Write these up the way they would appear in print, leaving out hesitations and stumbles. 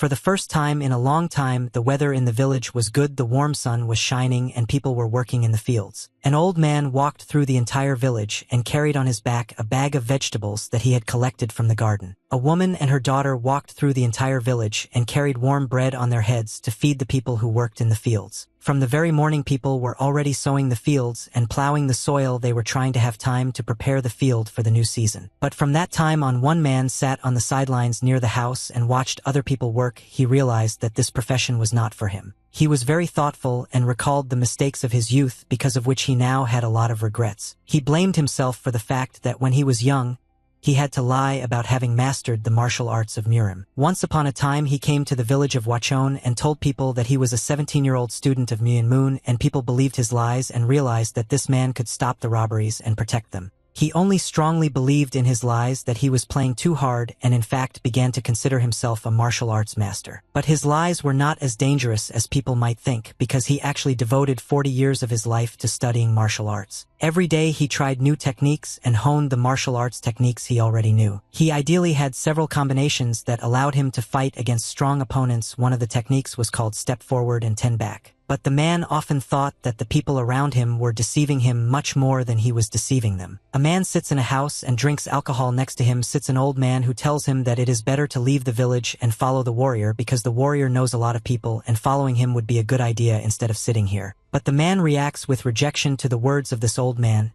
For the first time in a long time, the weather in the village was good, the warm sun was shining, and people were working in the fields. An old man walked through the entire village and carried on his back a bag of vegetables that he had collected from the garden. A woman and her daughter walked through the entire village and carried warm bread on their heads to feed the people who worked in the fields. From the very morning, people were already sowing the fields and plowing the soil. They were trying to have time to prepare the field for the new season. But from that time on, one man sat on the sidelines near the house and watched other people work. He realized that this profession was not for him. He was very thoughtful and recalled the mistakes of his youth, because of which he now had a lot of regrets. He blamed himself for the fact that when he was young, he had to lie about having mastered the martial arts of Murim. Once upon a time, he came to the village of Wachon and told people that he was a 17-year-old student of Myanmar, and people believed his lies and realized that this man could stop the robberies and protect them. He only strongly believed in his lies that he was playing too hard and in fact began to consider himself a martial arts master. But his lies were not as dangerous as people might think, because he actually devoted 40 years of his life to studying martial arts. Every day he tried new techniques and honed the martial arts techniques he already knew. He ideally had several combinations that allowed him to fight against strong opponents. One of the techniques was called step forward and 10 back. But the man often thought that the people around him were deceiving him much more than he was deceiving them. A man sits in a house and drinks alcohol. Next to him sits an old man who tells him that it is better to leave the village and follow the warrior, because the warrior knows a lot of people and following him would be a good idea instead of sitting here. But the man reacts with rejection to the words of this old man.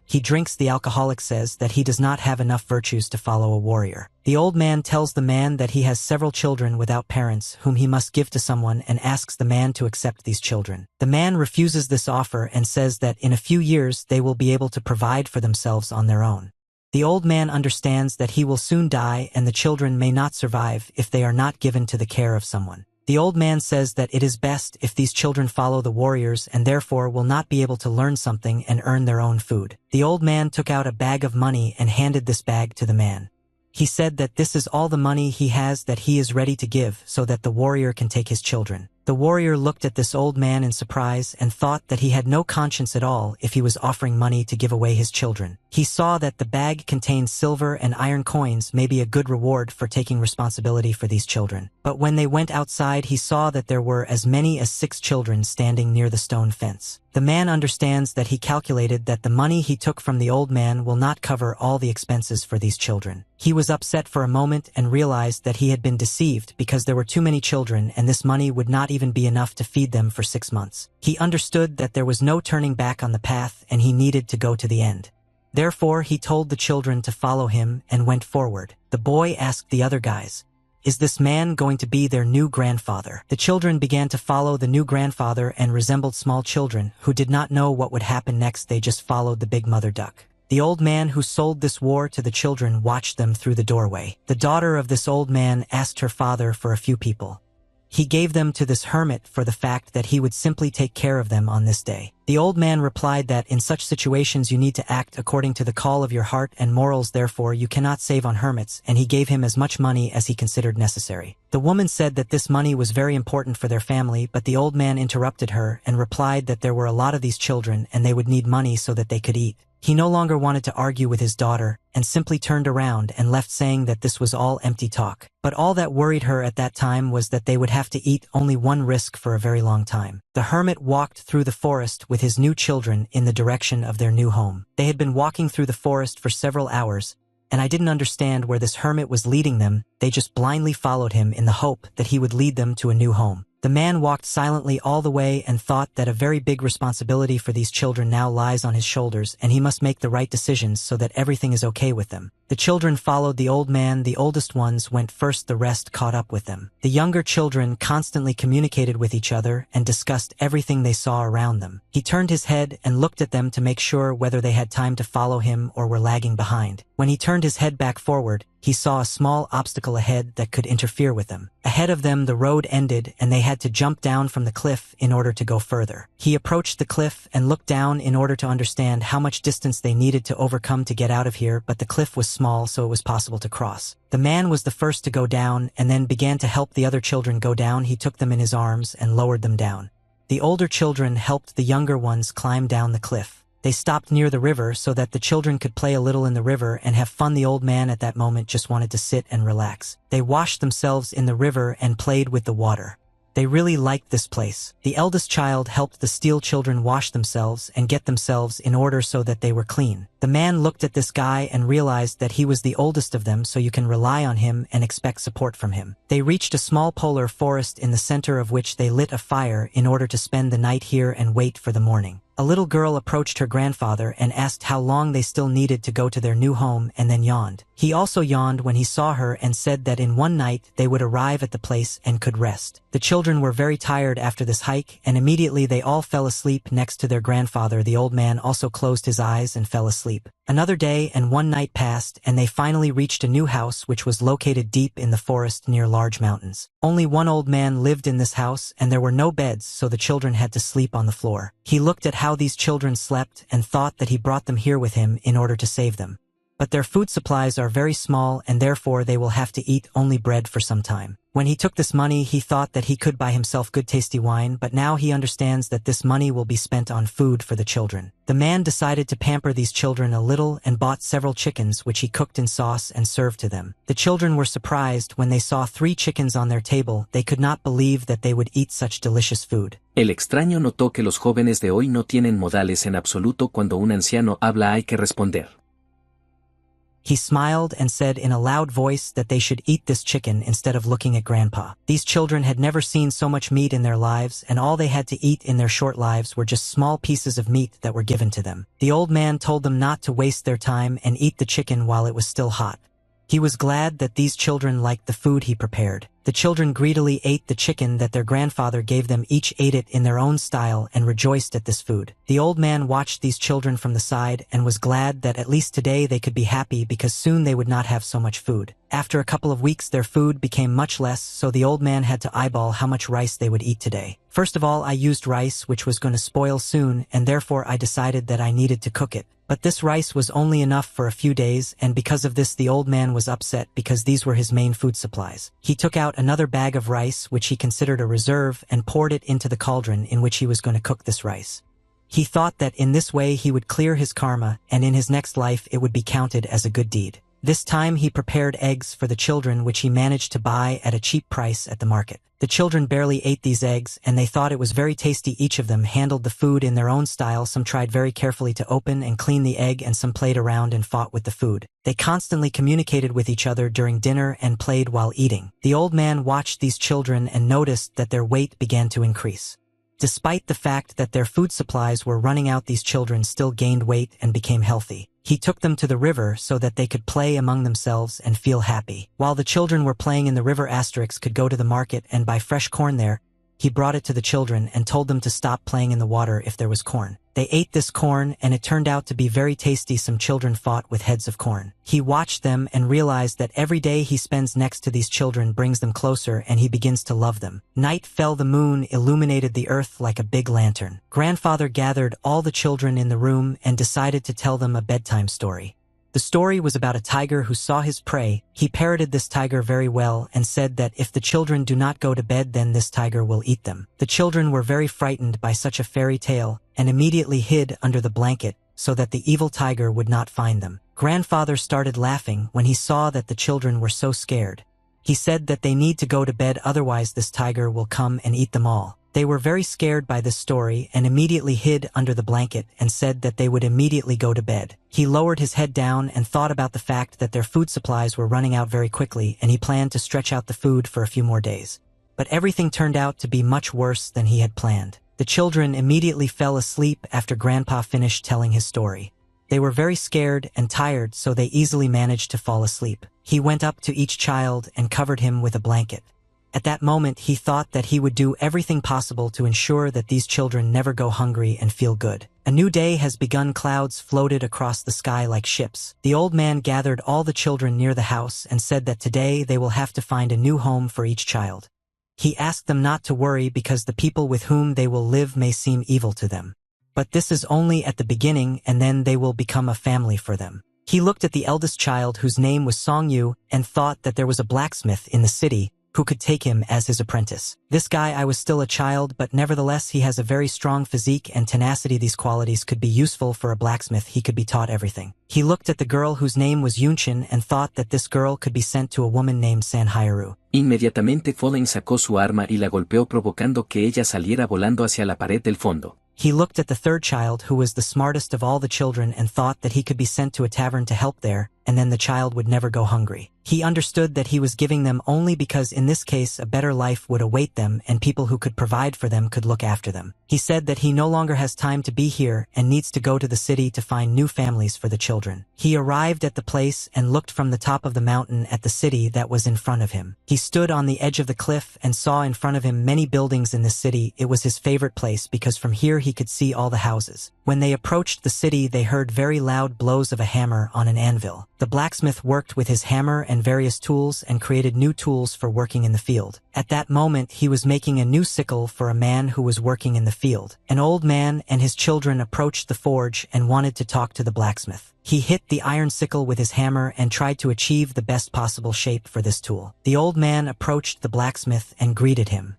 He drinks. The alcoholic says that he does not have enough virtues to follow a warrior. The old man tells the man that he has several children without parents whom he must give to someone, and asks the man to accept these children. The man refuses this offer and says that in a few years they will be able to provide for themselves on their own. The old man understands that he will soon die and the children may not survive if they are not given to the care of someone. The old man says that it is best if these children follow the warriors and therefore will not be able to learn something and earn their own food. The old man took out a bag of money and handed this bag to the man. He said that this is all the money he has that he is ready to give so that the warrior can take his children. The warrior looked at this old man in surprise and thought that he had no conscience at all if he was offering money to give away his children. He saw that the bag contained silver and iron coins, maybe a good reward for taking responsibility for these children. But when they went outside, he saw that there were as many as 6 children standing near the stone fence. The man understands that he calculated that the money he took from the old man will not cover all the expenses for these children. He was upset for a moment and realized that he had been deceived, because there were too many children and this money would not even be enough to feed them for 6 months. He understood that there was no turning back on the path and he needed to go to the end. Therefore, he told the children to follow him and went forward. The boy asked the other guys, "Is this man going to be their new grandfather?" The children began to follow the new grandfather and resembled small children who did not know what would happen next. They just followed the big mother duck. The old man who sold this war to the children watched them through the doorway. The daughter of this old man asked her father for a few people. He gave them to this hermit for the fact that he would simply take care of them on this day. The old man replied that in such situations you need to act according to the call of your heart and morals, therefore you cannot save on hermits, and he gave him as much money as he considered necessary. The woman said that this money was very important for their family, but the old man interrupted her and replied that there were a lot of these children and they would need money so that they could eat. He no longer wanted to argue with his daughter and simply turned around and left, saying that this was all empty talk. But all that worried her at that time was that they would have to eat only one risk for a very long time. The hermit walked through the forest with his new children in the direction of their new home. They had been walking through the forest for several hours, and I didn't understand where this hermit was leading them. They just blindly followed him in the hope that he would lead them to a new home. The man walked silently all the way and thought that a very big responsibility for these children now lies on his shoulders, and he must make the right decisions so that everything is okay with them. The children followed the old man. The oldest ones went first, the rest caught up with them. The younger children constantly communicated with each other and discussed everything they saw around them. He turned his head and looked at them to make sure whether they had time to follow him or were lagging behind. When he turned his head back forward, he saw a small obstacle ahead that could interfere with them. Ahead of them, the road ended and they had to jump down from the cliff in order to go further. He approached the cliff and looked down in order to understand how much distance they needed to overcome to get out of here, but the cliff was small, so it was possible to cross. The man was the first to go down and then began to help the other children go down. He took them in his arms and lowered them down. The older children helped the younger ones climb down the cliff. They stopped near the river so that the children could play a little in the river and have fun. The old man at that moment just wanted to sit and relax. They washed themselves in the river and played with the water. They really liked this place. The eldest child helped the steel children wash themselves and get themselves in order so that they were clean. The man looked at this guy and realized that he was the oldest of them, so you can rely on him and expect support from him. They reached a small polar forest in the center of which they lit a fire in order to spend the night here and wait for the morning. A little girl approached her grandfather and asked how long they still needed to go to their new home, and then yawned. He also yawned when he saw her and said that in one night they would arrive at the place and could rest. The children were very tired after this hike, and immediately they all fell asleep next to their grandfather. The old man also closed his eyes and fell asleep. Another day and one night passed, and they finally reached a new house which was located deep in the forest near large mountains. Only one old man lived in this house, and there were no beds, so the children had to sleep on the floor. He looked at how these children slept and thought that he brought them here with him in order to save them. But their food supplies are very small, and therefore they will have to eat only bread for some time. When he took this money, he thought that he could buy himself good tasty wine, but now he understands that this money will be spent on food for the children. The man decided to pamper these children a little and bought several chickens which he cooked in sauce and served to them. The children were surprised when they saw 3 chickens on their table. They could not believe that they would eat such delicious food. El extraño notó que los jóvenes de hoy no tienen modales en absoluto. Cuando un anciano habla hay que responder. He smiled and said in a loud voice that they should eat this chicken instead of looking at Grandpa. These children had never seen so much meat in their lives, and all they had to eat in their short lives were just small pieces of meat that were given to them. The old man told them not to waste their time and eat the chicken while it was still hot. He was glad that these children liked the food he prepared. The children greedily ate the chicken that their grandfather gave them. Each ate it in their own style and rejoiced at this food. The old man watched these children from the side and was glad that at least today they could be happy because soon they would not have so much food. After a couple of weeks their food became much less, so the old man had to eyeball how much rice they would eat today. First of all, I used rice which was going to spoil soon, and therefore I decided that I needed to cook it. But this rice was only enough for a few days, and because of this the old man was upset because these were his main food supplies. He took out another bag of rice which he considered a reserve and poured it into the cauldron in which he was going to cook this rice. He thought that in this way he would clear his karma, and in his next life it would be counted as a good deed. This time he prepared eggs for the children which he managed to buy at a cheap price at the market. The children barely ate these eggs, and they thought it was very tasty. Each of them handled the food in their own style. Some tried very carefully to open and clean the egg, and some played around and fought with the food. They constantly communicated with each other during dinner and played while eating. The old man watched these children and noticed that their weight began to increase. Despite the fact that their food supplies were running out, these children still gained weight and became healthy. He took them to the river so that they could play among themselves and feel happy. While the children were playing in the river, Asterix could go to the market and buy fresh corn there. He brought it to the children and told them to stop playing in the water if there was corn. They ate this corn, and it turned out to be very tasty. Some children fought with heads of corn. He watched them and realized that every day he spends next to these children brings them closer, and he begins to love them. Night fell. The moon illuminated the earth like a big lantern. Grandfather gathered all the children in the room and decided to tell them a bedtime story. The story was about a tiger who saw his prey. He parroted this tiger very well and said that if the children do not go to bed, then this tiger will eat them. The children were very frightened by such a fairy tale and immediately hid under the blanket so that the evil tiger would not find them. Grandfather started laughing when he saw that the children were so scared. He said that they need to go to bed, otherwise this tiger will come and eat them all. They were very scared by this story and immediately hid under the blanket and said that they would immediately go to bed. He lowered his head down and thought about the fact that their food supplies were running out very quickly, and he planned to stretch out the food for a few more days. But everything turned out to be much worse than he had planned. The children immediately fell asleep after Grandpa finished telling his story. They were very scared and tired, so they easily managed to fall asleep. He went up to each child and covered him with a blanket. At that moment, he thought that he would do everything possible to ensure that these children never go hungry and feel good. A new day has begun. Clouds floated across the sky like ships. The old man gathered all the children near the house and said that today they will have to find a new home for each child. He asked them not to worry because the people with whom they will live may seem evil to them. But this is only at the beginning, and then they will become a family for them. He looked at the eldest child, whose name was Song Yu, and thought that there was a blacksmith in the city who could take him as his apprentice. This guy, I was still a child, but nevertheless he has a very strong physique and tenacity. These qualities could be useful for a blacksmith. He could be taught everything. He looked at the girl whose name was Yunshin and thought that this girl could be sent to a woman named Sanhyaru. Inmediatamente Fallen sacó su arma y la golpeó provocando que ella saliera volando hacia la pared del fondo. He looked at the third child, who was the smartest of all the children, and thought that he could be sent to a tavern to help there, and then the child would never go hungry. He understood that he was giving them only because in this case a better life would await them and people who could provide for them could look after them. He said that he no longer has time to be here and needs to go to the city to find new families for the children. He arrived at the place and looked from the top of the mountain at the city that was in front of him. He stood on the edge of the cliff and saw in front of him many buildings in this city. It was his favorite place because from here he could see all the houses. When they approached the city, they heard very loud blows of a hammer on an anvil. The blacksmith worked with his hammer and various tools and created new tools for working in the field. At that moment, he was making a new sickle for a man who was working in the field. An old man and his children approached the forge and wanted to talk to the blacksmith. He hit the iron sickle with his hammer and tried to achieve the best possible shape for this tool. The old man approached the blacksmith and greeted him.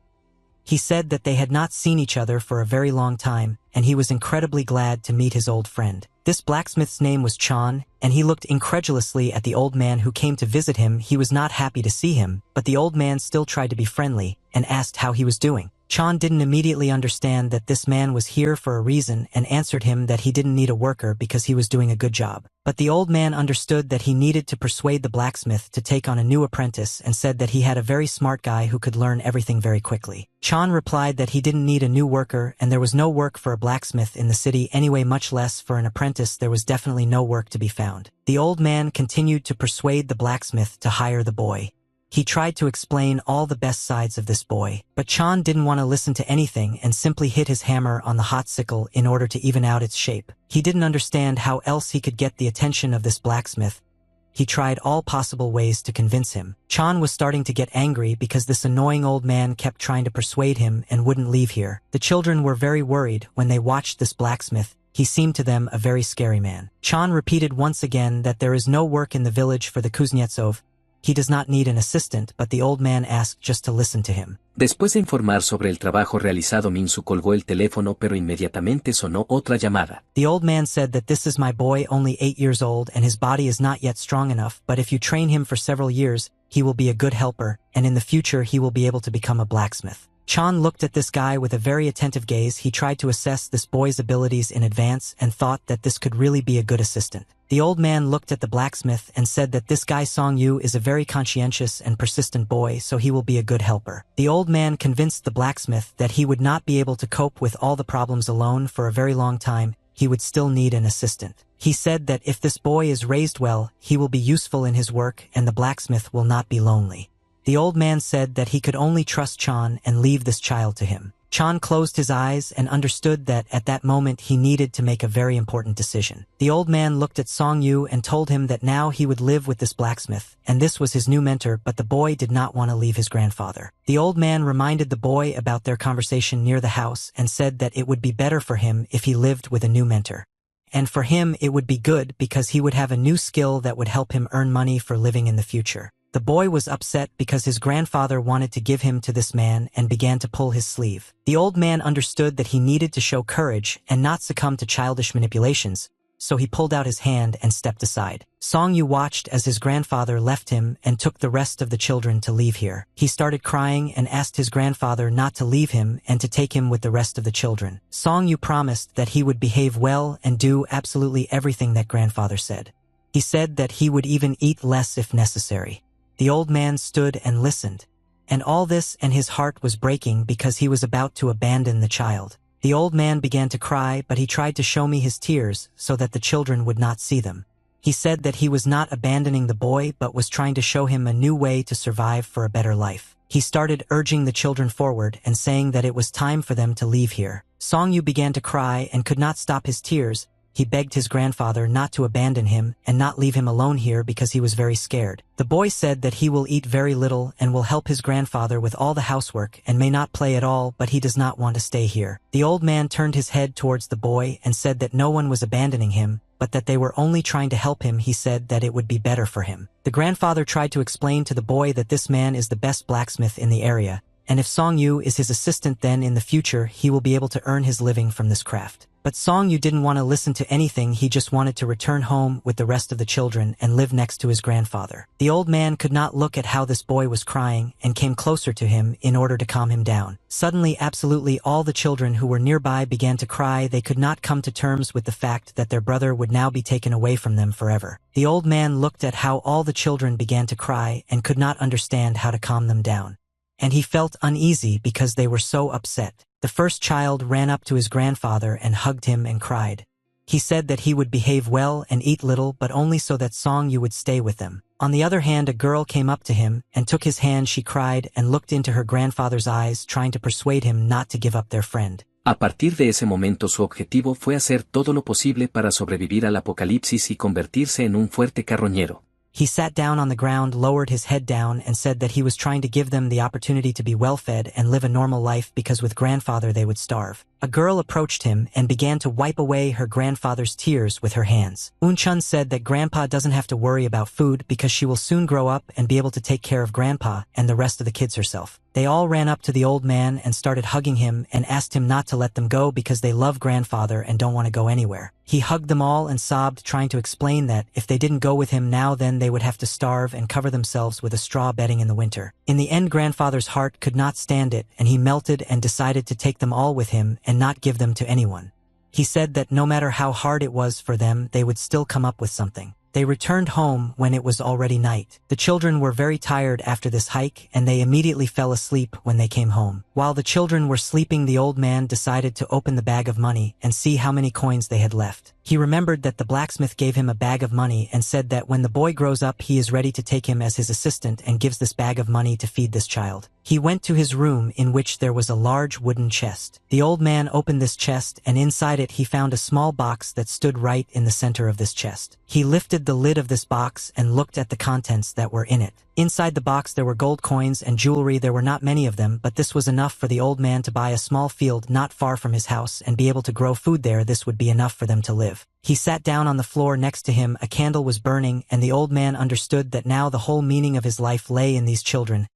He said that they had not seen each other for a very long time, and he was incredibly glad to meet his old friend. This blacksmith's name was Chan, and he looked incredulously at the old man who came to visit him. He was not happy to see him, but the old man still tried to be friendly and asked how he was doing. Chan didn't immediately understand that this man was here for a reason and answered him that he didn't need a worker because he was doing a good job. But the old man understood that he needed to persuade the blacksmith to take on a new apprentice and said that he had a very smart guy who could learn everything very quickly. Chan replied that he didn't need a new worker and there was no work for a blacksmith in the city anyway, much less for an apprentice. There was definitely no work to be found. The old man continued to persuade the blacksmith to hire the boy. He tried to explain all the best sides of this boy, but Chan didn't want to listen to anything and simply hit his hammer on the hot sickle in order to even out its shape. He didn't understand how else he could get the attention of this blacksmith. He tried all possible ways to convince him. Chan was starting to get angry because this annoying old man kept trying to persuade him and wouldn't leave here. The children were very worried when they watched this blacksmith. He seemed to them a very scary man. Chan repeated once again that there is no work in the village for the Kuznetsov. He does not need an assistant, but the old man asked just to listen to him. Después de informar sobre el trabajo realizado, Minsu colgó el teléfono, pero inmediatamente sonó otra llamada. The old man said that this is my boy, only 8 years old, and his body is not yet strong enough, but if you train him for several years, he will be a good helper, and in the future he will be able to become a blacksmith. Chan looked at this guy with a very attentive gaze. He tried to assess this boy's abilities in advance and thought that this could really be a good assistant. The old man looked at the blacksmith and said that this guy Song Yu is a very conscientious and persistent boy, so he will be a good helper. The old man convinced the blacksmith that he would not be able to cope with all the problems alone for a very long time. He would still need an assistant. He said that if this boy is raised well, he will be useful in his work and the blacksmith will not be lonely. The old man said that he could only trust Chan and leave this child to him. Chan closed his eyes and understood that at that moment he needed to make a very important decision. The old man looked at Song Yu and told him that now he would live with this blacksmith, and this was his new mentor, but the boy did not want to leave his grandfather. The old man reminded the boy about their conversation near the house and said that it would be better for him if he lived with a new mentor. And for him it would be good because he would have a new skill that would help him earn money for living in the future. The boy was upset because his grandfather wanted to give him to this man and began to pull his sleeve. The old man understood that he needed to show courage and not succumb to childish manipulations, so he pulled out his hand and stepped aside. Song Yu watched as his grandfather left him and took the rest of the children to leave here. He started crying and asked his grandfather not to leave him and to take him with the rest of the children. Song Yu promised that he would behave well and do absolutely everything that grandfather said. He said that he would even eat less if necessary. The old man stood and listened, and all this and his heart was breaking because he was about to abandon the child. The old man began to cry, but he tried to show me his tears so that the children would not see them. He said that he was not abandoning the boy but was trying to show him a new way to survive for a better life. He started urging the children forward and saying that it was time for them to leave here. Song Yu began to cry and could not stop his tears. He begged his grandfather not to abandon him and not leave him alone here because he was very scared. The boy said that he will eat very little and will help his grandfather with all the housework and may not play at all, but he does not want to stay here. The old man turned his head towards the boy and said that no one was abandoning him, but that they were only trying to help him. He said that it would be better for him. The grandfather tried to explain to the boy that this man is the best blacksmith in the area, and if Song Yu is his assistant, then in the future he will be able to earn his living from this craft. But Song Yu didn't want to listen to anything. He just wanted to return home with the rest of the children and live next to his grandfather. The old man could not look at how this boy was crying and came closer to him in order to calm him down. Suddenly, absolutely all the children who were nearby began to cry. They could not come to terms with the fact that their brother would now be taken away from them forever. The old man looked at how all the children began to cry and could not understand how to calm them down. And he felt uneasy because they were so upset. The first child ran up to his grandfather and hugged him and cried. He said that he would behave well and eat little, but only so that Song Yu would stay with them. On the other hand, a girl came up to him and took his hand. She cried and looked into her grandfather's eyes, trying to persuade him not to give up their friend. A partir de ese momento su objetivo fue hacer todo lo posible para sobrevivir al apocalipsis y convertirse en un fuerte carroñero. He sat down on the ground, lowered his head down, and said that he was trying to give them the opportunity to be well-fed and live a normal life because with grandfather they would starve. A girl approached him and began to wipe away her grandfather's tears with her hands. Unchun said that grandpa doesn't have to worry about food because she will soon grow up and be able to take care of grandpa and the rest of the kids herself. They all ran up to the old man and started hugging him and asked him not to let them go because they love grandfather and don't want to go anywhere. He hugged them all and sobbed, trying to explain that if they didn't go with him now, then they would have to starve and cover themselves with a straw bedding in the winter. In the end, grandfather's heart could not stand it, and he melted and decided to take them all with him and not give them to anyone. He said that no matter how hard it was for them, they would still come up with something. They returned home when it was already night. The children were very tired after this hike, and they immediately fell asleep when they came home. While the children were sleeping, the old man decided to open the bag of money and see how many coins they had left. He remembered that the blacksmith gave him a bag of money and said that when the boy grows up, he is ready to take him as his assistant and gives this bag of money to feed this child. He went to his room, in which there was a large wooden chest. The old man opened this chest, and inside it he found a small box that stood right in the center of this chest. He lifted the lid of this box and looked at the contents that were in it. Inside the box there were gold coins and jewelry. There were not many of them, but this was enough for the old man to buy a small field not far from his house and be able to grow food there. This would be enough for them to live. He sat down on the floor next to him. A candle was burning, and the old man understood that now the whole meaning of his life lay in these children.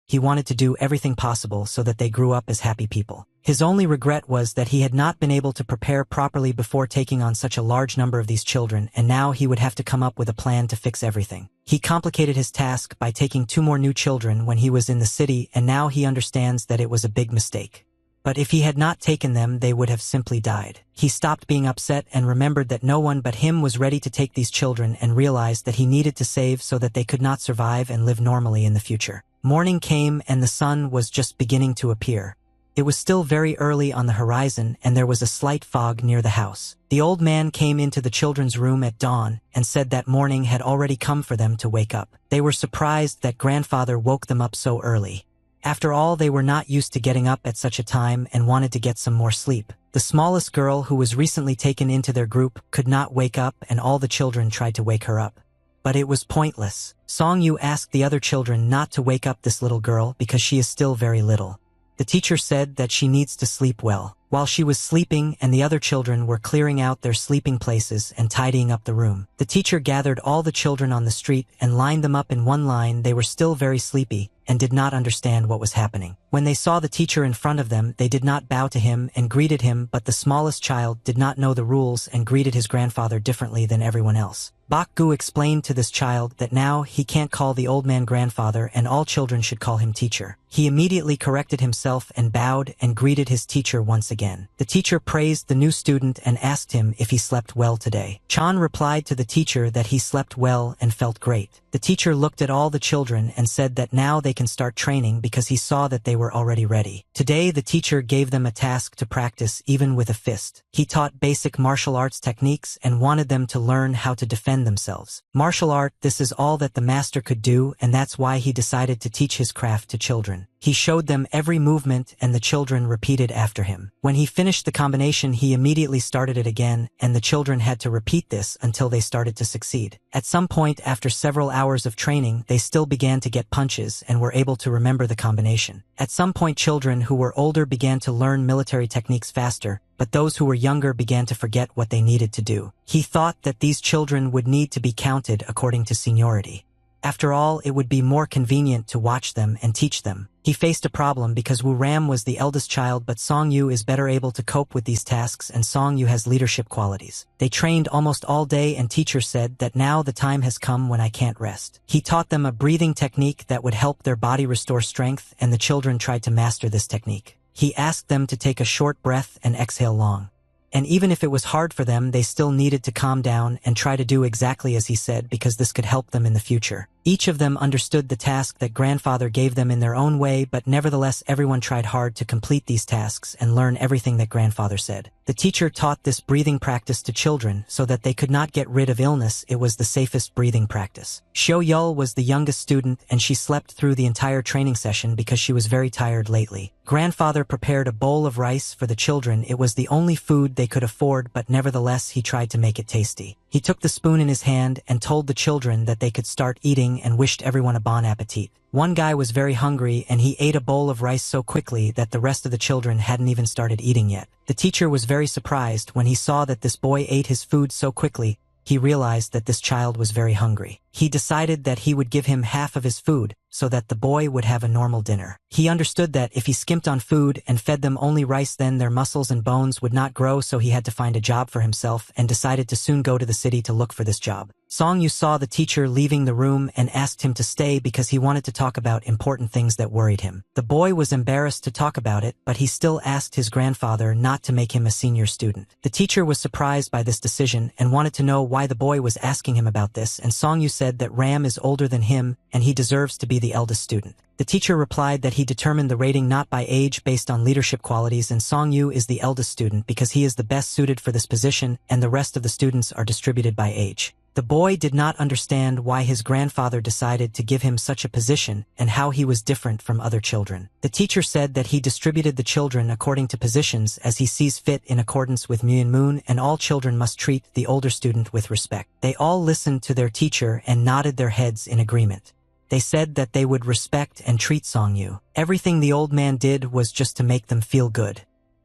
He wanted to do everything possible so that they grew up as happy people. His only regret was that he had not been able to prepare properly before taking on such a large number of these children, and now he would have to come up with a plan to fix everything. He complicated his task by taking 2 more new children when he was in the city, and now he understands that it was a big mistake. But if he had not taken them, they would have simply died. He stopped being upset and remembered that no one but him was ready to take these children, and realized that he needed to save so that they could not survive and live normally in the future. Morning came and the sun was just beginning to appear. It was still very early on the horizon, and there was a slight fog near the house. The old man came into the children's room at dawn and said that morning had already come for them to wake up. They were surprised that grandfather woke them up so early. After all, they were not used to getting up at such a time and wanted to get some more sleep. The smallest girl, who was recently taken into their group, could not wake up, and all the children tried to wake her up. But it was pointless. Song Yu asked the other children not to wake up this little girl because she is still very little. The teacher said that she needs to sleep well. While she was sleeping and the other children were clearing out their sleeping places and tidying up the room, the teacher gathered all the children on the street and lined them up in one line. They were still very sleepy and did not understand what was happening. When they saw the teacher in front of them, they did not bow to him and greeted him, but the smallest child did not know the rules and greeted his grandfather differently than everyone else. Bak-gu explained to this child that now he can't call the old man grandfather and all children should call him teacher. He immediately corrected himself and bowed and greeted his teacher once again. The teacher praised the new student and asked him if he slept well today. Chan replied to the teacher that he slept well and felt great. The teacher looked at all the children and said that now they can start training because he saw that they were already ready. Today the teacher gave them a task to practice even with a fist. He taught basic martial arts techniques and wanted them to learn how to defend themselves. Martial art, this is all that the master could do, and that's why he decided to teach his craft to children. children. He showed them every movement and the children repeated after him. When he finished the combination, he immediately started it again, and the children had to repeat this until they started to succeed. At some point after several hours of training, they still began to get punches and were able to remember the combination. At some point, children who were older began to learn military techniques faster, but those who were younger began to forget what they needed to do. He thought that these children would need to be counted according to seniority. After all, it would be more convenient to watch them and teach them. He faced a problem because Wu Ram was the eldest child, but Song Yu is better able to cope with these tasks, and Song Yu has leadership qualities. They trained almost all day, and teacher said that now the time has come when I can't rest. He taught them a breathing technique that would help their body restore strength, and the children tried to master this technique. He asked them to take a short breath and exhale long. And even if it was hard for them, they still needed to calm down and try to do exactly as he said, because this could help them in the future. Each of them understood the task that grandfather gave them in their own way, but nevertheless everyone tried hard to complete these tasks and learn everything that grandfather said. The teacher taught this breathing practice to children so that they could not get rid of illness. It was the safest breathing practice. Xiao Yul was the youngest student, and she slept through the entire training session because she was very tired lately. Grandfather prepared a bowl of rice for the children. It was the only food they could afford, but nevertheless he tried to make it tasty. He took the spoon in his hand and told the children that they could start eating and wished everyone a bon appetit. One guy was very hungry and he ate a bowl of rice so quickly that the rest of the children hadn't even started eating yet. The teacher was very surprised when he saw that this boy ate his food so quickly. He realized that this child was very hungry. He decided that he would give him half of his food so that the boy would have a normal dinner. He understood that if he skimped on food and fed them only rice, then their muscles and bones would not grow, so he had to find a job for himself and decided to soon go to the city to look for this job. Song Yu saw the teacher leaving the room and asked him to stay because he wanted to talk about important things that worried him. The boy was embarrassed to talk about it, but he still asked his grandfather not to make him a senior student. The teacher was surprised by this decision and wanted to know why the boy was asking him about this, and Song Yu said that Ram is older than him and he deserves to be the eldest student. The teacher replied that he determined the rating not by age based on leadership qualities, and Song Yu is the eldest student because he is the best suited for this position, and the rest of the students are distributed by age. The boy did not understand why his grandfather decided to give him such a position and how he was different from other children. The teacher said that he distributed the children according to positions as he sees fit in accordance with Moon Moon, and all children must treat the older student with respect. They all listened to their teacher and nodded their heads in agreement. They said that they would respect and treat Song Yu. Everything the old man did was just to make them feel good.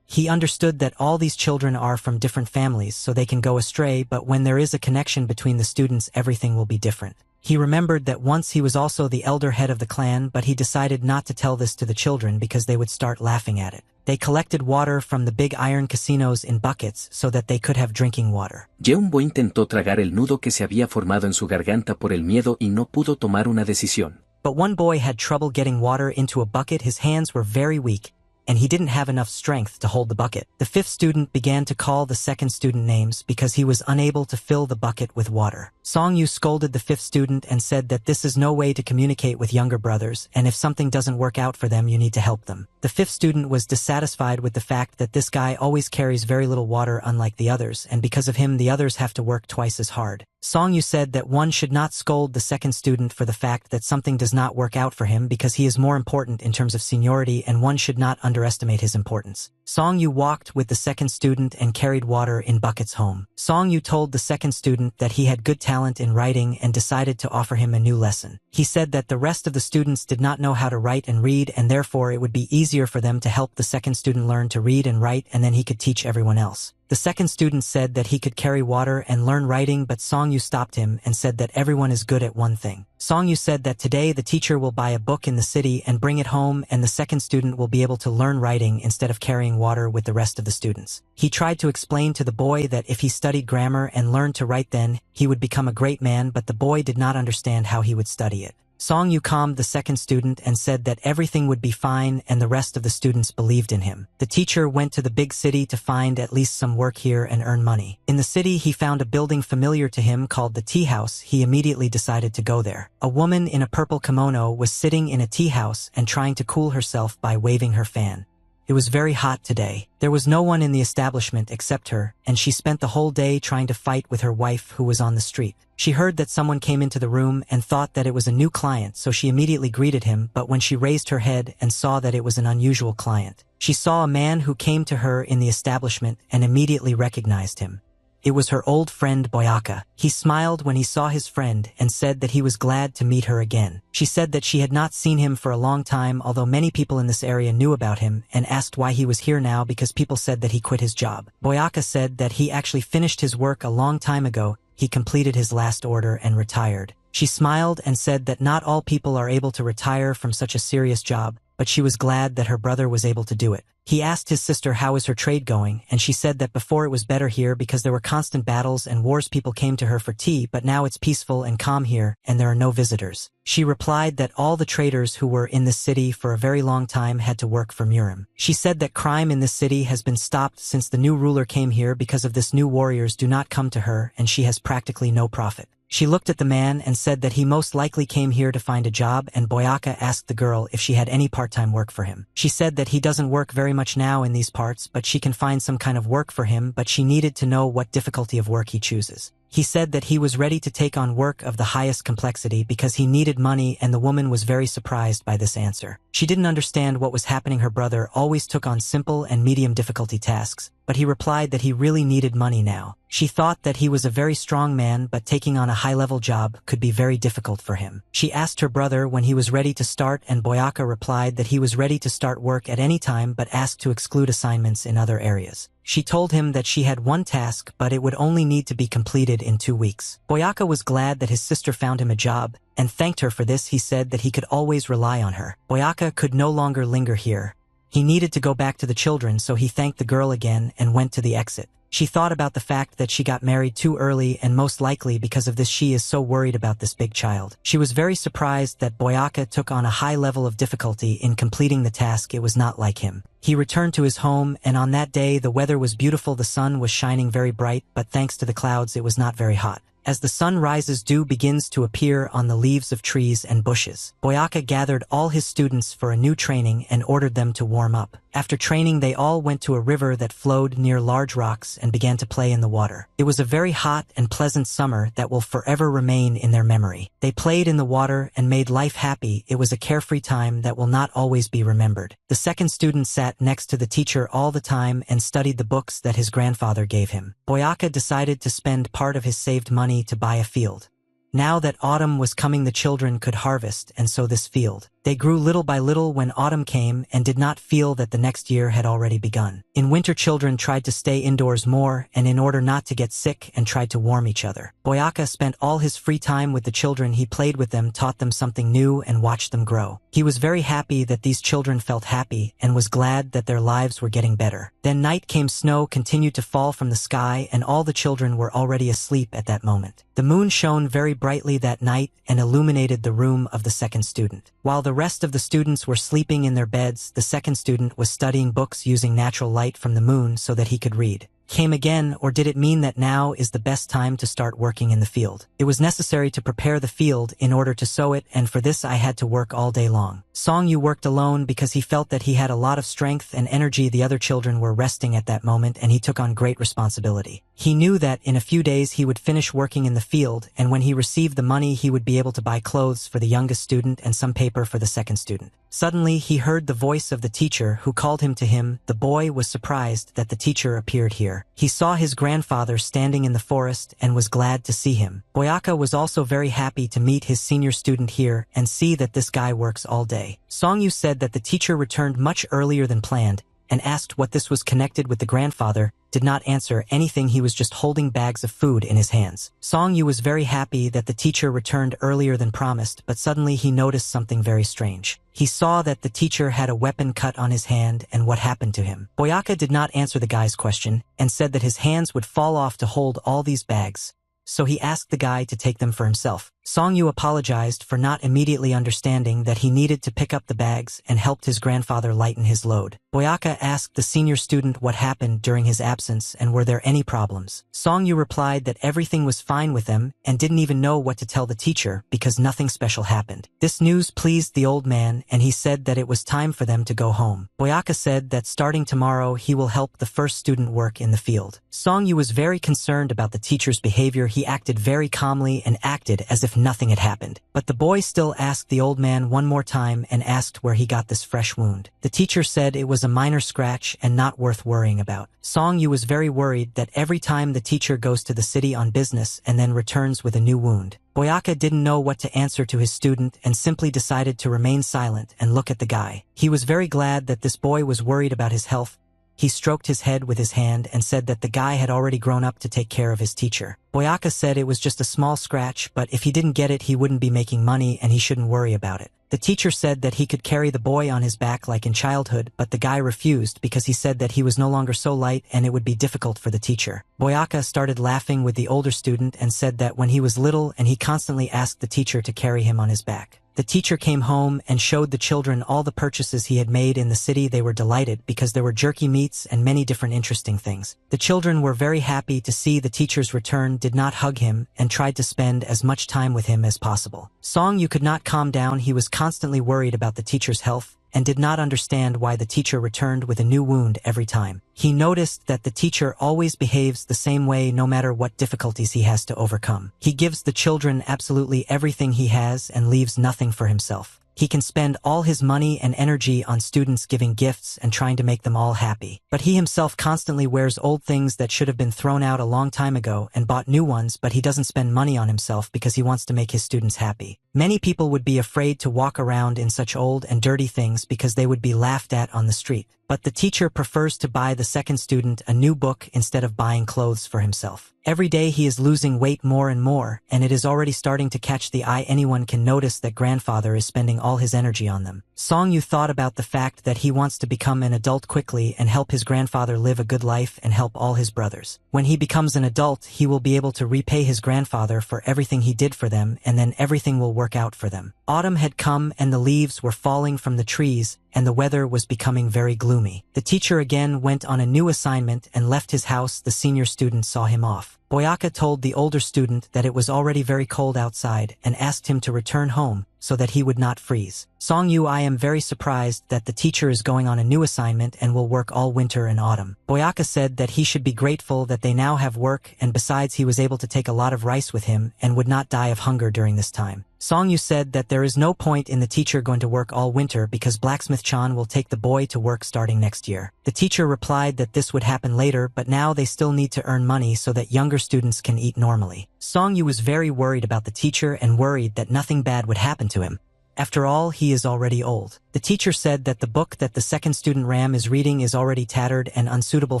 He understood that all these children are from different families, so they can go astray, but when there is a connection between the students, everything will be different. He remembered that once he was also the elder head of the clan, but he decided not to tell this to the children because they would start laughing at it. They collected water from the big iron casinos in buckets so that they could have drinking water. Yeunbo intentó tragar el nudo que se había formado en su garganta por el miedo y no pudo tomar una decisión. But one boy had trouble getting water into a bucket. His hands were very weak, and he didn't have enough strength to hold the bucket. The fifth student began to call the second student names because he was unable to fill the bucket with water. Song Yu scolded the fifth student and said that this is no way to communicate with younger brothers, and if something doesn't work out for them, you need to help them. The fifth student was dissatisfied with the fact that this guy always carries very little water unlike the others, and because of him the others have to work twice as hard. Song Yu said that one should not scold the second student for the fact that something does not work out for him because he is more important in terms of seniority, and one should not underestimate his importance. Song Yu walked with the second student and carried water in buckets home. Song Yu told the second student that he had good talent in writing and decided to offer him a new lesson. He said that the rest of the students did not know how to write and read, and therefore it would be easier for them to help the second student learn to read and write, and then he could teach everyone else. The second student said that he could carry water and learn writing, but Song Yu stopped him and said that everyone is good at one thing. Song Yu said that today the teacher will buy a book in the city and bring it home, and the second student will be able to learn writing instead of carrying water with the rest of the students. He tried to explain to the boy that if he studied grammar and learned to write, then he would become a great man, but the boy did not understand how he would study it. Song Yu calmed the second student and said that everything would be fine, and the rest of the students believed in him. The teacher went to the big city to find at least some work here and earn money. In the city, he found a building familiar to him called the tea house. He immediately decided to go there. A woman in a purple kimono was sitting in a tea house and trying to cool herself by waving her fan. It was very hot today. There was no one in the establishment except her, and she spent the whole day trying to fight with her wife who was on the street. She heard that someone came into the room and thought that it was a new client, so she immediately greeted him, but when she raised her head and saw that it was an unusual client, she saw a man who came to her in the establishment and immediately recognized him. It was her old friend Boyaka. He smiled when he saw his friend and said that he was glad to meet her again. She said that she had not seen him for a long time, although many people in this area knew about him, and asked why he was here now because people said that he quit his job. Boyaka said that he actually finished his work a long time ago. He completed his last order and retired. She smiled and said that not all people are able to retire from such a serious job, but she was glad that her brother was able to do it. He asked his sister how is her trade going, and she said that before it was better here because there were constant battles and wars. People came to her for tea, but now it's peaceful and calm here, and there are no visitors. She replied that all the traders who were in this city for a very long time had to work for Murim. She said that crime in this city has been stopped since the new ruler came here. Because of this, new warriors do not come to her, and she has practically no profit. She looked at the man and said that he most likely came here to find a job, and Boyaka asked the girl if she had any part-time work for him. She said that he doesn't work very much now in these parts, but she can find some kind of work for him, but she needed to know what difficulty of work he chooses. He said that he was ready to take on work of the highest complexity because he needed money, and the woman was very surprised by this answer. She didn't understand what was happening. Her brother always took on simple and medium difficulty tasks, but he replied that he really needed money now. She thought that he was a very strong man, but taking on a high-level job could be very difficult for him. She asked her brother when he was ready to start, and Boyaka replied that he was ready to start work at any time but asked to exclude assignments in other areas. She told him that she had one task, but it would only need to be completed in 2 weeks. Boyaka was glad that his sister found him a job, and thanked her for this. He said that he could always rely on her. Boyaka could no longer linger here. He needed to go back to the children, so he thanked the girl again and went to the exit. She thought about the fact that she got married too early, and most likely because of this she is so worried about this big child. She was very surprised that Boyaka took on a high level of difficulty in completing the task. It was not like him. He returned to his home, and on that day the weather was beautiful. The sun was shining very bright, but thanks to the clouds it was not very hot. As the sun rises, dew begins to appear on the leaves of trees and bushes. Boyaka gathered all his students for a new training and ordered them to warm up. After training, they all went to a river that flowed near large rocks and began to play in the water. It was a very hot and pleasant summer that will forever remain in their memory. They played in the water and made life happy. It was a carefree time that will not always be remembered. The second student sat next to the teacher all the time and studied the books that his grandfather gave him. Boyaka decided to spend part of his saved money to buy a field. Now that autumn was coming, the children could harvest and sow this field. They grew little by little when autumn came and did not feel that the next year had already begun. In winter, children tried to stay indoors more, and in order not to get sick, and tried to warm each other. Boyaka spent all his free time with the children. He played with them, taught them something new, and watched them grow. He was very happy that these children felt happy and was glad that their lives were getting better. Then night came. Snow continued to fall from the sky, and all the children were already asleep at that moment. The moon shone very brightly that night and illuminated the room of the second student. While the rest of the students were sleeping in their beds, the second student was studying books using natural light from the moon so that he could read. Came again, or did it mean that now is the best time to start working in the field? It was necessary to prepare the field in order to sow it, and for this I had to work all day long. Song Yu worked alone because he felt that he had a lot of strength and energy. The other children were resting at that moment, and he took on great responsibility. He knew that in a few days he would finish working in the field, and when he received the money he would be able to buy clothes for the youngest student and some paper for the second student. Suddenly he heard the voice of the teacher who called him to him. The boy was surprised that the teacher appeared here. He saw his grandfather standing in the forest and was glad to see him. Boyaka was also very happy to meet his senior student here and see that this guy works all day. Song Yu said that the teacher returned much earlier than planned and asked what this was connected with. The grandfather did not answer anything. He was just holding bags of food in his hands. Song Yu was very happy that the teacher returned earlier than promised, but suddenly he noticed something very strange. He saw that the teacher had a weapon cut on his hand, and what happened to him. Boyaka did not answer the guy's question and said that his hands would fall off to hold all these bags, so he asked the guy to take them for himself. Song-yu apologized for not immediately understanding that he needed to pick up the bags and helped his grandfather lighten his load. Boyaka asked the senior student what happened during his absence and were there any problems. Song-yu replied that everything was fine with them and didn't even know what to tell the teacher because nothing special happened. This news pleased the old man and he said that it was time for them to go home. Boyaka said that starting tomorrow he will help the first student work in the field. Song-yu was very concerned about the teacher's behavior. He acted very calmly and acted as if nothing had happened. But the boy still asked the old man one more time and asked where he got this fresh wound. The teacher said it was a minor scratch and not worth worrying about. Song-yu was very worried that every time the teacher goes to the city on business and then returns with a new wound. Boyaka didn't know what to answer to his student and simply decided to remain silent and look at the guy. He was very glad that this boy was worried about his health. He stroked his head with his hand and said that the guy had already grown up to take care of his teacher. Boyaka said it was just a small scratch, but if he didn't get it he wouldn't be making money and he shouldn't worry about it. The teacher said that he could carry the boy on his back like in childhood, but the guy refused because he said that he was no longer so light and it would be difficult for the teacher. Boyaka started laughing with the older student and said that when he was little and he constantly asked the teacher to carry him on his back. The teacher came home and showed the children all the purchases he had made in the city. They were delighted because there were jerky meats and many different interesting things. The children were very happy to see the teacher's return, did not hug him, and tried to spend as much time with him as possible. Song-yu could not calm down. He was constantly worried about the teacher's health and did not understand why the teacher returned with a new wound every time. He noticed that the teacher always behaves the same way no matter what difficulties he has to overcome. He gives the children absolutely everything he has and leaves nothing for himself. He can spend all his money and energy on students, giving gifts and trying to make them all happy. But he himself constantly wears old things that should have been thrown out a long time ago and bought new ones, but he doesn't spend money on himself because he wants to make his students happy. Many people would be afraid to walk around in such old and dirty things because they would be laughed at on the street. But the teacher prefers to buy the second student a new book instead of buying clothes for himself. Every day he is losing weight more and more, and it is already starting to catch the eye. Anyone can notice that grandfather is spending all his energy on them. Song-yu thought about the fact that he wants to become an adult quickly and help his grandfather live a good life and help all his brothers. When he becomes an adult, he will be able to repay his grandfather for everything he did for them, and then everything will work out for them. Autumn had come and the leaves were falling from the trees, and the weather was becoming very gloomy. The teacher again went on a new assignment and left his house. The senior student saw him off. Boyaka told the older student that it was already very cold outside and asked him to return home so that he would not freeze. Song-yu, I am very surprised that the teacher is going on a new assignment and will work all winter and autumn. Boyaka said that he should be grateful that they now have work, and besides he was able to take a lot of rice with him and would not die of hunger during this time. Song-yu said that there is no point in the teacher going to work all winter because Blacksmith-chan will take the boy to work starting next year. The teacher replied that this would happen later, but now they still need to earn money so that younger students can eat normally. Song-yu was very worried about the teacher and worried that nothing bad would happen to him. After all, he is already old. The teacher said that the book that the second student Ram is reading is already tattered and unsuitable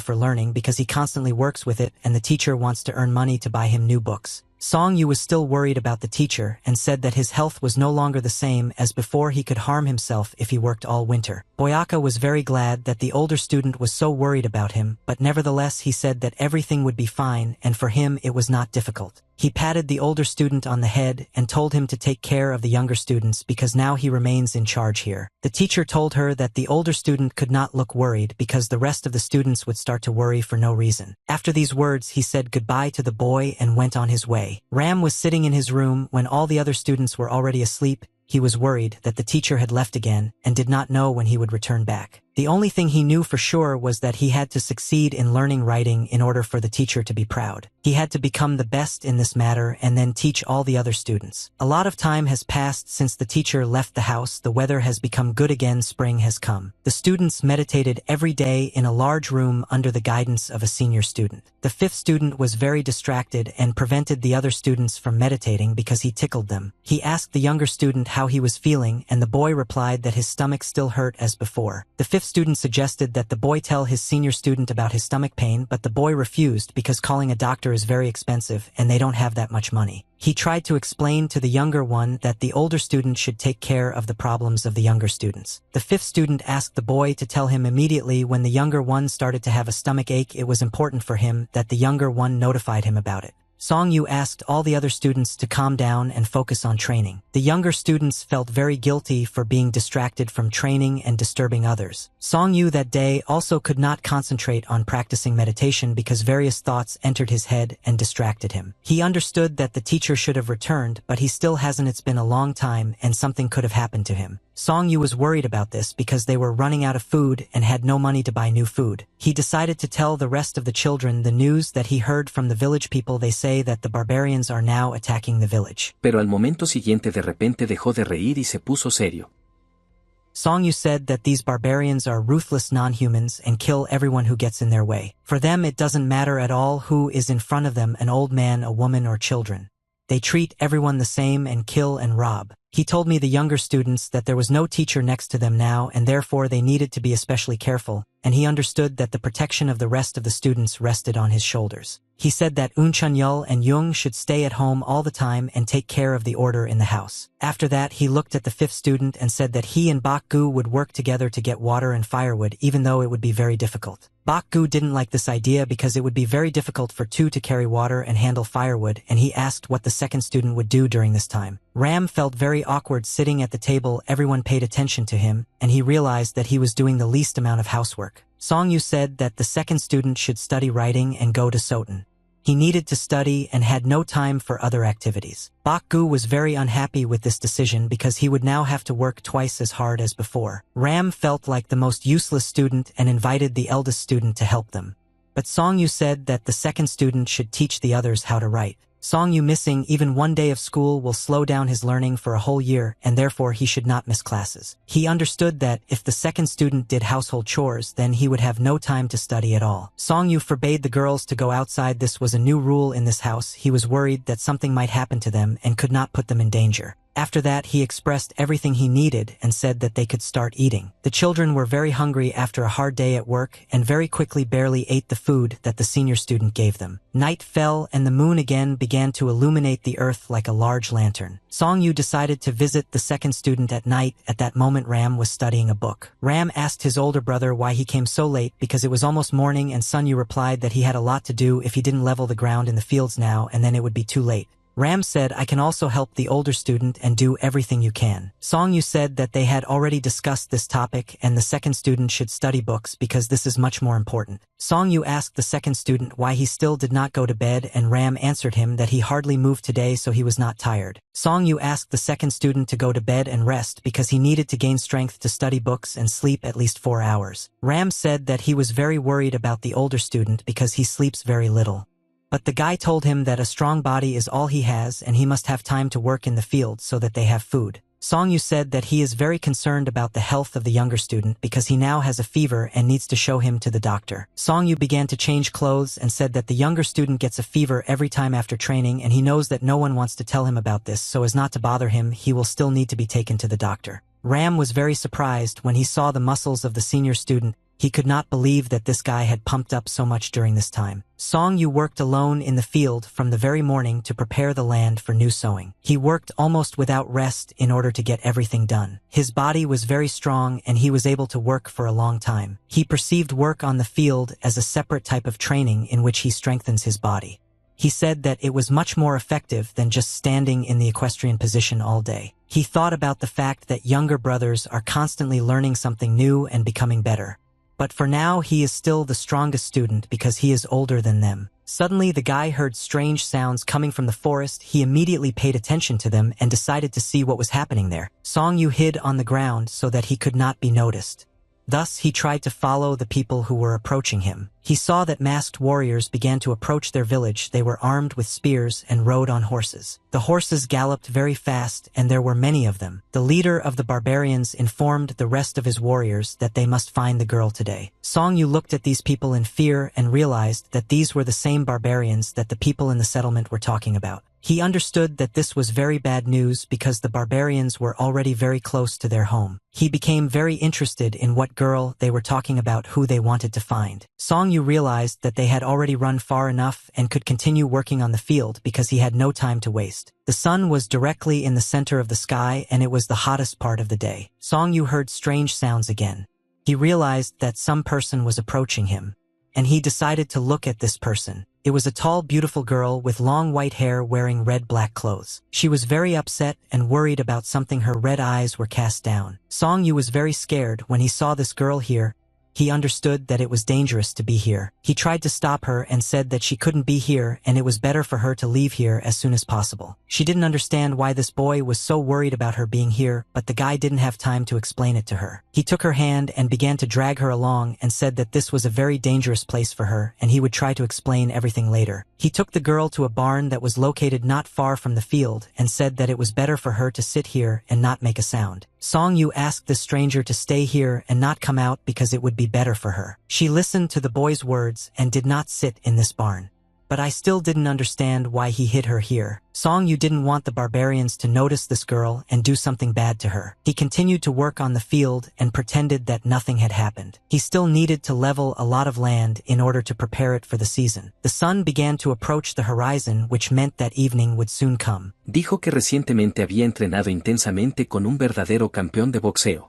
for learning because he constantly works with it and the teacher wants to earn money to buy him new books. Song-yu was still worried about the teacher and said that his health was no longer the same as before. He could harm himself if he worked all winter. Boyaka was very glad that the older student was so worried about him, but nevertheless he said that everything would be fine and for him it was not difficult. He patted the older student on the head and told him to take care of the younger students because now he remains in charge here. The teacher told her that the older student could not look worried because the rest of the students would start to worry for no reason. After these words, he said goodbye to the boy and went on his way. Ram was sitting in his room when all the other students were already asleep. He was worried that the teacher had left again and did not know when he would return back. The only thing he knew for sure was that he had to succeed in learning writing in order for the teacher to be proud. He had to become the best in this matter and then teach all the other students. A lot of time has passed since the teacher left the house. The weather has become good again. Spring has come. The students meditated every day in a large room under the guidance of a senior student. The fifth student was very distracted and prevented the other students from meditating because he tickled them. He asked the younger student how he was feeling and the boy replied that his stomach still hurt as before. The fifth student suggested that the boy tell his senior student about his stomach pain, but the boy refused because calling a doctor is very expensive and they don't have that much money. He tried to explain to the younger one that the older student should take care of the problems of the younger students. The fifth student asked the boy to tell him immediately when the younger one started to have a stomach ache. It was important for him that the younger one notified him about it. Song Yu asked all the other students to calm down and focus on training. The younger students felt very guilty for being distracted from training and disturbing others. Song Yu that day also could not concentrate on practicing meditation because various thoughts entered his head and distracted him. He understood that the teacher should have returned, but he still hasn't. It's been a long time and something could have happened to him. Song Yu was worried about this because they were running out of food and had no money to buy new food. He decided to tell the rest of the children the news that he heard from the village people. They say that the barbarians are now attacking the village. Pero al momento siguiente de repente dejó de reír y se puso serio. Song Yu said that these barbarians are ruthless non-humans and kill everyone who gets in their way. For them it doesn't matter at all who is in front of them, an old man, a woman, or children. They treat everyone the same and kill and rob. He told me, the younger students, that there was no teacher next to them now and therefore they needed to be especially careful, and he understood that the protection of the rest of the students rested on his shoulders. He said that Chun-Yul and Jung should stay at home all the time and take care of the order in the house. After that, he looked at the fifth student and said that he and Bak-gu would work together to get water and firewood, even though it would be very difficult. Bak-gu didn't like this idea because it would be very difficult for two to carry water and handle firewood, and he asked what the second student would do during this time. Ram felt very awkward sitting at the table. Everyone paid attention to him, and he realized that he was doing the least amount of housework. Song Yu said that the second student should study writing and go to Soten. He needed to study and had no time for other activities. Bak-gu was very unhappy with this decision because he would now have to work twice as hard as before. Ram felt like the most useless student and invited the eldest student to help them. But Song Yu said that the second student should teach the others how to write. Song Yu missing even one day of school will slow down his learning for a whole year, and therefore he should not miss classes. He understood that if the second student did household chores, then he would have no time to study at all. Song Yu forbade the girls to go outside. This was a new rule in this house. He was worried that something might happen to them and could not put them in danger. After that, he expressed everything he needed and said that they could start eating. The children were very hungry after a hard day at work and very quickly barely ate the food that the senior student gave them. Night fell and the moon again began to illuminate the earth like a large lantern. Song Yu decided to visit the second student at night. At that moment, Ram was studying a book. Ram asked his older brother why he came so late because it was almost morning, and Sun Yu replied that he had a lot to do if he didn't level the ground in the fields now, and then it would be too late. Ram said, I can also help the older student and do everything you can. Song Yu said that they had already discussed this topic and the second student should study books because this is much more important. Song Yu asked the second student why he still did not go to bed, and Ram answered him that he hardly moved today so he was not tired. Song Yu asked the second student to go to bed and rest because he needed to gain strength to study books and sleep at least 4 hours. Ram said that he was very worried about the older student because he sleeps very little. But the guy told him that a strong body is all he has and he must have time to work in the field so that they have food. Song Yu said that he is very concerned about the health of the younger student because he now has a fever and needs to show him to the doctor. Song Yu began to change clothes and said that the younger student gets a fever every time after training, and he knows that no one wants to tell him about this, so as not to bother him, he will still need to be taken to the doctor. Ram was very surprised when he saw the muscles of the senior student. He could not believe that this guy had pumped up so much during this time. Song Yu worked alone in the field from the very morning to prepare the land for new sowing. He worked almost without rest in order to get everything done. His body was very strong and he was able to work for a long time. He perceived work on the field as a separate type of training in which he strengthens his body. He said that it was much more effective than just standing in the equestrian position all day. He thought about the fact that younger brothers are constantly learning something new and becoming better. But for now, he is still the strongest student because he is older than them. Suddenly, the guy heard strange sounds coming from the forest. He immediately paid attention to them and decided to see what was happening there. Song Yu hid on the ground so that he could not be noticed. Thus, he tried to follow the people who were approaching him. He saw that masked warriors began to approach their village. They were armed with spears and rode on horses. The horses galloped very fast, and there were many of them. The leader of the barbarians informed the rest of his warriors that they must find the girl today. Song Yu looked at these people in fear and realized that these were the same barbarians that the people in the settlement were talking about. He understood that this was very bad news because the barbarians were already very close to their home. He became very interested in what girl they were talking about, who they wanted to find. Song Yu realized that they had already run far enough and could continue working on the field because he had no time to waste. The sun was directly in the center of the sky and it was the hottest part of the day. Song Yu heard strange sounds again. He realized that some person was approaching him. and he decided to look at this person. It was a tall, beautiful girl with long white hair wearing red-black clothes. She was very upset and worried about something. Her red eyes were cast down. Song-yu was very scared when he saw this girl here. He understood that it was dangerous to be here. He tried to stop her and said that she couldn't be here and it was better for her to leave here as soon as possible. She didn't understand why this boy was so worried about her being here, but the guy didn't have time to explain it to her. He took her hand and began to drag her along and said that this was a very dangerous place for her and he would try to explain everything later. He took the girl to a barn that was located not far from the field and said that it was better for her to sit here and not make a sound. Song-yu asked the stranger to stay here and not come out because it would be better for her. She listened to the boy's words and did not sit in this barn. But I still didn't understand why he hid her here. Song-yu didn't want the barbarians to notice this girl and do something bad to her. He continued to work on the field and pretended that nothing had happened. He still needed to level a lot of land in order to prepare it for the season. The sun began to approach the horizon, which meant that evening would soon come. Dijo que recientemente había entrenado intensamente con un verdadero campeón de boxeo.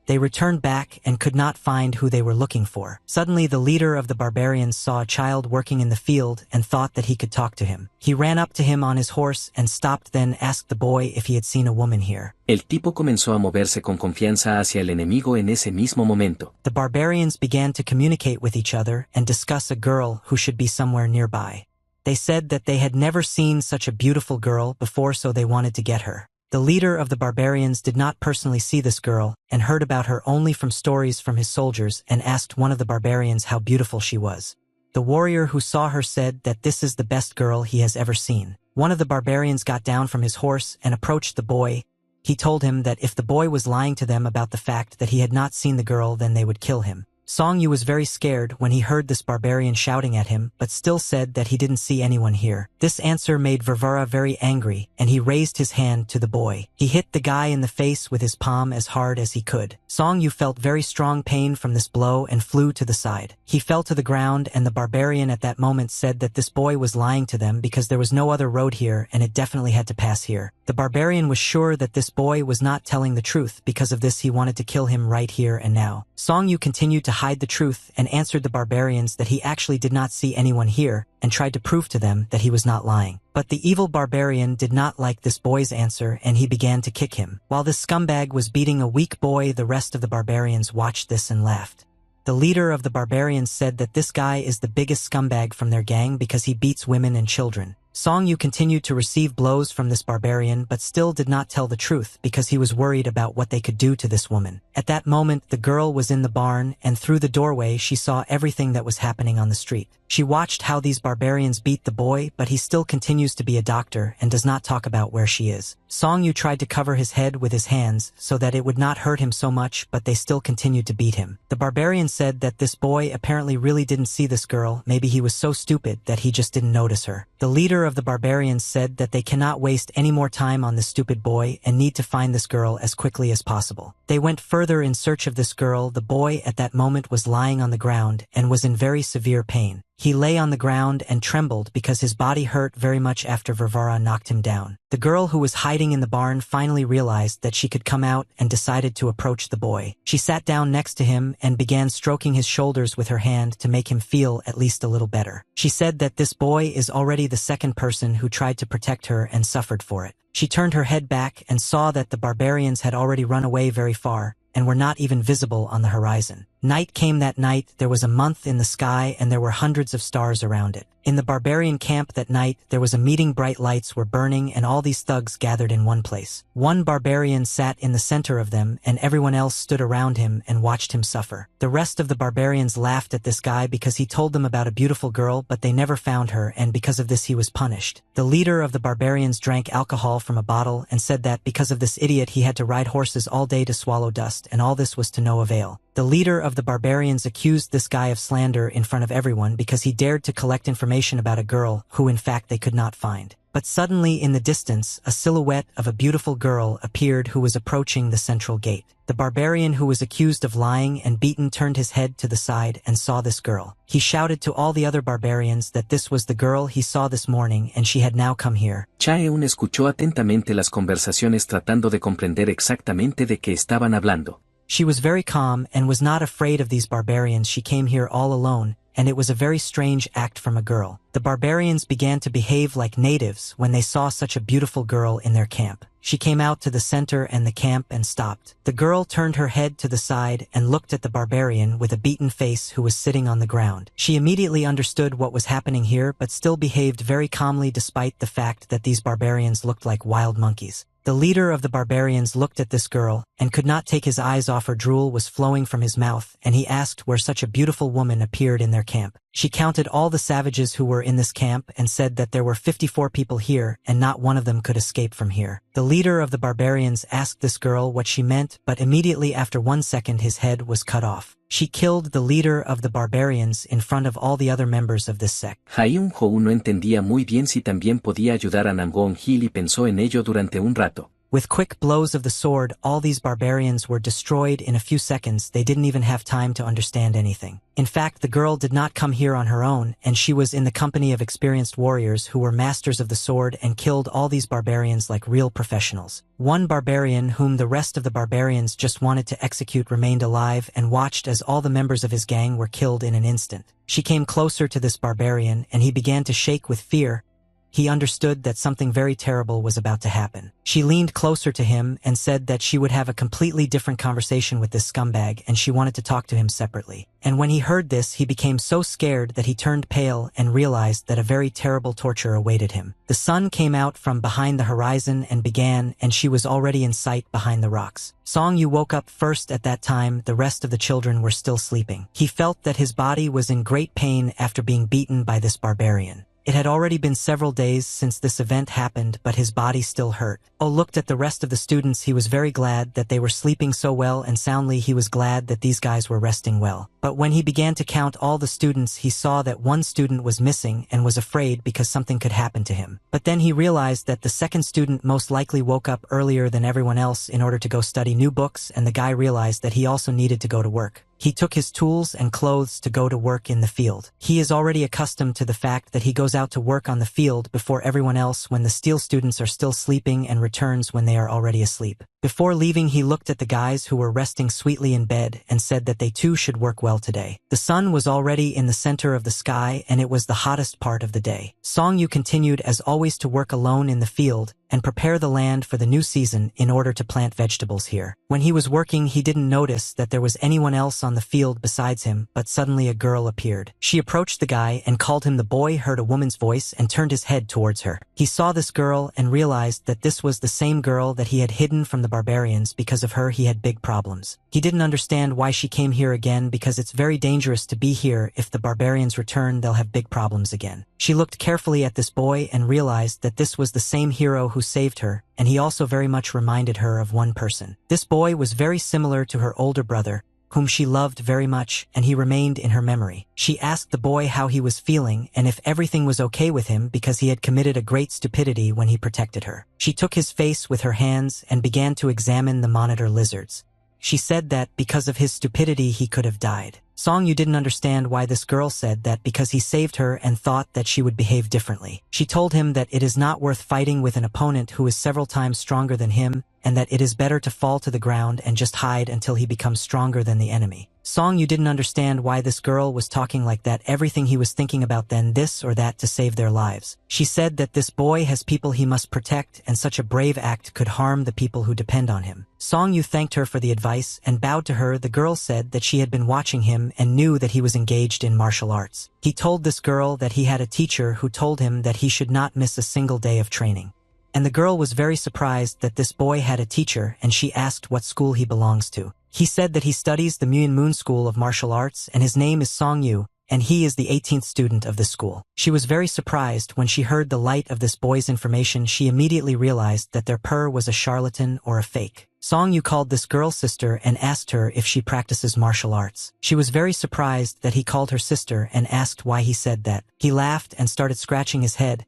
They returned back and could not find who they were looking for. Suddenly the leader of the barbarians saw a child working in the field and thought that he could talk to him. He ran up to him on his horse and stopped, then asked the boy if he had seen a woman here. El tipo comenzó a moverse con confianza hacia el enemigo en ese mismo momento. The barbarians began to communicate with each other and discuss a girl who should be somewhere nearby. They said that they had never seen such a beautiful girl before, so they wanted to get her. The leader of the barbarians did not personally see this girl and heard about her only from stories from his soldiers and asked one of the barbarians how beautiful she was. The warrior who saw her said that this is the best girl he has ever seen. One of the barbarians got down from his horse and approached the boy. He told him that if the boy was lying to them about the fact that he had not seen the girl, then they would kill him. Song-yu was very scared when he heard this barbarian shouting at him, but still said that he didn't see anyone here. This answer made Varvara very angry, and he raised his hand to the boy. He hit the guy in the face with his palm as hard as he could. Song-yu felt very strong pain from this blow and flew to the side. He fell to the ground, and the barbarian at that moment said that this boy was lying to them because there was no other road here and it definitely had to pass here. The barbarian was sure that this boy was not telling the truth. Because of this, he wanted to kill him right here and now. Song-yu continued to hide the truth and answered the barbarians that he actually did not see anyone here and tried to prove to them that he was not lying. But the evil barbarian did not like this boy's answer and he began to kick him. While this scumbag was beating a weak boy, the rest of the barbarians watched this and laughed. The leader of the barbarians said that this guy is the biggest scumbag from their gang because he beats women and children. Song-yu continued to receive blows from this barbarian but still did not tell the truth because he was worried about what they could do to this woman. At that moment, the girl was in the barn and through the doorway she saw everything that was happening on the street. She watched how these barbarians beat the boy, but he still continues to be a doctor and does not talk about where she is. Song-yu tried to cover his head with his hands so that it would not hurt him so much, but they still continued to beat him. The barbarian said that this boy apparently really didn't see this girl. Maybe he was so stupid that he just didn't notice her. The leader of the barbarians said that they cannot waste any more time on this stupid boy and need to find this girl as quickly as possible. They went further in search of this girl. The boy at that moment was lying on the ground and was in very severe pain. He lay on the ground and trembled because his body hurt very much after Varvara knocked him down. The girl who was hiding in the barn finally realized that she could come out and decided to approach the boy. She sat down next to him and began stroking his shoulders with her hand to make him feel at least a little better. She said that this boy is already the second person who tried to protect her and suffered for it. She turned her head back and saw that the barbarians had already run away very far and were not even visible on the horizon. Night came that night. There was a month in the sky and there were hundreds of stars around it. In the barbarian camp that night, there was a meeting. Bright lights were burning and all these thugs gathered in one place. One barbarian sat in the center of them and everyone else stood around him and watched him suffer. The rest of the barbarians laughed at this guy because he told them about a beautiful girl, but they never found her, and because of this he was punished. The leader of the barbarians drank alcohol from a bottle and said that because of this idiot he had to ride horses all day to swallow dust, and all this was to no avail. The leader of the barbarians accused this guy of slander in front of everyone because he dared to collect information about a girl who in fact they could not find. But suddenly in the distance, a silhouette of a beautiful girl appeared who was approaching the central gate. The barbarian who was accused of lying and beaten turned his head to the side and saw this girl. He shouted to all the other barbarians that this was the girl he saw this morning and she had now come here. Chaeun escuchó atentamente las conversaciones tratando de comprender exactamente de qué estaban hablando. She was very calm and was not afraid of these barbarians. She came here all alone, and it was a very strange act from a girl. The barbarians began to behave like natives when they saw such a beautiful girl in their camp. She came out to the center and the camp and stopped. The girl turned her head to the side and looked at the barbarian with a beaten face who was sitting on the ground. She immediately understood what was happening here but still behaved very calmly despite the fact that these barbarians looked like wild monkeys. The leader of the barbarians looked at this girl and could not take his eyes off her. Drool was flowing from his mouth, and he asked where such a beautiful woman appeared in their camp. She counted all the savages who were in this camp and said that there were 54 people here and not one of them could escape from here. The leader of the barbarians asked this girl what she meant, but immediately after 1 second his head was cut off. She killed the leader of the barbarians in front of all the other members of this sect. Hyun-Ho no entendía muy bien si también podía ayudar a Namgon-Hil y pensó en ello durante un rato. With quick blows of the sword, all these barbarians were destroyed in a few seconds. They didn't even have time to understand anything. In fact, the girl did not come here on her own, and she was in the company of experienced warriors who were masters of the sword and killed all these barbarians like real professionals. One barbarian, whom the rest of the barbarians just wanted to execute, remained alive and watched as all the members of his gang were killed in an instant. She came closer to this barbarian, and he began to shake with fear. He understood that something very terrible was about to happen. She leaned closer to him and said that she would have a completely different conversation with this scumbag and she wanted to talk to him separately. And when he heard this, he became so scared that he turned pale and realized that a very terrible torture awaited him. The sun came out from behind the horizon and began, and she was already in sight behind the rocks. Song-yu woke up first at that time. The rest of the children were still sleeping. He felt that his body was in great pain after being beaten by this barbarian. It had already been several days since this event happened, but his body still hurt. Oh looked at the rest of the students. He was very glad that they were sleeping so well and soundly. He was glad that these guys were resting well. But when he began to count all the students, he saw that one student was missing and was afraid because something could happen to him. But then he realized that the second student most likely woke up earlier than everyone else in order to go study new books, and the guy realized that he also needed to go to work. He took his tools and clothes to go to work in the field. He is already accustomed to the fact that he goes out to work on the field before everyone else when the steel students are still sleeping and returns when they are already asleep. Before leaving, he looked at the guys who were resting sweetly in bed and said that they too should work well today. The sun was already in the center of the sky and it was the hottest part of the day. Song-yu continued as always to work alone in the field and prepare the land for the new season in order to plant vegetables here. When he was working, he didn't notice that there was anyone else on the field besides him, but suddenly a girl appeared. She approached the guy and called him. The boy heard a woman's voice and turned his head towards her. He saw this girl and realized that this was the same girl that he had hidden from the barbarians. Because of her, he had big problems. He didn't understand why she came here again, because it's very dangerous to be here. If the barbarians return, they'll have big problems again. She looked carefully at this boy and realized that this was the same hero who saved her, and he also very much reminded her of one person. This boy was very similar to her older brother, whom she loved very much, and he remained in her memory. She asked the boy how he was feeling and if everything was okay with him, because he had committed a great stupidity when he protected her. She took his face with her hands and began to examine the monitor lizards. She said that because of his stupidity he could have died. Song-yu didn't understand why this girl said that, because he saved her and thought that she would behave differently. She told him that it is not worth fighting with an opponent who is several times stronger than him, and that it is better to fall to the ground and just hide until he becomes stronger than the enemy. Song-yu didn't understand why this girl was talking like that. Everything he was thinking about then, this or that to save their lives. She said that this boy has people he must protect, and such a brave act could harm the people who depend on him. Song-yu thanked her for the advice and bowed to her. The girl said that she had been watching him and knew that he was engaged in martial arts. He told this girl that he had a teacher who told him that he should not miss a single day of training. And the girl was very surprised that this boy had a teacher, and she asked what school he belongs to. He said that he studies the Muin Moon School of Martial Arts, and his name is Song-yu, and he is the 18th student of this school. She was very surprised when she heard the light of this boy's information. She immediately realized that their purr was a charlatan or a fake. Song-yu called this girl's sister and asked her if she practices martial arts. She was very surprised that he called her sister and asked why he said that. He laughed and started scratching his head.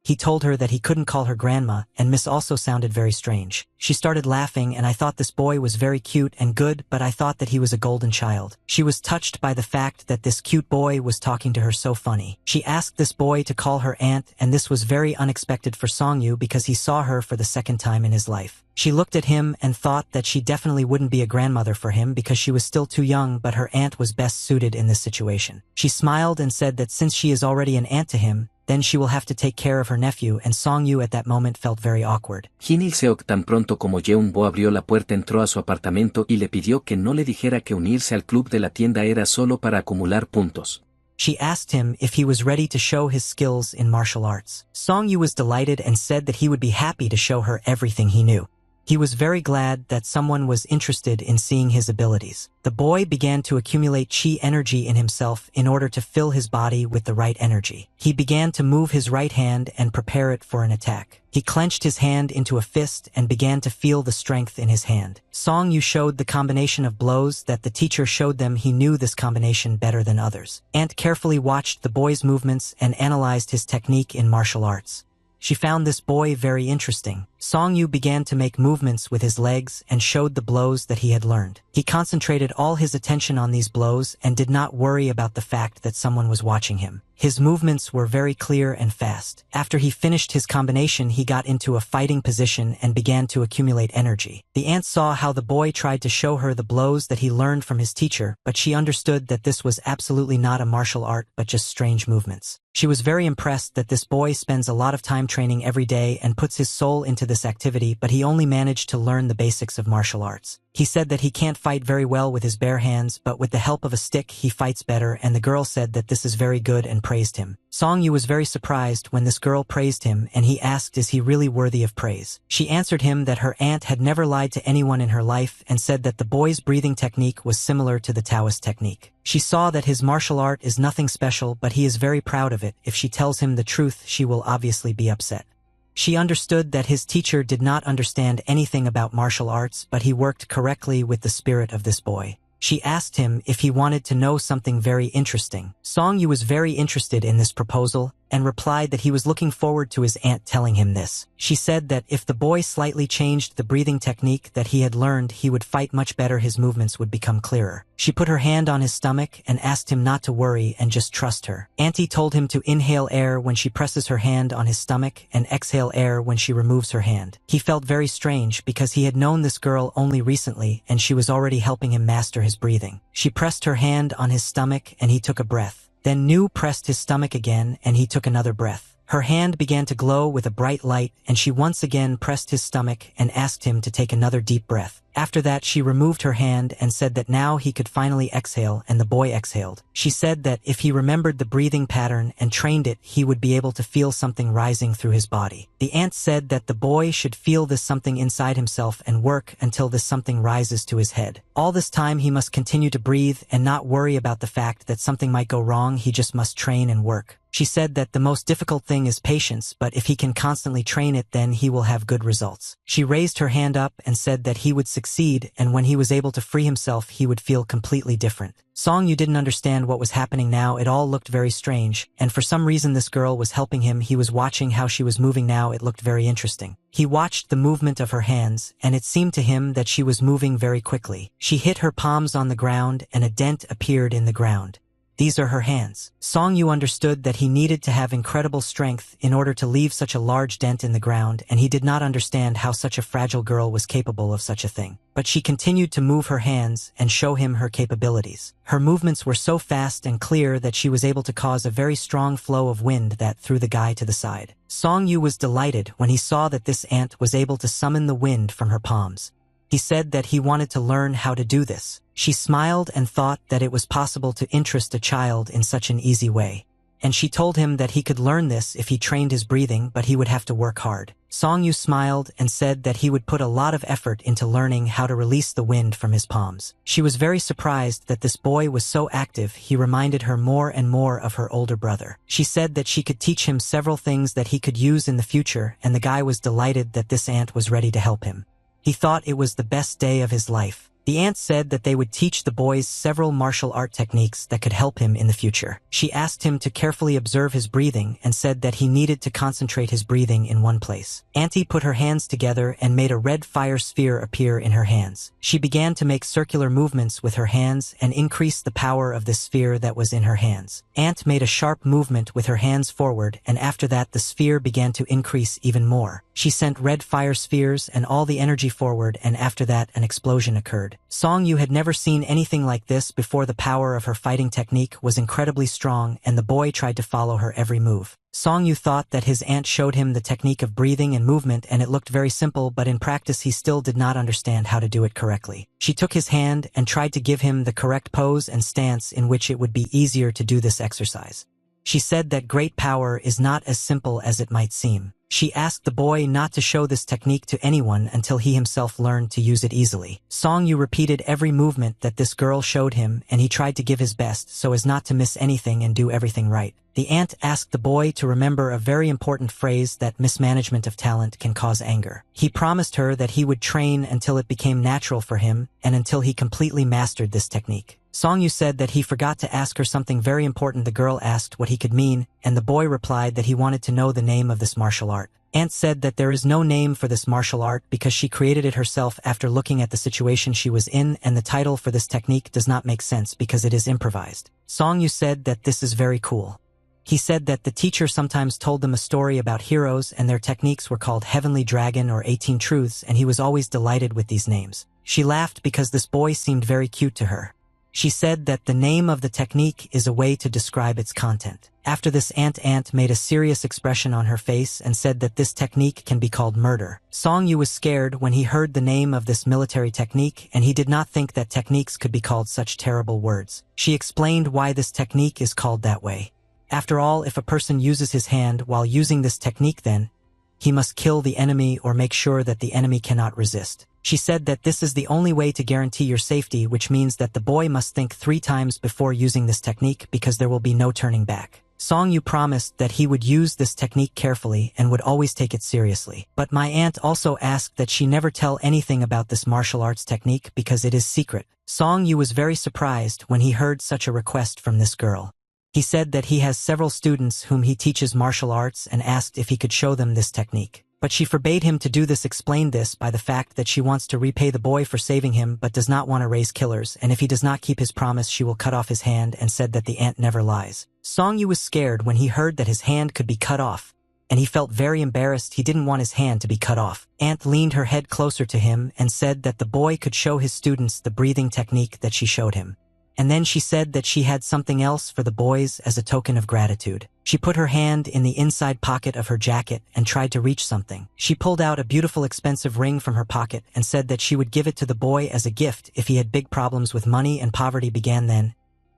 He told her that he couldn't call her grandma, and Miss also sounded very strange. She started laughing, and I thought this boy was very cute and good, but I thought that he was a golden child. She was touched by the fact that this cute boy was talking to her so funny. She asked this boy to call her aunt, and this was very unexpected for Songyu because he saw her for the second time in his life. She looked at him and thought that she definitely wouldn't be a grandmother for him because she was still too young, but her aunt was best suited in this situation. She smiled and said that since she is already an aunt to him, then she will have to take care of her nephew, and Songyu at that moment felt very awkward. Jin Il-seok tan pronto como Yeon-bo abrió la puerta entró a su apartamento y le pidió que no le dijera que unirse al club de la tienda era solo para acumular puntos. She asked him if he was ready to show his skills in martial arts. Songyu was delighted and said that he would be happy to show her everything he knew. He was very glad that someone was interested in seeing his abilities. The boy began to accumulate chi energy in himself in order to fill his body with the right energy. He began to move his right hand and prepare it for an attack. He clenched his hand into a fist and began to feel the strength in his hand. Songyu showed the combination of blows that the teacher showed them. He knew this combination better than others. Ant carefully watched the boy's movements and analyzed his technique in martial arts. She found this boy very interesting. Songyu began to make movements with his legs and showed the blows that he had learned. He concentrated all his attention on these blows and did not worry about the fact that someone was watching him. His movements were very clear and fast. After he finished his combination, he got into a fighting position and began to accumulate energy. The aunt saw how the boy tried to show her the blows that he learned from his teacher, but she understood that this was absolutely not a martial art but just strange movements. She was very impressed that this boy spends a lot of time training every day and puts his soul into this activity, but he only managed to learn the basics of martial arts. He said that he can't fight very well with his bare hands, but with the help of a stick he fights better, and the girl said that this is very good and praised him. Songyu was very surprised when this girl praised him, and he asked is he really worthy of praise. She answered him that her aunt had never lied to anyone in her life and said that the boy's breathing technique was similar to the Taoist technique. She saw that his martial art is nothing special, but he is very proud of it. If she tells him the truth, she will obviously be upset. She understood that his teacher did not understand anything about martial arts, but he worked correctly with the spirit of this boy. She asked him if he wanted to know something very interesting. Songyu was very interested in this proposal and replied that he was looking forward to his aunt telling him this. She said that if the boy slightly changed the breathing technique that he had learned, he would fight much better, his movements would become clearer. She put her hand on his stomach and asked him not to worry and just trust her. Auntie told him to inhale air when she presses her hand on his stomach and exhale air when she removes her hand. He felt very strange because he had known this girl only recently and she was already helping him master his breathing. She pressed her hand on his stomach and he took a breath. Then Nu pressed his stomach again and he took another breath. Her hand began to glow with a bright light and she once again pressed his stomach and asked him to take another deep breath. After that she removed her hand and said that now he could finally exhale, and the boy exhaled. She said that if he remembered the breathing pattern and trained it, he would be able to feel something rising through his body. The aunt said that the boy should feel this something inside himself and work until this something rises to his head. All this time he must continue to breathe and not worry about the fact that something might go wrong. He just must train and work. She said that the most difficult thing is patience, but if he can constantly train it, then he will have good results. She raised her hand up and said that he would succeed, and when he was able to free himself, he would feel completely different. Songyu didn't understand what was happening now. It all looked very strange, and for some reason this girl was helping him. He was watching how she was moving now. It looked very interesting. He watched the movement of her hands, and it seemed to him that she was moving very quickly. She hit her palms on the ground, and a dent appeared in the ground. These are her hands. Songyu understood that he needed to have incredible strength in order to leave such a large dent in the ground, and he did not understand how such a fragile girl was capable of such a thing. But she continued to move her hands and show him her capabilities. Her movements were so fast and clear that she was able to cause a very strong flow of wind that threw the guy to the side. Songyu was delighted when he saw that this ant was able to summon the wind from her palms. He said that he wanted to learn how to do this. She smiled and thought that it was possible to interest a child in such an easy way. And she told him that he could learn this if he trained his breathing, but he would have to work hard. Songyu smiled and said that he would put a lot of effort into learning how to release the wind from his palms. She was very surprised that this boy was so active. He reminded her more and more of her older brother. She said that she could teach him several things that he could use in the future, and the guy was delighted that this ant was ready to help him. He thought it was the best day of his life. The aunt said that they would teach the boys several martial art techniques that could help him in the future. She asked him to carefully observe his breathing and said that he needed to concentrate his breathing in one place. Auntie put her hands together and made a red fire sphere appear in her hands. She began to make circular movements with her hands and increased the power of the sphere that was in her hands. Aunt made a sharp movement with her hands forward, and after that the sphere began to increase even more. She sent red fire spheres and all the energy forward, and after that an explosion occurred. Song Yu had never seen anything like this before. The power of her fighting technique was incredibly strong, and the boy tried to follow her every move. Song Yu thought that his aunt showed him the technique of breathing and movement, and it looked very simple, but in practice he still did not understand how to do it correctly. She took his hand and tried to give him the correct pose and stance in which it would be easier to do this exercise. She said that great power is not as simple as it might seem. She asked the boy not to show this technique to anyone until he himself learned to use it easily. Song Yu repeated every movement that this girl showed him, and he tried to give his best so as not to miss anything and do everything right. The aunt asked the boy to remember a very important phrase, that mismanagement of talent can cause anger. He promised her that he would train until it became natural for him and until he completely mastered this technique. Song Yu said that he forgot to ask her something very important. The girl asked what he could mean, and the boy replied that he wanted to know the name of this martial art. Aunt said that there is no name for this martial art because she created it herself after looking at the situation she was in, and the title for this technique does not make sense because it is improvised. Song Yu said that this is very cool. He said that the teacher sometimes told them a story about heroes and their techniques were called Heavenly Dragon or 18 Truths, and he was always delighted with these names. She laughed because this boy seemed very cute to her. She said that the name of the technique is a way to describe its content. After this, Aunt made a serious expression on her face and said that this technique can be called murder. Song Yu was scared when he heard the name of this military technique, and he did not think that techniques could be called such terrible words. She explained why this technique is called that way. After all, if a person uses his hand while using this technique, then he must kill the enemy or make sure that the enemy cannot resist. She said that this is the only way to guarantee your safety, which means that the boy must think 3 times before using this technique because there will be no turning back. Song Yu promised that he would use this technique carefully and would always take it seriously. But my aunt also asked that she never tell anything about this martial arts technique because it is secret. Song Yu was very surprised when he heard such a request from this girl. He said that he has several students whom he teaches martial arts and asked if he could show them this technique. But she forbade him to do this, explained this by the fact that she wants to repay the boy for saving him but does not want to raise killers, and if he does not keep his promise she will cut off his hand, and said that the aunt never lies. Song Yu was scared when he heard that his hand could be cut off, and he felt very embarrassed. He didn't want his hand to be cut off. Aunt leaned her head closer to him and said that the boy could show his students the breathing technique that she showed him. And then she said that she had something else for the boys as a token of gratitude. She put her hand in the inside pocket of her jacket and tried to reach something. She pulled out a beautiful expensive ring from her pocket and said that she would give it to the boy as a gift if he had big problems with money and poverty began. Then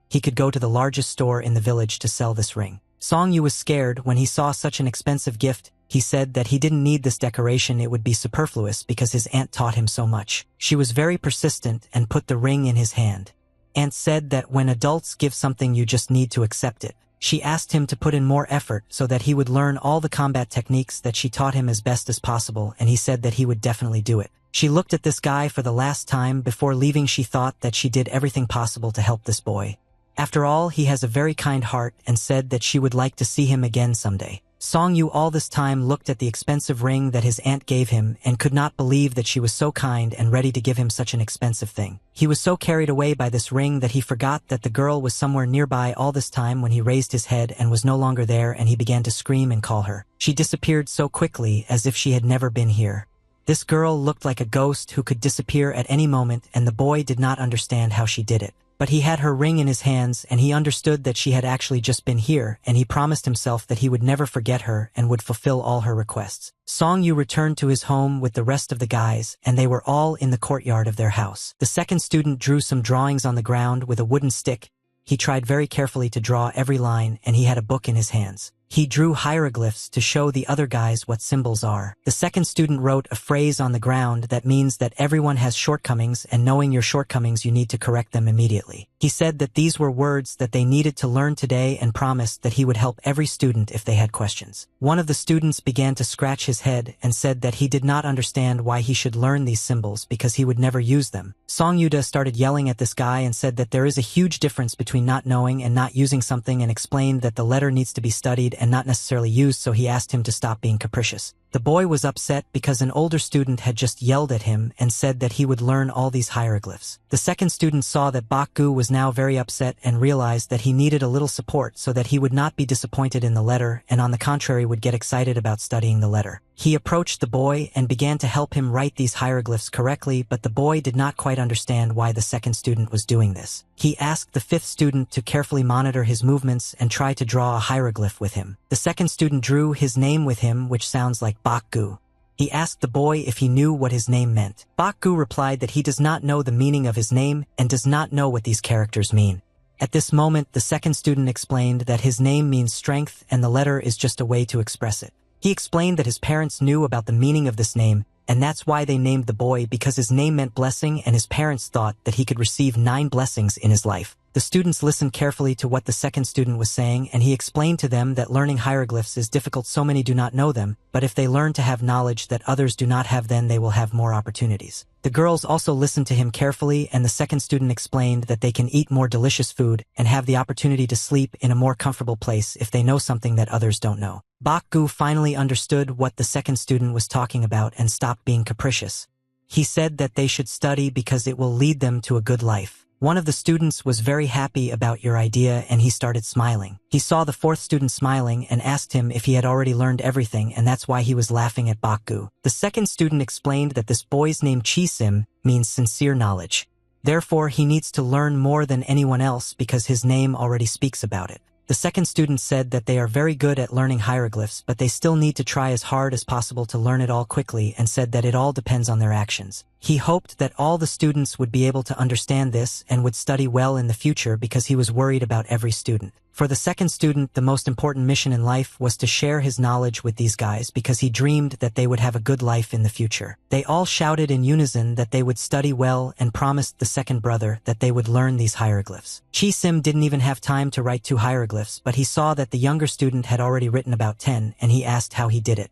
he could go to the largest store in the village to sell this ring. Song Yu was scared when he saw such an expensive gift. He said that he didn't need this decoration, it would be superfluous because his aunt taught him so much. She was very persistent and put the ring in his hand. Aunt said that when adults give something you just need to accept it. She asked him to put in more effort so that he would learn all the combat techniques that she taught him as best as possible, and he said that he would definitely do it. She looked at this guy for the last time before leaving. She thought that she did everything possible to help this boy. After all, he has a very kind heart, and said that she would like to see him again someday. Song Yu all this time looked at the expensive ring that his aunt gave him and could not believe that she was so kind and ready to give him such an expensive thing. He was so carried away by this ring that he forgot that the girl was somewhere nearby all this time when he raised his head and was no longer there, and he began to scream and call her. She disappeared so quickly as if she had never been here. This girl looked like a ghost who could disappear at any moment, and the boy did not understand how she did it. But he had her ring in his hands, and he understood that she had actually just been here, and he promised himself that he would never forget her and would fulfill all her requests. Song Yu returned to his home with the rest of the guys, and they were all in the courtyard of their house. The second student drew some drawings on the ground with a wooden stick. He tried very carefully to draw every line, and he had a book in his hands. He drew hieroglyphs to show the other guys what symbols are. The second student wrote a phrase on the ground that means that everyone has shortcomings, and knowing your shortcomings you need to correct them immediately. He said that these were words that they needed to learn today and promised that he would help every student if they had questions. One of the students began to scratch his head and said that he did not understand why he should learn these symbols because he would never use them. Song Yuda started yelling at this guy and said that there is a huge difference between not knowing and not using something, and explained that the letter needs to be studied and not necessarily used, so he asked him to stop being capricious. The boy was upset because an older student had just yelled at him and said that he would learn all these hieroglyphs. The second student saw that Bakgu was now very upset and realized that he needed a little support so that he would not be disappointed in the letter and on the contrary would get excited about studying the letter. He approached the boy and began to help him write these hieroglyphs correctly, but the boy did not quite understand why the second student was doing this. He asked the fifth student to carefully monitor his movements and try to draw a hieroglyph with him. The second student drew his name with him, which sounds like Bakgu. He asked the boy if he knew what his name meant. Bakgu replied that he does not know the meaning of his name and does not know what these characters mean. At this moment, the second student explained that his name means strength and the letter is just a way to express it. He explained that his parents knew about the meaning of this name, and that's why they named the boy, because his name meant blessing and his parents thought that he could receive 9 blessings in his life. The students listened carefully to what the second student was saying, and he explained to them that learning hieroglyphs is difficult, so many do not know them, but if they learn to have knowledge that others do not have, then they will have more opportunities. The girls also listened to him carefully, and the second student explained that they can eat more delicious food and have the opportunity to sleep in a more comfortable place if they know something that others don't know. Bakgu finally understood what the second student was talking about and stopped being capricious. He said that they should study because it will lead them to a good life. One of the students was very happy about your idea and he started smiling. He saw the fourth student smiling and asked him if he had already learned everything, and that's why he was laughing at Bakgu. The second student explained that this boy's name Chisim means sincere knowledge. Therefore, he needs to learn more than anyone else because his name already speaks about it. The second student said that they are very good at learning hieroglyphs, but they still need to try as hard as possible to learn it all quickly, and said that it all depends on their actions. He hoped that all the students would be able to understand this and would study well in the future because he was worried about every student. For the second student, the most important mission in life was to share his knowledge with these guys because he dreamed that they would have a good life in the future. They all shouted in unison that they would study well and promised the second brother that they would learn these hieroglyphs. Chisim didn't even have time to write 2 hieroglyphs, but he saw that the younger student had already written about 10, and he asked how he did it.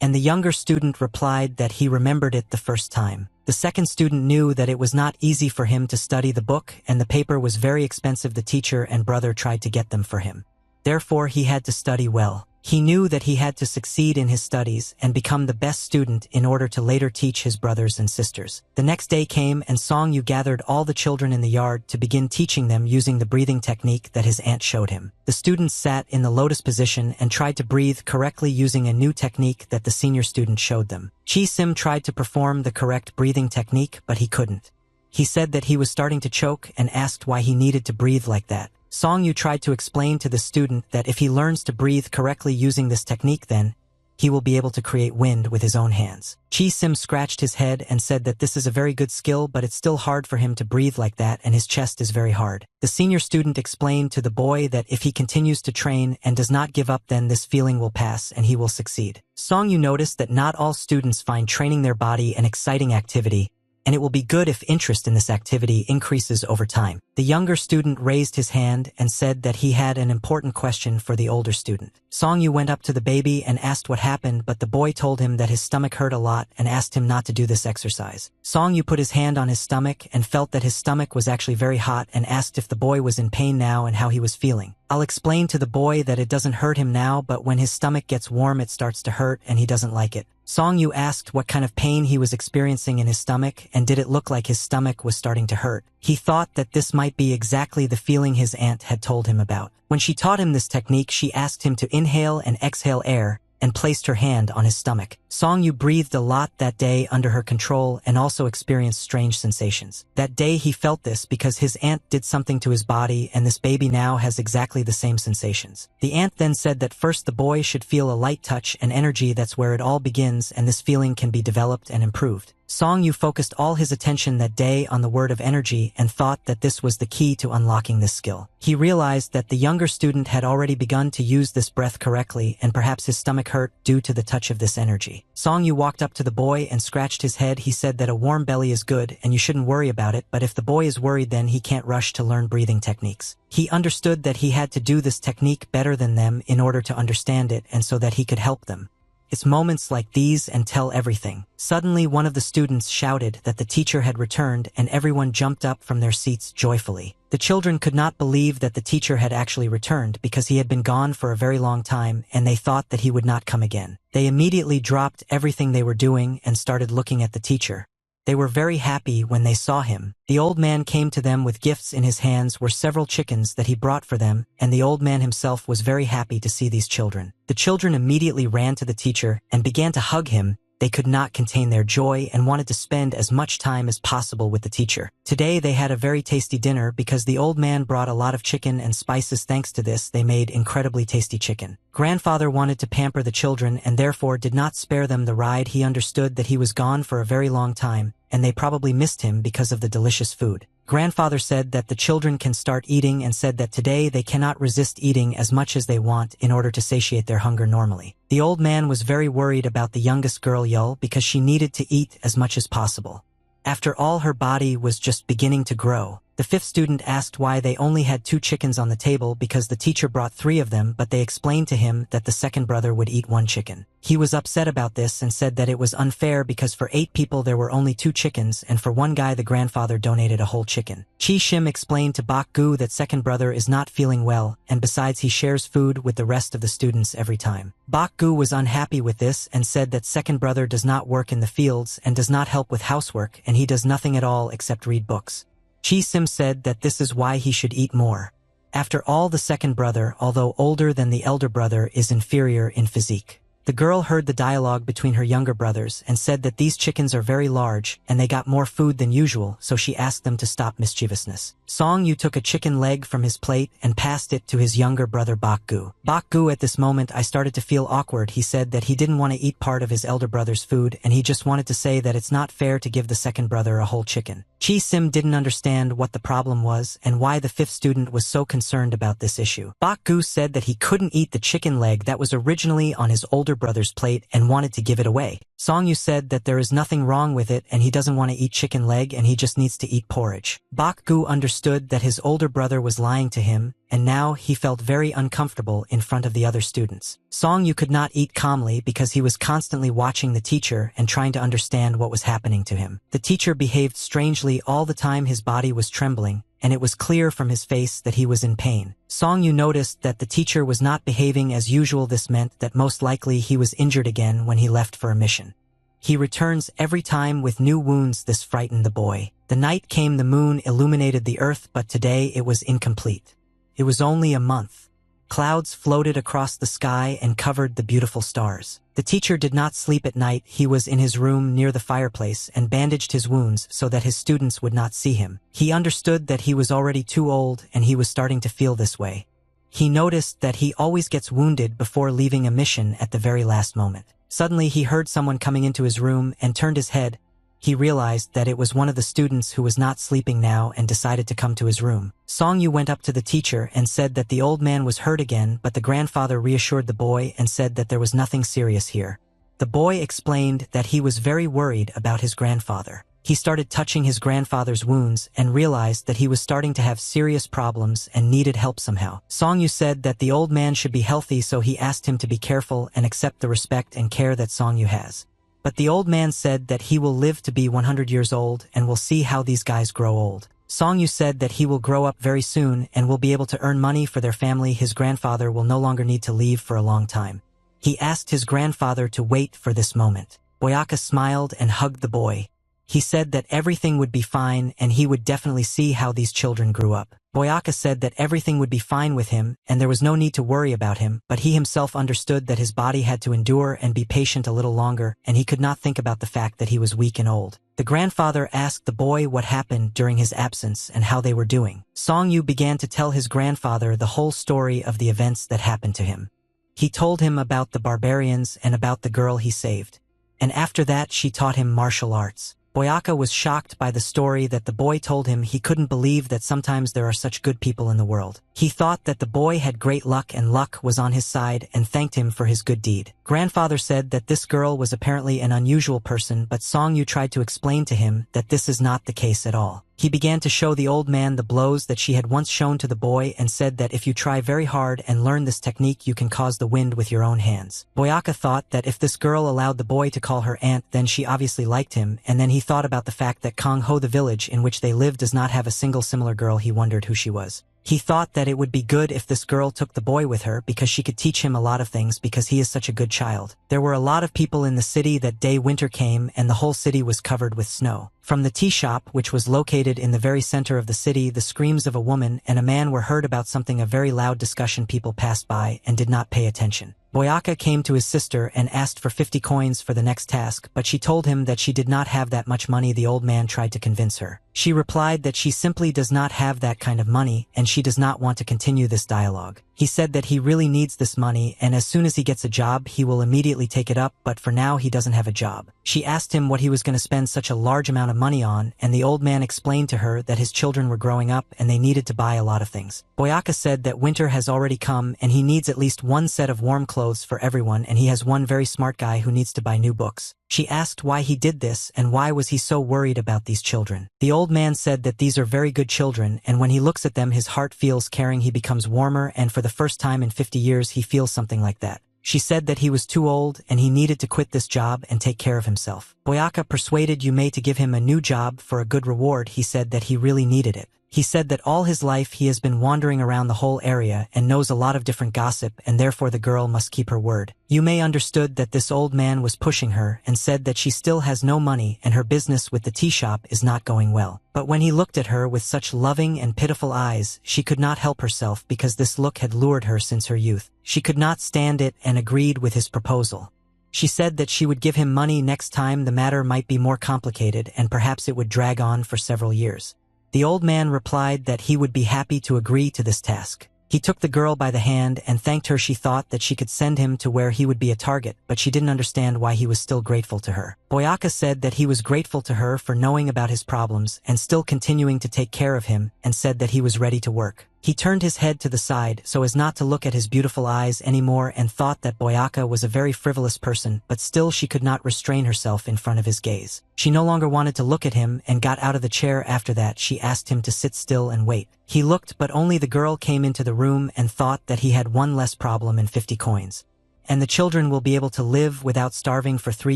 And the younger student replied that he remembered it the first time. The second student knew that it was not easy for him to study the book, and the paper was very expensive. The teacher and brother tried to get them for him. Therefore, he had to study well. He knew that he had to succeed in his studies and become the best student in order to later teach his brothers and sisters. The next day came and Song Yu gathered all the children in the yard to begin teaching them using the breathing technique that his aunt showed him. The students sat in the lotus position and tried to breathe correctly using a new technique that the senior student showed them. Chi Sim tried to perform the correct breathing technique, but he couldn't. He said that he was starting to choke and asked why he needed to breathe like that. Song Yu tried to explain to the student that if he learns to breathe correctly using this technique, then he will be able to create wind with his own hands. Chi Sim scratched his head and said that this is a very good skill, but it's still hard for him to breathe like that and his chest is very hard. The senior student explained to the boy that if he continues to train and does not give up, then this feeling will pass and he will succeed. Song Yu noticed that not all students find training their body an exciting activity, and it will be good if interest in this activity increases over time. The younger student raised his hand and said that he had an important question for the older student. Song Yu went up to the baby and asked what happened, but the boy told him that his stomach hurt a lot and asked him not to do this exercise. Song Yu put his hand on his stomach and felt that his stomach was actually very hot and asked if the boy was in pain now and how he was feeling. I'll explain to the boy that it doesn't hurt him now, but when his stomach gets warm it starts to hurt and he doesn't like it. Song Yu asked what kind of pain he was experiencing in his stomach and did it look like his stomach was starting to hurt. He thought that this might be exactly the feeling his aunt had told him about. When she taught him this technique, she asked him to inhale and exhale air and placed her hand on his stomach. Song Yu breathed a lot that day under her control and also experienced strange sensations. That day he felt this because his aunt did something to his body and this baby now has exactly the same sensations. The aunt then said that first the boy should feel a light touch and energy, that's where it all begins, and this feeling can be developed and improved. Song Yu focused all his attention that day on the word of energy and thought that this was the key to unlocking this skill. He realized that the younger student had already begun to use this breath correctly and perhaps his stomach hurt due to the touch of this energy. Song Yu walked up to the boy and scratched his head. He said that a warm belly is good and you shouldn't worry about it, but if the boy is worried then he can't rush to learn breathing techniques. He understood that he had to do this technique better than them in order to understand it and so that he could help them. It's moments like these and tell everything. Suddenly one of the students shouted that the teacher had returned and everyone jumped up from their seats joyfully. The children could not believe that the teacher had actually returned because he had been gone for a very long time and they thought that he would not come again. They immediately dropped everything they were doing and started looking at the teacher. They were very happy when they saw him. The old man came to them with gifts. In his hands were several chickens that he brought for them, and the old man himself was very happy to see these children. The children immediately ran to the teacher and began to hug him. They could not contain their joy and wanted to spend as much time as possible with the teacher. Today they had a very tasty dinner because the old man brought a lot of chicken and spices. Thanks to this, they made incredibly tasty chicken. Grandfather wanted to pamper the children and therefore did not spare them the ride. He understood that he was gone for a very long time, and they probably missed him because of the delicious food. Grandfather said that the children can start eating and said that today they cannot resist eating as much as they want in order to satiate their hunger normally. The old man was very worried about the youngest girl Yul because she needed to eat as much as possible. After all, her body was just beginning to grow. The fifth student asked why they only had 2 chickens on the table because the teacher brought 3 of them, but they explained to him that the second brother would eat 1 chicken. He was upset about this and said that it was unfair because for 8 people there were only 2 chickens and for 1 guy the grandfather donated a whole chicken. Chi Shim explained to Bak Gu that second brother is not feeling well and besides he shares food with the rest of the students every time. Bak Gu was unhappy with this and said that second brother does not work in the fields and does not help with housework and he does nothing at all except read books. Chi Sim said that this is why he should eat more. After all, the second brother, although older than the elder brother, is inferior in physique. The girl heard the dialogue between her younger brothers and said that these chickens are very large and they got more food than usual, so she asked them to stop mischievousness. Song Yu took a chicken leg from his plate and passed it to his younger brother Bak Gu. Bak Gu, at this moment I started to feel awkward. He said that he didn't want to eat part of his elder brother's food and he just wanted to say that it's not fair to give the second brother a whole chicken. Chi Sim didn't understand what the problem was and why the fifth student was so concerned about this issue. Bak Gu said that he couldn't eat the chicken leg that was originally on his older brother's plate and wanted to give it away. Song Yu said that there is nothing wrong with it and he doesn't want to eat chicken leg and he just needs to eat porridge. Bak Gu understood that his older brother was lying to him and now he felt very uncomfortable in front of the other students. Song Yu could not eat calmly because he was constantly watching the teacher and trying to understand what was happening to him. The teacher behaved strangely all the time. His body was trembling and it was clear from his face that he was in pain. Song Yu noticed that the teacher was not behaving as usual. This meant that most likely he was injured again when he left for a mission. He returns every time with new wounds. This frightened the boy. The night came, the moon illuminated the earth, but today it was incomplete. It was only a month. Clouds floated across the sky and covered the beautiful stars. The teacher did not sleep at night. He was in his room near the fireplace and bandaged his wounds so that his students would not see him. He understood that he was already too old and he was starting to feel this way. He noticed that he always gets wounded before leaving a mission at the very last moment. Suddenly he heard someone coming into his room and turned his head. He realized that it was one of the students who was not sleeping now and decided to come to his room. Song Yu went up to the teacher and said that the old man was hurt again, but the grandfather reassured the boy and said that there was nothing serious here. The boy explained that he was very worried about his grandfather. He started touching his grandfather's wounds and realized that he was starting to have serious problems and needed help somehow. Song Yu said that the old man should be healthy, so he asked him to be careful and accept the respect and care that Song Yu has. But the old man said that he will live to be 100 years old and will see how these guys grow old. Song Yu said that he will grow up very soon and will be able to earn money for their family. His grandfather will no longer need to leave for a long time. He asked his grandfather to wait for this moment. Boyaka smiled and hugged the boy. He said that everything would be fine and he would definitely see how these children grew up. Boyaka said that everything would be fine with him and there was no need to worry about him, but he himself understood that his body had to endure and be patient a little longer, and he could not think about the fact that he was weak and old. The grandfather asked the boy what happened during his absence and how they were doing. Song Yu began to tell his grandfather the whole story of the events that happened to him. He told him about the barbarians and about the girl he saved. And after that she taught him martial arts. Boyaka was shocked by the story that the boy told him. He couldn't believe that sometimes there are such good people in the world. He thought that the boy had great luck and luck was on his side and thanked him for his good deed. Grandfather said that this girl was apparently an unusual person, but Song Yu tried to explain to him that this is not the case at all. He began to show the old man the blows that she had once shown to the boy and said that if you try very hard and learn this technique you can cause the wind with your own hands. Boyaka thought that if this girl allowed the boy to call her aunt then she obviously liked him, and then he thought about the fact that Kong Ho, the village in which they live, does not have a single similar girl. He wondered who she was. He thought that it would be good if this girl took the boy with her because she could teach him a lot of things because he is such a good child. There were a lot of people in the city that day winter came and the whole city was covered with snow. From the tea shop, which was located in the very center of the city, the screams of a woman and a man were heard about something, a very loud discussion. People passed by and did not pay attention. Boyaka came to his sister and asked for 50 coins for the next task, but she told him that she did not have that much money. The old man tried to convince her. She replied that she simply does not have that kind of money and she does not want to continue this dialogue. He said that he really needs this money and as soon as he gets a job he will immediately take it up, but for now he doesn't have a job. She asked him what he was going to spend such a large amount of money on, and the old man explained to her that his children were growing up and they needed to buy a lot of things. Boyaka said that winter has already come and he needs at least one set of warm clothes for everyone, and he has one very smart guy who needs to buy new books. She asked why he did this and why was he so worried about these children. The old man said that these are very good children and when he looks at them his heart feels caring, he becomes warmer, and for the first time in 50 years he feels something like that. She said that he was too old and he needed to quit this job and take care of himself. Boyaka persuaded Yume to give him a new job for a good reward. He said that he really needed it. He said that all his life he has been wandering around the whole area and knows a lot of different gossip, and therefore the girl must keep her word. Yume understood that this old man was pushing her and said that she still has no money and her business with the tea shop is not going well. But when he looked at her with such loving and pitiful eyes, she could not help herself because this look had lured her since her youth. She could not stand it and agreed with his proposal. She said that she would give him money next time the matter might be more complicated and perhaps it would drag on for several years. The old man replied that he would be happy to agree to this task. He took the girl by the hand and thanked her. She thought that she could send him to where he would be a target, but she didn't understand why he was still grateful to her. Boyaka said that he was grateful to her for knowing about his problems and still continuing to take care of him, and said that he was ready to work. He turned his head to the side so as not to look at his beautiful eyes anymore and thought that Boyaka was a very frivolous person, but still she could not restrain herself in front of his gaze. She no longer wanted to look at him and got out of the chair. After that she asked him to sit still and wait. He looked, but only the girl came into the room and thought that he had one less problem and 50 coins. And the children will be able to live without starving for 3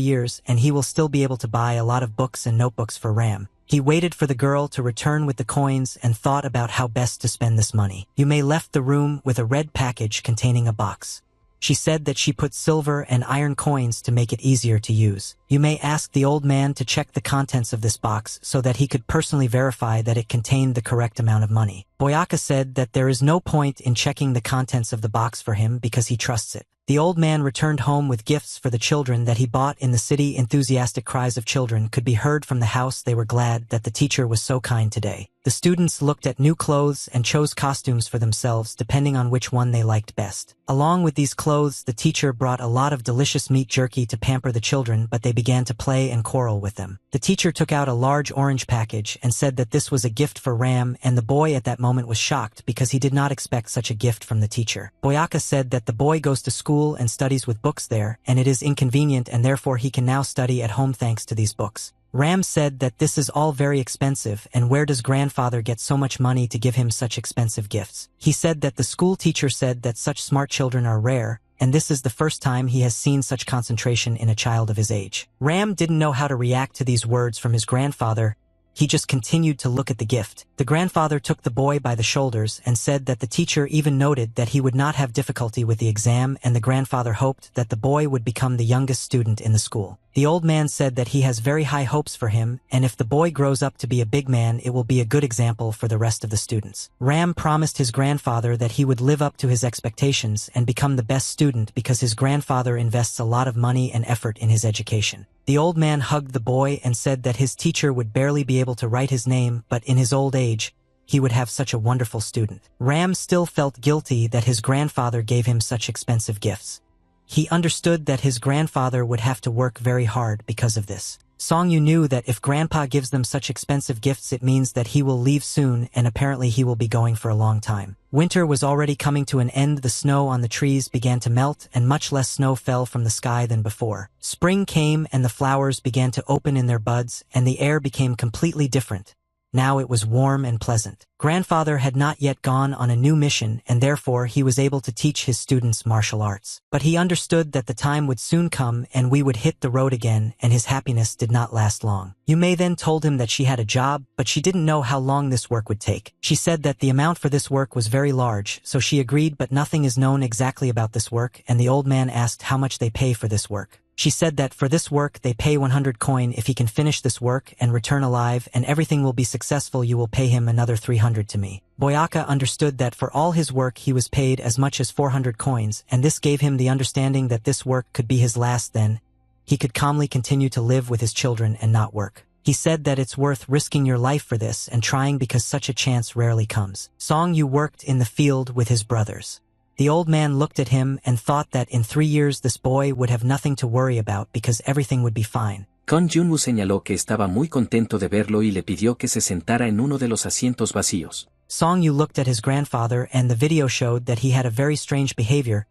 years, and he will still be able to buy a lot of books and notebooks for Ram. He waited for the girl to return with the coins and thought about how best to spend this money. Yume left the room with a red package containing a box. She said that she put silver and iron coins to make it easier to use. Yume asked the old man to check the contents of this box so that he could personally verify that it contained the correct amount of money. Boyaka said that there is no point in checking the contents of the box for him because he trusts it. The old man returned home with gifts for the children that he bought in the city. Enthusiastic cries of children could be heard from the house. They were glad that the teacher was so kind today. The students looked at new clothes and chose costumes for themselves depending on which one they liked best. Along with these clothes, the teacher brought a lot of delicious meat jerky to pamper the children, but they began to play and quarrel with them. The teacher took out a large orange package and said that this was a gift for Ram, and the boy at that moment was shocked because he did not expect such a gift from the teacher. Boyaka said that the boy goes to school and studies with books there, and it is inconvenient and therefore he can now study at home thanks to these books. Ram said that this is all very expensive, and where does grandfather get so much money to give him such expensive gifts? He said that the school teacher said that such smart children are rare, and this is the first time he has seen such concentration in a child of his age. Ram didn't know how to react to these words from his grandfather. He just continued to look at the gift. The grandfather took the boy by the shoulders and said that the teacher even noted that he would not have difficulty with the exam, and the grandfather hoped that the boy would become the youngest student in the school. The old man said that he has very high hopes for him, and if the boy grows up to be a big man, it will be a good example for the rest of the students. Ram promised his grandfather that he would live up to his expectations and become the best student because his grandfather invests a lot of money and effort in his education. The old man hugged the boy and said that his teacher would barely be able to write his name, but in his old age, he would have such a wonderful student. Ram still felt guilty that his grandfather gave him such expensive gifts. He understood that his grandfather would have to work very hard because of this. Song Yu knew that if Grandpa gives them such expensive gifts it means that he will leave soon and apparently he will be going for a long time. Winter was already coming to an end, the snow on the trees began to melt and much less snow fell from the sky than before. Spring came and the flowers began to open in their buds and the air became completely different. Now it was warm and pleasant. Grandfather had not yet gone on a new mission and therefore he was able to teach his students martial arts. But he understood that the time would soon come and we would hit the road again and his happiness did not last long. Yume then told him that she had a job, but she didn't know how long this work would take. She said that the amount for this work was very large, so she agreed, but nothing is known exactly about this work and the old man asked how much they pay for this work. She said that for this work they pay 100 coin if he can finish this work and return alive and everything will be successful, you will pay him another 300 to me. Boyaka understood that for all his work he was paid as much as 400 coins and this gave him the understanding that this work could be his last, then he could calmly continue to live with his children and not work. He said that it's worth risking your life for this and trying because such a chance rarely comes. Song Yu worked in the field with his brothers. The old man looked at him and thought that in 3 years this boy would have nothing to worry about because everything would be fine. Kon Junwoo señaló que estaba muy contento de verlo y le pidió que se sentara en uno de los asientos vacíos. Song Yu looked at his grandfather and the video showed that he had a very strange behavior.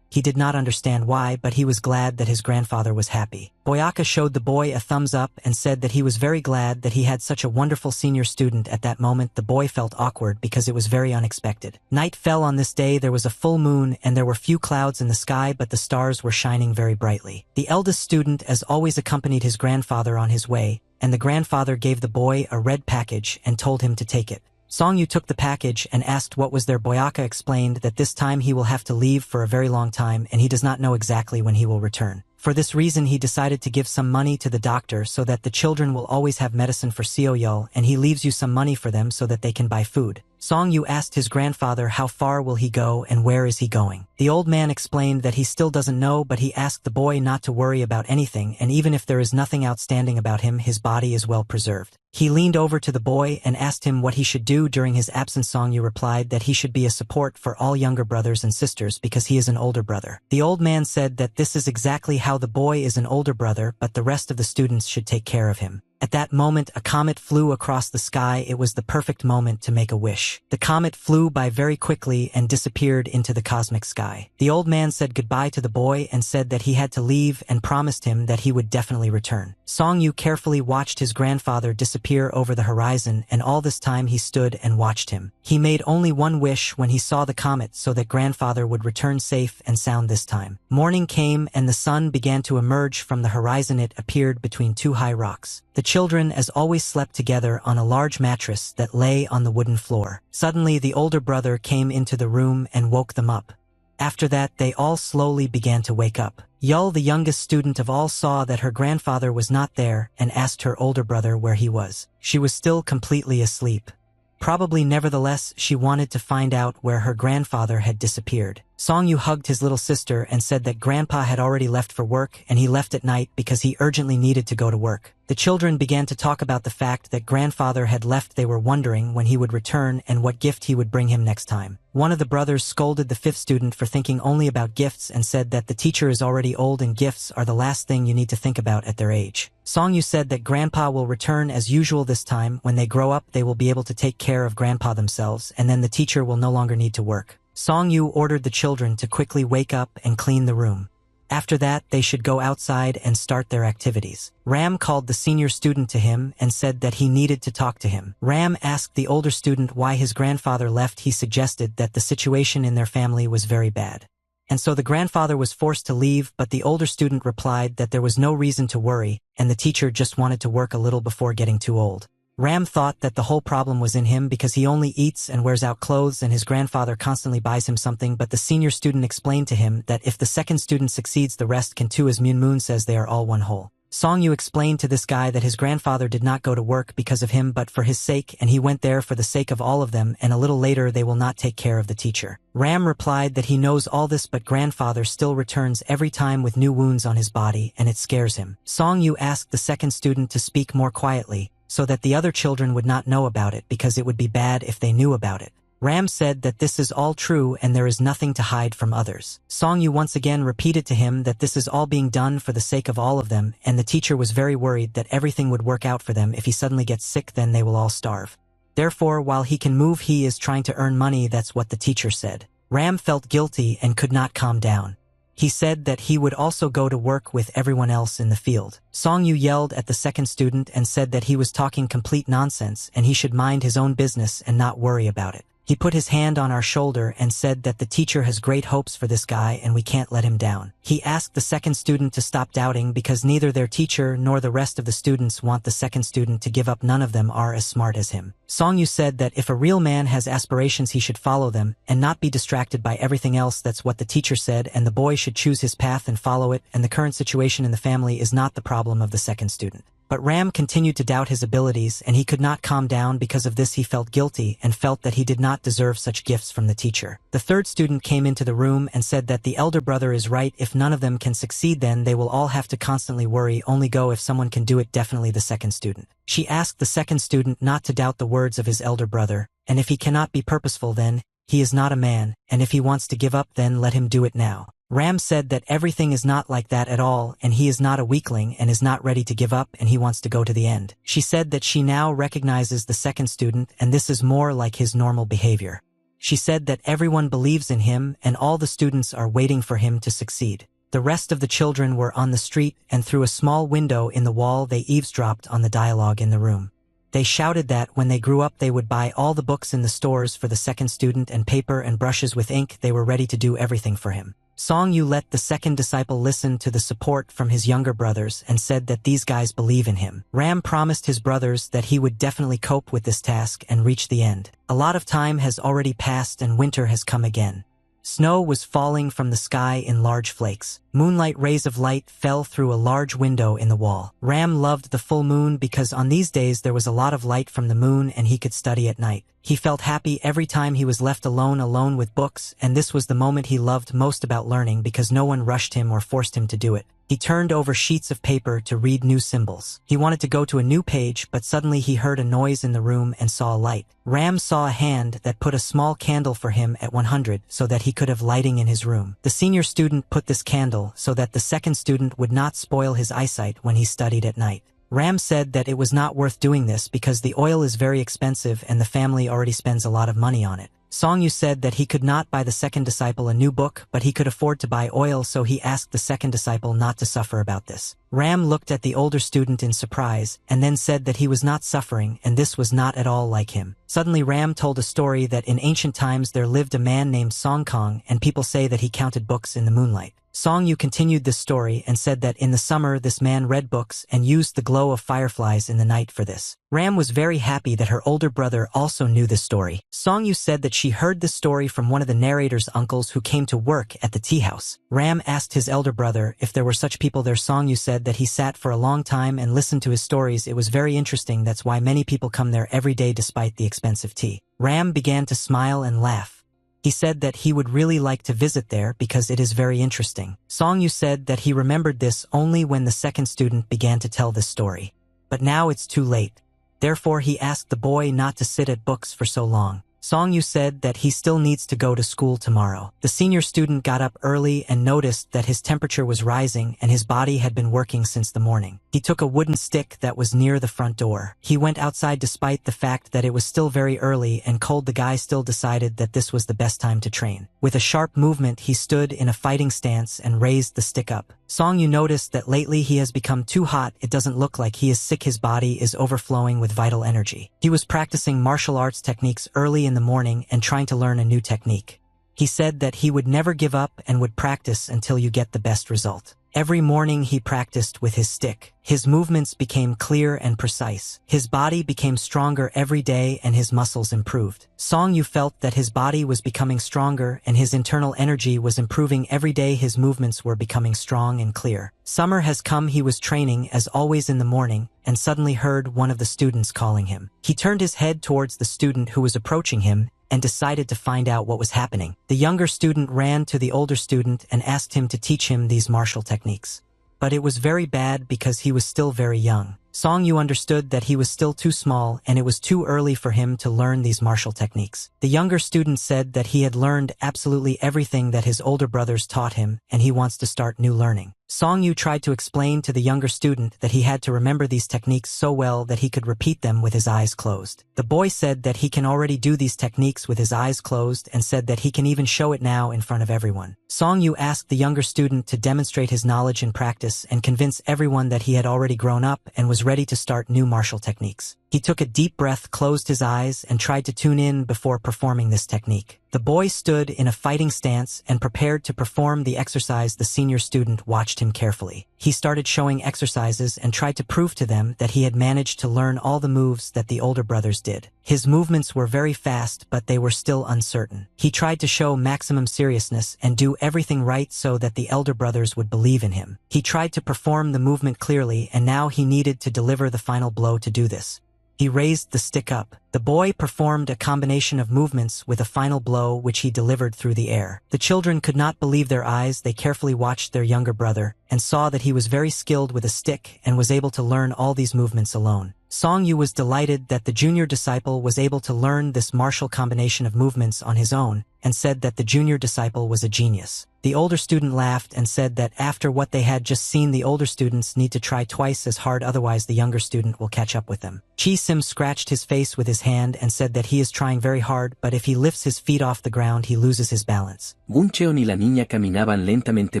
He did not understand why, but he was glad that his grandfather was happy. Boyaka showed the boy a thumbs up and said that he was very glad that he had such a wonderful senior student. At that moment the boy felt awkward because it was very unexpected. Night fell on this day, there was a full moon and there were few clouds in the sky but the stars were shining very brightly. The eldest student as always accompanied his grandfather on his way, and the grandfather gave the boy a red package and told him to take it. Song Yu took the package and asked what was there. Boyaka explained that this time he will have to leave for a very long time and he does not know exactly when he will return. For this reason he decided to give some money to the doctor so that the children will always have medicine for Seoyeol and he leaves you some money for them so that they can buy food. Song Yu asked his grandfather how far will he go and where is he going. The old man explained that he still doesn't know but he asked the boy not to worry about anything and even if there is nothing outstanding about him his body is well preserved. He leaned over to the boy and asked him what he should do during his absence. Song Yu replied that he should be a support for all younger brothers and sisters because he is an older brother. The old man said that this is exactly how the boy is an older brother but the rest of the students should take care of him. At that moment a comet flew across the sky. It was the perfect moment to make a wish. The comet flew by very quickly and disappeared into the cosmic sky. The old man said goodbye to the boy and said that he had to leave and promised him that he would definitely return. Song Yu carefully watched his grandfather disappear over the horizon and all this time he stood and watched him. He made only one wish when he saw the comet so that grandfather would return safe and sound this time. Morning came and the sun began to emerge from the horizon. It appeared between two high rocks. The children as always slept together on a large mattress that lay on the wooden floor. Suddenly the older brother came into the room and woke them up. After that they all slowly began to wake up. Yul, the youngest student of all, saw that her grandfather was not there and asked her older brother where he was. She was still completely asleep. Probably nevertheless she wanted to find out where her grandfather had disappeared. Song Yu hugged his little sister and said that grandpa had already left for work and he left at night because he urgently needed to go to work. The children began to talk about the fact that grandfather had left. They were wondering when he would return and what gift he would bring him next time. One of the brothers scolded the fifth student for thinking only about gifts and said that the teacher is already old and gifts are the last thing you need to think about at their age. Song Yu said that grandpa will return as usual this time. When they grow up they will be able to take care of grandpa themselves and then the teacher will no longer need to work. Song Yu ordered the children to quickly wake up and clean the room. After that, they should go outside and start their activities. Ram called the senior student to him and said that he needed to talk to him. Ram asked the older student why his grandfather left. He suggested that the situation in their family was very bad. And so the grandfather was forced to leave, but the older student replied that there was no reason to worry, and the teacher just wanted to work a little before getting too old. Ram thought that the whole problem was in him because he only eats and wears out clothes and his grandfather constantly buys him something, but the senior student explained to him that if the second student succeeds the rest can too, as Moon says they are all one whole. Song Yu explained to this guy that his grandfather did not go to work because of him but for his sake and he went there for the sake of all of them and a little later they will not take care of the teacher. Ram replied that he knows all this but grandfather still returns every time with new wounds on his body and it scares him. Song Yu asked the second student to speak more quietly, so that the other children would not know about it because it would be bad if they knew about it. Ram said that this is all true and there is nothing to hide from others. Song Yu once again repeated to him that this is all being done for the sake of all of them, and the teacher was very worried that everything would work out for them. If he suddenly gets sick, then they will all starve. Therefore, while he can move, he is trying to earn money. That's what the teacher said. Ram felt guilty and could not calm down. He said that he would also go to work with everyone else in the field. Song Yu yelled at the second student and said that he was talking complete nonsense and he should mind his own business and not worry about it. He put his hand on our shoulder and said that the teacher has great hopes for this guy and we can't let him down. He asked the second student to stop doubting because neither their teacher nor the rest of the students want the second student to give up. None of them are as smart as him. Song Yu said that if a real man has aspirations, he should follow them and not be distracted by everything else. That's what the teacher said, and the boy should choose his path and follow it, and the current situation in the family is not the problem of the second student. But Ram continued to doubt his abilities and he could not calm down. Because of this, he felt guilty and felt that he did not deserve such gifts from the teacher. The third student came into the room and said that the elder brother is right. If none of them can succeed, then they will all have to constantly worry. Only go if someone can do it. Definitely the second student. She asked the second student not to doubt the words of his elder brother, and if he cannot be purposeful, then he is not a man, and if he wants to give up, then let him do it now. Ram said that everything is not like that at all, and he is not a weakling and is not ready to give up, and he wants to go to the end. She said that she now recognizes the second student, and this is more like his normal behavior. She said that everyone believes in him and all the students are waiting for him to succeed. The rest of the children were on the street, and through a small window in the wall they eavesdropped on the dialogue in the room. They shouted that when they grew up they would buy all the books in the stores for the second student and paper and brushes with ink. They were ready to do everything for him. Song Yu let the second disciple listen to the support from his younger brothers and said that these guys believe in him. Ram promised his brothers that he would definitely cope with this task and reach the end. A lot of time has already passed and winter has come again. Snow was falling from the sky in large flakes. Moonlight rays of light fell through a large window in the wall. Ram loved the full moon because on these days there was a lot of light from the moon and he could study at night. He felt happy every time he was left alone with books, and this was the moment he loved most about learning because no one rushed him or forced him to do it. He turned over sheets of paper to read new symbols. He wanted to go to a new page, but suddenly he heard a noise in the room and saw a light. Ram saw a hand that put a small candle for him at 100 so that he could have lighting in his room. The senior student put this candle so that the second student would not spoil his eyesight when he studied at night. Ram said that it was not worth doing this because the oil is very expensive and the family already spends a lot of money on it. Song Yu said that he could not buy the second disciple a new book, but he could afford to buy oil, so he asked the second disciple not to suffer about this. Ram looked at the older student in surprise, and then said that he was not suffering, and this was not at all like him. Suddenly Ram told a story that in ancient times there lived a man named Song Kong, and people say that he counted books in the moonlight. Song Yu continued this story and said that in the summer this man read books and used the glow of fireflies in the night for this. Ram was very happy that her older brother also knew this story. Song Yu said that she heard this story from one of the narrator's uncles who came to work at the tea house. Ram asked his elder brother if there were such people there. Song Yu said that he sat for a long time and listened to his stories. It was very interesting. That's why many people come there every day despite the expensive tea. Ram began to smile and laugh. He said that he would really like to visit there because it is very interesting. Song Yu said that he remembered this only when the second student began to tell this story. But now it's too late. Therefore he asked the boy not to sit at books for so long. Song Yu said that he still needs to go to school tomorrow. The senior student got up early and noticed that his temperature was rising and his body had been working since the morning. He took a wooden stick that was near the front door. He went outside despite the fact that it was still very early and cold. The guy still decided that this was the best time to train. With a sharp movement, he stood in a fighting stance and raised the stick up. Song Yu noticed that lately he has become too hot. It doesn't look like he is sick. His body is overflowing with vital energy. He was practicing martial arts techniques early in the morning and trying to learn a new technique. He said that he would never give up and would practice until you get the best result. Every morning he practiced with his stick. His movements became clear and precise. His body became stronger every day and his muscles improved. Song Yu felt that his body was becoming stronger and his internal energy was improving every day. His movements were becoming strong and clear. Summer has come. He was training as always in the morning and suddenly heard one of the students calling him. He turned his head towards the student who was approaching him and decided to find out what was happening. The younger student ran to the older student and asked him to teach him these martial techniques. But it was very bad because he was still very young. Song Yu understood that he was still too small and it was too early for him to learn these martial techniques. The younger student said that he had learned absolutely everything that his older brothers taught him and he wants to start new learning. Song Yu tried to explain to the younger student that he had to remember these techniques so well that he could repeat them with his eyes closed. The boy said that he can already do these techniques with his eyes closed and said that he can even show it now in front of everyone. Song Yu asked the younger student to demonstrate his knowledge in practice and convince everyone that he had already grown up and was ready to start new martial techniques. He took a deep breath, closed his eyes, and tried to tune in before performing this technique. The boy stood in a fighting stance and prepared to perform the exercise. The senior student watched him carefully. He started showing exercises and tried to prove to them that he had managed to learn all the moves that the older brothers did. His movements were very fast, but they were still uncertain. He tried to show maximum seriousness and do everything right so that the elder brothers would believe in him. He tried to perform the movement clearly, and now he needed to deliver the final blow to do this. He raised the stick up. The boy performed a combination of movements with a final blow which he delivered through the air. The children could not believe their eyes. They carefully watched their younger brother and saw that he was very skilled with a stick and was able to learn all these movements alone. Song Yu was delighted that the junior disciple was able to learn this martial combination of movements on his own and said that the junior disciple was a genius. The older student laughed and said that after what they had just seen, the older students need to try twice as hard, otherwise the younger student will catch up with them. Chi Sim scratched his face with his hand and said that he is trying very hard, but if he lifts his feet off the ground he loses his balance. Buncheon y la niña caminaban lentamente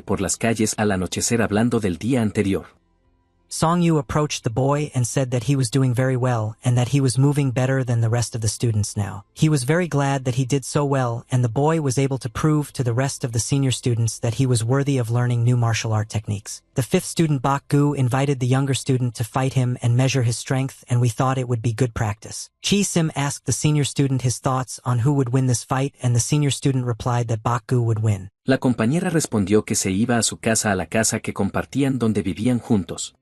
por las calles al anochecer hablando del día anterior. Song Yu approached the boy and said that he was doing very well and that he was moving better than the rest of the students now. He was very glad that he did so well, and the boy was able to prove to the rest of the senior students that he was worthy of learning new martial art techniques. The fifth student Bak Gu invited the younger student to fight him and measure his strength, and we thought it would be good practice. Chi Sim asked the senior student his thoughts on who would win this fight, and the senior student replied that Bak Gu would win. La compañera respondió que se iba a su casa, a la casa que compartían donde vivían juntos.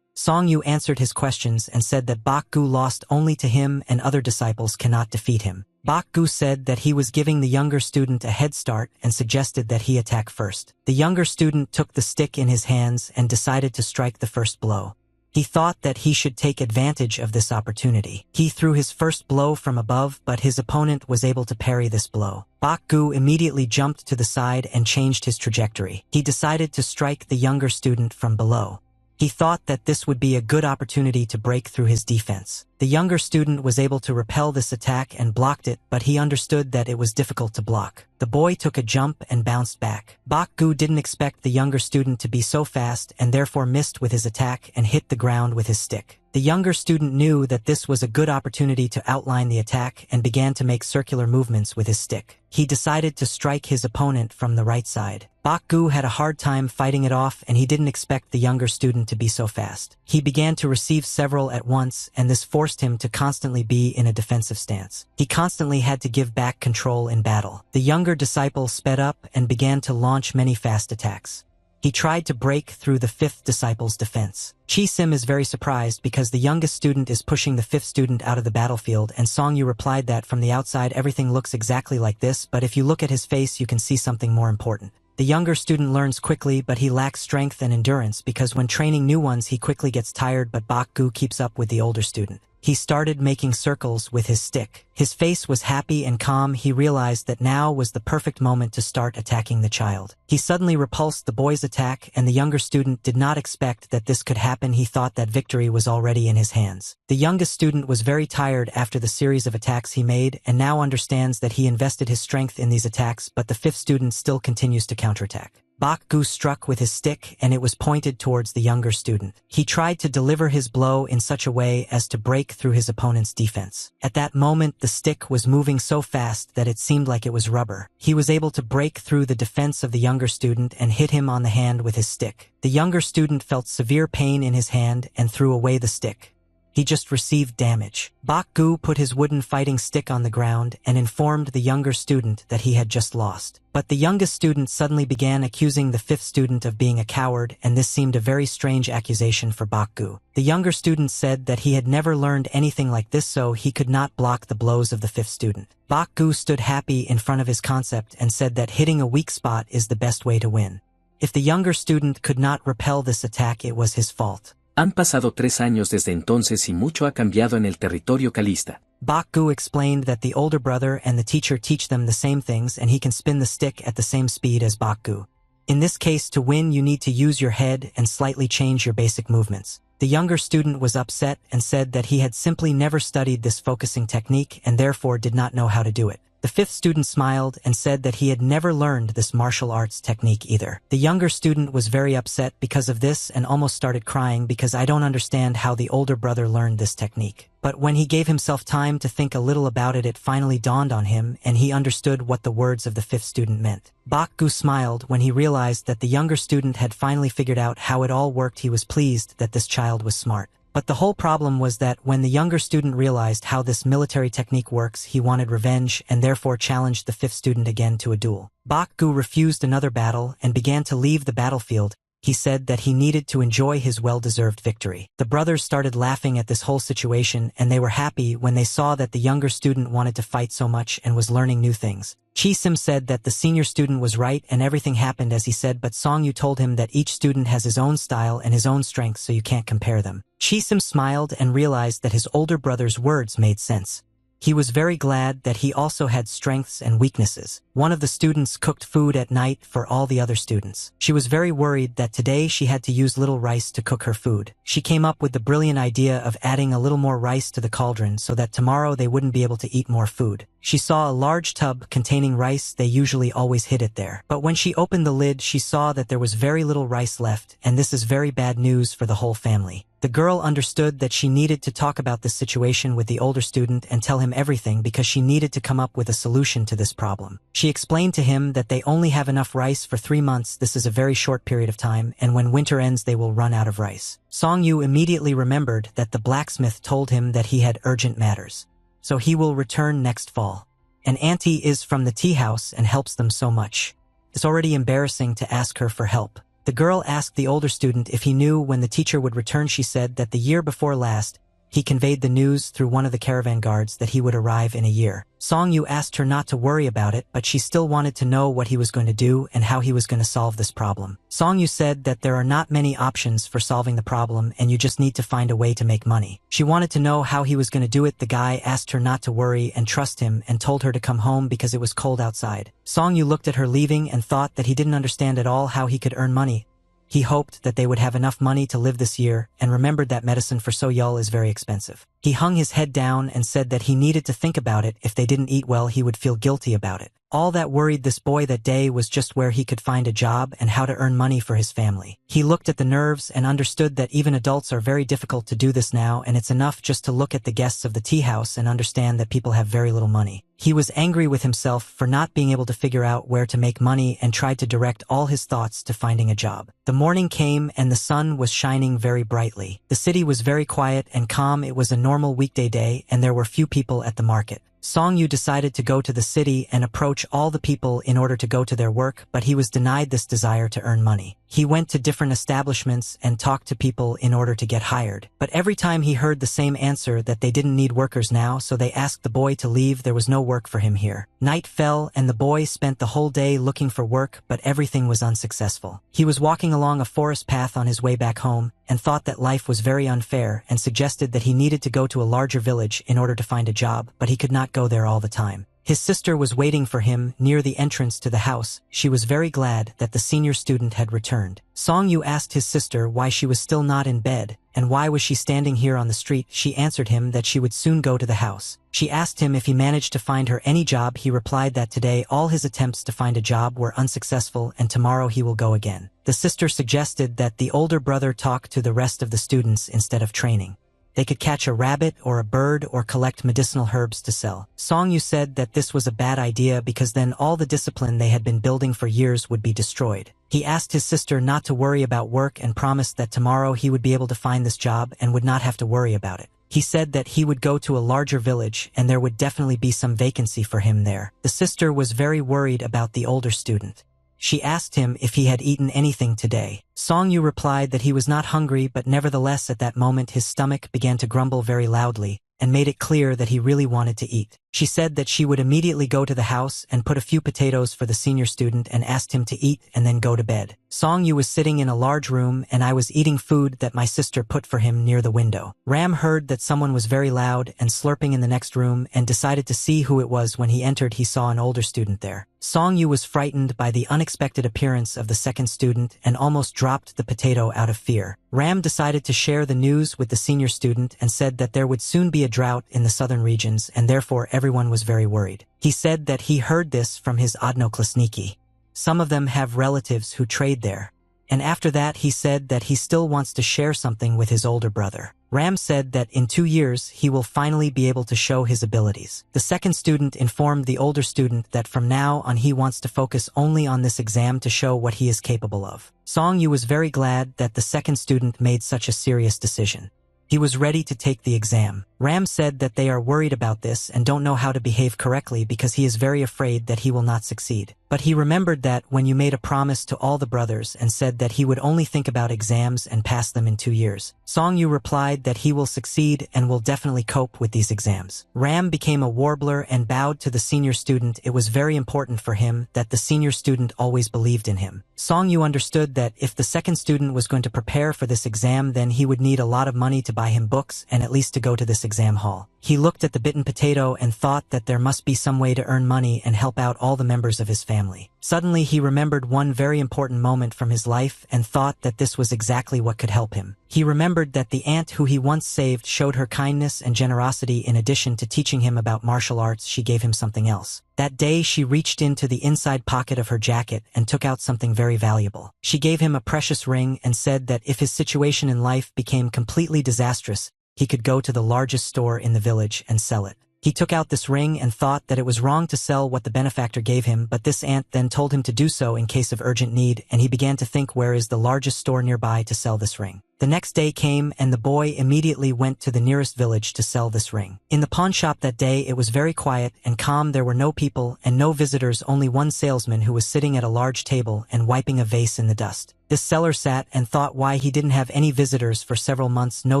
Song Yu answered his questions and said that Bak Gu lost only to him and other disciples cannot defeat him. Bak Gu said that he was giving the younger student a head start and suggested that he attack first. The younger student took the stick in his hands and decided to strike the first blow. He thought that he should take advantage of this opportunity. He threw his first blow from above, but his opponent was able to parry this blow. Bak Gu immediately jumped to the side and changed his trajectory. He decided to strike the younger student from below. He thought that this would be a good opportunity to break through his defense. The younger student was able to repel this attack and blocked it, but he understood that it was difficult to block. The boy took a jump and bounced back. Bak Gu didn't expect the younger student to be so fast and therefore missed with his attack and hit the ground with his stick. The younger student knew that this was a good opportunity to outline the attack and began to make circular movements with his stick. He decided to strike his opponent from the right side. Bak Gu had a hard time fighting it off, and he didn't expect the younger student to be so fast. He began to receive several at once, and this forced him to constantly be in a defensive stance. He constantly had to give back control in battle. The younger disciple sped up and began to launch many fast attacks. He tried to break through the fifth disciple's defense. Chi Sim is very surprised because the youngest student is pushing the fifth student out of the battlefield, and Song Yu replied that from the outside everything looks exactly like this, but if you look at his face you can see something more important. The younger student learns quickly, but he lacks strength and endurance because when training new ones he quickly gets tired, but Bak Gu keeps up with the older student. He started making circles with his stick. His face was happy and calm. He realized that now was the perfect moment to start attacking the child. He suddenly repulsed the boy's attack, and the younger student did not expect that this could happen. He thought that victory was already in his hands. The youngest student was very tired after the series of attacks he made, and now understands that he invested his strength in these attacks, but the fifth student still continues to counterattack. Bak Gu struck with his stick, and it was pointed towards the younger student. He tried to deliver his blow in such a way as to break through his opponent's defense. At that moment, the stick was moving so fast that it seemed like it was rubber. He was able to break through the defense of the younger student and hit him on the hand with his stick. The younger student felt severe pain in his hand and threw away the stick. He just received damage. Bak Gu put his wooden fighting stick on the ground and informed the younger student that he had just lost. But the youngest student suddenly began accusing the fifth student of being a coward, and this seemed a very strange accusation for Bak Gu. The younger student said that he had never learned anything like this, so he could not block the blows of the fifth student. Bak Gu stood happy in front of his concept and said that hitting a weak spot is the best way to win. If the younger student could not repel this attack, it was his fault. Han pasado 3 años desde entonces y mucho ha cambiado en el territorio calista. Bakgu explained that the older brother and the teacher teach them the same things and he can spin the stick at the same speed as Bakgu. In this case, to win you need to use your head and slightly change your basic movements. The younger student was upset and said that he had simply never studied this focusing technique and therefore did not know how to do it. The fifth student smiled and said that he had never learned this martial arts technique either. The younger student was very upset because of this and almost started crying because I don't understand how the older brother learned this technique. But when he gave himself time to think a little about it, it finally dawned on him and he understood what the words of the fifth student meant. Bakgu smiled when he realized that the younger student had finally figured out how it all worked. He was pleased that this child was smart. But the whole problem was that when the younger student realized how this military technique works, he wanted revenge and therefore challenged the fifth student again to a duel. Bakgu refused another battle and began to leave the battlefield. He said that he needed to enjoy his well-deserved victory. The brothers started laughing at this whole situation and they were happy when they saw that the younger student wanted to fight so much and was learning new things. Chi-sim said that the senior student was right and everything happened as he said, but Song-yu told him that each student has his own style and his own strengths, so you can't compare them. Chi-sim smiled and realized that his older brother's words made sense. He was very glad that he also had strengths and weaknesses. One of the students cooked food at night for all the other students. She was very worried that today she had to use little rice to cook her food. She came up with the brilliant idea of adding a little more rice to the cauldron so that tomorrow they wouldn't be able to eat more food. She saw a large tub containing rice. They usually always hid it there. But when she opened the lid, she saw that there was very little rice left, and this is very bad news for the whole family. The girl understood that she needed to talk about this situation with the older student and tell him everything because she needed to come up with a solution to this problem. She explained to him that they only have enough rice for 3 months. This is a very short period of time, and when winter ends they will run out of rice. Song-yu immediately remembered that the blacksmith told him that he had urgent matters. So he will return next fall. An auntie is from the tea house and helps them so much. It's already embarrassing to ask her for help. The girl asked the older student if he knew when the teacher would return. She said that the year before last, he conveyed the news through one of the caravan guards that he would arrive in a year. Song-yu asked her not to worry about it, but she still wanted to know what he was going to do and how he was going to solve this problem. Song-yu said that there are not many options for solving the problem and you just need to find a way to make money. She wanted to know how he was going to do it. The guy asked her not to worry and trust him and told her to come home because it was cold outside. Song-yu looked at her leaving and thought that he didn't understand at all how he could earn money. He hoped that they would have enough money to live this year and remembered that medicine for Soyul is very expensive. He hung his head down and said that he needed to think about it. If they didn't eat well, he would feel guilty about it. All that worried this boy that day was just where he could find a job and how to earn money for his family. He looked at the nerves and understood that even adults are very difficult to do this now, and it's enough just to look at the guests of the tea house and understand that people have very little money. He was angry with himself for not being able to figure out where to make money and tried to direct all his thoughts to finding a job. The morning came and the sun was shining very brightly. The city was very quiet and calm. It was a normal weekday day and there were few people at the market. Song-yu decided to go to the city and approach all the people in order to go to their work, but he was denied this desire to earn money. He went to different establishments and talked to people in order to get hired. But every time he heard the same answer that they didn't need workers now, so they asked the boy to leave. There was no work for him here. Night fell and the boy spent the whole day looking for work, but everything was unsuccessful. He was walking along a forest path on his way back home and thought that life was very unfair and suggested that he needed to go to a larger village in order to find a job, but he could not go there all the time. His sister was waiting for him near the entrance to the house. She was very glad that the senior student had returned. Song-yu asked his sister why she was still not in bed, and why was she standing here on the street. She answered him that she would soon go to the house. She asked him if he managed to find her any job. He replied that today all his attempts to find a job were unsuccessful and tomorrow he will go again. The sister suggested that the older brother talk to the rest of the students instead of training. They could catch a rabbit or a bird or collect medicinal herbs to sell. Song-yu said that this was a bad idea because then all the discipline they had been building for years would be destroyed. He asked his sister not to worry about work and promised that tomorrow he would be able to find this job and would not have to worry about it. He said that he would go to a larger village and there would definitely be some vacancy for him there. The sister was very worried about the older student. She asked him if he had eaten anything today. Song-yu replied that he was not hungry, but nevertheless at that moment his stomach began to grumble very loudly and made it clear that he really wanted to eat. She said that she would immediately go to the house and put a few potatoes for the senior student and asked him to eat and then go to bed. Song-yu was sitting in a large room and I was eating food that my sister put for him near the window. Ram heard that someone was very loud and slurping in the next room and decided to see who it was. When he entered, he saw an older student there. Song-yu was frightened by the unexpected appearance of the second student and almost dropped the potato out of fear. Ram decided to share the news with the senior student and said that there would soon be a drought in the southern regions and therefore everyone was very worried. He said that he heard this from his odnoklasniki. Some of them have relatives who trade there. And after that he said that he still wants to share something with his older brother. Ram said that in 2 years he will finally be able to show his abilities. The second student informed the older student that from now on he wants to focus only on this exam to show what he is capable of. Song-yu was very glad that the second student made such a serious decision. He was ready to take the exam. Ram said that they are worried about this and don't know how to behave correctly because he is very afraid that he will not succeed. But he remembered that when you made a promise to all the brothers and said that he would only think about exams and pass them in 2 years. Song-yu replied that he will succeed and will definitely cope with these exams. Ram became a warbler and bowed to the senior student. It was very important for him that the senior student always believed in him. Song-yu understood that if the second student was going to prepare for this exam, then he would need a lot of money to buy him books and at least to go to this exam hall. He looked at the bitten potato and thought that there must be some way to earn money and help out all the members of his family. Suddenly he remembered one very important moment from his life and thought that this was exactly what could help him. He remembered that the aunt who he once saved showed her kindness and generosity. In addition to teaching him about martial arts, she gave him something else. That day she reached into the inside pocket of her jacket and took out something very valuable. She gave him a precious ring and said that if his situation in life became completely disastrous, he could go to the largest store in the village and sell it. He took out this ring and thought that it was wrong to sell what the benefactor gave him, but this aunt then told him to do so in case of urgent need, and he began to think, where is the largest store nearby to sell this ring? The next day came and the boy immediately went to the nearest village to sell this ring. In the pawn shop that day it was very quiet and calm. There were no people and no visitors, only one salesman who was sitting at a large table and wiping a vase in the dust. This seller sat and thought why he didn't have any visitors for several months. No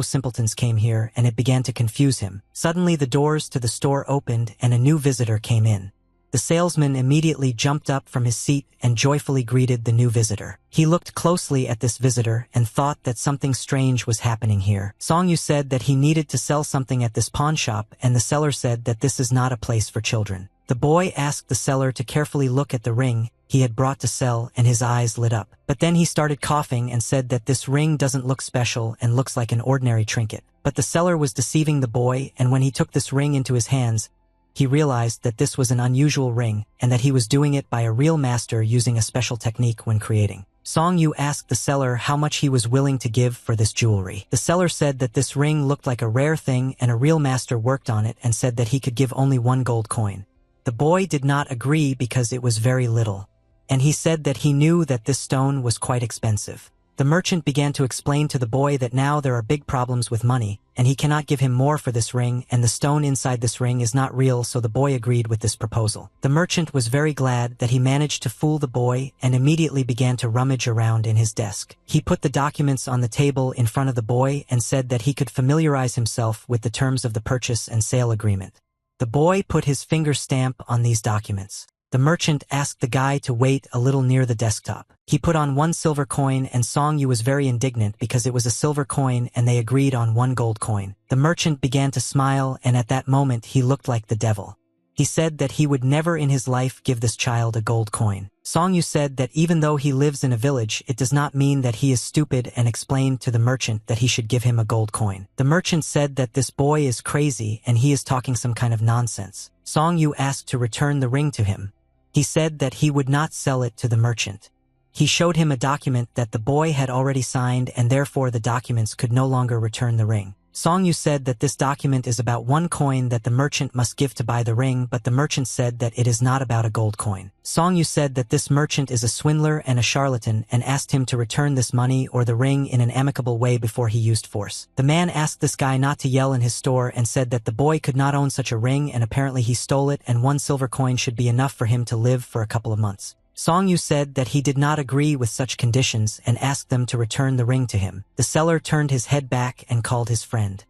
simpletons came here, and it began to confuse him. Suddenly the doors to the store opened and a new visitor came in. The salesman immediately jumped up from his seat and joyfully greeted the new visitor. He looked closely at this visitor and thought that something strange was happening here. Song-yu said that he needed to sell something at this pawn shop, and the seller said that this is not a place for children. The boy asked the seller to carefully look at the ring he had brought to sell, and his eyes lit up. But then he started coughing and said that this ring doesn't look special and looks like an ordinary trinket. But the seller was deceiving the boy, and when he took this ring into his hands, he realized that this was an unusual ring and that he was doing it by a real master using a special technique when creating. Song-yu asked the seller how much he was willing to give for this jewelry. The seller said that this ring looked like a rare thing and a real master worked on it, and said that he could give only 1 gold coin. The boy did not agree because it was very little, and he said that he knew that this stone was quite expensive. The merchant began to explain to the boy that now there are big problems with money, and he cannot give him more for this ring, and the stone inside this ring is not real, so the boy agreed with this proposal. The merchant was very glad that he managed to fool the boy and immediately began to rummage around in his desk. He put the documents on the table in front of the boy and said that he could familiarize himself with the terms of the purchase and sale agreement. The boy put his finger stamp on these documents. The merchant asked the guy to wait a little near the desktop. He put on 1 silver coin, and Song-yu was very indignant because it was a silver coin and they agreed on 1 gold coin. The merchant began to smile, and at that moment he looked like the devil. He said that he would never in his life give this child a gold coin. Song-yu said that even though he lives in a village, it does not mean that he is stupid, and explained to the merchant that he should give him a gold coin. The merchant said that this boy is crazy and he is talking some kind of nonsense. Song-yu asked to return the ring to him. He said that he would not sell it to the merchant. He showed him a document that the boy had already signed, and therefore the documents could no longer return the ring. Song-yu said that this document is about 1 coin that the merchant must give to buy the ring, but the merchant said that it is not about a gold coin. Song-yu said that this merchant is a swindler and a charlatan, and asked him to return this money or the ring in an amicable way before he used force. The man asked this guy not to yell in his store and said that the boy could not own such a ring, and apparently he stole it, and 1 silver coin should be enough for him to live for a couple of months. Song-yu said that he did not agree with such conditions and asked them to return the ring to him. The seller turned his head back and called his friend.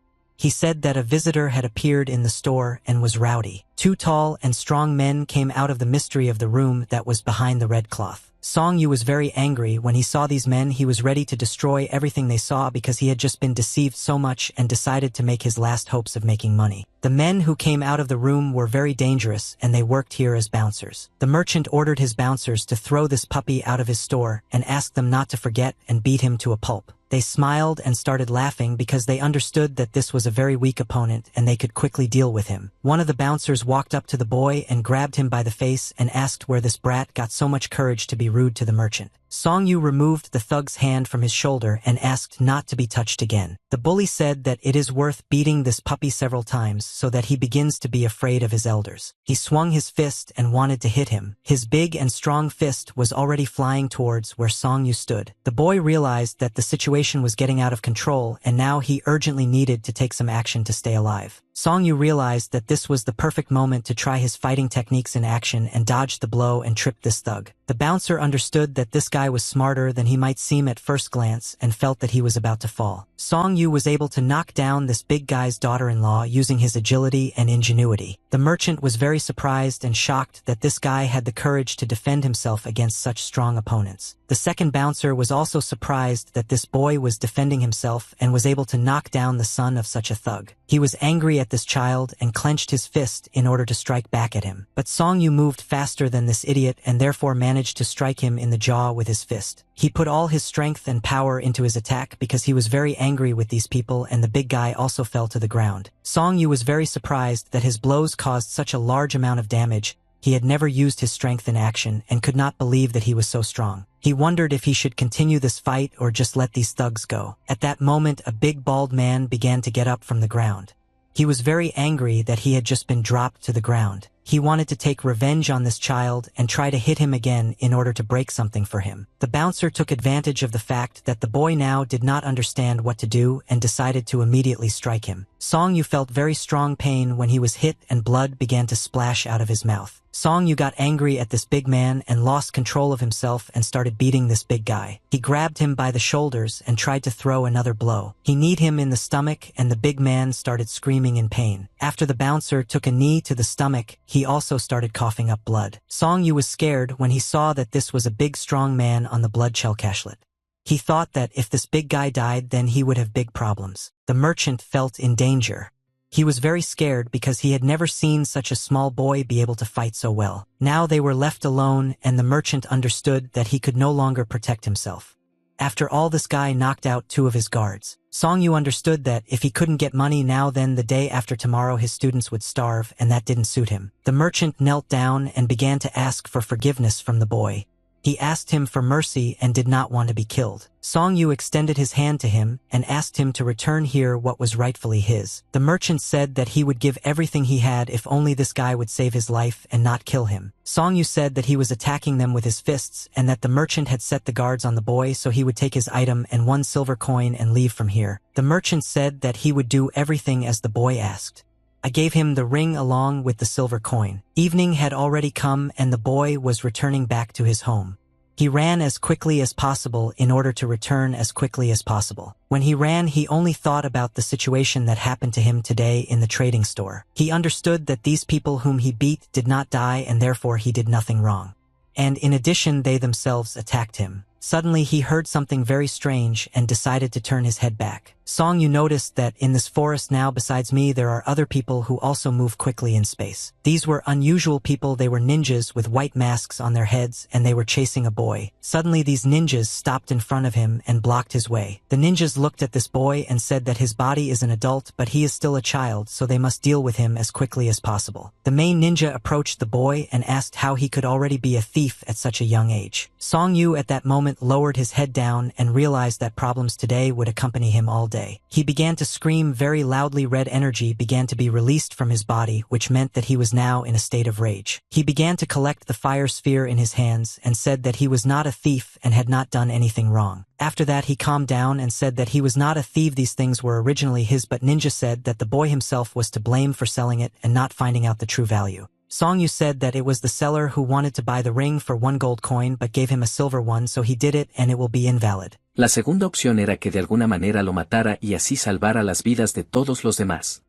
He said that a visitor had appeared in the store and was rowdy. 2 tall and strong men came out of the mystery of the room that was behind the red cloth. Song Yu was very angry when he saw these men. He was ready to destroy everything they saw because he had just been deceived so much and decided to make his last hopes of making money. The men who came out of the room were very dangerous and they worked here as bouncers. The merchant ordered his bouncers to throw this puppy out of his store and asked them not to forget and beat him to a pulp. They smiled and started laughing because they understood that this was a very weak opponent and they could quickly deal with him. One of the bouncers walked up to the boy and grabbed him by the face and asked where this brat got so much courage to be rude to the merchant. Song Yu removed the thug's hand from his shoulder and asked not to be touched again. The bully said that it is worth beating this puppy several times so that he begins to be afraid of his elders. He swung his fist and wanted to hit him. His big and strong fist was already flying towards where Song Yu stood. The boy realized that the situation was getting out of control and now he urgently needed to take some action to stay alive. Song Yu realized that this was the perfect moment to try his fighting techniques in action and dodged the blow and tripped this thug. The bouncer understood that this guy was smarter than he might seem at first glance and felt that he was about to fall. Song Yu was able to knock down this big guy's daughter-in-law using his agility and ingenuity. The merchant was very surprised and shocked that this guy had the courage to defend himself against such strong opponents. The second bouncer was also surprised that this boy was defending himself and was able to knock down the son of such a thug. He was angry at this child and clenched his fist in order to strike back at him. But Song Yu moved faster than this idiot and therefore managed to strike him in the jaw with his fist. He put all his strength and power into his attack because he was very angry with these people, and the big guy also fell to the ground. Song Yu was very surprised that his blows caused such a large amount of damage. He had never used his strength in action and could not believe that he was so strong. He wondered if he should continue this fight or just let these thugs go. At that moment, a big bald man began to get up from the ground. He was very angry that he had just been dropped to the ground. He wanted to take revenge on this child and try to hit him again in order to break something for him. The bouncer took advantage of the fact that the boy now did not understand what to do and decided to immediately strike him. Song Yu felt very strong pain when he was hit and blood began to splash out of his mouth. Song Yu got angry at this big man and lost control of himself and started beating this big guy. He grabbed him by the shoulders and tried to throw another blow. He kneed him in the stomach and the big man started screaming in pain. After the bouncer took a knee to the stomach, he also started coughing up blood. Song Yu was scared when he saw that this was a big strong man on the blood shell cashlet. He thought that if this big guy died, then he would have big problems. The merchant felt in danger. He was very scared because he had never seen such a small boy be able to fight so well. Now they were left alone and the merchant understood that he could no longer protect himself. After all, this guy knocked out 2 of his guards. Song Yu understood that if he couldn't get money now, then the day after tomorrow his students would starve, and that didn't suit him. The merchant knelt down and began to ask for forgiveness from the boy. He asked him for mercy and did not want to be killed. Song Yu extended his hand to him and asked him to return here what was rightfully his. The merchant said that he would give everything he had if only this guy would save his life and not kill him. Song Yu said that he was attacking them with his fists and that the merchant had set the guards on the boy so he would take his item and 1 silver coin and leave from here. The merchant said that he would do everything as the boy asked. I gave him the ring along with the silver coin. Evening had already come and the boy was returning back to his home. He ran as quickly as possible in order to return as quickly as possible. When he ran, he only thought about the situation that happened to him today in the trading store. He understood that these people whom he beat did not die and therefore he did nothing wrong. And in addition, they themselves attacked him. Suddenly he heard something very strange and decided to turn his head back. Song Yu noticed that in this forest now besides me there are other people who also move quickly in space. These were unusual people. They were ninjas with white masks on their heads and they were chasing a boy. Suddenly these ninjas stopped in front of him and blocked his way. The ninjas looked at this boy and said that his body is an adult but he is still a child, so they must deal with him as quickly as possible. The main ninja approached the boy and asked how he could already be a thief at such a young age. Song Yu at that moment lowered his head down and realized that problems today would accompany him all day. He began to scream very loudly. Red energy began to be released from his body, which meant that he was now in a state of rage. He began to collect the fire sphere in his hands and said that he was not a thief and had not done anything wrong. After that he calmed down and said that he was not a thief. These things were originally his, but Ninja said that the boy himself was to blame for selling it and not finding out the true value. Song Yu said that it was the seller who wanted to buy the ring for 1 gold coin but gave him a silver one, so he did it and it will be invalid. La segunda opción era que de alguna manera lo matara y así salvara las vidas de todos los demás.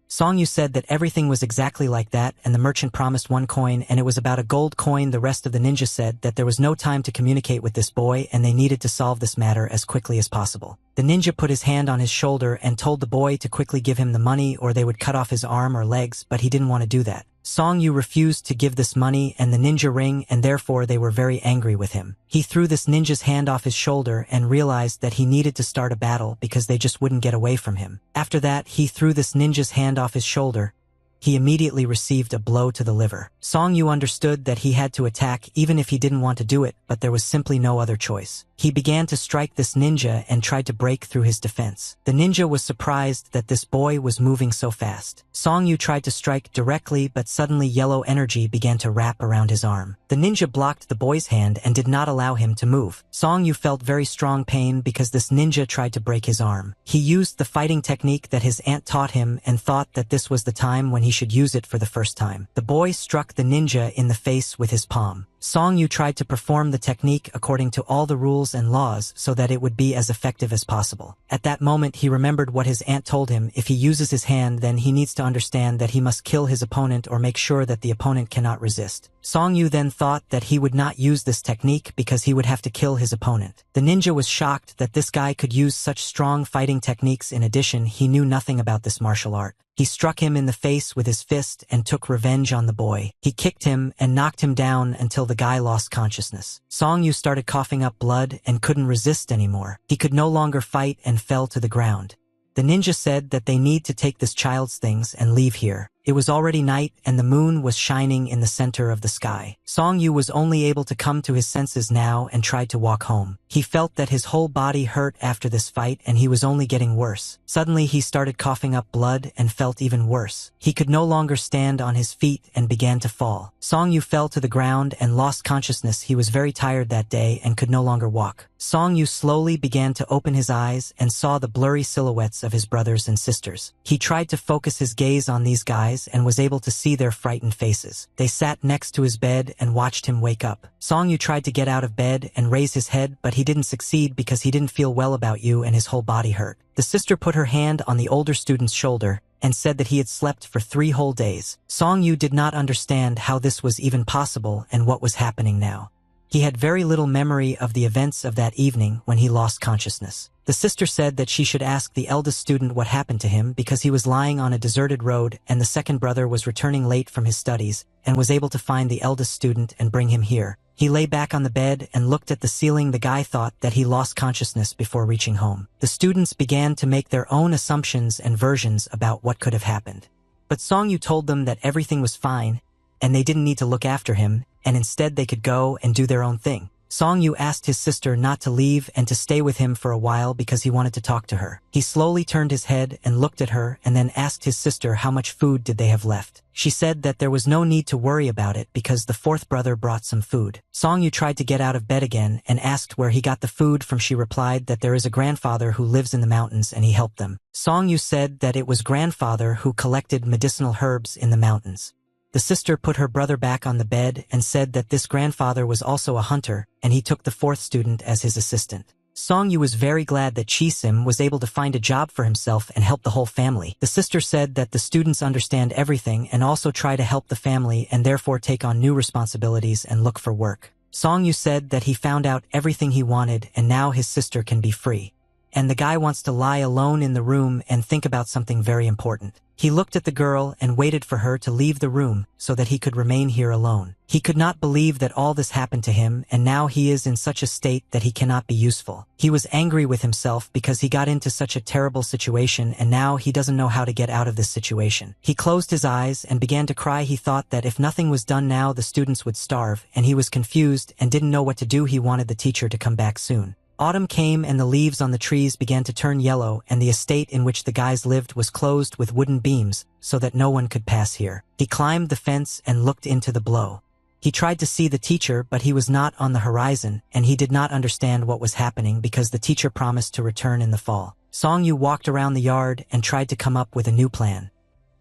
Song Yu said that everything was exactly like that and the merchant promised 1 coin and it was about a gold coin. The rest of the ninja said that there was no time to communicate with this boy and they needed to solve this matter as quickly as possible. The ninja put his hand on his shoulder and told the boy to quickly give him the money or they would cut off his arm or legs, but he didn't want to do that. Song Yu refused to give this money and the ninja ring and therefore they were very angry with him. He threw this ninja's hand off his shoulder and realized that he needed to start a battle because they just wouldn't get away from him. After that, he threw this ninja's hand off his shoulder. He immediately received a blow to the liver. Song Yu understood that he had to attack even if he didn't want to do it, but there was simply no other choice. He began to strike this ninja and tried to break through his defense. The ninja was surprised that this boy was moving so fast. Song Yu tried to strike directly, but suddenly yellow energy began to wrap around his arm. The ninja blocked the boy's hand and did not allow him to move. Song Yu felt very strong pain because this ninja tried to break his arm. He used the fighting technique that his aunt taught him and thought that this was the time when he should use it for the first time. The boy struck the ninja in the face with his palm. Song Yu tried to perform the technique according to all the rules and laws so that it would be as effective as possible. At that moment he remembered what his aunt told him: if he uses his hand then he needs to understand that he must kill his opponent or make sure that the opponent cannot resist. Song Yu then thought that he would not use this technique because he would have to kill his opponent. The ninja was shocked that this guy could use such strong fighting techniques. In addition, he knew nothing about this martial art. He struck him in the face with his fist and took revenge on the boy. He kicked him and knocked him down until the guy lost consciousness. Song Yu started coughing up blood and couldn't resist anymore. He could no longer fight and fell to the ground. The ninja said that they need to take this child's things and leave here. It was already night and the moon was shining in the center of the sky. Song Yu was only able to come to his senses now and tried to walk home. He felt that his whole body hurt after this fight and he was only getting worse. Suddenly he started coughing up blood and felt even worse. He could no longer stand on his feet and began to fall. Song Yu fell to the ground and lost consciousness. He was very tired that day and could no longer walk. Song Yu slowly began to open his eyes and saw the blurry silhouettes of his brothers and sisters. He tried to focus his gaze on these guys and was able to see their frightened faces. They sat next to his bed and watched him wake up. Song Yu tried to get out of bed and raise his head, but he didn't succeed because he didn't feel well about you and his whole body hurt. The sister put her hand on the older student's shoulder and said that he had slept for 3 whole days. Song Yu did not understand how this was even possible and what was happening now. He had very little memory of the events of that evening when he lost consciousness. The sister said that she should ask the eldest student what happened to him because he was lying on a deserted road and the second brother was returning late from his studies and was able to find the eldest student and bring him here. He lay back on the bed and looked at the ceiling. The guy thought that he lost consciousness before reaching home. The students began to make their own assumptions and versions about what could have happened. But Song Yu told them that everything was fine and they didn't need to look after him, and instead they could go and do their own thing. Song Yu asked his sister not to leave and to stay with him for a while because he wanted to talk to her. He slowly turned his head and looked at her and then asked his sister how much food did they have left. She said that there was no need to worry about it because the fourth brother brought some food. Song Yu tried to get out of bed again and asked where he got the food from. She replied that there is a grandfather who lives in the mountains and he helped them. Song Yu said that it was grandfather who collected medicinal herbs in the mountains. The sister put her brother back on the bed and said that this grandfather was also a hunter and he took the fourth student as his assistant. Song Yu was very glad that Chi-sim was able to find a job for himself and help the whole family. The sister said that the students understand everything and also try to help the family and therefore take on new responsibilities and look for work. Song Yu said that he found out everything he wanted and now his sister can be free. And the guy wants to lie alone in the room and think about something very important. He looked at the girl and waited for her to leave the room so that he could remain here alone. He could not believe that all this happened to him and now he is in such a state that he cannot be useful. He was angry with himself because he got into such a terrible situation and now he doesn't know how to get out of this situation. He closed his eyes and began to cry. He thought that if nothing was done now the students would starve and he was confused and didn't know what to do. He wanted the teacher to come back soon. Autumn came and the leaves on the trees began to turn yellow and the estate in which the guys lived was closed with wooden beams so that no one could pass here. He climbed the fence and looked into the below. He tried to see the teacher but he was not on the horizon and he did not understand what was happening because the teacher promised to return in the fall. Song Yu walked around the yard and tried to come up with a new plan.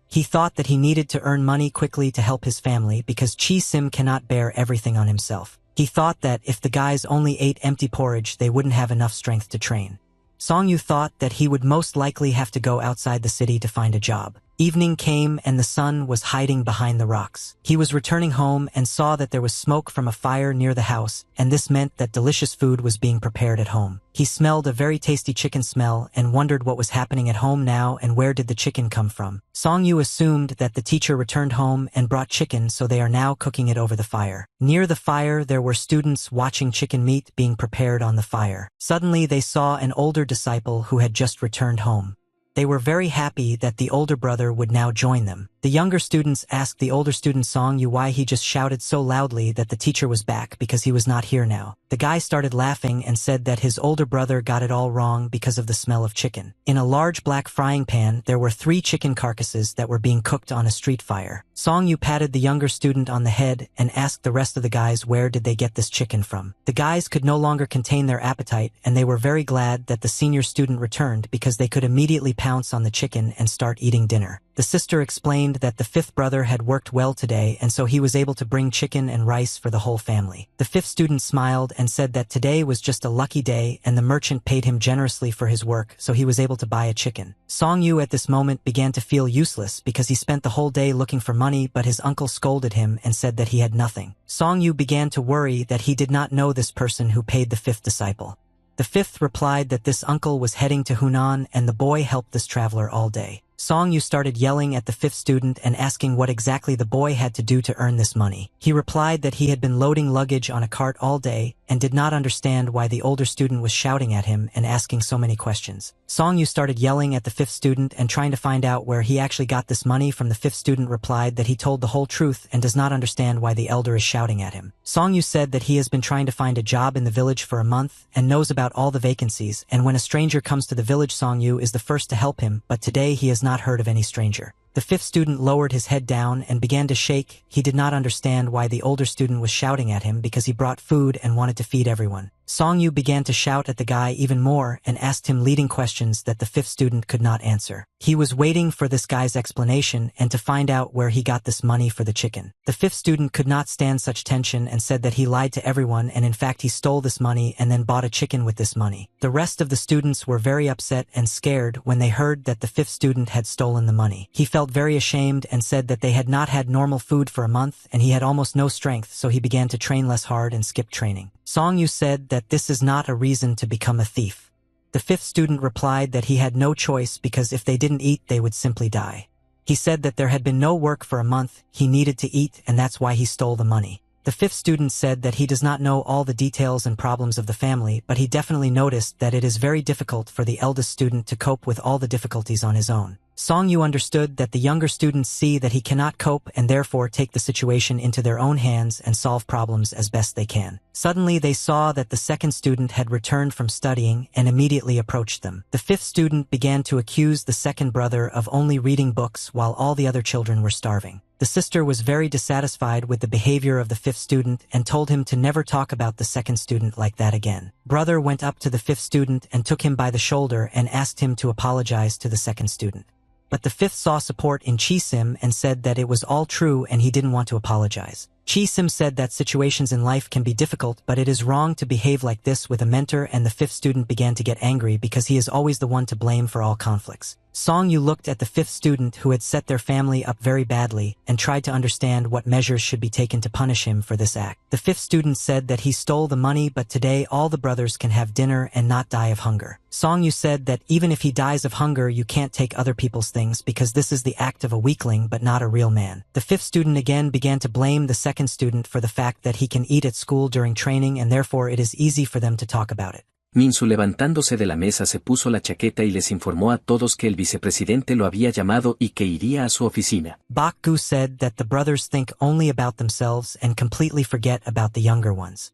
He thought that he needed to earn money quickly to help his family because Chi-sim cannot bear everything on himself. He thought that if the guys only ate empty porridge, they wouldn't have enough strength to train. Song-yu thought that he would most likely have to go outside the city to find a job. Evening came and the sun was hiding behind the rocks. He was returning home and saw that there was smoke from a fire near the house, and this meant that delicious food was being prepared at home. He smelled a very tasty chicken smell and wondered what was happening at home now and where did the chicken come from. Song-yu assumed that the teacher returned home and brought chicken, so they are now cooking it over the fire. Near the fire, there were students watching chicken meat being prepared on the fire. Suddenly, they saw an older disciple who had just returned home. They were very happy that the older brother would now join them. The younger students asked the older student Song-yu why he just shouted so loudly that the teacher was back because he was not here now. The guy started laughing and said that his older brother got it all wrong because of the smell of chicken. In a large black frying pan, there were 3 chicken carcasses that were being cooked on a street fire. Song-yu patted the younger student on the head and asked the rest of the guys where did they get this chicken from. The guys could no longer contain their appetite and they were very glad that the senior student returned because they could immediately pounce on the chicken and start eating dinner. The sister explained that the 5th brother had worked well today and so he was able to bring chicken and rice for the whole family. The 5th student smiled and said that today was just a lucky day and the merchant paid him generously for his work so he was able to buy a chicken. Song-yu at this moment began to feel useless because he spent the whole day looking for money but his uncle scolded him and said that he had nothing. Song-yu began to worry that he did not know this person who paid the 5th disciple. The 5th replied that this uncle was heading to Hunan and the boy helped this traveler all day. Song-yu started yelling at the 5th student and asking what exactly the boy had to do to earn this money. He replied that he had been loading luggage on a cart all day and did not understand why the older student was shouting at him and asking so many questions. Song-yu started yelling at the 5th student and trying to find out where he actually got this money from. The 5th student replied that he told the whole truth and does not understand why the elder is shouting at him. Song-yu said that he has been trying to find a job in the village for a month and knows about all the vacancies, and when a stranger comes to the village, Song-yu is the first to help him, but today he has not heard of any stranger. The 5th student lowered his head down and began to shake. He did not understand why the older student was shouting at him because he brought food and wanted to feed everyone. Song-yu began to shout at the guy even more and asked him leading questions that the 5th student could not answer. He was waiting for this guy's explanation and to find out where he got this money for the chicken. The 5th student could not stand such tension and said that he lied to everyone and in fact he stole this money and then bought a chicken with this money. The rest of the students were very upset and scared when they heard that the 5th student had stolen the money. He felt very ashamed and said that they had not had normal food for a month and he had almost no strength, so he began to train less hard and skip training. Song-yu said that this is not a reason to become a thief. The 5th student replied that he had no choice because if they didn't eat, they would simply die. He said that there had been no work for a month, he needed to eat, and that's why he stole the money. The 5th student said that he does not know all the details and problems of the family, but he definitely noticed that it is very difficult for the eldest student to cope with all the difficulties on his own. Song-yu understood that the younger students see that he cannot cope and therefore take the situation into their own hands and solve problems as best they can. Suddenly they saw that the 2nd student had returned from studying and immediately approached them. The 5th student began to accuse the 2nd brother of only reading books while all the other children were starving. The sister was very dissatisfied with the behavior of the 5th student and told him to never talk about the 2nd student like that again. Brother went up to the 5th student and took him by the shoulder and asked him to apologize to the 2nd student. But the 5th saw support in Chi-sim and said that it was all true and he didn't want to apologize. Chi-sim said that situations in life can be difficult, but it is wrong to behave like this with a mentor, and the 5th student began to get angry because he is always the one to blame for all conflicts. Song-yu looked at the 5th student who had set their family up very badly and tried to understand what measures should be taken to punish him for this act. The 5th student said that he stole the money, but today all the brothers can have dinner and not die of hunger. Song-yu said that even if he dies of hunger, you can't take other people's things because this is the act of a weakling but not a real man. The 5th student again began to blame the 2nd student for the fact that he can eat at school during training and therefore it is easy for them to talk about it. Minsu levantándose de la mesa se puso la chaqueta y les informó a todos que el vicepresidente lo había llamado y que iría a su oficina. Bakgu said that the brothers think only about themselves and completely forget about the younger ones.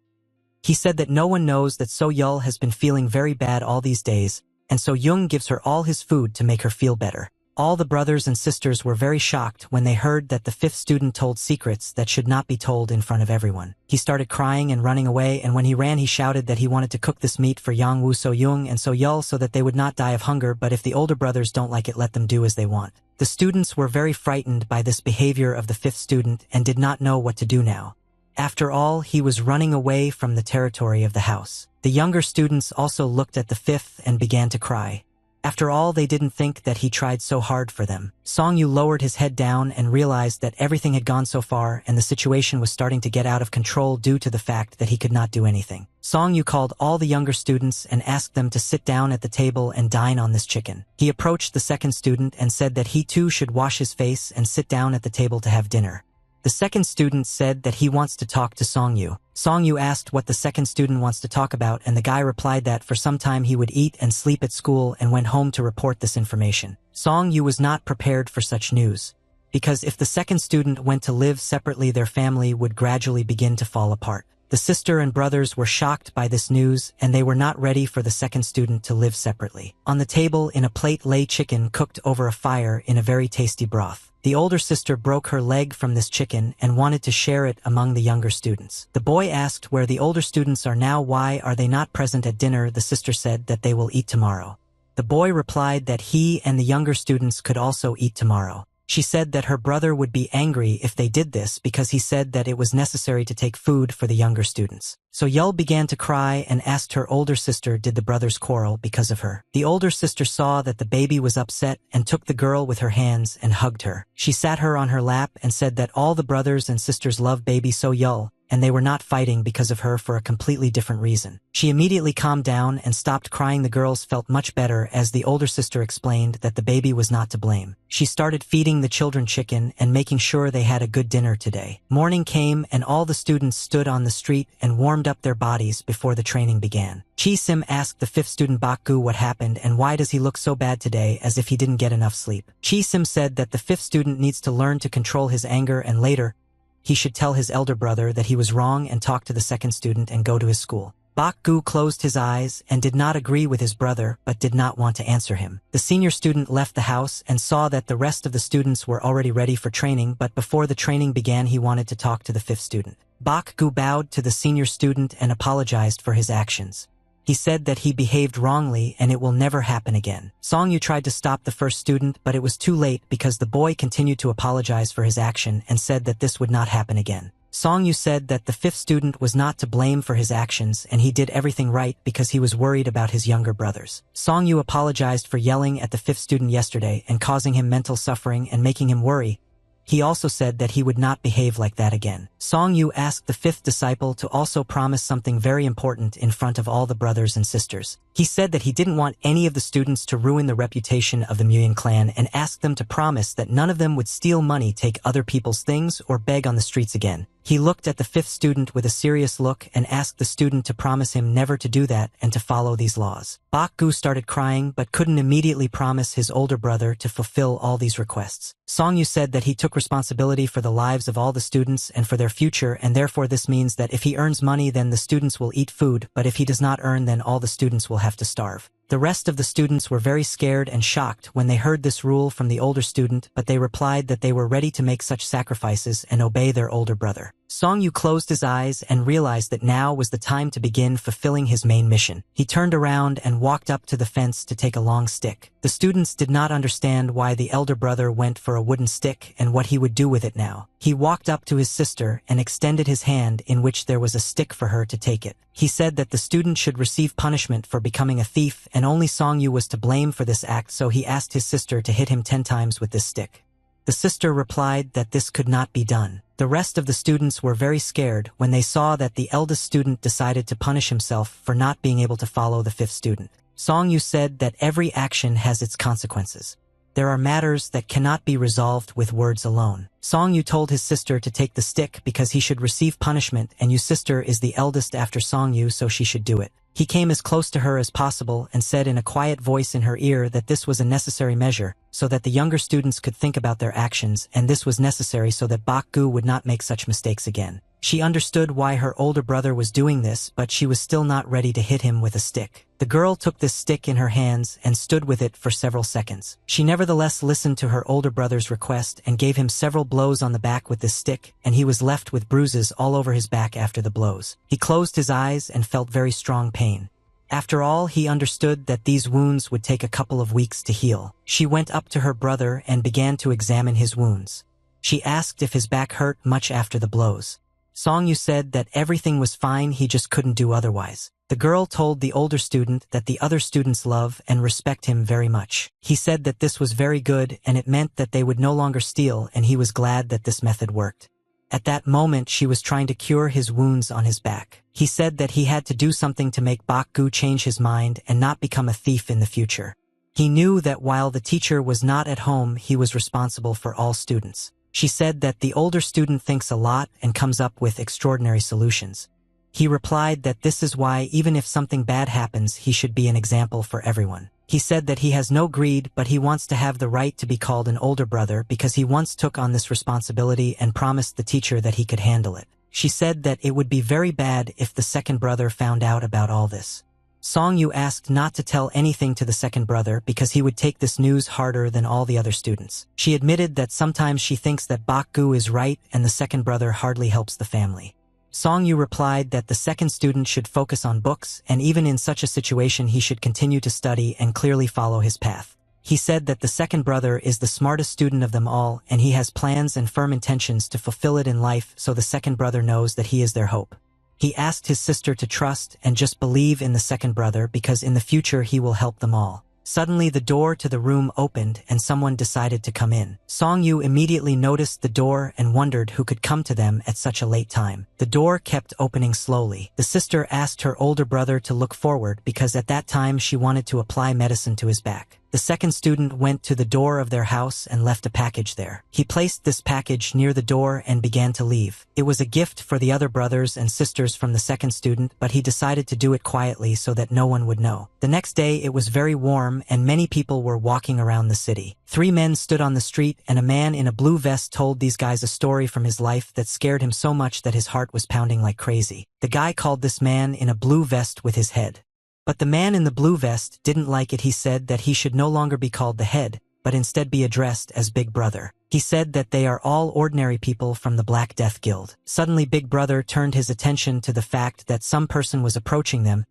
He said that no one knows that So Yul has been feeling very bad all these days, and So Young gives her all his food to make her feel better. All the brothers and sisters were very shocked when they heard that the fifth student told secrets that should not be told in front of everyone. He started crying and running away, and when he ran he shouted that he wanted to cook this meat for Yang Wu So Young and So Yul so that they would not die of hunger, but if the older brothers don't like it, let them do as they want. The students were very frightened by this behavior of the fifth student and did not know what to do now. After all, he was running away from the territory of the house. The younger students also looked at the fifth and began to cry. After all, they didn't think that he tried so hard for them. Song-yu lowered his head down and realized that everything had gone so far and the situation was starting to get out of control due to the fact that he could not do anything. Song-yu called all the younger students and asked them to sit down at the table and dine on this chicken. He approached the second student and said that he too should wash his face and sit down at the table to have dinner. The second student said that he wants to talk to Song-yu. Song-yu asked what the second student wants to talk about, and the guy replied that for some time he would eat and sleep at school and went home to report this information. Song-yu was not prepared for such news, because if the second student went to live separately, their family would gradually begin to fall apart. The sister and brothers were shocked by this news, and they were not ready for the second student to live separately. On the table in a plate lay chicken cooked over a fire in a very tasty broth. The older sister broke her leg from this chicken and wanted to share it among the younger students. The boy asked where the older students are now. Why are they not present at dinner? The sister said that they will eat tomorrow. The boy replied that he and the younger students could also eat tomorrow. She said that her brother would be angry if they did this because he said that it was necessary to take food for the younger students. So Yul began to cry and asked her older sister did the brothers quarrel because of her. The older sister saw that the baby was upset and took the girl with her hands and hugged her. She sat her on her lap and said that all the brothers and sisters love baby So Yul, and they were not fighting because of her for a completely different reason. She immediately calmed down and stopped crying. The girls felt much better as the older sister explained that the baby was not to blame. She started feeding the children chicken and making sure they had a good dinner today. Morning came and all the students stood on the street and warmed up their bodies before the training began. Chi-sim asked the fifth student Bakgu what happened and why does he look so bad today, as if he didn't get enough sleep. Chi-sim said that the fifth student needs to learn to control his anger and later he should tell his elder brother that he was wrong and talk to the second student and go to his school. Bakgu closed his eyes and did not agree with his brother but did not want to answer him. The senior student left the house and saw that the rest of the students were already ready for training, but before the training began he wanted to talk to the fifth student. Bakgu bowed to the senior student and apologized for his actions. He said that he behaved wrongly and it will never happen again. Song-yu tried to stop the first student, but it was too late because the boy continued to apologize for his action and said that this would not happen again. Song-yu said that the fifth student was not to blame for his actions and he did everything right because he was worried about his younger brothers. Song-yu apologized for yelling at the fifth student yesterday and causing him mental suffering and making him worry. He also said that he would not behave like that again. Song-yu asked the fifth disciple to also promise something very important in front of all the brothers and sisters. He said that he didn't want any of the students to ruin the reputation of the Muyin clan and asked them to promise that none of them would steal money, take other people's things, or beg on the streets again. He looked at the fifth student with a serious look and asked the student to promise him never to do that and to follow these laws. Bakgu started crying but couldn't immediately promise his older brother to fulfill all these requests. Song-yu said that he took responsibility for the lives of all the students and for their future, and therefore this means that if he earns money then the students will eat food, but if he does not earn then all the students will have to starve. The rest of the students were very scared and shocked when they heard this rule from the older student, but they replied that they were ready to make such sacrifices and obey their older brother. Song-yu closed his eyes and realized that now was the time to begin fulfilling his main mission. He turned around and walked up to the fence to take a long stick. The students did not understand why the elder brother went for a wooden stick and what he would do with it now. He walked up to his sister and extended his hand in which there was a stick for her to take it. He said that the student should receive punishment for becoming a thief and only Song-yu was to blame for this act, so he asked his sister to hit him 10 times with this stick. The sister replied that this could not be done. The rest of the students were very scared when they saw that the eldest student decided to punish himself for not being able to follow the fifth student. Song-yu said that every action has its consequences. There are matters that cannot be resolved with words alone. Song-yu told his sister to take the stick because he should receive punishment, and Yu's sister is the eldest after Song-yu, so she should do it. He came as close to her as possible and said in a quiet voice in her ear that this was a necessary measure so that the younger students could think about their actions, and this was necessary so that Bakgu would not make such mistakes again. She understood why her older brother was doing this, but she was still not ready to hit him with a stick. The girl took this stick in her hands and stood with it for several seconds. She nevertheless listened to her older brother's request and gave him several blows on the back with this stick, and he was left with bruises all over his back after the blows. He closed his eyes and felt very strong pain. After all, he understood that these wounds would take a couple of weeks to heal. She went up to her brother and began to examine his wounds. She asked if his back hurt much after the blows. Song-yu said that everything was fine, he just couldn't do otherwise. The girl told the older student that the other students love and respect him very much. He said that this was very good and it meant that they would no longer steal, and he was glad that this method worked. At that moment, she was trying to cure his wounds on his back. He said that he had to do something to make Bak-gu change his mind and not become a thief in the future. He knew that while the teacher was not at home, he was responsible for all students. She said that the older student thinks a lot and comes up with extraordinary solutions. He replied that this is why even if something bad happens, he should be an example for everyone. He said that he has no greed, but he wants to have the right to be called an older brother because he once took on this responsibility and promised the teacher that he could handle it. She said that it would be very bad if the second brother found out about all this. Song-yu asked not to tell anything to the second brother because he would take this news harder than all the other students. She admitted that sometimes she thinks that Bak-gu is right and the second brother hardly helps the family. Song-yu replied that the second student should focus on books, and even in such a situation he should continue to study and clearly follow his path. He said that the second brother is the smartest student of them all, and he has plans and firm intentions to fulfill it in life, so the second brother knows that he is their hope. He asked his sister to trust and just believe in the second brother because in the future he will help them all. Suddenly the door to the room opened and someone decided to come in. Song-yu immediately noticed the door and wondered who could come to them at such a late time. The door kept opening slowly. The sister asked her older brother to look forward because at that time she wanted to apply medicine to his back. The second student went to the door of their house and left a package there. He placed this package near the door and began to leave. It was a gift for the other brothers and sisters from the second student, but he decided to do it quietly so that no one would know. The next day it was very warm and many people were walking around the city. 3 men stood on the street and a man in a blue vest told these guys a story from his life that scared him so much that his heart was pounding like crazy. The guy called this man in a blue vest with his head. But the man in the blue vest didn't like it. He said that he should no longer be called the head, but instead be addressed as Big Brother. He said that they are all ordinary people from the Black Death Guild. Suddenly Big Brother turned his attention to the fact that some person was approaching them.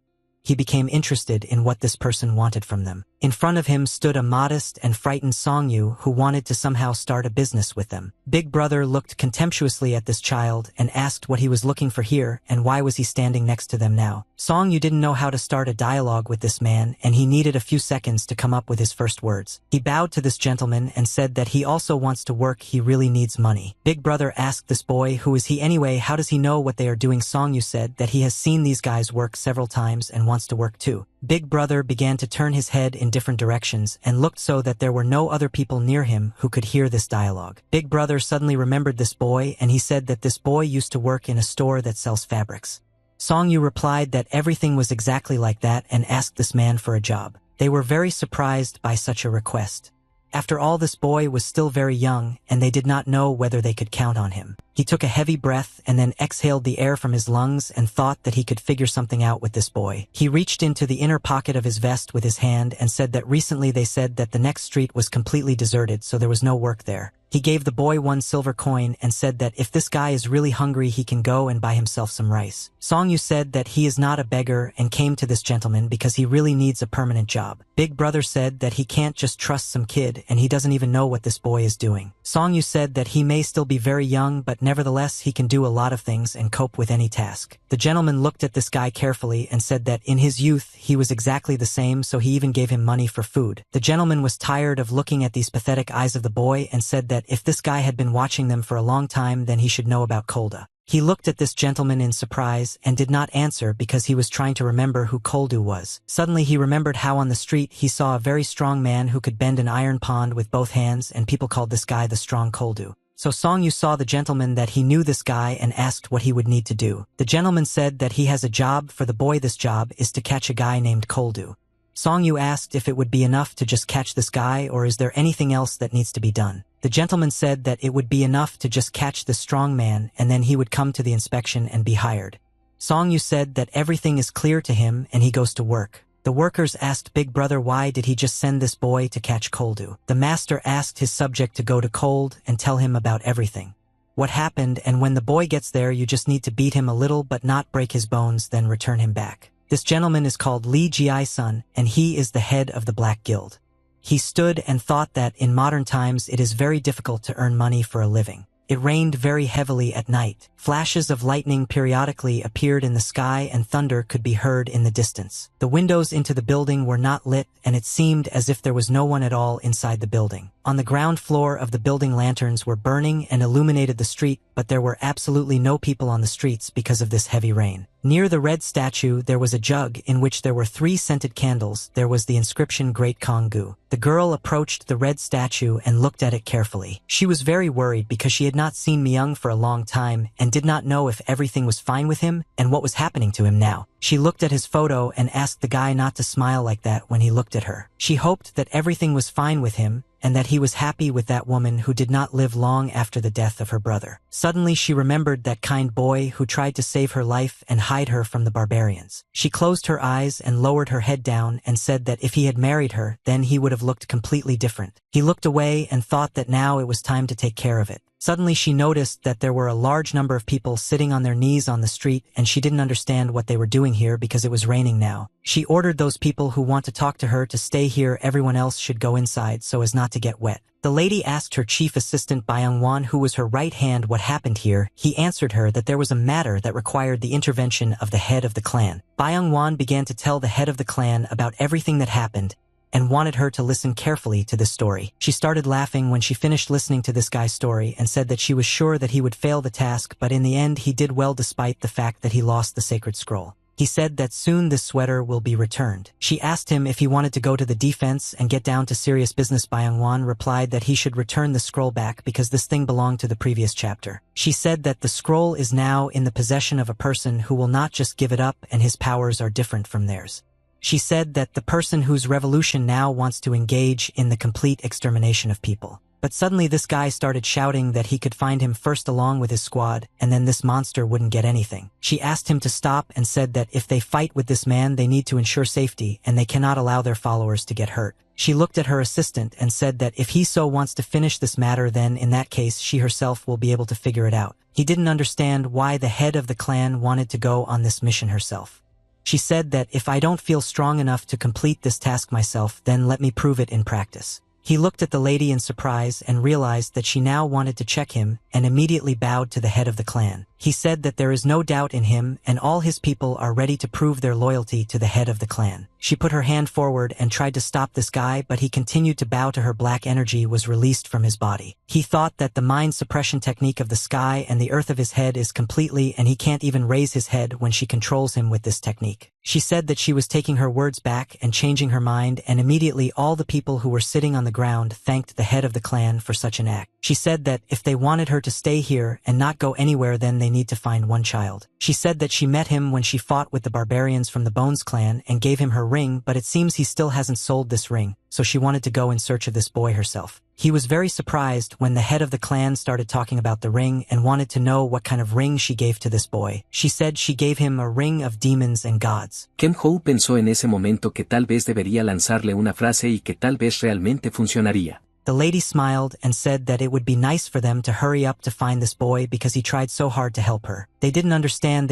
He became interested in what this person wanted from them. In front of him stood a modest and frightened Song-yu who wanted to somehow start a business with them. Big Brother looked contemptuously at this child and asked what he was looking for here and why was he standing next to them now. Song-yu didn't know how to start a dialogue with this man and he needed a few seconds to come up with his first words. He bowed to this gentleman and said that he also wants to work, he really needs money. Big Brother asked this boy, who is he anyway, how does he know what they are doing? Song-yu said that he has seen these guys work several times and wants to work too. Big Brother began to turn his head in different directions and looked so that there were no other people near him who could hear this dialogue. Big Brother suddenly remembered this boy and he said that this boy used to work in a store that sells fabrics. Song-yu replied that everything was exactly like that and asked this man for a job. They were very surprised by such a request. After all, this boy was still very young and they did not know whether they could count on him. He took a heavy breath and then exhaled the air from his lungs and thought that he could figure something out with this boy. He reached into the inner pocket of his vest with his hand and said that recently they said that the next street was completely deserted, so there was no work there. He gave the boy 1 silver coin and said that if this guy is really hungry he can go and buy himself some rice. Song-yu said that he is not a beggar and came to this gentleman because he really needs a permanent job. Big Brother said that he can't just trust some kid and he doesn't even know what this boy is doing. Song-yu said that he may still be very young, but nevertheless he can do a lot of things and cope with any task. The gentleman looked at this guy carefully and said that in his youth he was exactly the same, so he even gave him money for food. The gentleman was tired of looking at these pathetic eyes of the boy and said that if this guy had been watching them for a long time then he should know about Kolda. He looked at this gentleman in surprise and did not answer because he was trying to remember who Koldu was. Suddenly he remembered how on the street he saw a very strong man who could bend an iron pond with both hands, and people called this guy the strong Koldu. So Song-yu saw the gentleman that he knew this guy and asked what he would need to do. The gentleman said that he has a job for the boy. This job is to catch a guy named Koldu. Song-yu asked if it would be enough to just catch this guy or is there anything else that needs to be done. The gentleman said that it would be enough to just catch this strong man and then he would come to the inspection and be hired. Song-yu said that everything is clear to him and he goes to work. The workers asked Big Brother why did he just send this boy to catch Koldu. The master asked his subject to go to Cold and tell him about everything. What happened, and when the boy gets there you just need to beat him a little but not break his bones, then return him back. This gentleman is called Lee Ji-sun and he is the head of the Black Guild. He stood and thought that in modern times it is very difficult to earn money for a living. It rained very heavily at night. Flashes of lightning periodically appeared in the sky and thunder could be heard in the distance. The windows into the building were not lit and it seemed as if there was no one at all inside the building. On the ground floor of the building lanterns were burning and illuminated the street, but there were absolutely no people on the streets because of this heavy rain. Near the red statue there was a jug in which there were 3 scented candles. There was the inscription Great Kongu. The girl approached the red statue and looked at it carefully. She was very worried because she had not seen Myung for a long time and did not know if everything was fine with him and what was happening to him now. She looked at his photo and asked the guy not to smile like that when he looked at her. She hoped that everything was fine with him and that he was happy with that woman who did not live long after the death of her brother. Suddenly she remembered that kind boy who tried to save her life and hide her from the barbarians. She closed her eyes and lowered her head down and said that if he had married her, then he would have looked completely different. He looked away and thought that now it was time to take care of it. Suddenly she noticed that there were a large number of people sitting on their knees on the street and she didn't understand what they were doing here because it was raining now. She ordered those people who want to talk to her to stay here. Everyone else should go inside so as not to get wet. The lady asked her chief assistant Byung-won, who was her right hand, what happened here. He answered her that there was a matter that required the intervention of the head of the clan. Byung-won began to tell the head of the clan about everything that happened and wanted her to listen carefully to this story. She started laughing when she finished listening to this guy's story and said that she was sure that he would fail the task, but in the end he did well despite the fact that he lost the sacred scroll. He said that soon this sweater will be returned. She asked him if he wanted to go to the defense and get down to serious business. Byung-won replied that he should return the scroll back because this thing belonged to the previous chapter. She said that the scroll is now in the possession of a person who will not just give it up and his powers are different from theirs. She said that the person whose revolution now wants to engage in the complete extermination of people. But suddenly this guy started shouting that he could find him first along with his squad, and then this monster wouldn't get anything. She asked him to stop and said that if they fight with this man, they need to ensure safety and they cannot allow their followers to get hurt. She looked at her assistant and said that if he so wants to finish this matter, then in that case she herself will be able to figure it out. He didn't understand why the head of the clan wanted to go on this mission herself. She said that if I don't feel strong enough to complete this task myself, then let me prove it in practice. He looked at the lady in surprise and realized that she now wanted to check him and immediately bowed to the head of the clan. He said that there is no doubt in him and all his people are ready to prove their loyalty to the head of the clan. She put her hand forward and tried to stop this guy, but he continued to bow to her. Black energy was released from his body. He thought that the mind suppression technique of the sky and the earth of his head is completely, and he can't even raise his head when she controls him with this technique. She said that she was taking her words back and changing her mind, and immediately all the people who were sitting on the ground thanked the head of the clan for such an act. She said that if they wanted her to stay here and not go anywhere, then they need to find one child. She said that she met him when she fought with the barbarians from the Bones clan and gave him her ring, but it seems he still hasn't sold this ring, so she wanted to go in search of this boy herself. He was very surprised when the head of the clan started talking about the ring and wanted to know what kind of ring she gave to this boy. She said she gave him a ring of demons and gods. Kem-ho pensó en ese momento que tal vez debería lanzarle una frase y que tal vez realmente funcionaría. The lady smiled and said that it would be nice for them to hurry up to find this boy because he tried so hard to help her. They didn't understand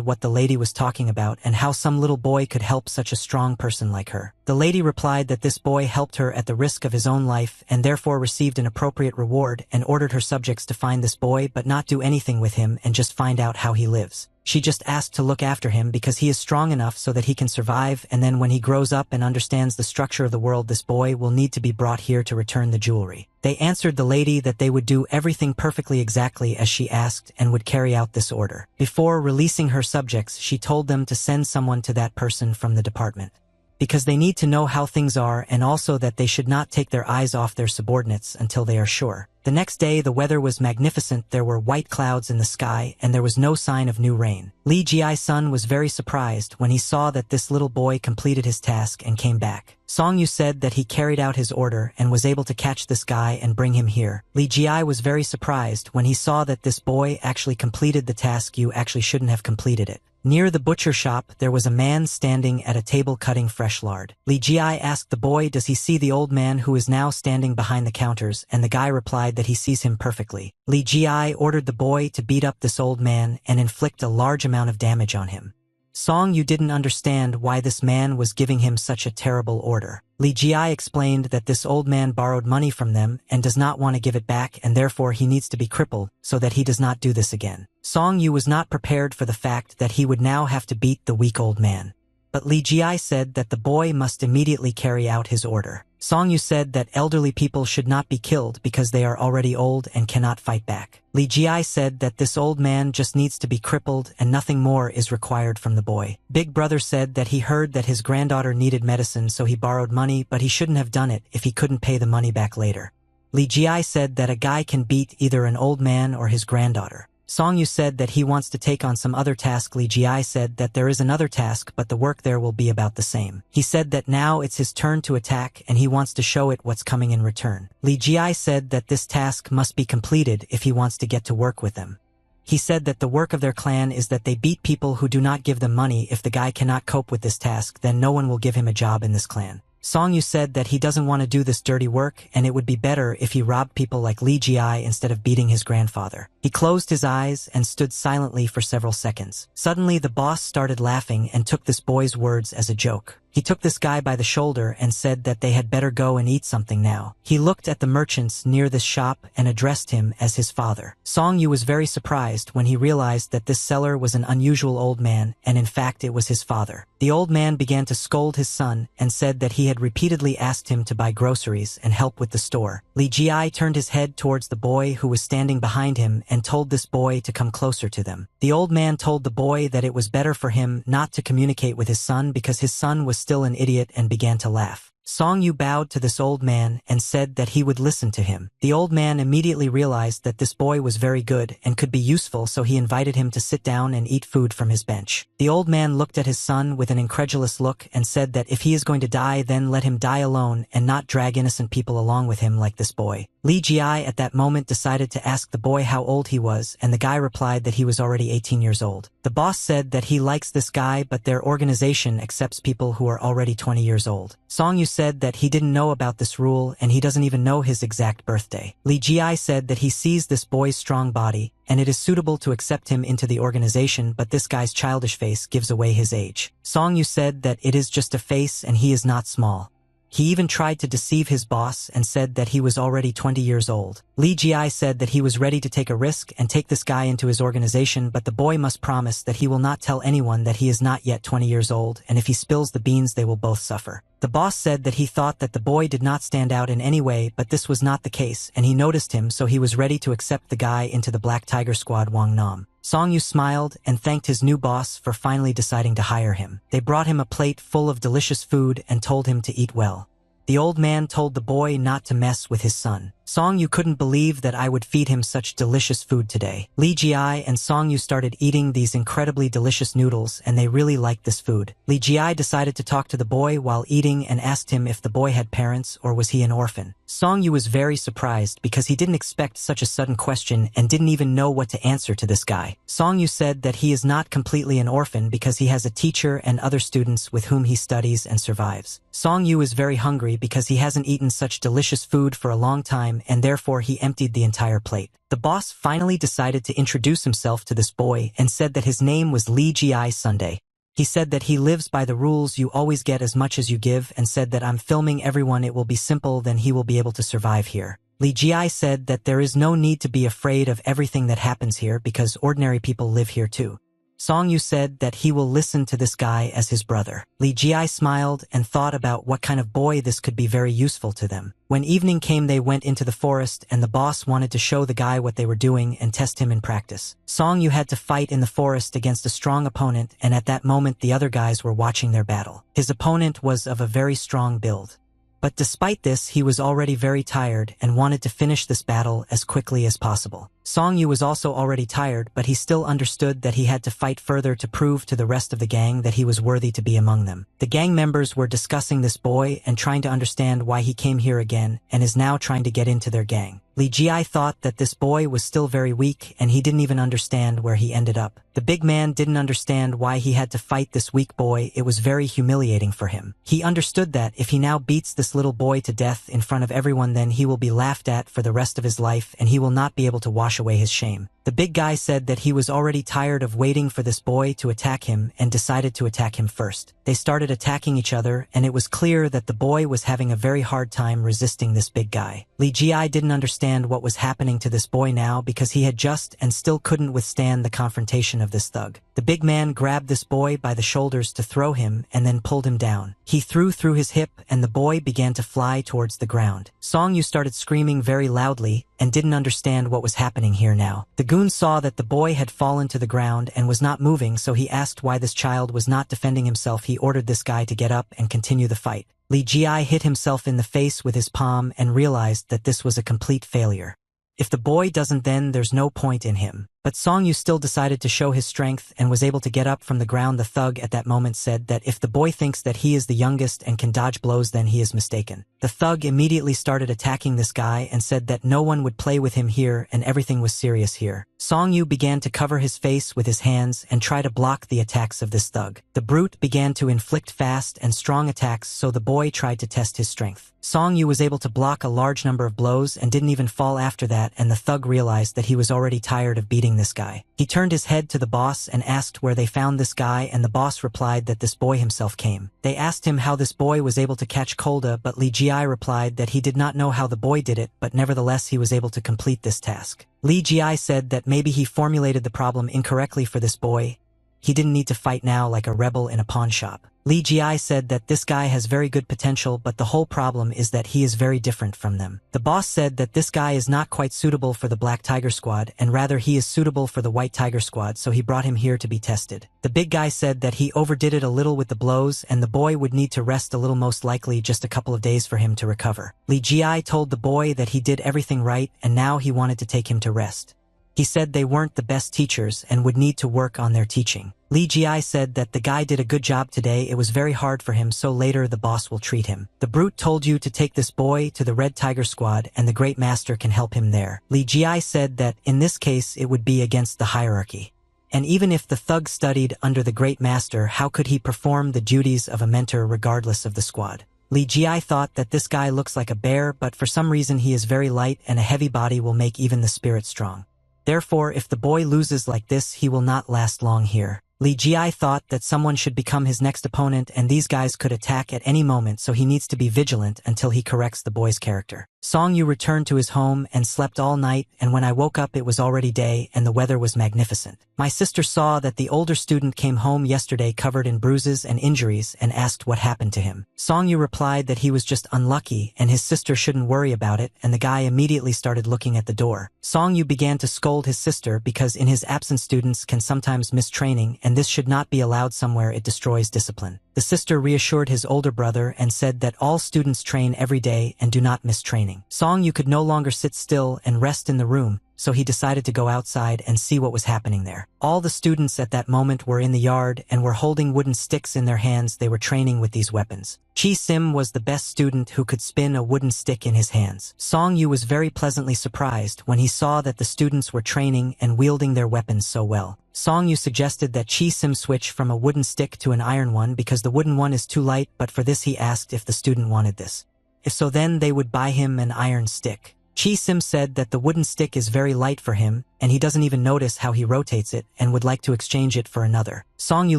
what the lady was talking about and how some little boy could help such a strong person like her. The lady replied that this boy helped her at the risk of his own life and therefore received an appropriate reward, and ordered her subjects to find this boy but not do anything with him and just find out how he lives. She just asked to look after him because he is strong enough so that he can survive, and then when he grows up and understands the structure of the world, this boy will need to be brought here to return the jewelry. They answered the lady that they would do everything perfectly exactly as she asked and would carry out this order. Before releasing her subjects, she told them to send someone to that person from the department, because they need to know how things are, and also that they should not take their eyes off their subordinates until they are sure. The next day the weather was magnificent, there were white clouds in the sky and there was no sign of new rain. Lee Ji-sun was very surprised when he saw that this little boy completed his task and came back. Song Yu said that he carried out his order and was able to catch this guy and bring him here. Lee Ji was very surprised when he saw that this boy actually completed the task. You actually shouldn't have completed it. Near the butcher shop, there was a man standing at a table cutting fresh lard. Li Ji asked the boy does he see the old man who is now standing behind the counters, and the guy replied that he sees him perfectly. Li Ji ordered the boy to beat up this old man and inflict a large amount of damage on him. Song Yu didn't understand why this man was giving him such a terrible order. Li Ji explained that this old man borrowed money from them and does not want to give it back, and therefore he needs to be crippled so that he does not do this again. Song Yu was not prepared for the fact that he would now have to beat the weak old man. But Li Ji said that the boy must immediately carry out his order. Song Yu said that elderly people should not be killed because they are already old and cannot fight back. Li Ji said that this old man just needs to be crippled and nothing more is required from the boy. Big Brother said that he heard that his granddaughter needed medicine, so he borrowed money, but he shouldn't have done it if he couldn't pay the money back later. Li Ji said that a guy can beat either an old man or his granddaughter. Song Yu said that he wants to take on some other task. Li Ji said that there is another task, but the work there will be about the same. He said that now it's his turn to attack and he wants to show it what's coming in return. Li Ji said that this task must be completed if he wants to get to work with them. He said that the work of their clan is that they beat people who do not give them money. If the guy cannot cope with this task, then no one will give him a job in this clan. Song Yu said that he doesn't want to do this dirty work and it would be better if he robbed people like Li Ji instead of beating his grandfather. He closed his eyes and stood silently for several seconds. Suddenly the boss started laughing and took this boy's words as a joke. He took this guy by the shoulder and said that they had better go and eat something now. He looked at the merchants near this shop and addressed him as his father. Song Yu was very surprised when he realized that this seller was an unusual old man, and in fact it was his father. The old man began to scold his son and said that he had repeatedly asked him to buy groceries and help with the store. Li Ji turned his head towards the boy who was standing behind him and told this boy to come closer to them. The old man told the boy that it was better for him not to communicate with his son because his son was still an idiot, and began to laugh. Song Yu bowed to this old man and said that he would listen to him. The old man immediately realized that this boy was very good and could be useful, so he invited him to sit down and eat food from his bench. The old man looked at his son with an incredulous look and said that if he is going to die, then let him die alone and not drag innocent people along with him like this boy. Li Ji at that moment decided to ask the boy how old he was, and the guy replied that he was already 18 years old. The boss said that he likes this guy, but their organization accepts people who are already 20 years old. Song Yu said that he didn't know about this rule and he doesn't even know his exact birthday. Li Ji said that he sees this boy's strong body and it is suitable to accept him into the organization, but this guy's childish face gives away his age. Song Yu said that it is just a face and he is not small. He even tried to deceive his boss and said that he was already 20 years old. Li Ji said that he was ready to take a risk and take this guy into his organization, but the boy must promise that he will not tell anyone that he is not yet 20 years old, and if he spills the beans they will both suffer. The boss said that he thought that the boy did not stand out in any way, but this was not the case, and he noticed him, so he was ready to accept the guy into the Black Tiger Squad. Wang Nam. Song Yu smiled and thanked his new boss for finally deciding to hire him. They brought him a plate full of delicious food and told him to eat well. The old man told the boy not to mess with his son. Song Yu couldn't believe that I would feed him such delicious food today. Li Ji and Song Yu started eating these incredibly delicious noodles and they really liked this food. Li Ji decided to talk to the boy while eating and asked him if the boy had parents or was he an orphan. Song Yu was very surprised because he didn't expect such a sudden question and didn't even know what to answer to this guy. Song Yu said that he is not completely an orphan because he has a teacher and other students with whom he studies and survives. Song Yu is very hungry because he hasn't eaten such delicious food for a long time and therefore he emptied the entire plate. The boss finally decided to introduce himself to this boy and said that his name was Li Ji Sunday. He said that he lives by the rules you always get as much as you give and said that I'm filming everyone, it will be simple, then he will be able to survive here. Li Ji said that there is no need to be afraid of everything that happens here because ordinary people live here too. Song Yu said that he will listen to this guy as his brother. Li Ji smiled and thought about what kind of boy this could be very useful to them. When evening came they went into the forest and the boss wanted to show the guy what they were doing and test him in practice. Song Yu had to fight in the forest against a strong opponent and at that moment the other guys were watching their battle. His opponent was of a very strong build. But despite this, he was already very tired and wanted to finish this battle as quickly as possible. Song Yu was also already tired, but he still understood that he had to fight further to prove to the rest of the gang that he was worthy to be among them. The gang members were discussing this boy and trying to understand why he came here again and is now trying to get into their gang. Li Jie thought that this boy was still very weak and he didn't even understand where he ended up. The big man didn't understand why he had to fight this weak boy. It was very humiliating for him. He understood that if he now beats this little boy to death in front of everyone, then he will be laughed at for the rest of his life and he will not be able to wash away his shame. The big guy said that he was already tired of waiting for this boy to attack him and decided to attack him first. They started attacking each other and it was clear that the boy was having a very hard time resisting this big guy. Li Jie didn't understand what was happening to this boy now because he had just and still couldn't withstand the confrontation of this thug. The big man grabbed this boy by the shoulders to throw him and then pulled him down. He threw through his hip and the boy began to fly towards the ground. Song Yu started screaming very loudly and didn't understand what was happening here now. The goon saw that the boy had fallen to the ground and was not moving, so he asked why this child was not defending himself. He ordered this guy to get up and continue the fight. Li Jie hit himself in the face with his palm and realized that this was a complete failure. If the boy doesn't, then there's no point in him. But Song Yu still decided to show his strength and was able to get up from the ground. The thug at that moment said that if the boy thinks that he is the youngest and can dodge blows, then he is mistaken. The thug immediately started attacking this guy and said that no one would play with him here and everything was serious here. Song Yu began to cover his face with his hands and try to block the attacks of this thug. The brute began to inflict fast and strong attacks, so the boy tried to test his strength. Song Yu was able to block a large number of blows and didn't even fall after that, and the thug realized that he was already tired of beating this guy. He turned his head to the boss and asked where they found this guy, and the boss replied that this boy himself came. They asked him how this boy was able to catch Kolda, but Li Jie replied that he did not know how the boy did it, but nevertheless he was able to complete this task. Li Jie said that maybe he formulated the problem incorrectly for this boy. He didn't need to fight now like a rebel in a pawn shop. Li Jie said that this guy has very good potential, but the whole problem is that he is very different from them. The boss said that this guy is not quite suitable for the Black Tiger Squad, and rather he is suitable for the White Tiger Squad, so he brought him here to be tested. The big guy said that he overdid it a little with the blows, and the boy would need to rest a little, most likely just a couple of days for him to recover. Li Jie told the boy that he did everything right, and now he wanted to take him to rest. He said they weren't the best teachers and would need to work on their teaching. Li Jie said that the guy did a good job today, it was very hard for him, so later the boss will treat him. The brute told you to take this boy to the Red Tiger Squad and the Great Master can help him there. Li Jie said that in this case it would be against the hierarchy. And even if the thug studied under the Great Master, how could he perform the duties of a mentor regardless of the squad? Li Jie thought that this guy looks like a bear, but for some reason he is very light and a heavy body will make even the spirit strong. Therefore, if the boy loses like this, he will not last long here. Li Jie thought that someone should become his next opponent and these guys could attack at any moment, so he needs to be vigilant until he corrects the boy's character. Song Yu returned to his home and slept all night, and when I woke up it was already day and the weather was magnificent. My sister saw that the older student came home yesterday covered in bruises and injuries and asked what happened to him. Song Yu replied that he was just unlucky and his sister shouldn't worry about it, and the guy immediately started looking at the door. Song Yu began to scold his sister because in his absence students can sometimes miss training and this should not be allowed somewhere, it destroys discipline. The sister reassured his older brother and said that all students train every day and do not miss training. Song Yu could no longer sit still and rest in the room, so he decided to go outside and see what was happening there. All the students at that moment were in the yard and were holding wooden sticks in their hands. They were training with these weapons. Chi Sim was the best student who could spin a wooden stick in his hands. Song Yu was very pleasantly surprised when he saw that the students were training and wielding their weapons so well. Song Yu suggested that Chi Sim switch from a wooden stick to an iron one because the wooden one is too light, but for this he asked if the student wanted this. If so, then they would buy him an iron stick. Chi Sim said that the wooden stick is very light for him, and he doesn't even notice how he rotates it and would like to exchange it for another. Song Yu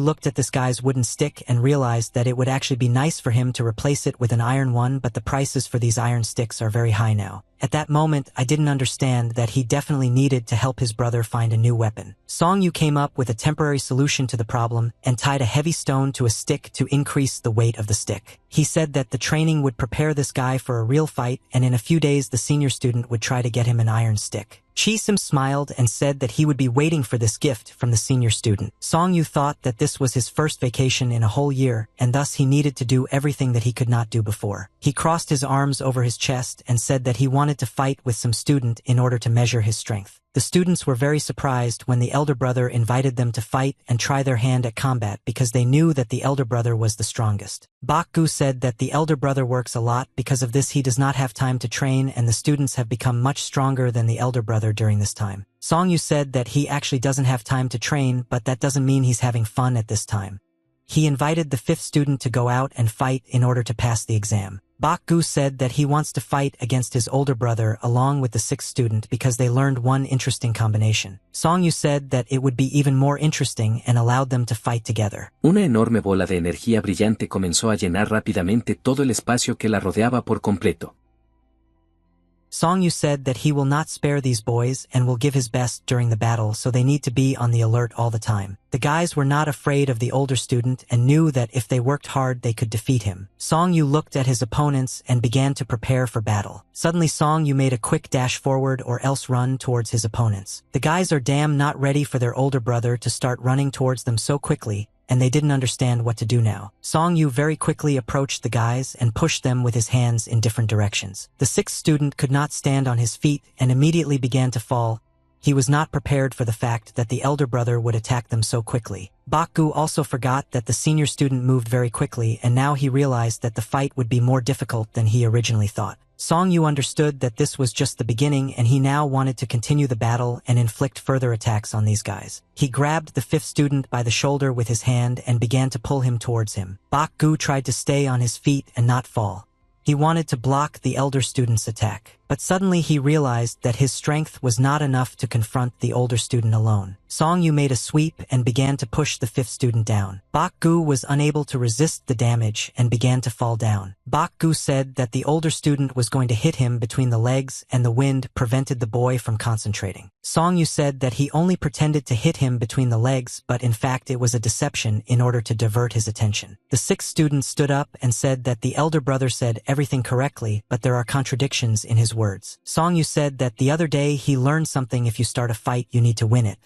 looked at this guy's wooden stick and realized that it would actually be nice for him to replace it with an iron one, but the prices for these iron sticks are very high now. At that moment, I didn't understand that he definitely needed to help his brother find a new weapon. Song Yu came up with a temporary solution to the problem and tied a heavy stone to a stick to increase the weight of the stick. He said that the training would prepare this guy for a real fight, and in a few days the senior student would try to get him an iron stick. Chi-sim smiled and said that he would be waiting for this gift from the senior student. Song-yu thought that this was his first vacation in a whole year, and thus he needed to do everything that he could not do before. He crossed his arms over his chest and said that he wanted to fight with some student in order to measure his strength. The students were very surprised when the elder brother invited them to fight and try their hand at combat because they knew that the elder brother was the strongest. Bakgu said that the elder brother works a lot, because of this he does not have time to train, and the students have become much stronger than the elder brother during this time. Song-yu said that he actually doesn't have time to train, but that doesn't mean he's having fun at this time. He invited the 5th student to go out and fight in order to pass the exam. Bakgu said that he wants to fight against his older brother along with the 6th student because they learned one interesting combination. Song-yu said that it would be even more interesting and allowed them to fight together. Una enorme bola de energía brillante comenzó a llenar rápidamente todo el espacio que la rodeaba por completo. Song-yu said that he will not spare these boys and will give his best during the battle, so they need to be on the alert all the time. The guys were not afraid of the older student and knew that if they worked hard they could defeat him. Song-yu looked at his opponents and began to prepare for battle. Suddenly Song-yu made a quick dash forward or else run towards his opponents. The guys are damn not ready for their older brother to start running towards them so quickly, and they didn't understand what to do now. Song-yu very quickly approached the guys and pushed them with his hands in different directions. The 6th student could not stand on his feet and immediately began to fall. He was not prepared for the fact that the elder brother would attack them so quickly. Bakgu also forgot that the senior student moved very quickly, and now he realized that the fight would be more difficult than he originally thought. Song-yu understood that this was just the beginning, and he now wanted to continue the battle and inflict further attacks on these guys. He grabbed the 5th student by the shoulder with his hand and began to pull him towards him. Bakgu tried to stay on his feet and not fall. He wanted to block the elder student's attack, but suddenly he realized that his strength was not enough to confront the older student alone. Song-yu made a sweep and began to push the 5th student down. Bakgu was unable to resist the damage and began to fall down. Bakgu said that the older student was going to hit him between the legs, and the wind prevented the boy from concentrating. Song-yu said that he only pretended to hit him between the legs, but in fact it was a deception in order to divert his attention. The 6th student stood up and said that the elder brother said everything correctly, but there are contradictions in his words. Song-yu said that the other day he learned something: if you start a fight, you need to win it.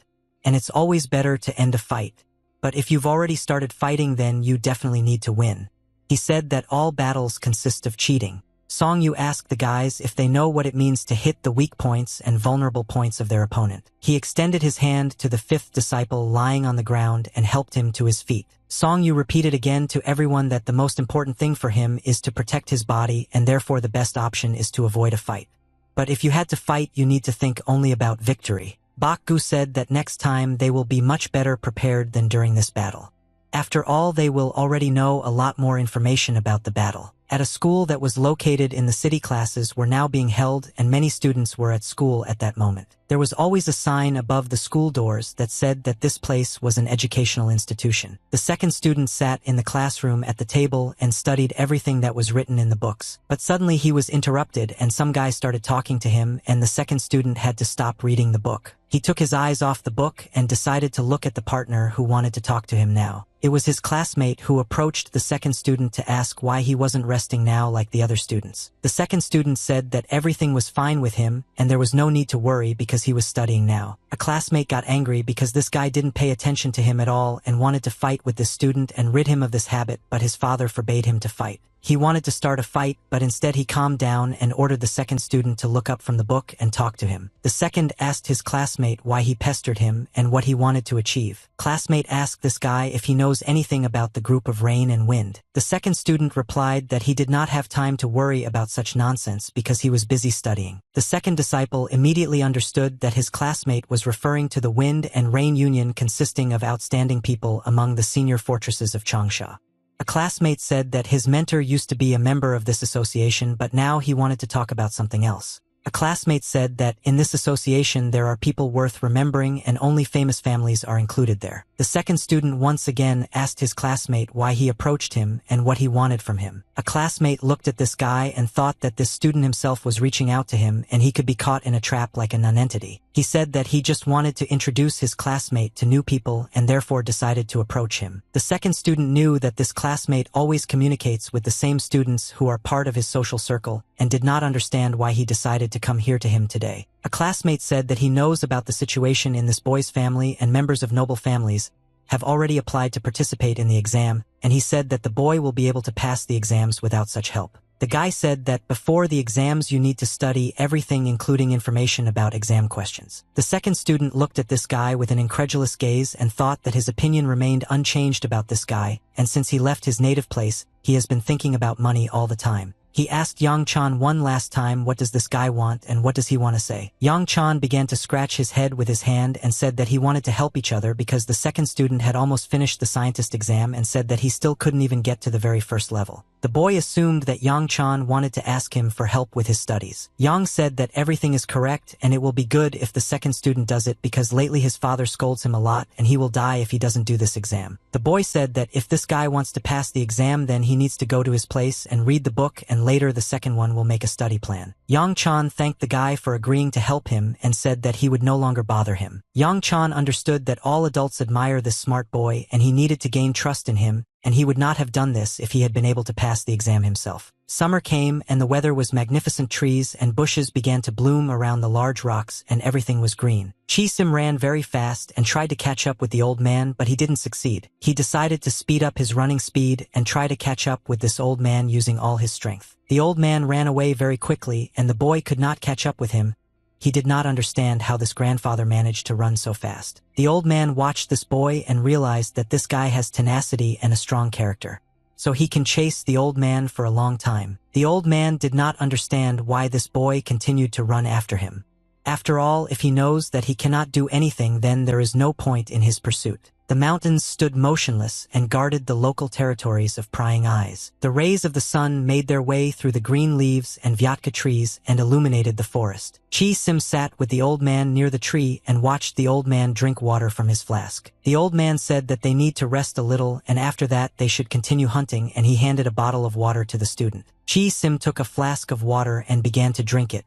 And it's always better to end a fight. But if you've already started fighting, then you definitely need to win. He said that all battles consist of cheating. Song-yu asked the guys if they know what it means to hit the weak points and vulnerable points of their opponent. He extended his hand to the 5th disciple lying on the ground and helped him to his feet. Song-yu repeated again to everyone that the most important thing for him is to protect his body, and therefore the best option is to avoid a fight. But if you had to fight, you need to think only about victory. Bakgu said that next time they will be much better prepared than during this battle. After all, they will already know a lot more information about the battle. At a school that was located in the city, classes were now being held, and many students were at school at that moment. There was always a sign above the school doors that said that this place was an educational institution. The 2nd student sat in the classroom at the table and studied everything that was written in the books. But suddenly he was interrupted and some guy started talking to him, and the 2nd student had to stop reading the book. He took his eyes off the book and decided to look at the partner who wanted to talk to him now. It was his classmate who approached the 2nd student to ask why he wasn't resting now like the other students. The 2nd student said that everything was fine with him and there was no need to worry because he was studying now. A classmate got angry because this guy didn't pay attention to him at all and wanted to fight with this student and rid him of this habit, but his father forbade him to fight. He wanted to start a fight, but instead he calmed down and ordered the 2nd student to look up from the book and talk to him. The 2nd asked his classmate why he pestered him and what he wanted to achieve. Classmate asked this guy if he knows anything about the group of rain and wind. The 2nd student replied that he did not have time to worry about such nonsense because he was busy studying. The 2nd disciple immediately understood that his classmate was referring to the Wind and Rain Union, consisting of outstanding people among the senior fortresses of Changsha. A classmate said that his mentor used to be a member of this association, but now he wanted to talk about something else. A classmate said that in this association there are people worth remembering and only famous families are included there. The 2nd student once again asked his classmate why he approached him and what he wanted from him. A classmate looked at this guy and thought that this student himself was reaching out to him and he could be caught in a trap like a nonentity. He said that he just wanted to introduce his classmate to new people and therefore decided to approach him. The 2nd student knew that this classmate always communicates with the same students who are part of his social circle and did not understand why he decided to come here to him today. A classmate said that he knows about the situation in this boy's family and members of noble families have already applied to participate in the exam, and he said that the boy will be able to pass the exams without such help. The guy said that before the exams you need to study everything including information about exam questions. The second student looked at this guy with an incredulous gaze and thought that his opinion remained unchanged about this guy, and since he left his native place, he has been thinking about money all the time. He asked Yang Chan one last time what does this guy want and what does he want to say. Yang Chan began to scratch his head with his hand and said that he wanted to help each other because the second student had almost finished the scientist exam and said that he still couldn't even get to the very first level. The boy assumed that Yang Chan wanted to ask him for help with his studies. Yang said that everything is correct and it will be good if the second student does it because lately his father scolds him a lot and he will die if he doesn't do this exam. The boy said that if this guy wants to pass the exam then he needs to go to his place and read the book and later the second one will make a study plan. Yang Chan thanked the guy for agreeing to help him and said that he would no longer bother him. Yang Chan understood that all adults admire this smart boy and he needed to gain trust in him, and he would not have done this if he had been able to pass the exam himself. Summer came and the weather was magnificent. Trees and bushes began to bloom around the large rocks and everything was green. Chi-sim ran very fast and tried to catch up with the old man, but he didn't succeed. He decided to speed up his running speed and try to catch up with this old man using all his strength. The old man ran away very quickly and the boy could not catch up with him. He did not understand how this grandfather managed to run so fast. The old man watched this boy and realized that this guy has tenacity and a strong character, so he can chase the old man for a long time. The old man did not understand why this boy continued to run after him. After all, if he knows that he cannot do anything, then there is no point in his pursuit. The mountains stood motionless and guarded the local territories of prying eyes. The rays of the sun made their way through the green leaves and vyatka trees and illuminated the forest. Chi-sim sat with the old man near the tree and watched the old man drink water from his flask. The old man said that they need to rest a little and after that they should continue hunting, and he handed a bottle of water to the student. Chi-sim took a flask of water and began to drink it.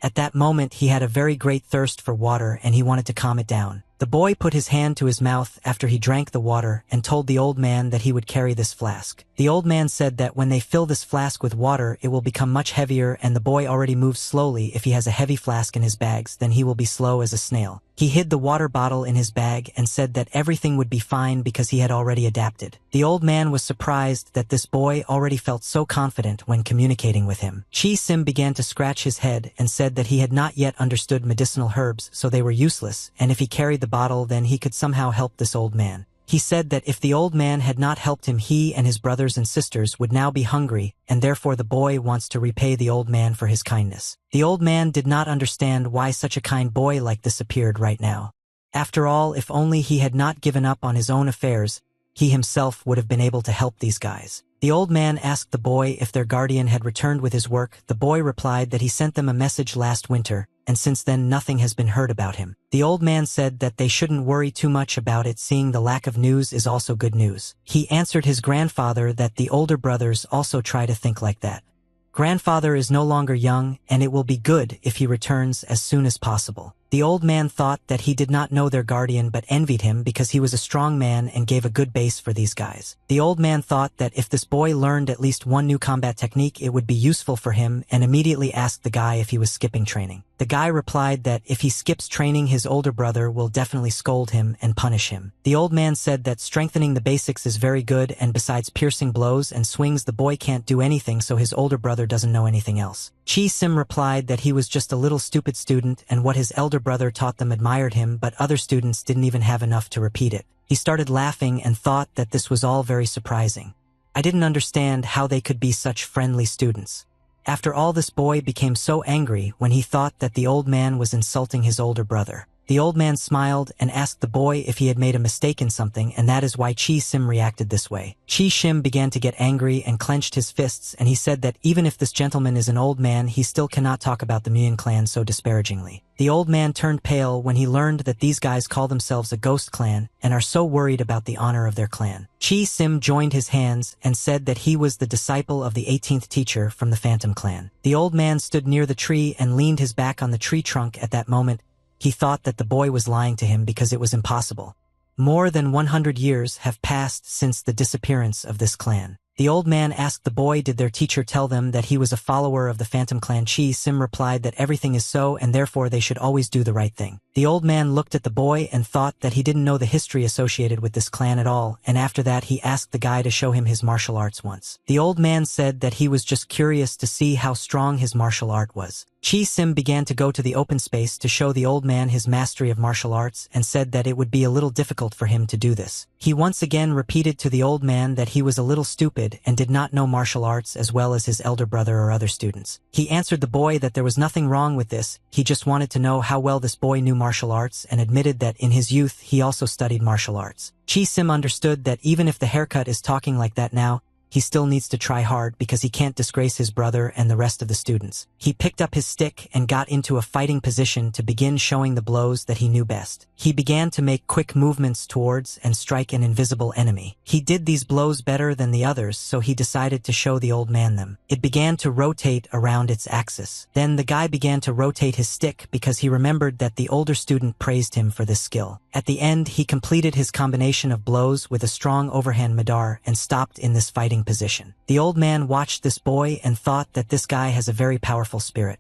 At that moment he had a very great thirst for water and he wanted to calm it down. The boy put his hand to his mouth after he drank the water and told the old man that he would carry this flask. The old man said that when they fill this flask with water it will become much heavier, and the boy already moves slowly. If he has a heavy flask in his bags then he will be slow as a snail. He hid the water bottle in his bag and said that everything would be fine because he had already adapted. The old man was surprised that this boy already felt so confident when communicating with him. Chi-sim began to scratch his head and said that he had not yet understood medicinal herbs, so they were useless, and if he carried the bottle then he could somehow help this old man. He said that if the old man had not helped him, he and his brothers and sisters would now be hungry, and therefore the boy wants to repay the old man for his kindness. The old man did not understand why such a kind boy like this appeared right now. After all, if only he had not given up on his own affairs, he himself would have been able to help these guys. The old man asked the boy if their guardian had returned with his work. The boy replied that he sent them a message last winter, and since then nothing has been heard about him. The old man said that they shouldn't worry too much about it, seeing the lack of news is also good news. He answered his grandfather that the older brothers also try to think like that. Grandfather is no longer young, and it will be good if he returns as soon as possible. The old man thought that he did not know their guardian but envied him because he was a strong man and gave a good base for these guys. The old man thought that if this boy learned at least one new combat technique it would be useful for him, and immediately asked the guy if he was skipping training. The guy replied that if he skips training his older brother will definitely scold him and punish him. The old man said that strengthening the basics is very good, and besides piercing blows and swings the boy can't do anything, so his older brother doesn't know anything else. Chi-sim replied that he was just a little stupid student and what his elder brother taught them admired him, but other students didn't even have enough to repeat it. He started laughing and thought that this was all very surprising. I didn't understand how they could be such friendly students. After all, this boy became so angry when he thought that the old man was insulting his older brother. The old man smiled and asked the boy if he had made a mistake in something, and that is why Chi-sim reacted this way. Chi-sim began to get angry and clenched his fists, and he said that even if this gentleman is an old man, he still cannot talk about the Muyan clan so disparagingly. The old man turned pale when he learned that these guys call themselves a ghost clan and are so worried about the honor of their clan. Chi-sim joined his hands and said that he was the disciple of the 18th teacher from the Phantom clan. The old man stood near the tree and leaned his back on the tree trunk. At that moment, he thought that the boy was lying to him because it was impossible. More than 100 years have passed since the disappearance of this clan. The old man asked the boy did their teacher tell them that he was a follower of the Phantom Clan. Chi Sim replied that everything is so and therefore they should always do the right thing. The old man looked at the boy and thought that he didn't know the history associated with this clan at all, and after that he asked the guy to show him his martial arts once. The old man said that he was just curious to see how strong his martial art was. Chi Sim began to go to the open space to show the old man his mastery of martial arts and said that it would be a little difficult for him to do this. He once again repeated to the old man that he was a little stupid and did not know martial arts as well as his elder brother or other students. He answered the boy that there was nothing wrong with this, he just wanted to know how well this boy knew martial arts and admitted that in his youth he also studied martial arts. Chi Sim understood that even if the haircut is talking like that now, he still needs to try hard because he can't disgrace his brother and the rest of the students. He picked up his stick and got into a fighting position to begin showing the blows that he knew best. He began to make quick movements towards and strike an invisible enemy. He did these blows better than the others, so he decided to show the old man them. It began to rotate around its axis. Then the guy began to rotate his stick because he remembered that the older student praised him for this skill. At the end, he completed his combination of blows with a strong overhand madar and stopped in this fighting position. The old man watched this boy and thought that this guy has a very powerful spirit.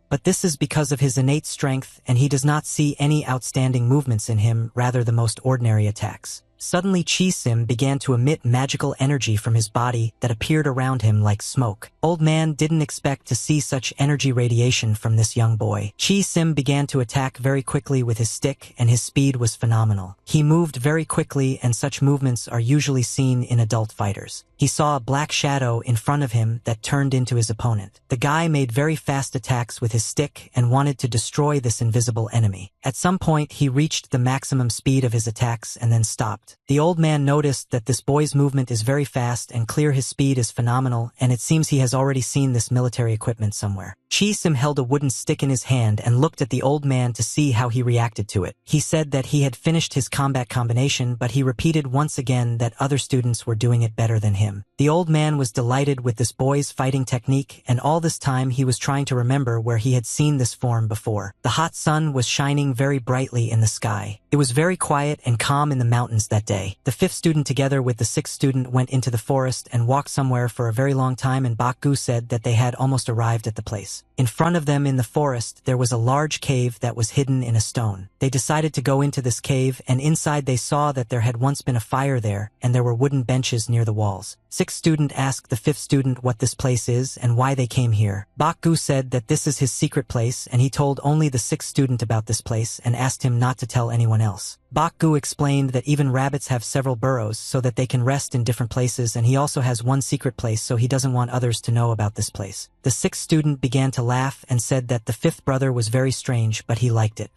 But this is because of his innate strength and he does not see any outstanding movements in him, rather the most ordinary attacks. Suddenly Chi Sim began to emit magical energy from his body that appeared around him like smoke. Old man didn't expect to see such energy radiation from this young boy. Chi Sim began to attack very quickly with his stick and his speed was phenomenal. He moved very quickly and such movements are usually seen in adult fighters. He saw a black shadow in front of him that turned into his opponent. The guy made very fast attacks with his stick and wanted to destroy this invisible enemy. At some point he reached the maximum speed of his attacks and then stopped. The old man noticed that this boy's movement is very fast and clear, his speed is phenomenal, and it seems he has already seen this military equipment somewhere. Chi Sim held a wooden stick in his hand and looked at the old man to see how he reacted to it. He said that he had finished his combat combination, but he repeated once again that other students were doing it better than him. The old man was delighted with this boy's fighting technique, and all this time he was trying to remember where he had seen this form before. The hot sun was shining very brightly in the sky. It was very quiet and calm in the mountains that day. The fifth student together with the sixth student went into the forest and walked somewhere for a very long time, and Bakgu said that they had almost arrived at the place. In front of them in the forest there was a large cave that was hidden in a stone. They decided to go into this cave, and inside they saw that there had once been a fire there and there were wooden benches near the walls. Sixth student asked the fifth student what this place is and why they came here. Bakgu said that this is his secret place, and he told only the sixth student about this place and asked him not to tell anyone else. Bakgu explained that even rabbits have several burrows so that they can rest in different places, and he also has one secret place, so he doesn't want others to know about this place. The sixth student began to laugh and said that the fifth brother was very strange, but he liked it.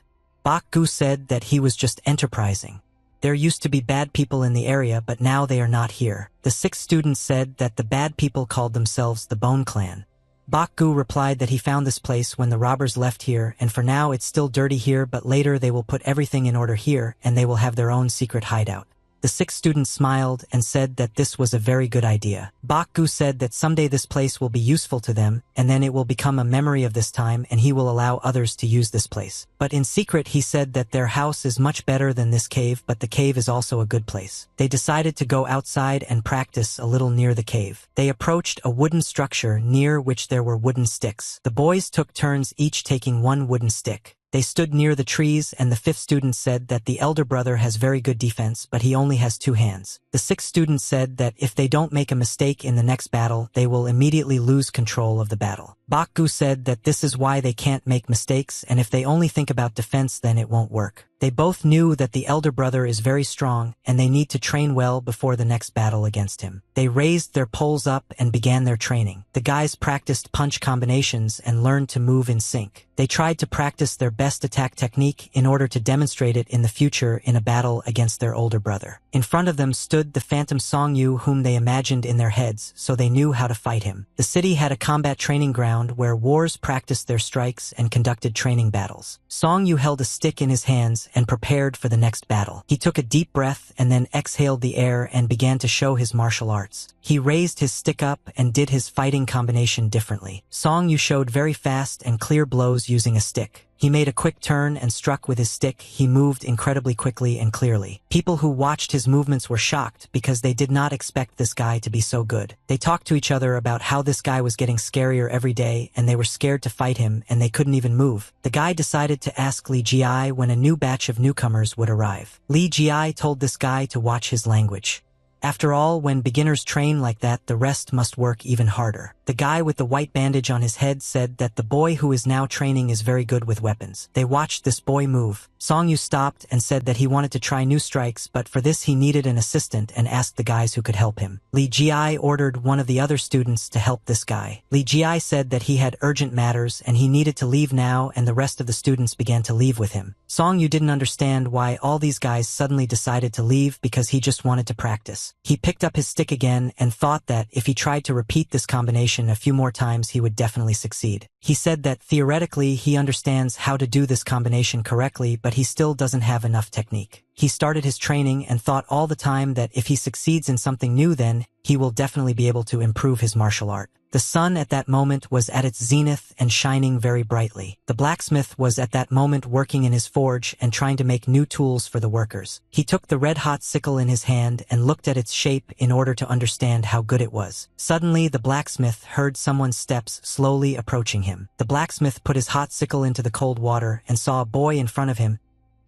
Bakgu said that he was just enterprising. There used to be bad people in the area, but now they are not here. The sixth student said that the bad people called themselves the Bone Clan. Bakgu replied that he found this place when the robbers left here, and for now it's still dirty here, but later they will put everything in order here and they will have their own secret hideout. The sixth student smiled and said that this was a very good idea. Bakgu said that someday this place will be useful to them, and then it will become a memory of this time and he will allow others to use this place. But in secret he said that their house is much better than this cave, but the cave is also a good place. They decided to go outside and practice a little near the cave. They approached a wooden structure near which there were wooden sticks. The boys took turns each taking one wooden stick. They stood near the trees, and the fifth student said that the elder brother has very good defense, but he only has 2 hands. The sixth student said that if they don't make a mistake in the next battle, they will immediately lose control of the battle. Bakgu said that this is why they can't make mistakes, and if they only think about defense, then it won't work. They both knew that the elder brother is very strong, and they need to train well before the next battle against him. They raised their poles up and began their training. The guys practiced punch combinations and learned to move in sync. They tried to practice their best attack technique in order to demonstrate it in the future in a battle against their older brother. In front of them stood the Phantom Songyu, whom they imagined in their heads, so they knew how to fight him. The city had a combat training ground where warriors practiced their strikes and conducted training battles. Songyu held a stick in his hands and prepared for the next battle. He took a deep breath and then exhaled the air and began to show his martial arts. He raised his stick up and did his fighting combination differently. Songyu showed very fast and clear blows using a stick. He made a quick turn and struck with his stick. He moved incredibly quickly and clearly. People who watched his movements were shocked because they did not expect this guy to be so good. They talked to each other about how this guy was getting scarier every day and they were scared to fight him and they couldn't even move. The guy decided to ask Li Ji when a new batch of newcomers would arrive. Li Ji told this guy to watch his language. After all, when beginners train like that, the rest must work even harder. The guy with the white bandage on his head said that the boy who is now training is very good with weapons. They watched this boy move. Song Yu stopped and said that he wanted to try new strikes, but for this he needed an assistant and asked the guys who could help him. Li Ji ordered one of the other students to help this guy. Li Ji said that he had urgent matters and he needed to leave now, and the rest of the students began to leave with him. Song Yu didn't understand why all these guys suddenly decided to leave because he just wanted to practice. He picked up his stick again and thought that if he tried to repeat this combination a few more times he would definitely succeed. He said that theoretically he understands how to do this combination correctly, but he still doesn't have enough technique. He started his training and thought all the time that if he succeeds in something new, then he will definitely be able to improve his martial art. The sun at that moment was at its zenith and shining very brightly. The blacksmith was at that moment working in his forge and trying to make new tools for the workers. He took the red-hot sickle in his hand and looked at its shape in order to understand how good it was. Suddenly, the blacksmith heard someone's steps slowly approaching him. The blacksmith put his hot sickle into the cold water and saw a boy in front of him.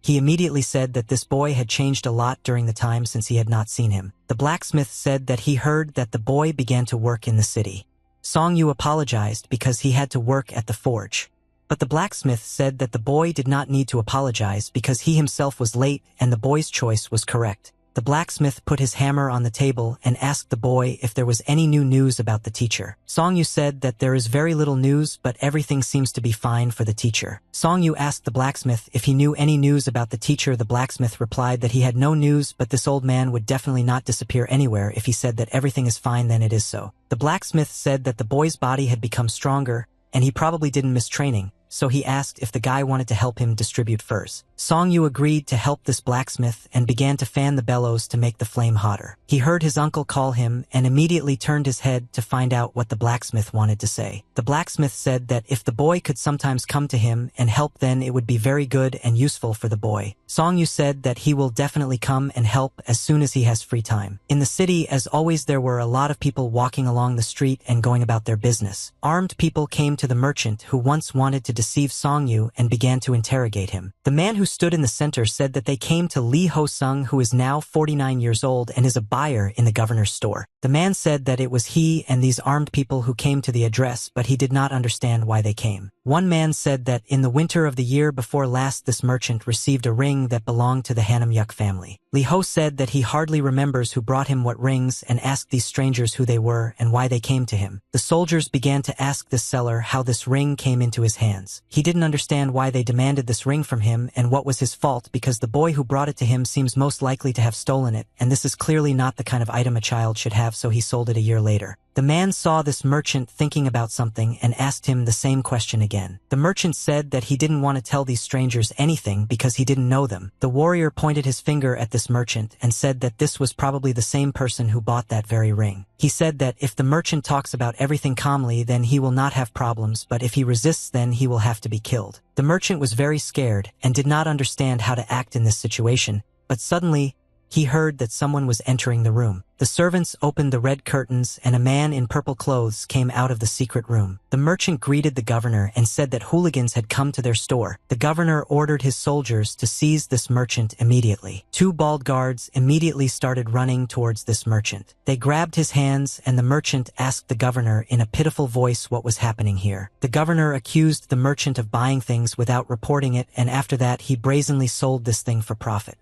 He immediately said that this boy had changed a lot during the time since he had not seen him. The blacksmith said that he heard that the boy began to work in the city. Song Yu apologized because he had to work at the forge. But the blacksmith said that the boy did not need to apologize because he himself was late and the boy's choice was correct. The blacksmith put his hammer on the table and asked the boy if there was any new news about the teacher. Song Yu said that there is very little news, but everything seems to be fine for the teacher. Song Yu asked the blacksmith if he knew any news about the teacher. The blacksmith replied that he had no news, but this old man would definitely not disappear anywhere if he said that everything is fine, then it is so. The blacksmith said that the boy's body had become stronger, and he probably didn't miss training, so he asked if the guy wanted to help him distribute furs. Song Yu agreed to help this blacksmith and began to fan the bellows to make the flame hotter. He heard his uncle call him and immediately turned his head to find out what the blacksmith wanted to say. The blacksmith said that if the boy could sometimes come to him and help, then it would be very good and useful for the boy. Song Yu said that he will definitely come and help as soon as he has free time. In the city, as always, there were a lot of people walking along the street and going about their business. Armed people came to the merchant who once wanted to deceive Song Yu and began to interrogate him. The man who stood in the center said that they came to Li Ho-sung, who is now 49 years old and is a buyer in the governor's store. The man said that it was he and these armed people who came to the address, but he did not understand why they came. One man said that in the winter of the year before last, this merchant received a ring that belonged to the Hanam-yuk family. Li Ho said that he hardly remembers who brought him what rings and asked these strangers who they were and why they came to him. The soldiers began to ask this seller how this ring came into his hands. He didn't understand why they demanded this ring from him and what was his fault, because the boy who brought it to him seems most likely to have stolen it, and this is clearly not the kind of item a child should have, so he sold it a year later. The man saw this merchant thinking about something and asked him the same question again. The merchant said that he didn't want to tell these strangers anything because he didn't know them. The warrior pointed his finger at this merchant and said that this was probably the same person who bought that very ring. He said that if the merchant talks about everything calmly, then he will not have problems, but if he resists, then he will have to be killed. The merchant was very scared and did not understand how to act in this situation, but suddenly, he heard that someone was entering the room. The servants opened the red curtains and a man in purple clothes came out of the secret room. The merchant greeted the governor and said that hooligans had come to their store. The governor ordered his soldiers to seize this merchant immediately. Two bald guards immediately started running towards this merchant. They grabbed his hands and the merchant asked the governor in a pitiful voice what was happening here. The governor accused the merchant of buying things without reporting it, and after that he brazenly sold this thing for profit.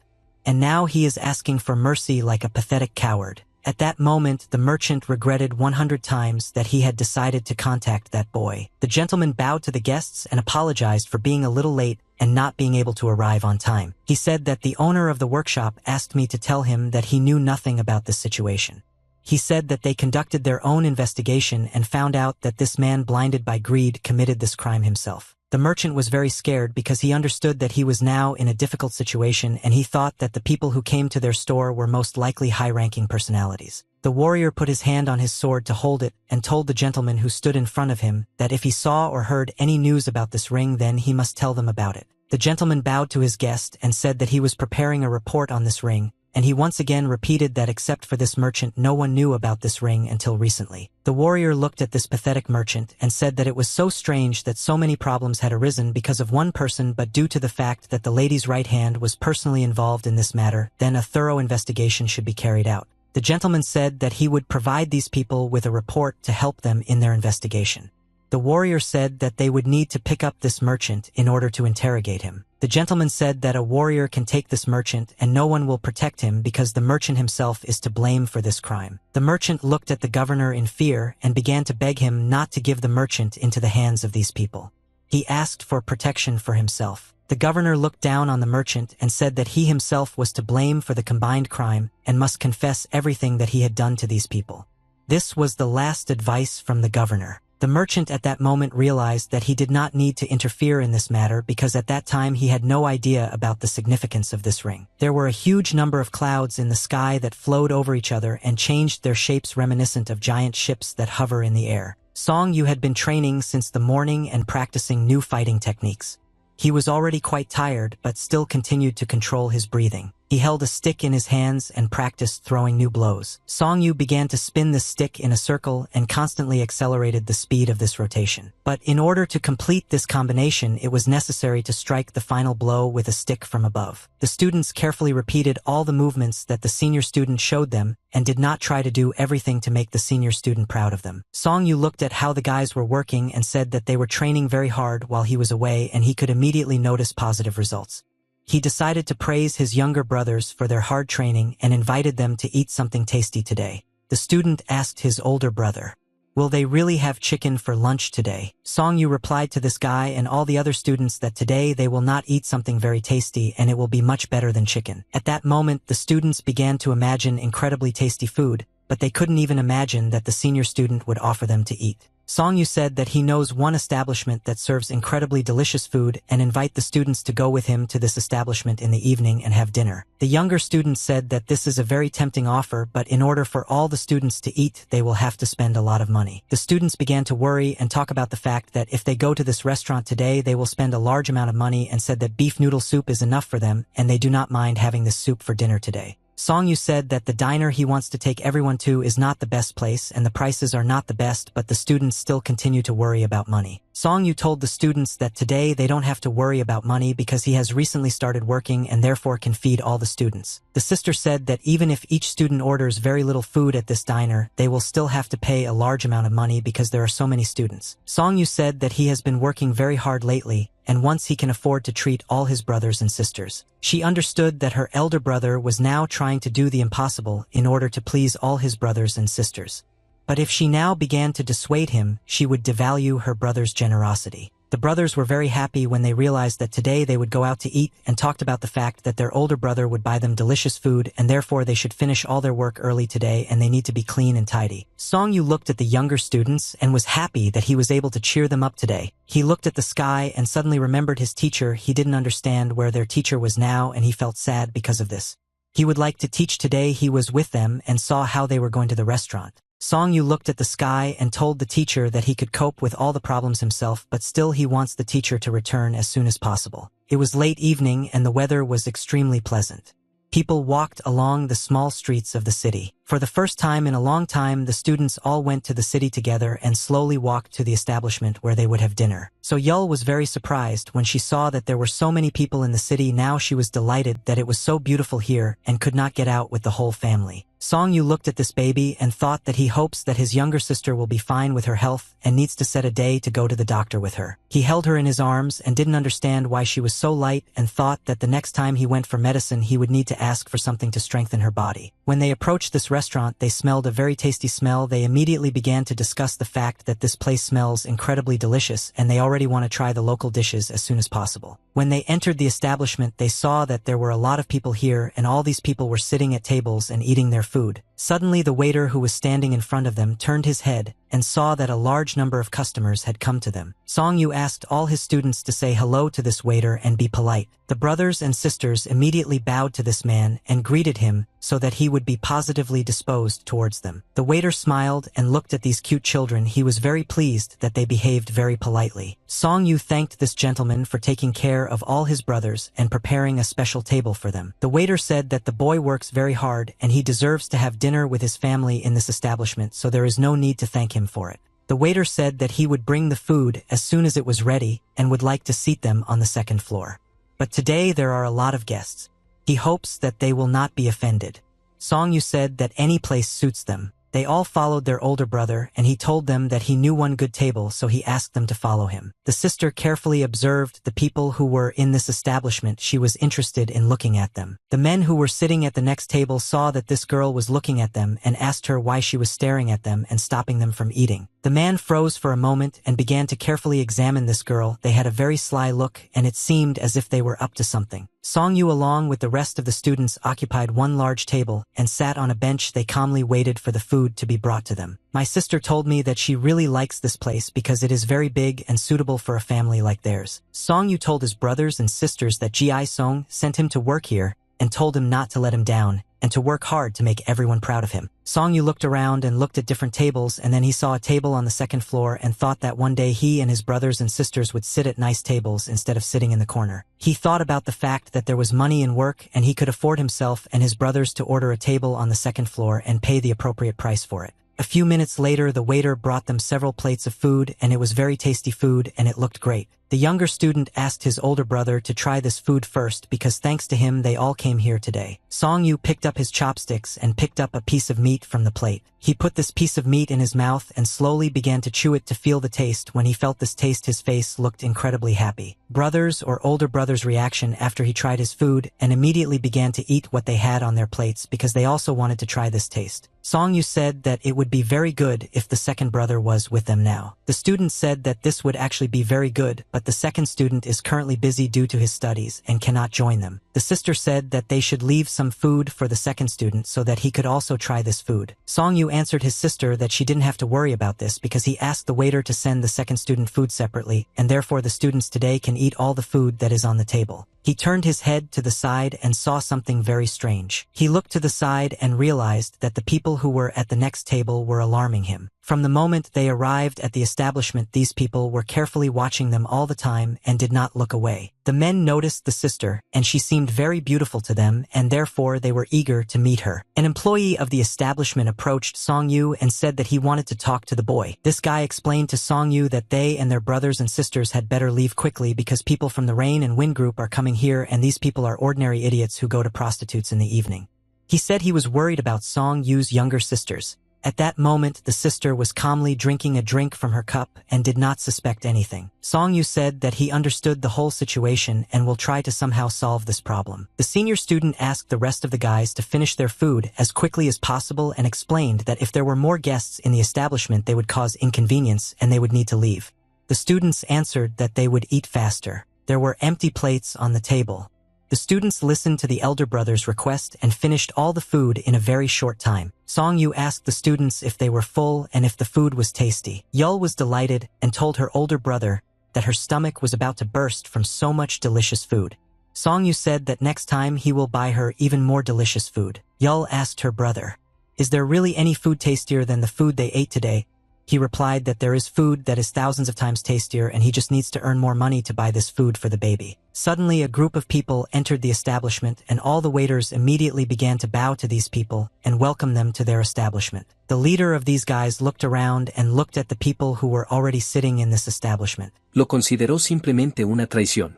And now he is asking for mercy like a pathetic coward. At that moment, the merchant regretted 100 times that he had decided to contact that boy. The gentleman bowed to the guests and apologized for being a little late and not being able to arrive on time. He said that the owner of the workshop asked me to tell him that he knew nothing about this situation. He said that they conducted their own investigation and found out that this man, blinded by greed, committed this crime himself. The merchant was very scared because he understood that he was now in a difficult situation, and he thought that the people who came to their store were most likely high-ranking personalities. The warrior put his hand on his sword to hold it and told the gentleman who stood in front of him that if he saw or heard any news about this ring, then he must tell them about it. The gentleman bowed to his guest and said that he was preparing a report on this ring, and he once again repeated that except for this merchant no one knew about this ring until recently. The warrior looked at this pathetic merchant and said that it was so strange that so many problems had arisen because of one person, but due to the fact that the lady's right hand was personally involved in this matter, then a thorough investigation should be carried out. The gentleman said that he would provide these people with a report to help them in their investigation. The warrior said that they would need to pick up this merchant in order to interrogate him. The gentleman said that a warrior can take this merchant and no one will protect him because the merchant himself is to blame for this crime. The merchant looked at the governor in fear and began to beg him not to give the merchant into the hands of these people. He asked for protection for himself. The governor looked down on the merchant and said that he himself was to blame for the combined crime and must confess everything that he had done to these people. This was the last advice from the governor. The merchant at that moment realized that he did not need to interfere in this matter because at that time he had no idea about the significance of this ring. There were a huge number of clouds in the sky that flowed over each other and changed their shapes reminiscent of giant ships that hover in the air. Song Yu had been training since the morning and practicing new fighting techniques. He was already quite tired but still continued to control his breathing. He held a stick in his hands and practiced throwing new blows. Song Yu began to spin the stick in a circle and constantly accelerated the speed of this rotation. But in order to complete this combination, it was necessary to strike the final blow with a stick from above. The students carefully repeated all the movements that the senior student showed them and did not try to do everything to make the senior student proud of them. Song Yu looked at how the guys were working and said that they were training very hard while he was away and he could immediately notice positive results. He decided to praise his younger brothers for their hard training and invited them to eat something tasty today. The student asked his older brother, "Will they really have chicken for lunch today?" Song Yu replied to this guy and all the other students that today they will not eat something very tasty and it will be much better than chicken. At that moment, the students began to imagine incredibly tasty food, but they couldn't even imagine that the senior student would offer them to eat. Song Yu said that he knows one establishment that serves incredibly delicious food and invite the students to go with him to this establishment in the evening and have dinner. The younger student said that this is a very tempting offer, but in order for all the students to eat, they will have to spend a lot of money. The students began to worry and talk about the fact that if they go to this restaurant today, they will spend a large amount of money and said that beef noodle soup is enough for them and they do not mind having this soup for dinner today. Song Yu said that the diner he wants to take everyone to is not the best place and the prices are not the best, but the students still continue to worry about money. Song Yu told the students that today they don't have to worry about money because he has recently started working and therefore can feed all the students. The sister said that even if each student orders very little food at this diner, they will still have to pay a large amount of money because there are so many students. Song Yu said that he has been working very hard lately, and once he can afford to treat all his brothers and sisters. She understood that her elder brother was now trying to do the impossible in order to please all his brothers and sisters. But if she now began to dissuade him, she would devalue her brother's generosity. The brothers were very happy when they realized that today they would go out to eat and talked about the fact that their older brother would buy them delicious food and therefore they should finish all their work early today and they need to be clean and tidy. Song Yu looked at the younger students and was happy that he was able to cheer them up today. He looked at the sky and suddenly remembered his teacher. He didn't understand where their teacher was now and he felt sad because of this. He would like to teach today. He was with them and saw how they were going to the restaurant. Song Yu looked at the sky and told the teacher that he could cope with all the problems himself, but still he wants the teacher to return as soon as possible. It was late evening and the weather was extremely pleasant. People walked along the small streets of the city. For the first time in a long time, the students all went to the city together and slowly walked to the establishment where they would have dinner. So Yul was very surprised when she saw that there were so many people in the city. Now she was delighted that it was so beautiful here and could not get out with the whole family. Song Yu looked at this baby and thought that he hopes that his younger sister will be fine with her health and needs to set a day to go to the doctor with her. He held her in his arms and didn't understand why she was so light and thought that the next time he went for medicine he would need to ask for something to strengthen her body. When they approached this restaurant, they smelled a very tasty smell. They immediately began to discuss the fact that this place smells incredibly delicious and they already want to try the local dishes as soon as possible. When they entered the establishment, they saw that there were a lot of people here and all these people were sitting at tables and eating their food. Suddenly the waiter who was standing in front of them turned his head and saw that a large number of customers had come to them. Song Yu asked all his students to say hello to this waiter and be polite. The brothers and sisters immediately bowed to this man and greeted him so that he would be positively disposed towards them. The waiter smiled and looked at these cute children. He was very pleased that they behaved very politely. Song Yu thanked this gentleman for taking care of all his brothers and preparing a special table for them. The waiter said that the boy works very hard and he deserves to have dinner with his family in this establishment, so there is no need to thank him for it. The waiter said that he would bring the food as soon as it was ready and would like to seat them on the second floor. But today there are a lot of guests. He hopes that they will not be offended. Song Yu said that any place suits them. They all followed their older brother, and he told them that he knew one good table, so he asked them to follow him. The sister carefully observed the people who were in this establishment. She was interested in looking at them. The men who were sitting at the next table saw that this girl was looking at them and asked her why she was staring at them and stopping them from eating. The man froze for a moment and began to carefully examine this girl. They had a very sly look, and it seemed as if they were up to something. Song Yu along with the rest of the students occupied one large table and sat on a bench. They calmly waited for the food to be brought to them. My sister told me that she really likes this place because it is very big and suitable for a family like theirs. Song Yu told his brothers and sisters that Ji Song sent him to work here and told him not to let him down and to work hard to make everyone proud of him. Song Yu looked around and looked at different tables, and then he saw a table on the second floor and thought that one day he and his brothers and sisters would sit at nice tables instead of sitting in the corner. He thought about the fact that there was money in work and he could afford himself and his brothers to order a table on the second floor and pay the appropriate price for it. A few minutes later, the waiter brought them several plates of food, and it was very tasty food and it looked great. The younger student asked his older brother to try this food first because thanks to him they all came here today. Song Yu picked up his chopsticks and picked up a piece of meat from the plate. He put this piece of meat in his mouth and slowly began to chew it to feel the taste. When he felt this taste, his face looked incredibly happy. Brothers or older brother's reaction after he tried his food and immediately began to eat what they had on their plates because they also wanted to try this taste. Song Yu said that it would be very good if the second brother was with them now. The student said that this would actually be very good, but the second student is currently busy due to his studies and cannot join them. The sister said that they should leave some food for the second student so that he could also try this food. Song Yu answered his sister that she didn't have to worry about this because he asked the waiter to send the second student food separately, and therefore the students today can eat all the food that is on the table. He turned his head to the side and saw something very strange. He looked to the side and realized that the people who were at the next table were alarming him. From the moment they arrived at the establishment, these people were carefully watching them all the time and did not look away. The men noticed the sister, and she seemed very beautiful to them, and therefore they were eager to meet her. An employee of the establishment approached Song Yu and said that he wanted to talk to the boy. This guy explained to Song Yu that they and their brothers and sisters had better leave quickly because people from the Rain and Wind group are coming here, and these people are ordinary idiots who go to prostitutes in the evening. He said he was worried about Song Yu's younger sisters. At that moment, the sister was calmly drinking a drink from her cup and did not suspect anything. Song Yu said that he understood the whole situation and will try to somehow solve this problem. The senior student asked the rest of the guys to finish their food as quickly as possible and explained that if there were more guests in the establishment, they would cause inconvenience and they would need to leave. The students answered that they would eat faster. There were empty plates on the table. The students listened to the elder brother's request and finished all the food in a very short time. Song Yu asked the students if they were full and if the food was tasty. Yul was delighted and told her older brother that her stomach was about to burst from so much delicious food. Song Yu said that next time he will buy her even more delicious food. Yul asked her brother, "Is there really any food tastier than the food they ate today?" He replied that there is food that is thousands of times tastier and he just needs to earn more money to buy this food for the baby. Suddenly, a group of people entered the establishment and all the waiters immediately began to bow to these people and welcome them to their establishment. The leader of these guys looked around and looked at the people who were already sitting in this establishment. Lo consideró simplemente una traición.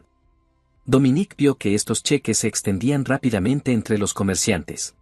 Dominique vio que estos cheques se extendían rápidamente entre los comerciantes.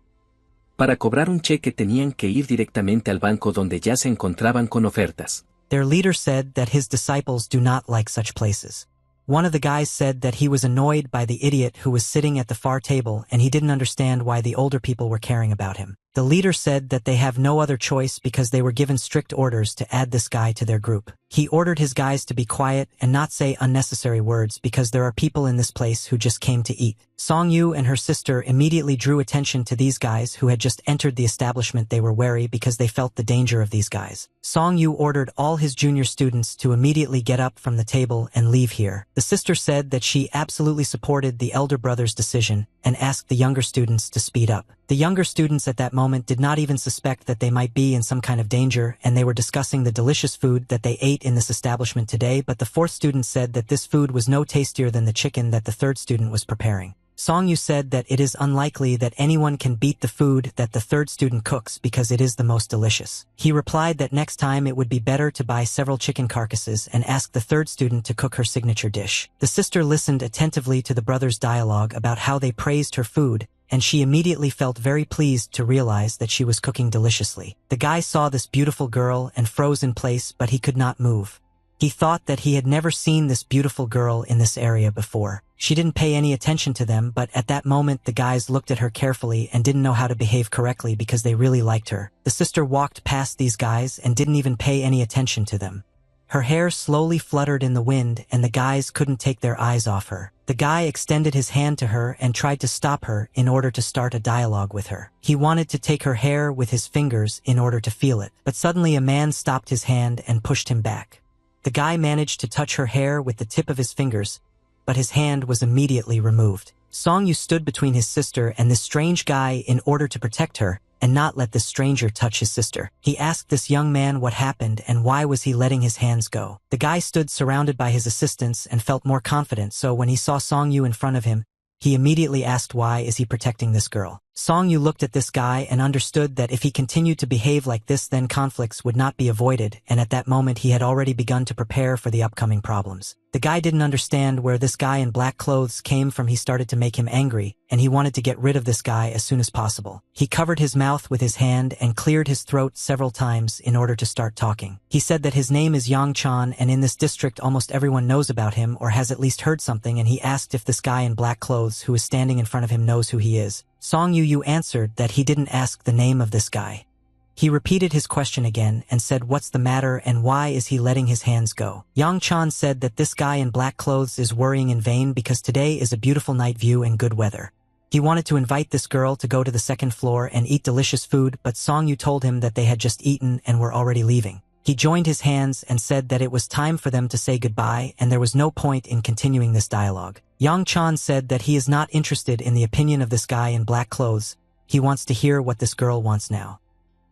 Para cobrar un cheque tenían que ir directamente al banco donde ya se encontraban con ofertas. Their leader said that his disciples do not like such places. One of the guys said that he was annoyed by the idiot who was sitting at the far table and he didn't understand why the older people were caring about him. The leader said that they have no other choice because they were given strict orders to add this guy to their group. He ordered his guys to be quiet and not say unnecessary words because there are people in this place who just came to eat. Song-yu and her sister immediately drew attention to these guys who had just entered the establishment. They were wary because they felt the danger of these guys. Song-yu ordered all his junior students to immediately get up from the table and leave here. The sister said that she absolutely supported the elder brother's decision and asked the younger students to speed up. The younger students at that moment did not even suspect that they might be in some kind of danger, and they were discussing the delicious food that they ate in this establishment today, but the fourth student said that this food was no tastier than the chicken that the third student was preparing. Song-yu said that it is unlikely that anyone can beat the food that the third student cooks because it is the most delicious. He replied that next time it would be better to buy several chicken carcasses and ask the third student to cook her signature dish. The sister listened attentively to the brothers' dialogue about how they praised her food, and she immediately felt very pleased to realize that she was cooking deliciously. The guy saw this beautiful girl and froze in place, but he could not move. He thought that he had never seen this beautiful girl in this area before. She didn't pay any attention to them, but at that moment the guys looked at her carefully and didn't know how to behave correctly because they really liked her. The sister walked past these guys and didn't even pay any attention to them. Her hair slowly fluttered in the wind and the guys couldn't take their eyes off her. The guy extended his hand to her and tried to stop her in order to start a dialogue with her. He wanted to take her hair with his fingers in order to feel it, but suddenly a man stopped his hand and pushed him back. The guy managed to touch her hair with the tip of his fingers, but his hand was immediately removed. Song-yu stood between his sister and this strange guy in order to protect her and not let this stranger touch his sister. He asked this young man what happened and why was he letting his hands go. The guy stood surrounded by his assistants and felt more confident, so when he saw Song-yu in front of him, he immediately asked why is he protecting this girl. Song-yu looked at this guy and understood that if he continued to behave like this, then conflicts would not be avoided, and at that moment he had already begun to prepare for the upcoming problems. The guy didn't understand where this guy in black clothes came from. He started to make him angry, and he wanted to get rid of this guy as soon as possible. He covered his mouth with his hand and cleared his throat several times in order to start talking. He said that his name is Yang Chan, and in this district almost everyone knows about him or has at least heard something, and he asked if this guy in black clothes who is standing in front of him knows who he is. Song-yu answered that he didn't ask the name of this guy. He repeated his question again and said what's the matter and why is he letting his hands go. Yang Chan said that this guy in black clothes is worrying in vain because today is a beautiful night view and good weather. He wanted to invite this girl to go to the second floor and eat delicious food, but Song-yu told him that they had just eaten and were already leaving. He joined his hands and said that it was time for them to say goodbye and there was no point in continuing this dialogue. Yang Chan said that he is not interested in the opinion of this guy in black clothes. He wants to hear what this girl wants now.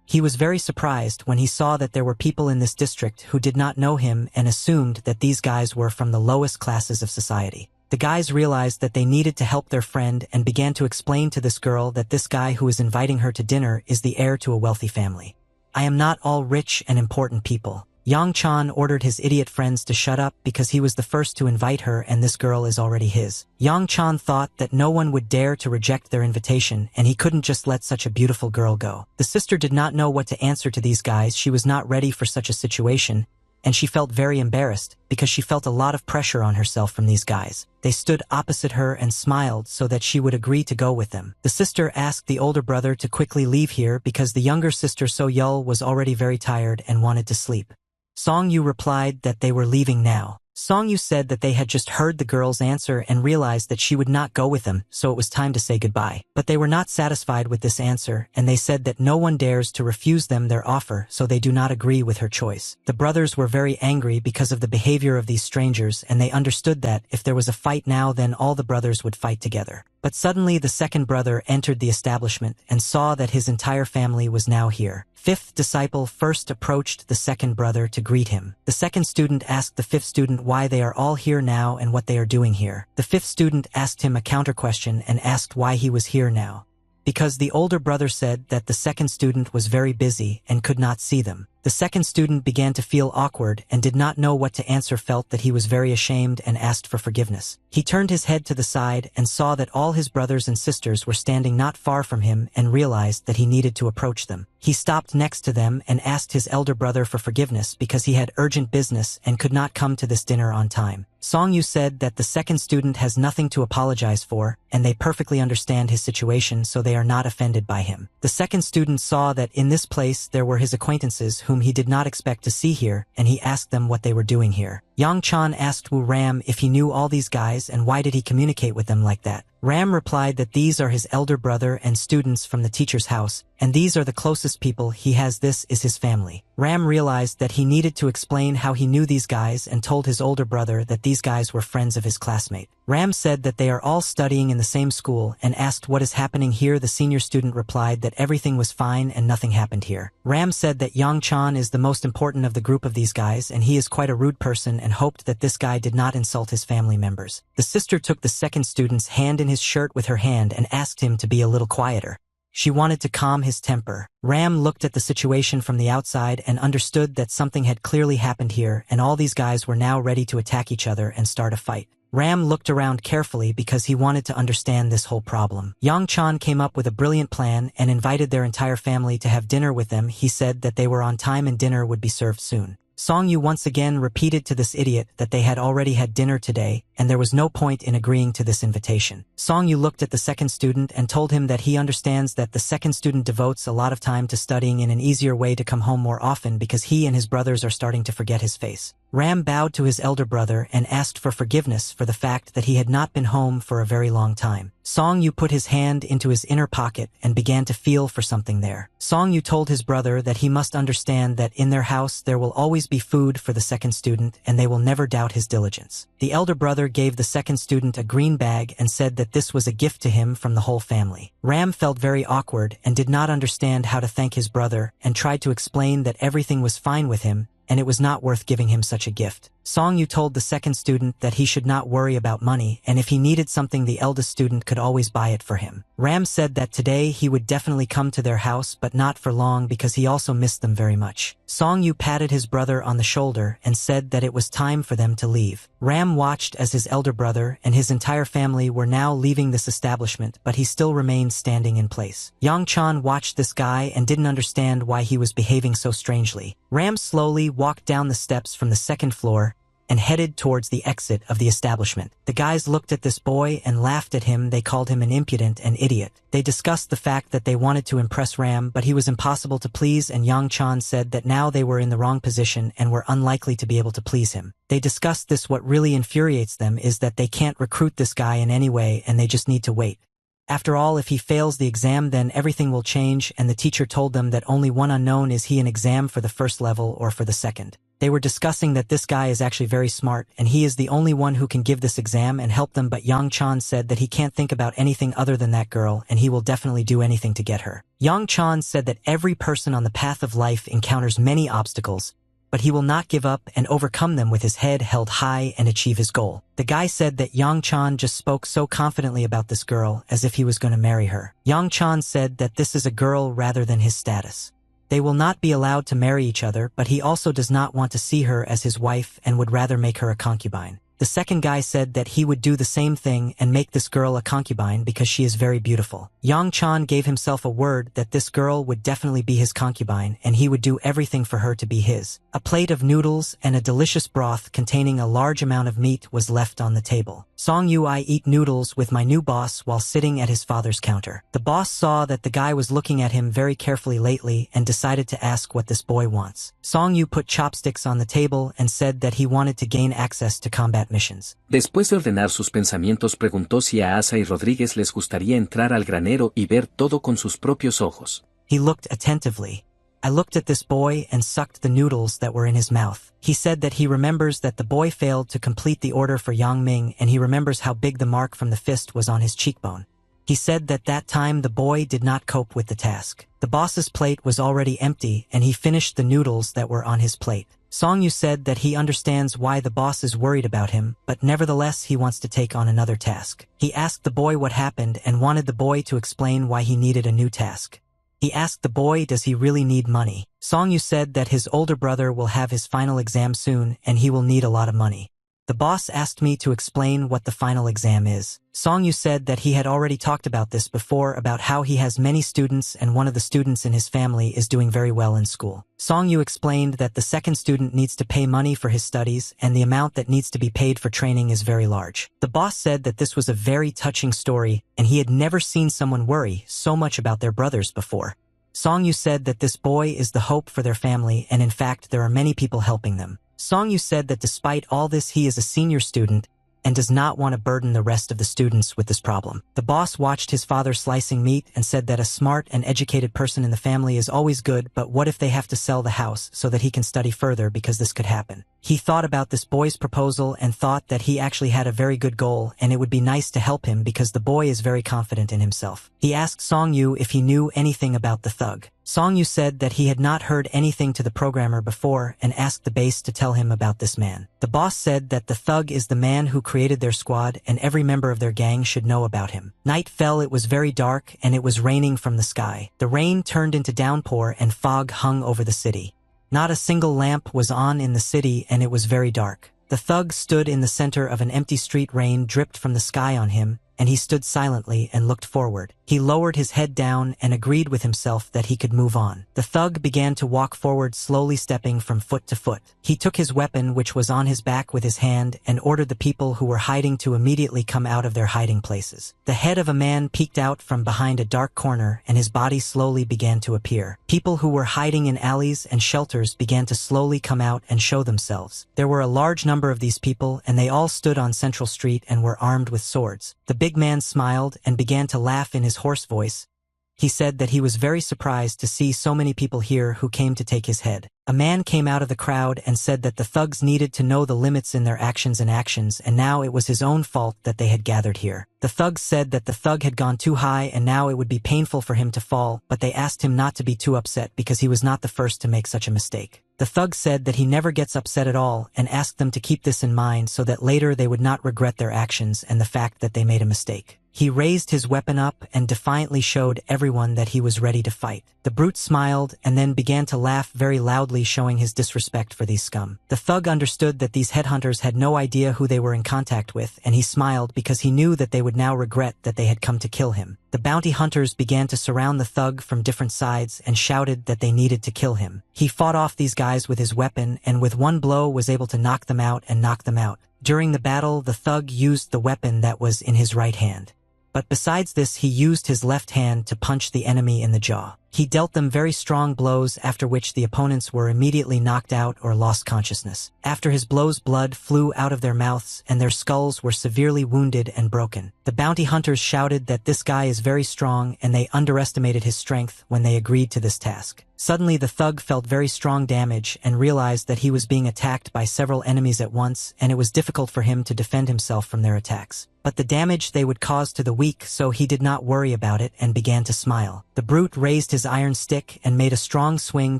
He was very surprised when he saw that there were people in this district who did not know him and assumed that these guys were from the lowest classes of society. The guys realized that they needed to help their friend and began to explain to this girl that this guy who is inviting her to dinner is the heir to a wealthy family. I am not all rich and important people. Yang Chan ordered his idiot friends to shut up because he was the first to invite her and this girl is already his. Yang Chan thought that no one would dare to reject their invitation and he couldn't just let such a beautiful girl go. The sister did not know what to answer to these guys. She was not ready for such a situation, and she felt very embarrassed because she felt a lot of pressure on herself from these guys. They stood opposite her and smiled so that she would agree to go with them. The sister asked the older brother to quickly leave here because the younger sister So-yul was already very tired and wanted to sleep. Song-yu replied that they were leaving now. Song-yu said that they had just heard the girl's answer and realized that she would not go with them, so it was time to say goodbye. But they were not satisfied with this answer, and they said that no one dares to refuse them their offer, so they do not agree with her choice. The brothers were very angry because of the behavior of these strangers, and they understood that if there was a fight now, then all the brothers would fight together. But suddenly the second brother entered the establishment and saw that his entire family was now here. Fifth disciple first approached the second brother to greet him. The second student asked the fifth student why they are all here now and what they are doing here. The fifth student asked him a counter question and asked why he was here now. Because the older brother said that the second student was very busy and could not see them. The second student began to feel awkward and did not know what to answer, felt that he was very ashamed and asked for forgiveness. He turned his head to the side and saw that all his brothers and sisters were standing not far from him and realized that he needed to approach them. He stopped next to them and asked his elder brother for forgiveness because he had urgent business and could not come to this dinner on time. Song Yu said that the second student has nothing to apologize for, and they perfectly understand his situation, so they are not offended by him. The second student saw that in this place there were his acquaintances whom he did not expect to see here, and he asked them what they were doing here. Yang Chan asked Wu Ram if he knew all these guys and why did he communicate with them like that. Ram replied that these are his elder brother and students from the teacher's house, and these are the closest people he has. This is his family. Ram realized that he needed to explain how he knew these guys and told his older brother that these guys were friends of his classmate. Ram said that they are all studying in the same school and asked what is happening here. The senior student replied that everything was fine and nothing happened here. Ram said that Yang Chan is the most important of the group of these guys and he is quite a rude person and hoped that this guy did not insult his family members. The sister took the second student's hand in his shirt with her hand and asked him to be a little quieter. She wanted to calm his temper. Ram looked at the situation from the outside and understood that something had clearly happened here and all these guys were now ready to attack each other and start a fight. Ram looked around carefully because he wanted to understand this whole problem. Yang Chan came up with a brilliant plan and invited their entire family to have dinner with them. He said that they were on time and dinner would be served soon. Song Yu once again repeated to this idiot that they had already had dinner today, and there was no point in agreeing to this invitation. Song Yu looked at the second student and told him that he understands that the second student devotes a lot of time to studying in an easier way to come home more often because he and his brothers are starting to forget his face. Ram bowed to his elder brother and asked for forgiveness for the fact that he had not been home for a very long time. Song Yu put his hand into his inner pocket and began to feel for something there. Song Yu told his brother that he must understand that in their house there will always be food for the second student and they will never doubt his diligence. The elder brother gave the second student a green bag and said that this was a gift to him from the whole family. Ram felt very awkward and did not understand how to thank his brother and tried to explain that everything was fine with him and it was not worth giving him such a gift. Song Yu told the second student that he should not worry about money and if he needed something the eldest student could always buy it for him. Ram said that today he would definitely come to their house but not for long because he also missed them very much. Song Yu patted his brother on the shoulder and said that it was time for them to leave. Ram watched as his elder brother and his entire family were now leaving this establishment but he still remained standing in place. Yang Chan watched this guy and didn't understand why he was behaving so strangely. Ram slowly walked down the steps from the second floor and headed towards the exit of the establishment. The guys looked at this boy and laughed at him. They called him an impudent and idiot. They discussed the fact that they wanted to impress Ram, but he was impossible to please, and Yang Chan said that now they were in the wrong position and were unlikely to be able to please him. They discussed this. What really infuriates them is that they can't recruit this guy in any way and they just need to wait. After all, if he fails the exam then everything will change, and the teacher told them that only one unknown is he an exam for the first level or for the second. They were discussing that this guy is actually very smart and he is the only one who can give this exam and help them, but Yang Chan said that he can't think about anything other than that girl and he will definitely do anything to get her. Yang Chan said that every person on the path of life encounters many obstacles, but he will not give up and overcome them with his head held high and achieve his goal. The guy said that Yang Chan just spoke so confidently about this girl as if he was going to marry her. Yang Chan said that this is a girl rather than his status. They will not be allowed to marry each other, but he also does not want to see her as his wife and would rather make her a concubine. The second guy said that he would do the same thing and make this girl a concubine because she is very beautiful. Yang Chan gave himself a word that this girl would definitely be his concubine and he would do everything for her to be his. A plate of noodles and a delicious broth containing a large amount of meat was left on the table. Song Yu, I eat noodles with my new boss while sitting at his father's counter. The boss saw that the guy was looking at him very carefully lately and decided to ask what this boy wants. Song Yu put chopsticks on the table and said that he wanted to gain access to combat missions. Después de ordenar sus pensamientos preguntó si a Asa y Rodríguez les gustaría entrar al granero y ver todo con sus propios ojos. He looked attentively. I looked at this boy and sucked the noodles that were in his mouth. He said that he remembers that the boy failed to complete the order for Yang Ming and he remembers how big the mark from the fist was on his cheekbone. He said that that time the boy did not cope with the task. The boss's plate was already empty and he finished the noodles that were on his plate. Song Yu said that he understands why the boss is worried about him, but nevertheless he wants to take on another task. He asked the boy what happened and wanted the boy to explain why he needed a new task. He asked the boy, does he really need money? Song Yu said that his older brother will have his final exam soon and he will need a lot of money. The boss asked me to explain what the final exam is. Song-yu said that he had already talked about this before, about how he has many students and one of the students in his family is doing very well in school. Song-yu explained that the second student needs to pay money for his studies and the amount that needs to be paid for training is very large. The boss said that this was a very touching story and he had never seen someone worry so much about their brothers before. Song-yu said that this boy is the hope for their family and in fact there are many people helping them. Song-yu said that despite all this he is a senior student and does not want to burden the rest of the students with this problem. The boss watched his father slicing meat and said that a smart and educated person in the family is always good, but what if they have to sell the house so that he can study further because this could happen? He thought about this boy's proposal and thought that he actually had a very good goal and it would be nice to help him because the boy is very confident in himself. He asked Song-yu if he knew anything about the thug. Song-yu said that he had not heard anything to the programmer before and asked the base to tell him about this man. The boss said that the thug is the man who created their squad and every member of their gang should know about him. Night fell, it was very dark and it was raining from the sky. The rain turned into downpour and fog hung over the city. Not a single lamp was on in the city and it was very dark. The thug stood in the center of an empty street. Rain dripped from the sky on him and he stood silently and looked forward. He lowered his head down and agreed with himself that he could move on. The thug began to walk forward, slowly stepping from foot to foot. He took his weapon, which was on his back, with his hand and ordered the people who were hiding to immediately come out of their hiding places. The head of a man peeked out from behind a dark corner and his body slowly began to appear. People who were hiding in alleys and shelters began to slowly come out and show themselves. There were a large number of these people and they all stood on Central Street and were armed with swords. The big man smiled and began to laugh in his hoarse voice. He said that he was very surprised to see so many people here who came to take his head. A man came out of the crowd and said that the thugs needed to know the limits in their actions and now it was his own fault that they had gathered here. The thugs said that the thug had gone too high and now it would be painful for him to fall, but they asked him not to be too upset because he was not the first to make such a mistake. The thug said that he never gets upset at all and asked them to keep this in mind so that later they would not regret their actions and the fact that they made a mistake. He raised his weapon up and defiantly showed everyone that he was ready to fight. The brute smiled and then began to laugh very loudly, showing his disrespect for these scum. The thug understood that these headhunters had no idea who they were in contact with, and he smiled because he knew that they would now regret that they had come to kill him. The bounty hunters began to surround the thug from different sides and shouted that they needed to kill him. He fought off these guys with his weapon and with one blow was able to knock them out and knock them out. During the battle, the thug used the weapon that was in his right hand. But besides this, he used his left hand to punch the enemy in the jaw. He dealt them very strong blows, after which the opponents were immediately knocked out or lost consciousness. After his blows, blood flew out of their mouths and their skulls were severely wounded and broken. The bounty hunters shouted that this guy is very strong and they underestimated his strength when they agreed to this task. Suddenly the thug felt very strong damage and realized that he was being attacked by several enemies at once and it was difficult for him to defend himself from their attacks. But the damage they would cause to the weak, so he did not worry about it and began to smile. The brute raised his iron stick and made a strong swing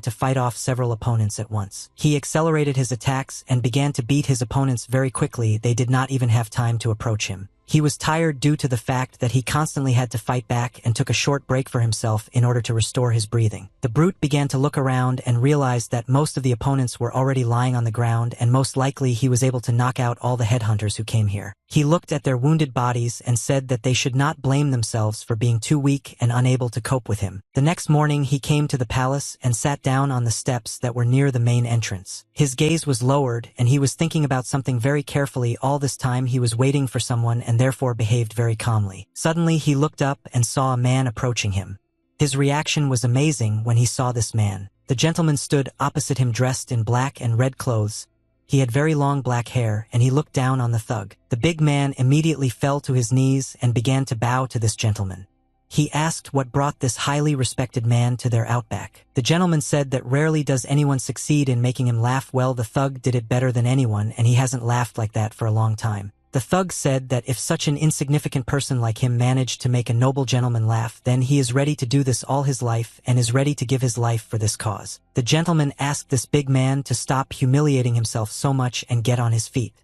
to fight off several opponents at once. He accelerated his attacks and began to beat his opponents very quickly. They did not even have time to approach him. He was tired due to the fact that he constantly had to fight back and took a short break for himself in order to restore his breathing. The brute began to look around and realized that most of the opponents were already lying on the ground and most likely he was able to knock out all the headhunters who came here. He looked at their wounded bodies and said that they should not blame themselves for being too weak and unable to cope with him. The next morning he came to the palace and sat down on the steps that were near the main entrance. His gaze was lowered and he was thinking about something very carefully. All this time he was waiting for someone and therefore behaved very calmly. Suddenly he looked up and saw a man approaching him. His reaction was amazing when he saw this man. The gentleman stood opposite him dressed in black and red clothes. He had very long black hair and he looked down on the thug. The big man immediately fell to his knees and began to bow to this gentleman. He asked what brought this highly respected man to their outback. The gentleman said that rarely does anyone succeed in making him laugh. Well, the thug did it better than anyone and he hasn't laughed like that for a long time. The thug said that if such an insignificant person like him managed to make a noble gentleman laugh, then he is ready to do this all his life and is ready to give his life for this cause. The gentleman asked this big man to stop humiliating himself so much and get on his feet.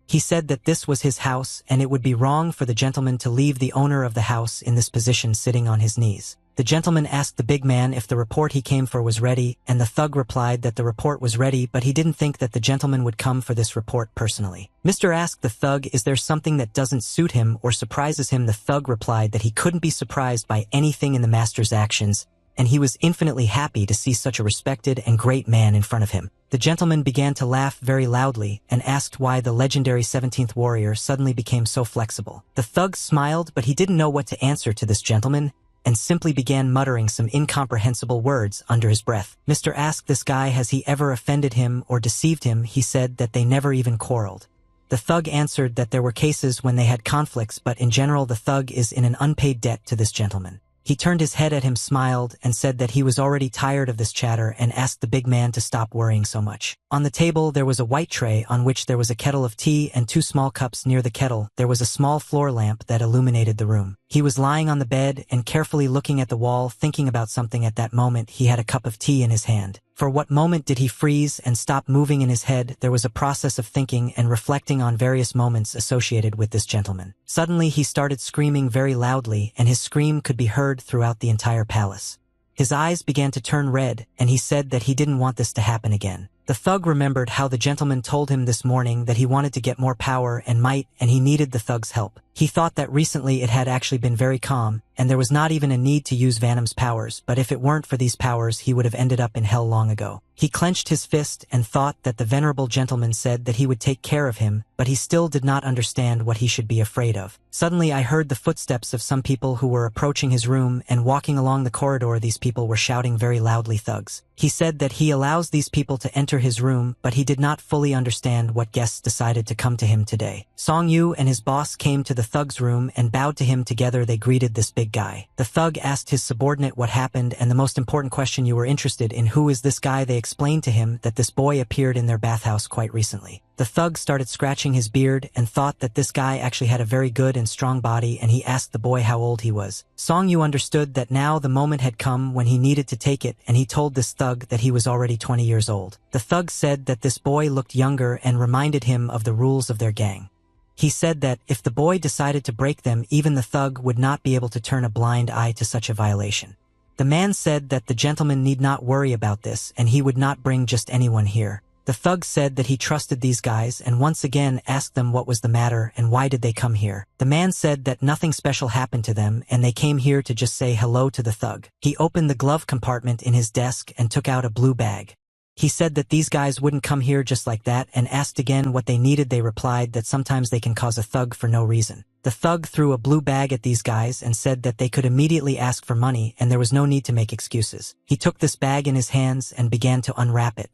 He said that this was his house and it would be wrong for the gentleman to leave the owner of the house in this position sitting on his knees. The gentleman asked the big man if the report he came for was ready, and the thug replied that the report was ready, but he didn't think that the gentleman would come for this report personally. Mr. asked the thug, is there something that doesn't suit him or surprises him? The thug replied that he couldn't be surprised by anything in the master's actions, and he was infinitely happy to see such a respected and great man in front of him. The gentleman began to laugh very loudly and asked why the legendary 17th warrior suddenly became so flexible. The thug smiled, but he didn't know what to answer to this gentleman, and simply began muttering some incomprehensible words under his breath. Mr. asked this guy has he ever offended him or deceived him. He said that they never even quarreled. The thug answered that there were cases when they had conflicts, but in general the thug is in an unpaid debt to this gentleman. He turned his head at him, smiled, and said that he was already tired of this chatter and asked the big man to stop worrying so much. On the table there was a white tray on which there was a kettle of tea and 2 small cups. Near the kettle there was a small floor lamp that illuminated the room. He was lying on the bed and carefully looking at the wall, thinking about something. At that moment he had a cup of tea in his hand. For what moment did he freeze and stop moving in his head? There was a process of thinking and reflecting on various moments associated with this gentleman. Suddenly he started screaming very loudly, and his scream could be heard throughout the entire palace. His eyes began to turn red, and he said that he didn't want this to happen again. The thug remembered how the gentleman told him this morning that he wanted to get more power and might, and he needed the thug's help. He thought that recently it had actually been very calm, and there was not even a need to use Venom's powers, but if it weren't for these powers he would have ended up in hell long ago. He clenched his fist and thought that the venerable gentleman said that he would take care of him, but he still did not understand what he should be afraid of. Suddenly I heard the footsteps of some people who were approaching his room, and walking along the corridor these people were shouting very loudly, thugs. He said that he allows these people to enter his room, but he did not fully understand what guests decided to come to him today. Song Yu and his boss came to the thug's room and bowed to him. Together they greeted this big guy. The thug asked his subordinate what happened, and the most important question, you were interested in who is this guy. They explained to him that this boy appeared in their bathhouse quite recently. The thug started scratching his beard and thought that this guy actually had a very good and strong body, and he asked the boy how old he was. Song Yu understood that now the moment had come when he needed to take it, and he told this thug that he was already 20 years old. The thug said that this boy looked younger and reminded him of the rules of their gang. He said that if the boy decided to break them, even the thug would not be able to turn a blind eye to such a violation. The man said that the gentleman need not worry about this, and he would not bring just anyone here. The thug said that he trusted these guys and once again asked them what was the matter and why did they come here. The man said that nothing special happened to them and they came here to just say hello to the thug. He opened the glove compartment in his desk and took out a blue bag. He said that these guys wouldn't come here just like that and asked again what they needed. They replied that sometimes they can cause a thug for no reason. The thug threw a blue bag at these guys and said that they could immediately ask for money and there was no need to make excuses. He took this bag in his hands and began to unwrap it.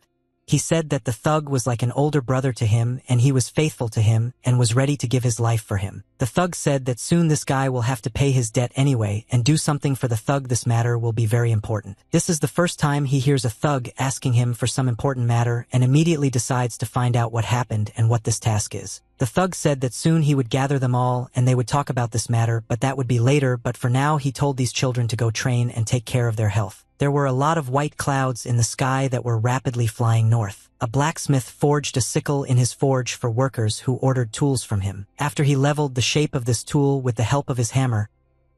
He said that the thug was like an older brother to him and he was faithful to him and was ready to give his life for him. The thug said that soon this guy will have to pay his debt anyway and do something for the thug. This matter will be very important. This is the first time he hears a thug asking him for some important matter and immediately decides to find out what happened and what this task is. The thug said that soon he would gather them all and they would talk about this matter, but that would be later. But for now he told these children to go train and take care of their health. There were a lot of white clouds in the sky that were rapidly flying north. A blacksmith forged a sickle in his forge for workers who ordered tools from him. After he leveled the shape of this tool with the help of his hammer,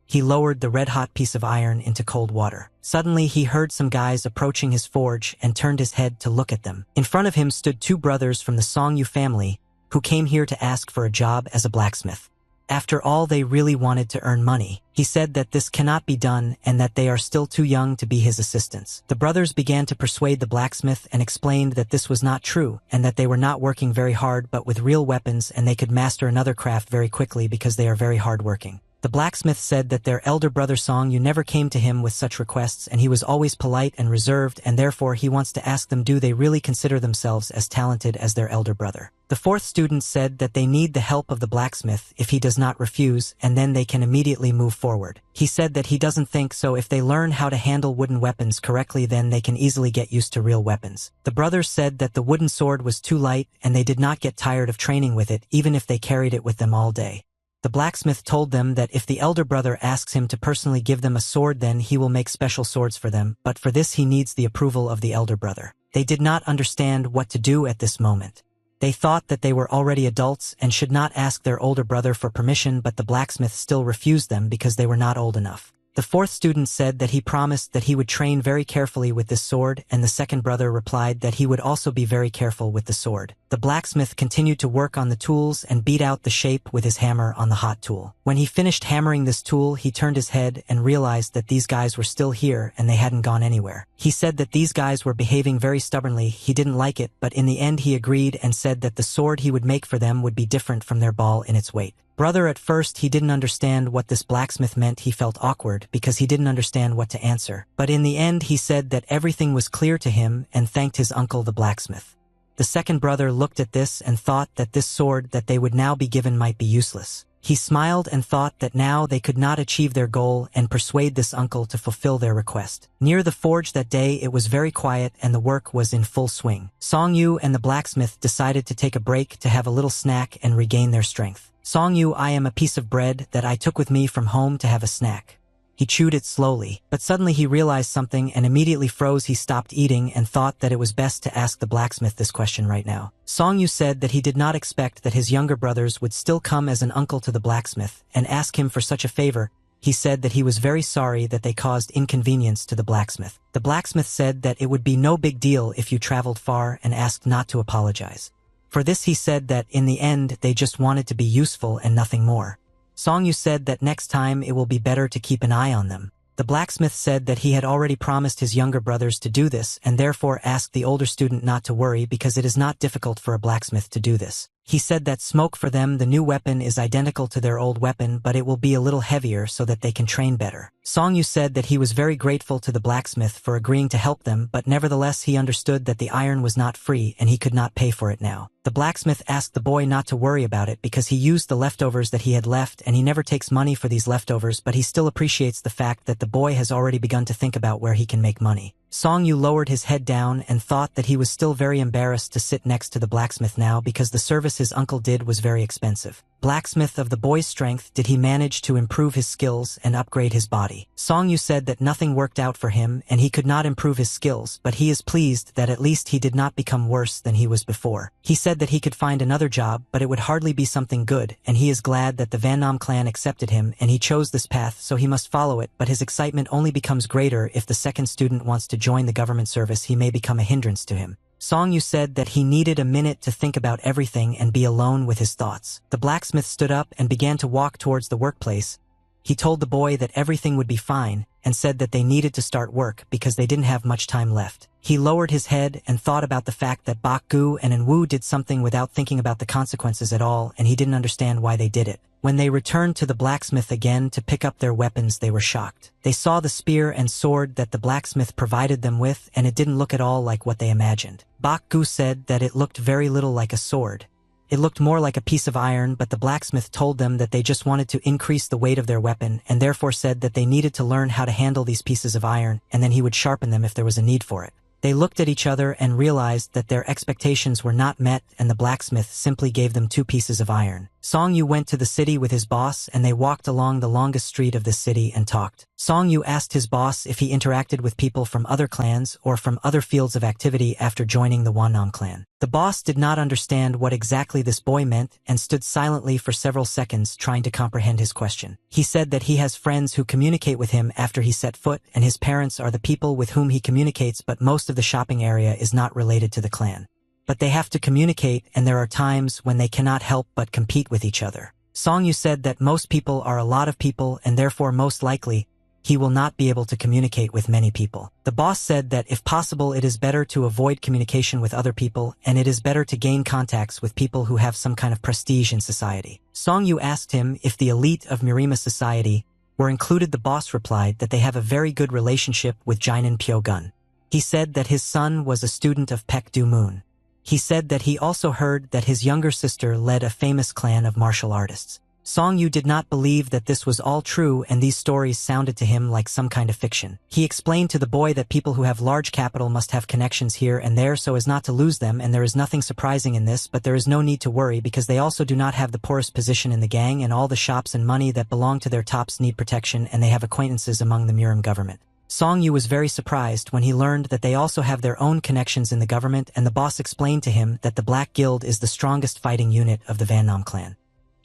he lowered the red-hot piece of iron into cold water. Suddenly he heard some guys approaching his forge and turned his head to look at them. In front of him stood 2 brothers from the Song Yu family who came here to ask for a job as a blacksmith. After all, they really wanted to earn money. He said that this cannot be done and that they are still too young to be his assistants. The brothers began to persuade the blacksmith and explained that this was not true and that they were not working very hard but with real weapons and they could master another craft very quickly because they are very hardworking. The blacksmith said that their elder brother Song Yu never came to him with such requests and he was always polite and reserved, and therefore he wants to ask them, do they really consider themselves as talented as their elder brother? The 4th student said that they need the help of the blacksmith if he does not refuse, and then they can immediately move forward. He said that he doesn't think so. If they learn how to handle wooden weapons correctly, then they can easily get used to real weapons. The brothers said that the wooden sword was too light and they did not get tired of training with it even if they carried it with them all day. The blacksmith told them that if the elder brother asks him to personally give them a sword, then he will make special swords for them, but for this he needs the approval of the elder brother. They did not understand what to do at this moment. They thought that they were already adults and should not ask their older brother for permission, but the blacksmith still refused them because they were not old enough. The fourth student said that he promised that he would train very carefully with this sword, and the second brother replied that he would also be very careful with the sword. The blacksmith continued to work on the tools and beat out the shape with his hammer on the hot tool. When he finished hammering this tool, he turned his head and realized that these guys were still here and they hadn't gone anywhere. He said that these guys were behaving very stubbornly. He didn't like it, but in the end he agreed and said that the sword he would make for them would be different from their ball in its weight. Brother, at first he didn't understand what this blacksmith meant. He felt awkward because he didn't understand what to answer. But in the end he said that everything was clear to him and thanked his uncle the blacksmith. The second brother looked at this and thought that this sword that they would now be given might be useless. He smiled and thought that now they could not achieve their goal and persuade this uncle to fulfill their request. Near the forge that day it was very quiet and the work was in full swing. Song-yu and the blacksmith decided to take a break to have a little snack and regain their strength. Song-yu, I am a piece of bread that I took with me from home to have a snack. He chewed it slowly, but suddenly he realized something and immediately froze. He stopped eating and thought that it was best to ask the blacksmith this question right now. Song-yu said that he did not expect that his younger brothers would still come as an uncle to the blacksmith and ask him for such a favor. He said that he was very sorry that they caused inconvenience to the blacksmith. The blacksmith said that it would be no big deal if you traveled far and asked not to apologize. For this he said that in the end they just wanted to be useful and nothing more. Song-yu said that next time it will be better to keep an eye on them. The blacksmith said that he had already promised his younger brothers to do this and therefore asked the older student not to worry because it is not difficult for a blacksmith to do this. He said that smoke for them, the new weapon, is identical to their old weapon, but it will be a little heavier so that they can train better. Song-yu said that he was very grateful to the blacksmith for agreeing to help them, but nevertheless he understood that the iron was not free and he could not pay for it now. The blacksmith asked the boy not to worry about it because he used the leftovers that he had left and he never takes money for these leftovers, but he still appreciates the fact that the boy has already begun to think about where he can make money. Song-yu lowered his head down and thought that he was still very embarrassed to sit next to the blacksmith now because the service his uncle did was very expensive. Blacksmith of the boy's strength, did he manage to improve his skills and upgrade his body? Song-yu said that nothing worked out for him and he could not improve his skills, but he is pleased that at least he did not become worse than he was before. He said that he could find another job, but it would hardly be something good, and he is glad that the Van Nam clan accepted him and he chose this path, so he must follow it, but his excitement only becomes greater if the second student wants to join the government service. He may become a hindrance to him. Song-yu said that he needed a minute to think about everything and be alone with his thoughts. The blacksmith stood up and began to walk towards the workplace. He told the boy that everything would be fine and said that they needed to start work because they didn't have much time left. He lowered his head and thought about the fact that Bak-gu and Enwu did something without thinking about the consequences at all, and he didn't understand why they did it. When they returned to the blacksmith again to pick up their weapons, they were shocked. They saw the spear and sword that the blacksmith provided them with, and it didn't look at all like what they imagined. Bak-gu said that it looked very little like a sword. It looked more like a piece of iron, but the blacksmith told them that they just wanted to increase the weight of their weapon, and therefore said that they needed to learn how to handle these pieces of iron, and then he would sharpen them if there was a need for it. They looked at each other and realized that their expectations were not met, and the blacksmith simply gave them 2 pieces of iron. Song-yu went to the city with his boss, and they walked along the longest street of the city and talked. Song-yu asked his boss if he interacted with people from other clans or from other fields of activity after joining the Wannam clan. The boss did not understand what exactly this boy meant and stood silently for several seconds trying to comprehend his question. He said that he has friends who communicate with him after he set foot, and his parents are the people with whom he communicates, but most of the shopping area is not related to the clan. But they have to communicate, and there are times when they cannot help but compete with each other. Song-yu said that most people are a lot of people, and therefore most likely, he will not be able to communicate with many people. The boss said that if possible it is better to avoid communication with other people, and it is better to gain contacts with people who have some kind of prestige in society. Song-yu asked him if the elite of Mirima society were included. The boss replied that they have a very good relationship with Jinin Pyo-gun. He said that his son was a student of Pek-du Moon. He said that he also heard that his younger sister led a famous clan of martial artists. Song-yu did not believe that this was all true, and these stories sounded to him like some kind of fiction. He explained to the boy that people who have large capital must have connections here and there so as not to lose them, and there is nothing surprising in this, but there is no need to worry because they also do not have the poorest position in the gang, and all the shops and money that belong to their tops need protection, and they have acquaintances among the Mirim government. Song-yu was very surprised when he learned that they also have their own connections in the government, and the boss explained to him that the Black Guild is the strongest fighting unit of the Van Nam clan.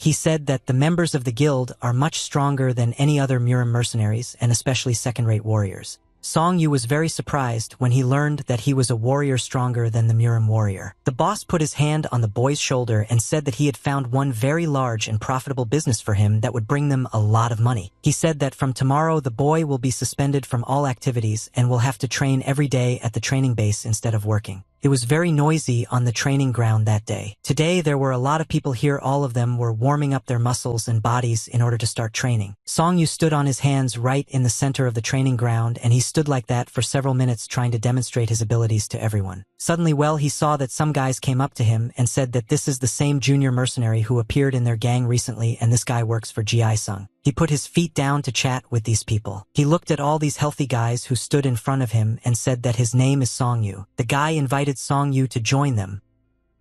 He said that the members of the guild are much stronger than any other Murim mercenaries and especially second-rate warriors. Song Yu was very surprised when he learned that he was a warrior stronger than the Murim warrior. The boss put his hand on the boy's shoulder and said that he had found one very large and profitable business for him that would bring them a lot of money. He said that from tomorrow the boy will be suspended from all activities and will have to train every day at the training base instead of working. It was very noisy on the training ground that day. Today there were a lot of people here. All of them were warming up their muscles and bodies in order to start training. Song Yu stood on his hands right in the center of the training ground, and he stood like that for several minutes trying to demonstrate his abilities to everyone. Suddenly, he saw that some guys came up to him and said that this is the same junior mercenary who appeared in their gang recently, and this guy works for Ji Sung. He put his feet down to chat with these people. He looked at all these healthy guys who stood in front of him and said that his name is Song Yu. The guy invited Song Yu to join them.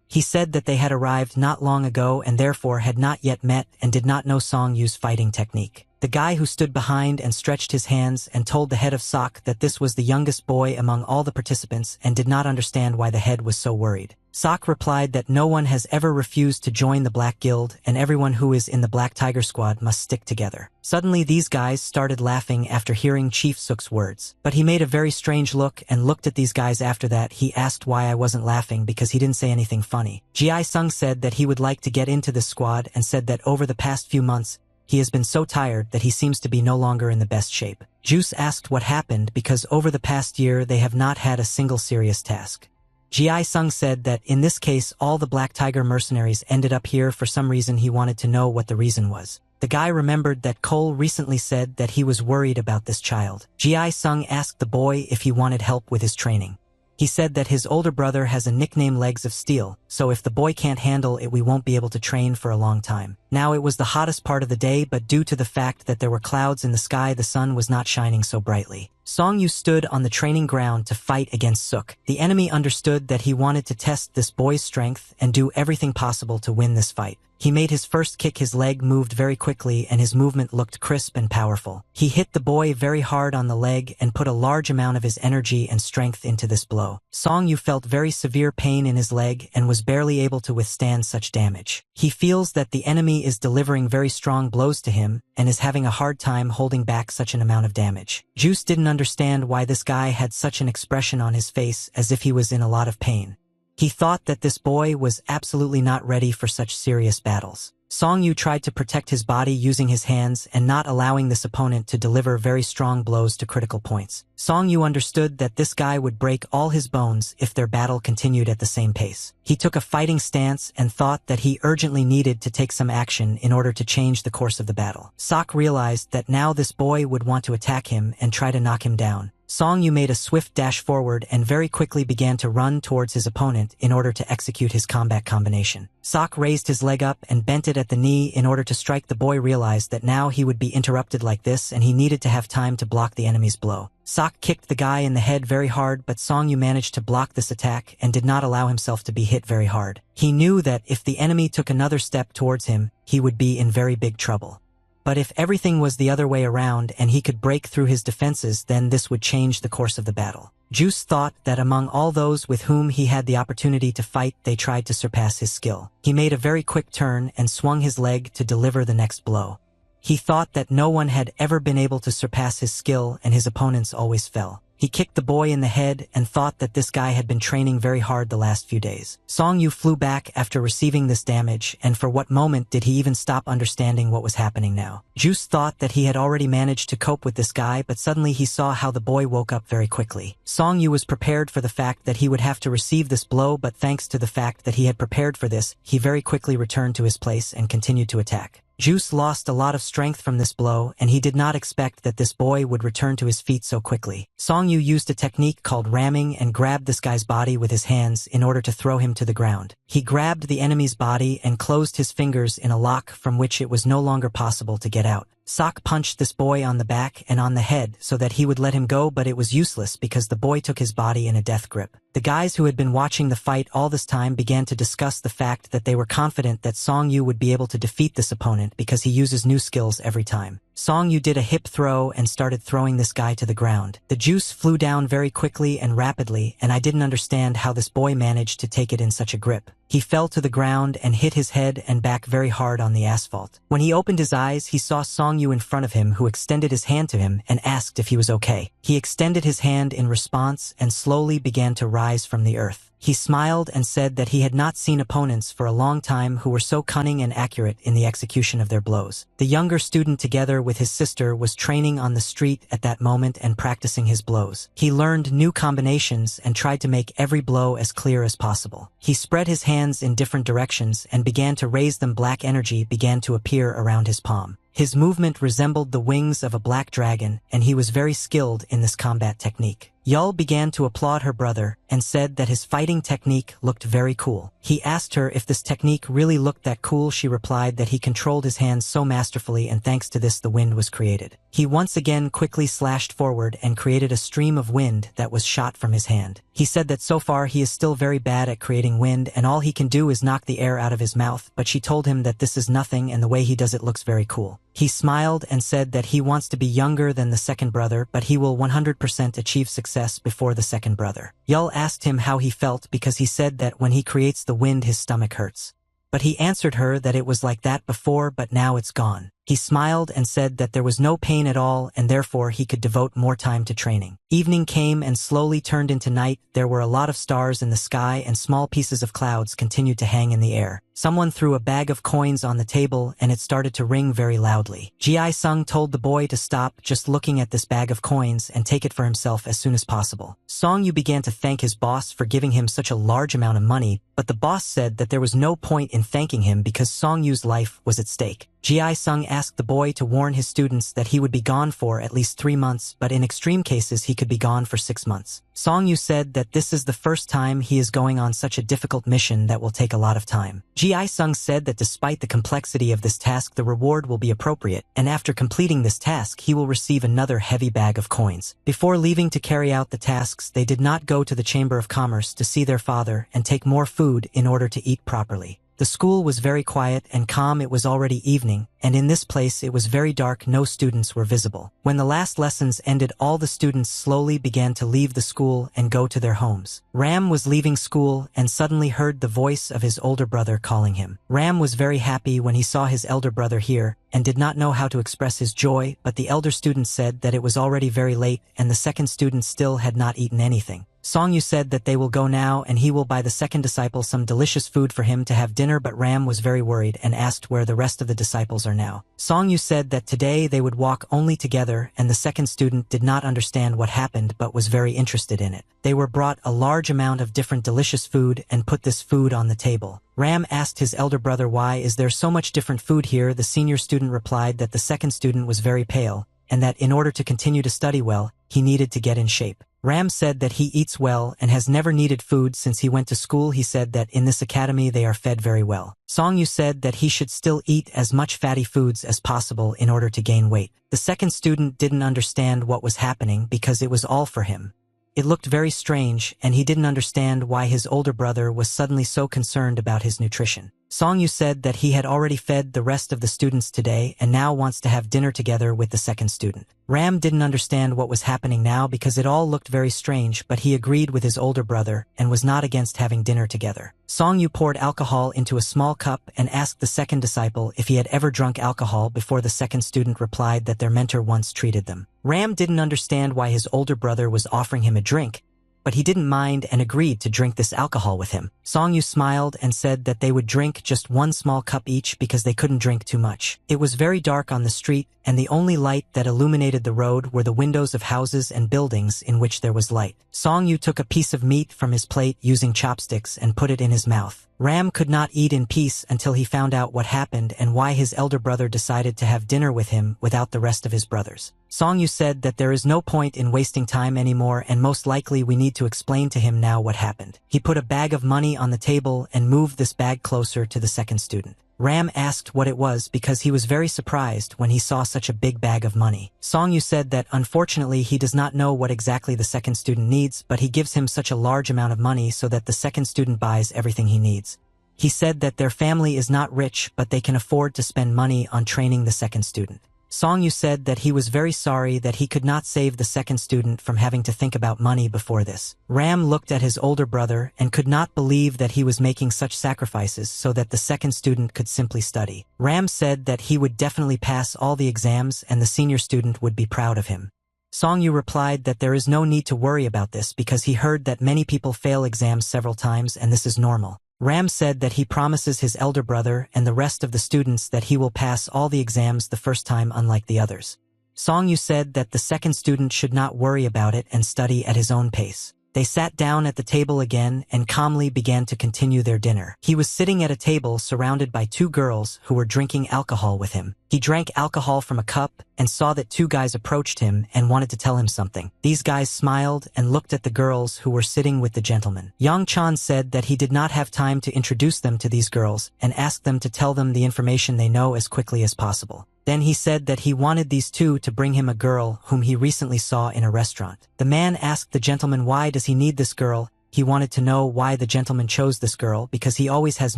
He said that they had arrived not long ago and therefore had not yet met and did not know Song Yu's fighting technique. The guy who stood behind and stretched his hands and told the head of SOC that this was the youngest boy among all the participants and did not understand why the head was so worried. SOC replied that no one has ever refused to join the Black Guild and everyone who is in the Black Tiger Squad must stick together. Suddenly these guys started laughing after hearing Chief Sook's words. But he made a very strange look and looked at these guys. After that he asked why I wasn't laughing because he didn't say anything funny. Ji Sung said that he would like to get into this squad and said that over the past few months he has been so tired that he seems to be no longer in the best shape. Juice asked what happened because over the past year they have not had a single serious task. Ji Sung said that in this case all the Black Tiger mercenaries ended up here for some reason. He wanted to know what the reason was. The guy remembered that Cole recently said that he was worried about this child. Ji Sung asked the boy if he wanted help with his training. He said that his older brother has a nickname Legs of Steel, so if the boy can't handle it we won't be able to train for a long time. Now it was the hottest part of the day, but due to the fact that there were clouds in the sky the sun was not shining so brightly. Song Yu stood on the training ground to fight against Sook. The enemy understood that he wanted to test this boy's strength and do everything possible to win this fight. He made his first kick. His leg moved very quickly and his movement looked crisp and powerful. He hit the boy very hard on the leg and put a large amount of his energy and strength into this blow. Song Yu felt very severe pain in his leg and was barely able to withstand such damage. He feels that the enemy is delivering very strong blows to him and is having a hard time holding back such an amount of damage. Juice didn't understand why this guy had such an expression on his face as if he was in a lot of pain. He thought that this boy was absolutely not ready for such serious battles. Song Yu tried to protect his body using his hands and not allowing this opponent to deliver very strong blows to critical points. Song Yu understood that this guy would break all his bones if their battle continued at the same pace. He took a fighting stance and thought that he urgently needed to take some action in order to change the course of the battle. Sok realized that now this boy would want to attack him and try to knock him down. Song Yu made a swift dash forward and very quickly began to run towards his opponent in order to execute his combat combination. Sok raised his leg up and bent it at the knee in order to strike. The boy realized that now he would be interrupted like this and he needed to have time to block the enemy's blow. Sok kicked the guy in the head very hard, but Song Yu managed to block this attack and did not allow himself to be hit very hard. He knew that if the enemy took another step towards him, he would be in very big trouble. But if everything was the other way around and he could break through his defenses, then this would change the course of the battle. Juice thought that among all those with whom he had the opportunity to fight, they tried to surpass his skill. He made a very quick turn and swung his leg to deliver the next blow. He thought that no one had ever been able to surpass his skill and his opponents always fell. He kicked the boy in the head and thought that this guy had been training very hard the last few days. Song Yu flew back after receiving this damage, and for what moment did he even stop understanding what was happening now? Juice thought that he had already managed to cope with this guy, but suddenly he saw how the boy woke up very quickly. Song Yu was prepared for the fact that he would have to receive this blow, but thanks to the fact that he had prepared for this, he very quickly returned to his place and continued to attack. Juice lost a lot of strength from this blow, and he did not expect that this boy would return to his feet so quickly. Song Yu used a technique called ramming and grabbed this guy's body with his hands in order to throw him to the ground. He grabbed the enemy's body and closed his fingers in a lock from which it was no longer possible to get out. Sok punched this boy on the back and on the head so that he would let him go, but it was useless because the boy took his body in a death grip. The guys who had been watching the fight all this time began to discuss the fact that they were confident that Song Yu would be able to defeat this opponent because he uses new skills every time. Song Yu did a hip throw and started throwing this guy to the ground. The juice flew down very quickly and rapidly, and I didn't understand how this boy managed to take it in such a grip. He fell to the ground and hit his head and back very hard on the asphalt. When he opened his eyes, he saw Song-yu in front of him, who extended his hand to him and asked if he was okay. He extended his hand in response and slowly began to rise from the earth. He smiled and said that he had not seen opponents for a long time who were so cunning and accurate in the execution of their blows. The younger student, together with his sister, was training on the street at that moment and practicing his blows. He learned new combinations and tried to make every blow as clear as possible. He spread his hands in different directions and began to raise them. Black energy began to appear around his palm. His movement resembled the wings of a black dragon, and he was very skilled in this combat technique. Yul began to applaud her brother and said that his fighting technique looked very cool. He asked her if this technique really looked that cool. She replied that he controlled his hands so masterfully, and thanks to this the wind was created. He once again quickly slashed forward and created a stream of wind that was shot from his hand. He said that so far he is still very bad at creating wind and all he can do is knock the air out of his mouth, but she told him that this is nothing and the way he does it looks very cool. He smiled and said that he wants to be younger than the second brother, but he will 100% achieve success before the second brother. Yul asked him how he felt because he said that when he creates the wind his stomach hurts. But he answered her that it was like that before, but now it's gone. He smiled and said that there was no pain at all and therefore he could devote more time to training. Evening came and slowly turned into night. There were a lot of stars in the sky and small pieces of clouds continued to hang in the air. Someone threw a bag of coins on the table and it started to ring very loudly. Ji-sung told the boy to stop just looking at this bag of coins and take it for himself as soon as possible. Song-yu began to thank his boss for giving him such a large amount of money, but the boss said that there was no point in thanking him because Song-yu's life was at stake. Ji-sung asked the boy to warn his students that he would be gone for at least 3 months, but in extreme cases he could be gone for 6 months. Song-yu said that this is the first time he is going on such a difficult mission that will take a lot of time. Ji-sung said that despite the complexity of this task the reward will be appropriate, and after completing this task he will receive another heavy bag of coins. Before leaving to carry out the tasks they did not go to the Chamber of Commerce to see their father and take more food in order to eat properly. The school was very quiet and calm. It was already evening, and in this place it was very dark. No students were visible. When the last lessons ended, all the students slowly began to leave the school and go to their homes. Ram was leaving school and suddenly heard the voice of his older brother calling him. Ram was very happy when he saw his elder brother here and did not know how to express his joy, but the elder student said that it was already very late and the second student still had not eaten anything. Song-yu said that they will go now and he will buy the second disciple some delicious food for him to have dinner, but Ram was very worried and asked where the rest of the disciples are now. Song-yu said that today they would walk only together, and the second student did not understand what happened but was very interested in it. They were brought a large amount of different delicious food and put this food on the table. Ram asked his elder brother, why is there so much different food here? The senior student replied that the second student was very pale and that in order to continue to study well, he needed to get in shape. Ram said that he eats well and has never needed food since he went to school. He said that in this academy they are fed very well. Song-yu said that he should still eat as much fatty foods as possible in order to gain weight. The second student didn't understand what was happening because it was all for him. It looked very strange and he didn't understand why his older brother was suddenly so concerned about his nutrition. Song-yu said that he had already fed the rest of the students today and now wants to have dinner together with the second student. Ram didn't understand what was happening now because it all looked very strange, but he agreed with his older brother and was not against having dinner together. Song-yu poured alcohol into a small cup and asked the second disciple if he had ever drunk alcohol before. The second student replied that their mentor once treated them. Ram didn't understand why his older brother was offering him a drink, but he didn't mind and agreed to drink this alcohol with him. Song-yu smiled and said that they would drink just 1 small cup each because they couldn't drink too much. It was very dark on the street, and the only light that illuminated the road were the windows of houses and buildings in which there was light. Song-yu took a piece of meat from his plate using chopsticks and put it in his mouth. Ram could not eat in peace until he found out what happened and why his elder brother decided to have dinner with him without the rest of his brothers. Song-yu said that there is no point in wasting time anymore and most likely we need to explain to him now what happened. He put a bag of money on the table and moved this bag closer to the second student. Ram asked what it was because he was very surprised when he saw such a big bag of money. Song-yu said that unfortunately he does not know what exactly the second student needs, but he gives him such a large amount of money so that the second student buys everything he needs. He said that their family is not rich, but they can afford to spend money on training the second student. Song-yu said that he was very sorry that he could not save the second student from having to think about money before this. Ram looked at his older brother and could not believe that he was making such sacrifices so that the second student could simply study. Ram said that he would definitely pass all the exams and the senior student would be proud of him. Song-yu replied that there is no need to worry about this because he heard that many people fail exams several times and this is normal. Ram said that he promises his elder brother and the rest of the students that he will pass all the exams the first time unlike the others. Song-yu said that the second student should not worry about it and study at his own pace. They sat down at the table again and calmly began to continue their dinner. He was sitting at a table surrounded by two girls who were drinking alcohol with him. He drank alcohol from a cup and saw that two guys approached him and wanted to tell him something. These guys smiled and looked at the girls who were sitting with the gentleman. Yang Chan said that he did not have time to introduce them to these girls and asked them to tell them the information they know as quickly as possible. Then he said that he wanted these two to bring him a girl whom he recently saw in a restaurant. The man asked the gentleman why does he need this girl. He wanted to know why the gentleman chose this girl because he always has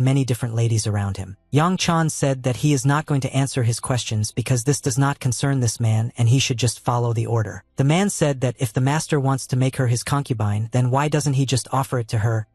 many different ladies around him. Yang Chan said that he is not going to answer his questions because this does not concern this man and he should just follow the order. The man said that if the master wants to make her his concubine, then why doesn't he just offer it to her?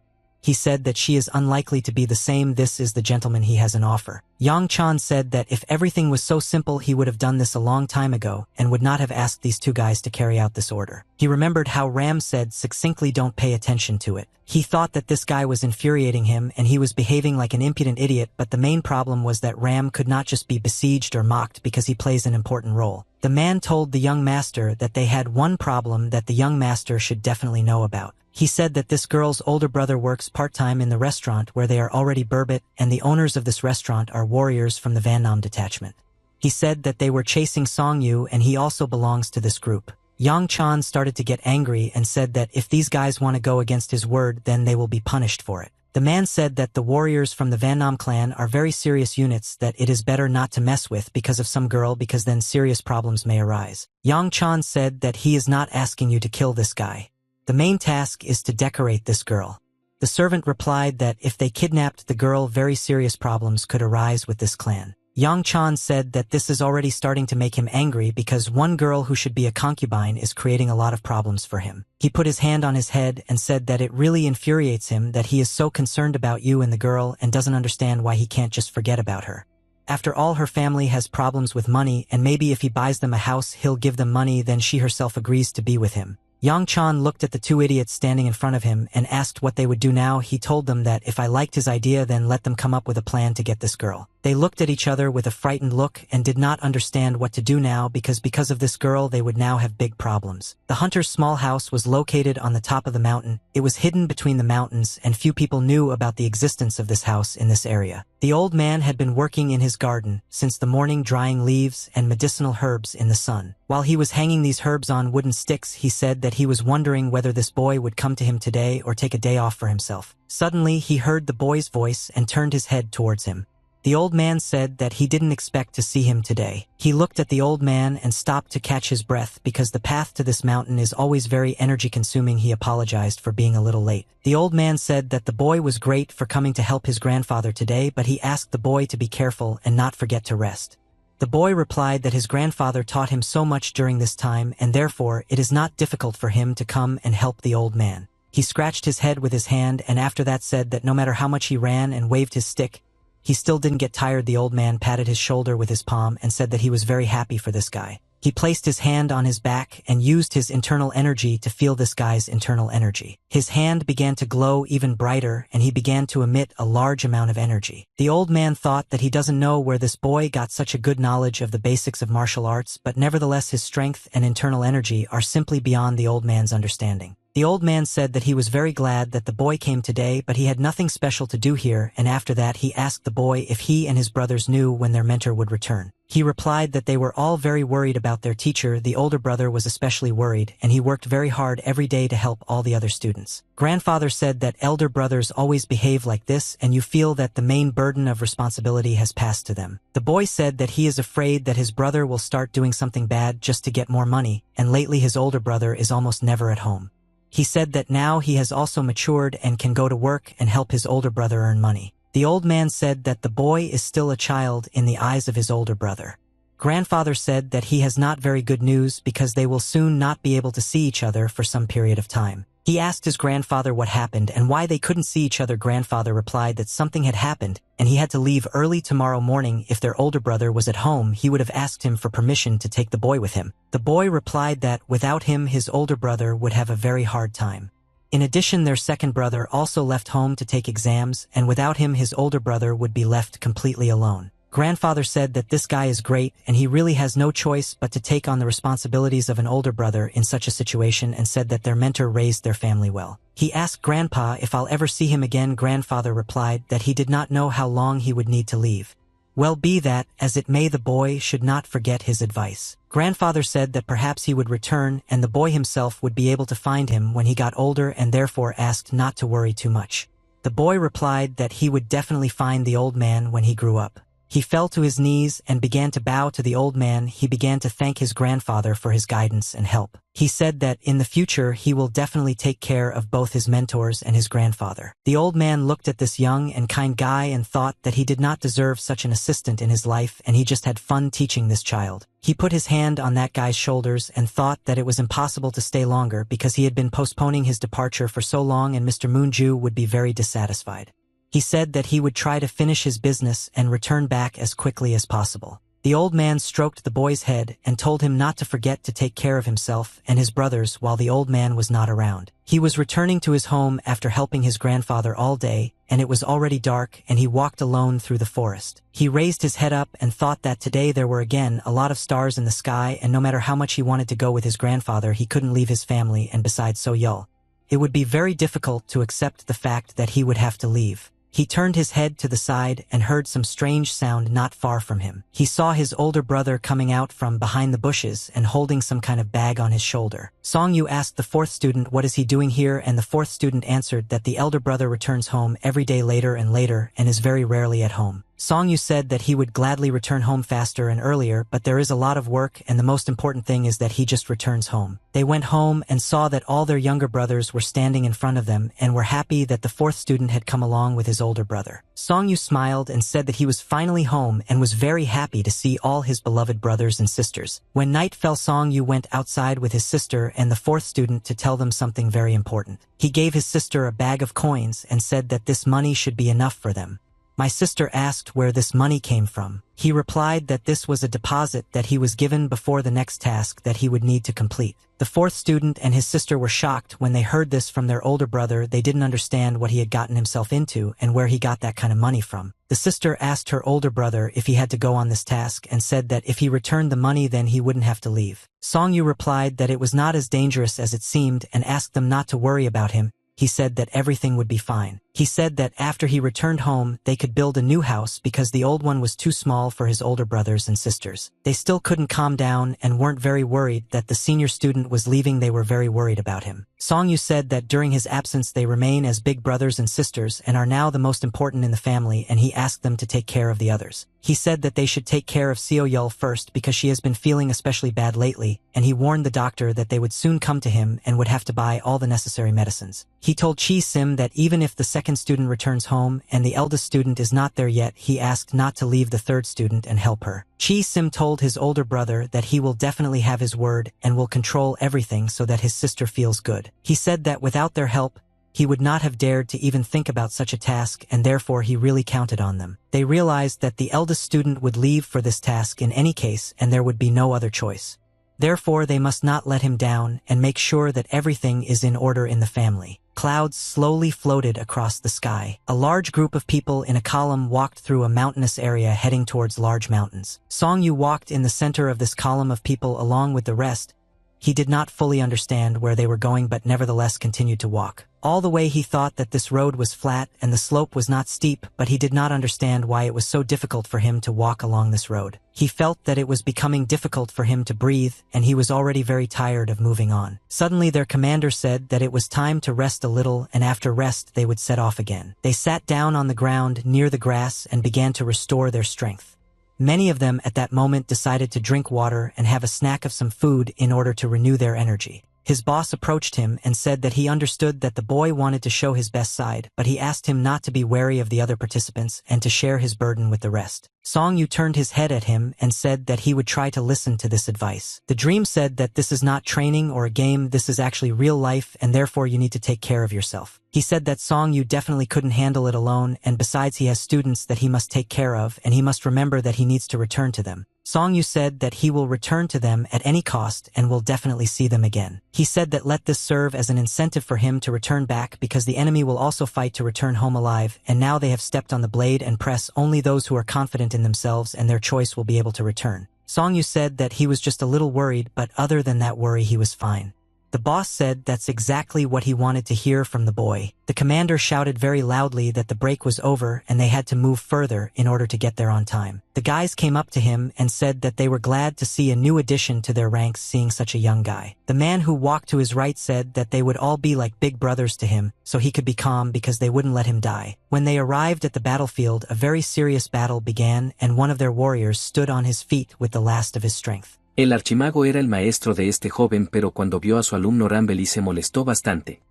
He said that she is unlikely to be the same. This is the gentleman he has an offer. Yang Chan said that if everything was so simple he would have done this a long time ago and would not have asked these two guys to carry out this order. He remembered how Ram said succinctly don't pay attention to it. He thought that this guy was infuriating him and he was behaving like an impudent idiot, but the main problem was that Ram could not just be besieged or mocked because he plays an important role. The man told the young master that they had one problem that the young master should definitely know about. He said that this girl's older brother works part-time in the restaurant where they are already burbot, and the owners of this restaurant are warriors from the Van Nam detachment. He said that they were chasing Song-yu and he also belongs to this group. Yang Chan started to get angry and said that if these guys want to go against his word then they will be punished for it. The man said that the warriors from the Van Nam clan are very serious units that it is better not to mess with because of some girl because then serious problems may arise. Yang Chan said that he is not asking you to kill this guy. The main task is to decorate this girl. The servant replied that if they kidnapped the girl very serious problems could arise with this clan. Yang Chan said that this is already starting to make him angry because one girl who should be a concubine is creating a lot of problems for him. He put his hand on his head and said that it really infuriates him that he is so concerned about you and the girl and doesn't understand why he can't just forget about her. After all, her family has problems with money and maybe if he buys them a house he'll give them money, then she herself agrees to be with him. Yang Chan looked at the two idiots standing in front of him and asked what they would do now. He told them that if I liked his idea then let them come up with a plan to get this girl. They looked at each other with a frightened look and did not understand what to do now because of this girl they would now have big problems. The hunter's small house was located on the top of the mountain. It was hidden between the mountains and few people knew about the existence of this house in this area. The old man had been working in his garden since the morning drying leaves and medicinal herbs in the sun. While he was hanging these herbs on wooden sticks he said that he was wondering whether this boy would come to him today or take a day off for himself. Suddenly he heard the boy's voice and turned his head towards him. The old man said that he didn't expect to see him today. He looked at the old man and stopped to catch his breath because the path to this mountain is always very energy-consuming. He apologized for being a little late. The old man said that the boy was great for coming to help his grandfather today, but he asked the boy to be careful and not forget to rest. The boy replied that his grandfather taught him so much during this time and therefore it is not difficult for him to come and help the old man. He scratched his head with his hand and after that said that no matter how much he ran and waved his stick, he still didn't get tired. The old man patted his shoulder with his palm and said that he was very happy for this guy. He placed his hand on his back and used his internal energy to feel this guy's internal energy. His hand began to glow even brighter and he began to emit a large amount of energy. The old man thought that he doesn't know where this boy got such a good knowledge of the basics of martial arts, but nevertheless his strength and internal energy are simply beyond the old man's understanding. The old man said that he was very glad that the boy came today, but he had nothing special to do here, and after that he asked the boy if he and his brothers knew when their mentor would return. He replied that they were all very worried about their teacher. The older brother was especially worried, and he worked very hard every day to help all the other students. Grandfather said that elder brothers always behave like this, and you feel that the main burden of responsibility has passed to them. The boy said that he is afraid that his brother will start doing something bad just to get more money, and lately his older brother is almost never at home. He said that now he has also matured and can go to work and help his older brother earn money. The old man said that the boy is still a child in the eyes of his older brother. Grandfather said that he has not very good news because they will soon not be able to see each other for some period of time. He asked his grandfather what happened and why they couldn't see each other. Grandfather replied that something had happened and he had to leave early tomorrow morning. If their older brother was at home, he would have asked him for permission to take the boy with him. The boy replied that without him, his older brother would have a very hard time. In addition, their second brother also left home to take exams, and without him, his older brother would be left completely alone. Grandfather said that this guy is great and he really has no choice but to take on the responsibilities of an older brother in such a situation, and said that their mentor raised their family well. He asked Grandpa if I'll ever see him again. Grandfather replied that he did not know how long he would need to leave. Well, be that as it may, the boy should not forget his advice. Grandfather said that perhaps he would return and the boy himself would be able to find him when he got older, and therefore asked not to worry too much. The boy replied that he would definitely find the old man when he grew up. He fell to his knees and began to bow to the old man. He began to thank his grandfather for his guidance and help. He said that in the future he will definitely take care of both his mentors and his grandfather. The old man looked at this young and kind guy and thought that he did not deserve such an assistant in his life, and he just had fun teaching this child. He put his hand on that guy's shoulders and thought that it was impossible to stay longer because he had been postponing his departure for so long, and Mr. Moonju would be very dissatisfied. He said that he would try to finish his business and return back as quickly as possible. The old man stroked the boy's head and told him not to forget to take care of himself and his brothers while the old man was not around. He was returning to his home after helping his grandfather all day, and it was already dark, and he walked alone through the forest. He raised his head up and thought that today there were again a lot of stars in the sky, and no matter how much he wanted to go with his grandfather, he couldn't leave his family, and besides So-yul, it would be very difficult to accept the fact that he would have to leave. He turned his head to the side and heard some strange sound not far from him. He saw his older brother coming out from behind the bushes and holding some kind of bag on his shoulder. Song-yu asked the fourth student what is he doing here, and the fourth student answered that the elder brother returns home every day later and later and is very rarely at home. Song-yu said that he would gladly return home faster and earlier, but there is a lot of work, and the most important thing is that he just returns home. They went home and saw that all their younger brothers were standing in front of them and were happy that the fourth student had come along with his older brother. Song-yu smiled and said that he was finally home and was very happy to see all his beloved brothers and sisters. When night fell, Song-yu went outside with his sister and the fourth student to tell them something very important. He gave his sister a bag of coins and said that this money should be enough for them. My sister asked where this money came from. He replied that this was a deposit that he was given before the next task that he would need to complete. The fourth student and his sister were shocked when they heard this from their older brother. They didn't understand what he had gotten himself into and where he got that kind of money from. The sister asked her older brother if he had to go on this task and said that if he returned the money then he wouldn't have to leave. Song-yu replied that it was not as dangerous as it seemed and asked them not to worry about him. He said that everything would be fine. He said that after he returned home, they could build a new house because the old one was too small for his older brothers and sisters. They still couldn't calm down and weren't very worried that the senior student was leaving. They were very worried about him. Song-yu said that during his absence they remain as big brothers and sisters and are now the most important in the family, and he asked them to take care of the others. He said that they should take care of So-yul first because she has been feeling especially bad lately, and he warned the doctor that they would soon come to him and would have to buy all the necessary medicines. He told Chi-sim that even if the second student returns home and the eldest student is not there yet, he asked not to leave the third student and help her. Chi-sim told his older brother that he will definitely have his word and will control everything so that his sister feels good. He said that without their help, he would not have dared to even think about such a task, and therefore he really counted on them. They realized that the eldest student would leave for this task in any case and there would be no other choice. Therefore they must not let him down and make sure that everything is in order in the family. Clouds slowly floated across the sky. A large group of people in a column walked through a mountainous area heading towards large mountains. Song-yu walked in the center of this column of people along with the rest. He did not fully understand where they were going but nevertheless continued to walk. All the way he thought that this road was flat and the slope was not steep, but he did not understand why it was so difficult for him to walk along this road. He felt that it was becoming difficult for him to breathe, and he was already very tired of moving on. Suddenly their commander said that it was time to rest a little, and after rest they would set off again. They sat down on the ground near the grass and began to restore their strength. Many of them at that moment decided to drink water and have a snack of some food in order to renew their energy. His boss approached him and said that he understood that the boy wanted to show his best side, but he asked him not to be wary of the other participants and to share his burden with the rest. Song Yu turned his head at him and said that he would try to listen to this advice. The dream said that this is not training or a game, this is actually real life, and therefore you need to take care of yourself. He said that Song Yu definitely couldn't handle it alone, and besides he has students that he must take care of, and he must remember that he needs to return to them. Song Yu said that he will return to them at any cost and will definitely see them again. He said that let this serve as an incentive for him to return back because the enemy will also fight to return home alive, and now they have stepped on the blade and press only those who are confident in themselves and their choice will be able to return. Song Yu said that he was just a little worried, but other than that worry he was fine. The boss said that's exactly what he wanted to hear from the boy. The commander shouted very loudly that the break was over and they had to move further in order to get there on time. The guys came up to him and said that they were glad to see a new addition to their ranks seeing such a young guy. The man who walked to his right said that they would all be like big brothers to him, so he could be calm because they wouldn't let him die. When they arrived at the battlefield, a very serious battle began and one of their warriors stood on his feet with the last of his strength. El archimago era el maestro de este joven, pero cuando vio a su alumno Rumble se molestó bastante.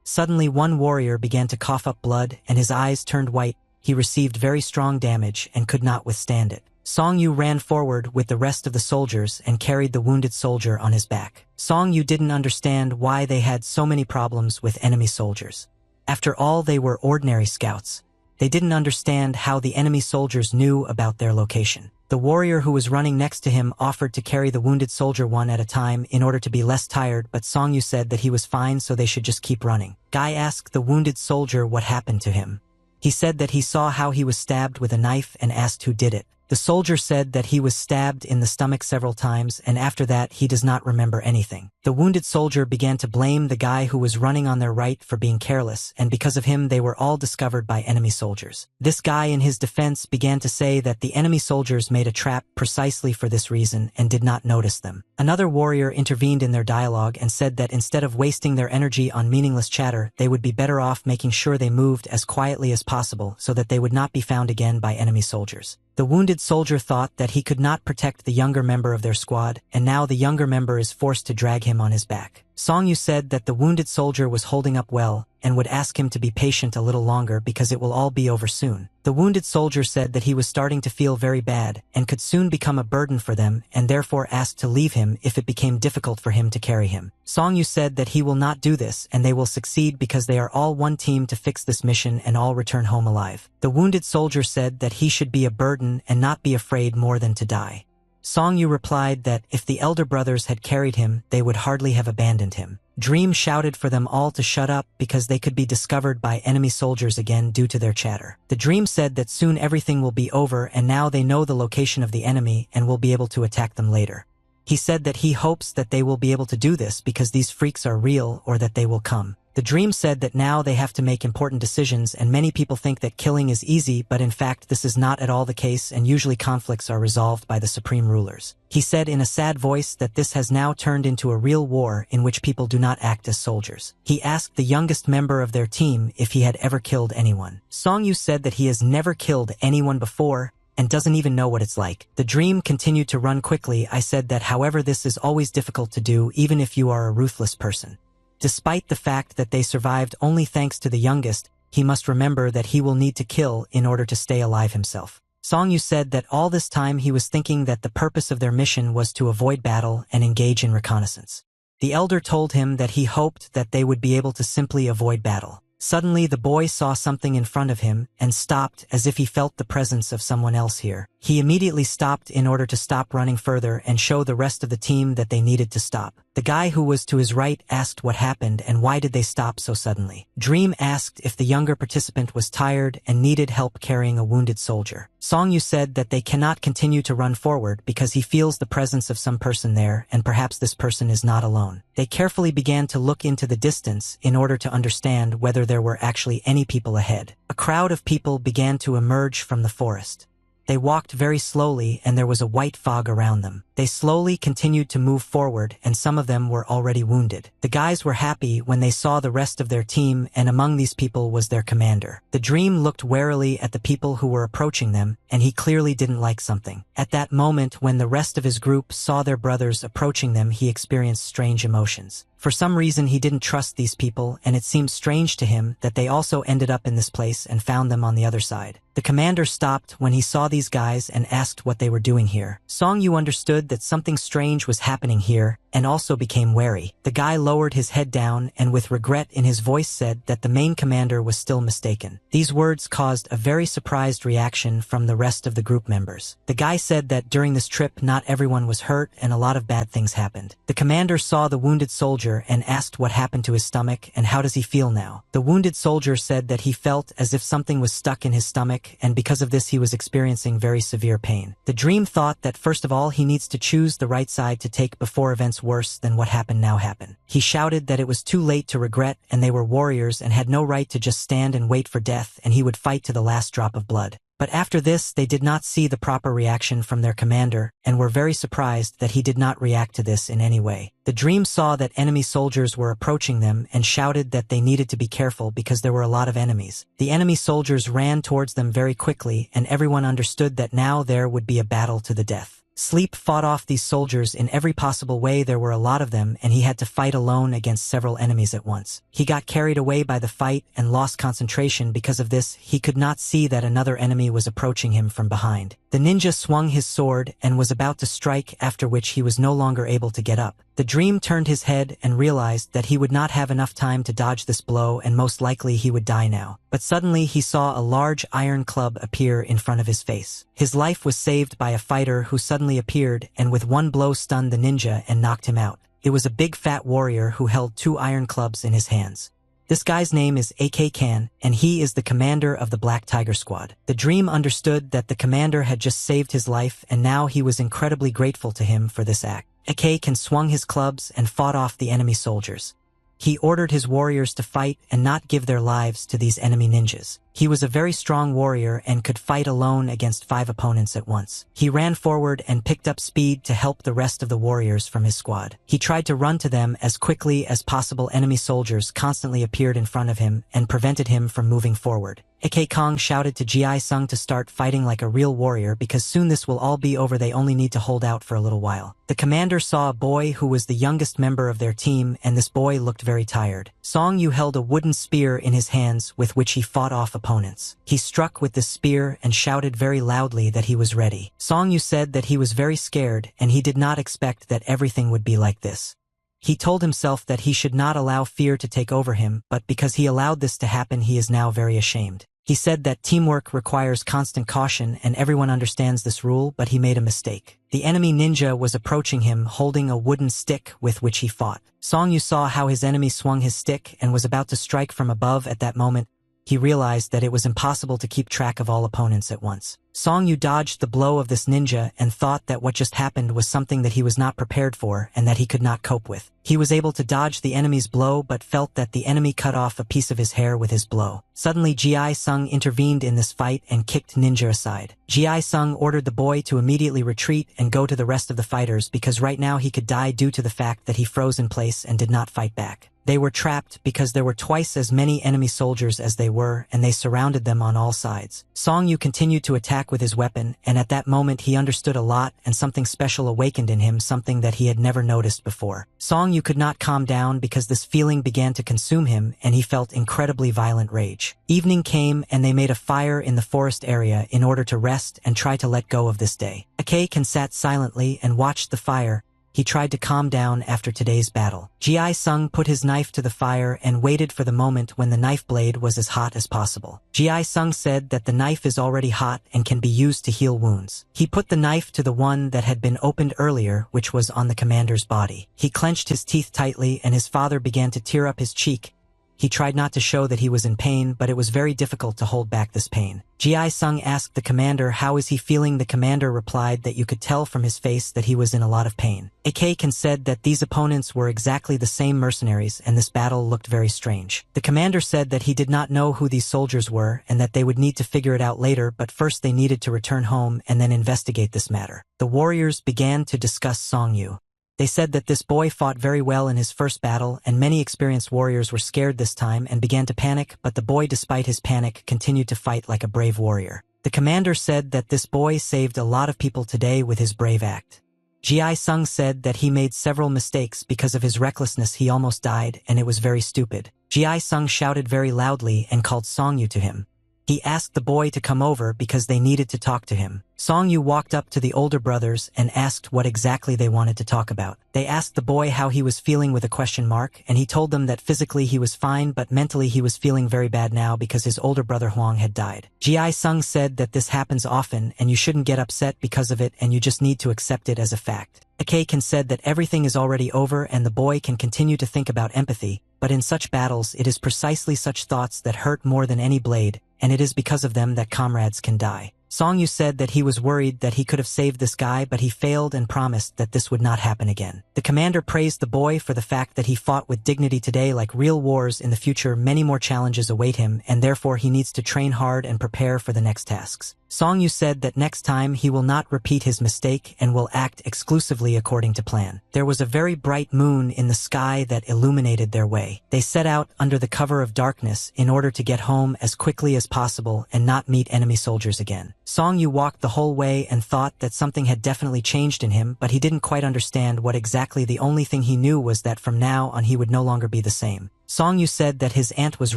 Suddenly one warrior began to cough up blood and his eyes turned white. He received very strong damage and could not withstand it. Song Yu ran forward with the rest of the soldiers and carried the wounded soldier on his back. Song Yu didn't understand why they had so many problems with enemy soldiers. After all, they were ordinary scouts. They didn't understand how the enemy soldiers knew about their location. The warrior who was running next to him offered to carry the wounded soldier one at a time in order to be less tired, but Song Yu said that he was fine, so they should just keep running. Guy asked the wounded soldier what happened to him. He said that he saw how he was stabbed with a knife and asked who did it. The soldier said that he was stabbed in the stomach several times, and after that he does not remember anything. The wounded soldier began to blame the guy who was running on their right for being careless, and because of him they were all discovered by enemy soldiers. This guy in his defense began to say that the enemy soldiers made a trap precisely for this reason and did not notice them. Another warrior intervened in their dialogue and said that instead of wasting their energy on meaningless chatter, they would be better off making sure they moved as quietly as possible so that they would not be found again by enemy soldiers. The wounded soldier thought that he could not protect the younger member of their squad, and now the younger member is forced to drag him on his back. Song Yu said that the wounded soldier was holding up well, and would ask him to be patient a little longer because it will all be over soon. The wounded soldier said that he was starting to feel very bad, and could soon become a burden for them, and therefore asked to leave him if it became difficult for him to carry him. Song Yu said that he will not do this, and they will succeed because they are all one team to fix this mission and all return home alive. The wounded soldier said that he should be a burden and not be afraid more than to die. Song Yu replied that if the elder brothers had carried him, they would hardly have abandoned him. Dream shouted for them all to shut up because they could be discovered by enemy soldiers again due to their chatter. The dream said that soon everything will be over and now they know the location of the enemy and will be able to attack them later. He said that he hopes that they will be able to do this because these freaks are real or that they will come. The dream said that now they have to make important decisions and many people think that killing is easy, but in fact this is not at all the case and usually conflicts are resolved by the supreme rulers. He said in a sad voice that this has now turned into a real war in which people do not act as soldiers. He asked the youngest member of their team if he had ever killed anyone. Song Yu said that he has never killed anyone before and doesn't even know what it's like. The dream continued to run quickly. I said that however this is always difficult to do even if you are a ruthless person. Despite the fact that they survived only thanks to the youngest, he must remember that he will need to kill in order to stay alive himself. Song Yu said that all this time he was thinking that the purpose of their mission was to avoid battle and engage in reconnaissance. The elder told him that he hoped that they would be able to simply avoid battle. Suddenly the boy saw something in front of him and stopped as if he felt the presence of someone else here. He immediately stopped in order to stop running further and show the rest of the team that they needed to stop. The guy who was to his right asked what happened and why did they stop so suddenly. Dream asked if the younger participant was tired and needed help carrying a wounded soldier. Song Yu said that they cannot continue to run forward because he feels the presence of some person there and perhaps this person is not alone. They carefully began to look into the distance in order to understand whether there were actually any people ahead. A crowd of people began to emerge from the forest. They walked very slowly and there was a white fog around them. They slowly continued to move forward, and some of them were already wounded. The guys were happy when they saw the rest of their team, and among these people was their commander. The dream looked warily at the people who were approaching them, and he clearly didn't like something. At that moment, when the rest of his group saw their brothers approaching them, he experienced strange emotions. For some reason, he didn't trust these people, and it seemed strange to him that they also ended up in this place and found them on the other side. The commander stopped when he saw these guys and asked what they were doing here. Song Yu understood that something strange was happening here and also became wary. The guy lowered his head down and with regret in his voice said that the main commander was still mistaken. These words caused a very surprised reaction from the rest of the group members. The guy said that during this trip not everyone was hurt and a lot of bad things happened. The commander saw the wounded soldier and asked what happened to his stomach and how does he feel now. The wounded soldier said that he felt as if something was stuck in his stomach, and because of this he was experiencing very severe pain. The dream thought that first of all he needs to choose the right side to take before events worse than what happened now happen. He shouted that it was too late to regret and they were warriors and had no right to just stand and wait for death, and he would fight to the last drop of blood. But after this, they did not see the proper reaction from their commander and were very surprised that he did not react to this in any way. The dream saw that enemy soldiers were approaching them and shouted that they needed to be careful because there were a lot of enemies. The enemy soldiers ran towards them very quickly, and everyone understood that now there would be a battle to the death. Sleep fought off these soldiers in every possible way. There were a lot of them, and he had to fight alone against several enemies at once. He got carried away by the fight and lost concentration. Because of this, he could not see that another enemy was approaching him from behind. The ninja swung his sword and was about to strike, after which he was no longer able to get up. The dream turned his head and realized that he would not have enough time to dodge this blow and most likely he would die now. But suddenly he saw a large iron club appear in front of his face. His life was saved by a fighter who suddenly appeared and with one blow stunned the ninja and knocked him out. It was a big fat warrior who held 2 iron clubs in his hands. This guy's name is Caveman, and he is the commander of the Black Tiger Squad. The dream understood that the commander had just saved his life, and now he was incredibly grateful to him for this act. Caveman swung his clubs and fought off the enemy soldiers. He ordered his warriors to fight and not give their lives to these enemy ninjas. He was a very strong warrior and could fight alone against 5 opponents at once. He ran forward and picked up speed to help the rest of the warriors from his squad. He tried to run to them as quickly as possible. Enemy soldiers constantly appeared in front of him and prevented him from moving forward. Ike Kong shouted to Ji Sung to start fighting like a real warrior because soon this will all be over. They only need to hold out for a little while. The commander saw a boy who was the youngest member of their team, and this boy looked very tired. Song Yu held a wooden spear in his hands with which he fought off opponents. He struck with this spear and shouted very loudly that he was ready. Song Yu said that he was very scared and he did not expect that everything would be like this. He told himself that he should not allow fear to take over him, but because he allowed this to happen, he is now very ashamed. He said that teamwork requires constant caution and everyone understands this rule, but he made a mistake. The enemy ninja was approaching him holding a wooden stick with which he fought. Song Yu saw how his enemy swung his stick and was about to strike from above. At that moment, he realized that it was impossible to keep track of all opponents at once. Song Yu dodged the blow of this ninja and thought that what just happened was something that he was not prepared for and that he could not cope with. He was able to dodge the enemy's blow but felt that the enemy cut off a piece of his hair with his blow. Suddenly Ji Sung intervened in this fight and kicked ninja aside. Ji Sung ordered the boy to immediately retreat and go to the rest of the fighters because right now he could die due to the fact that he froze in place and did not fight back. They were trapped because there were twice as many enemy soldiers as they were, and they surrounded them on all sides. Song Yu continued to attack with his weapon, and at that moment he understood a lot and something special awakened in him, something that he had never noticed before. Song Yu could not calm down because this feeling began to consume him and he felt incredibly violent rage. Evening came and they made a fire in the forest area in order to rest and try to let go of this day. Ike sat silently and watched the fire. He tried to calm down after today's battle. Ji Sung put his knife to the fire and waited for the moment when the knife blade was as hot as possible. Ji Sung said that the knife is already hot and can be used to heal wounds. He put the knife to the one that had been opened earlier, which was on the commander's body. He clenched his teeth tightly and his father began to tear up his cheek. He tried not to show that he was in pain, but it was very difficult to hold back this pain. Ji-sung asked the commander how is he feeling. The commander replied that you could tell from his face that he was in a lot of pain. Isekai said that these opponents were exactly the same mercenaries and this battle looked very strange. The commander said that he did not know who these soldiers were and that they would need to figure it out later, but first they needed to return home and then investigate this matter. The warriors began to discuss Song-yu. They said that this boy fought very well in his first battle and many experienced warriors were scared this time and began to panic, but the boy despite his panic continued to fight like a brave warrior. The commander said that this boy saved a lot of people today with his brave act. Ji-sung said that he made several mistakes because of his recklessness. He almost died and it was very stupid. Ji-sung shouted very loudly and called Song-yu to him. He asked the boy to come over because they needed to talk to him. Song-yu walked up to the older brothers and asked what exactly they wanted to talk about. They asked the boy how he was feeling with a question mark, and he told them that physically he was fine but mentally he was feeling very bad now because his older brother Hwang had died. Ji-sung said that this happens often and you shouldn't get upset because of it and you just need to accept it as a fact. Isekai said that everything is already over and the boy can continue to think about empathy, but in such battles it is precisely such thoughts that hurt more than any blade, and it is because of them that comrades can die. Song-yu said that he was worried that he could have saved this guy, but he failed and promised that this would not happen again. The commander praised the boy for the fact that he fought with dignity today. Like real wars in the future, many more challenges await him, and therefore he needs to train hard and prepare for the next tasks. Song-yu said that next time he will not repeat his mistake and will act exclusively according to plan. There was a very bright moon in the sky that illuminated their way. They set out under the cover of darkness in order to get home as quickly as possible and not meet enemy soldiers again. Song-yu walked the whole way and thought that something had definitely changed in him, but he didn't quite understand what exactly. The only thing he knew was that from now on he would no longer be the same. Song-yu said that his aunt was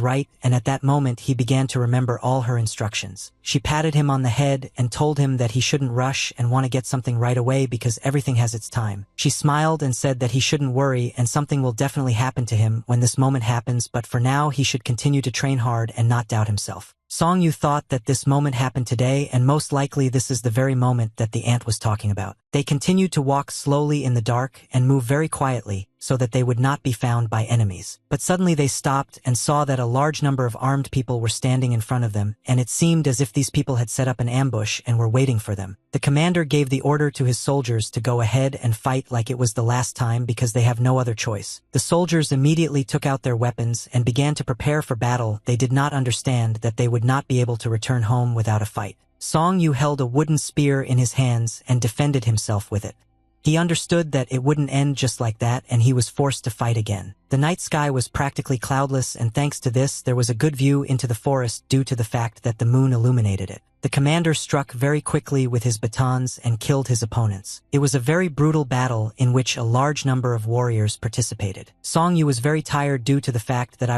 right, and at that moment he began to remember all her instructions. She patted him on the head and told him that he shouldn't rush and want to get something right away because everything has its time. She smiled and said that he shouldn't worry and something will definitely happen to him when this moment happens, but for now he should continue to train hard and not doubt himself. Song-yu thought that this moment happened today, and most likely this is the very moment that the aunt was talking about. They continued to walk slowly in the dark and move very quietly so that they would not be found by enemies. But suddenly they stopped and saw that a large number of armed people were standing in front of them, and it seemed as if these people had set up an ambush and were waiting for them. The commander gave the order to his soldiers to go ahead and fight like it was the last time because they have no other choice. The soldiers immediately took out their weapons and began to prepare for battle. They did not understand that they would not be able to return home without a fight. Song-yu held a wooden spear in his hands and defended himself with it. He understood that it wouldn't end just like that, and he was forced to fight again. The night sky was practically cloudless, and thanks to this, there was a good view into the forest due to the fact that the moon illuminated it. The commander struck very quickly with his batons and killed his opponents. It was a very brutal battle in which a large number of warriors participated. Song-yu was very tired due to the fact that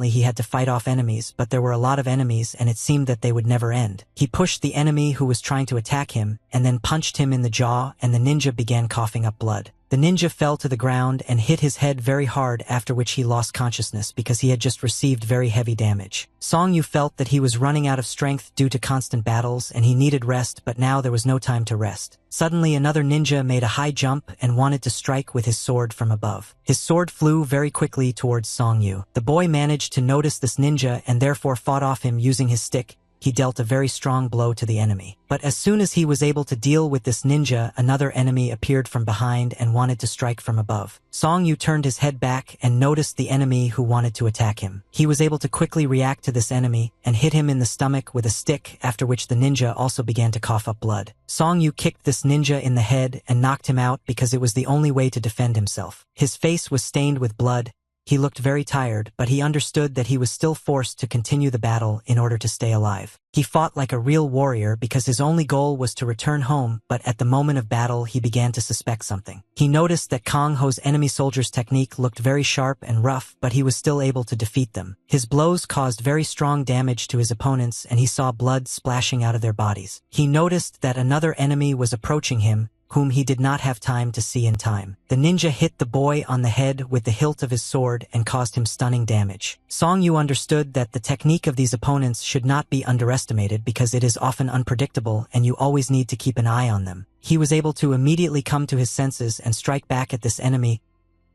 he had to fight off enemies, but there were a lot of enemies and it seemed that they would never end. He pushed the enemy who was trying to attack him and then punched him in the jaw, and the ninja began coughing up blood. The ninja fell to the ground and hit his head very hard, after which he lost consciousness because he had just received very heavy damage. Song-yu felt that he was running out of strength due to constant battles and he needed rest, but now there was no time to rest. Suddenly another ninja made a high jump and wanted to strike with his sword from above. His sword flew very quickly towards Song-yu. The boy managed to notice this ninja and therefore fought off him using his stick. He dealt a very strong blow to the enemy. But as soon as he was able to deal with this ninja, another enemy appeared from behind and wanted to strike from above. Song-yu turned his head back and noticed the enemy who wanted to attack him. He was able to quickly react to this enemy and hit him in the stomach with a stick, after which the ninja also began to cough up blood. Song-yu kicked this ninja in the head and knocked him out because it was the only way to defend himself. His face was stained with blood. He looked very tired, but he understood that he was still forced to continue the battle in order to stay alive. He fought like a real warrior because his only goal was to return home, but at the moment of battle he began to suspect something. He noticed that Kang Ho's enemy soldiers' technique looked very sharp and rough, but he was still able to defeat them. His blows caused very strong damage to his opponents and he saw blood splashing out of their bodies. He noticed that another enemy was approaching him, whom he did not have time to see in time. The ninja hit the boy on the head with the hilt of his sword and caused him stunning damage. Song-yu understood that the technique of these opponents should not be underestimated because it is often unpredictable and you always need to keep an eye on them. He was able to immediately come to his senses and strike back at this enemy,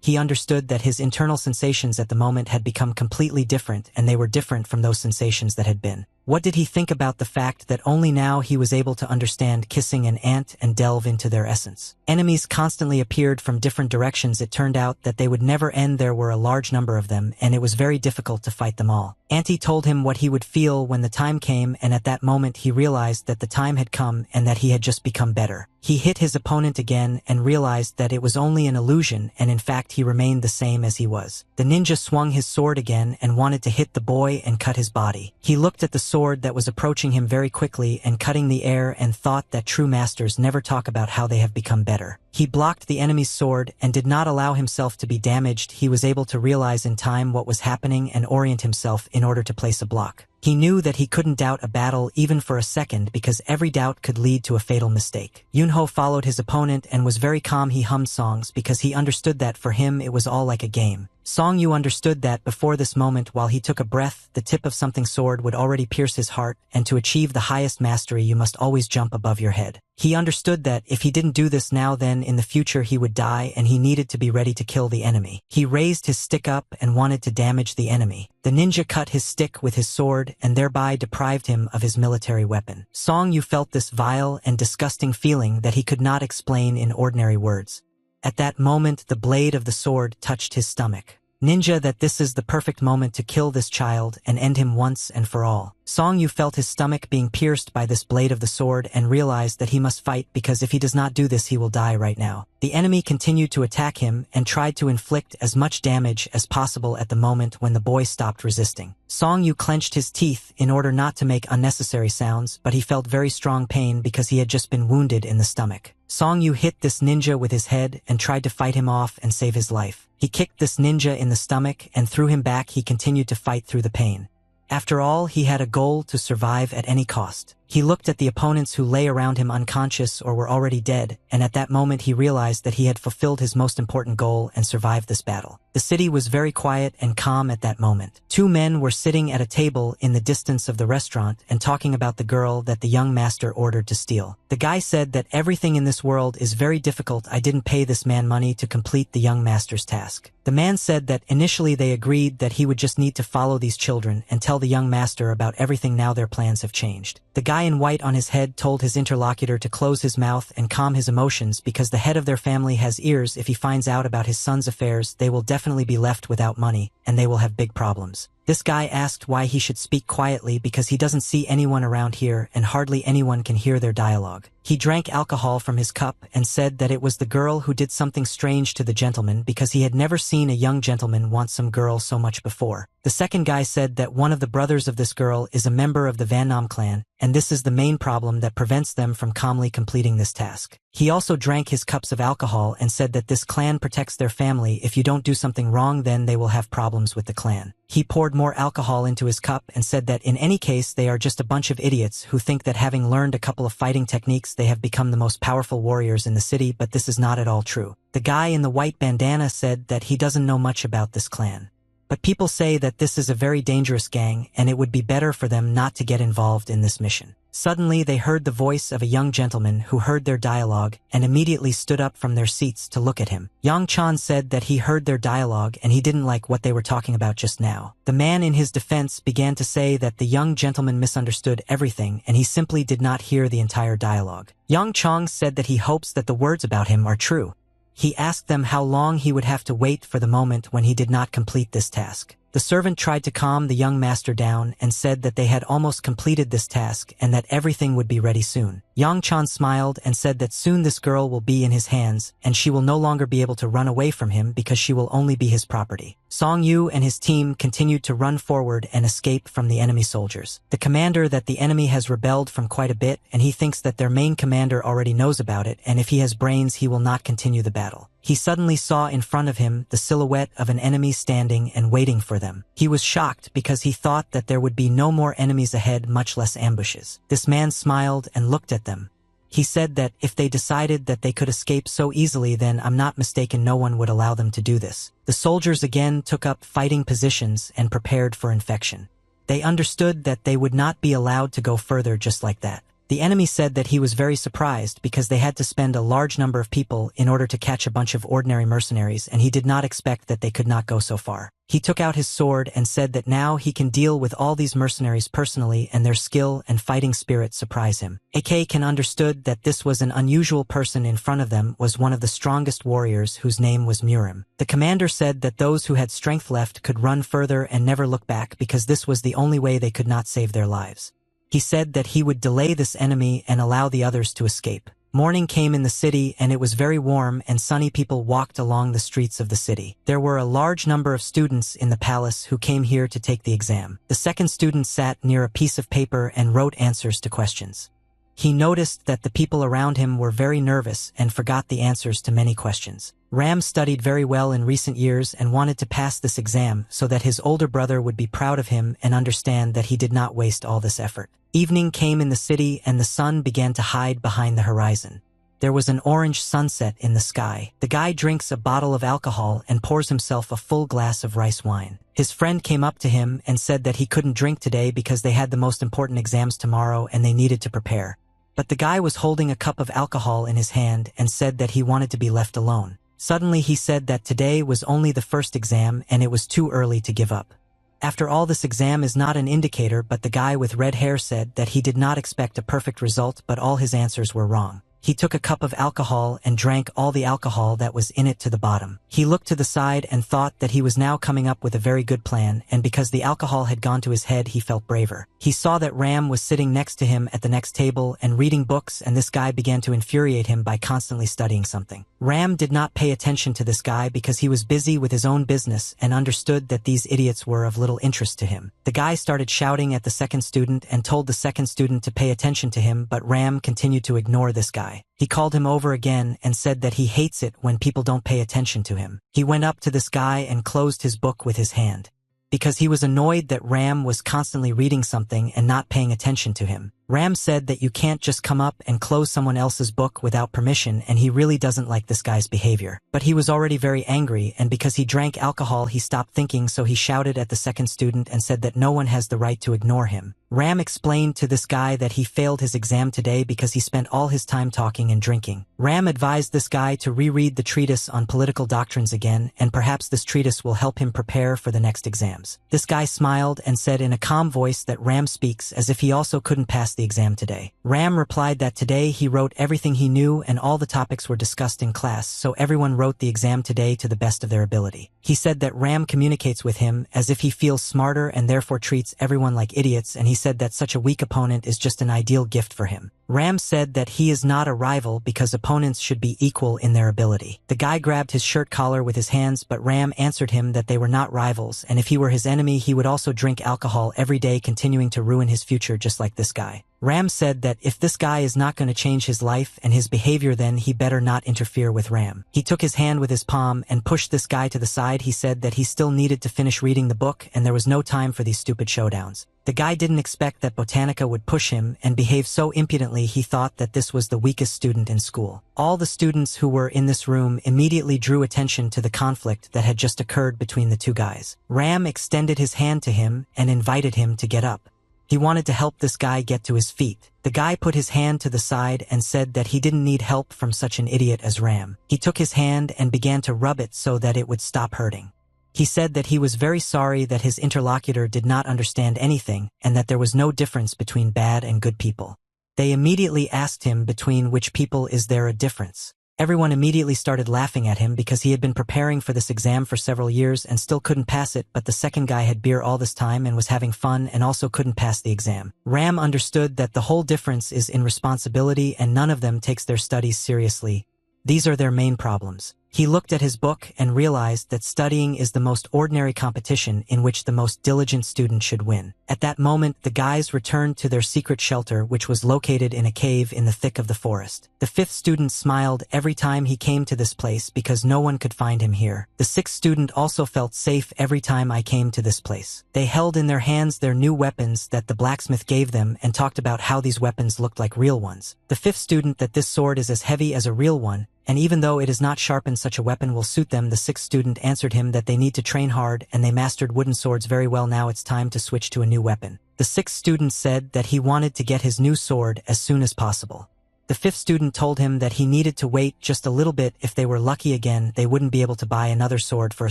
he understood that his internal sensations at the moment had become completely different, and they were different from those sensations that had been. What did he think about the fact that only now he was able to understand kissing an ant and delve into their essence? Enemies constantly appeared from different directions. It turned out that they would never end. There were a large number of them, and it was very difficult to fight them all. Auntie told him what he would feel when the time came, and at that moment he realized that the time had come and that he had just become better. He hit his opponent again and realized that it was only an illusion, and in fact he remained the same as he was. The ninja swung his sword again and wanted to hit the boy and cut his body. He looked at the sword that was approaching him very quickly and cutting the air and thought that true masters never talk about how they have become better. He blocked the enemy's sword and did not allow himself to be damaged. He was able to realize in time what was happening and orient himself in order to place a block. He knew that he couldn't doubt a battle even for a second, because every doubt could lead to a fatal mistake. Yunho followed his opponent and was very calm. He hummed songs because he understood that for him it was all like a game. Song Yu understood that before this moment, while he took a breath, the tip of something's sword would already pierce his heart, and to achieve the highest mastery you must always jump above your head. He understood that if he didn't do this now, then in the future he would die, and he needed to be ready to kill the enemy. He raised his stick up and wanted to damage the enemy. The ninja cut his stick with his sword and thereby deprived him of his military weapon. Song Yu felt this vile and disgusting feeling that he could not explain in ordinary words. At that moment, the blade of the sword touched his stomach. Ninja, that this is the perfect moment to kill this child and end him once and for all. Song Yu felt his stomach being pierced by this blade of the sword and realized that he must fight, because if he does not do this he will die right now. The enemy continued to attack him and tried to inflict as much damage as possible at the moment when the boy stopped resisting. Song Yu clenched his teeth in order not to make unnecessary sounds, but he felt very strong pain because he had just been wounded in the stomach. Song Yu hit this ninja with his head and tried to fight him off and save his life. He kicked this ninja in the stomach and threw him back. He continued to fight through the pain. After all, he had a goal: to survive at any cost. He looked at the opponents who lay around him unconscious or were already dead, and at that moment he realized that he had fulfilled his most important goal and survived this battle. The city was very quiet and calm at that moment. Two men were sitting at a table in the distance of the restaurant and talking about the girl that the young master ordered to steal. The guy said that everything in this world is very difficult. I didn't pay this man money to complete the young master's task. The man said that initially they agreed that he would just need to follow these children and tell the young master about everything. Now their plans have changed. The guy in white on his head told his interlocutor to close his mouth and calm his emotions, because the head of their family has ears. If he finds out about his son's affairs, they will definitely be left without money, and they will have big problems. This guy asked why he should speak quietly, because he doesn't see anyone around here and hardly anyone can hear their dialogue. He drank alcohol from his cup and said that it was the girl who did something strange to the gentleman, because he had never seen a young gentleman want some girl so much before. The second guy said that one of the brothers of this girl is a member of the Van Nam clan, and this is the main problem that prevents them from calmly completing this task. He also drank his cups of alcohol and said that this clan protects their family. If you don't do something wrong, then they will have problems with the clan. He poured more alcohol into his cup and said that in any case they are just a bunch of idiots who think that having learned a couple of fighting techniques they have become the most powerful warriors in the city, but this is not at all true. The guy in the white bandana said that he doesn't know much about this clan, but people say that this is a very dangerous gang and it would be better for them not to get involved in this mission. Suddenly they heard the voice of a young gentleman who heard their dialogue and immediately stood up from their seats to look at him. Yang Chan said that he heard their dialogue and he didn't like what they were talking about just now. The man in his defense began to say that the young gentleman misunderstood everything and he simply did not hear the entire dialogue. Yang Chong said that he hopes that the words about him are true. He asked them how long he would have to wait for the moment when he did not complete this task. The servant tried to calm the young master down and said that they had almost completed this task and that everything would be ready soon. Yang Chan smiled and said that soon this girl will be in his hands and she will no longer be able to run away from him because she will only be his property. Song Yu and his team continued to run forward and escape from the enemy soldiers. The commander that the enemy has rebelled from quite a bit, and he thinks that their main commander already knows about it, and if he has brains he will not continue the battle. He suddenly saw in front of him the silhouette of an enemy standing and waiting for them. He was shocked because he thought that there would be no more enemies ahead, much less ambushes. This man smiled and looked at them. He said that if they decided that they could escape so easily, then I'm not mistaken, no one would allow them to do this. The soldiers again took up fighting positions and prepared for infection. They understood that they would not be allowed to go further just like that. The enemy said that he was very surprised because they had to spend a large number of people in order to catch a bunch of ordinary mercenaries, and he did not expect that they could not go so far. He took out his sword and said that now he can deal with all these mercenaries personally, and their skill and fighting spirit surprise him. AK can understood that this was an unusual person in front of them was one of the strongest warriors whose name was Murim. The commander said that those who had strength left could run further and never look back because this was the only way they could not save their lives. He said that he would delay this enemy and allow the others to escape. Morning came in the city and it was very warm and sunny. People walked along the streets of the city. There were a large number of students in the palace who came here to take the exam. The second student sat near a piece of paper and wrote answers to questions. He noticed that the people around him were very nervous and forgot the answers to many questions. Ram studied very well in recent years and wanted to pass this exam so that his older brother would be proud of him and understand that he did not waste all this effort. Evening came in the city and the sun began to hide behind the horizon. There was an orange sunset in the sky. The guy drinks a bottle of alcohol and pours himself a full glass of rice wine. His friend came up to him and said that he couldn't drink today because they had the most important exams tomorrow and they needed to prepare. But the guy was holding a cup of alcohol in his hand and said that he wanted to be left alone. Suddenly he said that today was only the first exam and it was too early to give up. After all, this exam is not an indicator, but the guy with red hair said that he did not expect a perfect result, but all his answers were wrong. He took a cup of alcohol and drank all the alcohol that was in it to the bottom. He looked to the side and thought that he was now coming up with a very good plan, and because the alcohol had gone to his head, he felt braver. He saw that Ram was sitting next to him at the next table and reading books, and this guy began to infuriate him by constantly studying something. Ram did not pay attention to this guy because he was busy with his own business and understood that these idiots were of little interest to him. The guy started shouting at the second student and told the second student to pay attention to him, but Ram continued to ignore this guy. He called him over again and said that he hates it when people don't pay attention to him. He went up to this guy and closed his book with his hand, because he was annoyed that Ram was constantly reading something and not paying attention to him. Ram said that you can't just come up and close someone else's book without permission, and he really doesn't like this guy's behavior. But he was already very angry, and because he drank alcohol he stopped thinking, so he shouted at the second student and said that no one has the right to ignore him. Ram explained to this guy that he failed his exam today because he spent all his time talking and drinking. Ram advised this guy to reread the treatise on political doctrines again, and perhaps this treatise will help him prepare for the next exams. This guy smiled and said in a calm voice that Ram speaks as if he also couldn't pass the exam today. Ram replied that today he wrote everything he knew and all the topics were discussed in class, so everyone wrote the exam today to the best of their ability. He said that Ram communicates with him as if he feels smarter and therefore treats everyone like idiots, and he said that such a weak opponent is just an ideal gift for him. Ram said that he is not a rival because opponents should be equal in their ability. The guy grabbed his shirt collar with his hands, but Ram answered him that they were not rivals, and if he were his enemy he would also drink alcohol every day, continuing to ruin his future just like this guy. Ram said that if this guy is not going to change his life and his behavior, then he better not interfere with Ram. He took his hand with his palm and pushed this guy to the side. He said that he still needed to finish reading the book and there was no time for these stupid showdowns. The guy didn't expect that Botanica would push him and behave so impudently. He thought that this was the weakest student in school. All the students who were in this room immediately drew attention to the conflict that had just occurred between the two guys. Ram extended his hand to him and invited him to get up. He wanted to help this guy get to his feet. The guy put his hand to the side and said that he didn't need help from such an idiot as Ram. He took his hand and began to rub it so that it would stop hurting. He said that he was very sorry that his interlocutor did not understand anything and that there was no difference between bad and good people. They immediately asked him between which people is there a difference. Everyone immediately started laughing at him because he had been preparing for this exam for several years and still couldn't pass it, but the second guy had beer all this time and was having fun and also couldn't pass the exam. Ram understood that the whole difference is in responsibility and none of them takes their studies seriously. These are their main problems. He looked at his book and realized that studying is the most ordinary competition in which the most diligent student should win. At that moment, the guys returned to their secret shelter, which was located in a cave in the thick of the forest. The fifth student smiled every time he came to this place because no one could find him here. The sixth student also felt safe every time I came to this place. They held in their hands their new weapons that the blacksmith gave them and talked about how these weapons looked like real ones. The fifth student that this sword is as heavy as a real one, and even though it is not sharpened, such a weapon will suit them. The sixth student answered him that they need to train hard and they mastered wooden swords very well. Now it's time to switch to a new weapon. The sixth student said that he wanted to get his new sword as soon as possible. The fifth student told him that he needed to wait just a little bit. If they were lucky again, they wouldn't be able to buy another sword for a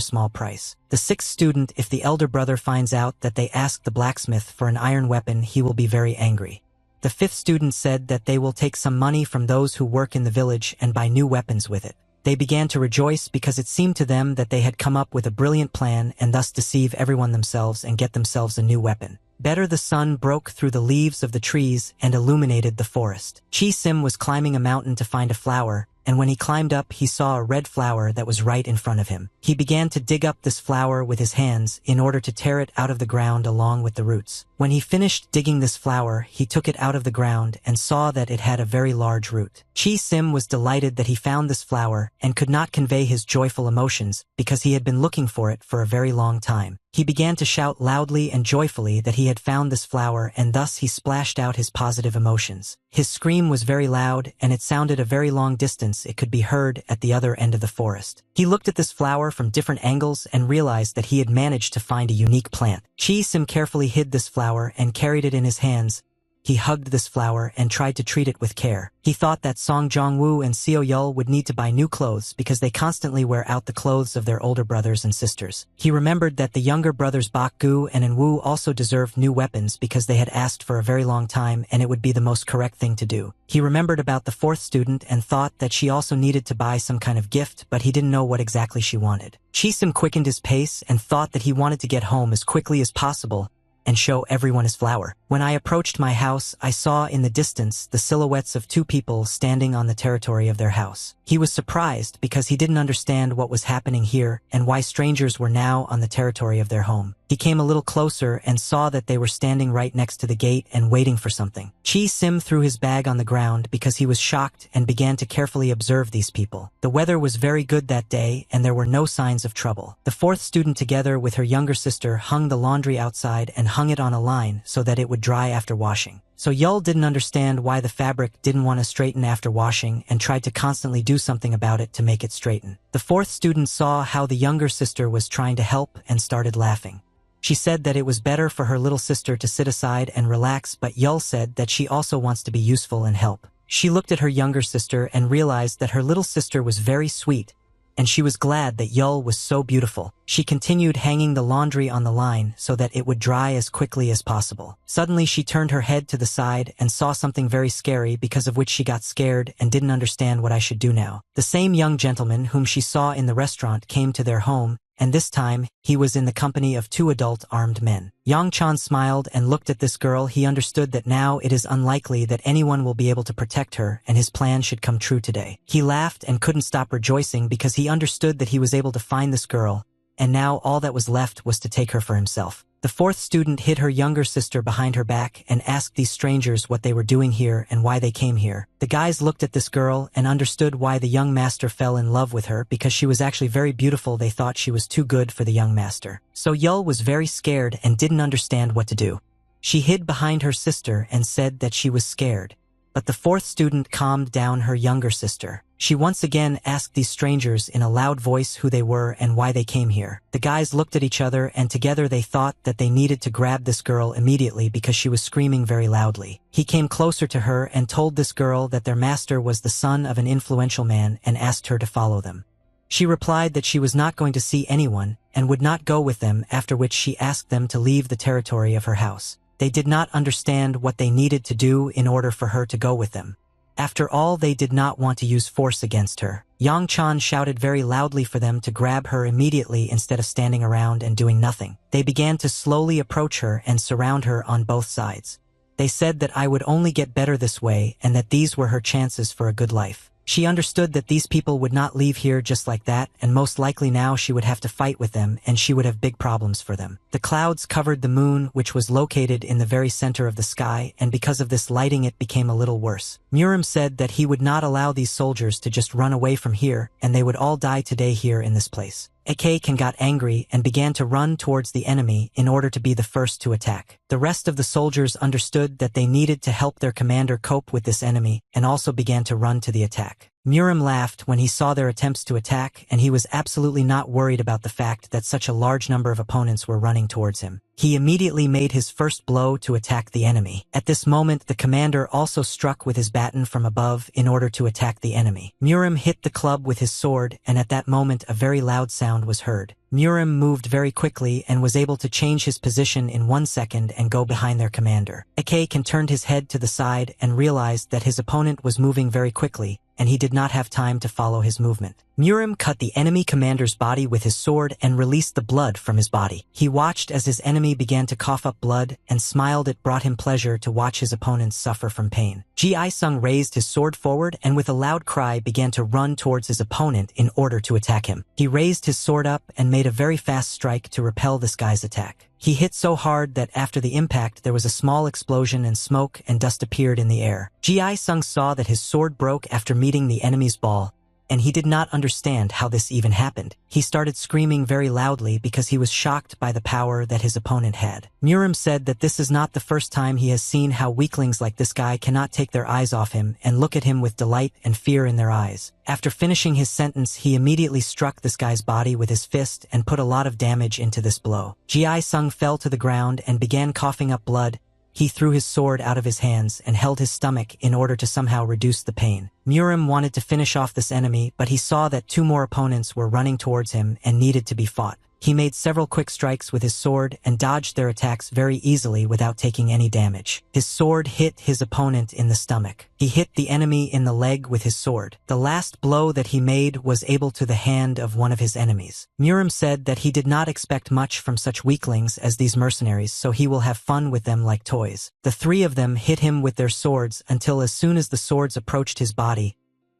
small price. The sixth student, if the elder brother finds out that they asked the blacksmith for an iron weapon, he will be very angry. The fifth student said that they will take some money from those who work in the village and buy new weapons with it. They began to rejoice because it seemed to them that they had come up with a brilliant plan and thus deceive everyone themselves and get themselves a new weapon. Better, the sun broke through the leaves of the trees and illuminated the forest. Chi Sim was climbing a mountain to find a flower, and when he climbed up he saw a red flower that was right in front of him. He began to dig up this flower with his hands in order to tear it out of the ground along with the roots. When he finished digging this flower, he took it out of the ground and saw that it had a very large root. Chi Sim was delighted that he found this flower and could not convey his joyful emotions because he had been looking for it for a very long time. He began to shout loudly and joyfully that he had found this flower, and thus he splashed out his positive emotions. His scream was very loud and it sounded a very long distance. It could be heard at the other end of the forest. He looked at this flower from different angles and realized that he had managed to find a unique plant. Chi Sim carefully hid this flower and carried it in his hands. He hugged this flower and tried to treat it with care. He thought that Song Jong-woo and Seo Yul would need to buy new clothes because they constantly wear out the clothes of their older brothers and sisters. He remembered that the younger brothers Bak-gu and In-woo also deserved new weapons because they had asked for a very long time and it would be the most correct thing to do. He remembered about the fourth student and thought that she also needed to buy some kind of gift, but he didn't know what exactly she wanted. Chi Sim quickened his pace and thought that he wanted to get home as quickly as possible and show everyone his flower. When I approached my house, I saw in the distance the silhouettes of two people standing on the territory of their house. He was surprised because he didn't understand what was happening here and why strangers were now on the territory of their home. He came a little closer and saw that they were standing right next to the gate and waiting for something. Chi Sim threw his bag on the ground because he was shocked and began to carefully observe these people. The weather was very good that day and there were no signs of trouble. The fourth student, together with her younger sister, hung the laundry outside and hung it on a line so that it would dry after washing. So Yul didn't understand why the fabric didn't want to straighten after washing and tried to constantly do something about it to make it straighten. The fourth student saw how the younger sister was trying to help and started laughing. She said that it was better for her little sister to sit aside and relax, but Yul said that she also wants to be useful and help. She looked at her younger sister and realized that her little sister was very sweet, and she was glad that Yul was so beautiful. She continued hanging the laundry on the line so that it would dry as quickly as possible. Suddenly she turned her head to the side and saw something very scary, because of which she got scared and didn't understand what I should do now. The same young gentleman whom she saw in the restaurant came to their home, and this time he was in the company of two adult armed men. Yang Chan smiled and looked at this girl. He understood that now it is unlikely that anyone will be able to protect her and his plan should come true today. He laughed and couldn't stop rejoicing because he understood that he was able to find this girl, and now all that was left was to take her for himself. The fourth student hid her younger sister behind her back and asked these strangers what they were doing here and why they came here. The guys looked at this girl and understood why the young master fell in love with her, because she was actually very beautiful. They thought she was too good for the young master. So Yul was very scared and didn't understand what to do. She hid behind her sister and said that she was scared. But the fourth student calmed down her younger sister. She once again asked these strangers in a loud voice who they were and why they came here. The guys looked at each other and together they thought that they needed to grab this girl immediately because she was screaming very loudly. He came closer to her and told this girl that their master was the son of an influential man and asked her to follow them. She replied that she was not going to see anyone and would not go with them, after which she asked them to leave the territory of her house. They did not understand what they needed to do in order for her to go with them. After all, they did not want to use force against her. Yang Chan shouted very loudly for them to grab her immediately instead of standing around and doing nothing. They began to slowly approach her and surround her on both sides. They said that I would only get better this way and that these were her chances for a good life. She understood that these people would not leave here just like that, and most likely now she would have to fight with them and she would have big problems for them. The clouds covered the moon, which was located in the very center of the sky, and because of this lighting it became a little worse. Murim said that he would not allow these soldiers to just run away from here, and they would all die today here in this place. Akekan got angry and began to run towards the enemy in order to be the first to attack. The rest of the soldiers understood that they needed to help their commander cope with this enemy and also began to run to the attack. Murim laughed when he saw their attempts to attack, and he was absolutely not worried about the fact that such a large number of opponents were running towards him. He immediately made his first blow to attack the enemy. At this moment, the commander also struck with his baton from above in order to attack the enemy. Murim hit the club with his sword, and at that moment a very loud sound was heard. Murim moved very quickly and was able to change his position in 1 second and go behind their commander. Isekai turned his head to the side and realized that his opponent was moving very quickly, and he did not have time to follow his movement. Murim cut the enemy commander's body with his sword and released the blood from his body. He watched as his enemy began to cough up blood and smiled. It brought him pleasure to watch his opponents suffer from pain. Ji Isung raised his sword forward and with a loud cry began to run towards his opponent in order to attack him. He raised his sword up and made a very fast strike to repel this guy's attack. He hit so hard that after the impact there was a small explosion and smoke and dust appeared in the air. Ji Isung saw that his sword broke after meeting the enemy's ball, and he did not understand how this even happened. He started screaming very loudly because he was shocked by the power that his opponent had. Murim said that this is not the first time he has seen how weaklings like this guy cannot take their eyes off him and look at him with delight and fear in their eyes. After finishing his sentence, he immediately struck this guy's body with his fist and put a lot of damage into this blow. Ji Isung fell to the ground and began coughing up blood. He threw his sword out of his hands and held his stomach in order to somehow reduce the pain. Murim wanted to finish off this enemy, but he saw that 2 more opponents were running towards him and needed to be fought. He made several quick strikes with his sword and dodged their attacks very easily without taking any damage. His sword hit his opponent in the stomach. He hit the enemy in the leg with his sword. The last blow that he made was able to the hand of one of his enemies. Murim said that he did not expect much from such weaklings as these mercenaries, so he will have fun with them like toys. The 3 of them hit him with their swords until as soon as the swords approached his body,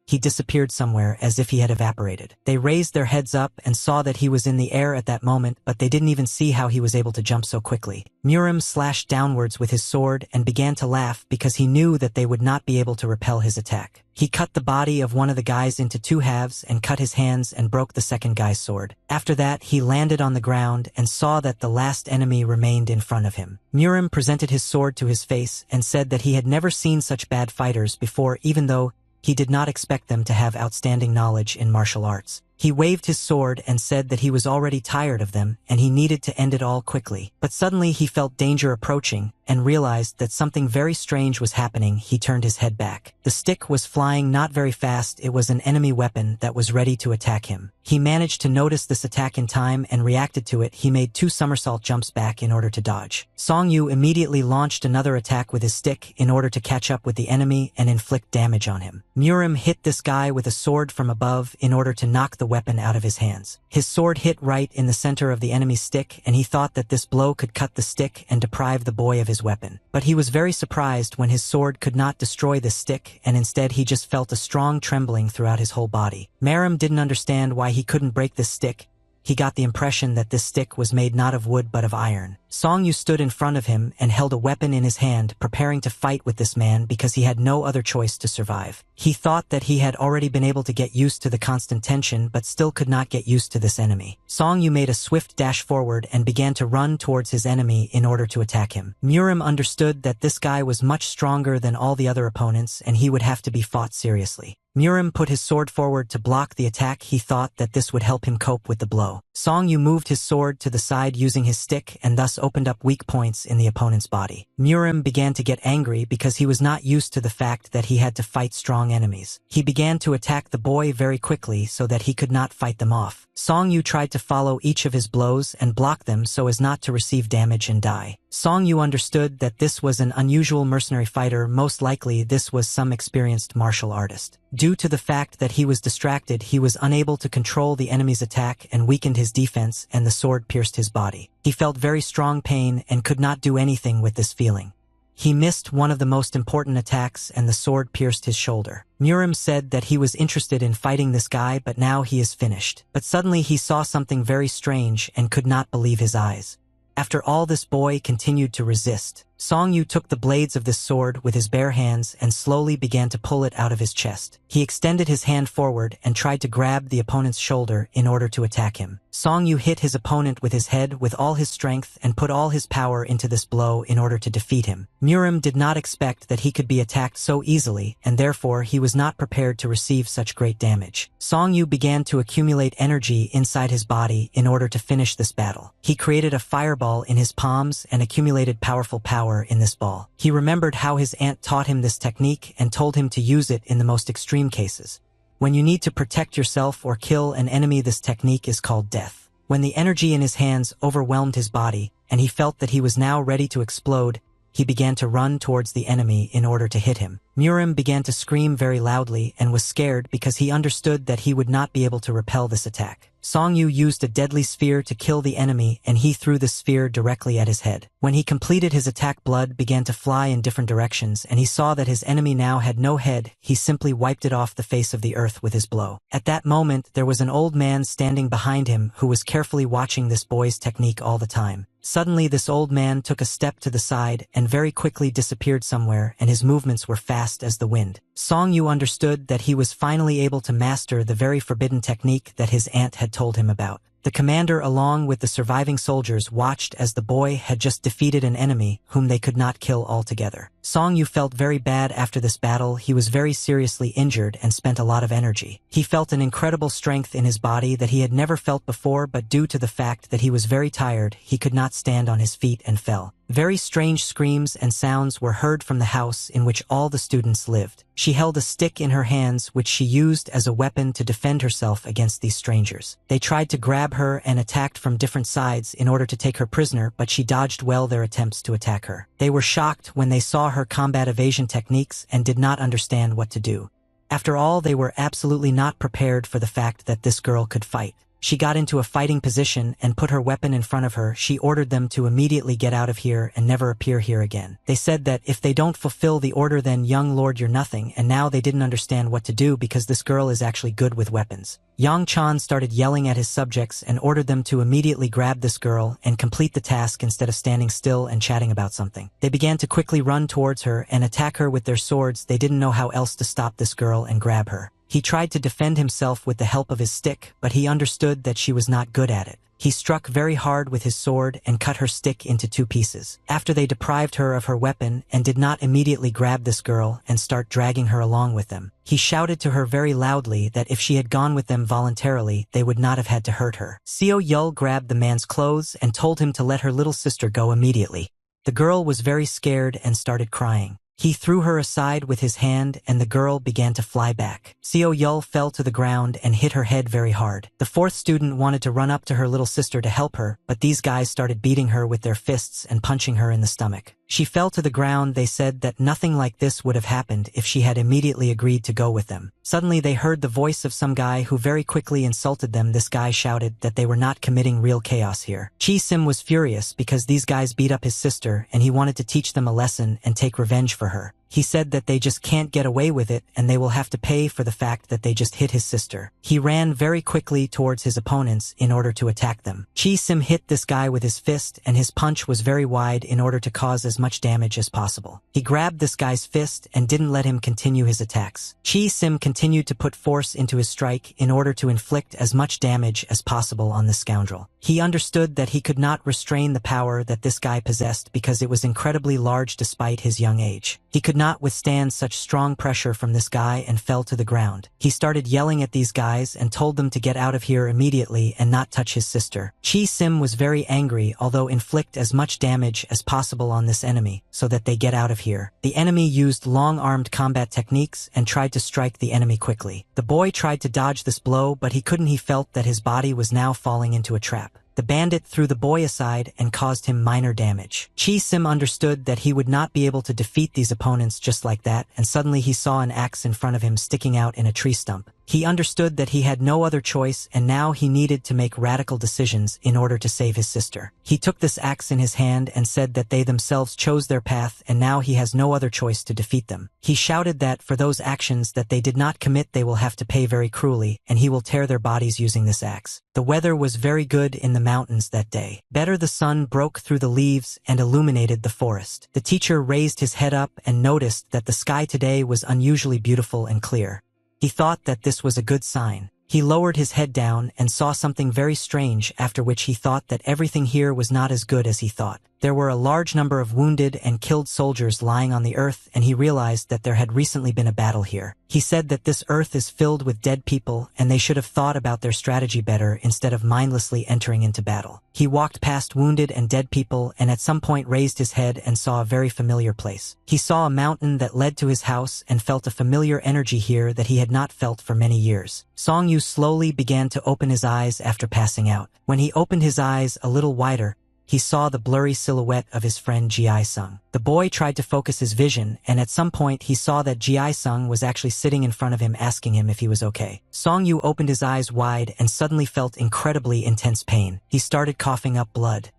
he disappeared somewhere as if he had evaporated. They raised their heads up and saw that he was in the air at that moment, but they didn't even see how he was able to jump so quickly. Murim slashed downwards with his sword and began to laugh because he knew that they would not be able to repel his attack. He cut the body of one of the guys into 2 halves and cut his hands and broke the second guy's sword. After that, he landed on the ground and saw that the last enemy remained in front of him. Murim presented his sword to his face and said that he had never seen such bad fighters before, even though he did not expect them to have outstanding knowledge in martial arts. He waved his sword and said that he was already tired of them and he needed to end it all quickly. But suddenly he felt danger approaching and realized that something very strange was happening. He turned his head back. The stick was flying not very fast. It was an enemy weapon that was ready to attack him. He managed to notice this attack in time and reacted to it. He made 2 somersault jumps back in order to dodge. Song Yu immediately launched another attack with his stick in order to catch up with the enemy and inflict damage on him. Murim hit this guy with a sword from above in order to knock the weapon out of his hands. His sword hit right in the center of the enemy's stick, and he thought that this blow could cut the stick and deprive the boy of his weapon. But he was very surprised when his sword could not destroy the stick, and instead he just felt a strong trembling throughout his whole body. Murim didn't understand why he couldn't break this stick. He got the impression that this stick was made not of wood but of iron. Song Yu stood in front of him and held a weapon in his hand, preparing to fight with this man because he had no other choice to survive. He thought that he had already been able to get used to the constant tension but still could not get used to this enemy. Song Yu made a swift dash forward and began to run towards his enemy in order to attack him. Murim understood that this guy was much stronger than all the other opponents and he would have to be fought seriously. Murim put his sword forward to block the attack. He thought that this would help him cope with the blow. Song Yu moved his sword to the side using his stick and thus opened up weak points in the opponent's body. Murim began to get angry because he was not used to the fact that he had to fight strong enemies. He began to attack the boy very quickly so that he could not fight them off. Song Yu tried to follow each of his blows and block them so as not to receive damage and die. Song Yu understood that this was an unusual mercenary fighter. Most likely this was some experienced martial artist. Due to the fact that he was distracted, he was unable to control the enemy's attack and weakened his defense, and the sword pierced his body. He felt very strong pain and could not do anything with this feeling. He missed one of the most important attacks and the sword pierced his shoulder. Murim said that he was interested in fighting this guy, but now he is finished. But suddenly he saw something very strange and could not believe his eyes. After all, this boy continued to resist. Song Yu took the blades of this sword with his bare hands and slowly began to pull it out of his chest. He extended his hand forward and tried to grab the opponent's shoulder in order to attack him. Song Yu hit his opponent with his head with all his strength and put all his power into this blow in order to defeat him. Murim did not expect that he could be attacked so easily, and therefore he was not prepared to receive such great damage. Song Yu began to accumulate energy inside his body in order to finish this battle. He created a fireball in his palms and accumulated powerful power in this ball. He remembered how his aunt taught him this technique and told him to use it in the most extreme cases. When you need to protect yourself or kill an enemy, this technique is called death. When the energy in his hands overwhelmed his body, and he felt that he was now ready to explode, he began to run towards the enemy in order to hit him. Murim began to scream very loudly and was scared because he understood that he would not be able to repel this attack. Song Yu used a deadly sphere to kill the enemy, and he threw the sphere directly at his head. When he completed his attack, blood began to fly in different directions, and he saw that his enemy now had no head. He simply wiped it off the face of the earth with his blow. At that moment, there was an old man standing behind him who was carefully watching this boy's technique all the time. Suddenly, this old man took a step to the side and very quickly disappeared somewhere, and his movements were fast as the wind. Song Yu understood that he was finally able to master the very forbidden technique that his aunt had told him about. The commander, along with the surviving soldiers, watched as the boy had just defeated an enemy whom they could not kill altogether. Song Yu felt very bad after this battle. He was very seriously injured and spent a lot of energy. He felt an incredible strength in his body that he had never felt before, but due to the fact that he was very tired, he could not stand on his feet and fell. Very strange screams and sounds were heard from the house in which all the students lived. She held a stick in her hands which she used as a weapon to defend herself against these strangers. They tried to grab her and attacked from different sides in order to take her prisoner, but she dodged well their attempts to attack her. They were shocked when they saw her combat evasion techniques and did not understand what to do. After all, they were absolutely not prepared for the fact that this girl could fight. She got into a fighting position and put her weapon in front of her. She ordered them to immediately get out of here and never appear here again. They said that if they don't fulfill the order, then young lord, you're nothing, and now they didn't understand what to do because this girl is actually good with weapons. Yang Chan started yelling at his subjects and ordered them to immediately grab this girl and complete the task instead of standing still and chatting about something. They began to quickly run towards her and attack her with their swords. They didn't know how else to stop this girl and grab her. He tried to defend himself with the help of his stick, but he understood that she was not good at it. He struck very hard with his sword and cut her stick into 2 pieces. After they deprived her of her weapon and did not immediately grab this girl and start dragging her along with them, he shouted to her very loudly that if she had gone with them voluntarily, they would not have had to hurt her. Seo Yul grabbed the man's clothes and told him to let her little sister go immediately. The girl was very scared and started crying. He threw her aside with his hand and the girl began to fly back. Seo Yul fell to the ground and hit her head very hard. The 4th student wanted to run up to her little sister to help her, but these guys started beating her with their fists and punching her in the stomach. She fell to the ground. They said that nothing like this would have happened if she had immediately agreed to go with them. Suddenly they heard the voice of some guy who very quickly insulted them. This guy shouted that they were not committing real chaos here. Chi Sim was furious because these guys beat up his sister and he wanted to teach them a lesson and take revenge for her. He said that they just can't get away with it and they will have to pay for the fact that they just hit his sister. He ran very quickly towards his opponents in order to attack them. Chi Sim hit this guy with his fist and his punch was very wide in order to cause as much damage as possible. He grabbed this guy's fist and didn't let him continue his attacks. Chi Sim continued to put force into his strike in order to inflict as much damage as possible on this scoundrel. He understood that he could not restrain the power that this guy possessed because it was incredibly large despite his young age. He could not withstand such strong pressure from this guy and fell to the ground. He started yelling at these guys and told them to get out of here immediately and not touch his sister. Chi Sim was very angry, although inflict as much damage as possible on this enemy so that they get out of here. The enemy used long-armed combat techniques and tried to strike the enemy quickly. The boy tried to dodge this blow, but he couldn't. He felt that his body was now falling into a trap. The bandit threw the boy aside and caused him minor damage. Chi Sim understood that he would not be able to defeat these opponents just like that, and suddenly he saw an axe in front of him sticking out in a tree stump. He understood that he had no other choice and now he needed to make radical decisions in order to save his sister. He took this axe in his hand and said that they themselves chose their path and now he has no other choice to defeat them. He shouted that for those actions that they did not commit they will have to pay very cruelly and he will tear their bodies using this axe. The weather was very good in the mountains that day. Better the sun broke through the leaves and illuminated the forest. The teacher raised his head up and noticed that the sky today was unusually beautiful and clear. He thought that this was a good sign. He lowered his head down and saw something very strange, after which he thought that everything here was not as good as he thought. There were a large number of wounded and killed soldiers lying on the earth and he realized that there had recently been a battle here. He said that this earth is filled with dead people and they should have thought about their strategy better instead of mindlessly entering into battle. He walked past wounded and dead people and at some point raised his head and saw a very familiar place. He saw a mountain that led to his house and felt a familiar energy here that he had not felt for many years. Song Yu slowly began to open his eyes after passing out. When he opened his eyes a little wider, he saw the blurry silhouette of his friend Ji-sung. The boy tried to focus his vision, and at some point he saw that Ji-sung was actually sitting in front of him asking him if he was okay. Song Yu opened his eyes wide and suddenly felt incredibly intense pain. He started coughing up blood.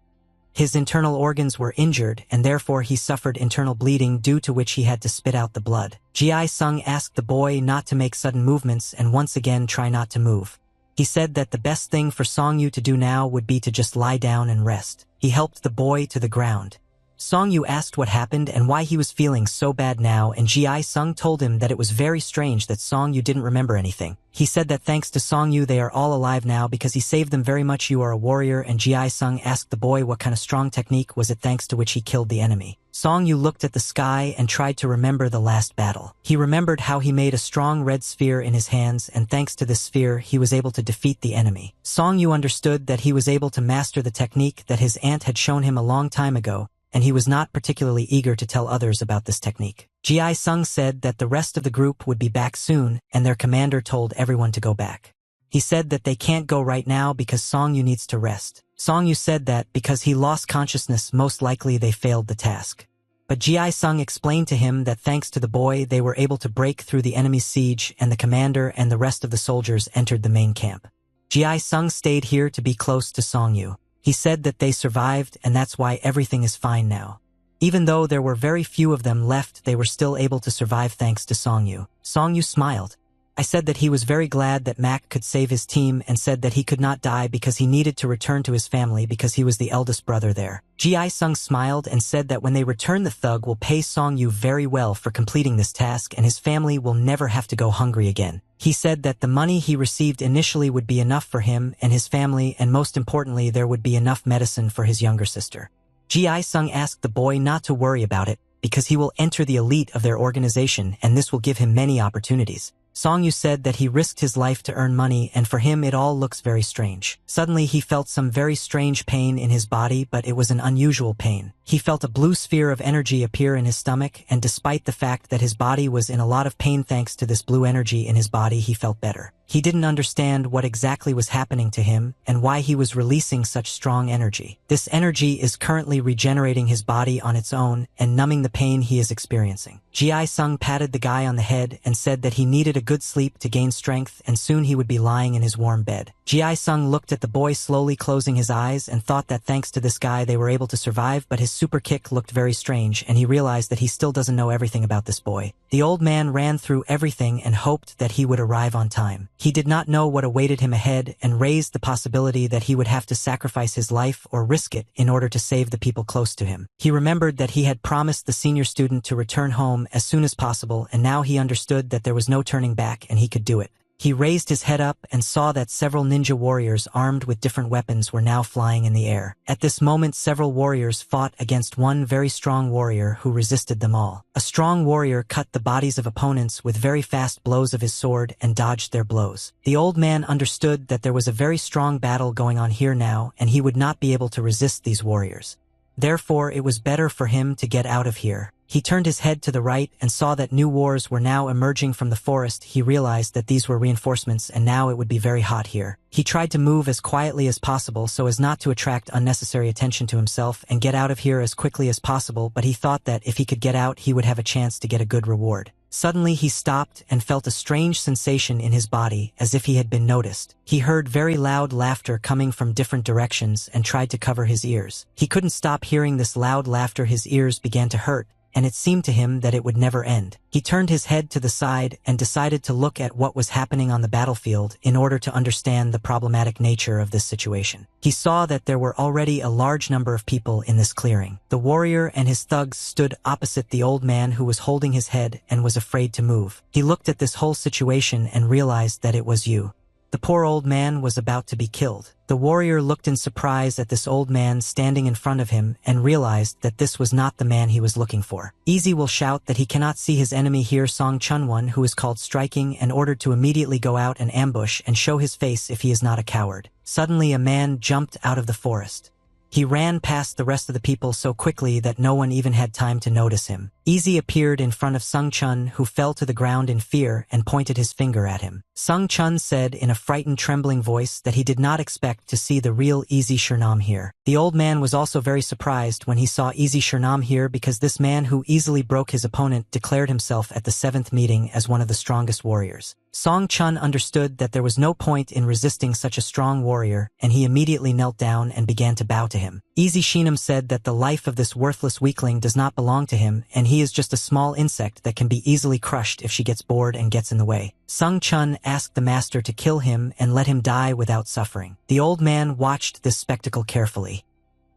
His internal organs were injured, and therefore he suffered internal bleeding due to which he had to spit out the blood. Ji-sung asked the boy not to make sudden movements and once again try not to move. He said that the best thing for Song Yu to do now would be to just lie down and rest. He helped the boy to the ground. Song Yu asked what happened and why he was feeling so bad now, and Ji-sung told him that it was very strange that Song Yu didn't remember anything. He said that thanks to Song Yu they are all alive now because he saved them very much. You are a warrior, and Ji-sung asked the boy what kind of strong technique was it thanks to which he killed the enemy. Song Yu looked at the sky and tried to remember the last battle. He remembered how he made a strong red sphere in his hands and thanks to this sphere he was able to defeat the enemy. Song Yu understood that he was able to master the technique that his aunt had shown him a long time ago, and he was not particularly eager to tell others about this technique. Ji-sung said that the rest of the group would be back soon, and their commander told everyone to go back. He said that they can't go right now because Song Yu needs to rest. Song Yu said that because he lost consciousness most likely they failed the task. But Ji-sung explained to him that thanks to the boy they were able to break through the enemy's siege and the commander and the rest of the soldiers entered the main camp. Ji-sung stayed here to be close to Song Yu. He said that they survived and that's why everything is fine now. Even though there were very few of them left, they were still able to survive thanks to Song Yu. Song Yu smiled. I said that he was very glad that Mac could save his team and said that he could not die because he needed to return to his family because he was the eldest brother there. Ji-sung smiled and said that when they return the thug will pay Song Yu very well for completing this task and his family will never have to go hungry again. He said that the money he received initially would be enough for him and his family, and most importantly there would be enough medicine for his younger sister. Ji-sung asked the boy not to worry about it because he will enter the elite of their organization and this will give him many opportunities. Song Yu said that he risked his life to earn money and for him it all looks very strange. Suddenly he felt some very strange pain in his body, but it was an unusual pain. He felt a blue sphere of energy appear in his stomach, and despite the fact that his body was in a lot of pain thanks to this blue energy in his body he felt better. He didn't understand what exactly was happening to him and why he was releasing such strong energy. This energy is currently regenerating his body on its own and numbing the pain he is experiencing. Ji-sung patted the guy on the head and said that he needed a good sleep to gain strength and soon he would be lying in his warm bed. Ji-sung looked at the boy slowly closing his eyes and thought that thanks to this guy they were able to survive, but his super kick looked very strange and he realized that he still doesn't know everything about this boy. The old man ran through everything and hoped that he would arrive on time. He did not know what awaited him ahead and raised the possibility that he would have to sacrifice his life or risk it in order to save the people close to him. He remembered that he had promised the senior student to return home as soon as possible, and now he understood that there was no turning back and he could do it. He raised his head up and saw that several ninja warriors armed with different weapons were now flying in the air. At this moment several warriors fought against one very strong warrior who resisted them all. A strong warrior cut the bodies of opponents with very fast blows of his sword and dodged their blows. The old man understood that there was a very strong battle going on here now and he would not be able to resist these warriors. Therefore it was better for him to get out of here. He turned his head to the right and saw that new wars were now emerging from the forest. He realized that these were reinforcements and now it would be very hot here. He tried to move as quietly as possible so as not to attract unnecessary attention to himself and get out of here as quickly as possible, but he thought that if he could get out he would have a chance to get a good reward. Suddenly he stopped and felt a strange sensation in his body as if he had been noticed. He heard very loud laughter coming from different directions and tried to cover his ears. He couldn't stop hearing this loud laughter. His ears began to hurt, and it seemed to him that it would never end. He turned his head to the side and decided to look at what was happening on the battlefield in order to understand the problematic nature of this situation. He saw that there were already a large number of people in this clearing. The warrior and his thugs stood opposite the old man who was holding his head and was afraid to move. He looked at this whole situation and realized that it was you. The poor old man was about to be killed. The warrior looked in surprise at this old man standing in front of him and realized that this was not the man he was looking for. Easy will shout that he cannot see his enemy here. Song Chunwon, who is called striking, and ordered to immediately go out and ambush and show his face if he is not a coward. Suddenly a man jumped out of the forest. He ran past the rest of the people so quickly that no one even had time to notice him. Easy appeared in front of Sung Chun, who fell to the ground in fear and pointed his finger at him. Sung Chun said in a frightened, trembling voice that he did not expect to see the real Easy Shernam here. The old man was also very surprised when he saw Easy Shernam here because this man who easily broke his opponent declared himself at the 7th meeting as one of the strongest warriors. Song Chun understood that there was no point in resisting such a strong warrior, and he immediately knelt down and began to bow to him. Easy Shinam said that the life of this worthless weakling does not belong to him, and he is just a small insect that can be easily crushed if she gets bored and gets in the way. Sung Chun asked the master to kill him and let him die without suffering. The old man watched this spectacle carefully.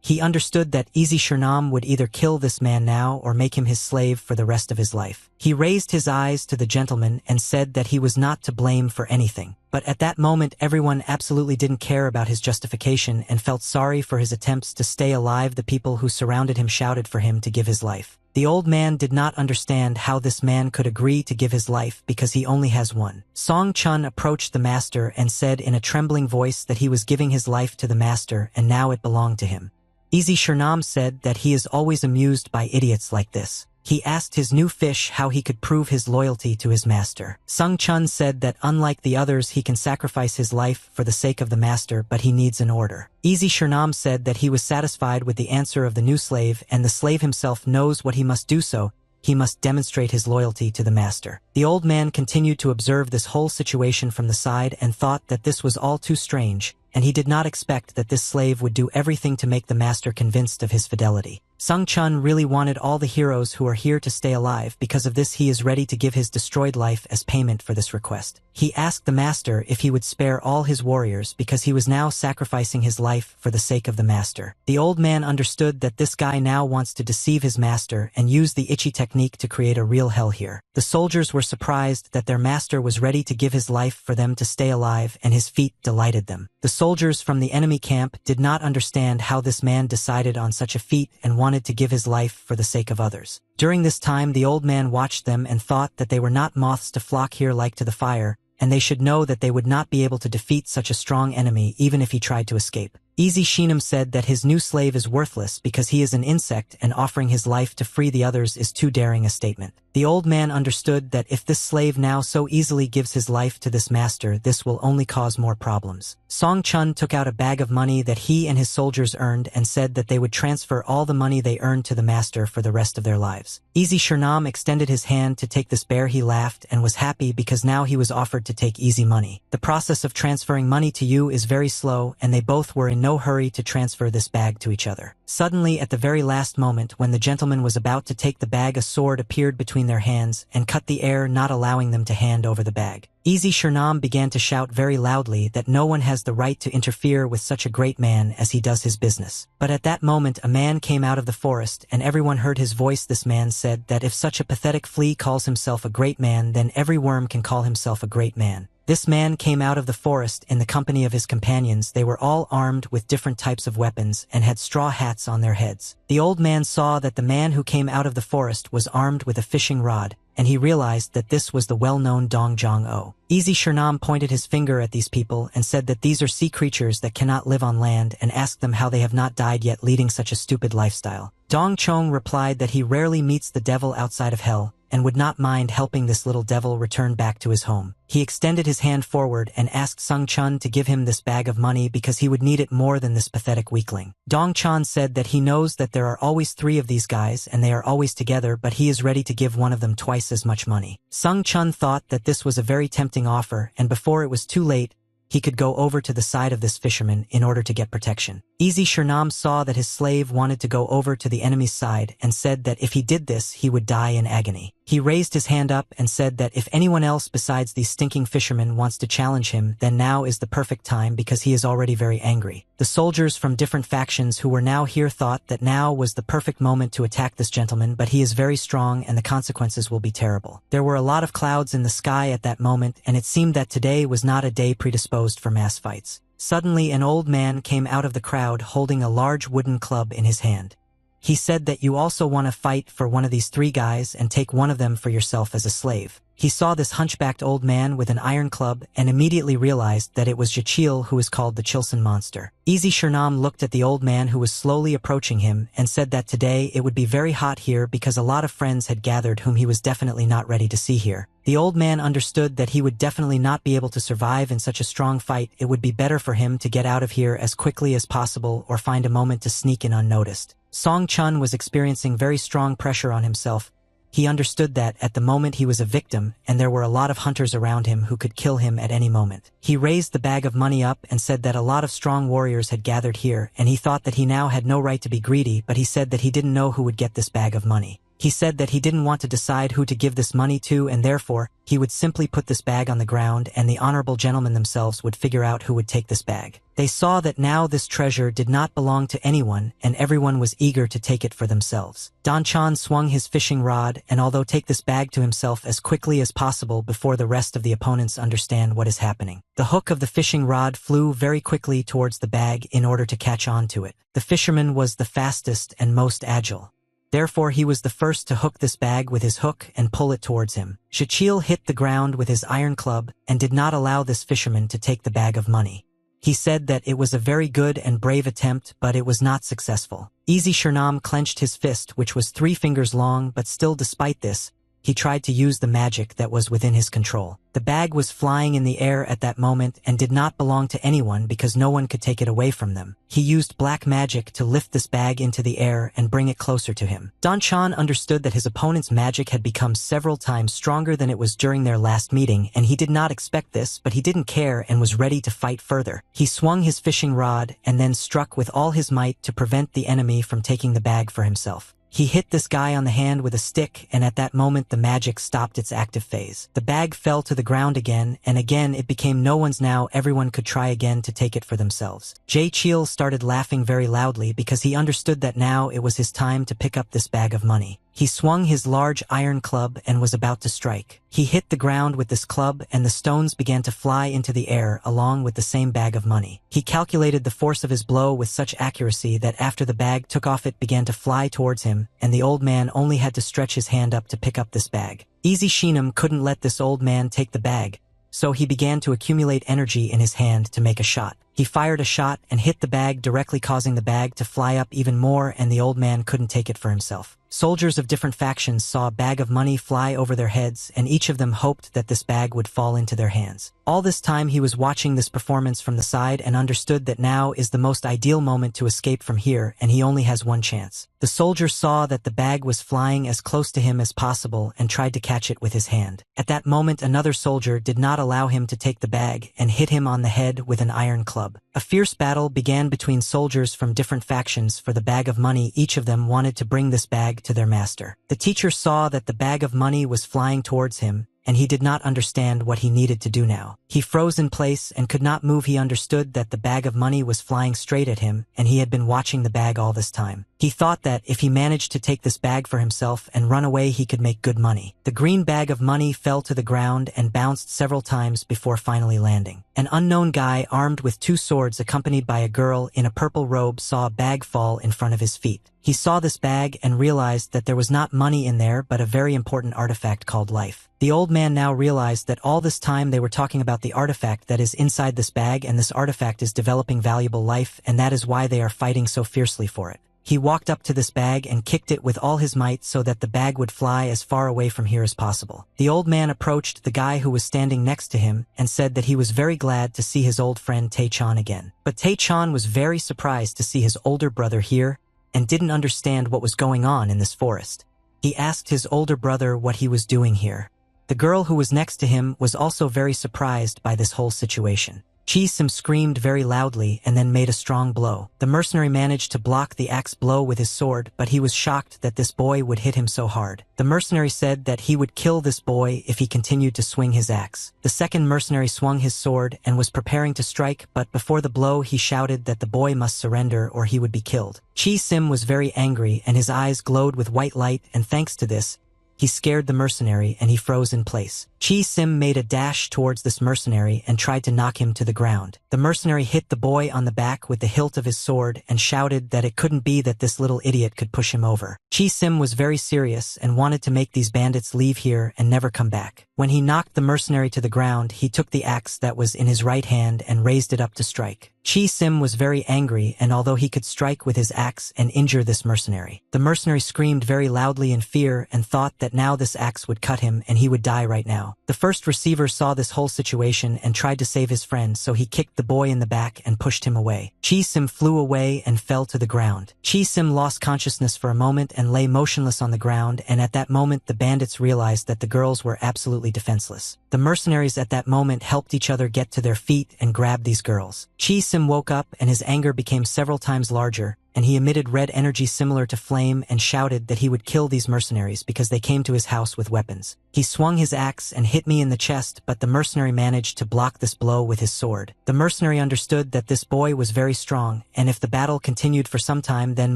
He understood that Easy Shernam would either kill this man now or make him his slave for the rest of his life. He raised his eyes to the gentleman and said that he was not to blame for anything. But at that moment everyone absolutely didn't care about his justification and felt sorry for his attempts to stay alive. The people who surrounded him shouted for him to give his life. The old man did not understand how this man could agree to give his life because he only has one. Song Chun approached the master and said in a trembling voice that he was giving his life to the master and now it belonged to him. Easy Shernam said that he is always amused by idiots like this. He asked his new fish how he could prove his loyalty to his master. Sung Chun said that unlike the others he can sacrifice his life for the sake of the master, but he needs an order. Easy Shernam said that he was satisfied with the answer of the new slave and the slave himself knows what he must do, so he must demonstrate his loyalty to the master. The old man continued to observe this whole situation from the side and thought that this was all too strange, and he did not expect that this slave would do everything to make the master convinced of his fidelity. Sung Chun really wanted all the heroes who are here to stay alive. Because of this he is ready to give his destroyed life as payment for this request. He asked the master if he would spare all his warriors because he was now sacrificing his life for the sake of the master. The old man understood that this guy now wants to deceive his master and use the Ichi technique to create a real hell here. The soldiers were surprised that their master was ready to give his life for them to stay alive, and his feat delighted them. The soldiers from the enemy camp did not understand how this man decided on such a feat and wanted to give his life for the sake of others. During this time the old man watched them and thought that they were not moths to flock here like to the fire, and they should know that they would not be able to defeat such a strong enemy even if he tried to escape. Easy Shinam said that his new slave is worthless because he is an insect and offering his life to free the others is too daring a statement. The old man understood that if this slave now so easily gives his life to this master, this will only cause more problems. Song Chun took out a bag of money that he and his soldiers earned and said that they would transfer all the money they earned to the master for the rest of their lives. Easy Shernam extended his hand to take this bear. He laughed and was happy because now he was offered to take easy money. The process of transferring money to you is very slow, and they both were in no hurry to transfer this bag to each other. Suddenly, at the very last moment when the gentleman was about to take the bag, a sword appeared between their hands and cut the air, not allowing them to hand over the bag. Easy Shernam began to shout very loudly that no one has the right to interfere with such a great man as he does his business. But at that moment a man came out of the forest and everyone heard his voice. This man said that if such a pathetic flea calls himself a great man, then every worm can call himself a great man. This man came out of the forest in the company of his companions. They were all armed with different types of weapons and had straw hats on their heads. The old man saw that the man who came out of the forest was armed with a fishing rod, and he realized that this was the well-known Dong Jong-o. Easy Shernam pointed his finger at these people and said that these are sea creatures that cannot live on land, and asked them how they have not died yet leading such a stupid lifestyle. Dong Chong replied that he rarely meets the devil outside of hell, and would not mind helping this little devil return back to his home. He extended his hand forward and asked Sung Chun to give him this bag of money because he would need it more than this pathetic weakling. Dong Chan said that he knows that there are always 3 of these guys and they are always together, but he is ready to give one of them twice as much money. Sung Chun thought that this was a very tempting offer, and before it was too late, he could go over to the side of this fisherman in order to get protection. Easy Shernam saw that his slave wanted to go over to the enemy's side and said that if he did this, he would die in agony. He raised his hand up and said that if anyone else besides these stinking fishermen wants to challenge him, then now is the perfect time because he is already very angry. The soldiers from different factions who were now here thought that now was the perfect moment to attack this gentleman, but he is very strong and the consequences will be terrible. There were a lot of clouds in the sky at that moment, and it seemed that today was not a day predisposed for mass fights. Suddenly an old man came out of the crowd holding a large wooden club in his hand. He said that you also want to fight for one of these 3 guys and take one of them for yourself as a slave. He saw this hunchbacked old man with an iron club and immediately realized that it was Jachil, who is called the Chilson Monster. Easy Shernam looked at the old man who was slowly approaching him and said that today it would be very hot here because a lot of friends had gathered whom he was definitely not ready to see here. The old man understood that he would definitely not be able to survive in such a strong fight. It would be better for him to get out of here as quickly as possible or find a moment to sneak in unnoticed. Song Chun was experiencing very strong pressure on himself. He understood that at the moment he was a victim and there were a lot of hunters around him who could kill him at any moment. He raised the bag of money up and said that a lot of strong warriors had gathered here, and he thought that he now had no right to be greedy, but he said that he didn't know who would get this bag of money. He said that he didn't want to decide who to give this money to, and therefore, he would simply put this bag on the ground and the honorable gentlemen themselves would figure out who would take this bag. They saw that now this treasure did not belong to anyone and everyone was eager to take it for themselves. Don Chan swung his fishing rod and although take this bag to himself as quickly as possible before the rest of the opponents understand what is happening. The hook of the fishing rod flew very quickly towards the bag in order to catch on to it. The fisherman was the fastest and most agile. Therefore he was the first to hook this bag with his hook and pull it towards him. Shachil hit the ground with his iron club and did not allow this fisherman to take the bag of money. He said that it was a very good and brave attempt, but it was not successful. Easy Shernam clenched his fist, which was 3 fingers long, but still despite this, he tried to use the magic that was within his control. The bag was flying in the air at that moment and did not belong to anyone because no one could take it away from them. He used black magic to lift this bag into the air and bring it closer to him. Don Chan understood that his opponent's magic had become several times stronger than it was during their last meeting, and he did not expect this, but he didn't care and was ready to fight further. He swung his fishing rod and then struck with all his might to prevent the enemy from taking the bag for himself. He hit this guy on the hand with a stick, and at that moment the magic stopped its active phase. The bag fell to the ground again, and again it became no one's. Now everyone could try again to take it for themselves. Jay Cheel started laughing very loudly because he understood that now it was his time to pick up this bag of money. He swung his large iron club and was about to strike. He hit the ground with this club and the stones began to fly into the air along with the same bag of money. He calculated the force of his blow with such accuracy that after the bag took off it began to fly towards him, and the old man only had to stretch his hand up to pick up this bag. Easy Sheenam couldn't let this old man take the bag, so he began to accumulate energy in his hand to make a shot. He fired a shot and hit the bag directly, causing the bag to fly up even more, and the old man couldn't take it for himself. Soldiers of different factions saw a bag of money fly over their heads, and each of them hoped that this bag would fall into their hands. All this time he was watching this performance from the side and understood that now is the most ideal moment to escape from here, and he only has one chance. The soldier saw that the bag was flying as close to him as possible and tried to catch it with his hand. At that moment another soldier did not allow him to take the bag and hit him on the head with an iron club. A fierce battle began between soldiers from different factions for the bag of money. Each of them wanted to bring this bag to their master. The teacher saw that the bag of money was flying towards him, and he did not understand what he needed to do now. He froze in place and could not move. He understood that the bag of money was flying straight at him, and he had been watching the bag all this time. He thought that if he managed to take this bag for himself and run away, he could make good money. The green bag of money fell to the ground and bounced several times before finally landing. An unknown guy armed with 2 swords accompanied by a girl in a purple robe saw a bag fall in front of his feet. He saw this bag and realized that there was not money in there but a very important artifact called life. The old man now realized that all this time they were talking about the artifact that is inside this bag, and this artifact is developing valuable life, and that is why they are fighting so fiercely for it. He walked up to this bag and kicked it with all his might so that the bag would fly as far away from here as possible. The old man approached the guy who was standing next to him and said that he was very glad to see his old friend Tae-chan again. But Tae-chan was very surprised to see his older brother here and didn't understand what was going on in this forest. He asked his older brother what he was doing here. The girl who was next to him was also very surprised by this whole situation. Chi-sim screamed very loudly and then made a strong blow. The mercenary managed to block the axe blow with his sword, but he was shocked that this boy would hit him so hard. The mercenary said that he would kill this boy if he continued to swing his axe. The second mercenary swung his sword and was preparing to strike, but before the blow he shouted that the boy must surrender or he would be killed. Chi-sim was very angry and his eyes glowed with white light, and thanks to this, he scared the mercenary and he froze in place. Chi-sim made a dash towards this mercenary and tried to knock him to the ground. The mercenary hit the boy on the back with the hilt of his sword and shouted that it couldn't be that this little idiot could push him over. Chi-sim was very serious and wanted to make these bandits leave here and never come back. When he knocked the mercenary to the ground, he took the axe that was in his right hand and raised it up to strike. Chi-sim was very angry, and although he could strike with his axe and injure this mercenary, the mercenary screamed very loudly in fear and thought that now this axe would cut him and he would die right now. The first receiver saw this whole situation and tried to save his friend, so he kicked the boy in the back and pushed him away. Chi-sim flew away and fell to the ground. Chi-sim lost consciousness for a moment and lay motionless on the ground, and at that moment the bandits realized that the girls were absolutely defenseless. The mercenaries at that moment helped each other get to their feet and grabbed these girls. Chi-sim woke up and his anger became several times larger, and he emitted red energy similar to flame and shouted that he would kill these mercenaries because they came to his house with weapons. He swung his axe and hit me in the chest, but the mercenary managed to block this blow with his sword. The mercenary understood that this boy was very strong, and if the battle continued for some time, then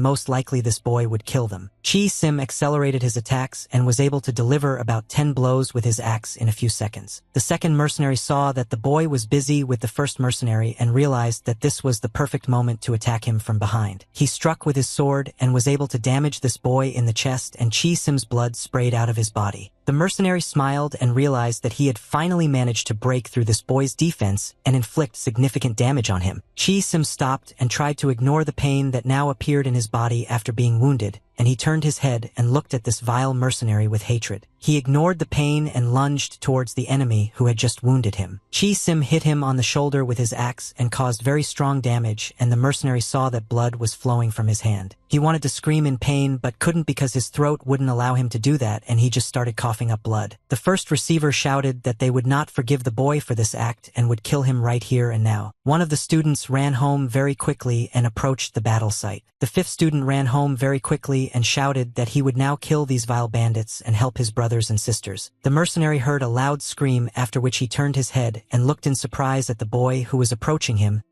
most likely this boy would kill them. Chi-sim accelerated his attacks and was able to deliver about 10 blows with his axe in a few seconds. The second mercenary saw that the boy was busy with the first mercenary and realized that this was the perfect moment to attack him from behind. He struck with his sword and was able to damage this boy in the chest, and Chi-sim's blood sprayed out of his body. The mercenary smiled and realized that he had finally managed to break through this boy's defense and inflict significant damage on him. Chi-sim stopped and tried to ignore the pain that now appeared in his body after being wounded, and he turned his head and looked at this vile mercenary with hatred. He ignored the pain and lunged towards the enemy who had just wounded him. Chi-sim hit him on the shoulder with his axe and caused very strong damage, and the mercenary saw that blood was flowing from his hand. He wanted to scream in pain but couldn't because his throat wouldn't allow him to do that, and he just started coughing up blood. The first receiver shouted that they would not forgive the boy for this act and would kill him right here and now. One of the students ran home very quickly and approached the battle site. The fifth student ran home very quickly and shouted that he would now kill these vile bandits and help his brothers and sisters. The mercenary heard a loud scream, after which he turned his head and looked in surprise at the boy who was approaching him.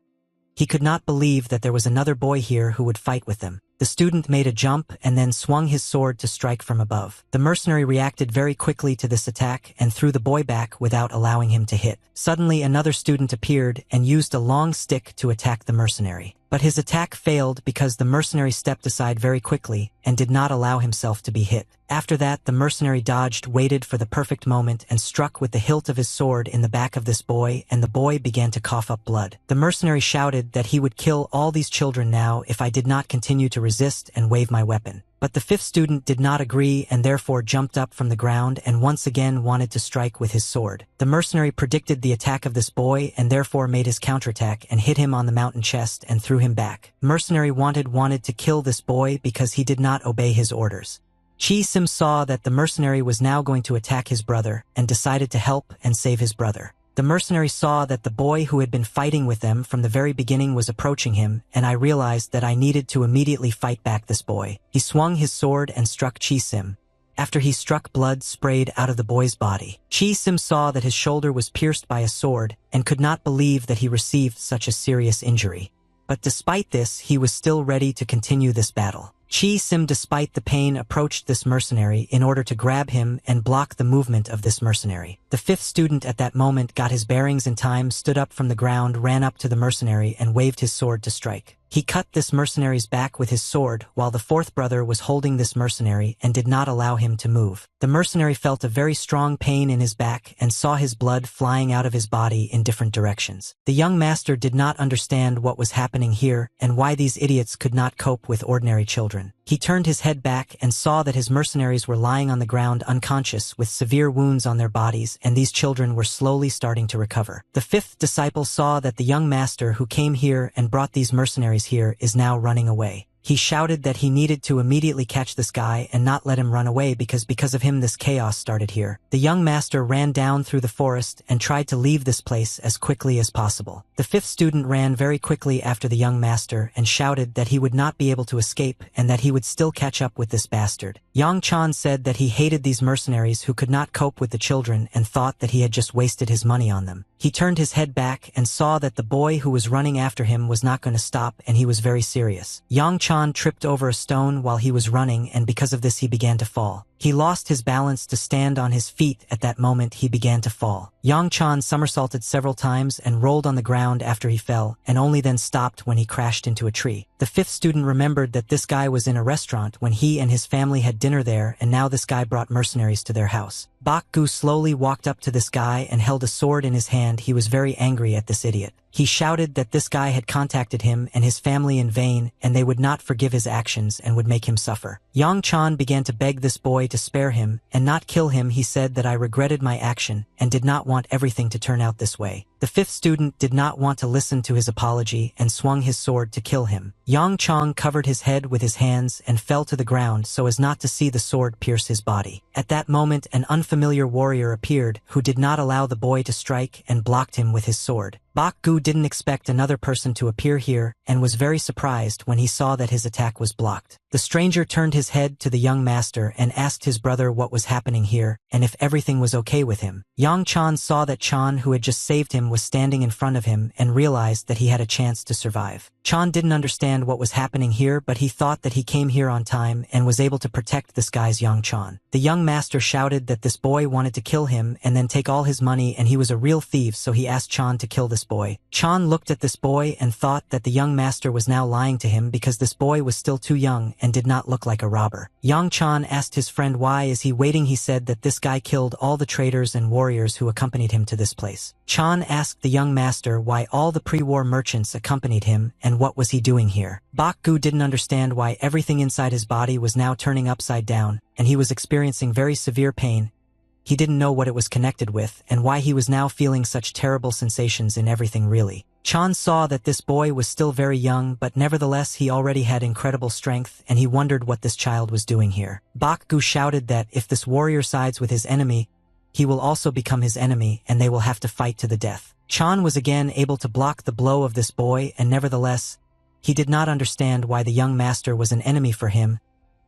He could not believe that there was another boy here who would fight with them. The student made a jump and then swung his sword to strike from above. The mercenary reacted very quickly to this attack and threw the boy back without allowing him to hit. Suddenly another student appeared and used a long stick to attack the mercenary. But his attack failed because the mercenary stepped aside very quickly and did not allow himself to be hit. After that, the mercenary dodged, waited for the perfect moment, and struck with the hilt of his sword in the back of this boy, and the boy began to cough up blood. The mercenary shouted that he would kill all these children now if I did not continue to resist and wave my weapon. But the fifth student did not agree and therefore jumped up from the ground and once again wanted to strike with his sword. The mercenary predicted the attack of this boy and therefore made his counterattack and hit him on the mountain chest and threw him back. Mercenary wanted to kill this boy because he did not obey his orders. Chi-sim saw that the mercenary was now going to attack his brother and decided to help and save his brother. The mercenary saw that the boy who had been fighting with them from the very beginning was approaching him, and I realized that I needed to immediately fight back this boy. He swung his sword and struck Chi-sim. After he struck, blood sprayed out of the boy's body. Chi-sim saw that his shoulder was pierced by a sword and could not believe that he received such a serious injury. But despite this, he was still ready to continue this battle. Chi Sim, despite the pain, approached this mercenary in order to grab him and block the movement of this mercenary. The fifth student at that moment got his bearings in time, stood up from the ground, ran up to the mercenary and waved his sword to strike. He cut this mercenary's back with his sword while the fourth brother was holding this mercenary and did not allow him to move. The mercenary felt a very strong pain in his back and saw his blood flying out of his body in different directions. The young master did not understand what was happening here and why these idiots could not cope with ordinary children. He turned his head back and saw that his mercenaries were lying on the ground unconscious with severe wounds on their bodies, and these children were slowly starting to recover. The fifth disciple saw that the young master who came here and brought these mercenaries here is now running away. He shouted that he needed to immediately catch this guy and not let him run away because of him this chaos started here. The young master ran down through the forest and tried to leave this place as quickly as possible. The fifth student ran very quickly after the young master and shouted that he would not be able to escape and that he would still catch up with this bastard. Yang Chan said that he hated these mercenaries who could not cope with the children and thought that he had just wasted his money on them. He turned his head back and saw that the boy who was running after him was not going to stop, and he was very serious. Yang Chan tripped over a stone while he was running, and because of this he began to fall. He lost his balance to stand on his feet. At that moment he began to fall. Yang Chan somersaulted several times and rolled on the ground after he fell, and only then stopped when he crashed into a tree. The fifth student remembered that this guy was in a restaurant when he and his family had dinner there, and now this guy brought mercenaries to their house. Bak Gu slowly walked up to this guy and held a sword in his hand. He was very angry at this idiot. He shouted that this guy had contacted him and his family in vain, and they would not forgive his actions and would make him suffer. Yang Chan began to beg this boy to spare him and not kill him. He said that I regretted my action and did not want everything to turn out this way. The fifth student did not want to listen to his apology and swung his sword to kill him. Yang Chong covered his head with his hands and fell to the ground so as not to see the sword pierce his body. At that moment an unfamiliar warrior appeared who did not allow the boy to strike and blocked him with his sword. Bak Gu didn't expect another person to appear here and was very surprised when he saw that his attack was blocked. The stranger turned his head to the young master and asked his brother what was happening here and if everything was okay with him. Yang Chan saw that Chan, who had just saved him, was standing in front of him and realized that he had a chance to survive. Chan didn't understand what was happening here, but he thought that he came here on time and was able to protect this guy's Yang Chan. The young master shouted that this boy wanted to kill him and then take all his money, and he was a real thief, so he asked Chan to kill this boy. Chan looked at this boy and thought that the young master was now lying to him because this boy was still too young and did not look like a robber. Yang Chan asked his friend why is he waiting. He said that this guy killed all the traders and warriors who accompanied him to this place. Chan asked the young master why all the pre-war merchants accompanied him and what was he doing here. Bak Gu didn't understand why everything inside his body was now turning upside down and he was experiencing very severe pain. He didn't know what it was connected with and why he was now feeling such terrible sensations in everything really. Chan saw that this boy was still very young, but nevertheless he already had incredible strength, and he wondered what this child was doing here. Bak Gu shouted that if this warrior sides with his enemy, he will also become his enemy and they will have to fight to the death. Chan was again able to block the blow of this boy, and nevertheless, he did not understand why the young master was an enemy for him.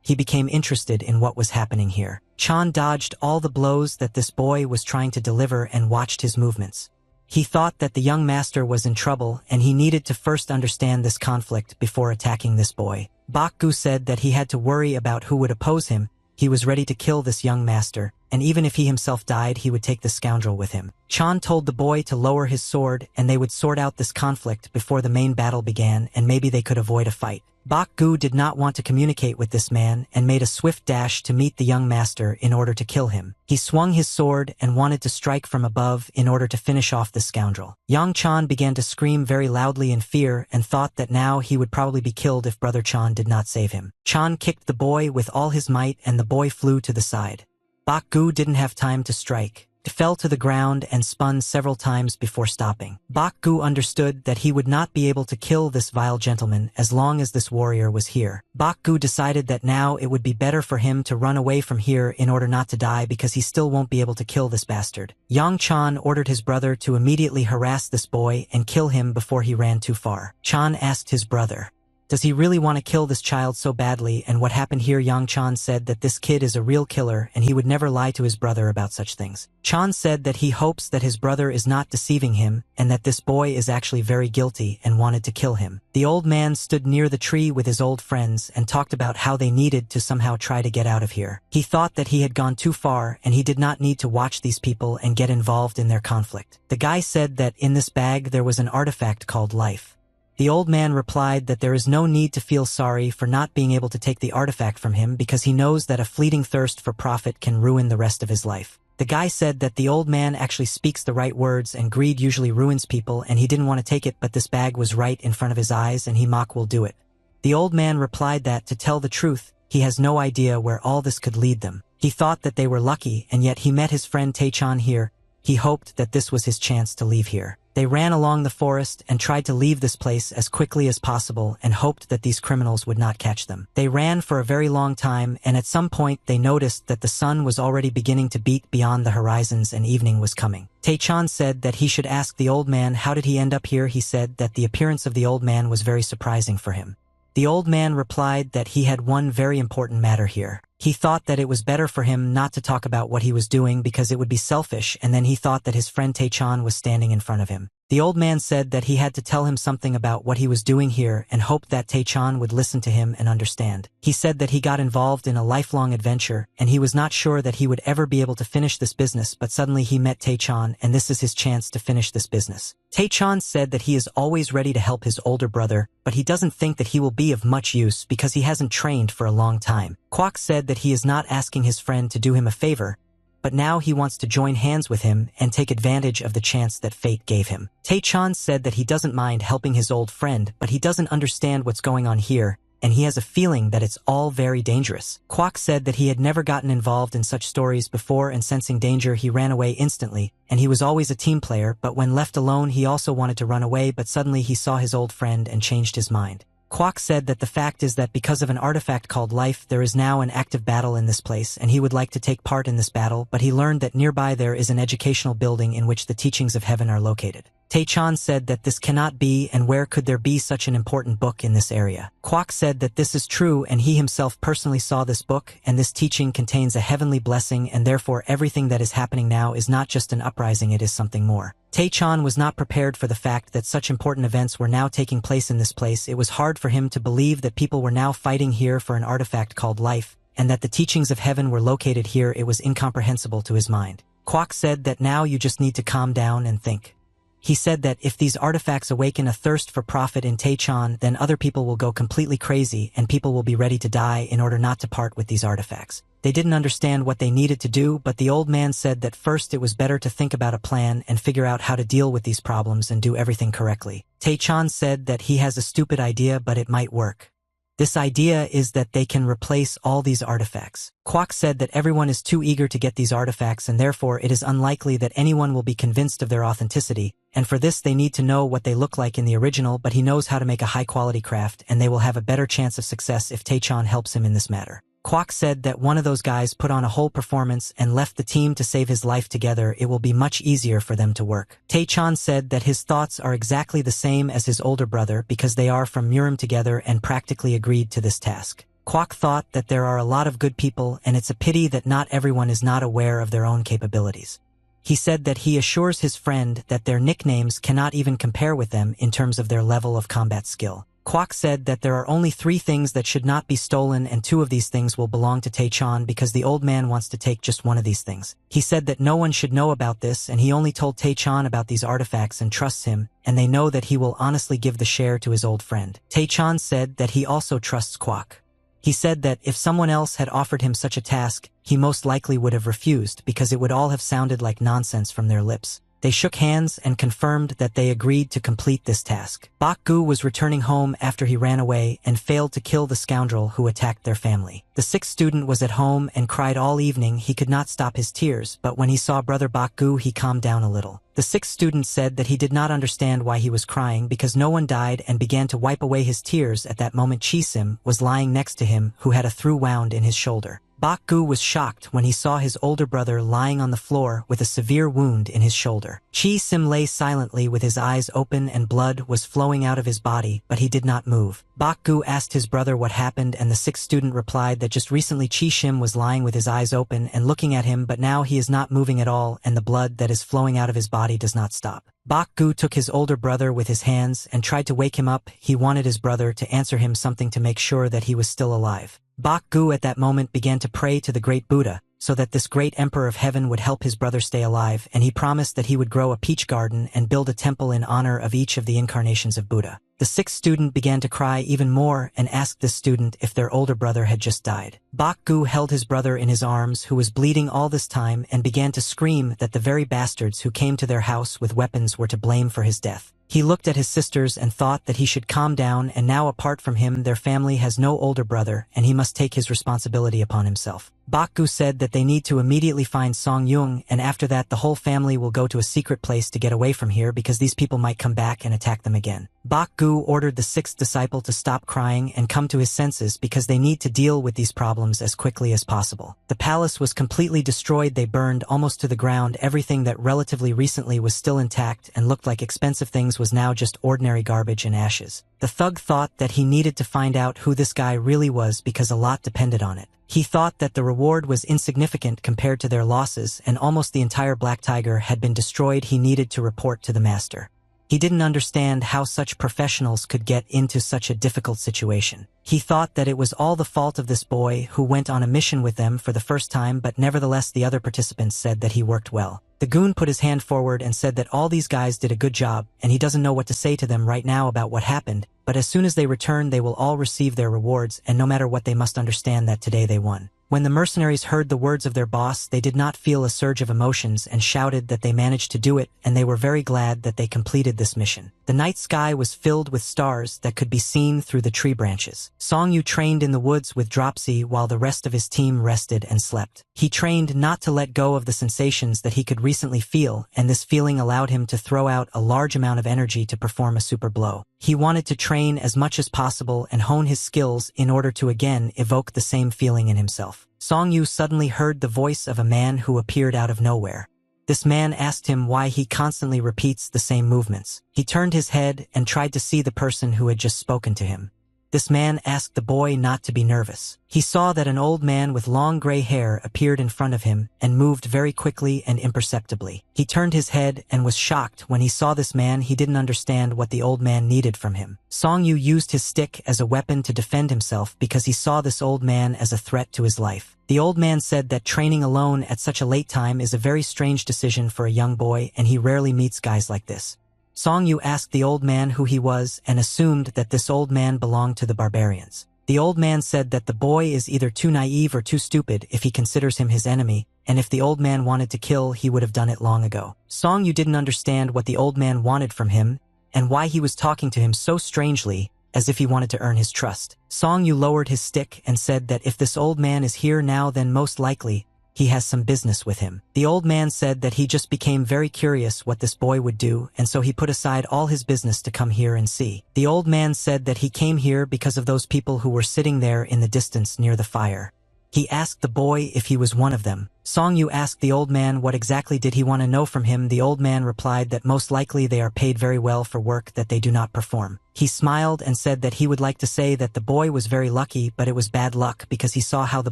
He became interested in what was happening here. Chan dodged all the blows that this boy was trying to deliver and watched his movements. He thought that the young master was in trouble and he needed to first understand this conflict before attacking this boy. Bak Gu said that he had to worry about who would oppose him. He was ready to kill this young master, and even if he himself died, he would take the scoundrel with him. Chan told the boy to lower his sword and they would sort out this conflict before the main battle began, and maybe they could avoid a fight. Bak Gu did not want to communicate with this man and made a swift dash to meet the young master in order to kill him. He swung his sword and wanted to strike from above in order to finish off the scoundrel. Yang Chan began to scream very loudly in fear and thought that now he would probably be killed if brother Chan did not save him. Chan kicked the boy with all his might and the boy flew to the side. Bak Gu didn't have time to strike. He fell to the ground and spun several times before stopping. Bak Gu understood that he would not be able to kill this vile gentleman as long as this warrior was here. Bak Gu decided that now it would be better for him to run away from here in order not to die, because he still won't be able to kill this bastard. Yang Chan ordered his brother to immediately harass this boy and kill him before he ran too far. Chan asked his brother, Does he really want to kill this child so badly? And what happened here? Yang Chan said that this kid is a real killer and he would never lie to his brother about such things. Chan said that he hopes that his brother is not deceiving him and that this boy is actually very guilty and wanted to kill him. The old man stood near the tree with his old friends and talked about how they needed to somehow try to get out of here. He thought that he had gone too far and he did not need to watch these people and get involved in their conflict. The guy said that in this bag there was an artifact called life. The old man replied that there is no need to feel sorry for not being able to take the artifact from him because he knows that a fleeting thirst for profit can ruin the rest of his life. The guy said that the old man actually speaks the right words and greed usually ruins people and he didn't want to take it, but this bag was right in front of his eyes and he will do it. The old man replied that, to tell the truth, he has no idea where all this could lead them. He thought that they were lucky and yet he met his friend Taechan here. He hoped that this was his chance to leave here. They ran along the forest and tried to leave this place as quickly as possible and hoped that these criminals would not catch them. They ran for a very long time and at some point they noticed that the sun was already beginning to beat beyond the horizons and evening was coming. Taechan said that he should ask the old man how did he end up here. He said that the appearance of the old man was very surprising for him. The old man replied that he had one very important matter here. He thought that it was better for him not to talk about what he was doing because it would be selfish, and then he thought that his friend Taechan was standing in front of him. The old man said that he had to tell him something about what he was doing here and hoped that Taechan would listen to him and understand. He said that he got involved in a lifelong adventure and he was not sure that he would ever be able to finish this business, but suddenly he met Taechan and this is his chance to finish this business. Taechan said that he is always ready to help his older brother, but he doesn't think that he will be of much use because he hasn't trained for a long time. Kwok said that he is not asking his friend to do him a favor, but now he wants to join hands with him and take advantage of the chance that fate gave him. Taechan said that he doesn't mind helping his old friend, but he doesn't understand what's going on here, and he has a feeling that it's all very dangerous. Kwok said that he had never gotten involved in such stories before and sensing danger he ran away instantly, and he was always a team player, but when left alone he also wanted to run away, but suddenly he saw his old friend and changed his mind. Kwok said that the fact is that because of an artifact called life there is now an active battle in this place and he would like to take part in this battle, but he learned that nearby there is an educational building in which the teachings of heaven are located. Taechan said that this cannot be, and where could there be such an important book in this area? Kwok said that this is true and he himself personally saw this book and this teaching contains a heavenly blessing and therefore everything that is happening now is not just an uprising, it is something more. Taechan was not prepared for the fact that such important events were now taking place in this place. It was hard for him to believe that people were now fighting here for an artifact called life, and that the teachings of heaven were located here. It was incomprehensible to his mind. Kwok said that now you just need to calm down and think. He said that if these artifacts awaken a thirst for profit in Taechan, then other people will go completely crazy and people will be ready to die in order not to part with these artifacts. They didn't understand what they needed to do, but the old man said that first it was better to think about a plan and figure out how to deal with these problems and do everything correctly. Taechan said that he has a stupid idea, but it might work. This idea is that they can replace all these artifacts. Kwok said that everyone is too eager to get these artifacts and therefore it is unlikely that anyone will be convinced of their authenticity, and for this they need to know what they look like in the original, but he knows how to make a high-quality craft and they will have a better chance of success if Taechan helps him in this matter. Kwok said that one of those guys put on a whole performance and left the team to save his life together. It will be much easier for them to work. Taechan said that his thoughts are exactly the same as his older brother because they are from Murim together and practically agreed to this task. Kwok thought that there are a lot of good people and it's a pity that not everyone is not aware of their own capabilities. He said that he assures his friend that their nicknames cannot even compare with them in terms of their level of combat skill. Kwok said that there are only 3 things that should not be stolen and 2 of these things will belong to Taechan because the old man wants to take just one of these things. He said that no one should know about this and he only told Taechan about these artifacts and trusts him, and they know that he will honestly give the share to his old friend. Taechan said that he also trusts Kwok. He said that if someone else had offered him such a task, he most likely would have refused because it would all have sounded like nonsense from their lips. They shook hands and confirmed that they agreed to complete this task. Bak-gu was returning home after he ran away and failed to kill the scoundrel who attacked their family. The 6th student was at home and cried all evening. He could not stop his tears, but when he saw brother Bak-gu he calmed down a little. The 6th student said that he did not understand why he was crying because no one died and began to wipe away his tears. At that moment Chisim was lying next to him who had a through wound in his shoulder. Bakgu was shocked when he saw his older brother lying on the floor with a severe wound in his shoulder. Chi Sim lay silently with his eyes open and blood was flowing out of his body, but he did not move. Bakgu asked his brother what happened and the sixth student replied that just recently Chi Sim was lying with his eyes open and looking at him, but now he is not moving at all and the blood that is flowing out of his body does not stop. Bakgu took his older brother with his hands and tried to wake him up. He wanted his brother to answer him something to make sure that he was still alive. Bakgu at that moment began to pray to the great Buddha, so that this great emperor of heaven would help his brother stay alive, and he promised that he would grow a peach garden and build a temple in honor of each of the incarnations of Buddha. The sixth student began to cry even more and asked this student if their older brother had just died. Bakgu held his brother in his arms who was bleeding all this time and began to scream that the very bastards who came to their house with weapons were to blame for his death. He looked at his sisters and thought that he should calm down, and now apart from him their family has no older brother and he must take his responsibility upon himself. Bakgu said that they need to immediately find Song Yung, and after that the whole family will go to a secret place to get away from here because these people might come back and attack them again. Bakgu ordered the sixth disciple to stop crying and come to his senses because they need to deal with these problems as quickly as possible. The palace was completely destroyed. They burned almost to the ground. Everything that relatively recently was still intact and looked like expensive things was now just ordinary garbage and ashes. The thug thought that he needed to find out who this guy really was because a lot depended on it. He thought that the reward was insignificant compared to their losses and almost the entire Black Tiger had been destroyed. He needed to report to the master. He didn't understand how such professionals could get into such a difficult situation. He thought that it was all the fault of this boy who went on a mission with them for the first time, but nevertheless the other participants said that he worked well. The goon put his hand forward and said that all these guys did a good job and he doesn't know what to say to them right now about what happened, but as soon as they return they will all receive their rewards, and no matter what they must understand that today they won. When the mercenaries heard the words of their boss, they did not feel a surge of emotions and shouted that they managed to do it, and they were very glad that they completed this mission. The night sky was filled with stars that could be seen through the tree branches. Song Yu trained in the woods with Dropsy while the rest of his team rested and slept. He trained not to let go of the sensations that he could recently feel, and this feeling allowed him to throw out a large amount of energy to perform a super blow. He wanted to train as much as possible and hone his skills in order to again evoke the same feeling in himself. Song Yu suddenly heard the voice of a man who appeared out of nowhere. This man asked him why he constantly repeats the same movements. He turned his head and tried to see the person who had just spoken to him. This man asked the boy not to be nervous. He saw that an old man with long gray hair appeared in front of him and moved very quickly and imperceptibly. He turned his head and was shocked when he saw this man. He didn't understand what the old man needed from him. Song Yu used his stick as a weapon to defend himself because he saw this old man as a threat to his life. The old man said that training alone at such a late time is a very strange decision for a young boy, and he rarely meets guys like this. Song Yu asked the old man who he was and assumed that this old man belonged to the barbarians. The old man said that the boy is either too naive or too stupid if he considers him his enemy, and if the old man wanted to kill, he would have done it long ago. Song Yu didn't understand what the old man wanted from him and why he was talking to him so strangely, as if he wanted to earn his trust. Song Yu lowered his stick and said that if this old man is here now, then most likely he has some business with him. The old man said that he just became very curious what this boy would do, and so he put aside all his business to come here and see. The old man said that he came here because of those people who were sitting there in the distance near the fire. He asked the boy if he was one of them. Song Yu asked the old man what exactly did he want to know from him. The old man replied that most likely they are paid very well for work that they do not perform. He smiled and said that he would like to say that the boy was very lucky, but it was bad luck because he saw how the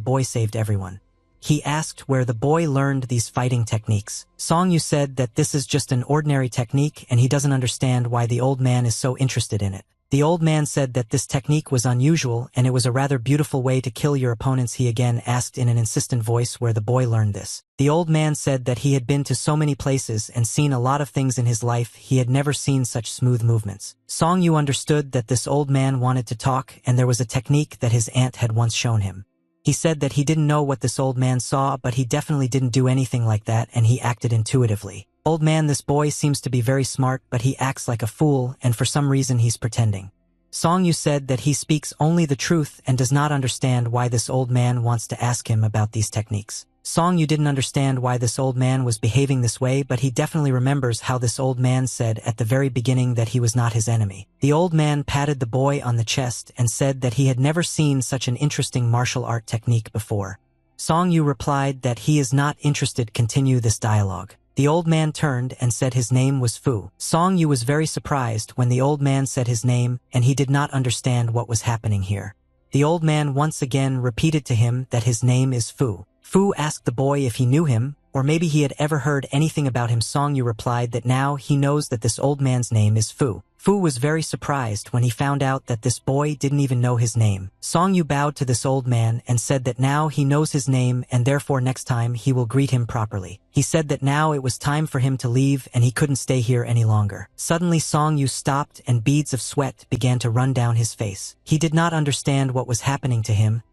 boy saved everyone. He asked where the boy learned these fighting techniques. Song Yu said that this is just an ordinary technique and he doesn't understand why the old man is so interested in it. The old man said that this technique was unusual and it was a rather beautiful way to kill your opponents. He again asked in an insistent voice where the boy learned this. The old man said that he had been to so many places and seen a lot of things in his life. He had never seen such smooth movements. Song Yu understood that this old man wanted to talk, and there was a technique that his aunt had once shown him. He said that he didn't know what this old man saw, but he definitely didn't do anything like that, and he acted intuitively. Old man, this boy seems to be very smart, but he acts like a fool, and for some reason he's pretending. Song Yu said that he speaks only the truth and does not understand why this old man wants to ask him about these techniques. Song Yu didn't understand why this old man was behaving this way, but he definitely remembers how this old man said at the very beginning that he was not his enemy. The old man patted the boy on the chest and said that he had never seen such an interesting martial art technique before. Song Yu replied that he is not interested to continue this dialogue. The old man turned and said his name was Fu. Song Yu was very surprised when the old man said his name, and he did not understand what was happening here. The old man once again repeated to him that his name is Fu. Fu asked the boy if he knew him, or maybe he had ever heard anything about him. Song Yu replied that now he knows that this old man's name is Fu. Fu was very surprised when he found out that this boy didn't even know his name. Song Yu bowed to this old man and said that now he knows his name and therefore next time he will greet him properly. He said that now it was time for him to leave and he couldn't stay here any longer. Suddenly Song Yu stopped and beads of sweat began to run down his face. He did not understand what was happening to him.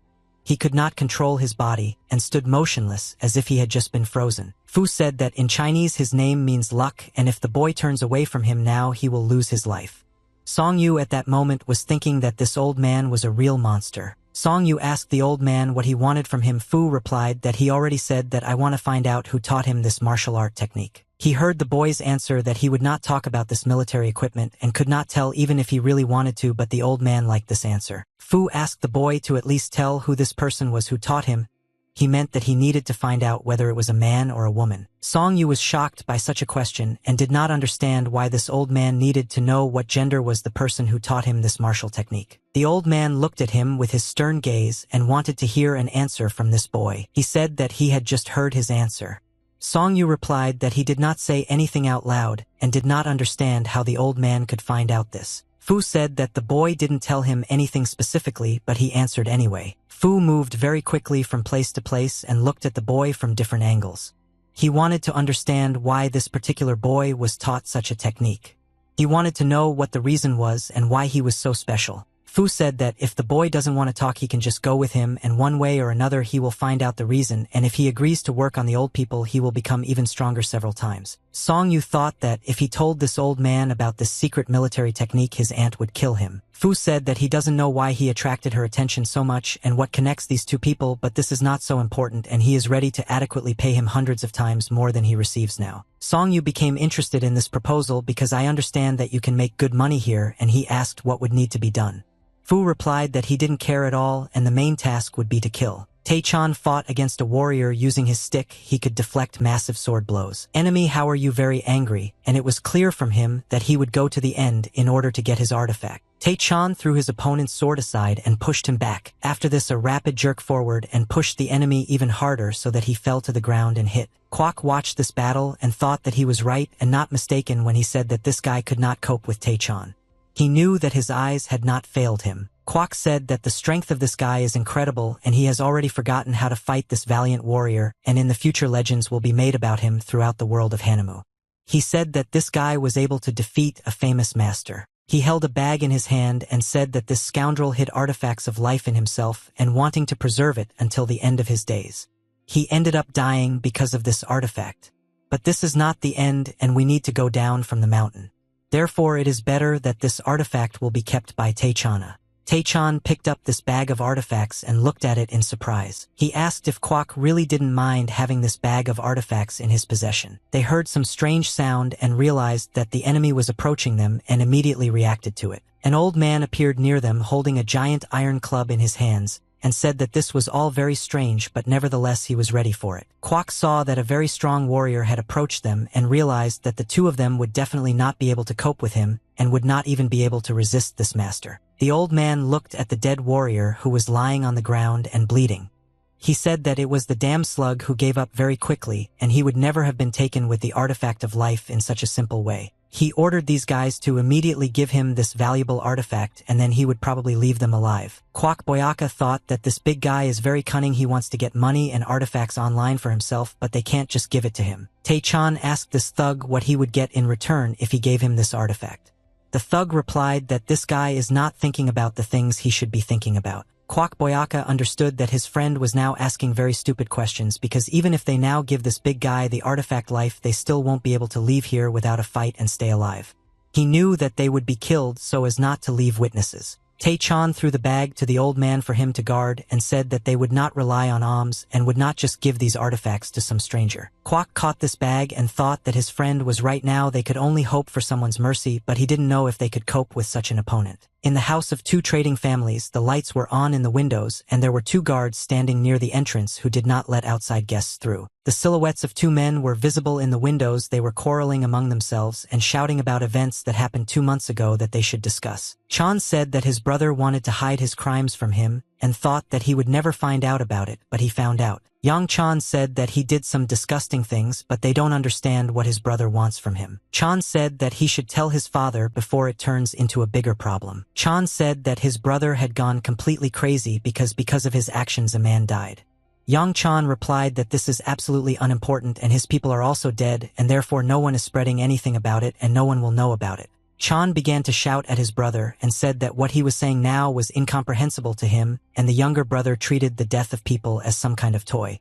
He could not control his body and stood motionless as if he had just been frozen. Fu said that in Chinese his name means luck, and if the boy turns away from him now he will lose his life. Song Yu at that moment was thinking that this old man was a real monster. Song Yu asked the old man what he wanted from him. Fu replied that he already said that I want to find out who taught him this martial art technique. He heard the boy's answer that he would not talk about this military equipment and could not tell even if he really wanted to, but the old man liked this answer. Fu asked the boy to at least tell who this person was who taught him. He meant that he needed to find out whether it was a man or a woman. Song Yu was shocked by such a question and did not understand why this old man needed to know what gender was the person who taught him this martial technique. The old man looked at him with his stern gaze and wanted to hear an answer from this boy. He said that he had just heard his answer. Song Yu replied that he did not say anything out loud and did not understand how the old man could find out this. Fu said that the boy didn't tell him anything specifically, but he answered anyway. Fu moved very quickly from place to place and looked at the boy from different angles. He wanted to understand why this particular boy was taught such a technique. He wanted to know what the reason was and why he was so special. Fu said that if the boy doesn't want to talk he can just go with him, and one way or another he will find out the reason, and if he agrees to work on the old people he will become even stronger several times. Song Yu thought that if he told this old man about this secret military technique his aunt would kill him. Fu said that he doesn't know why he attracted her attention so much and what connects these two people, but this is not so important and he is ready to adequately pay him hundreds of times more than he receives now. Song Yu became interested in this proposal because I understand that you can make good money here, and he asked what would need to be done. Fu replied that he didn't care at all and the main task would be to kill. Tae-chan fought against a warrior using his stick. He could deflect massive sword blows. Enemy, how are you very angry? And it was clear from him that he would go to the end in order to get his artifact. Tae-chan threw his opponent's sword aside and pushed him back. After this a rapid jerk forward and pushed the enemy even harder so that he fell to the ground and hit. Kwok watched this battle and thought that he was right and not mistaken when he said that this guy could not cope with Tae-chan. He knew that his eyes had not failed him. Kwok said that the strength of this guy is incredible and he has already forgotten how to fight this valiant warrior, and in the future legends will be made about him throughout the world of Hanemu. He said that this guy was able to defeat a famous master. He held a bag in his hand and said that this scoundrel hid artifacts of life in himself and wanting to preserve it until the end of his days. He ended up dying because of this artifact. But this is not the end and we need to go down from the mountain. Therefore it is better that this artifact will be kept by Tae-chan. Tae-chan picked up this bag of artifacts and looked at it in surprise. He asked if Kwok really didn't mind having this bag of artifacts in his possession. They heard some strange sound and realized that the enemy was approaching them and immediately reacted to it. An old man appeared near them holding a giant iron club in his hands, and said that this was all very strange, but nevertheless he was ready for it. Kwok saw that a very strong warrior had approached them and realized that the two of them would definitely not be able to cope with him and would not even be able to resist this master. The old man looked at the dead warrior who was lying on the ground and bleeding. He said that it was the damn slug who gave up very quickly and he would never have been taken with the artifact of life in such a simple way. He ordered these guys to immediately give him this valuable artifact and then he would probably leave them alive. Kwok Boyaka thought that this big guy is very cunning. He wants to get money and artifacts online for himself, but they can't just give it to him. Tae-chan asked this thug what he would get in return if he gave him this artifact. The thug replied that this guy is not thinking about the things he should be thinking about. Kwok Boyaka understood that his friend was now asking very stupid questions because even if they now give this big guy the artifact life, they still won't be able to leave here without a fight and stay alive. He knew that they would be killed so as not to leave witnesses. Tae-chan threw the bag to the old man for him to guard and said that they would not rely on alms and would not just give these artifacts to some stranger. Kwok caught this bag and thought that his friend was right. Now they could only hope for someone's mercy, but he didn't know if they could cope with such an opponent. In the house of two trading families, the lights were on in the windows, and there were two guards standing near the entrance who did not let outside guests through. The silhouettes of two men were visible in the windows. They were quarreling among themselves and shouting about events that happened 2 months ago that they should discuss. Chan said that his brother wanted to hide his crimes from him and thought that he would never find out about it, but he found out. Yang Chan said that he did some disgusting things, but they don't understand what his brother wants from him. Chan said that he should tell his father before it turns into a bigger problem. Chan said that his brother had gone completely crazy because of his actions a man died. Yang Chan replied that this is absolutely unimportant and his people are also dead and therefore no one is spreading anything about it and no one will know about it. Chan began to shout at his brother and said that what he was saying now was incomprehensible to him, and the younger brother treated the death of people as some kind of toy.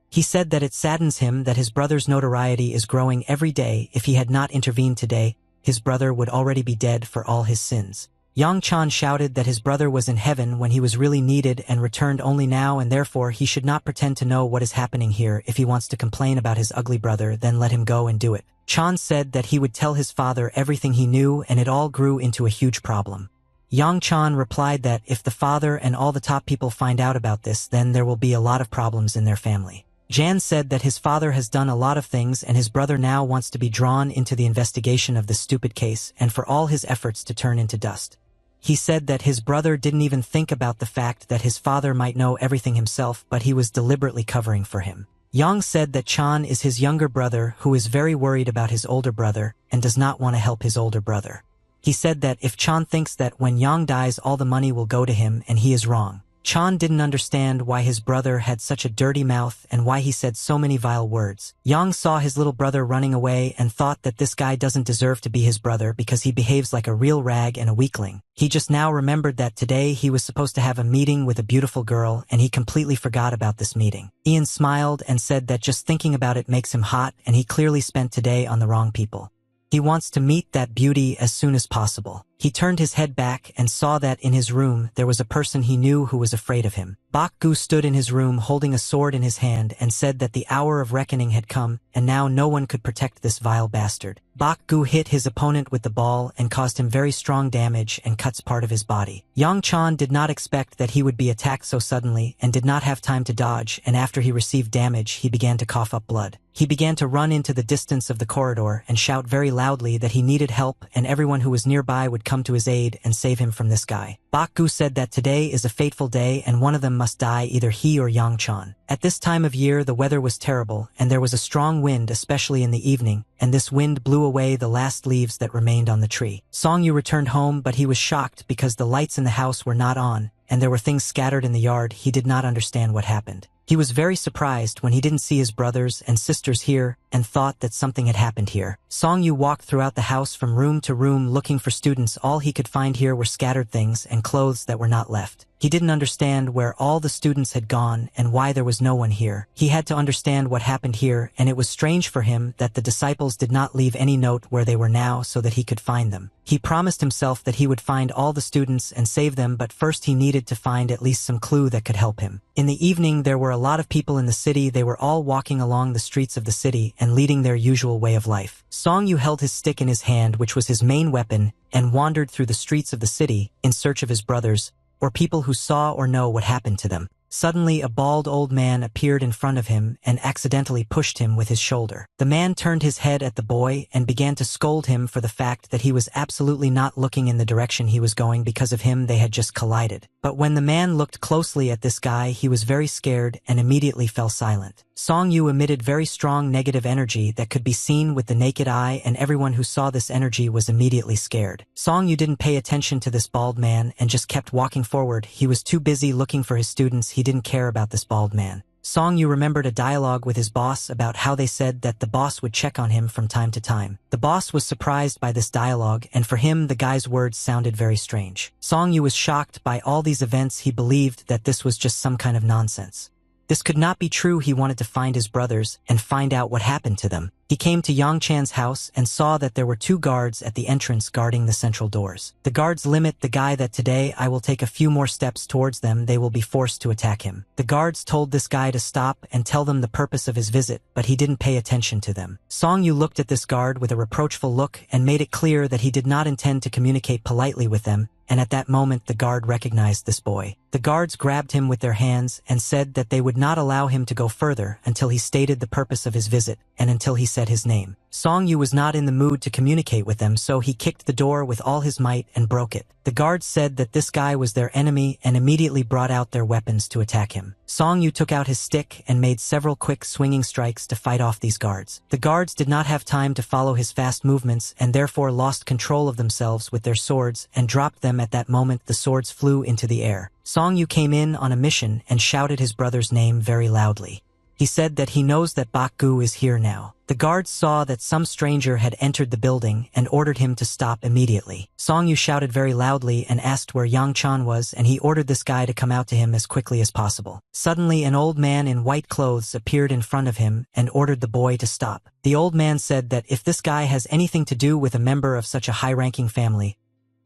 He said that it saddens him that his brother's notoriety is growing every day. If he had not intervened today, his brother would already be dead for all his sins. Yang Chan shouted that his brother was in heaven when he was really needed and returned only now, and therefore he should not pretend to know what is happening here. If he wants to complain about his ugly brother, then let him go and do it. Chan said that he would tell his father everything he knew, and it all grew into a huge problem. Yang Chan replied that if the father and all the top people find out about this, then there will be a lot of problems in their family. Jan said that his father has done a lot of things and his brother now wants to be drawn into the investigation of this stupid case and for all his efforts to turn into dust. He said that his brother didn't even think about the fact that his father might know everything himself, but he was deliberately covering for him. Yang said that Chan is his younger brother who is very worried about his older brother and does not want to help his older brother. He said that if Chan thinks that when Yang dies all the money will go to him, and he is wrong. Chan didn't understand why his brother had such a dirty mouth and why he said so many vile words. Yang saw his little brother running away and thought that this guy doesn't deserve to be his brother because he behaves like a real rag and a weakling. He just now remembered that today he was supposed to have a meeting with a beautiful girl and he completely forgot about this meeting. Ian smiled and said that just thinking about it makes him hot and he clearly spent today on the wrong people. He wants to meet that beauty as soon as possible. He turned his head back and saw that in his room there was a person he knew who was afraid of him. Bak-gu stood in his room holding a sword in his hand and said that the hour of reckoning had come and now no one could protect this vile bastard. Bak-gu hit his opponent with the ball and caused him very strong damage and cuts part of his body. Yang Chan did not expect that he would be attacked so suddenly and did not have time to dodge, and after he received damage he began to cough up blood. He began to run into the distance of the corridor and shout very loudly that he needed help and everyone who was nearby would come to his aid and save him from this guy. Bak-gu said that today is a fateful day and one of them must die, either he or Yang Chan. At this time of year the weather was terrible and there was a strong wind, especially in the evening, and this wind blew away the last leaves that remained on the tree. Song Yu returned home, but he was shocked because the lights in the house were not on and there were things scattered in the yard. He did not understand what happened. He was very surprised when he didn't see his brothers and sisters here and thought that something had happened here. Song Yu walked throughout the house from room to room looking for students. All he could find here were scattered things and clothes that were not left. He didn't understand where all the students had gone and why there was no one here. He had to understand what happened here, and it was strange for him that the disciples did not leave any note where they were now so that he could find them. He promised himself that he would find all the students and save them, but first he needed to find at least some clue that could help him. In the evening there were a lot of people in the city. They were all walking along the streets of the city and leading their usual way of life. Song Yu held his stick in his hand, which was his main weapon, and wandered through the streets of the city in search of his brothers, or people who saw or know what happened to them. Suddenly a bald old man appeared in front of him and accidentally pushed him with his shoulder. The man turned his head at the boy and began to scold him for the fact that he was absolutely not looking in the direction he was going. Because of him they had just collided. But when the man looked closely at this guy he was very scared and immediately fell silent. Song Yu emitted very strong negative energy that could be seen with the naked eye, and everyone who saw this energy was immediately scared. Song Yu didn't pay attention to this bald man and just kept walking forward. He was too busy looking for his students. He didn't care about this bald man. Song Yu remembered a dialogue with his boss about how they said that the boss would check on him from time to time. The boss was surprised by this dialogue, and for him the guy's words sounded very strange. Song Yu was shocked by all these events. He believed that this was just some kind of nonsense. This could not be true. He wanted to find his brothers and find out what happened to them. He came to Yang Chan's house and saw that there were 2 guards at the entrance guarding the central doors. The guards limit the guy that today I will take a few more steps towards them, they will be forced to attack him. The guards told this guy to stop and tell them the purpose of his visit, but he didn't pay attention to them. Song Yu looked at this guard with a reproachful look and made it clear that he did not intend to communicate politely with them, and at that moment the guard recognized this boy. The guards grabbed him with their hands and said that they would not allow him to go further until he stated the purpose of his visit and until he said his name. Song Yu was not in the mood to communicate with them, so he kicked the door with all his might and broke it. The guards said that this guy was their enemy and immediately brought out their weapons to attack him. Song Yu took out his stick and made several quick swinging strikes to fight off these guards. The guards did not have time to follow his fast movements and therefore lost control of themselves with their swords and dropped them. At that moment the swords flew into the air. Song Yu came in on a mission and shouted his brother's name very loudly. He said that he knows that Bakgu is here now. The guards saw that some stranger had entered the building and ordered him to stop immediately. Song Yu shouted very loudly and asked where Yang Chan was, and he ordered this guy to come out to him as quickly as possible. Suddenly an old man in white clothes appeared in front of him and ordered the boy to stop. The old man said that if this guy has anything to do with a member of such a high-ranking family,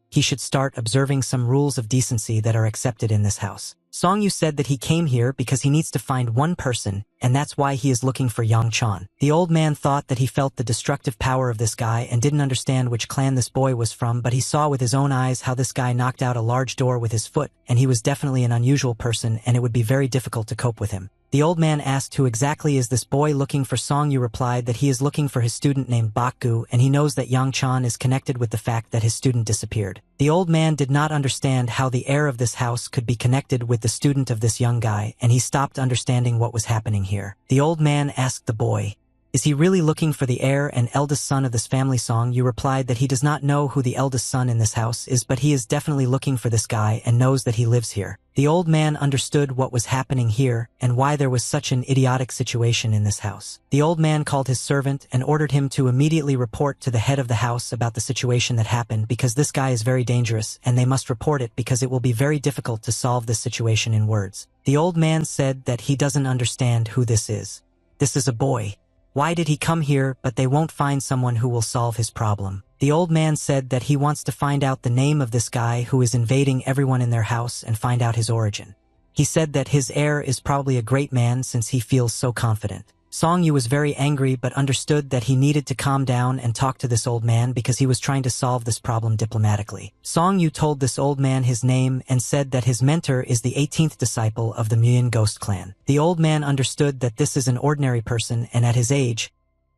he should start observing some rules of decency that are accepted in this house. Song Yu said that he came here because he needs to find one person, and that's why he is looking for Yang Chan. The old man thought that he felt the destructive power of this guy and didn't understand which clan this boy was from, but he saw with his own eyes how this guy knocked out a large door with his foot, and he was definitely an unusual person and it would be very difficult to cope with him. The old man asked who exactly is this boy looking for. Song Yu replied that he is looking for his student named Bakgu, and he knows that Yang Chan is connected with the fact that his student disappeared. The old man did not understand how the heir of this house could be connected with the student of this young guy, and he stopped understanding what was happening here. The old man asked the boy, "Is he really looking for the heir and eldest son of this family?" Song Yu replied that he does not know who the eldest son in this house is, but he is definitely looking for this guy and knows that he lives here. The old man understood what was happening here and why there was such an idiotic situation in this house. The old man called his servant and ordered him to immediately report to the head of the house about the situation that happened, because this guy is very dangerous and they must report it because it will be very difficult to solve this situation in words. The old man said that he doesn't understand who this is. This is a boy. Why did he come here? But they won't find someone who will solve his problem. The old man said that he wants to find out the name of this guy who is invading everyone in their house and find out his origin. He said that his heir is probably a great man since he feels so confident. Song Yu was very angry but understood that he needed to calm down and talk to this old man because he was trying to solve this problem diplomatically. Song Yu told this old man his name and said that his mentor is the 18th disciple of the Muyin Ghost clan. The old man understood that this is an ordinary person, and at his age,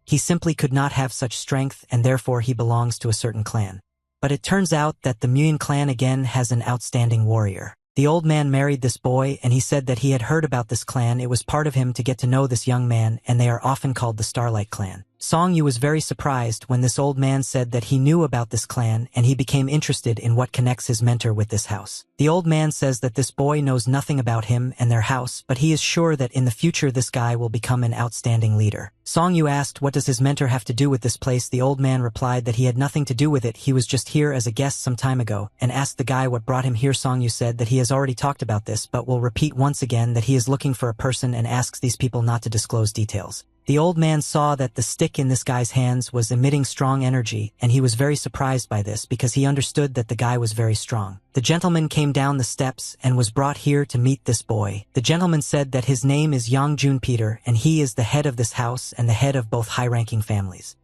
he simply could not have such strength, and therefore he belongs to a certain clan. But it turns out that the Muyin clan again has an outstanding warrior. The old man married this boy, and he said that he had heard about this clan. It was part of him to get to know this young man, and they are often called the Starlight clan. Song Yu was very surprised when this old man said that he knew about this clan, and he became interested in what connects his mentor with this house. The old man says that this boy knows nothing about him and their house, but he is sure that in the future this guy will become an outstanding leader. Song Yu asked what does his mentor have to do with this place. The old man replied that he had nothing to do with it, he was just here as a guest some time ago, and asked the guy what brought him here. Song Yu said that he has already talked about this but will repeat once again that he is looking for a person and asks these people not to disclose details. The old man saw that the stick in this guy's hands was emitting strong energy, and he was very surprised by this because he understood that the guy was very strong. The gentleman came down the steps and was brought here to meet this boy. The gentleman said that his name is Yang Jun Peter, and he is the head of this house and the head of both high-ranking families.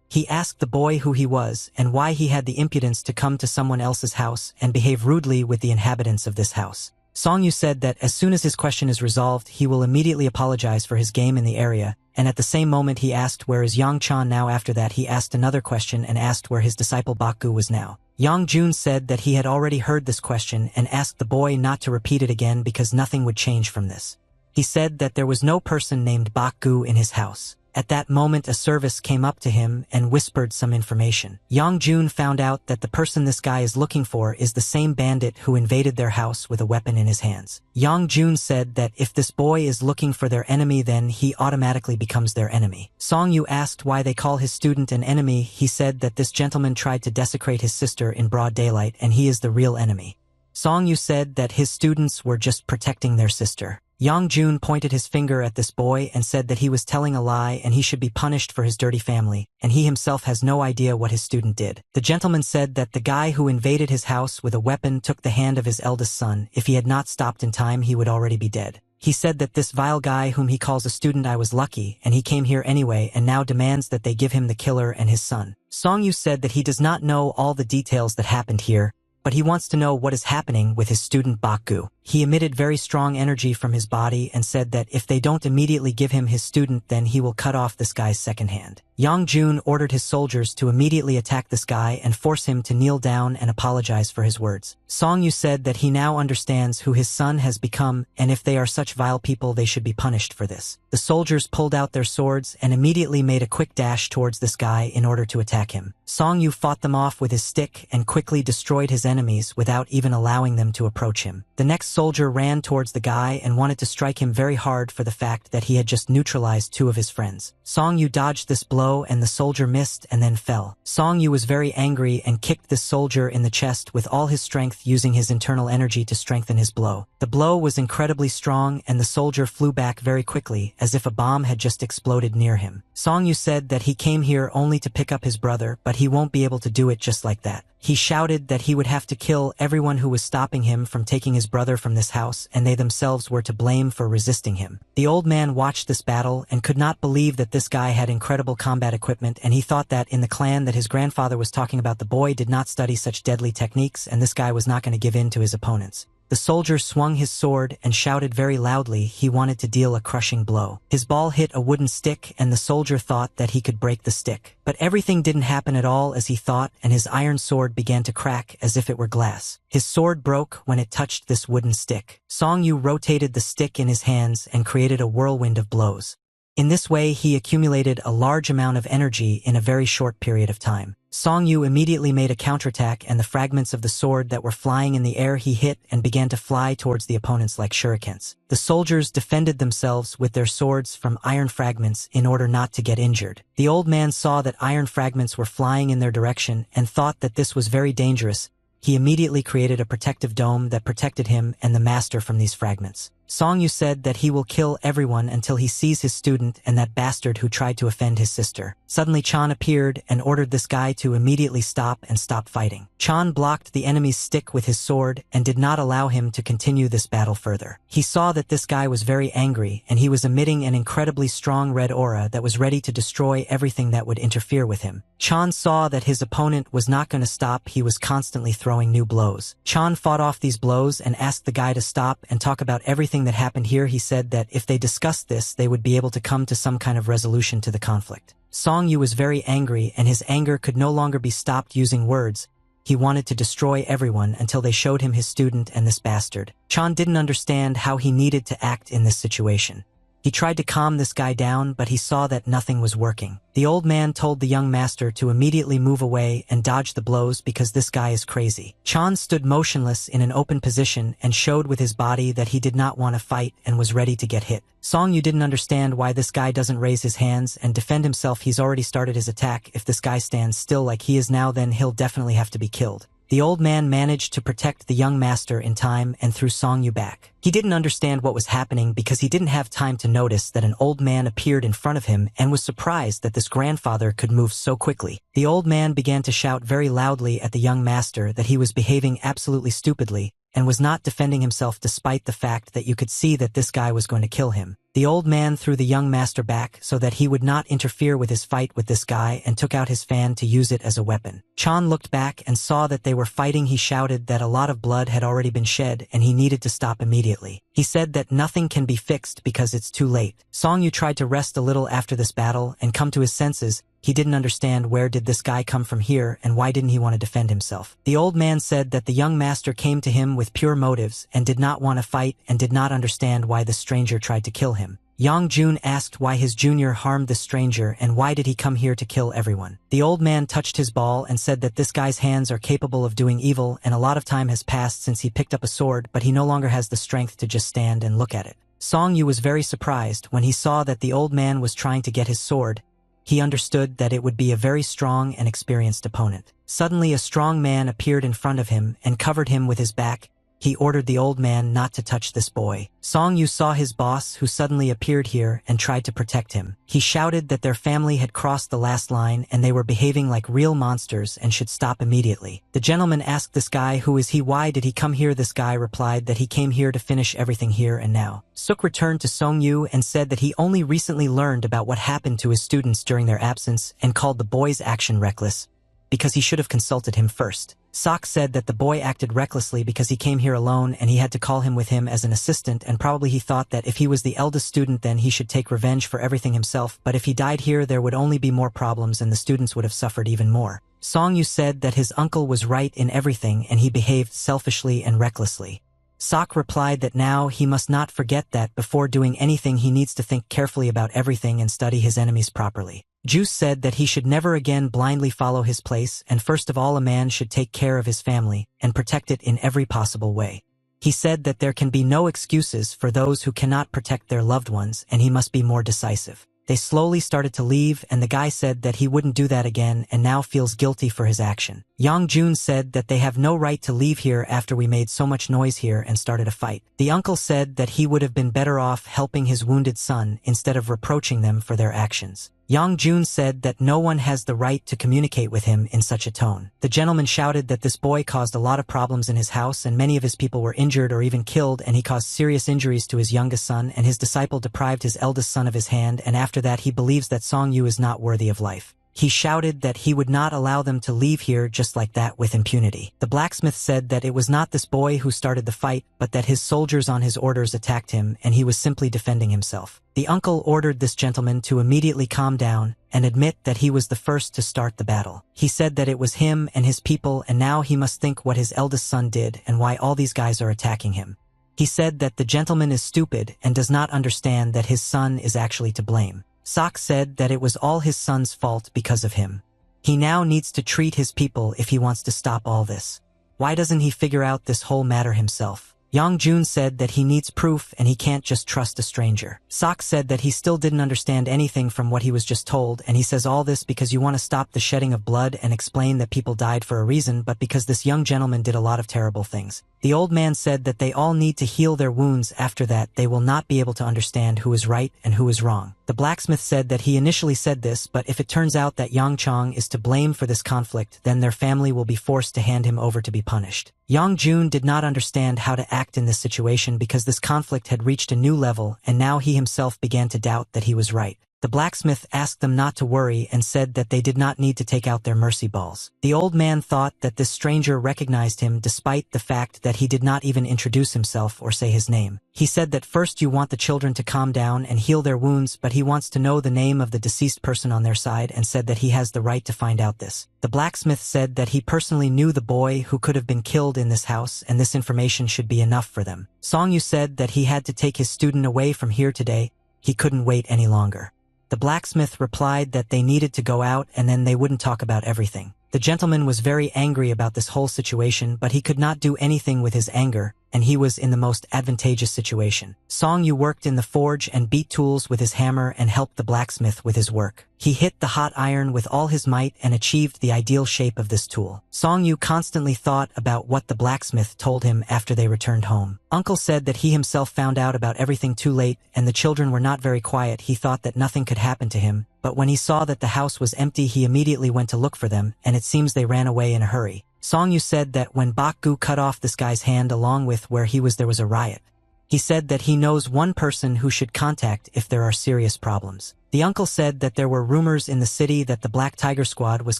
He asked the boy who he was and why he had the impudence to come to someone else's house and behave rudely with the inhabitants of this house. Song Yu said that as soon as his question is resolved, he will immediately apologize for his game in the area, and at the same moment he asked where is Yang Chan now. After that he asked another question and asked where his disciple Bakgu was now. Yang Jun said that he had already heard this question and asked the boy not to repeat it again because nothing would change from this. He said that there was no person named Bakgu in his house. At that moment a service came up to him and whispered some information. Yang Jun found out that the person this guy is looking for is the same bandit who invaded their house with a weapon in his hands. Yang Jun said that if this boy is looking for their enemy then he automatically becomes their enemy. Song Yu asked why they call his student an enemy. He said that this gentleman tried to desecrate his sister in broad daylight and he is the real enemy. Song Yu said that his students were just protecting their sister. Yang Jun pointed his finger at this boy and said that he was telling a lie and he should be punished for his dirty family, and he himself has no idea what his student did. The gentleman said that the guy who invaded his house with a weapon took the hand of his eldest son. If he had not stopped in time, he would already be dead. He said that this vile guy whom he calls a student, I was lucky, and he came here anyway and now demands that they give him the killer and his son. Song Yu said that he does not know all the details that happened here, but he wants to know what is happening with his student Baku. He emitted very strong energy from his body and said that if they don't immediately give him his student, then he will cut off this guy's second hand. Yang Jun ordered his soldiers to immediately attack this guy and force him to kneel down and apologize for his words. Song Yu said that he now understands who his son has become, and if they are such vile people, they should be punished for this. The soldiers pulled out their swords and immediately made a quick dash towards this guy in order to attack him. Song Yu fought them off with his stick and quickly destroyed his enemies without even allowing them to approach him. The next soldier ran towards the guy and wanted to strike him very hard for the fact that he had just neutralized two of his friends. Song Yu dodged this blow and the soldier missed and then fell. Song Yu was very angry and kicked this soldier in the chest with all his strength, using his internal energy to strengthen his blow. The blow was incredibly strong and the soldier flew back very quickly as if a bomb had just exploded near him. Song Yu said that he came here only to pick up his brother, but he won't be able to do it just like that. He shouted that he would have to kill everyone who was stopping him from taking his brother from this house, and they themselves were to blame for resisting him. The old man watched this battle and could not believe that this guy had incredible combat equipment, and he thought that in the clan that his grandfather was talking about, the boy did not study such deadly techniques and this guy was not going to give in to his opponents. The soldier swung his sword and shouted very loudly he wanted to deal a crushing blow. His ball hit a wooden stick and the soldier thought that he could break the stick. But everything didn't happen at all as he thought, and his iron sword began to crack as if it were glass. His sword broke when it touched this wooden stick. Song Yu rotated the stick in his hands and created a whirlwind of blows. In this way, he accumulated a large amount of energy in a very short period of time. Song Yu immediately made a counterattack, and the fragments of the sword that were flying in the air he hit and began to fly towards the opponents like shurikens. The soldiers defended themselves with their swords from iron fragments in order not to get injured. The old man saw that iron fragments were flying in their direction and thought that this was very dangerous. He immediately created a protective dome that protected him and the master from these fragments. Song Yu said that he will kill everyone until he sees his student and that bastard who tried to offend his sister. Suddenly Chan appeared and ordered this guy to immediately stop and stop fighting. Chan blocked the enemy's stick with his sword and did not allow him to continue this battle further. He saw that this guy was very angry and he was emitting an incredibly strong red aura that was ready to destroy everything that would interfere with him. Chan saw that his opponent was not going to stop. He was constantly throwing new blows. Chan fought off these blows and asked the guy to stop and talk about everything that happened here. He said that if they discussed this, they would be able to come to some kind of resolution to the conflict. Song Yu was very angry and his anger could no longer be stopped using words. He wanted to destroy everyone until they showed him his student and this bastard. Chan didn't understand how he needed to act in this situation. He tried to calm this guy down, but he saw that nothing was working. The old man told the young master to immediately move away and dodge the blows because this guy is crazy. Chan stood motionless in an open position and showed with his body that he did not want to fight and was ready to get hit. Song Yu didn't understand why this guy doesn't raise his hands and defend himself. He's already started his attack. If this guy stands still like he is now, then he'll definitely have to be killed. The old man managed to protect the young master in time and threw Song Yu back. He didn't understand what was happening because he didn't have time to notice that an old man appeared in front of him and was surprised that this grandfather could move so quickly. The old man began to shout very loudly at the young master that he was behaving absolutely stupidly and was not defending himself despite the fact that you could see that this guy was going to kill him. The old man threw the young master back so that he would not interfere with his fight with this guy and took out his fan to use it as a weapon. Chan looked back and saw that they were fighting. He shouted that a lot of blood had already been shed and he needed to stop immediately. He said that nothing can be fixed because it's too late. Song Yu tried to rest a little after this battle and come to his senses. He didn't understand where did this guy come from here and why didn't he want to defend himself. The old man said that the young master came to him with pure motives and did not want to fight and did not understand why the stranger tried to kill him. Yang Jun asked why his junior harmed the stranger and why did he come here to kill everyone. The old man touched his ball and said that this guy's hands are capable of doing evil and a lot of time has passed since he picked up a sword, but he no longer has the strength to just stand and look at it. Song Yu was very surprised when he saw that the old man was trying to get his sword. He understood that it would be a very strong and experienced opponent. Suddenly a strong man appeared in front of him and covered him with his back. He ordered the old man not to touch this boy. Song Yu saw his boss, who suddenly appeared here, and tried to protect him. He shouted that their family had crossed the last line and they were behaving like real monsters and should stop immediately. The gentleman asked this guy, "Who is he? Why did he come here?" This guy replied that he came here to finish everything here and now. Suk returned to Song Yu and said that he only recently learned about what happened to his students during their absence and called the boy's action reckless, because he should have consulted him first. Sok said that the boy acted recklessly because he came here alone and he had to call him with him as an assistant, and probably he thought that if he was the eldest student then he should take revenge for everything himself, but if he died here there would only be more problems and the students would have suffered even more. Song Yu said that his uncle was right in everything and he behaved selfishly and recklessly. Sok replied that now he must not forget that before doing anything he needs to think carefully about everything and study his enemies properly. Juice said that he should never again blindly follow his place, and first of all a man should take care of his family and protect it in every possible way. He said that there can be no excuses for those who cannot protect their loved ones and he must be more decisive. They slowly started to leave and the guy said that he wouldn't do that again and now feels guilty for his action. Yang Jun said that they have no right to leave here after we made so much noise here and started a fight. The uncle said that he would have been better off helping his wounded son instead of reproaching them for their actions. Yang Jun said that no one has the right to communicate with him in such a tone. The gentleman shouted that this boy caused a lot of problems in his house and many of his people were injured or even killed, and he caused serious injuries to his youngest son, and his disciple deprived his eldest son of his hand, and after that he believes that Song Yu is not worthy of life. He shouted that he would not allow them to leave here just like that with impunity. The blacksmith said that it was not this boy who started the fight, but that his soldiers on his orders attacked him and he was simply defending himself. The uncle ordered this gentleman to immediately calm down and admit that he was the first to start the battle. He said that it was him and his people and now he must think what his eldest son did and why all these guys are attacking him. He said that the gentleman is stupid and does not understand that his son is actually to blame. Sok said that it was all his son's fault because of him. He now needs to treat his people if he wants to stop all this. Why doesn't he figure out this whole matter himself? Yang Jun said that he needs proof and he can't just trust a stranger. Sok said that he still didn't understand anything from what he was just told, and he says all this because you want to stop the shedding of blood and explain that people died for a reason, but because this young gentleman did a lot of terrible things. The old man said that they all need to heal their wounds. After that they will not be able to understand who is right and who is wrong. The blacksmith said that he initially said this, but if it turns out that Yang Chong is to blame for this conflict, then their family will be forced to hand him over to be punished. Yang Jun did not understand how to act in this situation because this conflict had reached a new level and now he himself began to doubt that he was right. The blacksmith asked them not to worry and said that they did not need to take out their mercy balls. The old man thought that this stranger recognized him despite the fact that he did not even introduce himself or say his name. He said that first you want the children to calm down and heal their wounds, but he wants to know the name of the deceased person on their side and said that he has the right to find out this. The blacksmith said that he personally knew the boy who could have been killed in this house and this information should be enough for them. Song Yu said that he had to take his student away from here today. He couldn't wait any longer. The blacksmith replied that they needed to go out and then they wouldn't talk about everything. The gentleman was very angry about this whole situation, but he could not do anything with his anger, and he was in the most advantageous situation. Song Yu worked in the forge and beat tools with his hammer and helped the blacksmith with his work. He hit the hot iron with all his might and achieved the ideal shape of this tool. Song Yu constantly thought about what the blacksmith told him after they returned home. Uncle said that he himself found out about everything too late and the children were not very quiet. He thought that nothing could happen to him, but when he saw that the house was empty he immediately went to look for them, and it seems they ran away in a hurry. Song Yu said that when Bak Gu cut off this guy's hand along with where he was there was a riot. He said that he knows one person who should contact if there are serious problems. The uncle said that there were rumors in the city that the Black Tiger Squad was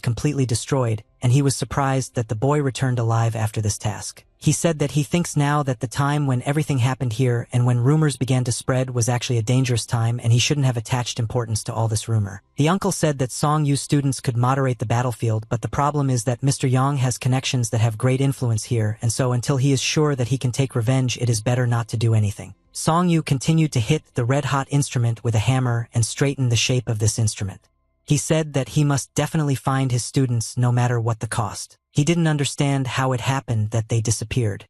completely destroyed, and he was surprised that the boy returned alive after this task. He said that he thinks now that the time when everything happened here and when rumors began to spread was actually a dangerous time and he shouldn't have attached importance to all this rumor. The uncle said that Song Yu's students could moderate the battlefield, but the problem is that Mr. Yang has connections that have great influence here, and so until he is sure that he can take revenge it is better not to do anything. Song Yu continued to hit the red-hot instrument with a hammer and straighten the shape of this instrument. He said that he must definitely find his students no matter what the cost. He didn't understand how it happened that they disappeared.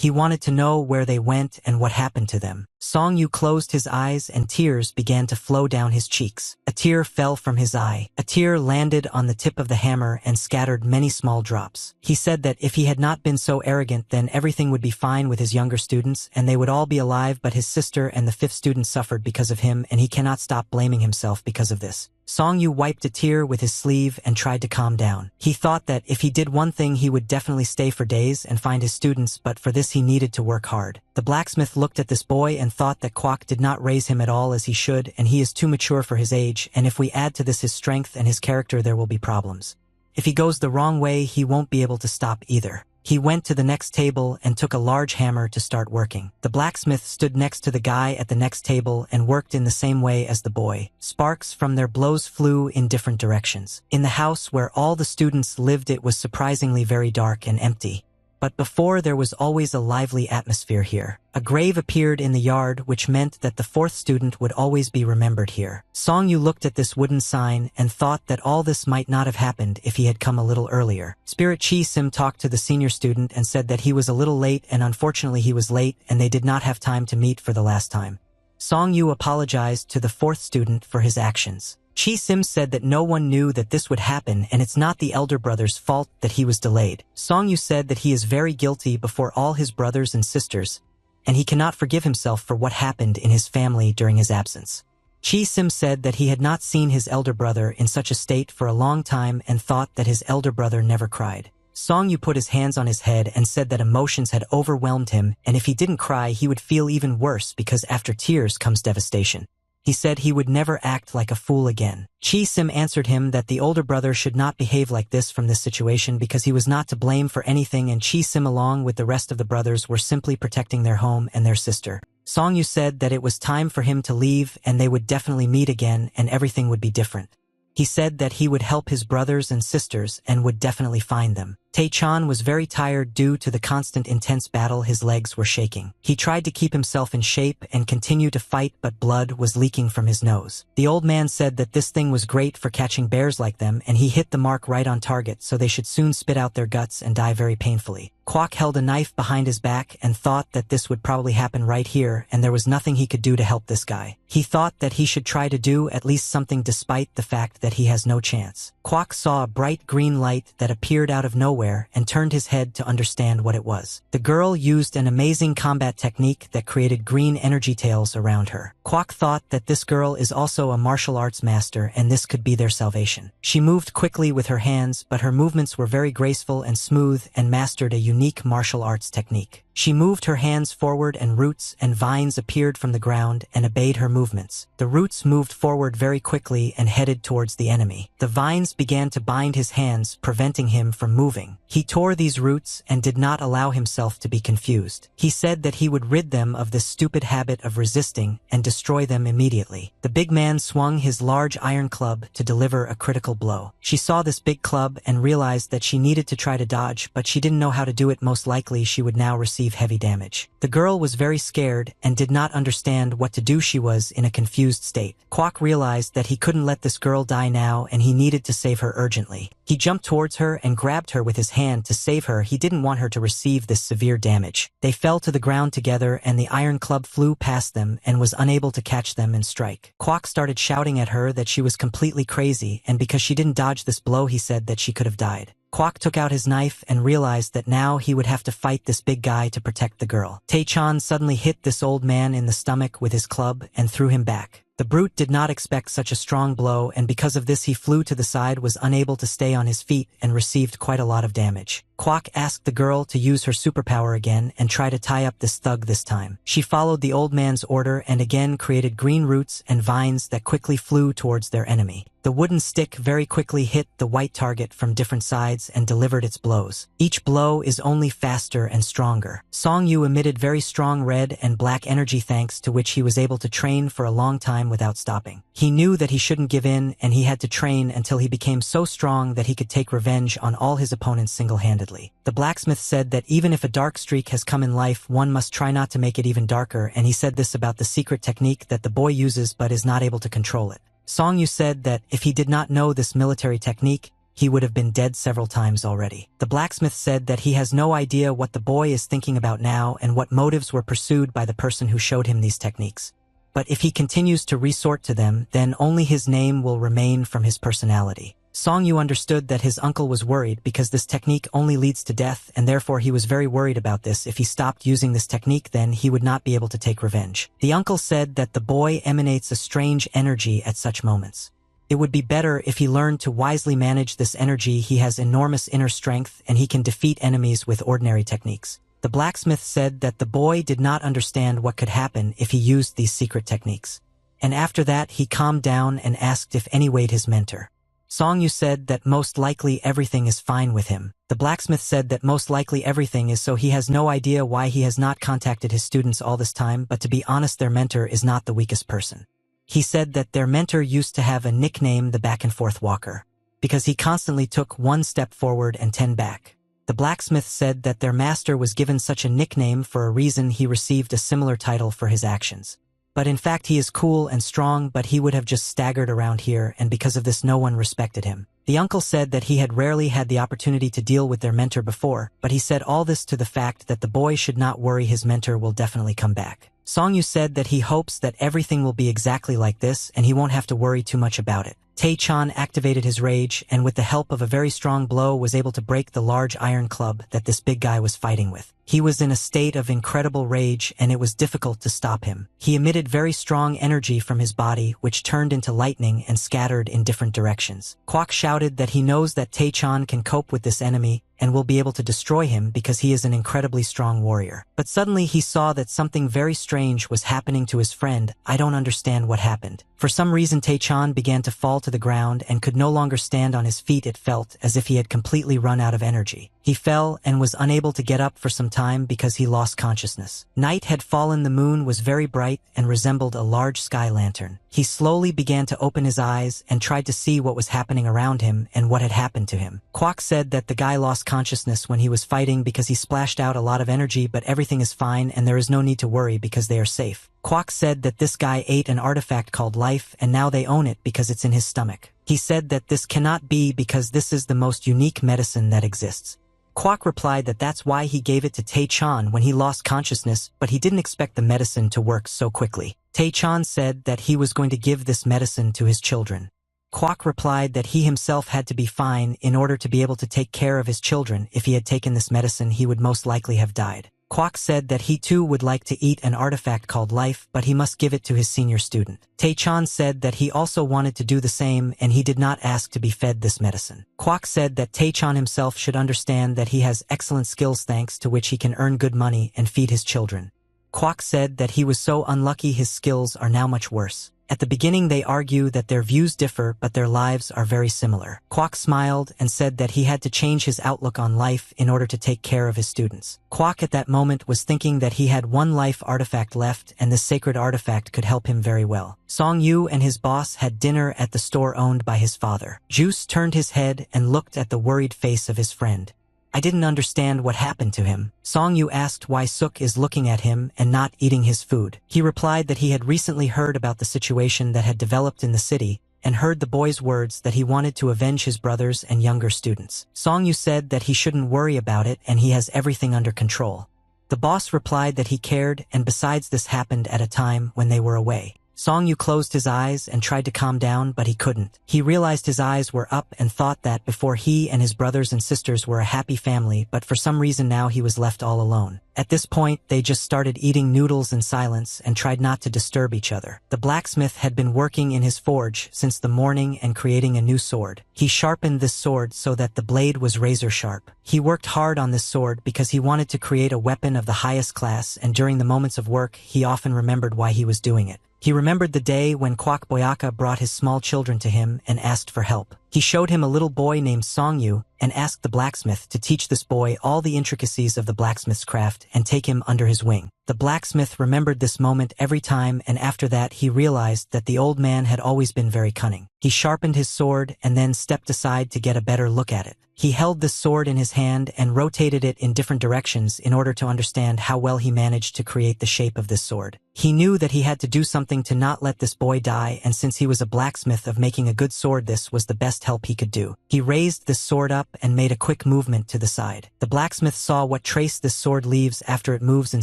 He wanted to know where they went and what happened to them. Song Yu closed his eyes and tears began to flow down his cheeks. A tear fell from his eye. A tear landed on the tip of the hammer and scattered many small drops. He said that if he had not been so arrogant, then everything would be fine with his younger students and they would all be alive, but his sister and the fifth student suffered because of him, and he cannot stop blaming himself because of this. Song Yu wiped a tear with his sleeve and tried to calm down. He thought that if he did one thing he would definitely stay for days and find his students, but for this he needed to work hard. The blacksmith looked at this boy and thought that Kwok did not raise him at all as he should, and he is too mature for his age, and if we add to this his strength and his character, there will be problems. If he goes the wrong way, he won't be able to stop either. He went to the next table and took a large hammer to start working. The blacksmith stood next to the guy at the next table and worked in the same way as the boy. Sparks from their blows flew in different directions. In the house where all the students lived, it was surprisingly very dark and empty. But before, there was always a lively atmosphere here. A grave appeared in the yard, which meant that the fourth student would always be remembered here. Song Yu looked at this wooden sign and thought that all this might not have happened if he had come a little earlier. Spirit Chi Sim talked to the senior student and said that he was a little late, and unfortunately he was late and they did not have time to meet for the last time. Song Yu apologized to the fourth student for his actions. Chi Sim said that no one knew that this would happen and it's not the elder brother's fault that he was delayed. Song Yu said that he is very guilty before all his brothers and sisters, and he cannot forgive himself for what happened in his family during his absence. Chi Sim said that he had not seen his elder brother in such a state for a long time and thought that his elder brother never cried. Song Yu put his hands on his head and said that emotions had overwhelmed him, and if he didn't cry he would feel even worse because after tears comes devastation. He said he would never act like a fool again. Chi Sim answered him that the older brother should not behave like this from this situation because he was not to blame for anything, and Chi Sim along with the rest of the brothers were simply protecting their home and their sister. Song Yu said that it was time for him to leave and they would definitely meet again and everything would be different. He said that he would help his brothers and sisters and would definitely find them. Tae-chan was very tired due to the constant intense battle. His legs were shaking. He tried to keep himself in shape and continue to fight, but blood was leaking from his nose. The old man said that this thing was great for catching bears like them, and he hit the mark right on target, so they should soon spit out their guts and die very painfully. Kwok held a knife behind his back and thought that this would probably happen right here, and there was nothing he could do to help this guy. He thought that he should try to do at least something despite the fact that he has no chance. Kwok saw a bright green light that appeared out of nowhere and turned his head to understand what it was. The girl used an amazing combat technique that created green energy tails around her. Kwok thought that this girl is also a martial arts master and this could be their salvation. She moved quickly with her hands, but her movements were very graceful and smooth and mastered a unique martial arts technique. She moved her hands forward and roots and vines appeared from the ground and obeyed her movements. The roots moved forward very quickly and headed towards the enemy. The vines began to bind his hands, preventing him from moving. He tore these roots and did not allow himself to be confused. He said that he would rid them of this stupid habit of resisting and destroy them immediately. The big man swung his large iron club to deliver a critical blow. She saw this big club and realized that she needed to try to dodge, but she didn't know how to do it. Most likely she would now receive heavy damage. The girl was very scared and did not understand what to do. She was in a confused state. Kwok realized that he couldn't let this girl die now and he needed to save her urgently. He jumped towards her and grabbed her with his hand to save her. He didn't want her to receive this severe damage. They fell to the ground together and the iron club flew past them and was unable to catch them and strike. Kwok started shouting at her that she was completely crazy, and because she didn't dodge this blow he said that she could have died. Kwok took out his knife and realized that now he would have to fight this big guy to protect the girl. Tae-chan suddenly hit this old man in the stomach with his club and threw him back. The brute did not expect such a strong blow, and because of this he flew to the side, was unable to stay on his feet, and received quite a lot of damage. Kwok asked the girl to use her superpower again and try to tie up this thug this time. She followed the old man's order and again created green roots and vines that quickly flew towards their enemy. The wooden stick very quickly hit the white target from different sides and delivered its blows. Each blow is only faster and stronger. Song Yu emitted very strong red and black energy, thanks to which he was able to train for a long time without stopping. He knew that he shouldn't give in and he had to train until he became so strong that he could take revenge on all his opponents single-handedly. The blacksmith said that even if a dark streak has come in life, one must try not to make it even darker, and he said this about the secret technique that the boy uses but is not able to control it. Song Yu said that if he did not know this military technique, he would have been dead several times already. The blacksmith said that he has no idea what the boy is thinking about now and what motives were pursued by the person who showed him these techniques. But if he continues to resort to them, then only his name will remain from his personality. Song-yu understood that his uncle was worried because this technique only leads to death, and therefore he was very worried about this. If he stopped using this technique, then he would not be able to take revenge. The uncle said that the boy emanates a strange energy at such moments. It would be better if he learned to wisely manage this energy. He has enormous inner strength and he can defeat enemies with ordinary techniques. The blacksmith said that the boy did not understand what could happen if he used these secret techniques. And after that he calmed down and asked if any weighed his mentor. Song-yu said that most likely everything is fine with him. The blacksmith said that most likely everything is, so he has no idea why he has not contacted his students all this time, but to be honest, their mentor is not the weakest person. He said that their mentor used to have a nickname, the back-and-forth walker, because he constantly took 1 step forward and 10 back. The blacksmith said that their master was given such a nickname for a reason. He received a similar title for his actions. But in fact he is cool and strong, but he would have just staggered around here, and because of this no one respected him. The uncle said that he had rarely had the opportunity to deal with their mentor before, but he said all this to the fact that the boy should not worry, his mentor will definitely come back. Song-yu said that he hopes that everything will be exactly like this and he won't have to worry too much about it. Tae-chan activated his rage and with the help of a very strong blow was able to break the large iron club that this big guy was fighting with. He was in a state of incredible rage and it was difficult to stop him. He emitted very strong energy from his body which turned into lightning and scattered in different directions. Kwok shouted that he knows that Tae-chan can cope with this enemy and will be able to destroy him because he is an incredibly strong warrior. But suddenly he saw that something very strange was happening to his friend. I don't understand what happened. For some reason Tae-chan began to fall to the ground and could no longer stand on his feet. It felt as if he had completely run out of energy. He fell and was unable to get up for some time because he lost consciousness. Night had fallen, the moon was very bright and resembled a large sky lantern. He slowly began to open his eyes and tried to see what was happening around him and what had happened to him. Kwok said that the guy lost consciousness when he was fighting because he splashed out a lot of energy, but everything is fine and there is no need to worry because they are safe. Kwok said that this guy ate an artifact called life and now they own it because it's in his stomach. He said that this cannot be because this is the most unique medicine that exists. Kwok replied that that's why he gave it to Tae-chan when he lost consciousness, but he didn't expect the medicine to work so quickly. Tae-chan said that he was going to give this medicine to his children. Kwok replied that he himself had to be fine in order to be able to take care of his children. If he had taken this medicine, he would most likely have died. Kwok said that he too would like to eat an artifact called life, but he must give it to his senior student. Tae-chan said that he also wanted to do the same and he did not ask to be fed this medicine. Kwok said that Tae-chan himself should understand that he has excellent skills thanks to which he can earn good money and feed his children. Kwok said that he was so unlucky his skills are now much worse. At the beginning they argue that their views differ but their lives are very similar. Kwok smiled and said that he had to change his outlook on life in order to take care of his students. Kwok at that moment was thinking that he had 1 life artifact left and this sacred artifact could help him very well. Song-yu and his boss had dinner at the store owned by his father. Juice turned his head and looked at the worried face of his friend. I didn't understand what happened to him. Song-yu asked why Suk is looking at him and not eating his food. He replied that he had recently heard about the situation that had developed in the city and heard the boy's words that he wanted to avenge his brothers and younger students. Song-yu said that he shouldn't worry about it and he has everything under control. The boss replied that he cared and besides this happened at a time when they were away. Song-yu closed his eyes and tried to calm down, but he couldn't. He realized his eyes were up and thought that before he and his brothers and sisters were a happy family, but for some reason now he was left all alone. At this point, they just started eating noodles in silence and tried not to disturb each other. The blacksmith had been working in his forge since the morning and creating a new sword. He sharpened this sword so that the blade was razor sharp. He worked hard on this sword because he wanted to create a weapon of the highest class, and during the moments of work, he often remembered why he was doing it. He remembered the day when Kwok Boyaka brought his small children to him and asked for help. He showed him a little boy named Song-yu and asked the blacksmith to teach this boy all the intricacies of the blacksmith's craft and take him under his wing. The blacksmith remembered this moment every time, and after that he realized that the old man had always been very cunning. He sharpened his sword and then stepped aside to get a better look at it. He held this sword in his hand and rotated it in different directions in order to understand how well he managed to create the shape of this sword. He knew that he had to do something to not let this boy die, and since he was a blacksmith of making a good sword, this was the best best help he could do. He raised this sword up and made a quick movement to the side. The blacksmith saw what trace this sword leaves after it moves in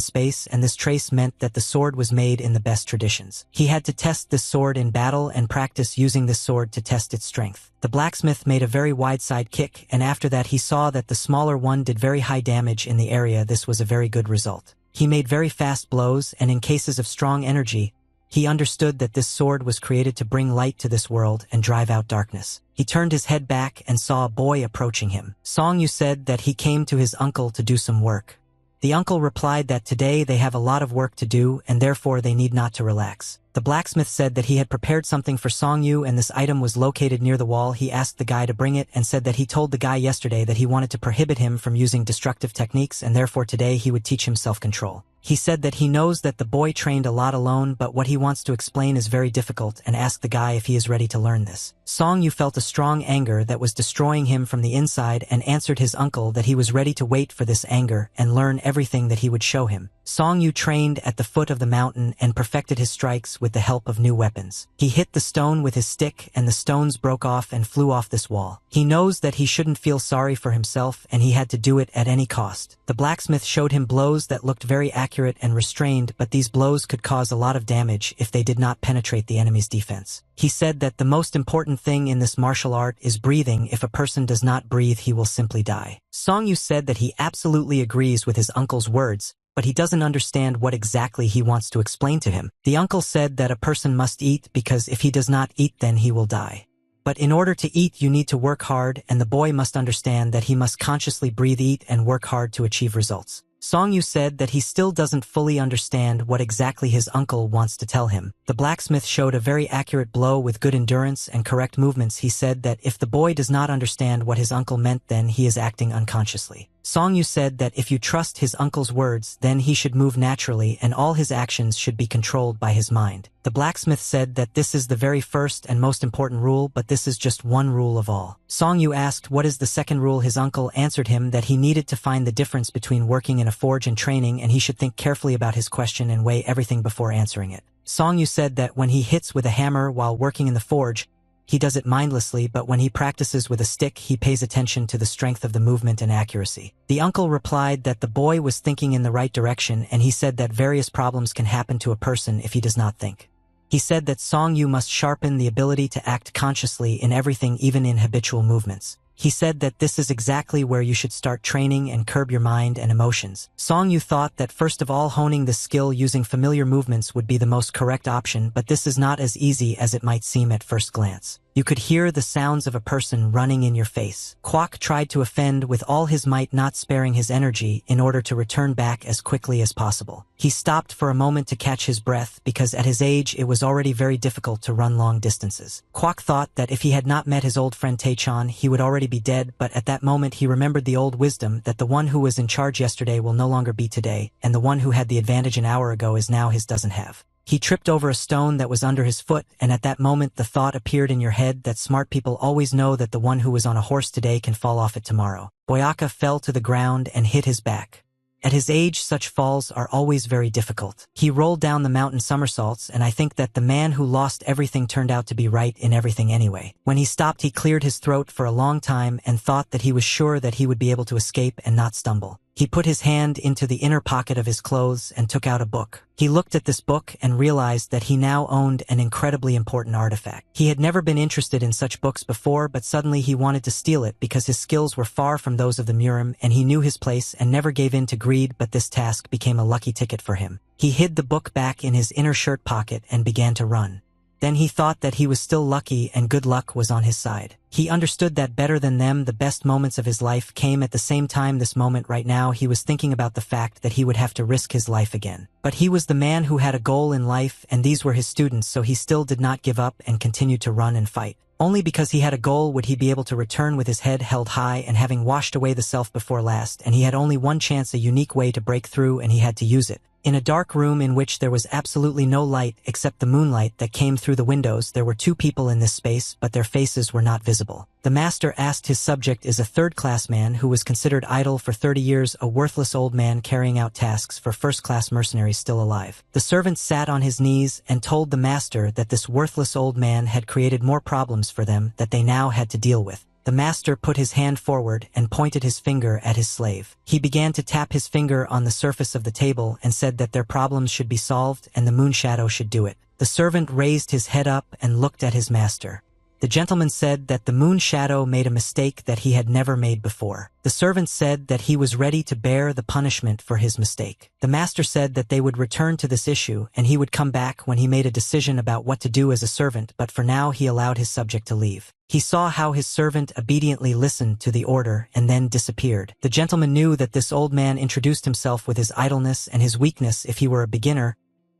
space, and this trace meant that the sword was made in the best traditions. He had to test this sword in battle and practice using this sword to test its strength. The blacksmith made a very wide side kick, and after that he saw that the smaller one did very high damage in the area. This was a very good result. He made very fast blows, and in cases of strong energy, he understood that this sword was created to bring light to this world and drive out darkness. He turned his head back and saw a boy approaching him. Song Yu said that he came to his uncle to do some work. The uncle replied that today they have a lot of work to do and therefore they need not to relax. The blacksmith said that he had prepared something for Song Yu and this item was located near the wall. He asked the guy to bring it and said that he told the guy yesterday that he wanted to prohibit him from using destructive techniques and therefore today he would teach him self-control. He said that he knows that the boy trained a lot alone, but what he wants to explain is very difficult and asked the guy if he is ready to learn this. Song Yu felt a strong anger that was destroying him from the inside and answered his uncle that he was ready to wait for this anger and learn everything that he would show him. Song Yu trained at the foot of the mountain and perfected his strikes with the help of new weapons. He hit the stone with his stick and the stones broke off and flew off this wall. He knows that he shouldn't feel sorry for himself and he had to do it at any cost. The blacksmith showed him blows that looked very accurate and restrained, but these blows could cause a lot of damage if they did not penetrate the enemy's defense. He said that the most important thing in this martial art is breathing. If a person does not breathe, he will simply die. Song Yu said that he absolutely agrees with his uncle's words, but he doesn't understand what exactly he wants to explain to him. The uncle said that a person must eat because if he does not eat then he will die. But in order to eat you need to work hard and the boy must understand that he must consciously breathe, eat and work hard to achieve results. Song Yu said that he still doesn't fully understand what exactly his uncle wants to tell him. The blacksmith showed a very accurate blow with good endurance and correct movements. He said that if the boy does not understand what his uncle meant then he is acting unconsciously. Song Yu said that if you trust his uncle's words then he should move naturally and all his actions should be controlled by his mind. The blacksmith said that this is the very first and most important rule, but this is just one rule of all. Song Yu asked what is the second rule. His uncle answered him that he needed to find the difference between working in a forge and training and he should think carefully about his question and weigh everything before answering it. Song Yu said that when he hits with a hammer while working in the forge, he does it mindlessly, but when he practices with a stick, he pays attention to the strength of the movement and accuracy. The uncle replied that the boy was thinking in the right direction and he said that various problems can happen to a person if he does not think. He said that Song Yu must sharpen the ability to act consciously in everything, even in habitual movements. He said that this is exactly where you should start training and curb your mind and emotions. Song Yu thought that first of all honing the skill using familiar movements would be the most correct option, but this is not as easy as it might seem at first glance. You could hear the sounds of a person running in your face. Kwok tried to offend with all his might, not sparing his energy in order to return back as quickly as possible. He stopped for a moment to catch his breath because at his age it was already very difficult to run long distances. Kwok thought that if he had not met his old friend Taechan he would already be dead, but at that moment he remembered the old wisdom that the one who was in charge yesterday will no longer be today, and the one who had the advantage an hour ago is now his doesn't have. He tripped over a stone that was under his foot, and at that moment the thought appeared in your head that smart people always know that the one who was on a horse today can fall off it tomorrow. Boyaka fell to the ground and hit his back. At his age, such falls are always very difficult. He rolled down the mountain somersaults, and I think that the man who lost everything turned out to be right in everything anyway. When he stopped, he cleared his throat for a long time and thought that he was sure that he would be able to escape and not stumble. He put his hand into the inner pocket of his clothes and took out a book. He looked at this book and realized that he now owned an incredibly important artifact. He had never been interested in such books before, but suddenly he wanted to steal it because his skills were far from those of the Murim and he knew his place and never gave in to greed, but this task became a lucky ticket for him. He hid the book back in his inner shirt pocket and began to run. Then he thought that he was still lucky and good luck was on his side. He understood that better than them the best moments of his life came at the same time. This moment right now he was thinking about the fact that he would have to risk his life again. But he was the man who had a goal in life and these were his students, so he still did not give up and continued to run and fight. Only because he had a goal would he be able to return with his head held high and having washed away the self before last, and he had only one chance, a unique way to break through, and he had to use it. In a dark room in which there was absolutely no light except the moonlight that came through the windows, there were two people in this space, but their faces were not visible. The master asked his subject is a third-class man who was considered idle for 30 years, a worthless old man carrying out tasks for first-class mercenaries still alive. The servant sat on his knees and told the master that this worthless old man had created more problems for them that they now had to deal with. The master put his hand forward and pointed his finger at his slave. He began to tap his finger on the surface of the table and said that their problems should be solved and the moon shadow should do it. The servant raised his head up and looked at his master. The gentleman said that the moon shadow made a mistake that he had never made before. The servant said that he was ready to bear the punishment for his mistake. The master said that they would return to this issue and he would come back when he made a decision about what to do as a servant, but for now he allowed his subject to leave. He saw how his servant obediently listened to the order and then disappeared. The gentleman knew that this old man introduced himself with his idleness and his weakness. If he were a beginner,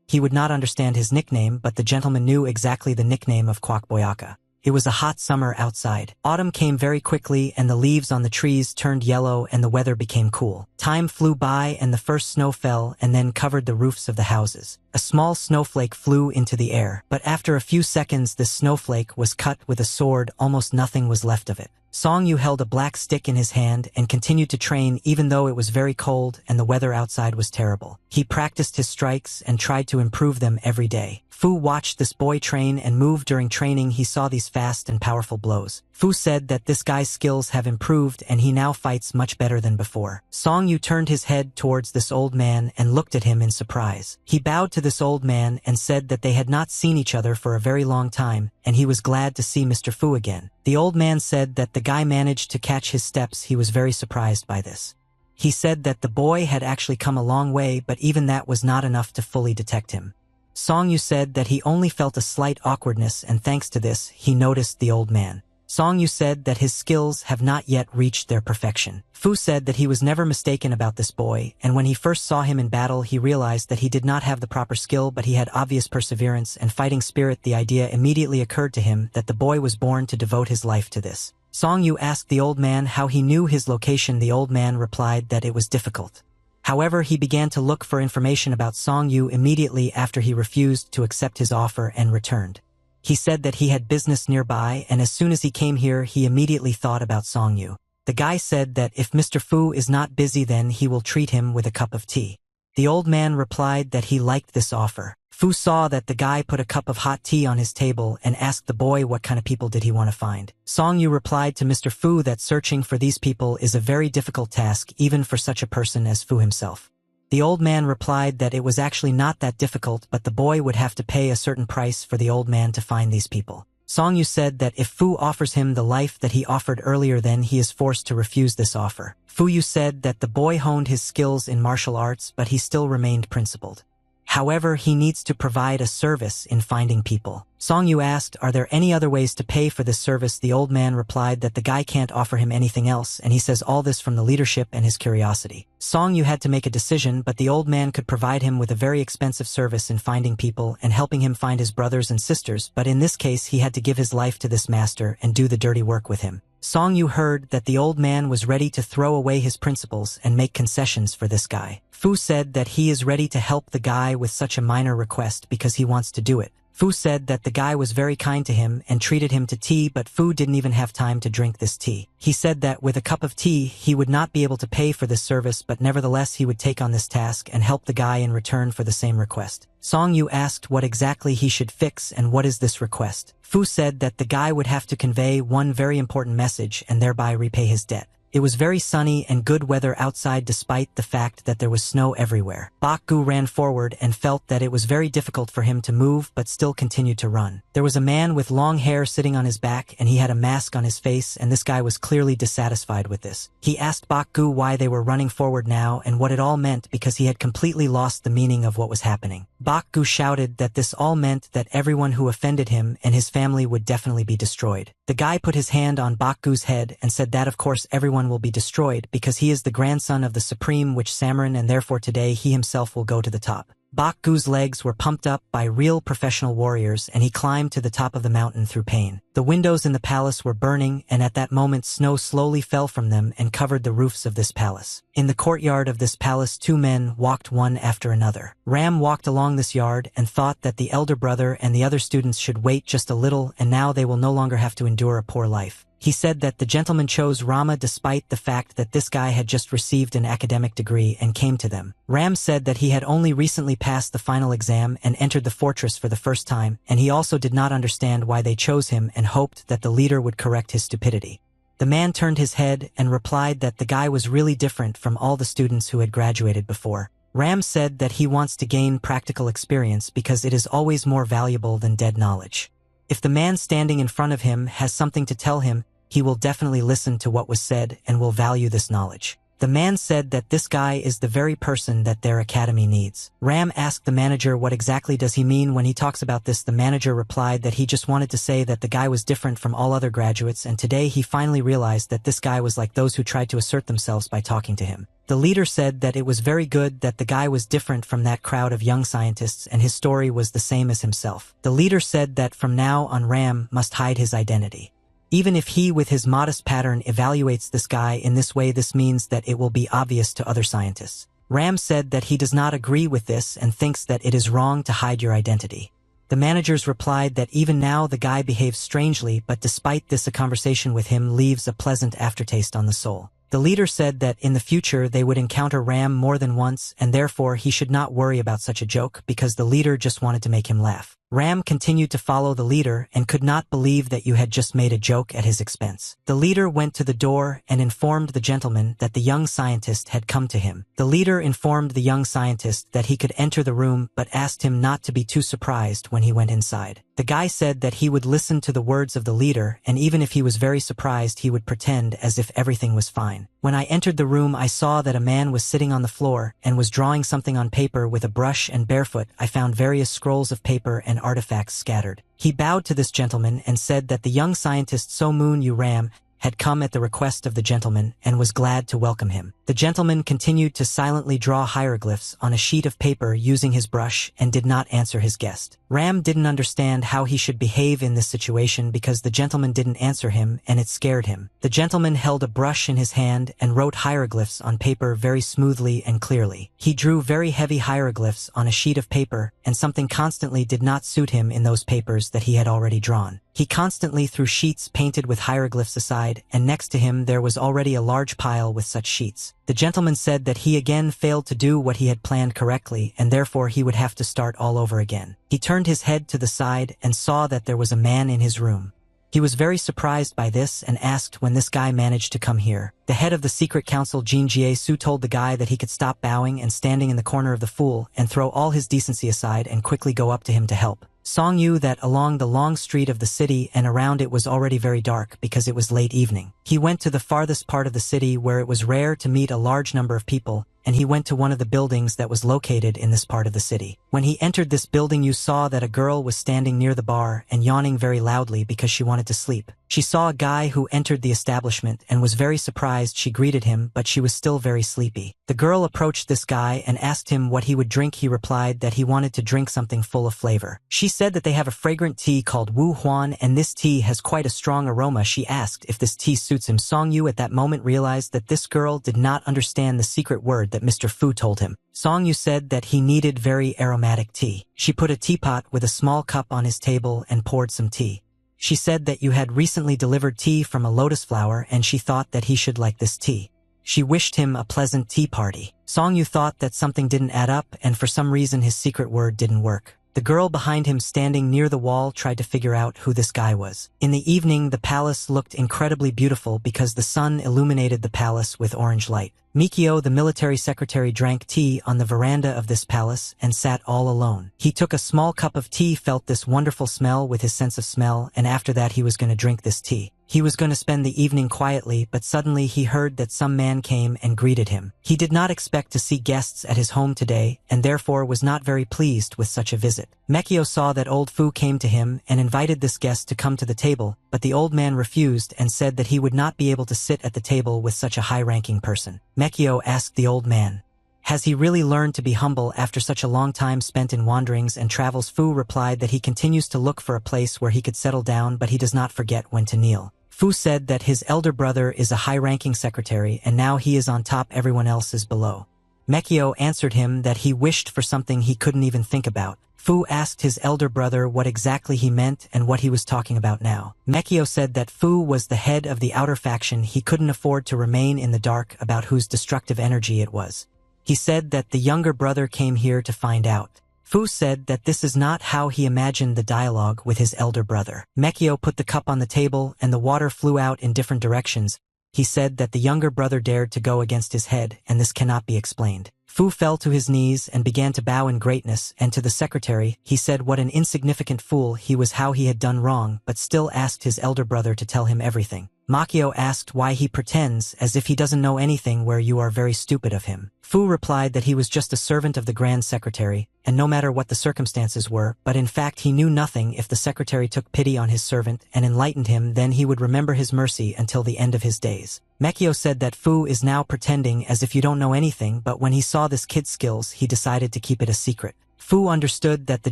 he would not understand his nickname, but the gentleman knew exactly the nickname of Kwak Boyaka. It was a hot summer outside. Autumn came very quickly and the leaves on the trees turned yellow and the weather became cool. Time flew by and the first snow fell and then covered the roofs of the houses. A small snowflake flew into the air, but after a few seconds this snowflake was cut with a sword. Almost nothing was left of it. Song Yu held a black stick in his hand and continued to train even though it was very cold and the weather outside was terrible. He practiced his strikes and tried to improve them every day. Fu watched this boy train and move. During training he saw these fast and powerful blows. Fu said that this guy's skills have improved and he now fights much better than before. Song Yu turned his head towards this old man and looked at him in surprise. He bowed to this old man and said that they had not seen each other for a very long time and he was glad to see Mr. Fu again. The old man said that the guy managed to catch his steps. He was very surprised by this. He said that the boy had actually come a long way, but even that was not enough to fully detect him. Song Yu said that he only felt a slight awkwardness and thanks to this, he noticed the old man. Song Yu said that his skills have not yet reached their perfection. Fu said that he was never mistaken about this boy, and when he first saw him in battle he realized that he did not have the proper skill but he had obvious perseverance and fighting spirit. The idea immediately occurred to him that the boy was born to devote his life to this. Song Yu asked the old man how he knew his location. The old man replied that it was difficult. However, he began to look for information about Song Yu immediately after he refused to accept his offer and returned. He said that he had business nearby and as soon as he came here he immediately thought about Song Yu. The guy said that if Mr. Fu is not busy then he will treat him with a cup of tea. The old man replied that he liked this offer. Fu saw that the guy put a cup of hot tea on his table and asked the boy what kind of people did he want to find. Song Yu replied to Mr. Fu that searching for these people is a very difficult task even for such a person as Fu himself. The old man replied that it was actually not that difficult but the boy would have to pay a certain price for the old man to find these people. Song Yu said that if Fu offers him the life that he offered earlier then he is forced to refuse this offer. Fu Yu said that the boy honed his skills in martial arts but he still remained principled. However, he needs to provide a service in finding people. Song Yu asked, are there any other ways to pay for this service? The old man replied that the guy can't offer him anything else and he says all this from the leadership and his curiosity. Song Yu had to make a decision but the old man could provide him with a very expensive service in finding people and helping him find his brothers and sisters, but in this case he had to give his life to this master and do the dirty work with him. Song Yu heard that the old man was ready to throw away his principles and make concessions for this guy. Fu said that he is ready to help the guy with such a minor request because he wants to do it. Fu said that the guy was very kind to him and treated him to tea but Fu didn't even have time to drink this tea. He said that with a cup of tea he would not be able to pay for this service but nevertheless he would take on this task and help the guy in return for the same request. Song Yu asked what exactly he should fix and what is this request. Fu said that the guy would have to convey one very important message and thereby repay his debt. It was very sunny and good weather outside despite the fact that there was snow everywhere. Bakgu ran forward and felt that it was very difficult for him to move but still continued to run. There was a man with long hair sitting on his back and he had a mask on his face and this guy was clearly dissatisfied with this. He asked Bakgu why they were running forward now and what it all meant because he had completely lost the meaning of what was happening. Bakgu shouted that this all meant that everyone who offended him and his family would definitely be destroyed. The guy put his hand on Bakgu's head and said that of course everyone will be destroyed because he is the grandson of the Supreme Witch Samarin and therefore today he himself will go to the top. Bakgu's legs were pumped up by real professional warriors and he climbed to the top of the mountain through pain. The The windows in the palace were burning, and at that moment snow slowly fell from them and covered the roofs of this palace. In the courtyard of this palace 2 men walked one after another. Ram walked along this yard and thought that the elder brother and the other students should wait just a little, and now they will no longer have to endure a poor life. He said that the gentleman chose Rama despite the fact that this guy had just received an academic degree and came to them. Ram said that he had only recently passed the final exam and entered the fortress for the first time, and he also did not understand why they chose him and hoped that the leader would correct his stupidity. The man turned his head and replied that the guy was really different from all the students who had graduated before. Ram said that he wants to gain practical experience because it is always more valuable than dead knowledge. If the man standing in front of him has something to tell him, he will definitely listen to what was said and will value this knowledge. The man said that this guy is the very person that their academy needs. Ram asked the manager what exactly does he mean when he talks about this. The manager replied that he just wanted to say that the guy was different from all other graduates, and today he finally realized that this guy was like those who tried to assert themselves by talking to him. The leader said that it was very good that the guy was different from that crowd of young scientists and his story was the same as himself. The leader said that from now on Ram must hide his identity. Even if he with his modest pattern evaluates this guy in this way, this means that it will be obvious to other scientists. Ram said that he does not agree with this and thinks that it is wrong to hide your identity. The managers replied that even now the guy behaves strangely, but despite this a conversation with him leaves a pleasant aftertaste on the soul. The leader said that in the future they would encounter Ram more than once and therefore he should not worry about such a joke because the leader just wanted to make him laugh. Ram continued to follow the leader and could not believe that you had just made a joke at his expense. The leader went to the door and informed the gentleman that the young scientist had come to him. The leader informed the young scientist that he could enter the room but asked him not to be too surprised when he went inside. The guy said that he would listen to the words of the leader and even if he was very surprised he would pretend as if everything was fine. When I entered the room I saw that a man was sitting on the floor and was drawing something on paper with a brush, and barefoot I found various scrolls of paper and artifacts scattered. He bowed to this gentleman and said that the young scientist So Moon Yu Ram had come at the request of the gentleman and was glad to welcome him. The gentleman continued to silently draw hieroglyphs on a sheet of paper using his brush and did not answer his guest. Ram didn't understand how he should behave in this situation because the gentleman didn't answer him and it scared him. The gentleman held a brush in his hand and wrote hieroglyphs on paper very smoothly and clearly. He drew very heavy hieroglyphs on a sheet of paper and something constantly did not suit him in those papers that he had already drawn. He constantly threw sheets painted with hieroglyphs aside, and next to him there was already a large pile with such sheets. The gentleman said that he again failed to do what he had planned correctly, and therefore he would have to start all over again. He turned his head to the side and saw that there was a man in his room. He was very surprised by this and asked when this guy managed to come here. The head of the secret council, Jin Jie-su, told the guy that he could stop bowing and standing in the corner of the fool and throw all his decency aside and quickly go up to him to help. Song Yu that along the long street of the city and around it was already very dark because it was late evening. He went to the farthest part of the city where it was rare to meet a large number of people, and he went to one of the buildings that was located in this part of the city. When he entered this building, you saw that a girl was standing near the bar and yawning very loudly because she wanted to sleep. She saw a guy who entered the establishment and was very surprised. She greeted him, but she was still very sleepy. The girl approached this guy and asked him what he would drink. He replied that he wanted to drink something full of flavor. She said that they have a fragrant tea called Wu Huan and this tea has quite a strong aroma. She asked if this tea suits him. Song Yu at that moment realized that this girl did not understand the secret word that Mr. Fu told him. Song Yu said that he needed very aromatic tea. She put a teapot with a small cup on his table and poured some tea. She said that you had recently delivered tea from a lotus flower and she thought that he should like this tea. She wished him a pleasant tea party. Song Yu thought that something didn't add up and for some reason his secret word didn't work. The girl behind him standing near the wall tried to figure out who this guy was. In the evening, the palace looked incredibly beautiful because the sun illuminated the palace with orange light. Mikio, the military secretary, drank tea on the veranda of this palace and sat all alone. He took a small cup of tea, felt this wonderful smell with his sense of smell, and after that he was going to drink this tea. He was going to spend the evening quietly, but suddenly he heard that some man came and greeted him. He did not expect to see guests at his home today, and therefore was not very pleased with such a visit. Mekio saw that old Fu came to him and invited this guest to come to the table, but the old man refused and said that he would not be able to sit at the table with such a high-ranking person. Mekio asked the old man, Has he really learned to be humble after such a long time spent in wanderings and travels? Fu replied that he continues to look for a place where he could settle down, but he does not forget when to kneel. Fu said that his elder brother is a high-ranking secretary and now he is on top, everyone else is below. Mekio answered him that he wished for something he couldn't even think about. Fu asked his elder brother what exactly he meant and what he was talking about now. Mekio said that Fu was the head of the outer faction. He couldn't afford to remain in the dark about whose destructive energy it was. He said that the younger brother came here to find out. Fu said that this is not how he imagined the dialogue with his elder brother. Mekio put the cup on the table and the water flew out in different directions. He said that the younger brother dared to go against his head, and this cannot be explained. Fu fell to his knees and began to bow in greatness, and to the secretary, he said what an insignificant fool he was, how he had done wrong, but still asked his elder brother to tell him everything. Makio asked why he pretends as if he doesn't know anything, where you are very stupid of him. Fu replied that he was just a servant of the Grand Secretary, and no matter what the circumstances were, but in fact he knew nothing. If the secretary took pity on his servant and enlightened him, then he would remember his mercy until the end of his days. Mekio said that Fu is now pretending as if you don't know anything, but when he saw this kid's skills, he decided to keep it a secret. Fu understood that the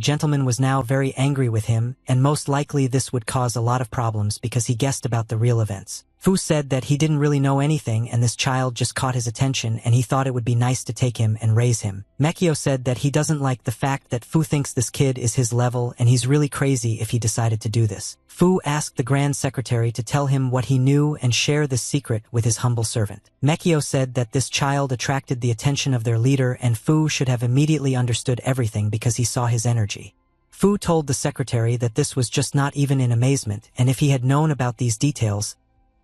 gentleman was now very angry with him, and most likely this would cause a lot of problems because he guessed about the real events. Fu said that he didn't really know anything and this child just caught his attention and he thought it would be nice to take him and raise him. Mekio said that he doesn't like the fact that Fu thinks this kid is his level and he's really crazy if he decided to do this. Fu asked the Grand Secretary to tell him what he knew and share this secret with his humble servant. Mekio said that this child attracted the attention of their leader and Fu should have immediately understood everything because he saw his energy. Fu told the secretary that this was just not even in amazement, and if he had known about these details,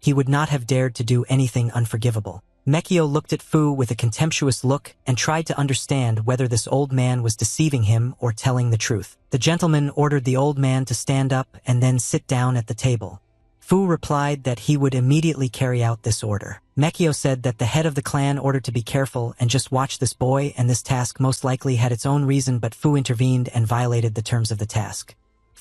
he would not have dared to do anything unforgivable. Mekio looked at Fu with a contemptuous look and tried to understand whether this old man was deceiving him or telling the truth. The gentleman ordered the old man to stand up and then sit down at the table. Fu replied that he would immediately carry out this order. Mekio said that the head of the clan ordered to be careful and just watch this boy, and this task most likely had its own reason, but Fu intervened and violated the terms of the task.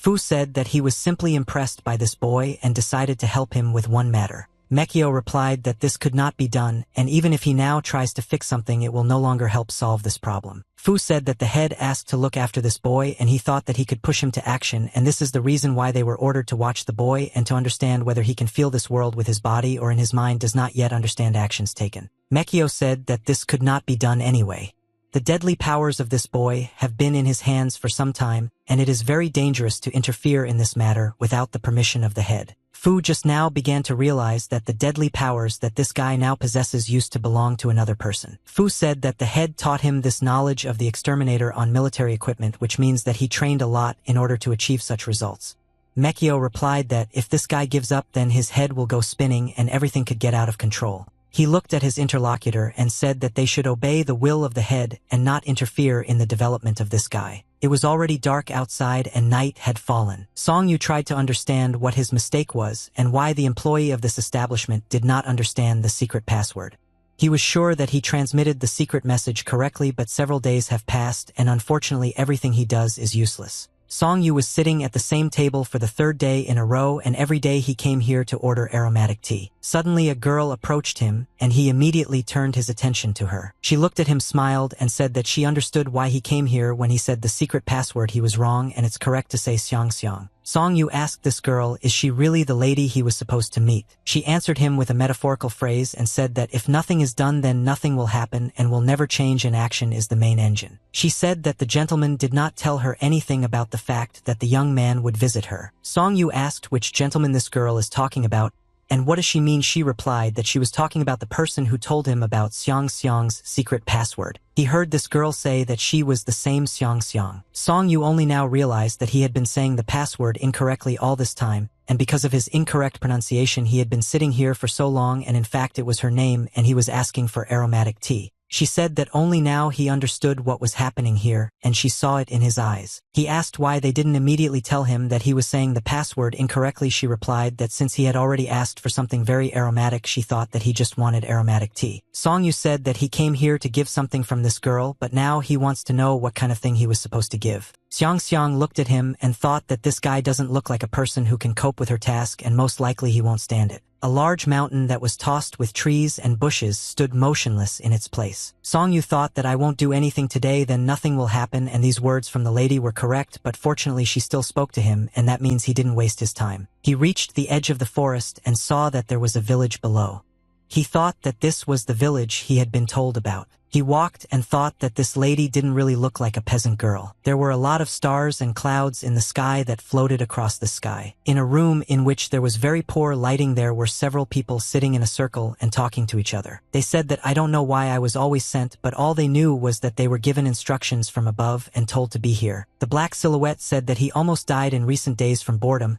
Fu said that he was simply impressed by this boy and decided to help him with one matter. Mekio replied that this could not be done, and even if he now tries to fix something, it will no longer help solve this problem. Fu said that the head asked to look after this boy and he thought that he could push him to action, and this is the reason why they were ordered to watch the boy and to understand whether he can feel this world with his body or in his mind does not yet understand actions taken. Mekio said that this could not be done anyway. The deadly powers of this boy have been in his hands for some time, and it is very dangerous to interfere in this matter without the permission of the head. Fu just now began to realize that the deadly powers that this guy now possesses used to belong to another person. Fu said that the head taught him this knowledge of the exterminator on military equipment, which means that he trained a lot in order to achieve such results. Mekio replied that if this guy gives up, then his head will go spinning and everything could get out of control. He looked at his interlocutor and said that they should obey the will of the head and not interfere in the development of this guy. It was already dark outside and night had fallen. Song Yu tried to understand what his mistake was and why the employee of this establishment did not understand the secret password. He was sure that he transmitted the secret message correctly, but several days have passed and unfortunately everything he does is useless. Song Yu was sitting at the same table for the third day in a row, and every day he came here to order aromatic tea. Suddenly a girl approached him, and he immediately turned his attention to her. She looked at him, smiled, and said that she understood why he came here when he said the secret password he was wrong and it's correct to say Xiang Xiang. Song Yu asked this girl, is she really the lady he was supposed to meet? She answered him with a metaphorical phrase and said that if nothing is done then nothing will happen and will never change, and action is the main engine. She said that the gentleman did not tell her anything about the fact that the young man would visit her. Song Yu asked which gentleman this girl is talking about, and what does she mean? She replied that she was talking about the person who told him about Xiang Xiang's secret password. He heard this girl say that she was the same Xiang Xiang. Song Yu only now realized that he had been saying the password incorrectly all this time, and because of his incorrect pronunciation he had been sitting here for so long, and in fact it was her name and he was asking for aromatic tea. She said that only now he understood what was happening here, and she saw it in his eyes. He asked why they didn't immediately tell him that he was saying the password incorrectly. She replied that since he had already asked for something very aromatic, she thought that he just wanted aromatic tea. Song Yu said that he came here to give something from this girl, but now he wants to know what kind of thing he was supposed to give. Xiang Xiang looked at him and thought that this guy doesn't look like a person who can cope with her task, and most likely he won't stand it. A large mountain that was tossed with trees and bushes stood motionless in its place. Song-yu thought that I won't do anything today, then nothing will happen, and these words from the lady were correct, but fortunately she still spoke to him, and that means he didn't waste his time. He reached the edge of the forest and saw that there was a village below. He thought that this was the village he had been told about. He walked and thought that this lady didn't really look like a peasant girl. There were a lot of stars and clouds in the sky that floated across the sky. In a room in which there was very poor lighting, there were several people sitting in a circle and talking to each other. They said that I don't know why I was always sent, but all they knew was that they were given instructions from above and told to be here. The black silhouette said that he almost died in recent days from boredom.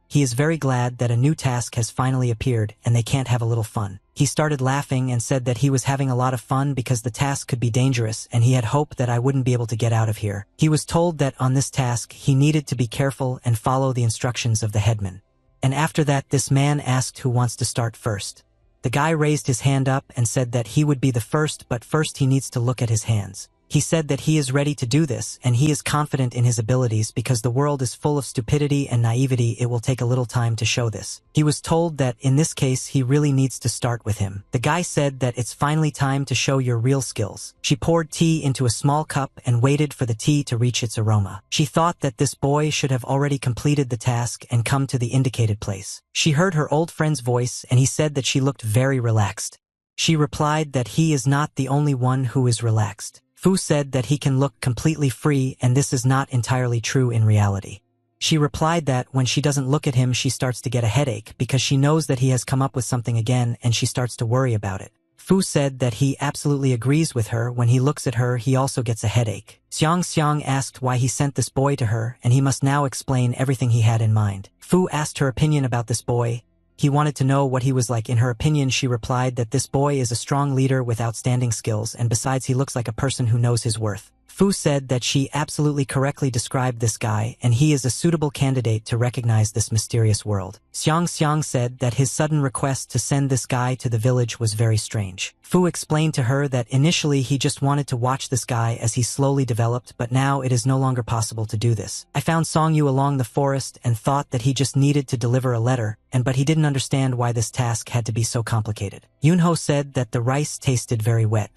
He is very glad that a new task has finally appeared and they can't have a little fun. He started laughing and said that he was having a lot of fun because the task could be dangerous and he had hoped that I wouldn't be able to get out of here. He was told that on this task he needed to be careful and follow the instructions of the headman. And after that, this man asked who wants to start first. The guy raised his hand up and said that he would be the first, but first he needs to look at his hands. He said that he is ready to do this, and he is confident in his abilities because the world is full of stupidity and naivety. It will take a little time to show this. He was told that in this case he really needs to start with him. The guy said that it's finally time to show your real skills. She poured tea into a small cup and waited for the tea to reach its aroma. She thought that this boy should have already completed the task and come to the indicated place. She heard her old friend's voice and he said that she looked very relaxed. She replied that he is not the only one who is relaxed. Fu said that he can look completely free, and this is not entirely true in reality. She replied that when she doesn't look at him she starts to get a headache because she knows that he has come up with something again and she starts to worry about it. Fu said that he absolutely agrees with her. When he looks at her he also gets a headache. Xiang asked why he sent this boy to her, and he must now explain everything he had in mind. Fu asked her opinion about this boy. He wanted to know what he was like. In her opinion, she replied that this boy is a strong leader with outstanding skills, and besides he looks like a person who knows his worth. Fu said that she absolutely correctly described this guy, and he is a suitable candidate to recognize this mysterious world. Xiang said that his sudden request to send this guy to the village was very strange. Fu explained to her that initially he just wanted to watch this guy as he slowly developed, but now it is no longer possible to do this. I found Song-yu along the forest and thought that he just needed to deliver a letter, but he didn't understand why this task had to be so complicated. Yunho said that the rice tasted very wet.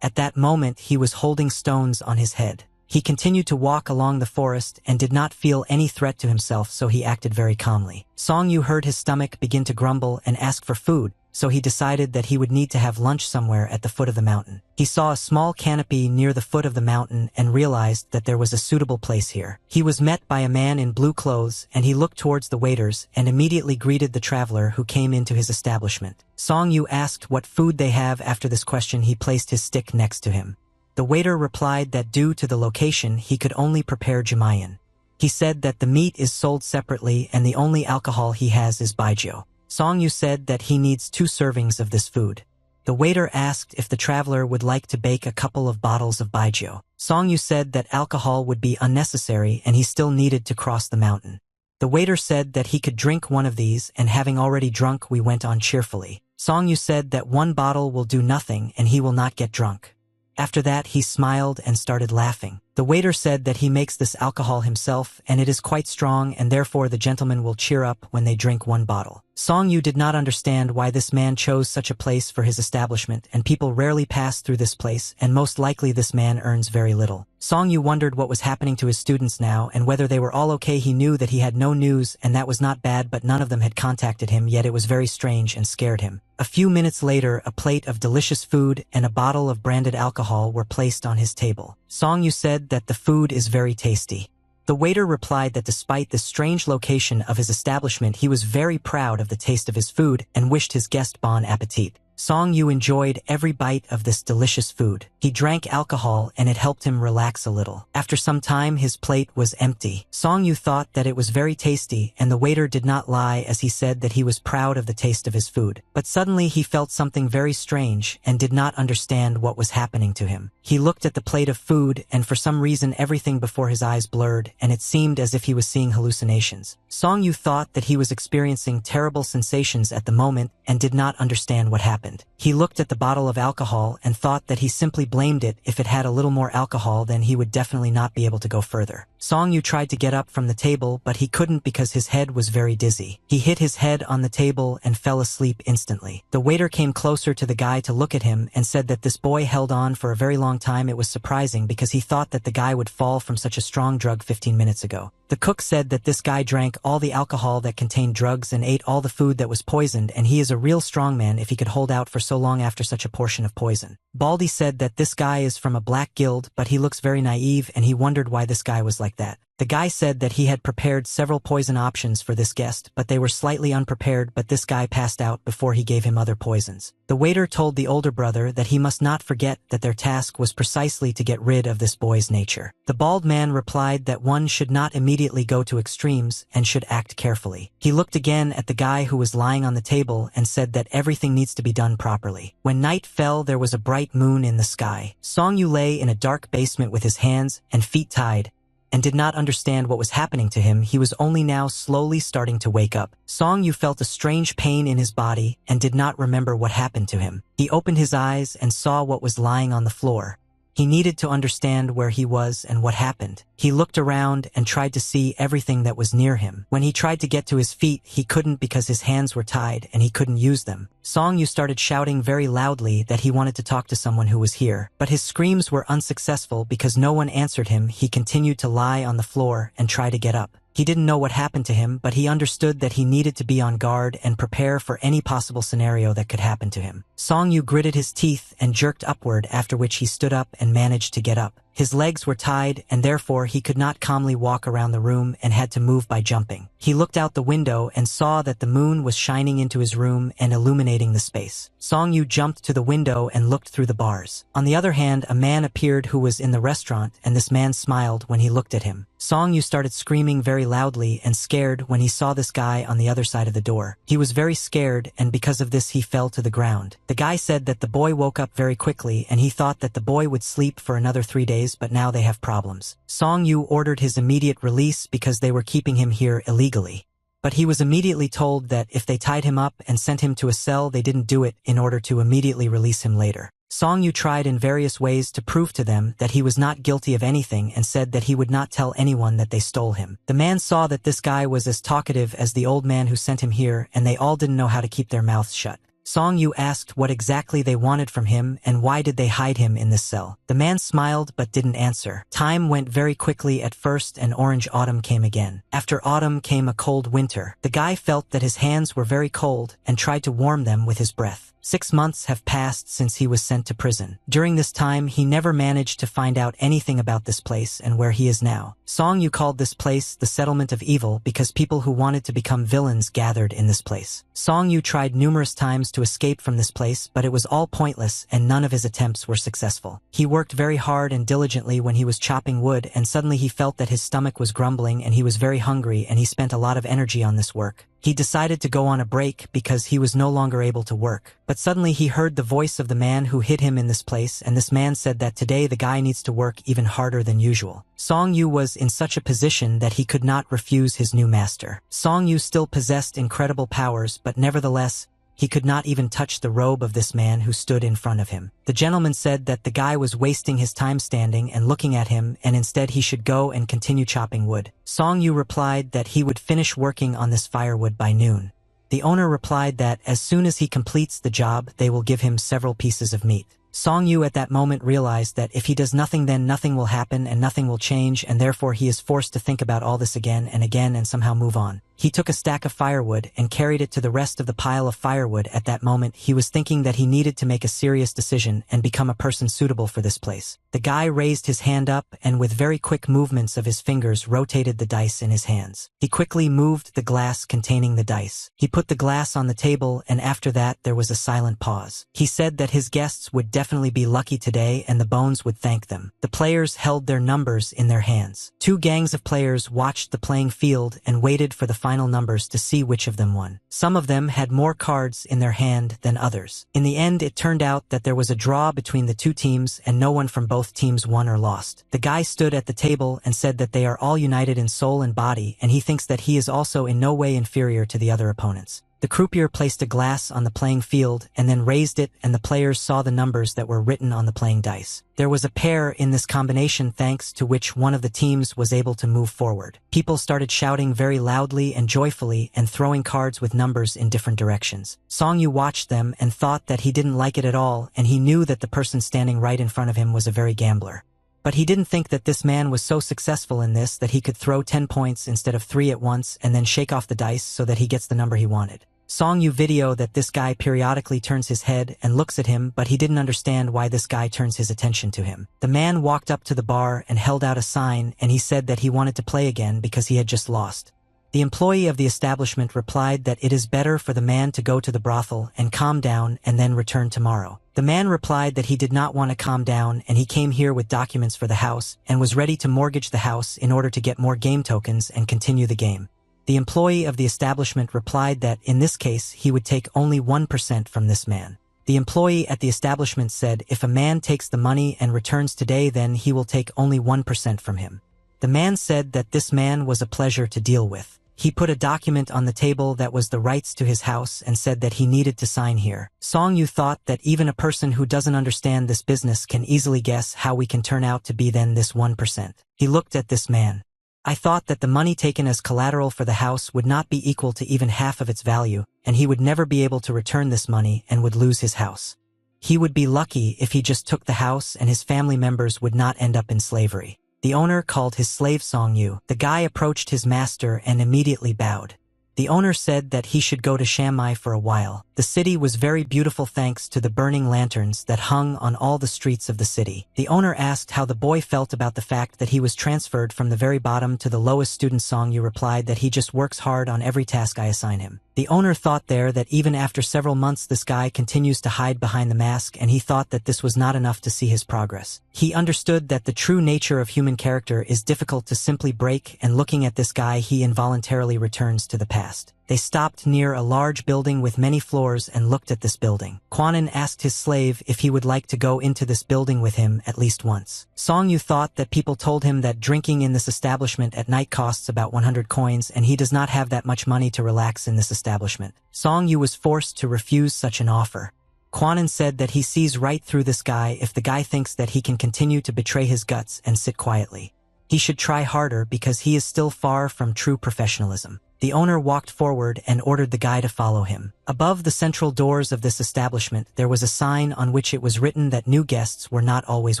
At that moment he was holding stones on his head. He continued to walk along the forest and did not feel any threat to himself, so he acted very calmly. Song-yu heard his stomach begin to grumble and ask for food, so he decided that he would need to have lunch somewhere at the foot of the mountain. He saw a small canopy near the foot of the mountain and realized that there was a suitable place here. He was met by a man in blue clothes, and he looked towards the waiters and immediately greeted the traveler who came into his establishment. Song-yu asked what food they have. After this question he placed his stick next to him. The waiter replied that due to the location he could only prepare jumayan. He said that the meat is sold separately and the only alcohol he has is baijiu. Song-yu said that he needs 2 servings of this food. The waiter asked if the traveler would like to bake a couple of bottles of baijiu. Song-yu said that alcohol would be unnecessary and he still needed to cross the mountain. The waiter said that he could drink one of these, and having already drunk we went on cheerfully. Song-yu said that 1 bottle will do nothing and he will not get drunk. After that he smiled and started laughing. The waiter said that he makes this alcohol himself and it is quite strong, and therefore the gentleman will cheer up when they drink 1 bottle. Song-yu did not understand why this man chose such a place for his establishment, and people rarely pass through this place, and most likely this man earns very little. Song-yu wondered what was happening to his students now and whether they were all okay. He knew that he had no news, and that was not bad, but none of them had contacted him, yet it was very strange and scared him. A few minutes later, a plate of delicious food and a bottle of branded alcohol were placed on his table. Song-yu said that the food is very tasty. The waiter replied that despite the strange location of his establishment he was very proud of the taste of his food and wished his guest bon appetit. Song-yu enjoyed every bite of this delicious food. He drank alcohol and it helped him relax a little. After some time his plate was empty. Song-yu thought that it was very tasty, and the waiter did not lie as he said that he was proud of the taste of his food. But suddenly he felt something very strange and did not understand what was happening to him. He looked at the plate of food and for some reason everything before his eyes blurred and it seemed as if he was seeing hallucinations. Song-yu thought that he was experiencing terrible sensations at the moment and did not understand what happened. happened. He looked at the bottle of alcohol and thought that he simply blamed it. If it had a little more alcohol, then he would definitely not be able to go further. Song Yu tried to get up from the table, but he couldn't because his head was very dizzy. He hit his head on the table and fell asleep instantly. The waiter came closer to the guy to look at him and said that this boy held on for a very long time. It was surprising because he thought that the guy would fall from such a strong drug 15 minutes ago. The cook said that this guy drank all the alcohol that contained drugs and ate all the food that was poisoned, and he is a real strongman if he could hold out for so long after such a portion of poison. Baldy said that this guy is from a black guild, but he looks very naive and he wondered why this guy was like that. The guy said that he had prepared several poison options for this guest, but they were slightly unprepared, but this guy passed out before he gave him other poisons. The waiter told the older brother that he must not forget that their task was precisely to get rid of this boy's nature. The bald man replied that one should not immediately go to extremes and should act carefully. He looked again at the guy who was lying on the table and said that everything needs to be done properly. When night fell, there was a bright moon in the sky. Song Yu lay in a dark basement with his hands and feet tied, and did not understand what was happening to him. He was only now slowly starting to wake up. Song Yu felt a strange pain in his body and did not remember what happened to him. He opened his eyes and saw what was lying on the floor. He needed to understand where he was and what happened. He looked around and tried to see everything that was near him. When he tried to get to his feet, he couldn't because his hands were tied and he couldn't use them. Song Yu started shouting very loudly that he wanted to talk to someone who was here, but his screams were unsuccessful because no one answered him. He continued to lie on the floor and try to get up. He didn't know what happened to him, but he understood that he needed to be on guard and prepare for any possible scenario that could happen to him. Song Yu gritted his teeth and jerked upward, after which he stood up and managed to get up. His legs were tied, and therefore he could not calmly walk around the room and had to move by jumping. He looked out the window and saw that the moon was shining into his room and illuminating the space. Song Yu jumped to the window and looked through the bars. On the other hand, a man appeared who was in the restaurant, and this man smiled when he looked at him. Song Yu started screaming very loudly and scared when he saw this guy on the other side of the door. He was very scared, and because of this he fell to the ground. The guy said that the boy woke up very quickly and he thought that the boy would sleep for another 3 days, but now they have problems. Song Yu ordered his immediate release because they were keeping him here illegally. But he was immediately told that if they tied him up and sent him to a cell, they didn't do it in order to immediately release him later. Song Yu tried in various ways to prove to them that he was not guilty of anything and said that he would not tell anyone that they stole him. The man saw that this guy was as talkative as the old man who sent him here, and they all didn't know how to keep their mouths shut. Song Yu asked what exactly they wanted from him and why did they hide him in this cell. The man smiled but didn't answer. Time went very quickly at first and orange autumn came again. After autumn came a cold winter. The guy felt that his hands were very cold and tried to warm them with his breath. 6 months have passed since he was sent to prison. During this time, he never managed to find out anything about this place and where he is now. Song Yu called this place the settlement of evil because people who wanted to become villains gathered in this place. Song Yu tried numerous times to escape from this place, but it was all pointless and none of his attempts were successful. He worked very hard and diligently when he was chopping wood, and suddenly he felt that his stomach was grumbling and he was very hungry, and he spent a lot of energy on this work. He decided to go on a break because he was no longer able to work. But suddenly he heard the voice of the man who hid him in this place, and this man said that today the guy needs to work even harder than usual. Song Yu was in such a position that he could not refuse his new master. Song Yu still possessed incredible powers, but nevertheless, he could not even touch the robe of this man who stood in front of him. The gentleman said that the guy was wasting his time standing and looking at him, and instead he should go and continue chopping wood. Song Yu replied that he would finish working on this firewood by noon. The owner replied that as soon as he completes the job, they will give him several pieces of meat. Song Yu at that moment realized that if he does nothing, then nothing will happen and nothing will change, and therefore he is forced to think about all this again and somehow move on. He took a stack of firewood and carried it to the rest of the pile of firewood. At that moment, he was thinking that he needed to make a serious decision and become a person suitable for this place. The guy raised his hand up and with very quick movements of his fingers rotated the dice in his hands. He quickly moved the glass containing the dice. He put the glass on the table, and after that there was a silent pause. He said that his guests would definitely be lucky today and the bones would thank them. The players held their numbers in their hands. 2 gangs of players watched the playing field and waited for the final numbers to see which of them won. Some of them had more cards in their hand than others. In the end, it turned out that there was a draw between the 2 teams and no one from both teams won or lost. The guy stood at the table and said that they are all united in soul and body, and he thinks that he is also in no way inferior to the other opponents. The croupier placed a glass on the playing field and then raised it, and the players saw the numbers that were written on the playing dice. There was a pair in this combination, thanks to which one of the teams was able to move forward. People started shouting very loudly and joyfully and throwing cards with numbers in different directions. Song-yu watched them and thought that he didn't like it at all, and he knew that the person standing right in front of him was a very gambler. But he didn't think that this man was so successful in this that he could throw 10 points instead of 3 at once and then shake off the dice so that he gets the number he wanted. Song-yu video that this guy periodically turns his head and looks at him, but he didn't understand why this guy turns his attention to him. The man walked up to the bar and held out a sign, and he said that he wanted to play again because he had just lost. The employee of the establishment replied that it is better for the man to go to the brothel and calm down and then return tomorrow. The man replied that he did not want to calm down, and he came here with documents for the house and was ready to mortgage the house in order to get more game tokens and continue the game. The employee of the establishment replied that in this case he would take only 1% from this man. The employee at the establishment said if a man takes the money and returns today, then he will take only 1% from him. The man said that this man was a pleasure to deal with. He put a document on the table that was the rights to his house and said that he needed to sign here. Song-yu thought that even a person who doesn't understand this business can easily guess how we can turn out to be then this 1%. He looked at this man. I thought that the money taken as collateral for the house would not be equal to even half of its value, and he would never be able to return this money and would lose his house. He would be lucky if he just took the house, and his family members would not end up in slavery. The owner called his slave Song-yu. The guy approached his master and immediately bowed. The owner said that he should go to Shanghai for a while. The city was very beautiful thanks to the burning lanterns that hung on all the streets of the city. The owner asked how the boy felt about the fact that he was transferred from the very bottom to the lowest student. Song-yu replied that he just works hard on every task I assign him. The owner thought there that even after several months this guy continues to hide behind the mask, and he thought that this was not enough to see his progress. He understood that the true nature of human character is difficult to simply break, and looking at this guy he involuntarily returns to the past. They stopped near a large building with many floors and looked at this building. Kwanin asked his slave if he would like to go into this building with him at least once. Song-yu thought that people told him that drinking in this establishment at night costs about 100 coins, and he does not have that much money to relax in this establishment. Song-yu was forced to refuse such an offer. Kwanin said that he sees right through this guy if the guy thinks that he can continue to betray his guts and sit quietly. He should try harder because he is still far from true professionalism. The owner walked forward and ordered the guy to follow him. Above the central doors of this establishment, there was a sign on which it was written that new guests were not always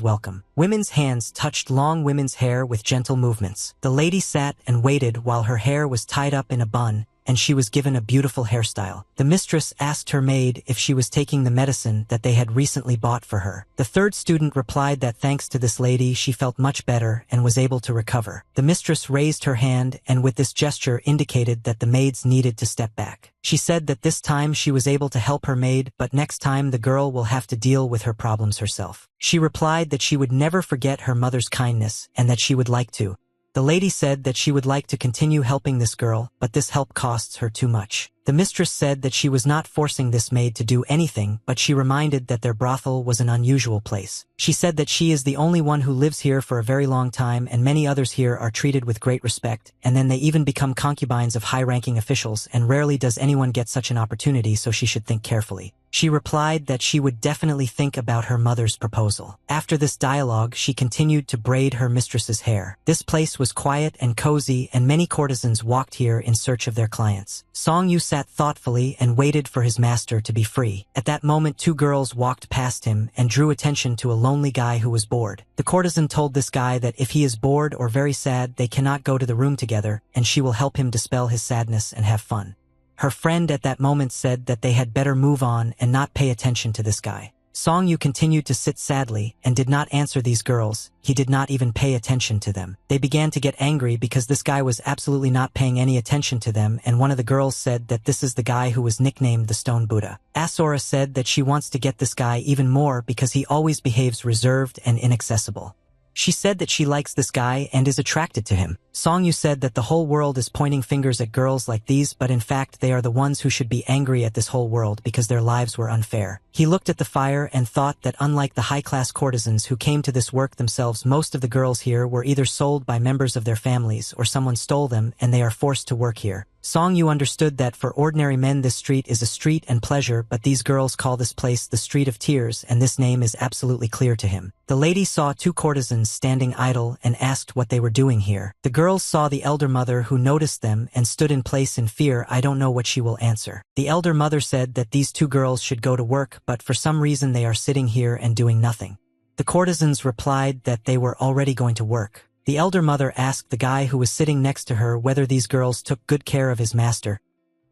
welcome. Women's hands touched long women's hair with gentle movements. The lady sat and waited while her hair was tied up in a bun, and she was given a beautiful hairstyle. The mistress asked her maid if she was taking the medicine that they had recently bought for her. The third student replied that thanks to this lady she felt much better and was able to recover. The mistress raised her hand and with this gesture indicated that the maids needed to step back. She said that this time she was able to help her maid, but next time the girl will have to deal with her problems herself. She replied that she would never forget her mother's kindness and that she would like to. The lady said that she would like to continue helping this girl, but this help costs her too much. The mistress said that she was not forcing this maid to do anything, but she reminded that their brothel was an unusual place. She said that she is the only one who lives here for a very long time, and many others here are treated with great respect, and then they even become concubines of high-ranking officials, and rarely does anyone get such an opportunity, so she should think carefully. She replied that she would definitely think about her mother's proposal. After this dialogue, she continued to braid her mistress's hair. This place was quiet and cozy, and many courtesans walked here in search of their clients. Song-yu sat thoughtfully and waited for his master to be free. At that moment, two girls walked past him and drew attention to a lonely guy who was bored. The courtesan told this guy that if he is bored or very sad, they cannot go to the room together, and she will help him dispel his sadness and have fun. Her friend at that moment said that they had better move on and not pay attention to this guy. Song-yu continued to sit sadly and did not answer these girls. He did not even pay attention to them. They began to get angry because this guy was absolutely not paying any attention to them, and one of the girls said that this is the guy who was nicknamed the Stone Buddha. Asura said that she wants to get this guy even more because he always behaves reserved and inaccessible. She said that she likes this guy and is attracted to him. Song-yu said that the whole world is pointing fingers at girls like these, but in fact they are the ones who should be angry at this whole world because their lives were unfair. He looked at the fire and thought that unlike the high-class courtesans who came to this work themselves, most of the girls here were either sold by members of their families or someone stole them and they are forced to work here. Song Yu understood that for ordinary men this street is a street and pleasure, but these girls call this place the Street of Tears, and this name is absolutely clear to him. The lady saw two courtesans standing idle and asked what they were doing here. The girls saw the elder mother, who noticed them and stood in place in fear. I don't know what she will answer. The elder mother said that these two girls should go to work, but for some reason they are sitting here and doing nothing. The courtesans replied that they were already going to work. The elder mother asked the guy who was sitting next to her whether these girls took good care of his master.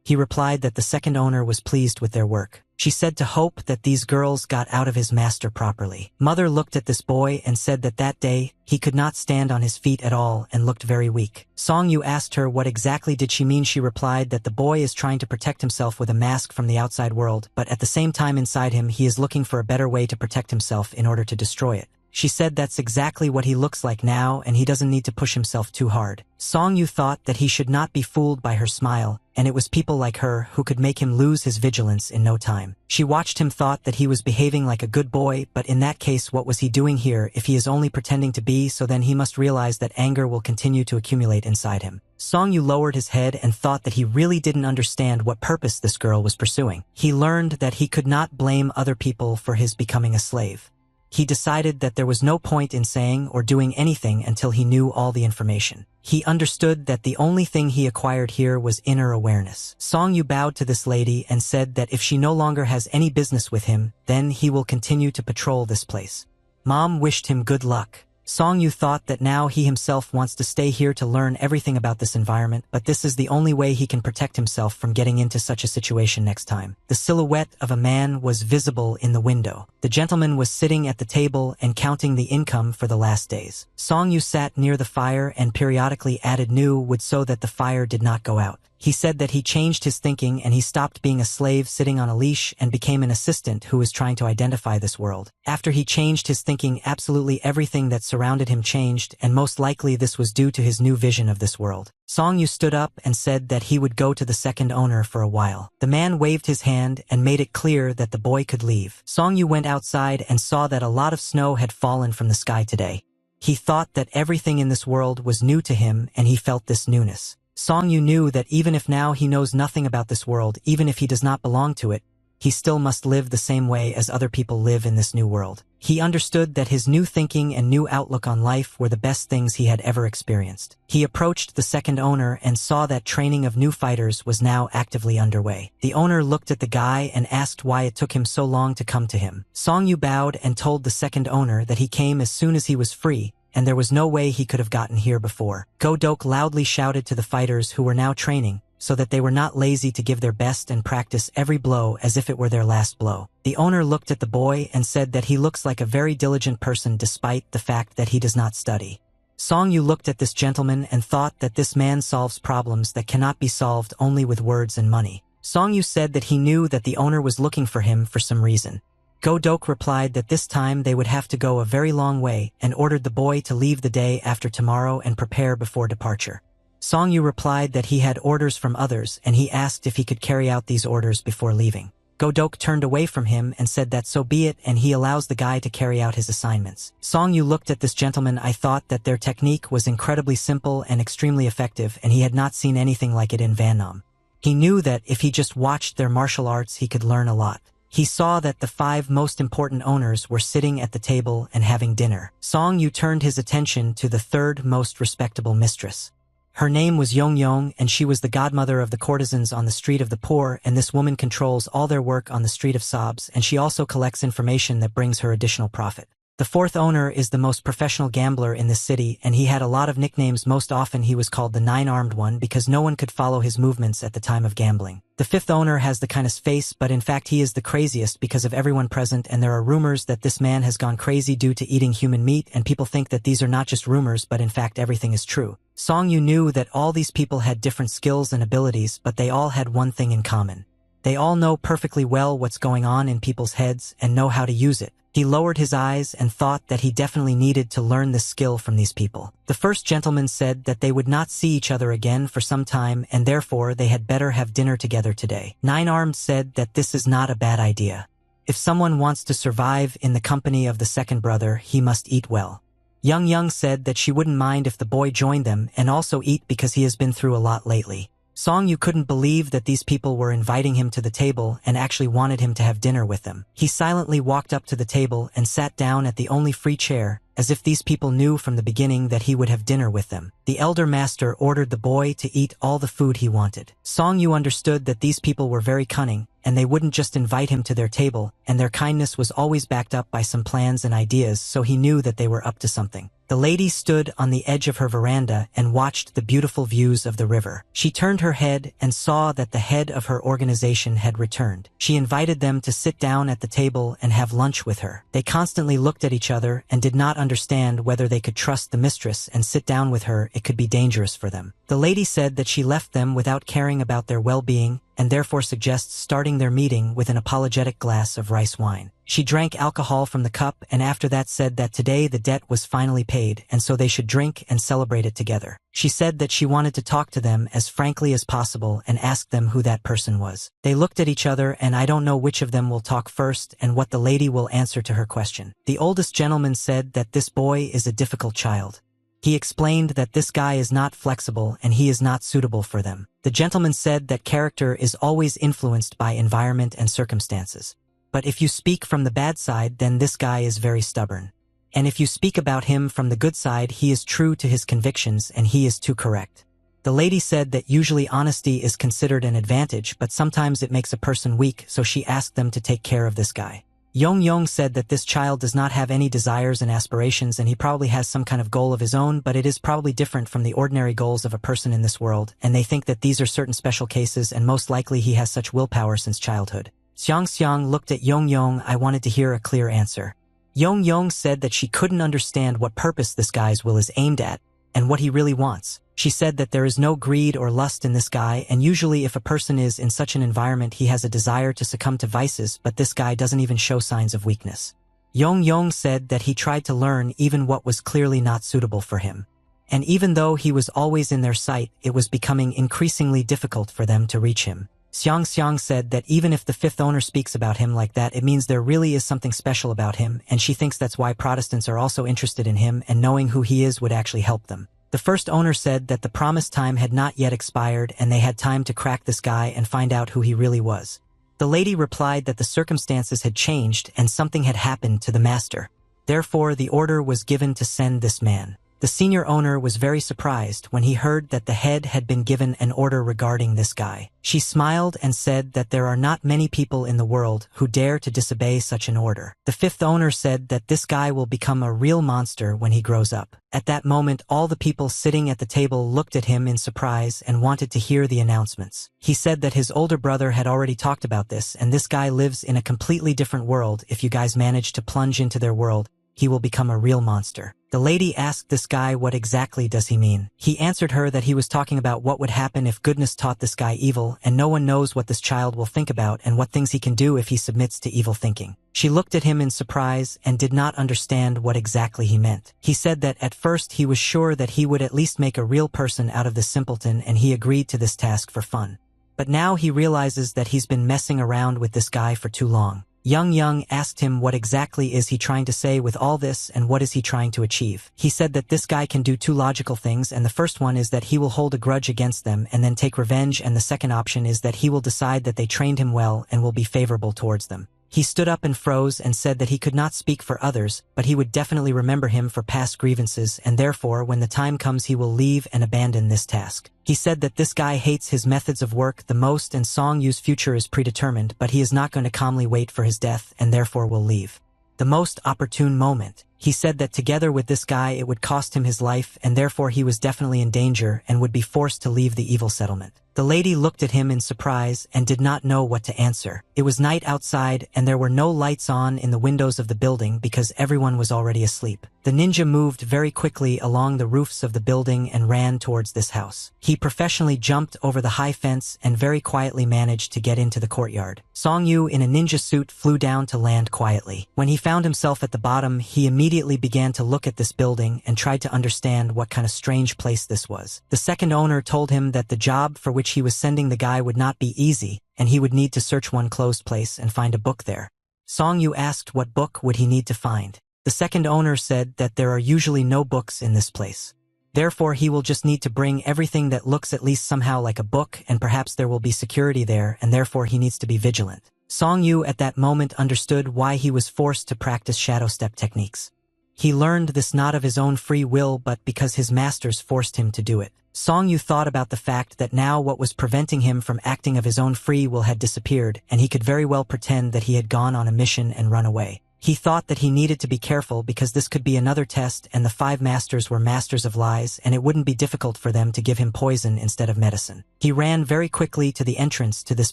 He replied that the second owner was pleased with their work. She said to hope that these girls got out of his master properly. Mother looked at this boy and said that that day he could not stand on his feet at all and looked very weak. Song Yu asked her what exactly did she mean. She replied that the boy is trying to protect himself with a mask from the outside world, but at the same time inside him he is looking for a better way to protect himself in order to destroy it. She said that's exactly what he looks like now and he doesn't need to push himself too hard. Song Yu thought that he should not be fooled by her smile, and it was people like her who could make him lose his vigilance in no time. She watched him, thought that he was behaving like a good boy, but in that case what was he doing here if he is only pretending to be? So then he must realize that anger will continue to accumulate inside him. Song Yu lowered his head and thought that he really didn't understand what purpose this girl was pursuing. He learned that he could not blame other people for his becoming a slave. He decided that there was no point in saying or doing anything until he knew all the information. He understood that the only thing he acquired here was inner awareness. Song Yu bowed to this lady and said that if she no longer has any business with him, then he will continue to patrol this place. Mom wished him good luck. Song Yu thought that now he himself wants to stay here to learn everything about this environment, but this is the only way he can protect himself from getting into such a situation next time. The silhouette of a man was visible in the window. The gentleman was sitting at the table and counting the income for the last days. Song Yu sat near the fire and periodically added new wood so that the fire did not go out. He said that he changed his thinking and he stopped being a slave sitting on a leash and became an assistant who was trying to identify this world. After he changed his thinking, absolutely everything that surrounded him changed, and most likely this was due to his new vision of this world. Song Yu stood up and said that he would go to the second owner for a while. The man waved his hand and made it clear that the boy could leave. Song Yu went outside and saw that a lot of snow had fallen from the sky today. He thought that everything in this world was new to him and he felt this newness. Song Yu knew that even if now he knows nothing about this world, even if he does not belong to it, he still must live the same way as other people live in this new world. He understood that his new thinking and new outlook on life were the best things he had ever experienced. He approached the second owner and saw that training of new fighters was now actively underway. The owner looked at the guy and asked why it took him so long to come to him. Song Yu bowed and told the second owner that he came as soon as he was free, and there was no way he could have gotten here before. Go-Dok loudly shouted to the fighters who were now training, so that they were not lazy to give their best and practice every blow as if it were their last blow. The owner looked at the boy and said that he looks like a very diligent person despite the fact that he does not study. Song Yu looked at this gentleman and thought that this man solves problems that cannot be solved only with words and money. Song Yu said that he knew that the owner was looking for him for some reason. Go-Dok replied that this time they would have to go a very long way and ordered the boy to leave the day after tomorrow and prepare before departure. Song Yu replied that he had orders from others and he asked if he could carry out these orders before leaving. Go-Dok turned away from him and said that so be it, and he allows the guy to carry out his assignments. Song Yu looked at this gentleman. I thought that their technique was incredibly simple and extremely effective, and he had not seen anything like it in Vietnam. He knew that if he just watched their martial arts he could learn a lot. He saw that the 5 most important owners were sitting at the table and having dinner. Song Yu turned his attention to the 3rd most respectable mistress. Her name was Yong Yong, and she was the godmother of the courtesans on the Street of the Poor, and this woman controls all their work on the Street of Sobs, and she also collects information that brings her additional profit. The 4th owner is the most professional gambler in this city, and he had a lot of nicknames. Most often he was called the 9-armed one because no one could follow his movements at the time of gambling. The 5th owner has the kindest face, but in fact he is the craziest because of everyone present, and there are rumors that this man has gone crazy due to eating human meat, and people think that these are not just rumors but in fact everything is true. Song Yu knew that all these people had different skills and abilities, but they all had one thing in common. They all know perfectly well what's going on in people's heads and know how to use it. He lowered his eyes and thought that he definitely needed to learn this skill from these people. The first gentleman said that they would not see each other again for some time and therefore they had better have dinner together today. 9-armed said that this is not a bad idea. If someone wants to survive in the company of the second brother, he must eat well. Young said that she wouldn't mind if the boy joined them and also eat because he has been through a lot lately. Song Yu couldn't believe that these people were inviting him to the table and actually wanted him to have dinner with them. He silently walked up to the table and sat down at the only free chair, as if these people knew from the beginning that he would have dinner with them. The elder master ordered the boy to eat all the food he wanted. Song Yu understood that these people were very cunning, and they wouldn't just invite him to their table, and their kindness was always backed up by some plans and ideas, so he knew that they were up to something. The lady stood on the edge of her veranda and watched the beautiful views of the river. She turned her head and saw that the head of her organization had returned. She invited them to sit down at the table and have lunch with her. They constantly looked at each other and did not understand whether they could trust the mistress and sit down with her. It could be dangerous for them. The lady said that she left them without caring about their well-being and therefore suggests starting their meeting with an apologetic glass of rice wine. She drank alcohol from the cup and after that said that today the debt was finally paid and so they should drink and celebrate it together. She said that she wanted to talk to them as frankly as possible and asked them who that person was. They looked at each other and I don't know which of them will talk first and what the lady will answer to her question. The oldest gentleman said that this boy is a difficult child. He explained that this guy is not flexible and he is not suitable for them. The gentleman said that character is always influenced by environment and circumstances. But if you speak from the bad side, then this guy is very stubborn. And if you speak about him from the good side, he is true to his convictions and he is too correct. The lady said that usually honesty is considered an advantage, but sometimes it makes a person weak, so she asked them to take care of this guy. Yong said that this child does not have any desires and aspirations and he probably has some kind of goal of his own, but it is probably different from the ordinary goals of a person in this world, and they think that these are certain special cases and most likely he has such willpower since childhood. Xiang looked at Yong. I wanted to hear a clear answer. Yong said that she couldn't understand what purpose this guy's will is aimed at and what he really wants. She said that there is no greed or lust in this guy, and usually if a person is in such an environment he has a desire to succumb to vices, but this guy doesn't even show signs of weakness. Yong said that he tried to learn even what was clearly not suitable for him. And even though he was always in their sight, it was becoming increasingly difficult for them to reach him. Xiang said that even if the fifth owner speaks about him like that, it means there really is something special about him, and she thinks that's why Protestants are also interested in him, and knowing who he is would actually help them. The first owner said that the promised time had not yet expired and they had time to crack this guy and find out who he really was. The lady replied that the circumstances had changed and something had happened to the master. Therefore, the order was given to send this man. The senior owner was very surprised when he heard that the head had been given an order regarding this guy. She smiled and said that there are not many people in the world who dare to disobey such an order. The fifth owner said that this guy will become a real monster when he grows up. At that moment, all the people sitting at the table looked at him in surprise and wanted to hear the announcements. He said that his older brother had already talked about this, and this guy lives in a completely different world. If you guys manage to plunge into their world, he will become a real monster. The lady asked this guy what exactly does he mean. He answered her that he was talking about what would happen if goodness taught this guy evil, and no one knows what this child will think about and what things he can do if he submits to evil thinking. She looked at him in surprise and did not understand what exactly he meant. He said that at first he was sure that he would at least make a real person out of this simpleton, and he agreed to this task for fun. But now he realizes that he's been messing around with this guy for too long. Young asked him what exactly is he trying to say with all this and what is he trying to achieve. He said that this guy can do two logical things, and the first one is that he will hold a grudge against them and then take revenge, and the second option is that he will decide that they trained him well and will be favorable towards them. He stood up and froze and said that he could not speak for others, but he would definitely remember him for past grievances, and therefore when the time comes he will leave and abandon this task. He said that this guy hates his methods of work the most and Song Yu's future is predetermined, but he is not going to calmly wait for his death and therefore will leave. The most opportune moment. He said that together with this guy it would cost him his life, and therefore he was definitely in danger and would be forced to leave the evil settlement. The lady looked at him in surprise and did not know what to answer. It was night outside and there were no lights on in the windows of the building because everyone was already asleep. The ninja moved very quickly along the roofs of the building and ran towards this house. He professionally jumped over the high fence and very quietly managed to get into the courtyard. Song Yu in a ninja suit flew down to land quietly. When he found himself at the bottom, he immediately began to look at this building and tried to understand what kind of strange place this was. The second owner told him that the job for which he was sending the guy would not be easy, and he would need to search one closed place and find a book there. Song Yu asked what book would he need to find. The second owner said that there are usually no books in this place. Therefore he will just need to bring everything that looks at least somehow like a book, and perhaps there will be security there, and therefore he needs to be vigilant. Song Yu at that moment understood why he was forced to practice shadow step techniques. He learned this not of his own free will but because his masters forced him to do it. Song Yu thought about the fact that now what was preventing him from acting of his own free will had disappeared, and he could very well pretend that he had gone on a mission and run away. He thought that he needed to be careful because this could be another test, and the 5 masters were masters of lies, and it wouldn't be difficult for them to give him poison instead of medicine. He ran very quickly to the entrance to this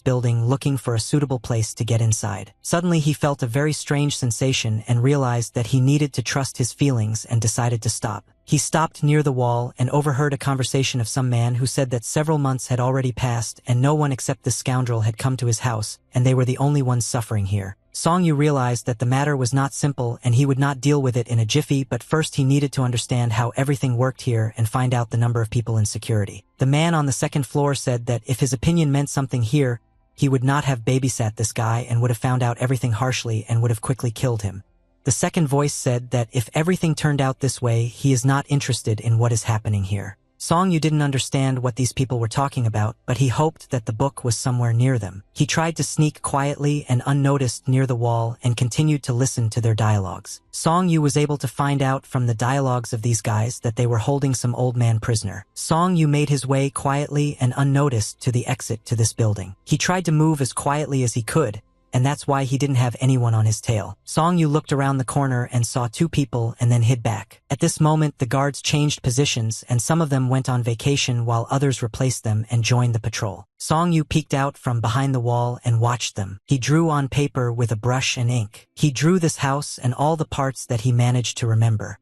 building looking for a suitable place to get inside. Suddenly he felt a very strange sensation and realized that he needed to trust his feelings and decided to stop. He stopped near the wall and overheard a conversation of some man who said that several months had already passed and no one except this scoundrel had come to his house, and they were the only ones suffering here. Song Yu realized that the matter was not simple and he would not deal with it in a jiffy, but first he needed to understand how everything worked here and find out the number of people in security. The man on the second floor said that if his opinion meant something here, he would not have babysat this guy and would have found out everything harshly and would have quickly killed him. The second voice said that if everything turned out this way, he is not interested in what is happening here. Song Yu didn't understand what these people were talking about, but he hoped that the book was somewhere near them. He tried to sneak quietly and unnoticed near the wall and continued to listen to their dialogues. Song Yu was able to find out from the dialogues of these guys that they were holding some old man prisoner. Song Yu made his way quietly and unnoticed to the exit to this building. He tried to move as quietly as he could, and that's why he didn't have anyone on his tail. Song Yu looked around the corner and saw 2 people and then hid back. At this moment, the guards changed positions and some of them went on vacation while others replaced them and joined the patrol. Song Yu peeked out from behind the wall and watched them. He drew on paper with a brush and ink. He drew this house and all the parts that he managed to remember.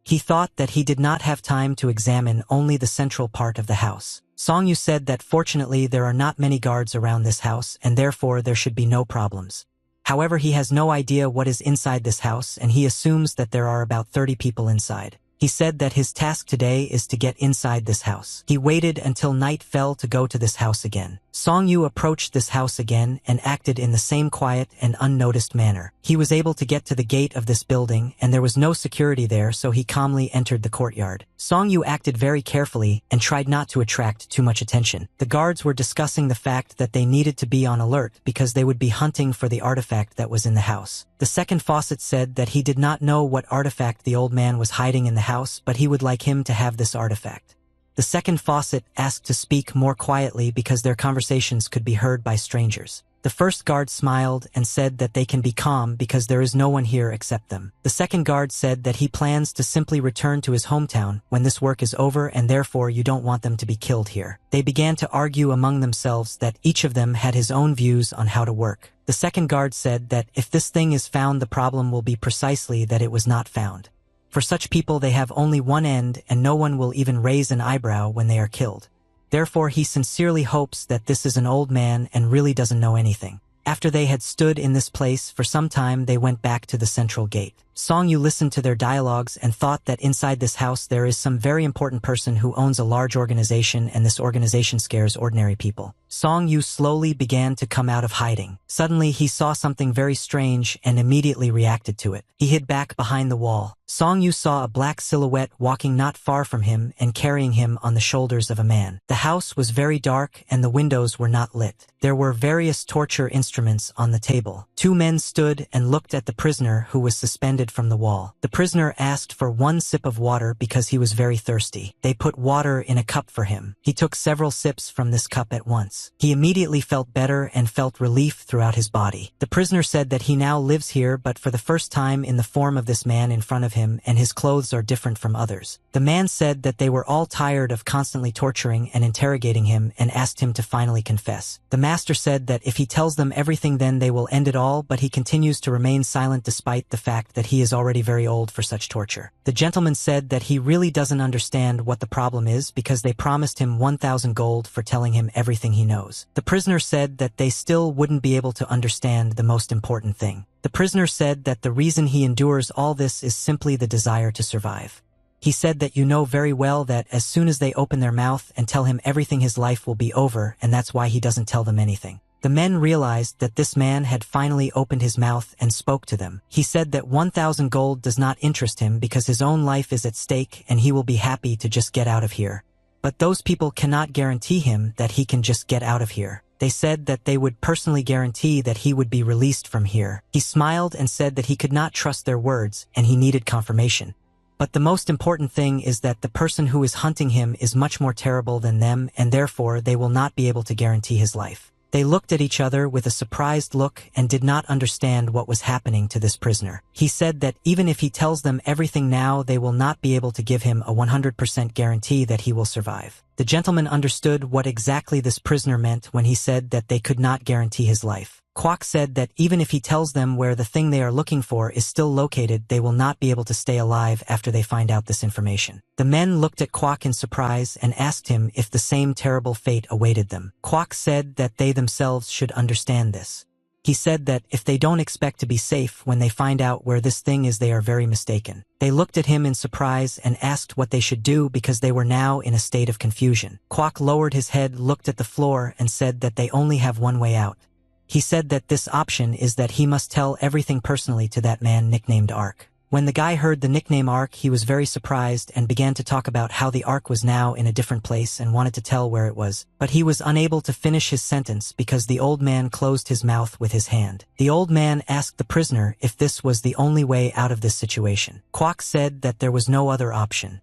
He thought that he did not have time to examine only the central part of the house. Song Yu said that fortunately there are not many guards around this house and therefore there should be no problems. However, he has no idea what is inside this house and he assumes that there are about 30 people inside. He said that his task today is to get inside this house. He waited until night fell to go to this house again. Song Yu approached this house again and acted in the same quiet and unnoticed manner. He was able to get to the gate of this building and there was no security there, so he calmly entered the courtyard. Song Yu acted very carefully and tried not to attract too much attention. The guards were discussing the fact that they needed to be on alert because they would be hunting for the artifact that was in the house. The second faucet said that he did not know what artifact the old man was hiding in the house, but he would like him to have this artifact. The second faucet asked to speak more quietly because their conversations could be heard by strangers. The first guard smiled and said that they can be calm because there is no one here except them. The second guard said that he plans to simply return to his hometown when this work is over and therefore you don't want them to be killed here. They began to argue among themselves that each of them had his own views on how to work. The second guard said that if this thing is found, the problem will be precisely that it was not found. For such people they have only one end and no one will even raise an eyebrow when they are killed. Therefore he sincerely hopes that this is an old man and really doesn't know anything. After they had stood in this place for some time, they went back to the central gate. Song Yu listened to their dialogues and thought that inside this house there is some very important person who owns a large organization, and this organization scares ordinary people. Song Yu slowly began to come out of hiding. Suddenly he saw something very strange and immediately reacted to it. He hid back behind the wall. Song Yu saw a black silhouette walking not far from him and carrying him on the shoulders of a man. The house was very dark and the windows were not lit. There were various torture instruments on the table. 2 men stood and looked at the prisoner who was suspended from the wall. The prisoner asked for 1 sip of water because he was very thirsty. They put water in a cup for him. He took several sips from this cup at once. He immediately felt better and felt relief throughout his body. The prisoner said that he now lives here, but for the first time in the form of this man in front of him, and his clothes are different from others. The man said that they were all tired of constantly torturing and interrogating him and asked him to finally confess. The master said that if he tells them everything then they will end it all, but he continues to remain silent despite the fact that he is already very old for such torture. The gentleman said that he really doesn't understand what the problem is because they promised him 1,000 gold for telling him everything he knows. The prisoner said that they still wouldn't be able to understand the most important thing. The prisoner said that the reason he endures all this is simply the desire to survive. He said that you know very well that as soon as they open their mouth and tell him everything, his life will be over, and that's why he doesn't tell them anything. The men realized that this man had finally opened his mouth and spoke to them. He said that 1,000 gold does not interest him because his own life is at stake and he will be happy to just get out of here. But those people cannot guarantee him that he can just get out of here. They said that they would personally guarantee that he would be released from here. He smiled and said that he could not trust their words and he needed confirmation. But the most important thing is that the person who is hunting him is much more terrible than them and therefore they will not be able to guarantee his life. They looked at each other with a surprised look and did not understand what was happening to this prisoner. He said that even if he tells them everything now, they will not be able to give him a 100% guarantee that he will survive. The gentleman understood what exactly this prisoner meant when he said that they could not guarantee his life. Kwok said that even if he tells them where the thing they are looking for is still located, they will not be able to stay alive after they find out this information. The men looked at Kwok in surprise and asked him if the same terrible fate awaited them. Kwok said that they themselves should understand this. He said that if they don't expect to be safe when they find out where this thing is, they are very mistaken. They looked at him in surprise and asked what they should do because they were now in a state of confusion. Kwok lowered his head, looked at the floor, and said that they only have one way out. He said that this option is that he must tell everything personally to that man nicknamed Ark. When the guy heard the nickname Ark, he was very surprised and began to talk about how the Ark was now in a different place and wanted to tell where it was. But he was unable to finish his sentence because the old man closed his mouth with his hand. The old man asked the prisoner if this was the only way out of this situation. Kwok said that there was no other option.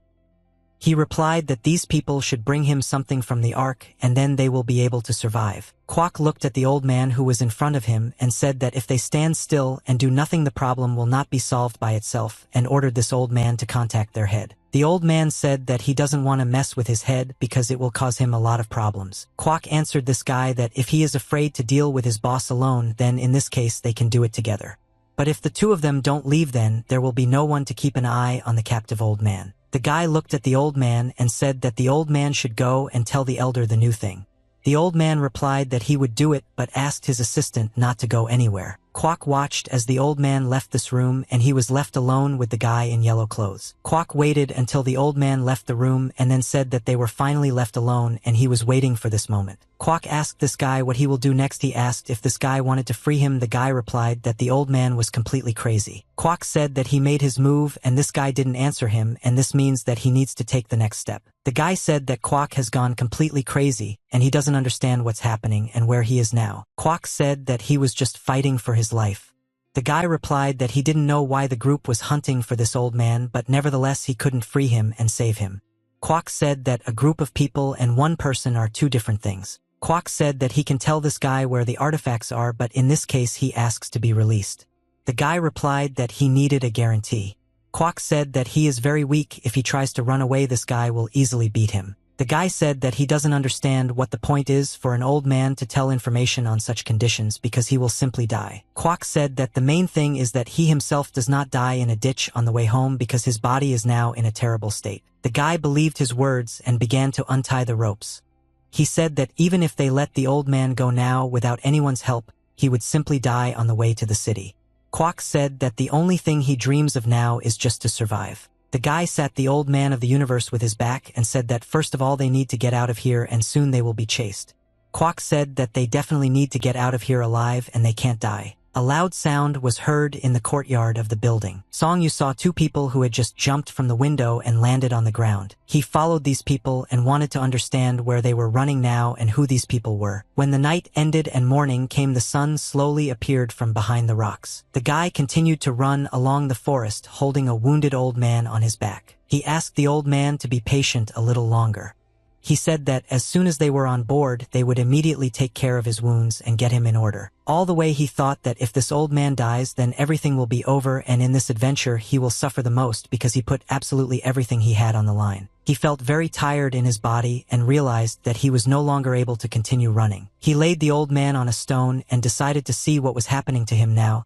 He replied that these people should bring him something from the Ark and then they will be able to survive. Kwok looked at the old man who was in front of him and said that if they stand still and do nothing, the problem will not be solved by itself, and ordered this old man to contact their head. The old man said that he doesn't want to mess with his head because it will cause him a lot of problems. Kwok answered this guy that if he is afraid to deal with his boss alone, then in this case they can do it together. But if the two of them don't leave, then there will be no one to keep an eye on the captive old man. The guy looked at the old man and said that the old man should go and tell the elder the new thing. The old man replied that he would do it but asked his assistant not to go anywhere. Kwok watched as the old man left this room and he was left alone with the guy in yellow clothes. Kwok waited until the old man left the room and then said that they were finally left alone and he was waiting for this moment. Kwok asked this guy what he will do next. He asked if this guy wanted to free him. The guy replied that the old man was completely crazy. Kwok said that he made his move and this guy didn't answer him, and this means that he needs to take the next step. The guy said that Kwok has gone completely crazy and he doesn't understand what's happening and where he is now. Kwok said that he was just fighting for his life. The guy replied that he didn't know why the group was hunting for this old man, but nevertheless he couldn't free him and save him. Kwok said that a group of people and one person are two different things. Kwok said that he can tell this guy where the artifacts are, but in this case he asks to be released. The guy replied that he needed a guarantee. Kwok said that he is very weak. If he tries to run away, this guy will easily beat him. The guy said that he doesn't understand what the point is for an old man to tell information on such conditions because he will simply die. Kwok said that the main thing is that he himself does not die in a ditch on the way home because his body is now in a terrible state. The guy believed his words and began to untie the ropes. He said that even if they let the old man go now without anyone's help, he would simply die on the way to the city. Kwok said that the only thing he dreams of now is just to survive. The guy sat the old man of the universe with his back and said that first of all they need to get out of here and soon they will be chased. Kwok said that they definitely need to get out of here alive and they can't die. A loud sound was heard in the courtyard of the building. Song Yu saw two people who had just jumped from the window and landed on the ground. He followed these people and wanted to understand where they were running now and who these people were. When the night ended and morning came, the sun slowly appeared from behind the rocks. The guy continued to run along the forest holding a wounded old man on his back. He asked the old man to be patient a little longer. He said that as soon as they were on board, they would immediately take care of his wounds and get him in order. All the way he thought that if this old man dies, then everything will be over, and in this adventure he will suffer the most because he put absolutely everything he had on the line. He felt very tired in his body and realized that he was no longer able to continue running. He laid the old man on a stone and decided to see what was happening to him now.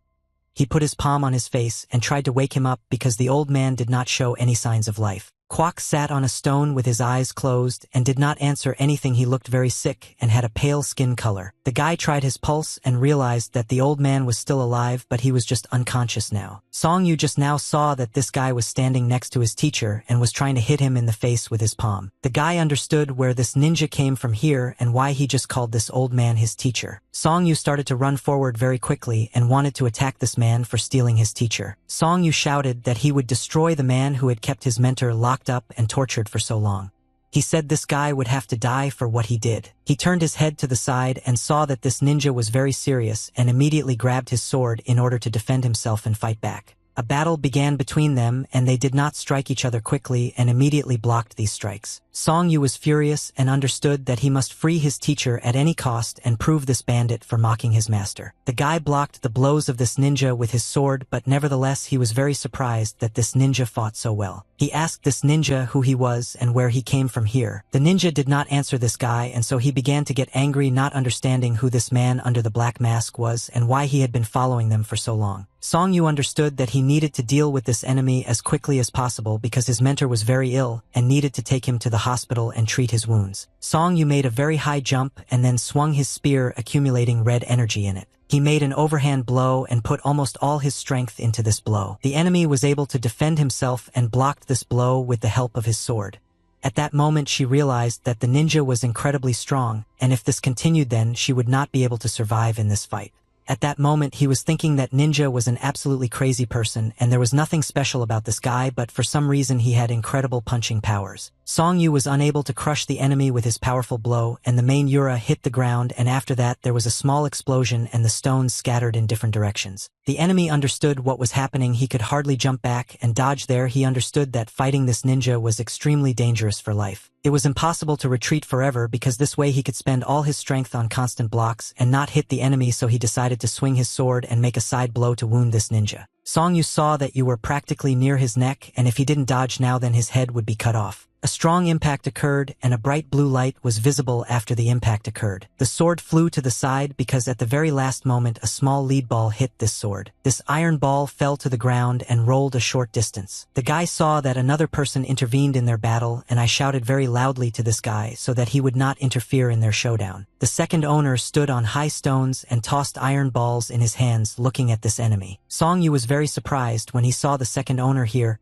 He put his palm on his face and tried to wake him up because the old man did not show any signs of life. Kwok sat on a stone with his eyes closed and did not answer anything. He looked very sick and had a pale skin color. The guy tried his pulse and realized that the old man was still alive, but he was just unconscious now. Song-yu just now saw that this guy was standing next to his teacher and was trying to hit him in the face with his palm. The guy understood where this ninja came from here and why he just called this old man his teacher. Song-yu started to run forward very quickly and wanted to attack this man for stealing his teacher. Song-yu shouted that he would destroy the man who had kept his mentor locked up and tortured for so long. He said this guy would have to die for what he did. He turned his head to the side and saw that this ninja was very serious and immediately grabbed his sword in order to defend himself and fight back. A battle began between them and they did not strike each other quickly and immediately blocked these strikes. Song-yu was furious and understood that he must free his teacher at any cost and prove this bandit for mocking his master. The guy blocked the blows of this ninja with his sword, but nevertheless he was very surprised that this ninja fought so well. He asked this ninja who he was and where he came from here. The ninja did not answer this guy, and so he began to get angry, not understanding who this man under the black mask was and why he had been following them for so long. Song-yu understood that he needed to deal with this enemy as quickly as possible because his mentor was very ill and needed to take him to the hospital and treat his wounds. Song-yu made a very high jump and then swung his spear, accumulating red energy in it. He made an overhand blow and put almost all his strength into this blow. The enemy was able to defend himself and blocked this blow with the help of his sword. At that moment she realized that the ninja was incredibly strong, and if this continued then she would not be able to survive in this fight. At that moment he was thinking that ninja was an absolutely crazy person and there was nothing special about this guy, but for some reason he had incredible punching powers. Song-yu was unable to crush the enemy with his powerful blow, and the main Yura hit the ground, and after that there was a small explosion and the stones scattered in different directions. The enemy understood what was happening. He could hardly jump back and dodge there. He understood that fighting this ninja was extremely dangerous for life. It was impossible to retreat forever because this way he could spend all his strength on constant blocks and not hit the enemy, so he decided to swing his sword and make a side blow to wound this ninja. Song-yu saw that you were practically near his neck, and if he didn't dodge now then his head would be cut off. A strong impact occurred and a bright blue light was visible after the impact occurred. The sword flew to the side because at the very last moment a small lead ball hit this sword. This iron ball fell to the ground and rolled a short distance. The guy saw that another person intervened in their battle, and I shouted very loudly to this guy so that he would not interfere in their showdown. The second owner stood on high stones and tossed iron balls in his hands, looking at this enemy. Song-yu was very surprised when he saw the second owner here.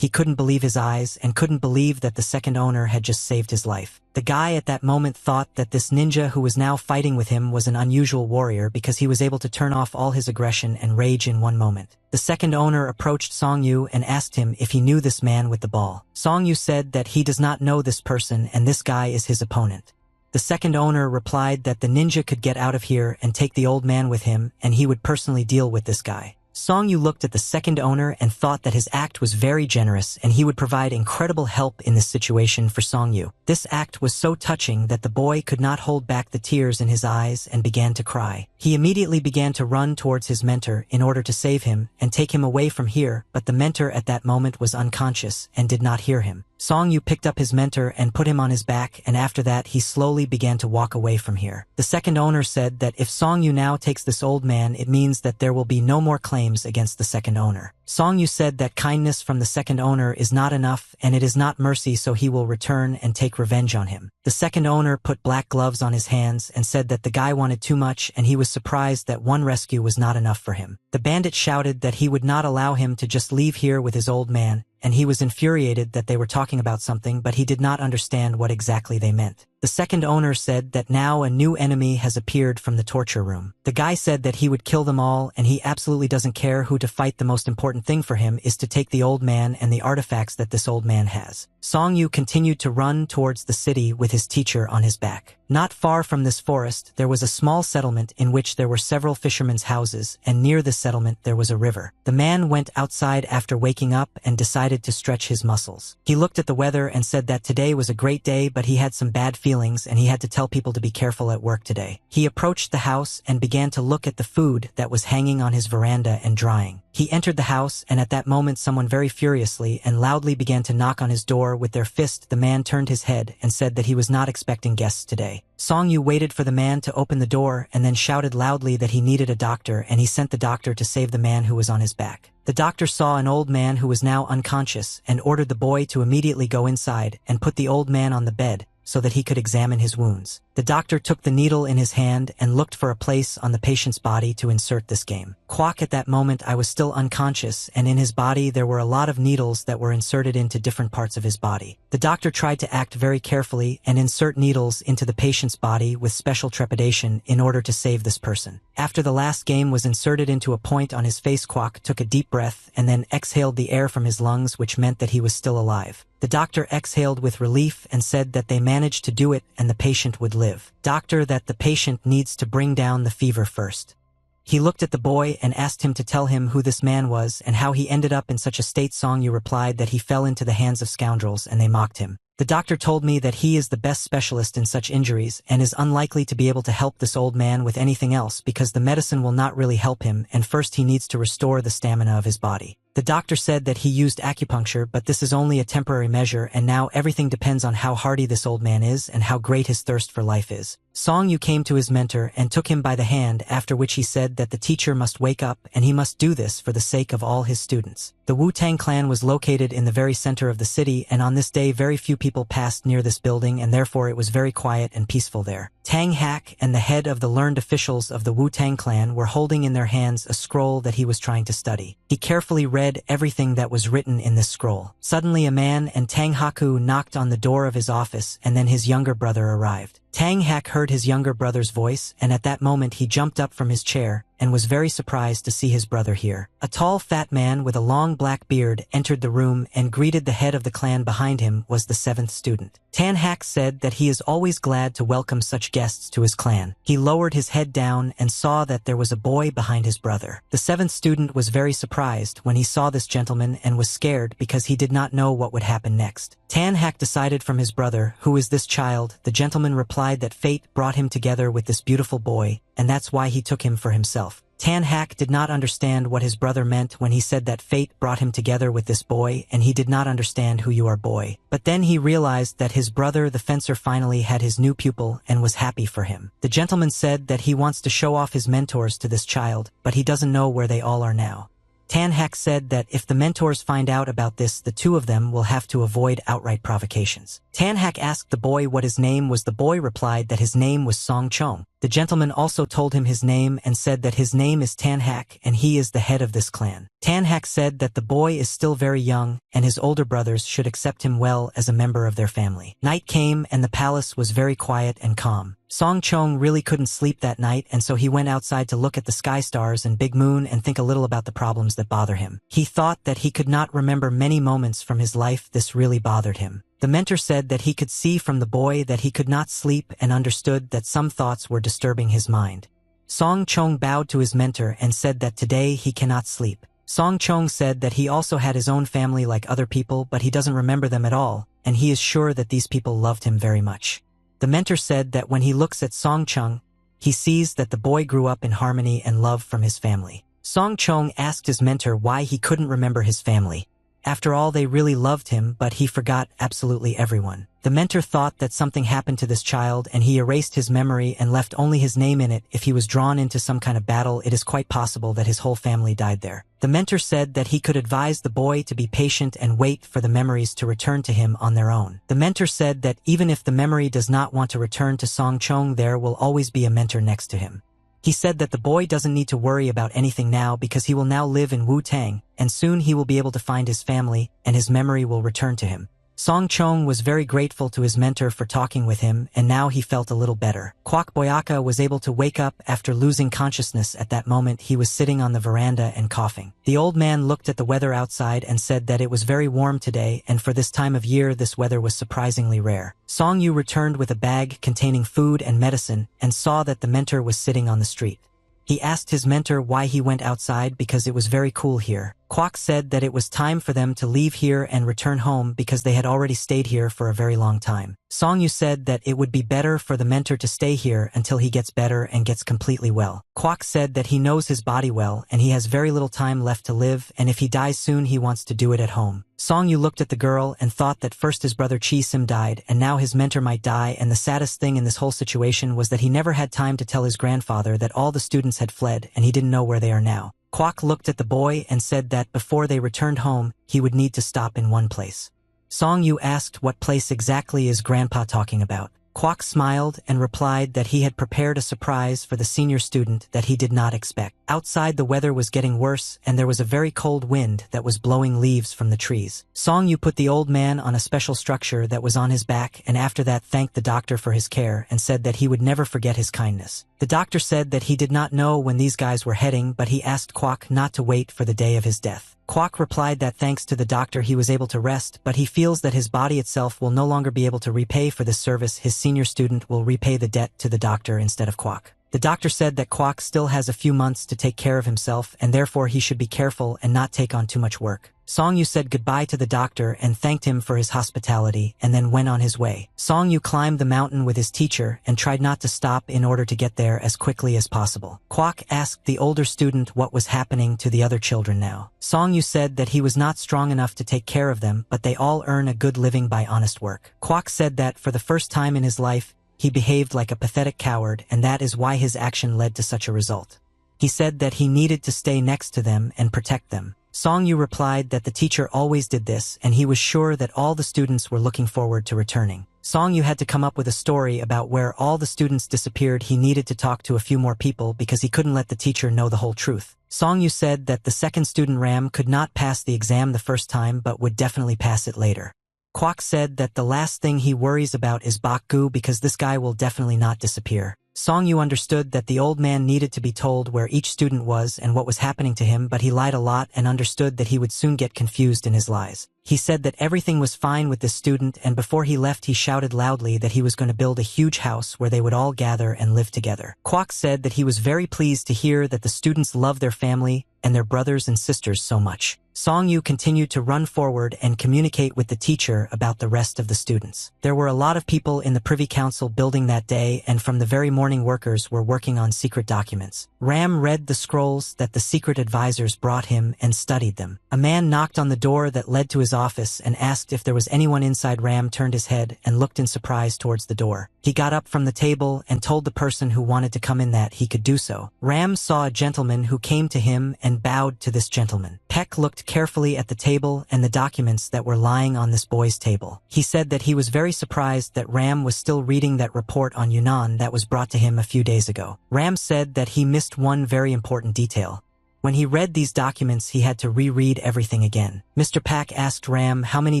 He couldn't believe his eyes and couldn't believe that the second owner had just saved his life. The guy at that moment thought that this ninja who was now fighting with him was an unusual warrior because he was able to turn off all his aggression and rage in one moment. The second owner approached Song-yu and asked him if he knew this man with the ball. Song-yu said that he does not know this person and this guy is his opponent. The second owner replied that the ninja could get out of here and take the old man with him, and he would personally deal with this guy. Song-yu looked at the second owner and thought that his act was very generous and he would provide incredible help in this situation for Song-yu. This act was so touching that the boy could not hold back the tears in his eyes and began to cry. He immediately began to run towards his mentor in order to save him and take him away from here, but the mentor at that moment was unconscious and did not hear him. Song-yu picked up his mentor and put him on his back, and after that he slowly began to walk away from here. The second owner said that if Song-yu now takes this old man, it means that there will be no more claims against the second owner. Song-yu said that kindness from the second owner is not enough and it is not mercy, so he will return and take revenge on him. The second owner put black gloves on his hands and said that the guy wanted too much and he was surprised that one rescue was not enough for him. The bandit shouted that he would not allow him to just leave here with his old man, and he was infuriated that they were talking about something, but he did not understand what exactly they meant. The second owner said that now a new enemy has appeared from the torture room. The guy said that he would kill them all and he absolutely doesn't care who to fight. The most important thing for him is to take the old man and the artifacts that this old man has. Song-yu continued to run towards the city with his teacher on his back. Not far from this forest, there was a small settlement in which there were several fishermen's houses, and near this settlement there was a river. The man went outside after waking up and decided to stretch his muscles. He looked at the weather and said that today was a great day, but he had some bad feelings feelings and he had to tell people to be careful at work today. He approached the house and began to look at the food that was hanging on his veranda and drying. He entered the house, and at that moment someone very furiously and loudly began to knock on his door with their fist. The man turned his head and said that he was not expecting guests today. Song Yu waited for the man to open the door and then shouted loudly that he needed a doctor, and he sent the doctor to save the man who was on his back. The doctor saw an old man who was now unconscious and ordered the boy to immediately go inside and put the old man on the bed so that he could examine his wounds. The doctor took the needle in his hand and looked for a place on the patient's body to insert this game. Quack, at that moment I was still unconscious, and in his body there were a lot of needles that were inserted into different parts of his body. The doctor tried to act very carefully and insert needles into the patient's body with special trepidation in order to save this person. After the last game was inserted into a point on his face, Quack took a deep breath and then exhaled the air from his lungs, which meant that he was still alive. The doctor exhaled with relief and said that they managed to do it and the patient would live. Doctor, that the patient needs to bring down the fever first. He looked at the boy and asked him to tell him who this man was and how he ended up in such a state. Song Yu replied that he fell into the hands of scoundrels and they mocked him. The doctor told me that he is the best specialist in such injuries and is unlikely to be able to help this old man with anything else because the medicine will not really help him, and first he needs to restore the stamina of his body. The doctor said that he used acupuncture, but this is only a temporary measure, and now everything depends on how hardy this old man is and how great his thirst for life is. Song Yu came to his mentor and took him by the hand, after which he said that the teacher must wake up and he must do this for the sake of all his students. The Wu-Tang clan was located in the very center of the city, and on this day very few people passed near this building, and therefore it was very quiet and peaceful there. Tang Hak and the head of the learned officials of the Wu-Tang clan were holding in their hands a scroll that he was trying to study. He carefully read everything that was written in this scroll. Suddenly a man and Tang Haku knocked on the door of his office, and then his younger brother arrived. Tang Hak heard his younger brother's voice, and at that moment he jumped up from his chair and was very surprised to see his brother here. A tall fat man with a long black beard entered the room and greeted the head of the clan. Behind him was the 7th student. Tang Hak said that he is always glad to welcome such guests to his clan. He lowered his head down and saw that there was a boy behind his brother. The 7th student was very surprised when he saw this gentleman and was scared because he did not know what would happen next. Tang Hak decided from his brother, "Who is this child?" The gentleman replied that fate brought him together with this beautiful boy, and that's why he took him for himself. Tang Hak did not understand what his brother meant when he said that fate brought him together with this boy, and he did not understand who you are, boy. But then he realized that his brother the fencer finally had his new pupil and was happy for him. The gentleman said that he wants to show off his mentors to this child, but he doesn't know where they all are now. Tang Hak said that if the mentors find out about this, the two of them will have to avoid outright provocations. Tang Hak asked the boy what his name was. The boy replied that his name was Song Chong. The gentleman also told him his name and said that his name is Tang Hak and he is the head of this clan. Tang Hak said that the boy is still very young and his older brothers should accept him well as a member of their family. Night came and the palace was very quiet and calm. Song Chong really couldn't sleep that night, and so he went outside to look at the sky stars and big moon and think a little about the problems that bother him. He thought that he could not remember many moments from his life. This really bothered him. The mentor said that he could see from the boy that he could not sleep and understood that some thoughts were disturbing his mind. Song Chong bowed to his mentor and said that today he cannot sleep. Song Chong said that he also had his own family like other people, but he doesn't remember them at all, and he is sure that these people loved him very much. The mentor said that when he looks at Song Chong, he sees that the boy grew up in harmony and love from his family. Song Chong asked his mentor why he couldn't remember his family. After all, they really loved him, but he forgot absolutely everyone. The mentor thought that something happened to this child and he erased his memory and left only his name in it. If he was drawn into some kind of battle, it is quite possible that his whole family died there. The mentor said that he could advise the boy to be patient and wait for the memories to return to him on their own. The mentor said that even if the memory does not want to return to Song Chong, there will always be a mentor next to him. He said that the boy doesn't need to worry about anything now because he will now live in Wu-Tang, and soon he will be able to find his family, and his memory will return to him. Song Chong was very grateful to his mentor for talking with him, and now he felt a little better. Kwok Boyaka was able to wake up after losing consciousness. At that moment, he was sitting on the veranda and coughing. The old man looked at the weather outside and said that it was very warm today, and for this time of year, this weather was surprisingly rare. Song Yu returned with a bag containing food and medicine and saw that the mentor was sitting on the street. He asked his mentor why he went outside because it was very cool here. Kwok said that it was time for them to leave here and return home because they had already stayed here for a very long time. Songyu said that it would be better for the mentor to stay here until he gets better and gets completely well. Kwok said that he knows his body well and he has very little time left to live, and if he dies soon he wants to do it at home. Songyu looked at the girl and thought that first his brother Chi Sim died and now his mentor might die, and the saddest thing in this whole situation was that he never had time to tell his grandfather that all the students had fled and he didn't know where they are now. Kwok looked at the boy and said that before they returned home, he would need to stop in one place. Songyu asked what place exactly is Grandpa talking about. Kwok smiled and replied that he had prepared a surprise for the senior student that he did not expect. Outside the weather was getting worse and there was a very cold wind that was blowing leaves from the trees. Songyu put the old man on a special structure that was on his back and after that thanked the doctor for his care and said that he would never forget his kindness. The doctor said that he did not know when these guys were heading, but he asked Kwok not to wait for the day of his death. Kwok replied that thanks to the doctor he was able to rest, but he feels that his body itself will no longer be able to repay for this service. His senior student will repay the debt to the doctor instead of Kwok. The doctor said that Kwok still has a few months to take care of himself and therefore he should be careful and not take on too much work. Songyu said goodbye to the doctor and thanked him for his hospitality and then went on his way. Songyu climbed the mountain with his teacher and tried not to stop in order to get there as quickly as possible. Kwok asked the older student what was happening to the other children now. Songyu said that he was not strong enough to take care of them, but they all earn a good living by honest work. Kwok said that for the first time in his life, he behaved like a pathetic coward and that is why his action led to such a result. He said that he needed to stay next to them and protect them. Songyu replied that the teacher always did this and he was sure that all the students were looking forward to returning. Songyu had to come up with a story about where all the students disappeared. He needed to talk to a few more people because he couldn't let the teacher know the whole truth. Songyu said that the second student Ram could not pass the exam the first time but would definitely pass it later. Kwok said that the last thing he worries about is Bakgu because this guy will definitely not disappear. Songyu understood that the old man needed to be told where each student was and what was happening to him, but he lied a lot and understood that he would soon get confused in his lies. He said that everything was fine with this student and before he left he shouted loudly that he was going to build a huge house where they would all gather and live together. Kwok said that he was very pleased to hear that the students love their family and their brothers and sisters so much. Songyu continued to run forward and communicate with the teacher about the rest of the students. There were a lot of people in the Privy Council building that day and from the very morning workers were working on secret documents. Ram read the scrolls that the secret advisors brought him and studied them. A man knocked on the door that led to his office and asked if there was anyone inside. Ram turned his head and looked in surprise towards the door. He got up from the table and told the person who wanted to come in that he could do so. Ram saw a gentleman who came to him and bowed to this gentleman. Peck looked carefully at the table and the documents that were lying on this boy's table. He said that he was very surprised that Ram was still reading that report on Yunnan that was brought to him a few days ago. Ram said that he missed one very important detail. When he read these documents, he had to reread everything again. Mr. Pak asked Ram how many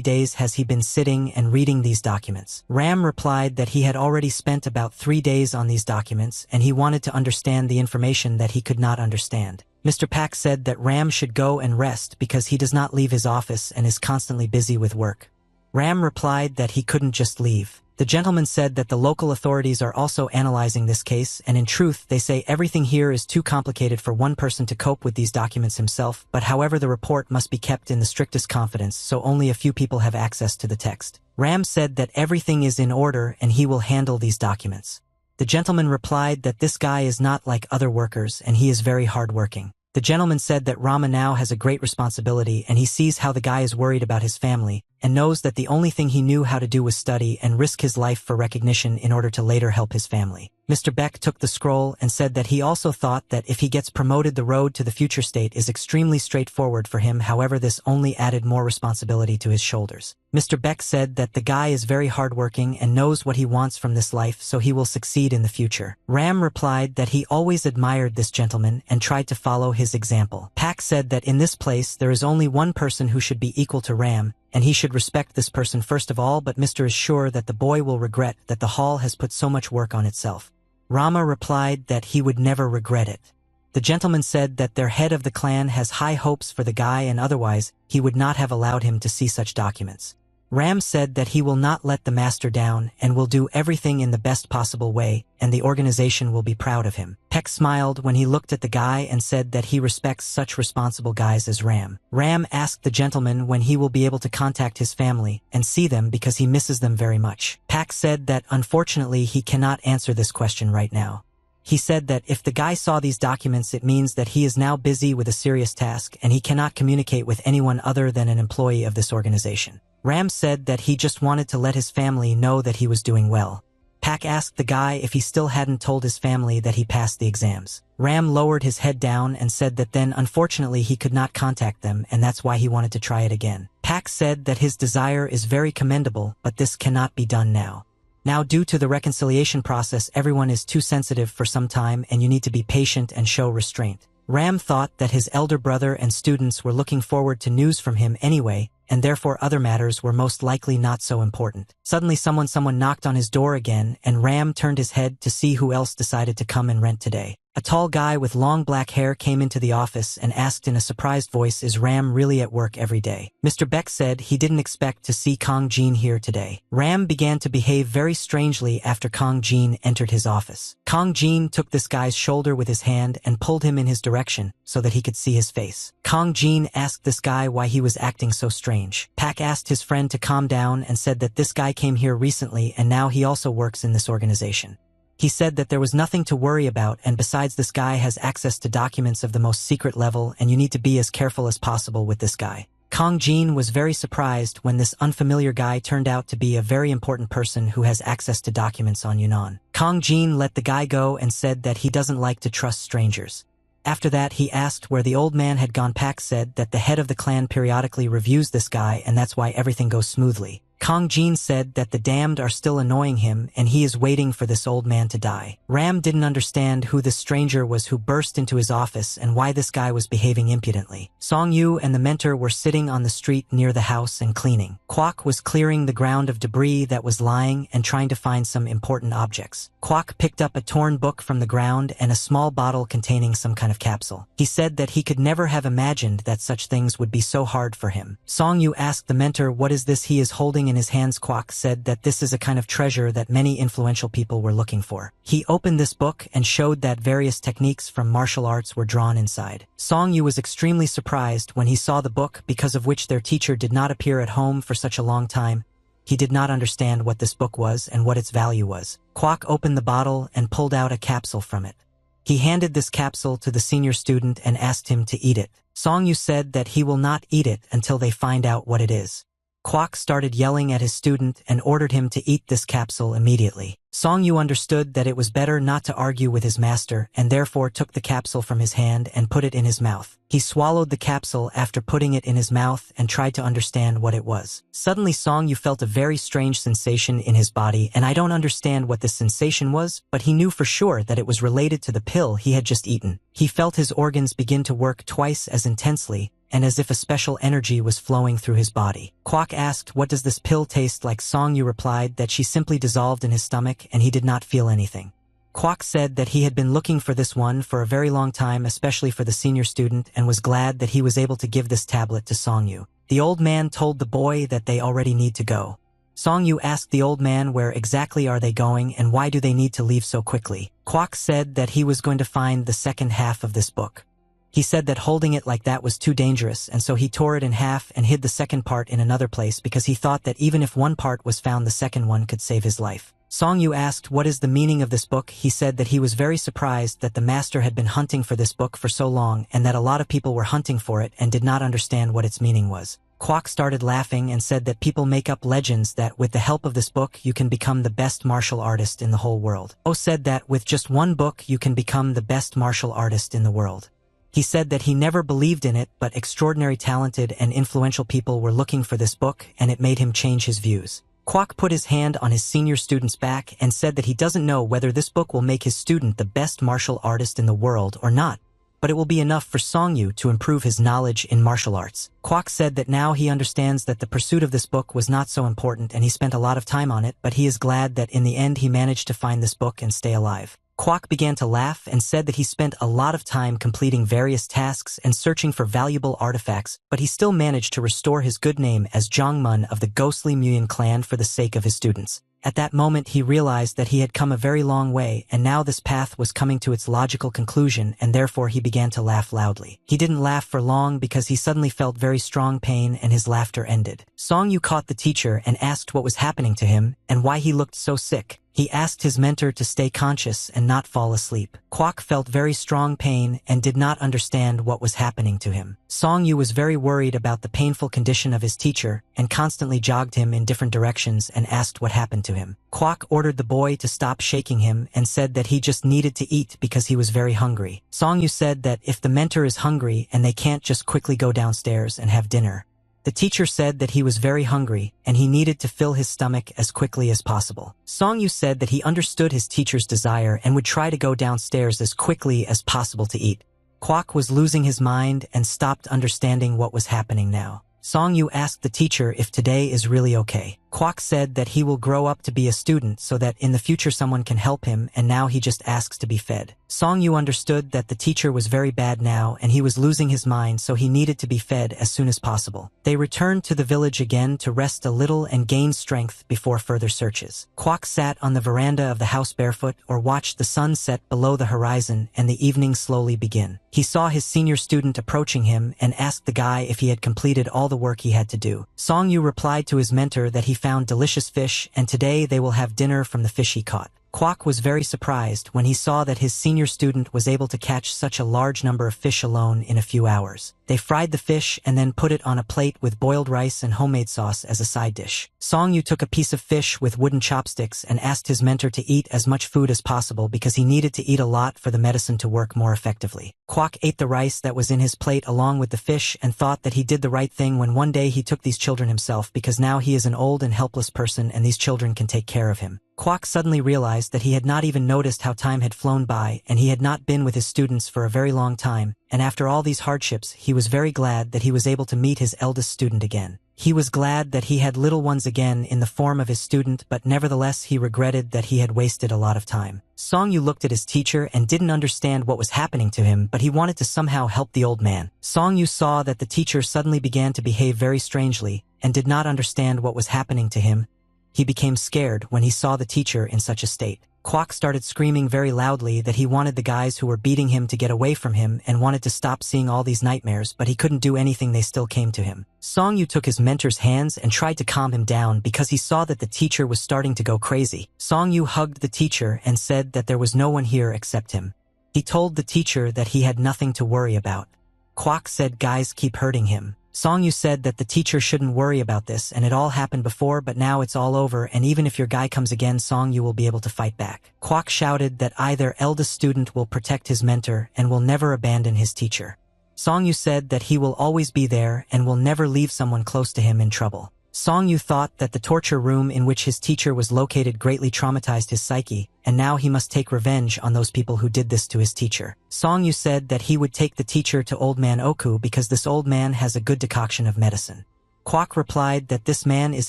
days has he been sitting and reading these documents. Ram replied that he had already spent about 3 days on these documents and he wanted to understand the information that he could not understand. Mr. Pak said that Ram should go and rest because he does not leave his office and is constantly busy with work. Ram replied that he couldn't just leave. The gentleman said that the local authorities are also analyzing this case, and in truth, they say everything here is too complicated for one person to cope with these documents himself, but however the report must be kept in the strictest confidence, so only a few people have access to the text. Ram said that everything is in order and he will handle these documents. The gentleman replied that this guy is not like other workers and he is very hardworking. The gentleman said that Rama now has a great responsibility and he sees how the guy is worried about his family and knows that the only thing he knew how to do was study and risk his life for recognition in order to later help his family. Mr. Beck took the scroll and said that he also thought that if he gets promoted, the road to the future state is extremely straightforward for him. However, this only added more responsibility to his shoulders. Mr. Beck said that the guy is very hardworking and knows what he wants from this life, so he will succeed in the future. Ram replied that he always admired this gentleman and tried to follow his example. Pak said that in this place there is only one person who should be equal to Ram, and he should respect this person first of all, but Mr. is sure that the boy will regret that the hall has put so much work on itself. Rama replied that he would never regret it. The gentleman said that their head of the clan has high hopes for the guy and otherwise he would not have allowed him to see such documents. Ram said that he will not let the master down and will do everything in the best possible way, and the organization will be proud of him. Peck smiled when he looked at the guy and said that he respects such responsible guys as Ram. Ram asked the gentleman when he will be able to contact his family and see them because he misses them very much. Peck said that unfortunately he cannot answer this question right now. He said that if the guy saw these documents, it means that he is now busy with a serious task and he cannot communicate with anyone other than an employee of this organization. Ram said that he just wanted to let his family know that he was doing well. Pack asked the guy if he still hadn't told his family that he passed the exams. Ram lowered his head down and said that then unfortunately he could not contact them and that's why he wanted to try it again. Pack said that his desire is very commendable, but this cannot be done now. Now, due to the reconciliation process, everyone is too sensitive for some time and you need to be patient and show restraint. Ram thought that his elder brother and students were looking forward to news from him anyway, and therefore other matters were most likely not so important. Suddenly someone knocked on his door again, and Ram turned his head to see who else decided to come and rent today. A tall guy with long black hair came into the office and asked in a surprised voice, "Is Ram really at work every day?" Mr. Beck said he didn't expect to see Kong Jin here today. Ram began to behave very strangely after Kong Jin entered his office. Kong Jin took this guy's shoulder with his hand and pulled him in his direction so that he could see his face. Kong Jin asked this guy why he was acting so strange. Pack asked his friend to calm down and said that this guy came here recently and now he also works in this organization. He said that there was nothing to worry about, and besides, this guy has access to documents of the most secret level and you need to be as careful as possible with this guy. Kong Jin was very surprised when this unfamiliar guy turned out to be a very important person who has access to documents on Yunnan. Kong Jin let the guy go and said that he doesn't like to trust strangers. After that, he asked where the old man had gone. Pack said that the head of the clan periodically reviews this guy and that's why everything goes smoothly. Kong Jin said that the damned are still annoying him and he is waiting for this old man to die. Ram didn't understand who this stranger was who burst into his office and why this guy was behaving impudently. Song Yu and the mentor were sitting on the street near the house and cleaning. Kwok was clearing the ground of debris that was lying and trying to find some important objects. Kwok picked up a torn book from the ground and a small bottle containing some kind of capsule. He said that he could never have imagined that such things would be so hard for him. Song Yu asked the mentor what is this he is holding in his hands. Kwok said that this is a kind of treasure that many influential people were looking for. He opened this book and showed that various techniques from martial arts were drawn inside. Song Yu was extremely surprised when he saw the book, because of which their teacher did not appear at home for such a long time. He did not understand what this book was and what its value was. Kwok opened the bottle and pulled out a capsule from it. He handed this capsule to the senior student and asked him to eat it. Song Yu said that he will not eat it until they find out what it is. Kwok started yelling at his student and ordered him to eat this capsule immediately. Song Yu understood that it was better not to argue with his master and therefore took the capsule from his hand and put it in his mouth. He swallowed the capsule after putting it in his mouth and tried to understand what it was. Suddenly Song Yu felt a very strange sensation in his body, and I don't understand what this sensation was, but he knew for sure that it was related to the pill he had just eaten. He felt his organs begin to work twice as intensely, and as if a special energy was flowing through his body. Kwok asked, "What does this pill taste like?" Song Yu replied that she simply dissolved in his stomach and he did not feel anything. Kwok said that he had been looking for this one for a very long time, especially for the senior student, and was glad that he was able to give this tablet to Song Yu. The old man told the boy that they already need to go. Song Yu asked the old man where exactly are they going and why do they need to leave so quickly. Kwok said that he was going to find the second half of this book. He said that holding it like that was too dangerous, and so he tore it in half and hid the second part in another place because he thought that even if one part was found, the second one could save his life. Song Yu asked what is the meaning of this book. He said that he was very surprised that the master had been hunting for this book for so long and that a lot of people were hunting for it and did not understand what its meaning was. Kwok started laughing and said that people make up legends that with the help of this book you can become the best martial artist in the whole world. Oh said that with just one book you can become the best martial artist in the world. He said that he never believed in it, but extraordinary talented and influential people were looking for this book and it made him change his views. Kwok put his hand on his senior student's back and said that he doesn't know whether this book will make his student the best martial artist in the world or not, but it will be enough for Song Yu to improve his knowledge in martial arts. Kwok said that now he understands that the pursuit of this book was not so important and he spent a lot of time on it, but he is glad that in the end he managed to find this book and stay alive. Kwok began to laugh and said that he spent a lot of time completing various tasks and searching for valuable artifacts, but he still managed to restore his good name as Jongmun of the ghostly Muyin clan for the sake of his students. At that moment he realized that he had come a very long way, and now this path was coming to its logical conclusion, and therefore he began to laugh loudly. He didn't laugh for long because he suddenly felt very strong pain and his laughter ended. Song-yu caught the teacher and asked what was happening to him and why he looked so sick. He asked his mentor to stay conscious and not fall asleep. Kwok felt very strong pain and did not understand what was happening to him. Song-yu was very worried about the painful condition of his teacher and constantly jogged him in different directions and asked what happened to him. Kwok ordered the boy to stop shaking him and said that he just needed to eat because he was very hungry. Song-yu said that if the mentor is hungry and they can't just quickly go downstairs and have dinner. The teacher said that he was very hungry and he needed to fill his stomach as quickly as possible. Song-yu said that he understood his teacher's desire and would try to go downstairs as quickly as possible to eat. Kwok was losing his mind and stopped understanding what was happening now. Song-yu asked the teacher if today is really okay. Kwok said that he will grow up to be a student so that in the future someone can help him, and now he just asks to be fed. Song-yu understood that the teacher was very bad now and he was losing his mind, so he needed to be fed as soon as possible. They returned to the village again to rest a little and gain strength before further searches. Kwok sat on the veranda of the house barefoot or watched the sun set below the horizon and the evening slowly begin. He saw his senior student approaching him and asked the guy if he had completed all the work he had to do. Song-yu replied to his mentor that he found delicious fish and today they will have dinner from the fish he caught. Kwok was very surprised when he saw that his senior student was able to catch such a large number of fish alone in a few hours. They fried the fish and then put it on a plate with boiled rice and homemade sauce as a side dish. Song-yu took a piece of fish with wooden chopsticks and asked his mentor to eat as much food as possible because he needed to eat a lot for the medicine to work more effectively. Kwok ate the rice that was in his plate along with the fish and thought that he did the right thing when one day he took these children himself because now he is an old and helpless person and these children can take care of him. Kwok suddenly realized that he had not even noticed how time had flown by and he had not been with his students for a very long time, and after all these hardships he was very glad that he was able to meet his eldest student again. He was glad that he had little ones again in the form of his student, but nevertheless he regretted that he had wasted a lot of time. Song-yu looked at his teacher and didn't understand what was happening to him, but he wanted to somehow help the old man. Song-yu saw that the teacher suddenly began to behave very strangely and did not understand what was happening to him. He became scared when he saw the teacher in such a state. Kwok started screaming very loudly that he wanted the guys who were beating him to get away from him and wanted to stop seeing all these nightmares, but he couldn't do anything, they still came to him. Song-yu took his mentor's hands and tried to calm him down because he saw that the teacher was starting to go crazy. Song-yu hugged the teacher and said that there was no one here except him. He told the teacher that he had nothing to worry about. Kwok said guys keep hurting him. Song-yu said that the teacher shouldn't worry about this and it all happened before, but now it's all over, and even if your guy comes again, Song-yu will be able to fight back. Kwok shouted that either eldest student will protect his mentor and will never abandon his teacher. Song-yu said that he will always be there and will never leave someone close to him in trouble. Song-yu thought that the torture room in which his teacher was located greatly traumatized his psyche, and now he must take revenge on those people who did this to his teacher. Song-yu said that he would take the teacher to Old Man Oku because this old man has a good decoction of medicine. Kwok replied that this man is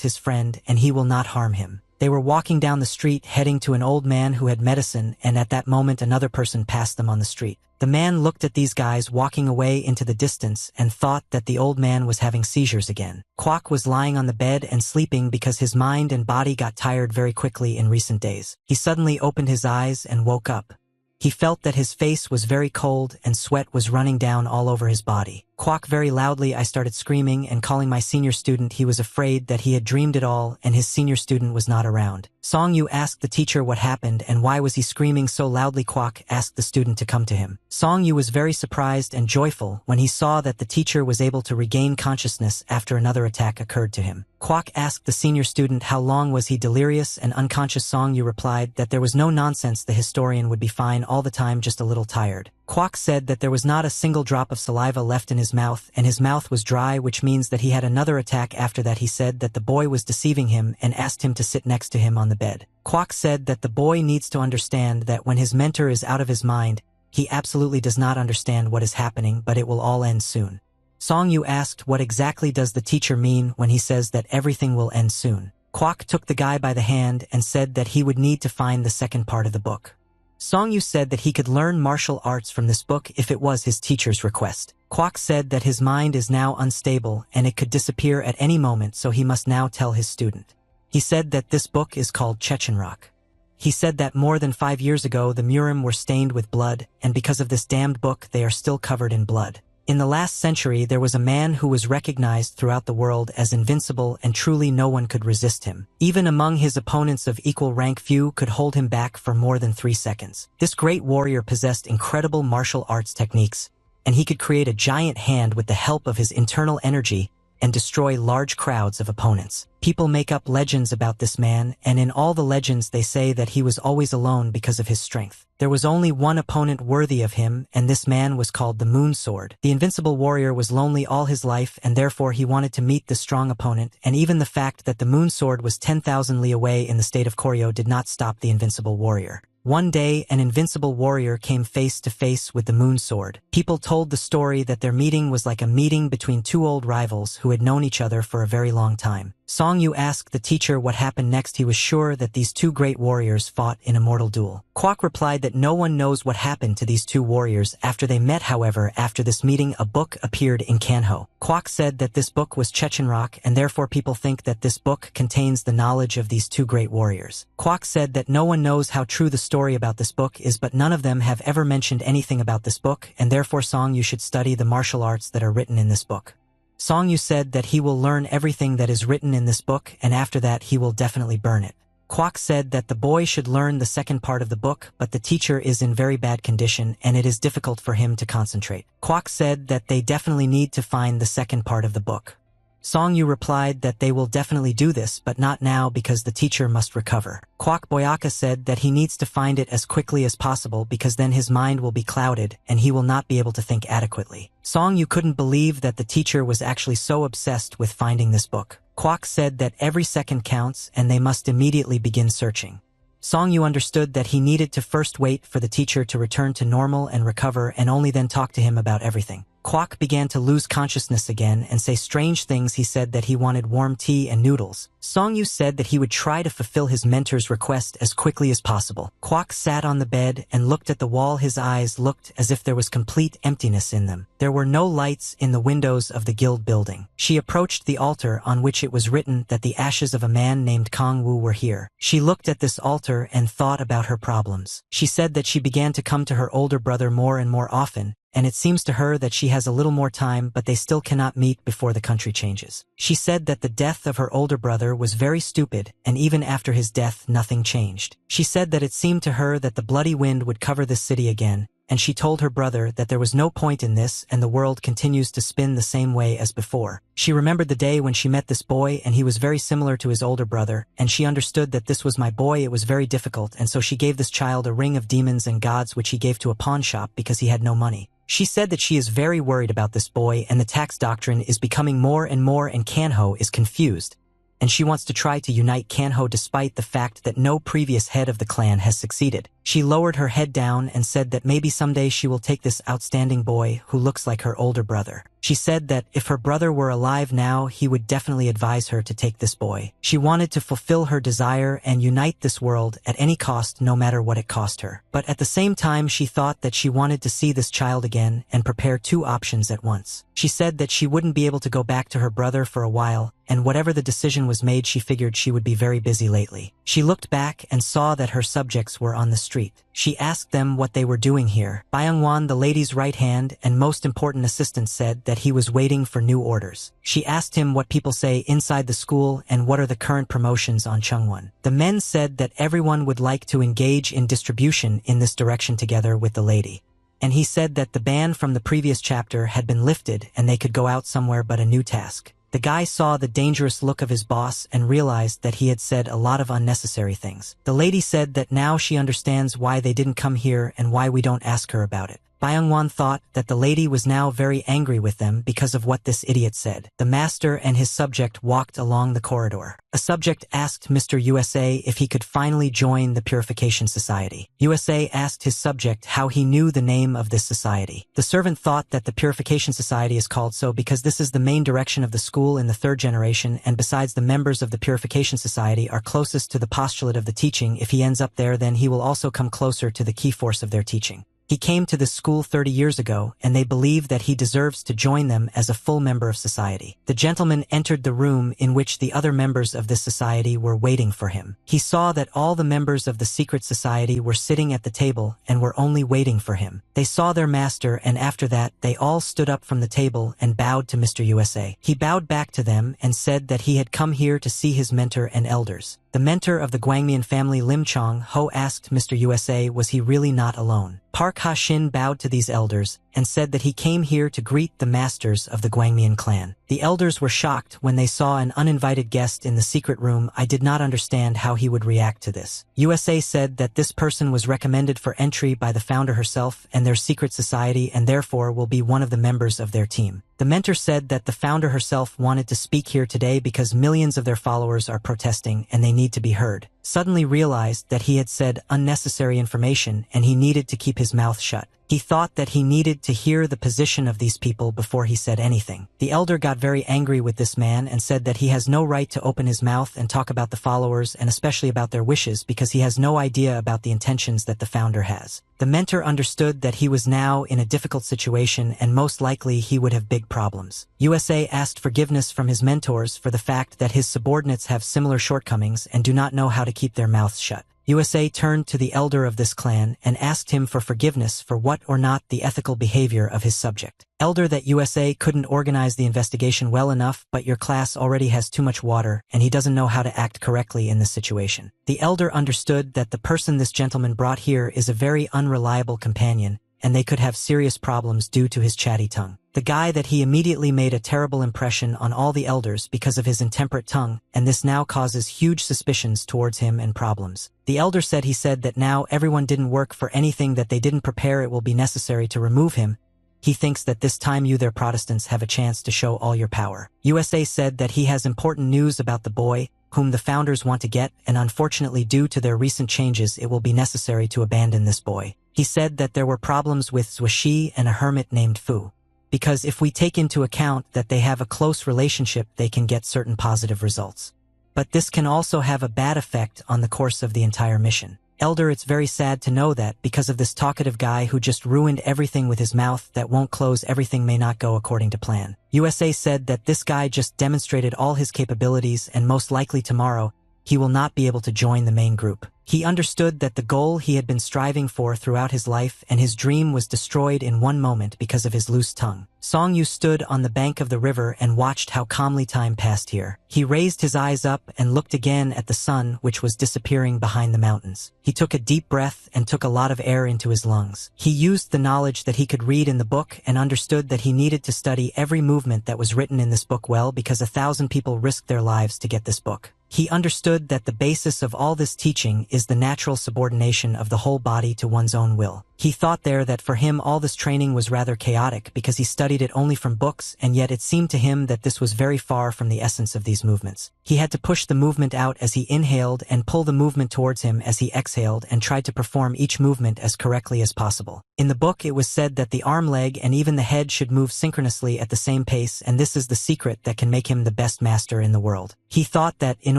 his friend and he will not harm him. They were walking down the street heading to an old man who had medicine, and at that moment another person passed them on the street. The man looked at these guys walking away into the distance and thought that the old man was having seizures again. Kwok was lying on the bed and sleeping because his mind and body got tired very quickly in recent days. He suddenly opened his eyes and woke up. He felt that his face was very cold and sweat was running down all over his body. Kwok very loudly, I started screaming and calling my senior student. He was afraid that he had dreamed it all and his senior student was not around. Song-yu asked the teacher what happened and why was he screaming so loudly. Kwok asked the student to come to him. Song-yu was very surprised and joyful when he saw that the teacher was able to regain consciousness after another attack occurred to him. Kwok asked the senior student how long was he delirious and unconscious. Song-yu replied that there was no nonsense, the historian would be fine all the time, just a little tired. Kwok said that there was not a single drop of saliva left in his mouth and his mouth was dry, which means that he had another attack. After that he said that the boy was deceiving him and asked him to sit next to him on the bed. Kwok said that the boy needs to understand that when his mentor is out of his mind, he absolutely does not understand what is happening, but it will all end soon. Song-yu asked what exactly does the teacher mean when he says that everything will end soon. Kwok took the guy by the hand and said that he would need to find the second part of the book. Song Yu said that he could learn martial arts from this book if it was his teacher's request. Kwok said that his mind is now unstable and it could disappear at any moment, so he must now tell his student. He said that this book is called Chechenrock. He said that more than 5 years ago the Murim were stained with blood, and because of this damned book they are still covered in blood. In the last century there was a man who was recognized throughout the world as invincible, and truly no one could resist him. Even among his opponents of equal rank, few could hold him back for more than 3 seconds. This great warrior possessed incredible martial arts techniques, and he could create a giant hand with the help of his internal energy and destroy large crowds of opponents. People make up legends about this man, and in all the legends they say that he was always alone because of his strength. There was only one opponent worthy of him, and this man was called the Moon Sword. The invincible warrior was lonely all his life, and therefore he wanted to meet this strong opponent, and even the fact that the Moon Sword was 10,000 li away in the state of Koryo did not stop the invincible warrior. One day, an invincible warrior came face to face with the Moon Sword. People told the story that their meeting was like a meeting between 2 old rivals who had known each other for a very long time. Song Yu asked the teacher what happened next. He was sure that these 2 great warriors fought in a mortal duel. Kwok replied that no one knows what happened to these 2 warriors after they met. However, after this meeting a book appeared in Kanho. Kwok said that this book was Chechenrock, and therefore people think that this book contains the knowledge of these 2 great warriors. Kwok said that no one knows how true the story about this book is, but none of them have ever mentioned anything about this book, and therefore Song Yu should study the martial arts that are written in this book. Song Yu said that he will learn everything that is written in this book, and after that he will definitely burn it. Kwok said that the boy should learn the second part of the book, but the teacher is in very bad condition and it is difficult for him to concentrate. Kwok said that they definitely need to find the second part of the book. Song Yu replied that they will definitely do this, but not now because the teacher must recover. Kwok Boyaka said that he needs to find it as quickly as possible because then his mind will be clouded and he will not be able to think adequately. Song Yu couldn't believe that the teacher was actually so obsessed with finding this book. Kwok said that every second counts and they must immediately begin searching. Song Yu understood that he needed to first wait for the teacher to return to normal and recover and only then talk to him about everything. Kwok began to lose consciousness again and say strange things. He said that he wanted warm tea and noodles. Song Yu said that he would try to fulfill his mentor's request as quickly as possible. Kwok sat on the bed and looked at the wall. His eyes looked as if there was complete emptiness in them. There were no lights in the windows of the guild building. She approached the altar on which it was written that the ashes of a man named Kong Wu were here. She looked at this altar and thought about her problems. She said that she began to come to her older brother more and more often, and it seems to her that she has a little more time, but they still cannot meet before the country changes. She said that the death of her older brother was very stupid, and even after his death nothing changed. She said that it seemed to her that the bloody wind would cover this city again, and she told her brother that there was no point in this and the world continues to spin the same way as before. She remembered the day when she met this boy and he was very similar to his older brother, and she understood that this was my boy. It was very difficult, and so she gave this child a ring of demons and gods which he gave to a pawn shop because he had no money. She said that she is very worried about this boy and the tax doctrine is becoming more and more, and Kanho is confused, and she wants to try to unite Kanho despite the fact that no previous head of the clan has succeeded. She lowered her head down and said that maybe someday she will take this outstanding boy who looks like her older brother. She said that if her brother were alive now, he would definitely advise her to take this boy. She wanted to fulfill her desire and unite this world at any cost, no matter what it cost her. But at the same time, she thought that she wanted to see this child again and prepare 2 options at once. She said that she wouldn't be able to go back to her brother for a while, and whatever the decision was made, she figured she would be very busy lately. She looked back and saw that her subjects were on the street. She asked them what they were doing here. Byung-won, the lady's right hand and most important assistant, said that he was waiting for new orders. She asked him what people say inside the school and what are the current promotions on Chungwon. The men said that everyone would like to engage in distribution in this direction together with the lady. And he said that the ban from the previous chapter had been lifted and they could go out somewhere but a new task. The guy saw the dangerous look of his boss and realized that he had said a lot of unnecessary things. The lady said that now she understands why they didn't come here and why we don't ask her about it. Byung-won thought that the lady was now very angry with them because of what this idiot said. The master and his subject walked along the corridor. A subject asked Mr. USA if he could finally join the Purification Society. USA asked his subject how he knew the name of this society. The servant thought that the Purification Society is called so because this is the main direction of the school in the third generation, and besides, the members of the Purification Society are closest to the postulate of the teaching. If he ends up there, then he will also come closer to the key force of their teaching. He came to this school 30 years ago, and they believe that he deserves to join them as a full member of society. The gentleman entered the room in which the other members of this society were waiting for him. He saw that all the members of the secret society were sitting at the table and were only waiting for him. They saw their master, and after that, they all stood up from the table and bowed to Mr. USA. He bowed back to them and said that he had come here to see his mentor and elders. The mentor of the Gwangmian family, Lim Chong-ho, asked Mr. USA was he really not alone. Park Ha-shin bowed to these elders and said that he came here to greet the masters of the Gwangmian clan. The elders were shocked when they saw an uninvited guest in the secret room. I did not understand how he would react to this. USA said that this person was recommended for entry by the founder herself and their secret society, and therefore will be one of the members of their team. The mentor said that the founder herself wanted to speak here today because millions of their followers are protesting and they need to be heard. Suddenly realized that he had said unnecessary information and he needed to keep his mouth shut. He thought that he needed to hear the position of these people before he said anything. The elder got very angry with this man and said that he has no right to open his mouth and talk about the followers and especially about their wishes because he has no idea about the intentions that the founder has. The mentor understood that he was now in a difficult situation and most likely he would have big problems. USA asked forgiveness from his mentors for the fact that his subordinates have similar shortcomings and do not know how to keep their mouths shut. USA turned to the elder of this clan and asked him for forgiveness for what or not the ethical behavior of his subject. Elder, that USA couldn't organize the investigation well enough, but your class already has too much water and he doesn't know how to act correctly in this situation. The elder understood that the person this gentleman brought here is a very unreliable companion and they could have serious problems due to his chatty tongue. The guy that he immediately made a terrible impression on all the elders because of his intemperate tongue, and this now causes huge suspicions towards him and problems. The elder said he said that now everyone didn't work for anything that they didn't prepare, it will be necessary to remove him. He thinks that this time you, their Protestants, have a chance to show all your power. USA said that he has important news about the boy, whom the founders want to get, and unfortunately due to their recent changes it will be necessary to abandon this boy. He said that there were problems with Zhuoxi and a hermit named Fu. Because if we take into account that they have a close relationship, they can get certain positive results. But this can also have a bad effect on the course of the entire mission. Elder, it's very sad to know that because of this talkative guy who just ruined everything with his mouth that won't close, everything may not go according to plan. USA said that this guy just demonstrated all his capabilities and most likely tomorrow, he will not be able to join the main group. He understood that the goal he had been striving for throughout his life and his dream was destroyed in one moment because of his loose tongue. Song Yu stood on the bank of the river and watched how calmly time passed here. He raised his eyes up and looked again at the sun, which was disappearing behind the mountains. He took a deep breath and took a lot of air into his lungs. He used the knowledge that he could read in the book and understood that he needed to study every movement that was written in this book well because 1,000 people risked their lives to get this book. He understood that the basis of all this teaching is the natural subordination of the whole body to one's own will. He thought there that for him all this training was rather chaotic because he studied it only from books, and yet it seemed to him that this was very far from the essence of these movements. He had to push the movement out as he inhaled and pull the movement towards him as he exhaled and tried to perform each movement as correctly as possible. In the book it was said that the arm, leg, and even the head should move synchronously at the same pace, and this is the secret that can make him the best master in the world. He thought that in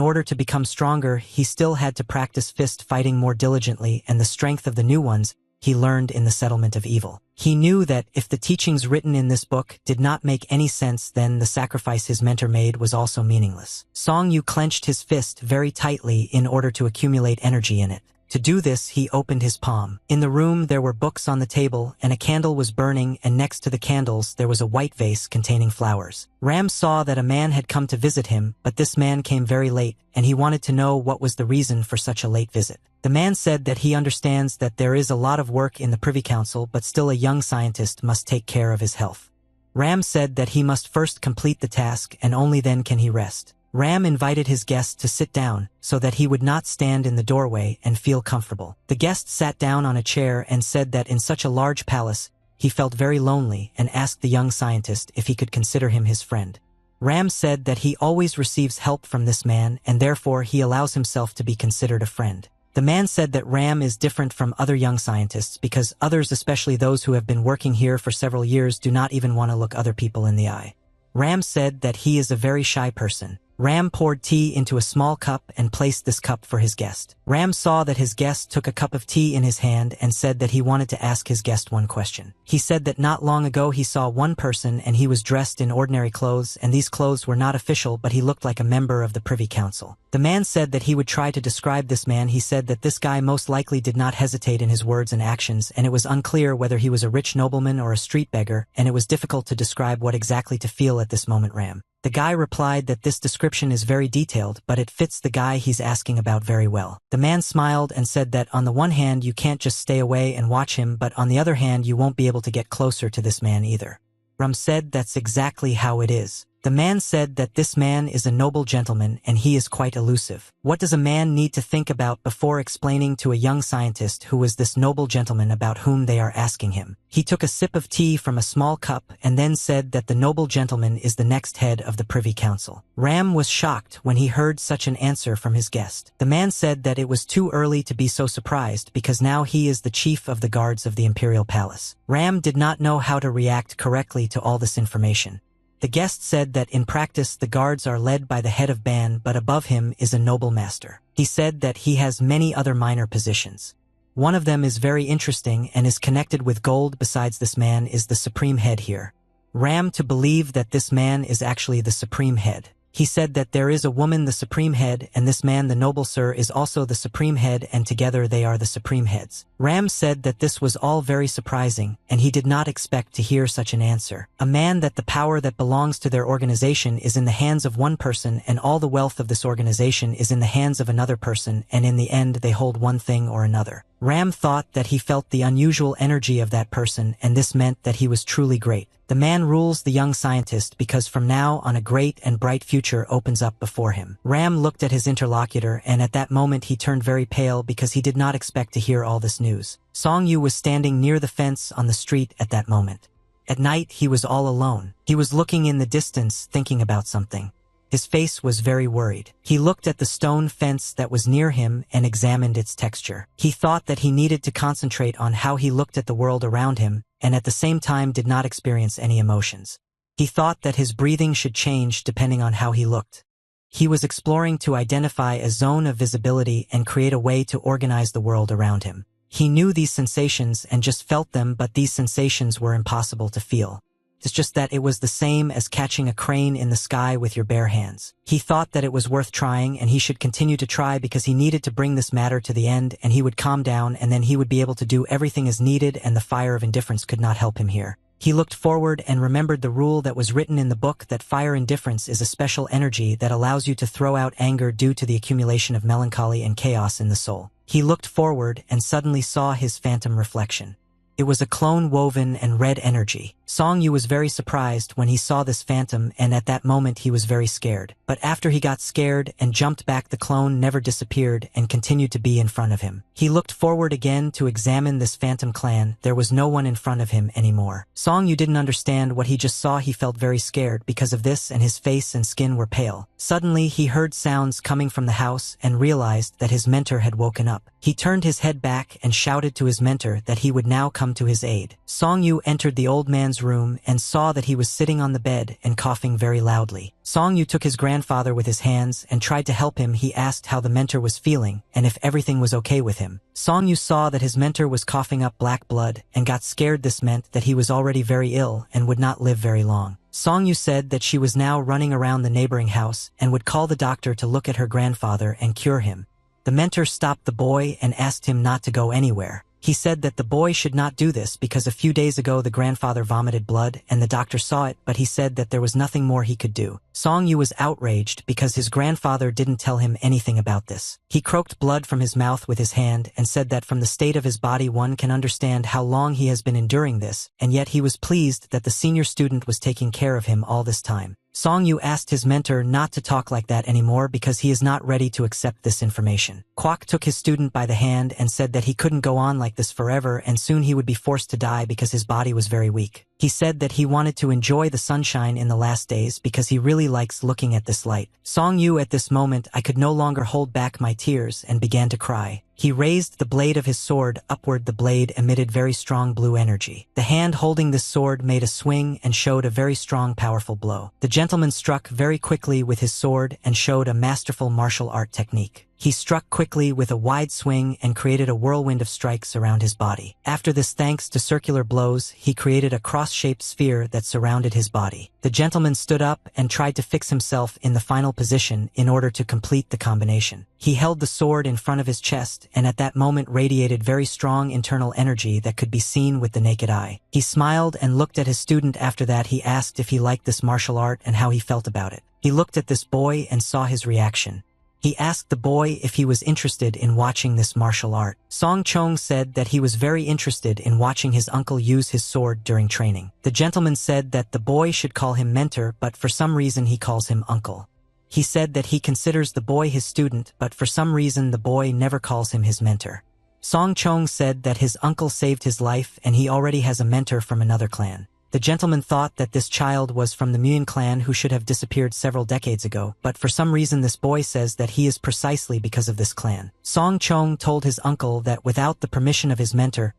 order to become stronger, he still had to practice fist fighting more diligently, and the strength of the new ones he learned in the settlement of evil. He knew that if the teachings written in this book did not make any sense, then the sacrifice his mentor made was also meaningless. Song Yu clenched his fist very tightly in order to accumulate energy in it. To do this, he opened his palm. In the room there were books on the table, and a candle was burning, and next to the candles there was a white vase containing flowers. Ram saw that a man had come to visit him, but this man came very late, and he wanted to know what was the reason for such a late visit. The man said that he understands that there is a lot of work in the Privy Council, but still a young scientist must take care of his health. Ram said that he must first complete the task and only then can he rest. Ram invited his guest to sit down so that he would not stand in the doorway and feel comfortable. The guest sat down on a chair and said that in such a large palace, he felt very lonely and asked the young scientist if he could consider him his friend. Ram said that he always receives help from this man and therefore he allows himself to be considered a friend. The man said that Ram is different from other young scientists because others, especially those who have been working here for several years, do not even want to look other people in the eye. Ram said that he is a very shy person. Ram poured tea into a small cup and placed this cup for his guest. Ram saw that his guest took a cup of tea in his hand and said that he wanted to ask his guest one question. He said that not long ago he saw one person and he was dressed in ordinary clothes and these clothes were not official but he looked like a member of the Privy Council. The man said that he would try to describe this man. He said that this guy most likely did not hesitate in his words and actions and it was unclear whether he was a rich nobleman or a street beggar and it was difficult to describe what exactly to feel at this moment. Ram. The guy replied that this description is very detailed but it fits the guy he's asking about very well. The man smiled and said that on the one hand you can't just stay away and watch him but on the other hand you won't be able to get closer to this man either. Ram said that's exactly how it is. The man said that this man is a noble gentleman and he is quite elusive. What does a man need to think about before explaining to a young scientist who is this noble gentleman about whom they are asking him? He took a sip of tea from a small cup and then said that the noble gentleman is the next head of the Privy Council. Ram was shocked when he heard such an answer from his guest. The man said that it was too early to be so surprised because now he is the chief of the guards of the Imperial Palace. Ram did not know how to react correctly to all this information. The guest said that in practice the guards are led by the head of band but above him is a noble master. He said that he has many other minor positions. One of them is very interesting and is connected with gold. Besides this man is the supreme head here. Ram to believe that this man is actually the supreme head. He said that there is a woman the supreme head and this man the noble sir is also the supreme head and together they are the supreme heads. Ram said that this was all very surprising and he did not expect to hear such an answer. A man that the power that belongs to their organization is in the hands of one person and all the wealth of this organization is in the hands of another person and in the end they hold one thing or another. Ram thought that he felt the unusual energy of that person and this meant that he was truly great. The man rules the young scientist because from now on a great and bright future opens up before him. Ram looked at his interlocutor and at that moment he turned very pale because he did not expect to hear all this news. Song Yu was standing near the fence on the street at that moment. At night he was all alone. He was looking in the distance thinking about something. His face was very worried. He looked at the stone fence that was near him and examined its texture. He thought that he needed to concentrate on how he looked at the world around him and at the same time did not experience any emotions. He thought that his breathing should change depending on how he looked. He was exploring to identify a zone of visibility and create a way to organize the world around him. He knew these sensations and just felt them, but these sensations were impossible to feel. It's just that it was the same as catching a crane in the sky with your bare hands. He thought that it was worth trying and he should continue to try because he needed to bring this matter to the end and he would calm down and then he would be able to do everything as needed and the fire of indifference could not help him here. He looked forward and remembered the rule that was written in the book that fire indifference is a special energy that allows you to throw out anger due to the accumulation of melancholy and chaos in the soul. He looked forward and suddenly saw his phantom reflection. It was a clone woven and red energy. Song Yu was very surprised when he saw this phantom and at that moment he was very scared. But after he got scared and jumped back, the clone never disappeared and continued to be in front of him. He looked forward again to examine this phantom clan. There was no one in front of him anymore. Song Yu didn't understand what he just saw. He felt very scared because of this and his face and skin were pale. Suddenly he heard sounds coming from the house and realized that his mentor had woken up. He turned his head back and shouted to his mentor that he would now come to his aid. Song Yu entered the old man's room and saw that he was sitting on the bed and coughing very loudly. Song Yu took his grandfather with his hands and tried to help him. He asked how the mentor was feeling and if everything was okay with him. Song Yu saw that his mentor was coughing up black blood and got scared. This meant that he was already very ill and would not live very long. Song Yu said that she was now running around the neighboring house and would call the doctor to look at her grandfather and cure him. The mentor stopped the boy and asked him not to go anywhere. He said that the boy should not do this because a few days ago the grandfather vomited blood and the doctor saw it, but he said that there was nothing more he could do. Song Yu was outraged because his grandfather didn't tell him anything about this. He croaked blood from his mouth with his hand and said that from the state of his body one can understand how long he has been enduring this, and yet he was pleased that the senior student was taking care of him all this time. Song Yu asked his mentor not to talk like that anymore because he is not ready to accept this information. Kwok took his student by the hand and said that he couldn't go on like this forever and soon he would be forced to die because his body was very weak. He said that he wanted to enjoy the sunshine in the last days because he really likes looking at this light. Song Yu, at this moment I could no longer hold back my tears and began to cry. He raised the blade of his sword upward. The blade emitted very strong blue energy. The hand holding this sword made a swing and showed a very strong powerful blow. The gentleman struck very quickly with his sword and showed a masterful martial art technique. He struck quickly with a wide swing and created a whirlwind of strikes around his body. After this, thanks to circular blows, he created a cross-shaped sphere that surrounded his body. The gentleman stood up and tried to fix himself in the final position in order to complete the combination. He held the sword in front of his chest and at that moment radiated very strong internal energy that could be seen with the naked eye. He smiled and looked at his student. After that, he asked if he liked this martial art and how he felt about it. He looked at this boy and saw his reaction. He asked the boy if he was interested in watching this martial art. Song Chong said that he was very interested in watching his uncle use his sword during training. The gentleman said that the boy should call him mentor, but for some reason he calls him uncle. He said that he considers the boy his student, but for some reason the boy never calls him his mentor. Song Chong said that his uncle saved his life and he already has a mentor from another clan. The gentleman thought that this child was from the Muin clan who should have disappeared several decades ago, but for some reason this boy says that he is precisely because of this clan. Song Chong told his uncle that without the permission of his mentor,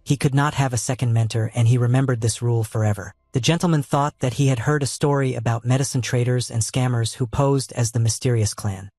he could not have a second mentor, and he remembered this rule forever. The gentleman thought that he had heard a story about medicine traders and scammers who posed as the mysterious clan.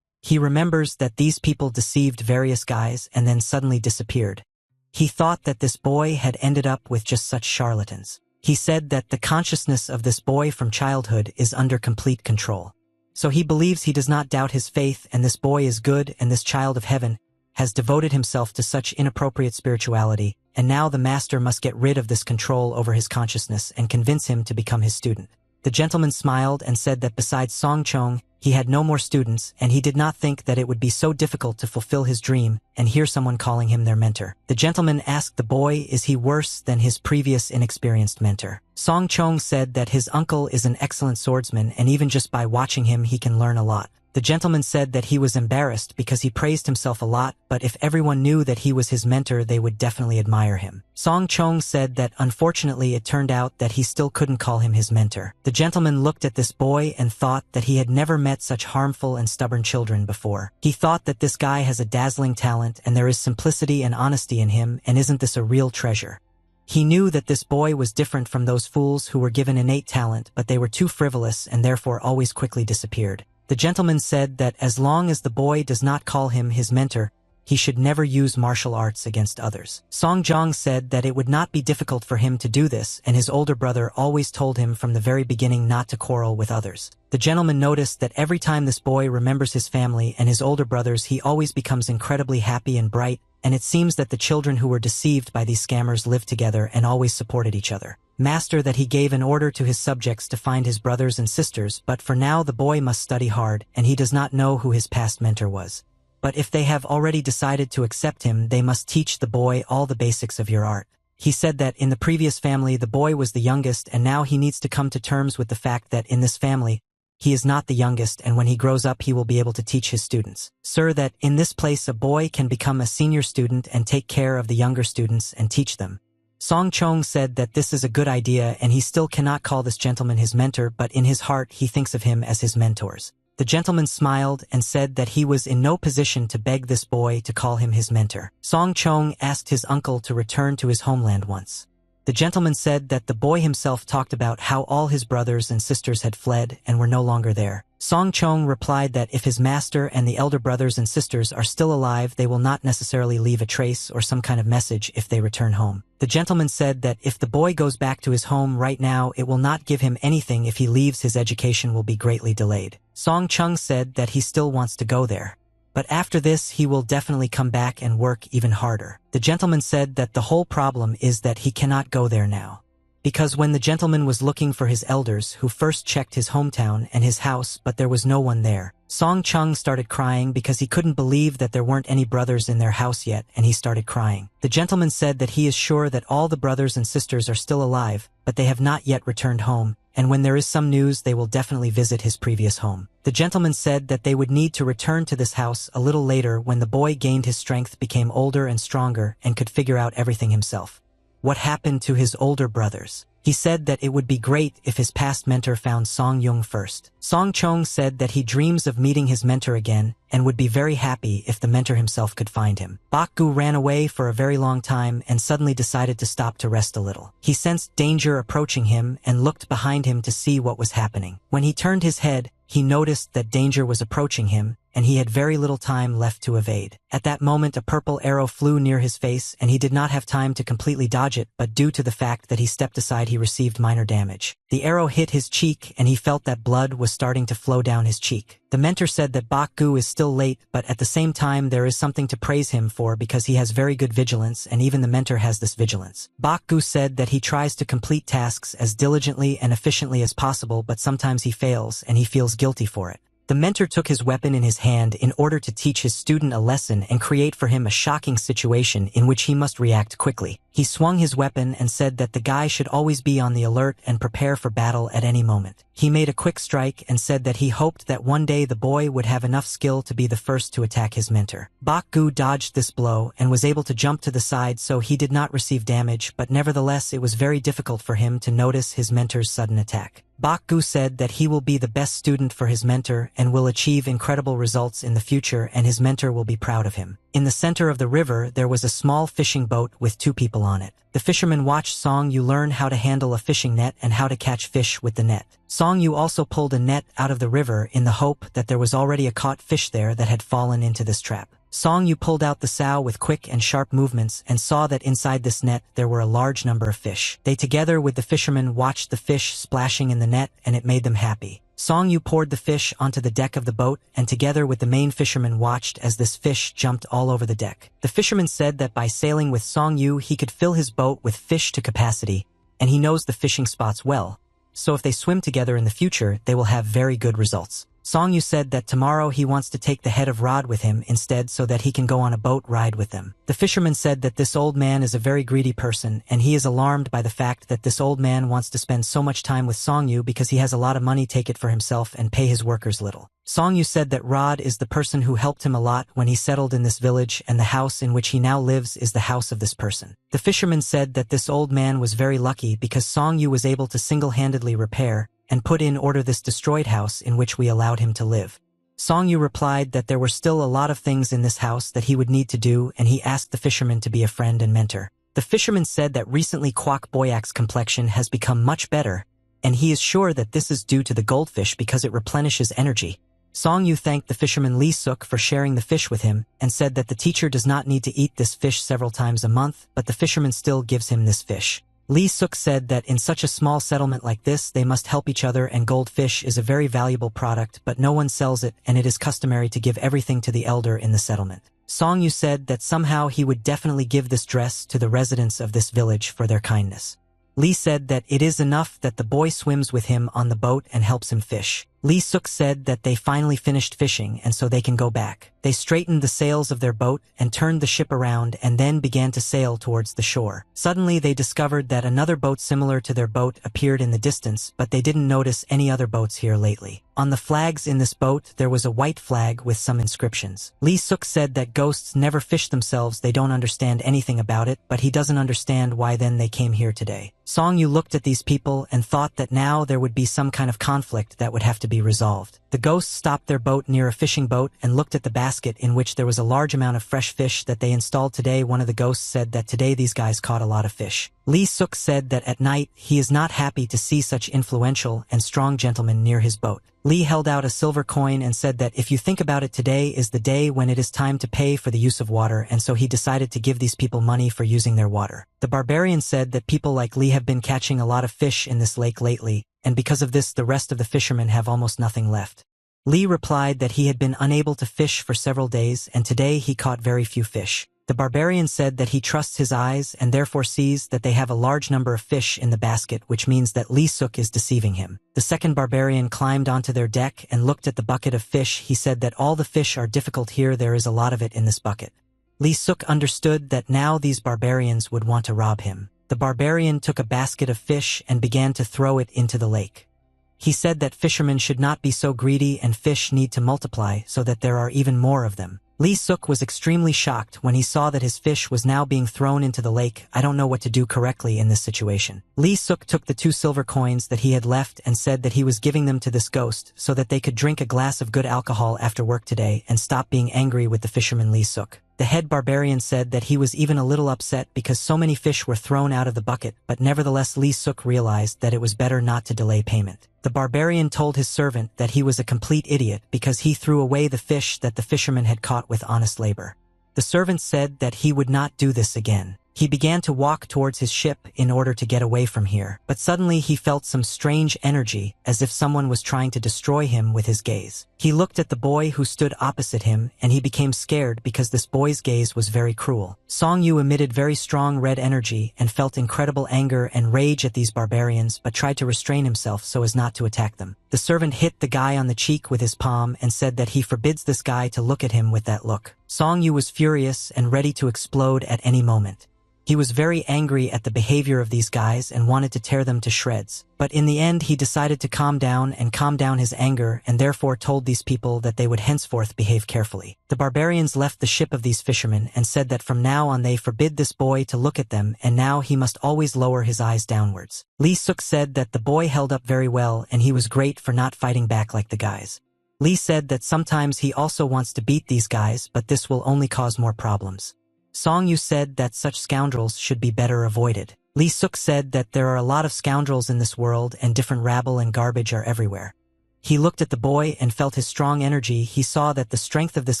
He remembers that these people deceived various guys and then suddenly disappeared. He thought that this boy had ended up with just such charlatans. He said that the consciousness of this boy from childhood is under complete control. So he believes he does not doubt his faith and this boy is good and this child of heaven has devoted himself to such inappropriate spirituality, and now the master must get rid of this control over his consciousness and convince him to become his student. The gentleman smiled and said that besides Song Chong, he had no more students, and he did not think that it would be so difficult to fulfill his dream and hear someone calling him their mentor. The gentleman asked the boy, is he worse than his previous inexperienced mentor? Song Chong said that his uncle is an excellent swordsman and even just by watching him he can learn a lot. The gentleman said that he was embarrassed because he praised himself a lot, but if everyone knew that he was his mentor they would definitely admire him. Song Chong said that unfortunately it turned out that he still couldn't call him his mentor. The gentleman looked at this boy and thought that he had never met such harmful and stubborn children before. He thought that this guy has a dazzling talent and there is simplicity and honesty in him, and isn't this a real treasure? He knew that this boy was different from those fools who were given innate talent but they were too frivolous and therefore always quickly disappeared. The gentleman said that as long as the boy does not call him his mentor, he should never use martial arts against others. Song Jong said that it would not be difficult for him to do this, and his older brother always told him from the very beginning not to quarrel with others. The gentleman noticed that every time this boy remembers his family and his older brothers he always becomes incredibly happy and bright, and it seems that the children who were deceived by these scammers lived together and always supported each other. Master, that he gave an order to his subjects to find his brothers and sisters, but for now the boy must study hard, and he does not know who his past mentor was. But if they have already decided to accept him, they must teach the boy all the basics of your art. He said that in the previous family the boy was the youngest, and now he needs to come to terms with the fact that in this family, he is not the youngest, and when he grows up he will be able to teach his students. Sir, that in this place a boy can become a senior student and take care of the younger students and teach them. Song Chong said that this is a good idea and he still cannot call this gentleman his mentor, but in his heart he thinks of him as his mentors. The gentleman smiled and said that he was in no position to beg this boy to call him his mentor. Song Chong asked his uncle to return to his homeland once. The gentleman said that the boy himself talked about how all his brothers and sisters had fled and were no longer there. Song Chong replied that if his master and the elder brothers and sisters are still alive, they will not necessarily leave a trace or some kind of message if they return home. The gentleman said that if the boy goes back to his home right now, it will not give him anything. If he leaves, his education will be greatly delayed. Song Chung said that he still wants to go there, but after this he will definitely come back and work even harder. The gentleman said that the whole problem is that he cannot go there now, because when the gentleman was looking for his elders who first checked his hometown and his house, but there was no one there. Song Chung started crying because he couldn't believe that there weren't any brothers in their house yet, and he started crying. The gentleman said that he is sure that all the brothers and sisters are still alive, but they have not yet returned home, and when there is some news they will definitely visit his previous home. The gentleman said that they would need to return to this house a little later when the boy gained his strength, became older and stronger, and could figure out everything himself. What happened to his older brothers? He said that it would be great if his past mentor found Song Yung first. Song Chong said that he dreams of meeting his mentor again and would be very happy if the mentor himself could find him. Bak Gu ran away for a very long time and suddenly decided to stop to rest a little. He sensed danger approaching him and looked behind him to see what was happening. When he turned his head, he noticed that danger was approaching him, and he had very little time left to evade. At that moment a purple arrow flew near his face and he did not have time to completely dodge it, but due to the fact that he stepped aside he received minor damage. The arrow hit his cheek and he felt that blood was starting to flow down his cheek. The mentor said that Bak Gu is still late, but at the same time there is something to praise him for because he has very good vigilance and even the mentor has this vigilance. Bak Gu said that he tries to complete tasks as diligently and efficiently as possible, but sometimes he fails and he feels guilty for it. The mentor took his weapon in his hand in order to teach his student a lesson and create for him a shocking situation in which he must react quickly. He swung his weapon and said that the guy should always be on the alert and prepare for battle at any moment. He made a quick strike and said that he hoped that one day the boy would have enough skill to be the first to attack his mentor. Bak Gu dodged this blow and was able to jump to the side, so he did not receive damage, but nevertheless it was very difficult for him to notice his mentor's sudden attack. Bak Gu said that he will be the best student for his mentor and will achieve incredible results in the future, and his mentor will be proud of him. In the center of the river there was a small fishing boat with 2 people on it. The fisherman watched Song Yu learn how to handle a fishing net and how to catch fish with the net. Song Yu also pulled a net out of the river in the hope that there was already a caught fish there that had fallen into this trap. Song Yu pulled out the sow with quick and sharp movements and saw that inside this net there were a large number of fish. They together with the fisherman watched the fish splashing in the net and it made them happy. Song Yu poured the fish onto the deck of the boat and together with the main fisherman watched as this fish jumped all over the deck. The fisherman said that by sailing with Song Yu he could fill his boat with fish to capacity, and he knows the fishing spots well, so if they swim together in the future they will have very good results. Song Yu said that tomorrow he wants to take the head of Rod with him instead so that he can go on a boat ride with them. The fisherman said that this old man is a very greedy person and he is alarmed by the fact that this old man wants to spend so much time with Song Yu because he has a lot of money, take it for himself and pay his workers little. Song Yu said that Rod is the person who helped him a lot when he settled in this village, and the house in which he now lives is the house of this person. The fisherman said that this old man was very lucky because Song Yu was able to single-handedly repair and put in order this destroyed house in which we allowed him to live. Song Yu replied that there were still a lot of things in this house that he would need to do, and he asked the fisherman to be a friend and mentor. The fisherman said that recently Kwok Boyak's complexion has become much better, and he is sure that this is due to the goldfish because it replenishes energy. Song Yu thanked the fisherman Lee Suk for sharing the fish with him and said that the teacher does not need to eat this fish several times a month, but the fisherman still gives him this fish. Lee Suk said that in such a small settlement like this they must help each other, and goldfish is a very valuable product, but no one sells it and it is customary to give everything to the elder in the settlement. Song Yu said that somehow he would definitely give this dress to the residents of this village for their kindness. Lee said that it is enough that the boy swims with him on the boat and helps him fish. Lee Suk said that they finally finished fishing and so they can go back. They straightened the sails of their boat and turned the ship around and then began to sail towards the shore. Suddenly they discovered that another boat similar to their boat appeared in the distance, but they didn't notice any other boats here lately. On the flags in this boat there was a white flag with some inscriptions. Lee Suk said that ghosts never fish themselves, they don't understand anything about it, but he doesn't understand why then they came here today. Song Yu looked at these people and thought that now there would be some kind of conflict that would have to be resolved. The ghosts stopped their boat near a fishing boat and looked at the basket in which there was a large amount of fresh fish that they installed today. One of the ghosts said that today these guys caught a lot of fish. Lee Suk said that at night he is not happy to see such influential and strong gentlemen near his boat. Lee held out a silver coin and said that if you think about it, today is the day when it is time to pay for the use of water, and so he decided to give these people money for using their water. The barbarian said that people like Lee have been catching a lot of fish in this lake lately, and because of this the rest of the fishermen have almost nothing left. Lee replied that he had been unable to fish for several days and today he caught very few fish. The barbarian said that he trusts his eyes and therefore sees that they have a large number of fish in the basket, which means that Lee Suk is deceiving him. The second barbarian climbed onto their deck and looked at the bucket of fish. He said that all the fish are difficult here, there is a lot of it in this bucket. Lee Suk understood that now these barbarians would want to rob him. The barbarian took a basket of fish and began to throw it into the lake. He said that fishermen should not be so greedy and fish need to multiply so that there are even more of them. Lee Suk was extremely shocked when he saw that his fish was now being thrown into the lake. I don't know what to do correctly in this situation. Lee Suk took the 2 silver coins that he had left and said that he was giving them to this ghost so that they could drink a glass of good alcohol after work today and stop being angry with the fisherman Lee Suk. The head barbarian said that he was even a little upset because so many fish were thrown out of the bucket, but nevertheless Lee Suk realized that it was better not to delay payment. The barbarian told his servant that he was a complete idiot because he threw away the fish that the fisherman had caught with honest labor. The servant said that he would not do this again. He began to walk towards his ship in order to get away from here, but suddenly he felt some strange energy, as if someone was trying to destroy him with his gaze. He looked at the boy who stood opposite him, and he became scared because this boy's gaze was very cruel. Song Yu emitted very strong red energy and felt incredible anger and rage at these barbarians, but tried to restrain himself so as not to attack them. The servant hit the guy on the cheek with his palm and said that he forbids this guy to look at him with that look. Song Yu was furious and ready to explode at any moment. He was very angry at the behavior of these guys and wanted to tear them to shreds. But in the end he decided to calm down his anger and therefore told these people that they would henceforth behave carefully. The barbarians left the ship of these fishermen and said that from now on they forbid this boy to look at them and now he must always lower his eyes downwards. Lee Suk said that the boy held up very well and he was great for not fighting back like the guys. Lee said that sometimes he also wants to beat these guys, but this will only cause more problems. Song Yu said that such scoundrels should be better avoided. Lee Suk said that there are a lot of scoundrels in this world and different rabble and garbage are everywhere. He looked at the boy and felt his strong energy. He saw that the strength of this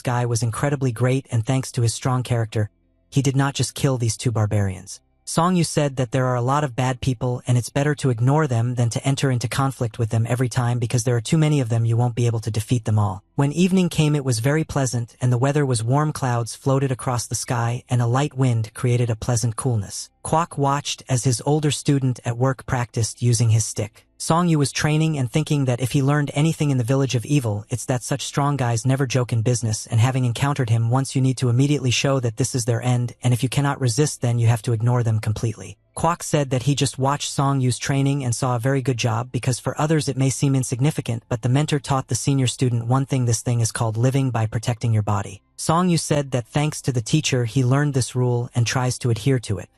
guy was incredibly great and thanks to his strong character, he did not just kill these 2 barbarians. Song Yu said that there are a lot of bad people and it's better to ignore them than to enter into conflict with them every time because there are too many of them, you won't be able to defeat them all. When evening came it was very pleasant and the weather was warm. Clouds floated across the sky and a light wind created a pleasant coolness. Kwok watched as his older student at work practiced using his stick. Song Yu was training and thinking that if he learned anything in the village of evil, it's that such strong guys never joke in business, and having encountered him once you need to immediately show that this is their end, and if you cannot resist then you have to ignore them completely. Kwok said that he just watched Song Yu's training and saw a very good job because for others it may seem insignificant, but the mentor taught the senior student one thing. This thing is called living by protecting your body. Song Yu said that thanks to the teacher he learned this rule and tries to adhere to it.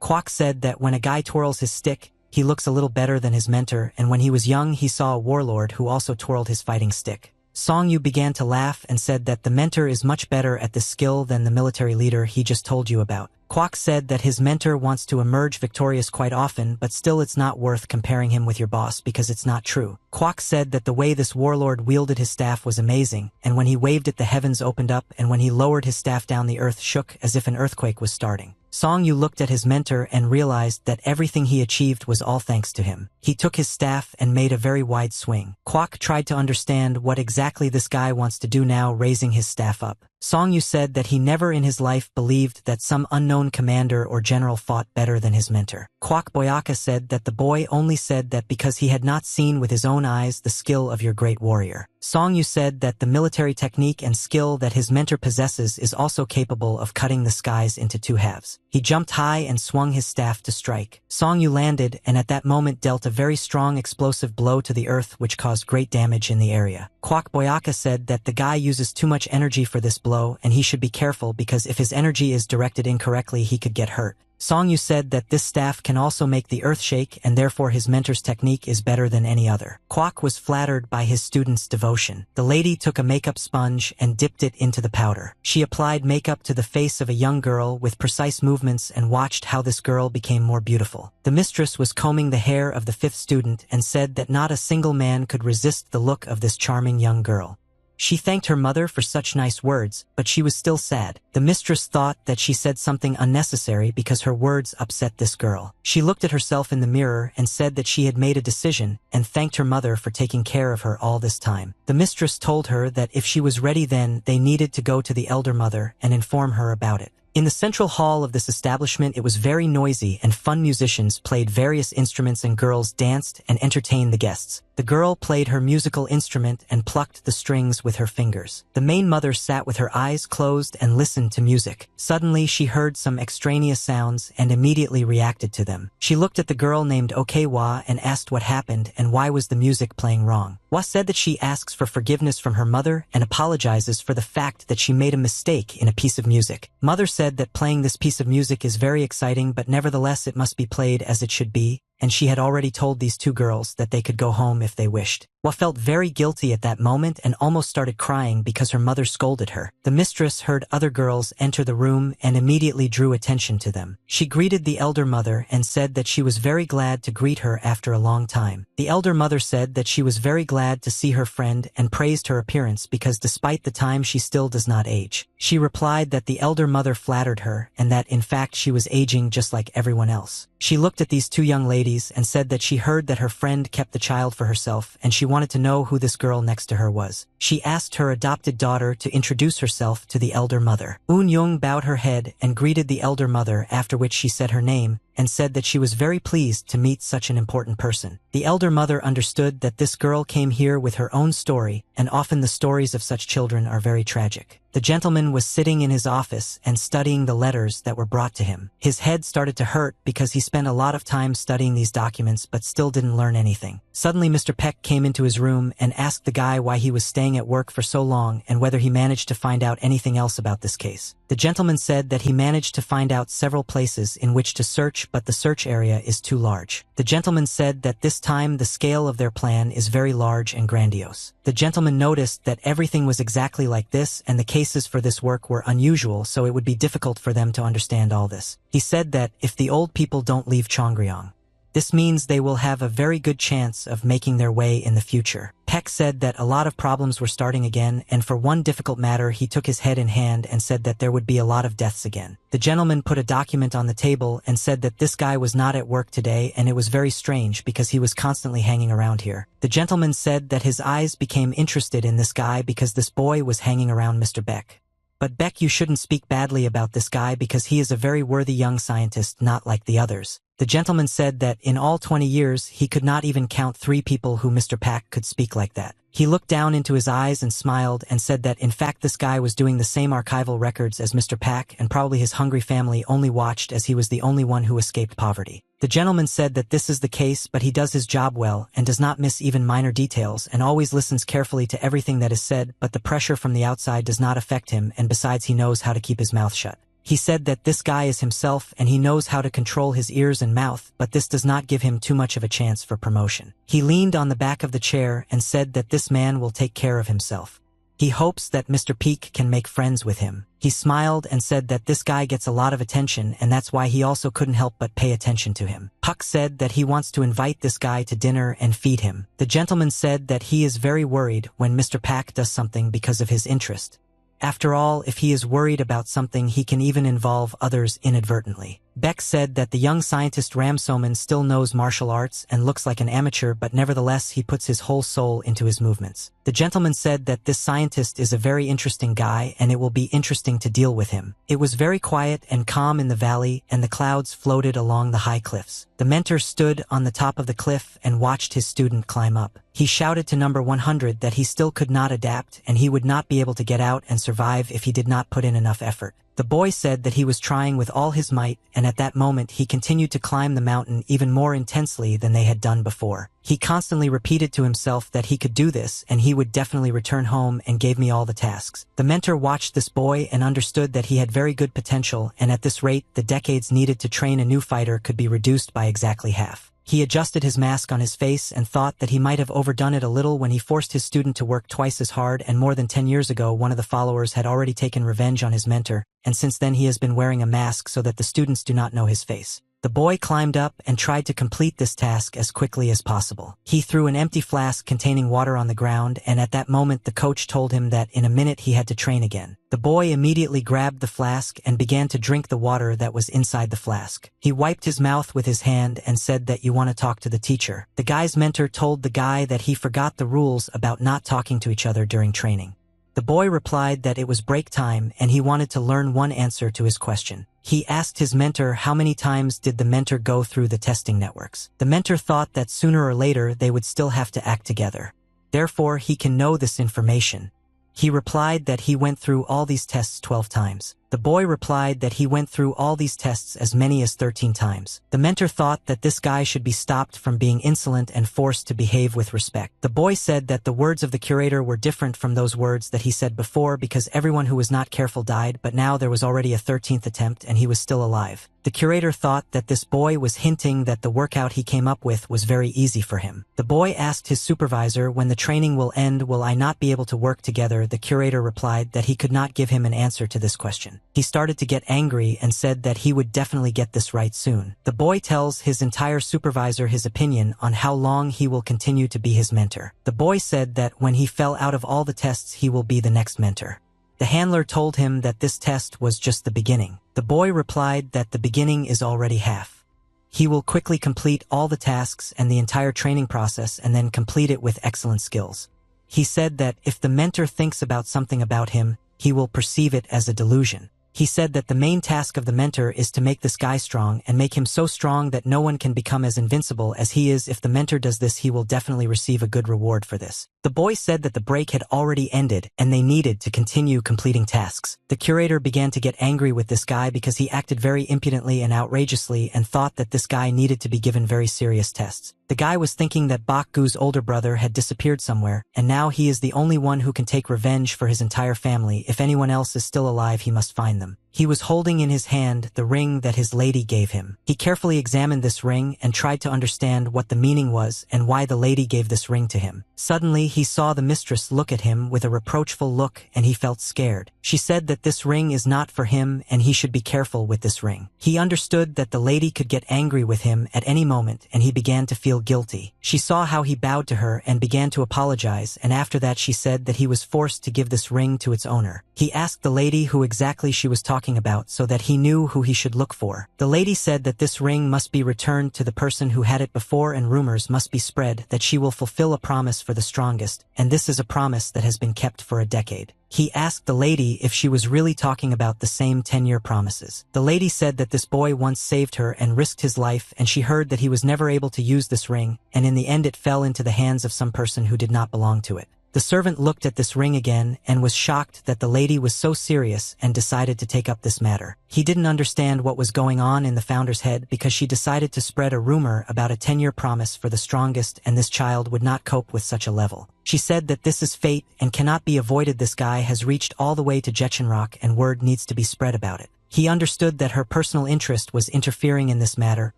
Kwok said that when a guy twirls his stick, he looks a little better than his mentor, and when he was young he saw a warlord who also twirled his fighting stick. Song Yu began to laugh and said that the mentor is much better at this skill than the military leader he just told you about. Kwok said that his mentor wants to emerge victorious quite often, but still it's not worth comparing him with your boss because it's not true. Kwok said that the way this warlord wielded his staff was amazing, and when he waved it the heavens opened up, and when he lowered his staff down the earth shook as if an earthquake was starting. Song Yu looked at his mentor and realized that everything he achieved was all thanks to him. He took his staff and made a very wide swing. Kwok tried to understand what exactly this guy wants to do now, raising his staff up. Song Yu said that he never in his life believed that some unknown commander or general fought better than his mentor. Kwok Boyaka said that the boy only said that because he had not seen with his own eyes the skill of your great warrior. Song Yu said that the military technique and skill that his mentor possesses is also capable of cutting the skies into 2 halves. He jumped high and swung his staff to strike. Song Yu landed and at that moment dealt a very strong explosive blow to the earth which caused great damage in the area. Kwok Boyaka said that the guy uses too much energy for this blow and he should be careful because if his energy is directed incorrectly he could get hurt. Song Yu said that this staff can also make the earth shake and therefore his mentor's technique is better than any other. Kwok was flattered by his student's devotion. The lady took a makeup sponge and dipped it into the powder. She applied makeup to the face of a young girl with precise movements and watched how this girl became more beautiful. The mistress was combing the hair of the 5th student and said that not a single man could resist the look of this charming young girl. She thanked her mother for such nice words, but she was still sad. The mistress thought that she said something unnecessary because her words upset this girl. She looked at herself in the mirror and said that she had made a decision and thanked her mother for taking care of her all this time. The mistress told her that if she was ready then they needed to go to the elder mother and inform her about it. In the central hall of this establishment it was very noisy and fun musicians played various instruments and girls danced and entertained the guests. The girl played her musical instrument and plucked the strings with her fingers. The main mother sat with her eyes closed and listened to music. Suddenly she heard some extraneous sounds and immediately reacted to them. She looked at the girl named Okewa and asked what happened and why was the music playing wrong. Wa said that she asks for forgiveness from her mother and apologizes for the fact that she made a mistake in a piece of music. Mother said that playing this piece of music is very exciting, but nevertheless it must be played as it should be, and she had already told these two girls that they could go home if they wished. Wa felt very guilty at that moment and almost started crying because her mother scolded her. The mistress heard other girls enter the room and immediately drew attention to them. She greeted the elder mother and said that she was very glad to greet her after a long time. The elder mother said that she was very glad to see her friend and praised her appearance because despite the time she still does not age. She replied that the elder mother flattered her and that in fact she was aging just like everyone else. She looked at these two young ladies and said that she heard that her friend kept the child for herself and she wanted to know who this girl next to her was. She asked her adopted daughter to introduce herself to the elder mother. Eun Young bowed her head and greeted the elder mother, after which she said her name and said that she was very pleased to meet such an important person. The elder mother understood that this girl came here with her own story, and often the stories of such children are very tragic. The gentleman was sitting in his office and studying the letters that were brought to him. His head started to hurt because he spent a lot of time studying these documents but still didn't learn anything. Suddenly Mr. Peck came into his room and asked the guy why he was staying at work for so long and whether he managed to find out anything else about this case. The gentleman said that he managed to find out several places in which to search, but the search area is too large. The gentleman said that this time the scale of their plan is very large and grandiose. The gentleman noticed that everything was exactly like this and the cases for this work were unusual, so it would be difficult for them to understand all this. He said that if the old people don't leave Chongryong, this means they will have a very good chance of making their way in the future. Peck said that a lot of problems were starting again, and for one difficult matter he took his head in hand and said that there would be a lot of deaths again. The gentleman put a document on the table and said that this guy was not at work today and it was very strange because he was constantly hanging around here. The gentleman said that his eyes became interested in this guy because this boy was hanging around Mr. Beck. But Beck, you shouldn't speak badly about this guy because he is a very worthy young scientist, not like the others. The gentleman said that in all 20 years he could not even count 3 people who Mr. Pack could speak like that. He looked down into his eyes and smiled and said that in fact this guy was doing the same archival records as Mr. Pack and probably his hungry family only watched as he was the only one who escaped poverty. The gentleman said that this is the case, but he does his job well and does not miss even minor details and always listens carefully to everything that is said, but the pressure from the outside does not affect him, and besides he knows how to keep his mouth shut. He said that this guy is himself and he knows how to control his ears and mouth, but this does not give him too much of a chance for promotion. He leaned on the back of the chair and said that this man will take care of himself. He hopes that Mr. Peak can make friends with him. He smiled and said that this guy gets a lot of attention and that's why he also couldn't help but pay attention to him. Puck said that he wants to invite this guy to dinner and feed him. The gentleman said that he is very worried when Mr. Pack does something because of his interest. After all, if he is worried about something, he can even involve others inadvertently. Beck said that the young scientist Ramsoman still knows martial arts and looks like an amateur, but nevertheless he puts his whole soul into his movements. The gentleman said that this scientist is a very interesting guy and it will be interesting to deal with him. It was very quiet and calm in the valley and the clouds floated along the high cliffs. The mentor stood on the top of the cliff and watched his student climb up. He shouted to number 100 that he still could not adapt and he would not be able to get out and survive if he did not put in enough effort. The boy said that he was trying with all his might, and at that moment he continued to climb the mountain even more intensely than they had done before. He constantly repeated to himself that he could do this and he would definitely return home and gave me all the tasks. The mentor watched this boy and understood that he had very good potential, and at this rate the decades needed to train a new fighter could be reduced by exactly half. He adjusted his mask on his face and thought that he might have overdone it a little when he forced his student to work twice as hard, and more than 10 years ago one of the followers had already taken revenge on his mentor, and since then he has been wearing a mask so that the students do not know his face. The boy climbed up and tried to complete this task as quickly as possible. He threw an empty flask containing water on the ground, and at that moment the coach told him that in a minute he had to train again. The boy immediately grabbed the flask and began to drink the water that was inside the flask. He wiped his mouth with his hand and said that you want to talk to the teacher. The guy's mentor told the guy that he forgot the rules about not talking to each other during training. The boy replied that it was break time and he wanted to learn one answer to his question. He asked his mentor how many times did the mentor go through the testing networks. The mentor thought that sooner or later they would still have to act together. Therefore, he can know this information. He replied that he went through all these tests 12 times. The boy replied that he went through all these tests as many as 13 times. The mentor thought that this guy should be stopped from being insolent and forced to behave with respect. The boy said that the words of the curator were different from those words that he said before because everyone who was not careful died, but now there was already a 13th attempt and he was still alive. The curator thought that this boy was hinting that the workout he came up with was very easy for him. The boy asked his supervisor, when the training will end, will I not be able to work together? The curator replied that he could not give him an answer to this question. He started to get angry and said that he would definitely get this right soon. The boy tells his entire supervisor his opinion on how long he will continue to be his mentor. The boy said that when he fell out of all the tests he will be the next mentor. The handler told him that this test was just the beginning. The boy replied that the beginning is already half. He will quickly complete all the tasks and the entire training process and then complete it with excellent skills. He said that if the mentor thinks about something about him, he will perceive it as a delusion. He said that the main task of the mentor is to make this guy strong and make him so strong that no one can become as invincible as he is. If the mentor does this, he will definitely receive a good reward for this. The boy said that the break had already ended and they needed to continue completing tasks. The curator began to get angry with this guy because he acted very impudently and outrageously and thought that this guy needed to be given very serious tests. The guy was thinking that Baku's older brother had disappeared somewhere, and now he is the only one who can take revenge for his entire family. If anyone else is still alive, he must find them. He was holding in his hand the ring that his lady gave him. He carefully examined this ring and tried to understand what the meaning was and why the lady gave this ring to him. Suddenly, he saw the mistress look at him with a reproachful look and he felt scared. She said that this ring is not for him and he should be careful with this ring. He understood that the lady could get angry with him at any moment and he began to feel guilty. She saw how he bowed to her and began to apologize, and after that she said that he was forced to give this ring to its owner. He asked the lady who exactly she was talking about so that he knew who he should look for. The lady said that this ring must be returned to the person who had it before and rumors must be spread that she will fulfill a promise for the strongest, and this is a promise that has been kept for a decade. He asked the lady if she was really talking about the same 10-year promises. The lady said that this boy once saved her and risked his life, and she heard that he was never able to use this ring, and in the end it fell into the hands of some person who did not belong to it. The servant looked at this ring again and was shocked that the lady was so serious and decided to take up this matter. He didn't understand what was going on in the founder's head because she decided to spread a rumor about a 10-year promise for the strongest, and this child would not cope with such a level. She said that this is fate and cannot be avoided. This guy has reached all the way to Jetchenrock and word needs to be spread about it. He understood that her personal interest was interfering in this matter,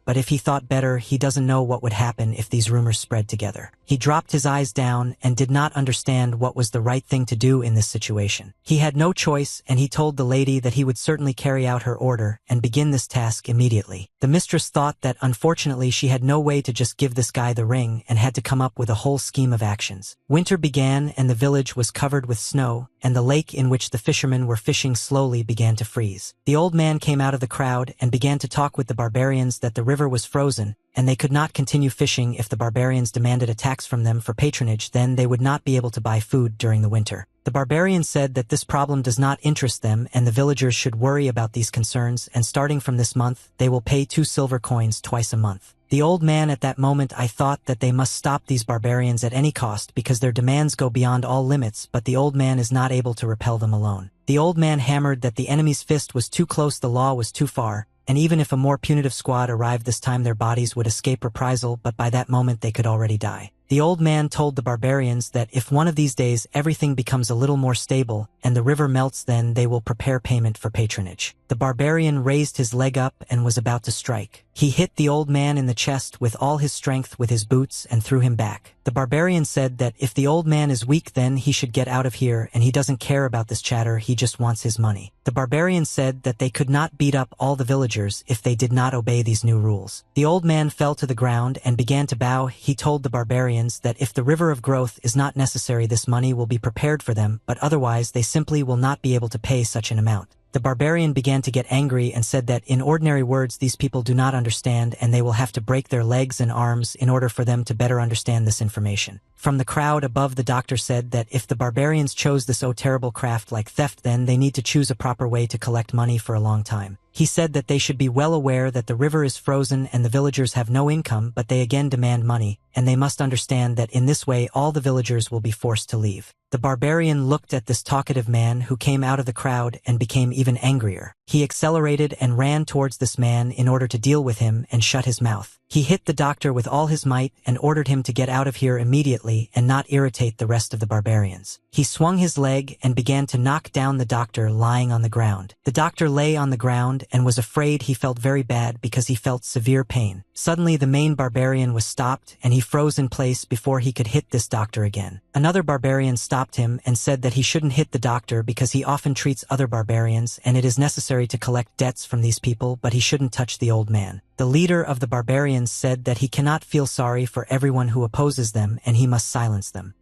but if he thought better, he doesn't know what would happen if these rumors spread together. He dropped his eyes down and did not understand what was the right thing to do in this situation. He had no choice, and he told the lady that he would certainly carry out her order and begin this task immediately. The mistress thought that unfortunately she had no way to just give this guy the ring and had to come up with a whole scheme of actions. Winter began and the village was covered with snow, and the lake in which the fishermen were fishing slowly began to freeze. The old man came out of the crowd and began to talk with the barbarians that the river was frozen, and they could not continue fishing if the barbarians demanded a tax from them for patronage. Then they would not be able to buy food during the winter. The barbarians said that this problem does not interest them and the villagers should worry about these concerns, and starting from this month, they will pay 2 silver coins twice a month. The old man at that moment I thought that they must stop these barbarians at any cost because their demands go beyond all limits, but the old man is not able to repel them alone. The old man hammered that the enemy's fist was too close, the law was too far, and even if a more punitive squad arrived this time their bodies would escape reprisal, but by that moment they could already die. The old man told the barbarians that if one of these days everything becomes a little more stable and the river melts, then they will prepare payment for patronage. The barbarian raised his leg up and was about to strike. He hit the old man in the chest with all his strength with his boots and threw him back. The barbarian said that if the old man is weak then he should get out of here and he doesn't care about this chatter, he just wants his money. The barbarian said that they could not beat up all the villagers if they did not obey these new rules. The old man fell to the ground and began to bow. He told the barbarians that if the river of growth is not necessary, this money will be prepared for them, but otherwise they simply will not be able to pay such an amount. The barbarian began to get angry and said that in ordinary words these people do not understand and they will have to break their legs and arms in order for them to better understand this information. From the crowd above, the doctor said that if the barbarians chose this terrible craft like theft, then they need to choose a proper way to collect money for a long time. He said that they should be well aware that the river is frozen and the villagers have no income, but they again demand money, and they must understand that in this way all the villagers will be forced to leave. The barbarian looked at this talkative man who came out of the crowd and became even angrier. He accelerated and ran towards this man in order to deal with him and shut his mouth. He hit the doctor with all his might and ordered him to get out of here immediately and not irritate the rest of the barbarians. He swung his leg and began to knock down the doctor lying on the ground. The doctor lay on the ground and was afraid. He felt very bad because he felt severe pain. Suddenly the main barbarian was stopped and he froze in place before he could hit this doctor again. Another barbarian stopped him and said that he shouldn't hit the doctor because he often treats other barbarians and it is necessary to collect debts from these people, but he shouldn't touch the old man. The leader of the barbarians said that he cannot feel sorry for everyone who opposes them and he must silence them.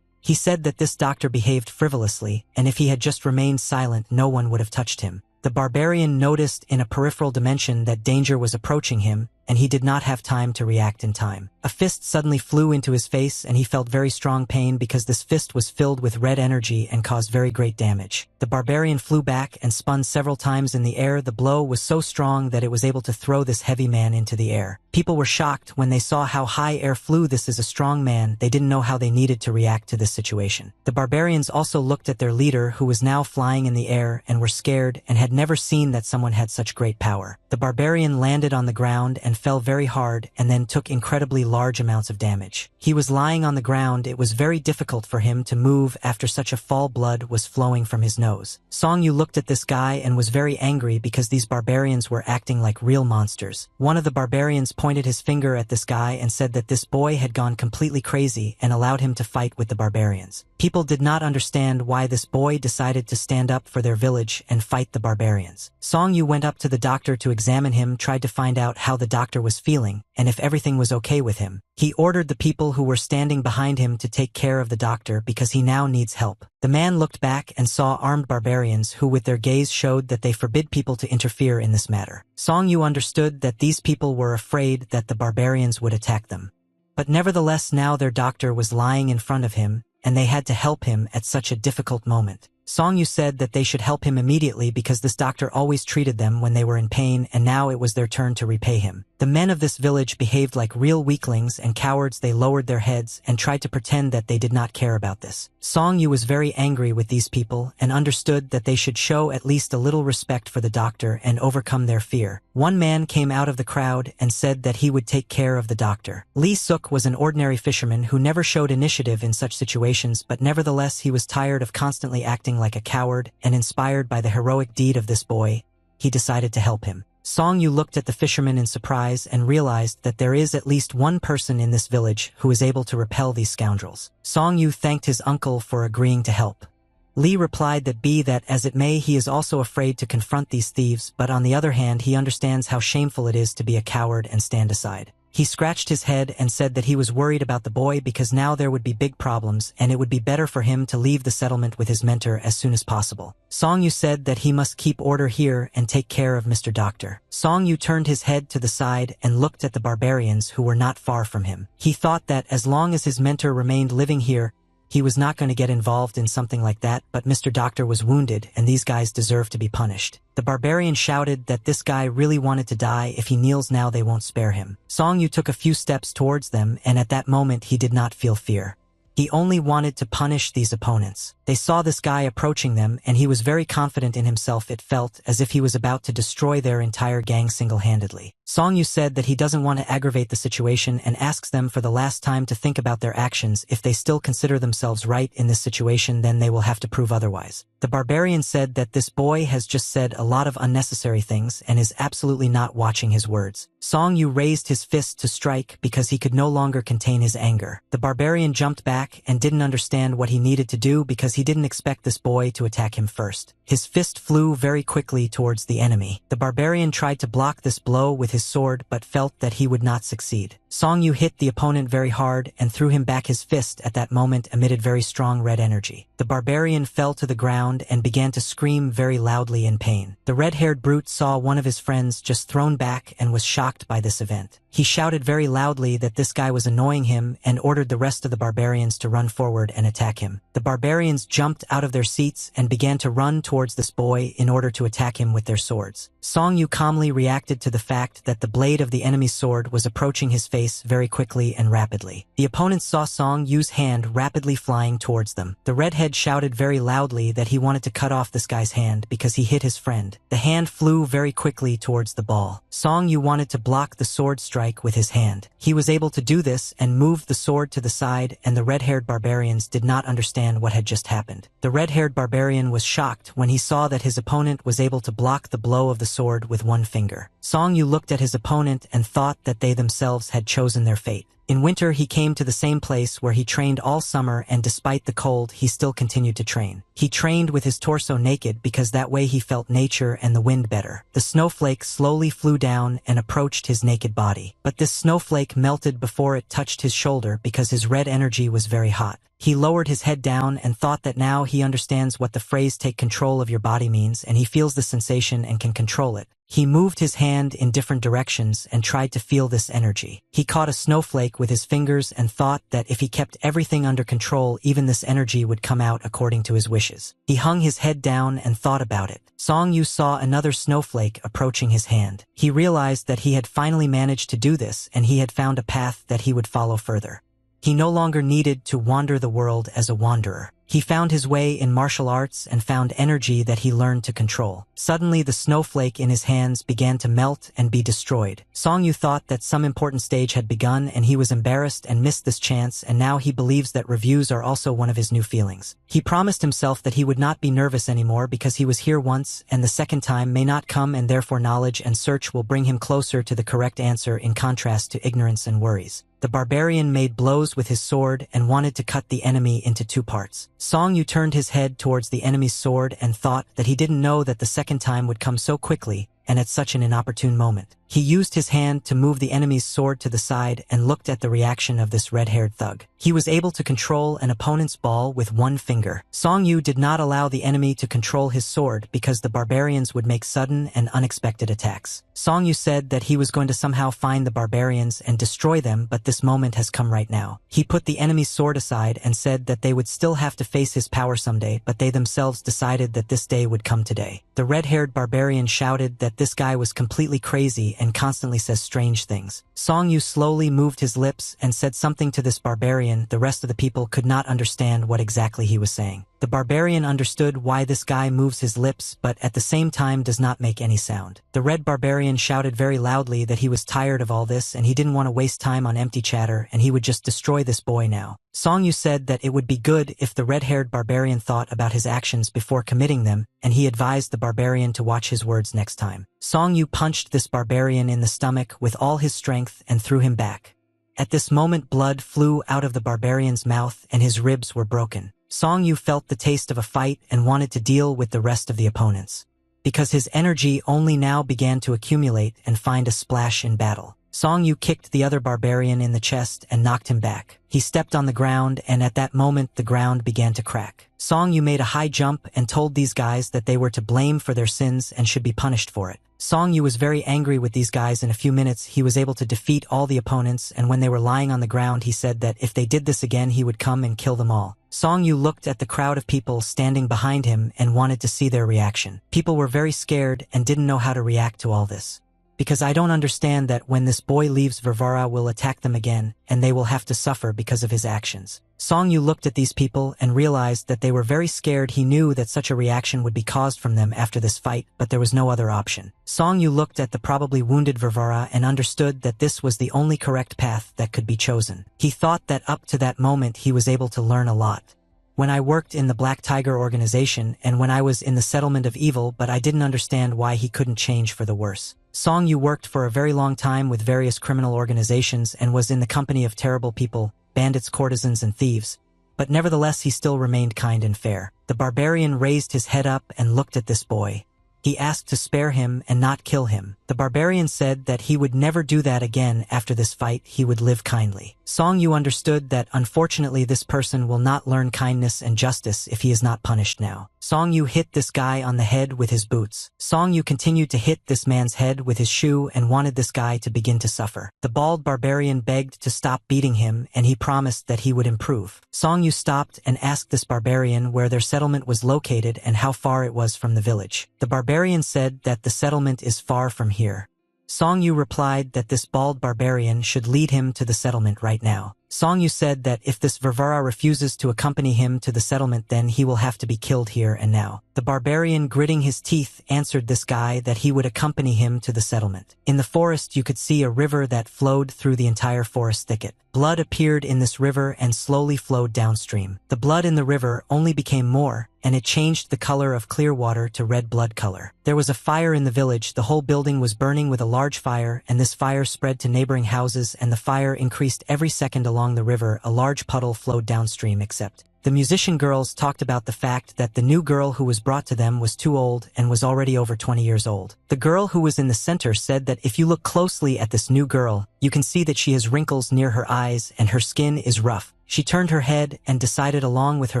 He said that this doctor behaved frivolously, and if he had just remained silent, no one would have touched him. The barbarian noticed in a peripheral dimension that danger was approaching him, and he did not have time to react in time. A fist suddenly flew into his face and he felt very strong pain because this fist was filled with red energy and caused very great damage. The barbarian flew back and spun several times in the air. The blow was so strong that it was able to throw this heavy man into the air. People were shocked when they saw how high air flew. This is a strong man. They didn't know how they needed to react to this situation. The barbarians also looked at their leader who was now flying in the air and were scared and had never seen that someone had such great power. The barbarian landed on the ground and fell very hard and then took incredibly large amounts of damage. He was lying on the ground. It was very difficult for him to move after such a fall. Blood was flowing from his nose. Song Yu looked at this guy and was very angry because these barbarians were acting like real monsters. One of the barbarians pointed his finger at this guy and said that this boy had gone completely crazy and allowed him to fight with the barbarians. People did not understand why this boy decided to stand up for their village and fight the barbarians. Song Yu went up to the doctor to examine him, tried to find out how the doctor was feeling and if everything was okay with him. He ordered the people who were standing behind him to take care of the doctor because he now needs help. The man looked back and saw armed barbarians who with their gaze showed that they forbid people to interfere in this matter. Song Yu understood that these people were afraid that the barbarians would attack them. But nevertheless now their doctor was lying in front of him and they had to help him at such a difficult moment. Song Yu said that they should help him immediately because this doctor always treated them when they were in pain and now it was their turn to repay him. The men of this village behaved like real weaklings and cowards. They lowered their heads and tried to pretend that they did not care about this. Song Yu was very angry with these people and understood that they should show at least a little respect for the doctor and overcome their fear. One man came out of the crowd and said that he would take care of the doctor. Lee Suk was an ordinary fisherman who never showed initiative in such situations, but nevertheless he was tired of constantly acting like a coward, and inspired by the heroic deed of this boy, he decided to help him. Song Yu looked at the fisherman in surprise and realized that there is at least one person in this village who is able to repel these scoundrels. Song Yu thanked his uncle for agreeing to help. Lee replied that be that as it may, he is also afraid to confront these thieves, but on the other hand he understands how shameful it is to be a coward and stand aside. He scratched his head and said that he was worried about the boy because now there would be big problems and it would be better for him to leave the settlement with his mentor as soon as possible. Song Yu said that he must keep order here and take care of Mr. Doctor. Song Yu turned his head to the side and looked at the barbarians who were not far from him. He thought that as long as his mentor remained living here, he was not going to get involved in something like that, but Mr. Doctor was wounded and these guys deserve to be punished. The barbarian shouted that this guy really wanted to die. If he kneels now, they won't spare him. Song Yu took a few steps towards them and at that moment he did not feel fear. He only wanted to punish these opponents. They saw this guy approaching them and he was very confident in himself. It felt as if he was about to destroy their entire gang single-handedly. Song Yu said that he doesn't want to aggravate the situation and asks them for the last time to think about their actions. If they still consider themselves right in this situation, then they will have to prove otherwise. The barbarian said that this boy has just said a lot of unnecessary things and is absolutely not watching his words. Song Yu raised his fist to strike because he could no longer contain his anger. The barbarian jumped back and didn't understand what he needed to do because he didn't expect this boy to attack him first. His fist flew very quickly towards the enemy. The barbarian tried to block this blow with his sword but felt that he would not succeed. Song Yu hit the opponent very hard and threw him back. His fist at that moment emitted very strong red energy. The barbarian fell to the ground and began to scream very loudly in pain. The red-haired brute saw one of his friends just thrown back and was shocked by this event. He shouted very loudly that this guy was annoying him and ordered the rest of the barbarians to run forward and attack him. The barbarians jumped out of their seats and began to run towards this boy in order to attack him with their swords. Song Yu calmly reacted to the fact that the blade of the enemy's sword was approaching his face very quickly and rapidly. The opponents saw Song Yu's hand rapidly flying towards them. The redhead shouted very loudly that he wanted to cut off this guy's hand because he hit his friend. The hand flew very quickly towards the ball. Song Yu wanted to block the sword strike with his hand. He was able to do this and moved the sword to the side, and the red-haired barbarians did not understand what had just happened. The red-haired barbarian was shocked when he saw that his opponent was able to block the blow of the sword with one finger. Song Yu looked at his opponent and thought that they themselves had chosen their fate. In winter, he came to the same place where he trained all summer, and despite the cold, he still continued to train. He trained with his torso naked because that way he felt nature and the wind better. The snowflake slowly flew down and approached his naked body. But this snowflake melted before it touched his shoulder because his red energy was very hot. He lowered his head down and thought that now he understands what the phrase "take control of your body" means, and he feels the sensation and can control it. He moved his hand in different directions and tried to feel this energy. He caught a snowflake with his fingers and thought that if he kept everything under control, even this energy would come out according to his wishes. He hung his head down and thought about it. Song Yu saw another snowflake approaching his hand. He realized that he had finally managed to do this, and he had found a path that he would follow further. He no longer needed to wander the world as a wanderer. He found his way in martial arts and found energy that he learned to control. Suddenly, the snowflake in his hands began to melt and be destroyed. Song Yu thought that some important stage had begun, and he was embarrassed and missed this chance, and now he believes that reviews are also one of his new feelings. He promised himself that he would not be nervous anymore because he was here once, and the second time may not come, and therefore knowledge and search will bring him closer to the correct answer in contrast to ignorance and worries. The barbarian made blows with his sword and wanted to cut the enemy into two parts. Song Yu turned his head towards the enemy's sword and thought that he didn't know that the second time would come so quickly and at such an inopportune moment. He used his hand to move the enemy's sword to the side and looked at the reaction of this red-haired thug. He was able to control an opponent's ball with one finger. Song Yu did not allow the enemy to control his sword because the barbarians would make sudden and unexpected attacks. Song Yu said that he was going to somehow find the barbarians and destroy them, but this moment has come right now. He put the enemy's sword aside and said that they would still have to face his power someday, but they themselves decided that this day would come today. The red-haired barbarian shouted that this guy was completely crazy and constantly says strange things. Song Yu slowly moved his lips and said something to this barbarian. The rest of the people could not understand what exactly he was saying. The barbarian understood why this guy moves his lips, but at the same time does not make any sound. The red barbarian shouted very loudly that he was tired of all this and he didn't want to waste time on empty chatter, and he would just destroy this boy now. Song Yu said that it would be good if the red-haired barbarian thought about his actions before committing them, and he advised the barbarian to watch his words next time. Song Yu punched this barbarian in the stomach with all his strength and threw him back. At this moment, blood flew out of the barbarian's mouth and his ribs were broken. Song Yu felt the taste of a fight and wanted to deal with the rest of the opponents, because his energy only now began to accumulate and find a splash in battle. Song Yu kicked the other barbarian in the chest and knocked him back. He stepped on the ground, and at that moment the ground began to crack. Song Yu made a high jump and told these guys that they were to blame for their sins and should be punished for it. Song Yu was very angry with these guys. In a few minutes he was able to defeat all the opponents, and when they were lying on the ground he said that if they did this again he would come and kill them all. Song Yu looked at the crowd of people standing behind him and wanted to see their reaction. People were very scared and didn't know how to react to all this. Because I don't understand that when this boy leaves, Varvara will attack them again, and they will have to suffer because of his actions. Song Yu looked at these people and realized that they were very scared. He knew that such a reaction would be caused from them after this fight, but there was no other option. Song Yu looked at the probably wounded Varvara and understood that this was the only correct path that could be chosen. He thought that up to that moment he was able to learn a lot. When I worked in the Black Tiger organization and when I was in the settlement of evil, but I didn't understand why he couldn't change for the worse. Song Yu worked for a very long time with various criminal organizations and was in the company of terrible people, bandits, courtesans, and thieves, but nevertheless he still remained kind and fair. The barbarian raised his head up and looked at this boy. He asked to spare him and not kill him. The barbarian said that he would never do that again. After this fight, he would live kindly. Song Yu understood that unfortunately this person will not learn kindness and justice if he is not punished now. Song Yu hit this guy on the head with his boots. Song Yu continued to hit this man's head with his shoe and wanted this guy to begin to suffer. The bald barbarian begged to stop beating him and he promised that he would improve. Song Yu stopped and asked this barbarian where their settlement was located and how far it was from the village. The barbarian said that the settlement is far from here. Song Yu replied that this bald barbarian should lead him to the settlement right now. Song Yu said that if this Vervara refuses to accompany him to the settlement, then he will have to be killed here and now. The barbarian, gritting his teeth, answered this guy that he would accompany him to the settlement. In the forest you could see a river that flowed through the entire forest thicket. Blood appeared in this river and slowly flowed downstream. The blood in the river only became more, and it changed the color of clear water to red blood color. There was a fire in the village. The whole building was burning with a large fire, and this fire spread to neighboring houses, and the fire increased every second along the river. A large puddle flowed downstream, except the musician girls talked about the fact that the new girl who was brought to them was too old and was already over 20 years old. The girl who was in the center said that if you look closely at this new girl, you can see that she has wrinkles near her eyes and her skin is rough. She turned her head and decided along with her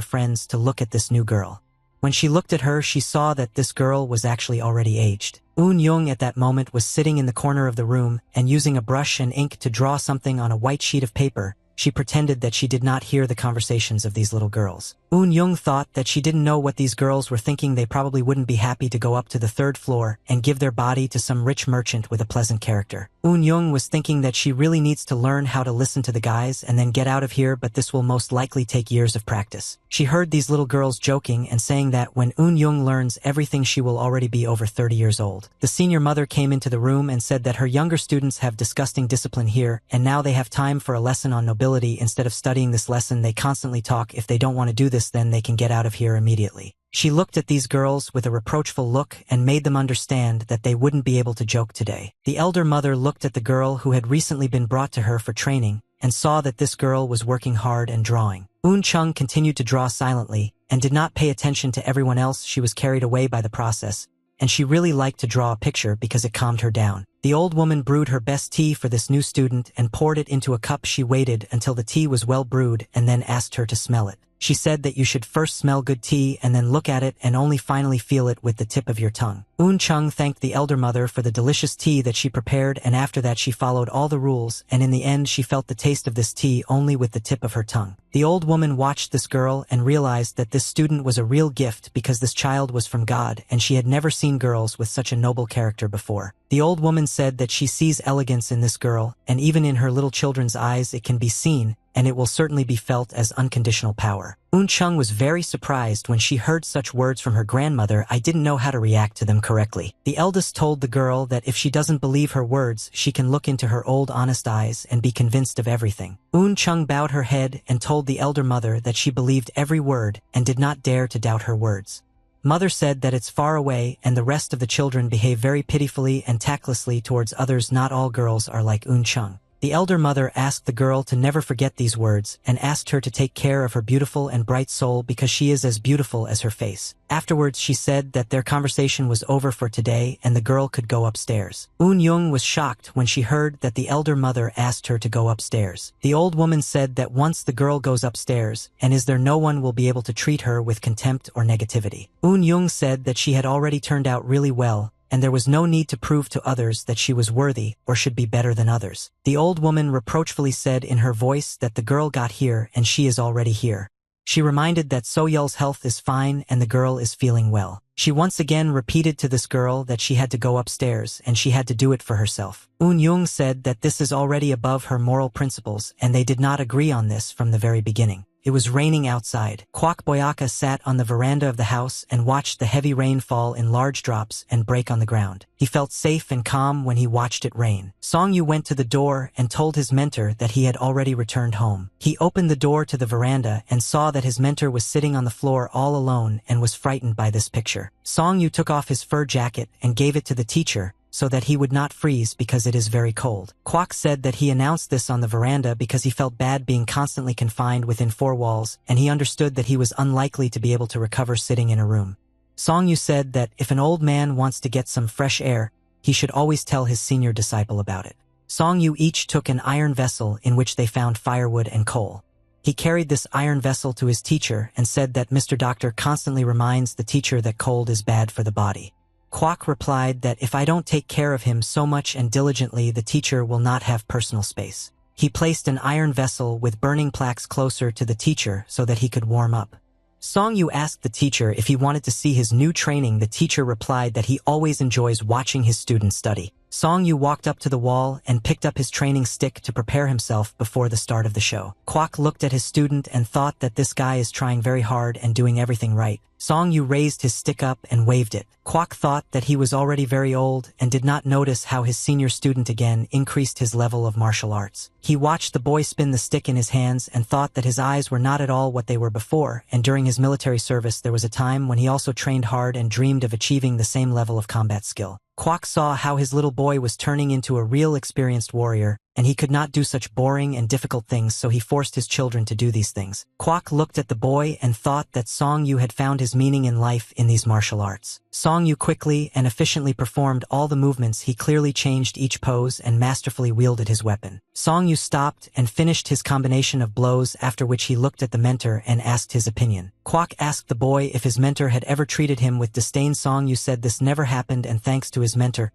friends to look at this new girl. When she looked at her, she saw that this girl was actually already aged. Eun Young at that moment was sitting in the corner of the room and using a brush and ink to draw something on a white sheet of paper. She pretended that she did not hear the conversations of these little girls. Eun Young thought that she didn't know what these girls were thinking. They probably wouldn't be happy to go up to the third floor and give their body to some rich merchant with a pleasant character. Eun Young was thinking that she really needs to learn how to listen to the guys and then get out of here, but this will most likely take years of practice. She heard these little girls joking and saying that when Eun Young learns everything she will already be over 30 years old. The senior mother came into the room and said that her younger students have disgusting discipline here, and now they have time for a lesson on nobility. Instead of studying this lesson, they constantly talk. If they don't want to do this, then they can get out of here immediately. She looked at these girls with a reproachful look and made them understand that they wouldn't be able to joke today. The elder mother looked at the girl who had recently been brought to her for training and saw that this girl was working hard and drawing. Eun Chung continued to draw silently and did not pay attention to everyone else. She was carried away by the process, and she really liked to draw a picture because it calmed her down. The old woman brewed her best tea for this new student and poured it into a cup. She waited until the tea was well brewed and then asked her to smell it. She said that you should first smell good tea and then look at it and only finally feel it with the tip of your tongue. Eun Chung thanked the elder mother for the delicious tea that she prepared, and after that she followed all the rules, and in the end she felt the taste of this tea only with the tip of her tongue. The old woman watched this girl and realized that this student was a real gift because this child was from God, and she had never seen girls with such a noble character before. The old woman said that she sees elegance in this girl, and even in her little children's eyes it can be seen, and it will certainly be felt as unconditional power. Eun Chung was very surprised when she heard such words from her grandmother. I didn't know how to react to them correctly. The eldest told the girl that if she doesn't believe her words, she can look into her old honest eyes and be convinced of everything. Eun Chung bowed her head and told the elder mother that she believed every word and did not dare to doubt her words. Mother said that it's far away, and the rest of the children behave very pitifully and tactlessly towards others. Not all girls are like Eun Chung. The elder mother asked the girl to never forget these words and asked her to take care of her beautiful and bright soul because she is as beautiful as her face. Afterwards she said that their conversation was over for today and the girl could go upstairs. Eun Young was shocked when she heard that the elder mother asked her to go upstairs. The old woman said that once the girl goes upstairs, and is there no one will be able to treat her with contempt or negativity. Eun Young said that she had already turned out really well, and there was no need to prove to others that she was worthy or should be better than others. The old woman reproachfully said in her voice that the girl got here and she is already here. She reminded that So-Yul's health is fine and the girl is feeling well. She once again repeated to this girl that she had to go upstairs and she had to do it for herself. Eun Young said that this is already above her moral principles, and they did not agree on this from the very beginning. It was raining outside. Kwok Boyaka sat on the veranda of the house and watched the heavy rain fall in large drops and break on the ground. He felt safe and calm when he watched it rain. Song Yu went to the door and told his mentor that he had already returned home. He opened the door to the veranda and saw that his mentor was sitting on the floor all alone and was frightened by this picture. Song Yu took off his fur jacket and gave it to the teacher, so that he would not freeze because it is very cold. Kwok said that he announced this on the veranda because he felt bad being constantly confined within four walls, and he understood that he was unlikely to be able to recover sitting in a room. Song Yu said that if an old man wants to get some fresh air, he should always tell his senior disciple about it. Song Yu each took an iron vessel in which they found firewood and coal. He carried this iron vessel to his teacher and said that Mr. Doctor constantly reminds the teacher that cold is bad for the body. Kwok replied that if I don't take care of him so much and diligently, the teacher will not have personal space. He placed an iron vessel with burning plaques closer to the teacher so that he could warm up. Song Yu asked the teacher if he wanted to see his new training. The teacher replied that he always enjoys watching his students study. Song Yu walked up to the wall and picked up his training stick to prepare himself before the start of the show. Kwok looked at his student and thought that this guy is trying very hard and doing everything right. Song Yu raised his stick up and waved it. Kwok thought that he was already very old and did not notice how his senior student again increased his level of martial arts. He watched the boy spin the stick in his hands and thought that his eyes were not at all what they were before, and during his military service there was a time when he also trained hard and dreamed of achieving the same level of combat skill. Kwok saw how his little boy was turning into a real experienced warrior, and he could not do such boring and difficult things, so he forced his children to do these things. Kwok looked at the boy and thought that Song Yu had found his meaning in life in these martial arts. Song Yu quickly and efficiently performed all the movements. He clearly changed each pose and masterfully wielded his weapon. Song Yu stopped and finished his combination of blows, after which he looked at the mentor and asked his opinion. Kwok asked the boy if his mentor had ever treated him with disdain. Song Yu said this never happened, and thanks to his mentor,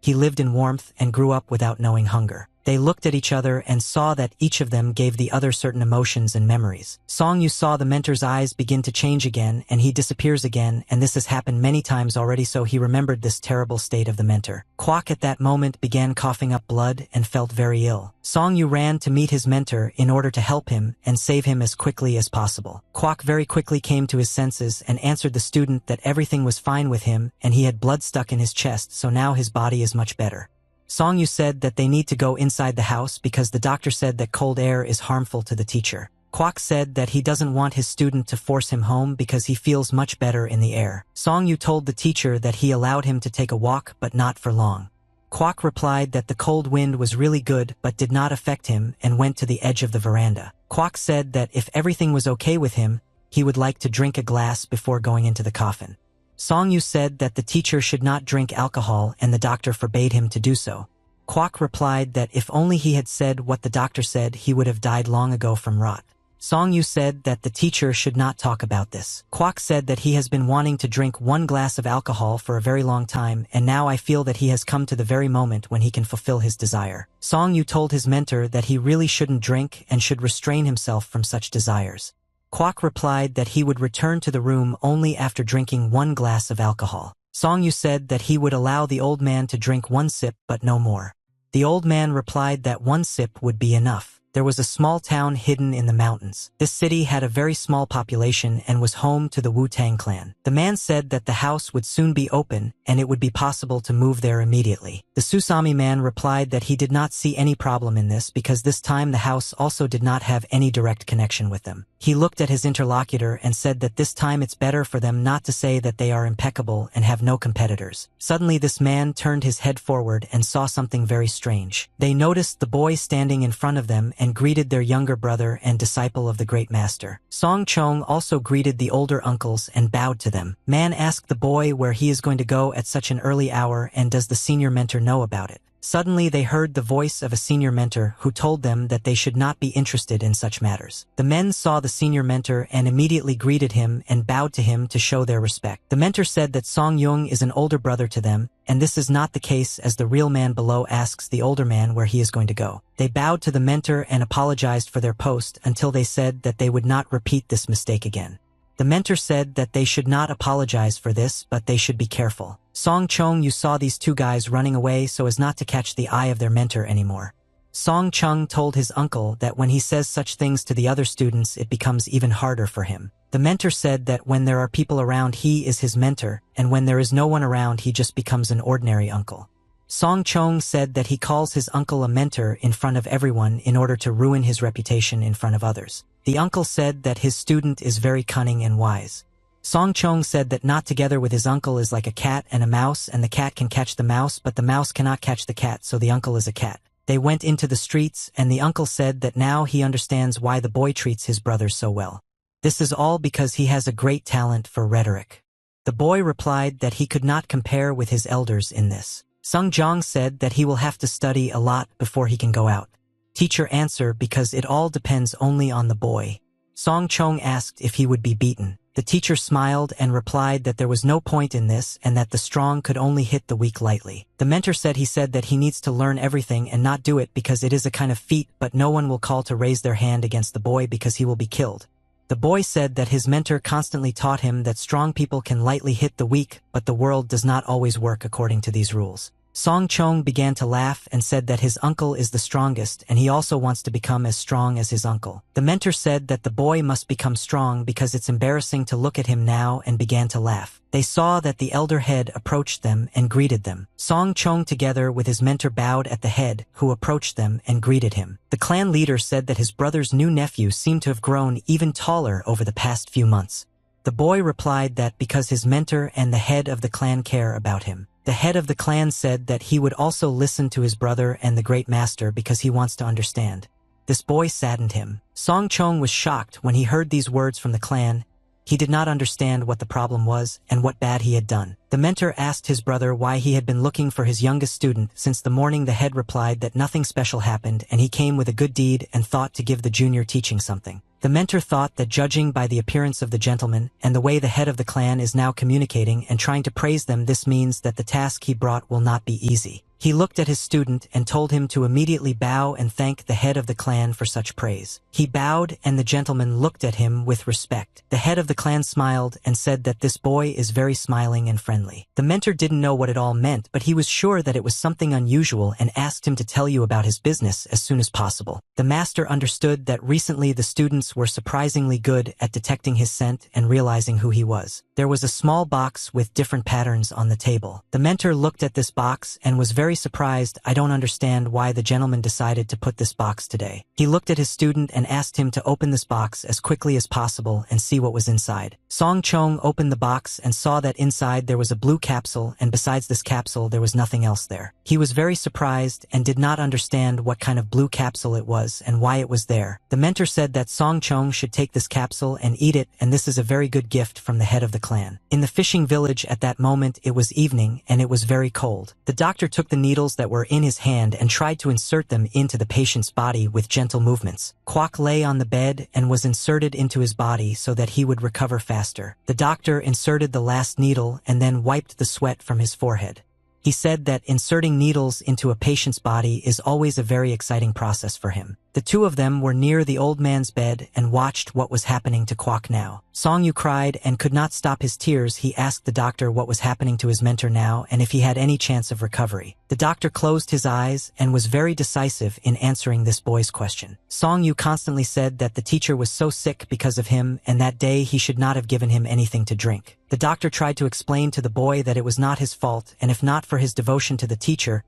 he lived in warmth and grew up without knowing hunger. They looked at each other and saw that each of them gave the other certain emotions and memories. Song Yu saw the mentor's eyes begin to change again, and he disappears again, and this has happened many times already, so he remembered this terrible state of the mentor. Kwok at that moment began coughing up blood and felt very ill. Song Yu ran to meet his mentor in order to help him and save him as quickly as possible. Kwok very quickly came to his senses and answered the student that everything was fine with him and he had blood stuck in his chest, so now his body is much better. Song Yu said that they need to go inside the house because the doctor said that cold air is harmful to the teacher. Kwok said that he doesn't want his student to force him home because he feels much better in the air. Song Yu told the teacher that he allowed him to take a walk but not for long. Kwok replied that the cold wind was really good but did not affect him and went to the edge of the veranda. Kwok said that if everything was okay with him, he would like to drink a glass before going into the coffin. Song Yu said that the teacher should not drink alcohol and the doctor forbade him to do so. Kwok replied that if only he had said what the doctor said, he would have died long ago from rot. Song Yu said that the teacher should not talk about this. Kwok said that he has been wanting to drink 1 glass of alcohol for a very long time, and now I feel that he has come to the very moment when he can fulfill his desire. Song Yu told his mentor that he really shouldn't drink and should restrain himself from such desires. Kwok replied that he would return to the room only after drinking 1 glass of alcohol. Song Yu said that he would allow the old man to drink 1 sip but no more. The old man replied that 1 sip would be enough. There was a small town hidden in the mountains. This city had a very small population and was home to the Wu-Tang clan. The man said that the house would soon be open and it would be possible to move there immediately. The Susami man replied that he did not see any problem in this because this time the house also did not have any direct connection with them. He looked at his interlocutor and said that this time it's better for them not to say that they are impeccable and have no competitors. Suddenly this man turned his head forward and saw something very strange. They noticed the boy standing in front of them and greeted their younger brother and disciple of the great master. Song Chong also greeted the older uncles and bowed to them. Man asked the boy where he is going to go at such an early hour and does the senior mentor know about it. Suddenly they heard the voice of a senior mentor who told them that they should not be interested in such matters. The men saw the senior mentor and immediately greeted him and bowed to him to show their respect. The mentor said that Song Yung is an older brother to them, and this is not the case as the real man below asks the older man where he is going to go. They bowed to the mentor and apologized for their post until they said that they would not repeat this mistake again. The mentor said that they should not apologize for this, but they should be careful. Song Chong Yu saw these 2 guys running away so as not to catch the eye of their mentor anymore. Song Chung told his uncle that when he says such things to the other students it becomes even harder for him. The mentor said that when there are people around he is his mentor, and when there is no one around he just becomes an ordinary uncle. Song Chong said that he calls his uncle a mentor in front of everyone in order to ruin his reputation in front of others. The uncle said that his student is very cunning and wise. Song Chong said that not together with his uncle is like a cat and a mouse, and the cat can catch the mouse but the mouse cannot catch the cat, so the uncle is a cat. They went into the streets and the uncle said that now he understands why the boy treats his brothers so well. This is all because he has a great talent for rhetoric. The boy replied that he could not compare with his elders in this. Sung Jong said that he will have to study a lot before he can go out. Teacher answered because it all depends only on the boy. Song Chong asked if he would be beaten. The teacher smiled and replied that there was no point in this and that the strong could only hit the weak lightly. The mentor said that he needs to learn everything and not do it because it is a kind of feat, but no one will call to raise their hand against the boy because he will be killed. The boy said that his mentor constantly taught him that strong people can lightly hit the weak, but the world does not always work according to these rules. Song Chong began to laugh and said that his uncle is the strongest and he also wants to become as strong as his uncle. The mentor said that the boy must become strong because it's embarrassing to look at him now and began to laugh. They saw that the elder head approached them and greeted them. Song Chong together with his mentor bowed at the head, who approached them and greeted him. The clan leader said that his brother's new nephew seemed to have grown even taller over the past few months. The boy replied that because his mentor and the head of the clan care about him. The head of the clan said that he would also listen to his brother and the great master because he wants to understand. This boy saddened him. Song Chong was shocked when he heard these words from the clan. He did not understand what the problem was and what bad he had done. The mentor asked his brother why he had been looking for his youngest student since the morning. The head replied that nothing special happened and he came with a good deed and thought to give the junior teaching something. The mentor thought that judging by the appearance of the gentleman and the way the head of the clan is now communicating and trying to praise them, this means that the task he brought will not be easy. He looked at his student and told him to immediately bow and thank the head of the clan for such praise. He bowed and the gentleman looked at him with respect. The head of the clan smiled and said that this boy is very smiling and friendly. The mentor didn't know what it all meant, but he was sure that it was something unusual and asked him to tell you about his business as soon as possible. The master understood that recently the students were surprisingly good at detecting his scent and realizing who he was. There was a small box with different patterns on the table. The mentor looked at this box and was very surprised. I don't understand why the gentleman decided to put this box today. He looked at his student and asked him to open this box as quickly as possible and see what was inside. Song Chong opened the box and saw that inside there was a blue capsule, and besides this capsule there was nothing else there. He was very surprised and did not understand what kind of blue capsule it was and why it was there. The mentor said that Song Chong should take this capsule and eat it, and this is a very good gift from the head of the clan. In the fishing village at that moment it was evening and it was very cold. The doctor took the needles that were in his hand and tried to insert them into the patient's body with gentle movements. Kwok lay on the bed and was inserted into his body so that he would recover faster. The doctor inserted the last needle and then wiped the sweat from his forehead. He said that inserting needles into a patient's body is always a very exciting process for him. The two of them were near the old man's bed and watched what was happening to Kwok now. Song Yu cried and could not stop his tears. He asked the doctor what was happening to his mentor now and if he had any chance of recovery. The doctor closed his eyes and was very decisive in answering this boy's question. Song Yu constantly said that the teacher was so sick because of him and that day he should not have given him anything to drink. The doctor tried to explain to the boy that it was not his fault, and if not for his devotion to the teacher,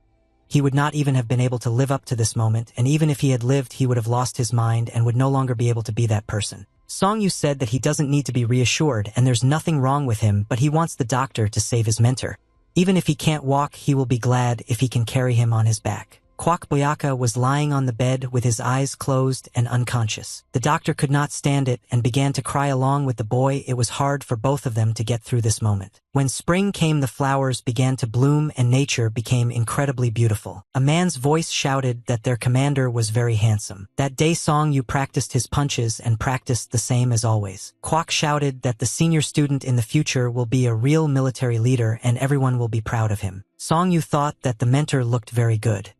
he would not even have been able to live up to this moment, and even if he had lived he would have lost his mind and would no longer be able to be that person. Song Yu said that he doesn't need to be reassured and there's nothing wrong with him, but he wants the doctor to save his mentor. Even if he can't walk, he will be glad if he can carry him on his back. Kwok Boyaka was lying on the bed with his eyes closed and unconscious. The doctor could not stand it and began to cry along with the boy. It was hard for both of them to get through this moment. When spring came, the flowers began to bloom and nature became incredibly beautiful. A man's voice shouted that their commander was very handsome. That day Song Yu practiced his punches and practiced the same as always. Kwok shouted that the senior student in the future will be a real military leader and everyone will be proud of him. Song Yu thought that the mentor looked very good.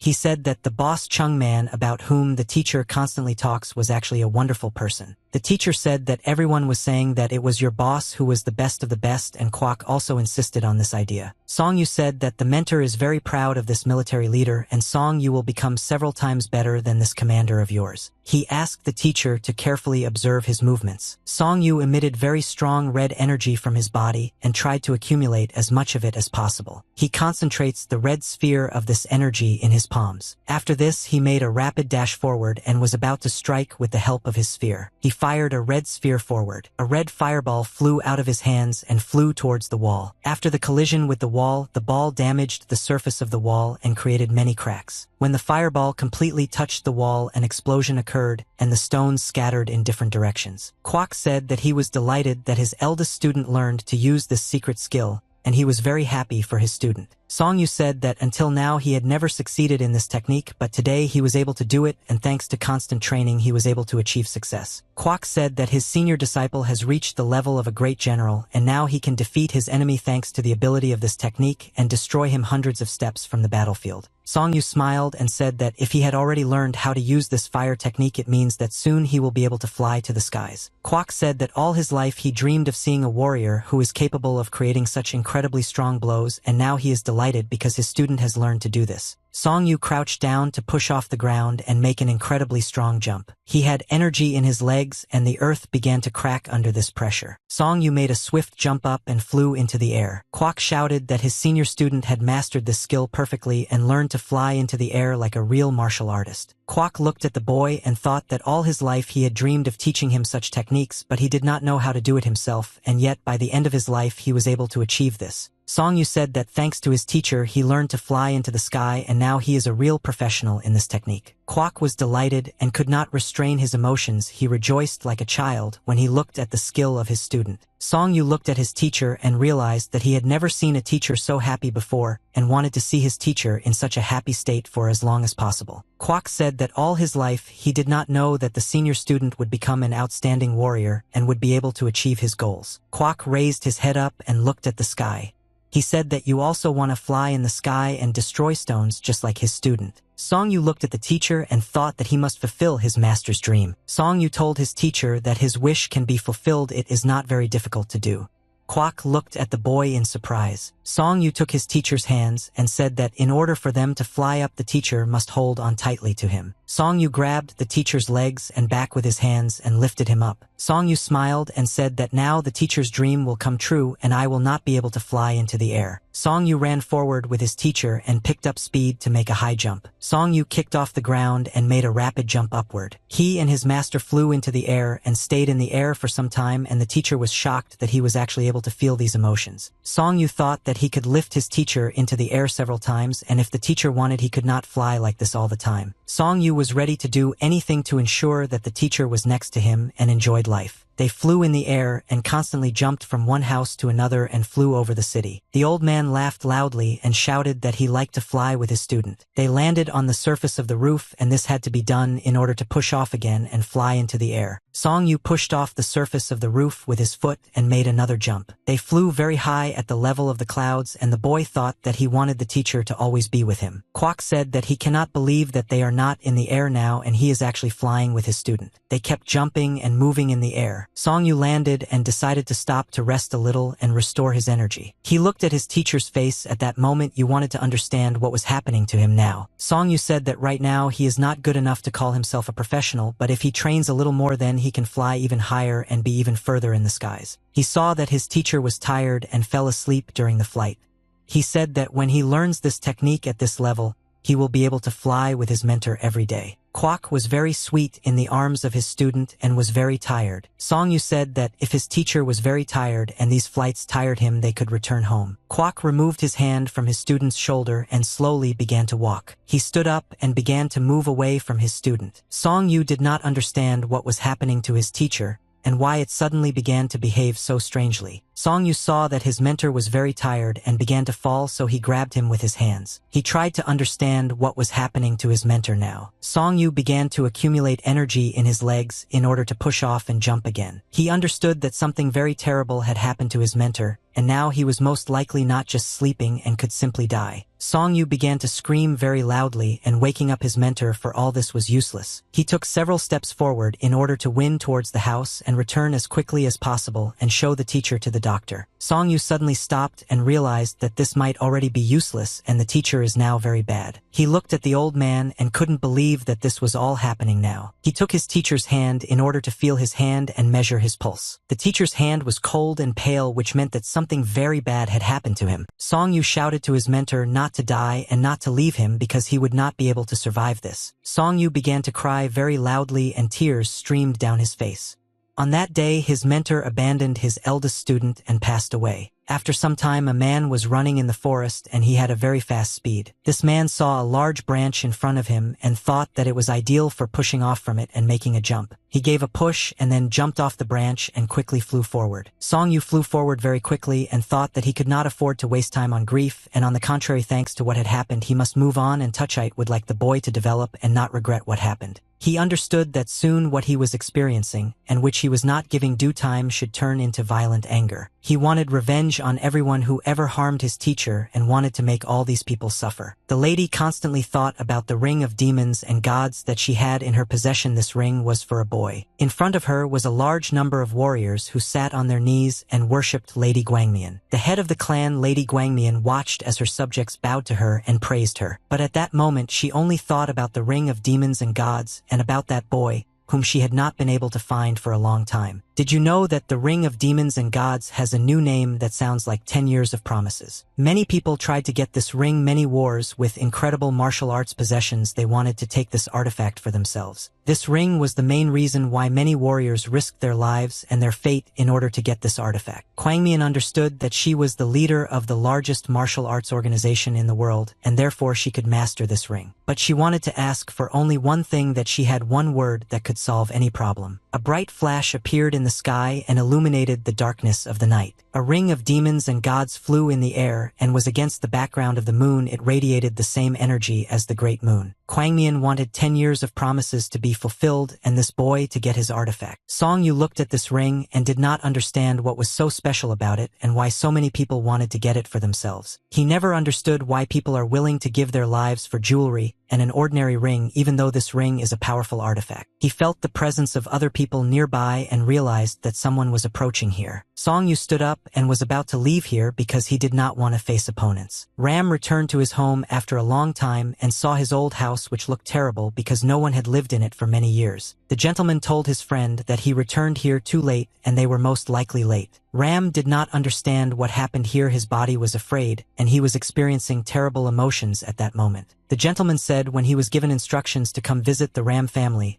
He said that the boss Chung Man about whom the teacher constantly talks was actually a wonderful person. The teacher said that everyone was saying that it was your boss who was the best of the best, and Kwok also insisted on this idea. Song Yu said that the mentor is very proud of this military leader and Song Yu will become several times better than this commander of yours. He asked the teacher to carefully observe his movements. Song Yu emitted very strong red energy from his body and tried to accumulate as much of it as possible. He concentrates the red sphere of this energy in his palms. After this, he made a rapid dash forward and was about to strike with the help of his sphere. He fired a red sphere forward. A red fireball flew out of his hands and flew towards the wall. After the collision with the wall, the ball damaged the surface of the wall and created many cracks. When the fireball completely touched the wall, an explosion occurred, and the stones scattered in different directions. Kwok said that he was delighted that his eldest student learned to use this secret skill, and he was very happy for his student. Songyu said that until now he had never succeeded in this technique, but today he was able to do it, and thanks to constant training he was able to achieve success. Kwok said that his senior disciple has reached the level of a great general, and now he can defeat his enemy thanks to the ability of this technique and destroy him hundreds of steps from the battlefield. Songyu smiled and said that if he had already learned how to use this fire technique, it means that soon he will be able to fly to the skies. Kwok said that all his life he dreamed of seeing a warrior who is capable of creating such incredibly strong blows, and now he is delighted because his student has learned to do this. Songyu crouched down to push off the ground and make an incredibly strong jump. He had energy in his legs, and the earth began to crack under this pressure. Songyu made a swift jump up and flew into the air. Kwok shouted that his senior student had mastered this skill perfectly and learned to fly into the air like a real martial artist. Kwok looked at the boy and thought that all his life he had dreamed of teaching him such techniques, but he did not know how to do it himself, and yet by the end of his life he was able to achieve this. Songyu said that thanks to his teacher he learned to fly into the sky, and now he is a real professional in this technique. Kwok was delighted and could not restrain his emotions. He rejoiced like a child when he looked at the skill of his student. Songyu looked at his teacher and realized that he had never seen a teacher so happy before, and wanted to see his teacher in such a happy state for as long as possible. Kwok said that all his life he did not know that the senior student would become an outstanding warrior and would be able to achieve his goals. Kwok raised his head up and looked at the sky. He said that you also want to fly in the sky and destroy stones just like his student. Songyu looked at the teacher and thought that he must fulfill his master's dream. Songyu told his teacher that his wish can be fulfilled. It is not very difficult to do. Kwok looked at the boy in surprise. Songyu took his teacher's hands and said that in order for them to fly up, the teacher must hold on tightly to him. Songyu grabbed the teacher's legs and back with his hands and lifted him up. Songyu smiled and said that now the teacher's dream will come true and I will not be able to fly into the air. Songyu ran forward with his teacher and picked up speed to make a high jump. Songyu kicked off the ground and made a rapid jump upward. He and his master flew into the air and stayed in the air for some time, and the teacher was shocked that he was actually able to feel these emotions. Songyu thought that he could lift his teacher into the air several times, and if the teacher wanted he could not fly like this all the time. Songyu was ready to do anything to ensure that the teacher was next to him and enjoyed life. They flew in the air and constantly jumped from one house to another and flew over the city. The old man laughed loudly and shouted that he liked to fly with his student. They landed on the surface of the roof, and this had to be done in order to push off again and fly into the air. Songyu pushed off the surface of the roof with his foot and made another jump. They flew very high at the level of the clouds, and the boy thought that he wanted the teacher to always be with him. Kwok said that he cannot believe that they are not in the air now and he is actually flying with his student. They kept jumping and moving in the air. Songyu landed and decided to stop to rest a little and restore his energy. He looked at his teacher's face. At that moment you wanted to understand what was happening to him now. Songyu said that right now he is not good enough to call himself a professional, but if he trains a little more then he can fly even higher and be even further in the skies. He saw that his teacher was tired and fell asleep during the flight. He said that when he learns this technique at this level, he will be able to fly with his mentor every day. Kwok was very sweet in the arms of his student and was very tired. Songyu said that if his teacher was very tired and these flights tired him, they could return home. Kwok removed his hand from his student's shoulder and slowly began to walk. He stood up and began to move away from his student. Songyu did not understand what was happening to his teacher and why it suddenly began to behave so strangely. Songyu saw that his mentor was very tired and began to fall, so he grabbed him with his hands. He tried to understand what was happening to his mentor now. Songyu began to accumulate energy in his legs in order to push off and jump again. He understood that something very terrible had happened to his mentor, and now he was most likely not just sleeping and could simply die. Songyu began to scream very loudly, and waking up his mentor for all this was useless. He took several steps forward in order to win towards the house and return as quickly as possible and show the teacher to the doctor. Songyu suddenly stopped and realized that this might already be useless and the teacher is now very bad. He looked at the old man and couldn't believe that this was all happening now. He took his teacher's hand in order to feel his hand and measure his pulse. The teacher's hand was cold and pale, which meant that something very bad had happened to him. Songyu shouted to his mentor not to die and not to leave him because he would not be able to survive this. Songyu began to cry very loudly and tears streamed down his face. On that day, his mentor abandoned his eldest student and passed away. After some time, a man was running in the forest and he had a very fast speed. This man saw a large branch in front of him and thought that it was ideal for pushing off from it and making a jump. He gave a push and then jumped off the branch and quickly flew forward. Song Yu flew forward very quickly and thought that he could not afford to waste time on grief, and on the contrary, thanks to what had happened, he must move on, and Touchite would like the boy to develop and not regret what happened. He understood that soon what he was experiencing, and which he was not giving due time, should turn into violent anger. He wanted revenge on everyone who ever harmed his teacher and wanted to make all these people suffer. The lady constantly thought about the ring of demons and gods that she had in her possession. This ring was for a boy. In front of her was a large number of warriors who sat on their knees and worshipped Lady Guangmian. The head of the clan, Lady Guangmian, watched as her subjects bowed to her and praised her. But at that moment she only thought about the ring of demons and gods and about that boy, whom she had not been able to find for a long time. Did you know that the Ring of Demons and Gods has a new name that sounds like 10 years of promises? Many people tried to get this ring. Many wars with incredible martial arts possessions, they wanted to take this artifact for themselves. This ring was the main reason why many warriors risked their lives and their fate in order to get this artifact. Guangmian understood that she was the leader of the largest martial arts organization in the world, and therefore she could master this ring. But she wanted to ask for only one thing, that she had one word that could solve any problem. A bright flash appeared in the sky and illuminated the darkness of the night. A ring of demons and gods flew in the air and was against the background of the moon. It radiated the same energy as the great moon. Guangmian wanted 10 years of promises to be fulfilled and this boy to get his artifact. Song Yu looked at this ring and did not understand what was so special about it and why so many people wanted to get it for themselves. He never understood why people are willing to give their lives for jewelry and an ordinary ring, even though this ring is a powerful artifact. He felt the presence of other people nearby and realized that someone was approaching here. Song Yu stood up and was about to leave here because he did not want to face opponents. Ram returned to his home after a long time and saw his old house, which looked terrible because no one had lived in it for many years. The gentleman told his friend that he returned here too late and they were most likely late. Ram did not understand what happened here. His body was afraid and he was experiencing terrible emotions at that moment. The gentleman said when he was given instructions to come visit the Ram family,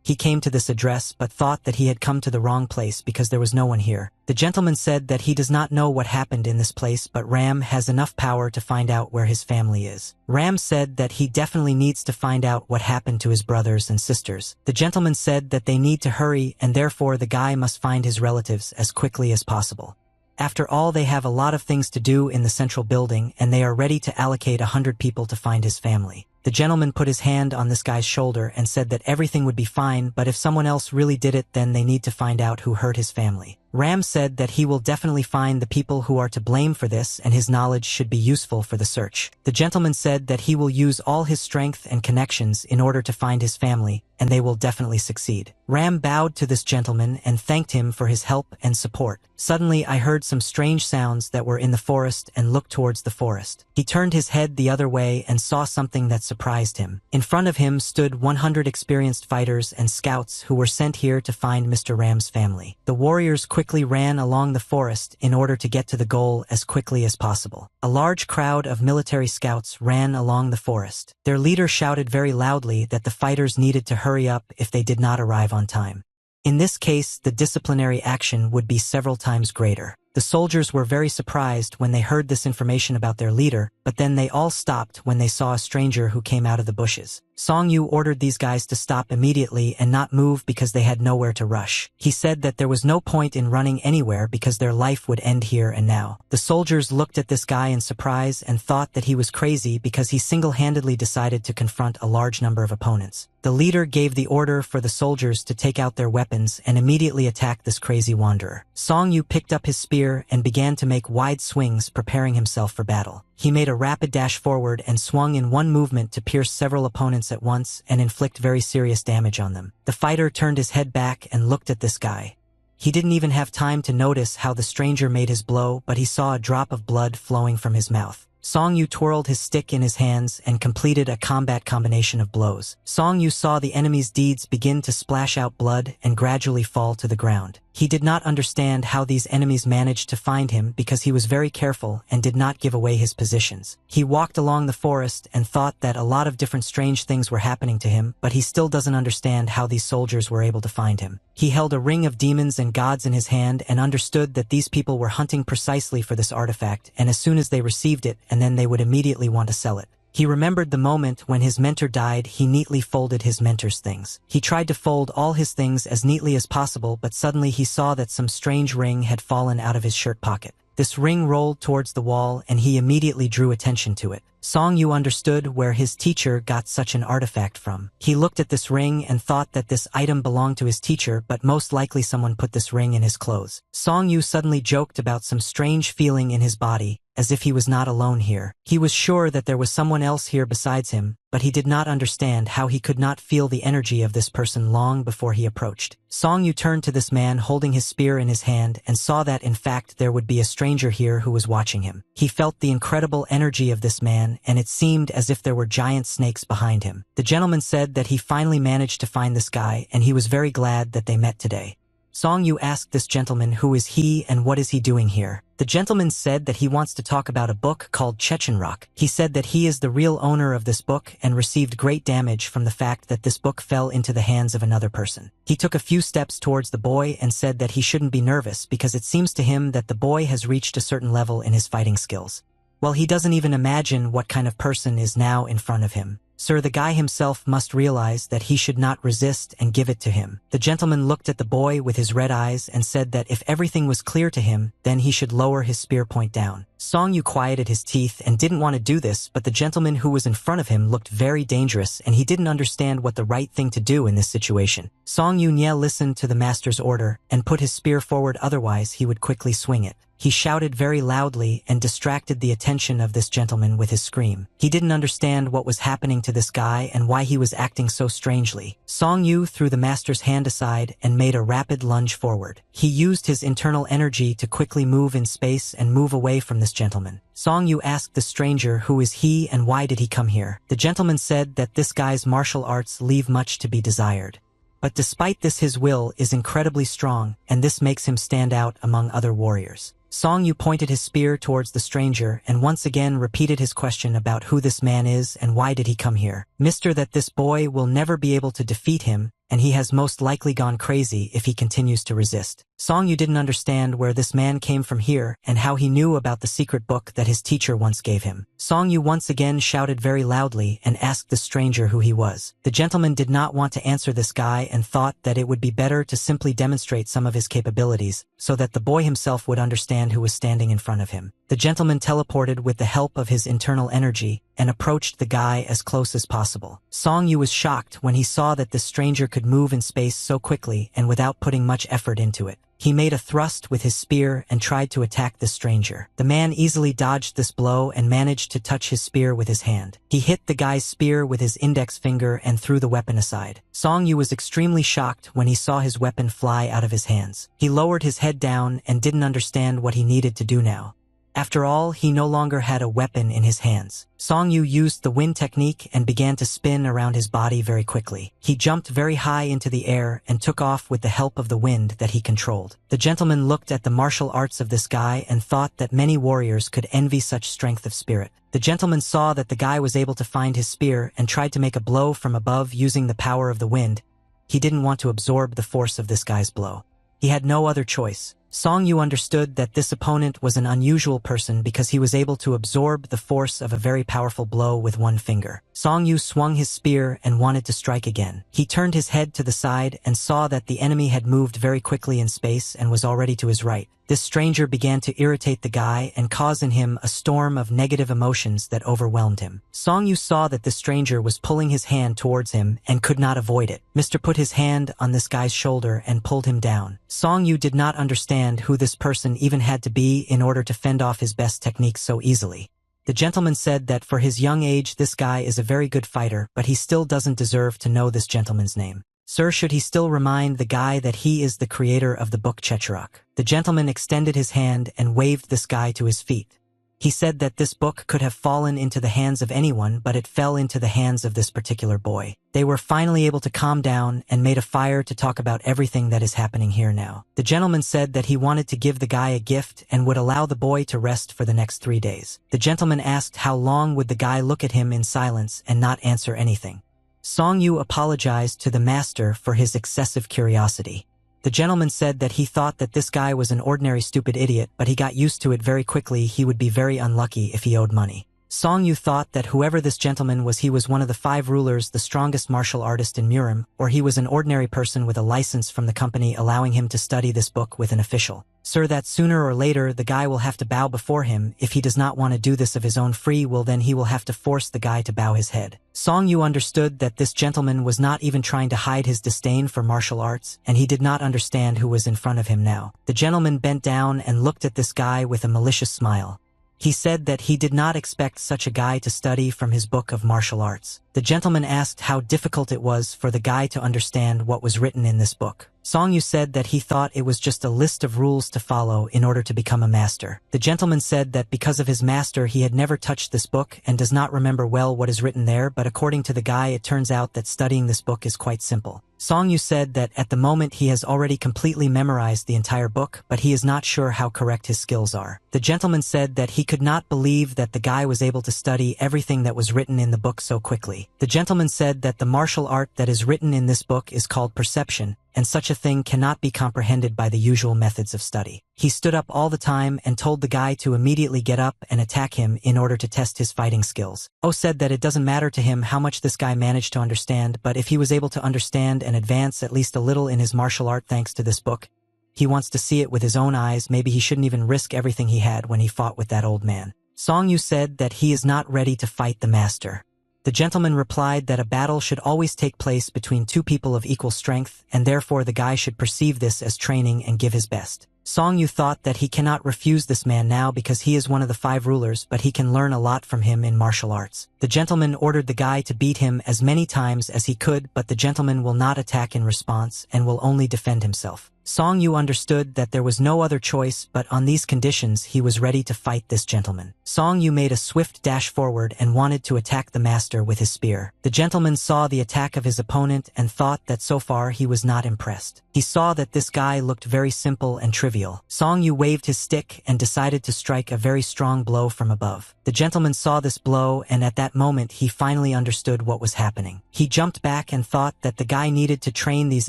he came to this address but thought that he had come to the wrong place because there was no one here. The gentleman said that he does not know what happened in this place, but Ram has enough power to find out where his family is. Ram said that he definitely needs to find out what happened to his brothers and sisters. The gentleman said that they need to hurry and therefore the guy must find his relatives as quickly as possible. After all, they have a lot of things to do in the central building and they are ready to allocate 100 people to find his family. The gentleman put his hand on this guy's shoulder and said that everything would be fine, but if someone else really did it, then they need to find out who hurt his family. Ram said that he will definitely find the people who are to blame for this and his knowledge should be useful for the search. The gentleman said that he will use all his strength and connections in order to find his family, and they will definitely succeed. Ram bowed to this gentleman and thanked him for his help and support. Suddenly I heard some strange sounds that were in the forest and looked towards the forest. He turned his head the other way and saw something that surprised him. In front of him stood 100 experienced fighters and scouts who were sent here to find Mr. Ram's family. The warriors quickly ran along the forest in order to get to the goal as quickly as possible. A large crowd of military scouts ran along the forest. Their leader shouted very loudly that the fighters needed to hurry up if they did not arrive on time. In this case, the disciplinary action would be several times greater. The soldiers were very surprised when they heard this information about their leader, but then they all stopped when they saw a stranger who came out of the bushes. Song Yu ordered these guys to stop immediately and not move because they had nowhere to rush. He said that there was no point in running anywhere because their life would end here and now. The soldiers looked at this guy in surprise and thought that he was crazy because he single-handedly decided to confront a large number of opponents. The leader gave the order for the soldiers to take out their weapons and immediately attack this crazy wanderer. Song Yu picked up his spear and began to make wide swings, preparing himself for battle. He made a rapid dash forward and swung in one movement to pierce several opponents at once and inflict very serious damage on them. The fighter turned his head back and looked at this guy. He didn't even have time to notice how the stranger made his blow, but he saw a drop of blood flowing from his mouth. Song Yu twirled his stick in his hands and completed a combat combination of blows. Song Yu saw the enemy's deeds begin to splash out blood and gradually fall to the ground. He did not understand how these enemies managed to find him because he was very careful and did not give away his positions. He walked along the forest and thought that a lot of different strange things were happening to him, but he still doesn't understand how these soldiers were able to find him. He held a ring of demons and gods in his hand and understood that these people were hunting precisely for this artifact, and as soon as they received it, and then they would immediately want to sell it. He remembered the moment when his mentor died. He neatly folded his mentor's things. He tried to fold all his things as neatly as possible, but suddenly he saw that some strange ring had fallen out of his shirt pocket. This ring rolled towards the wall, and he immediately drew attention to it. Song Yu understood where his teacher got such an artifact from. He looked at this ring and thought that this item belonged to his teacher, but most likely someone put this ring in his clothes. Song Yu suddenly joked about some strange feeling in his body, as if he was not alone here. He was sure that there was someone else here besides him, but he did not understand how he could not feel the energy of this person long before he approached. Song Yu turned to this man holding his spear in his hand and saw that in fact there would be a stranger here who was watching him. He felt the incredible energy of this man, and it seemed as if there were giant snakes behind him. The gentleman said that he finally managed to find this guy, and he was very glad that they met today. Song Yu asked this gentleman who is he and what is he doing here. The gentleman said that he wants to talk about a book called Chechenrock. He said that he is the real owner of this book and received great damage from the fact that this book fell into the hands of another person. He took a few steps towards the boy and said that he shouldn't be nervous because it seems to him that the boy has reached a certain level in his fighting skills. Well, he doesn't even imagine what kind of person is now in front of him. Sir, the guy himself must realize that he should not resist and give it to him. The gentleman looked at the boy with his red eyes and said that if everything was clear to him, then he should lower his spear point down. Song Yu quieted his teeth and didn't want to do this, but the gentleman who was in front of him looked very dangerous and he didn't understand what the right thing to do in this situation. Song Yu Nye listened to the master's order and put his spear forward, otherwise he would quickly swing it. He shouted very loudly and distracted the attention of this gentleman with his scream. He didn't understand what was happening to this guy and why he was acting so strangely. Song Yu threw the master's hand aside and made a rapid lunge forward. He used his internal energy to quickly move in space and move away from this gentleman. Song Yu asked the stranger who is he and why did he come here. The gentleman said that this guy's martial arts leave much to be desired. But despite this, his will is incredibly strong, and this makes him stand out among other warriors. Song Yu pointed his spear towards the stranger and once again repeated his question about who this man is and why did he come here. Mister, that this boy will never be able to defeat him, and he has most likely gone crazy if he continues to resist. Song Yu didn't understand where this man came from here and how he knew about the secret book that his teacher once gave him. Song Yu once again shouted very loudly and asked the stranger who he was. The gentleman did not want to answer this guy and thought that it would be better to simply demonstrate some of his capabilities so that the boy himself would understand who was standing in front of him. The gentleman teleported with the help of his internal energy and approached the guy as close as possible. Song Yu was shocked when he saw that this stranger could move in space so quickly and without putting much effort into it. He made a thrust with his spear and tried to attack the stranger. The man easily dodged this blow and managed to touch his spear with his hand. He hit the guy's spear with his index finger and threw the weapon aside. Song Yu was extremely shocked when he saw his weapon fly out of his hands. He lowered his head down and didn't understand what he needed to do now. After all, he no longer had a weapon in his hands. Song Yu used the wind technique and began to spin around his body very quickly. He jumped very high into the air and took off with the help of the wind that he controlled. The gentleman looked at the martial arts of this guy and thought that many warriors could envy such strength of spirit. The gentleman saw that the guy was able to find his spear and tried to make a blow from above using the power of the wind. He didn't want to absorb the force of this guy's blow. He had no other choice. Song Yu understood that this opponent was an unusual person because he was able to absorb the force of a very powerful blow with one finger. Song Yu swung his spear and wanted to strike again. He turned his head to the side and saw that the enemy had moved very quickly in space and was already to his right. This stranger began to irritate the guy and cause in him a storm of negative emotions that overwhelmed him. Song Yu saw that the stranger was pulling his hand towards him and could not avoid it. Mr. put his hand on this guy's shoulder and pulled him down. Song Yu did not understand who this person even had to be in order to fend off his best techniques so easily. The gentleman said that for his young age this guy is a very good fighter, but he still doesn't deserve to know this gentleman's name. Sir, should he still remind the guy that he is the creator of the book Chechenrock? The gentleman extended his hand and waved this guy to his feet. He said that this book could have fallen into the hands of anyone, but it fell into the hands of this particular boy. They were finally able to calm down and made a fire to talk about everything that is happening here now. The gentleman said that he wanted to give the guy a gift and would allow the boy to rest for the next 3 days. The gentleman asked how long would the guy look at him in silence and not answer anything. Song Yu apologized to the master for his excessive curiosity. The gentleman said that he thought that this guy was an ordinary stupid idiot, but he got used to it very quickly. He would be very unlucky if he owed money. Song Yu thought that whoever this gentleman was, he was one of the 5 rulers, the strongest martial artist in Murim, or he was an ordinary person with a license from the company allowing him to study this book with an official. Sir, that sooner or later the guy will have to bow before him. If he does not want to do this of his own free will, then he will have to force the guy to bow his head. Song Yu understood that this gentleman was not even trying to hide his disdain for martial arts, and he did not understand who was in front of him now. The gentleman bent down and looked at this guy with a malicious smile. He said that he did not expect such a guy to study from his book of martial arts. The gentleman asked how difficult it was for the guy to understand what was written in this book. Song Yu said that he thought it was just a list of rules to follow in order to become a master. The gentleman said that because of his master he had never touched this book and does not remember well what is written there, but according to the guy it turns out that studying this book is quite simple. Song Yu said that at the moment he has already completely memorized the entire book, but he is not sure how correct his skills are. The gentleman said that he could not believe that the guy was able to study everything that was written in the book so quickly. The gentleman said that the martial art that is written in this book is called perception, and such a thing cannot be comprehended by the usual methods of study. He stood up all the time and told the guy to immediately get up and attack him in order to test his fighting skills. Oh said that it doesn't matter to him how much this guy managed to understand, but if he was able to understand and advance at least a little in his martial art thanks to this book, he wants to see it with his own eyes. Maybe he shouldn't even risk everything he had when he fought with that old man. Song Yu said that he is not ready to fight the master. The gentleman replied that a battle should always take place between 2 people of equal strength, and therefore the guy should perceive this as training and give his best. Song Yu thought that he cannot refuse this man now because he is one of the 5 rulers, but he can learn a lot from him in martial arts. The gentleman ordered the guy to beat him as many times as he could, but the gentleman will not attack in response and will only defend himself. Song Yu understood that there was no other choice, but on these conditions he was ready to fight this gentleman. Song Yu made a swift dash forward and wanted to attack the master with his spear. The gentleman saw the attack of his opponent and thought that so far he was not impressed. He saw that this guy looked very simple and trivial. Song Yu waved his stick and decided to strike a very strong blow from above. The gentleman saw this blow, and at that moment he finally understood what was happening. He jumped back and thought that the guy needed to train these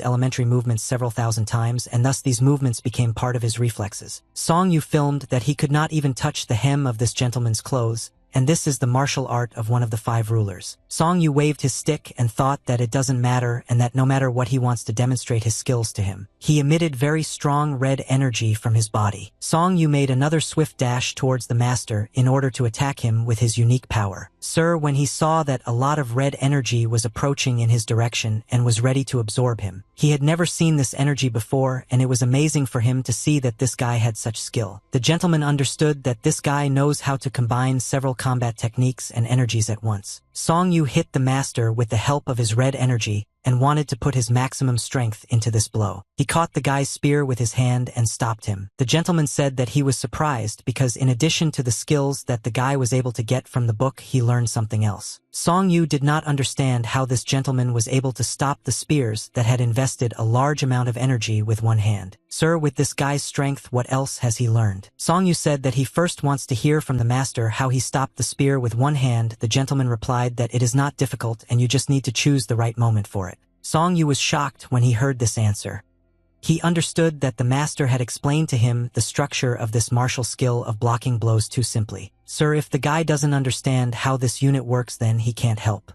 elementary movements several thousand times, and thus these movements became part of his reflexes. Song Yu filmed that he could not even touch the hem of this gentleman's clothes, and this is the martial art of one of the 5 rulers. Song Yu waved his stick and thought that it doesn't matter and that no matter what he wants to demonstrate his skills to him. He emitted very strong red energy from his body. Song Yu made another swift dash towards the master in order to attack him with his unique power. Sir, when he saw that a lot of red energy was approaching in his direction and was ready to absorb him, he had never seen this energy before, and it was amazing for him to see that this guy had such skill. The gentleman understood that this guy knows how to combine several combat techniques and energies at once. Song Yu hit the master with the help of his red energy and wanted to put his maximum strength into this blow. He caught the guy's spear with his hand and stopped him. The gentleman said that he was surprised because in addition to the skills that the guy was able to get from the book, he learned something else. Song Yu did not understand how this gentleman was able to stop the spears that had invested a large amount of energy with one hand. Sir, with this guy's strength, what else has he learned? Song Yu said that he first wants to hear from the master how he stopped the spear with one hand. The gentleman replied that it is not difficult and you just need to choose the right moment for it. Song Yu was shocked when he heard this answer. He understood that the master had explained to him the structure of this martial skill of blocking blows too simply. Sir, if the guy doesn't understand how this unit works, then he can't help.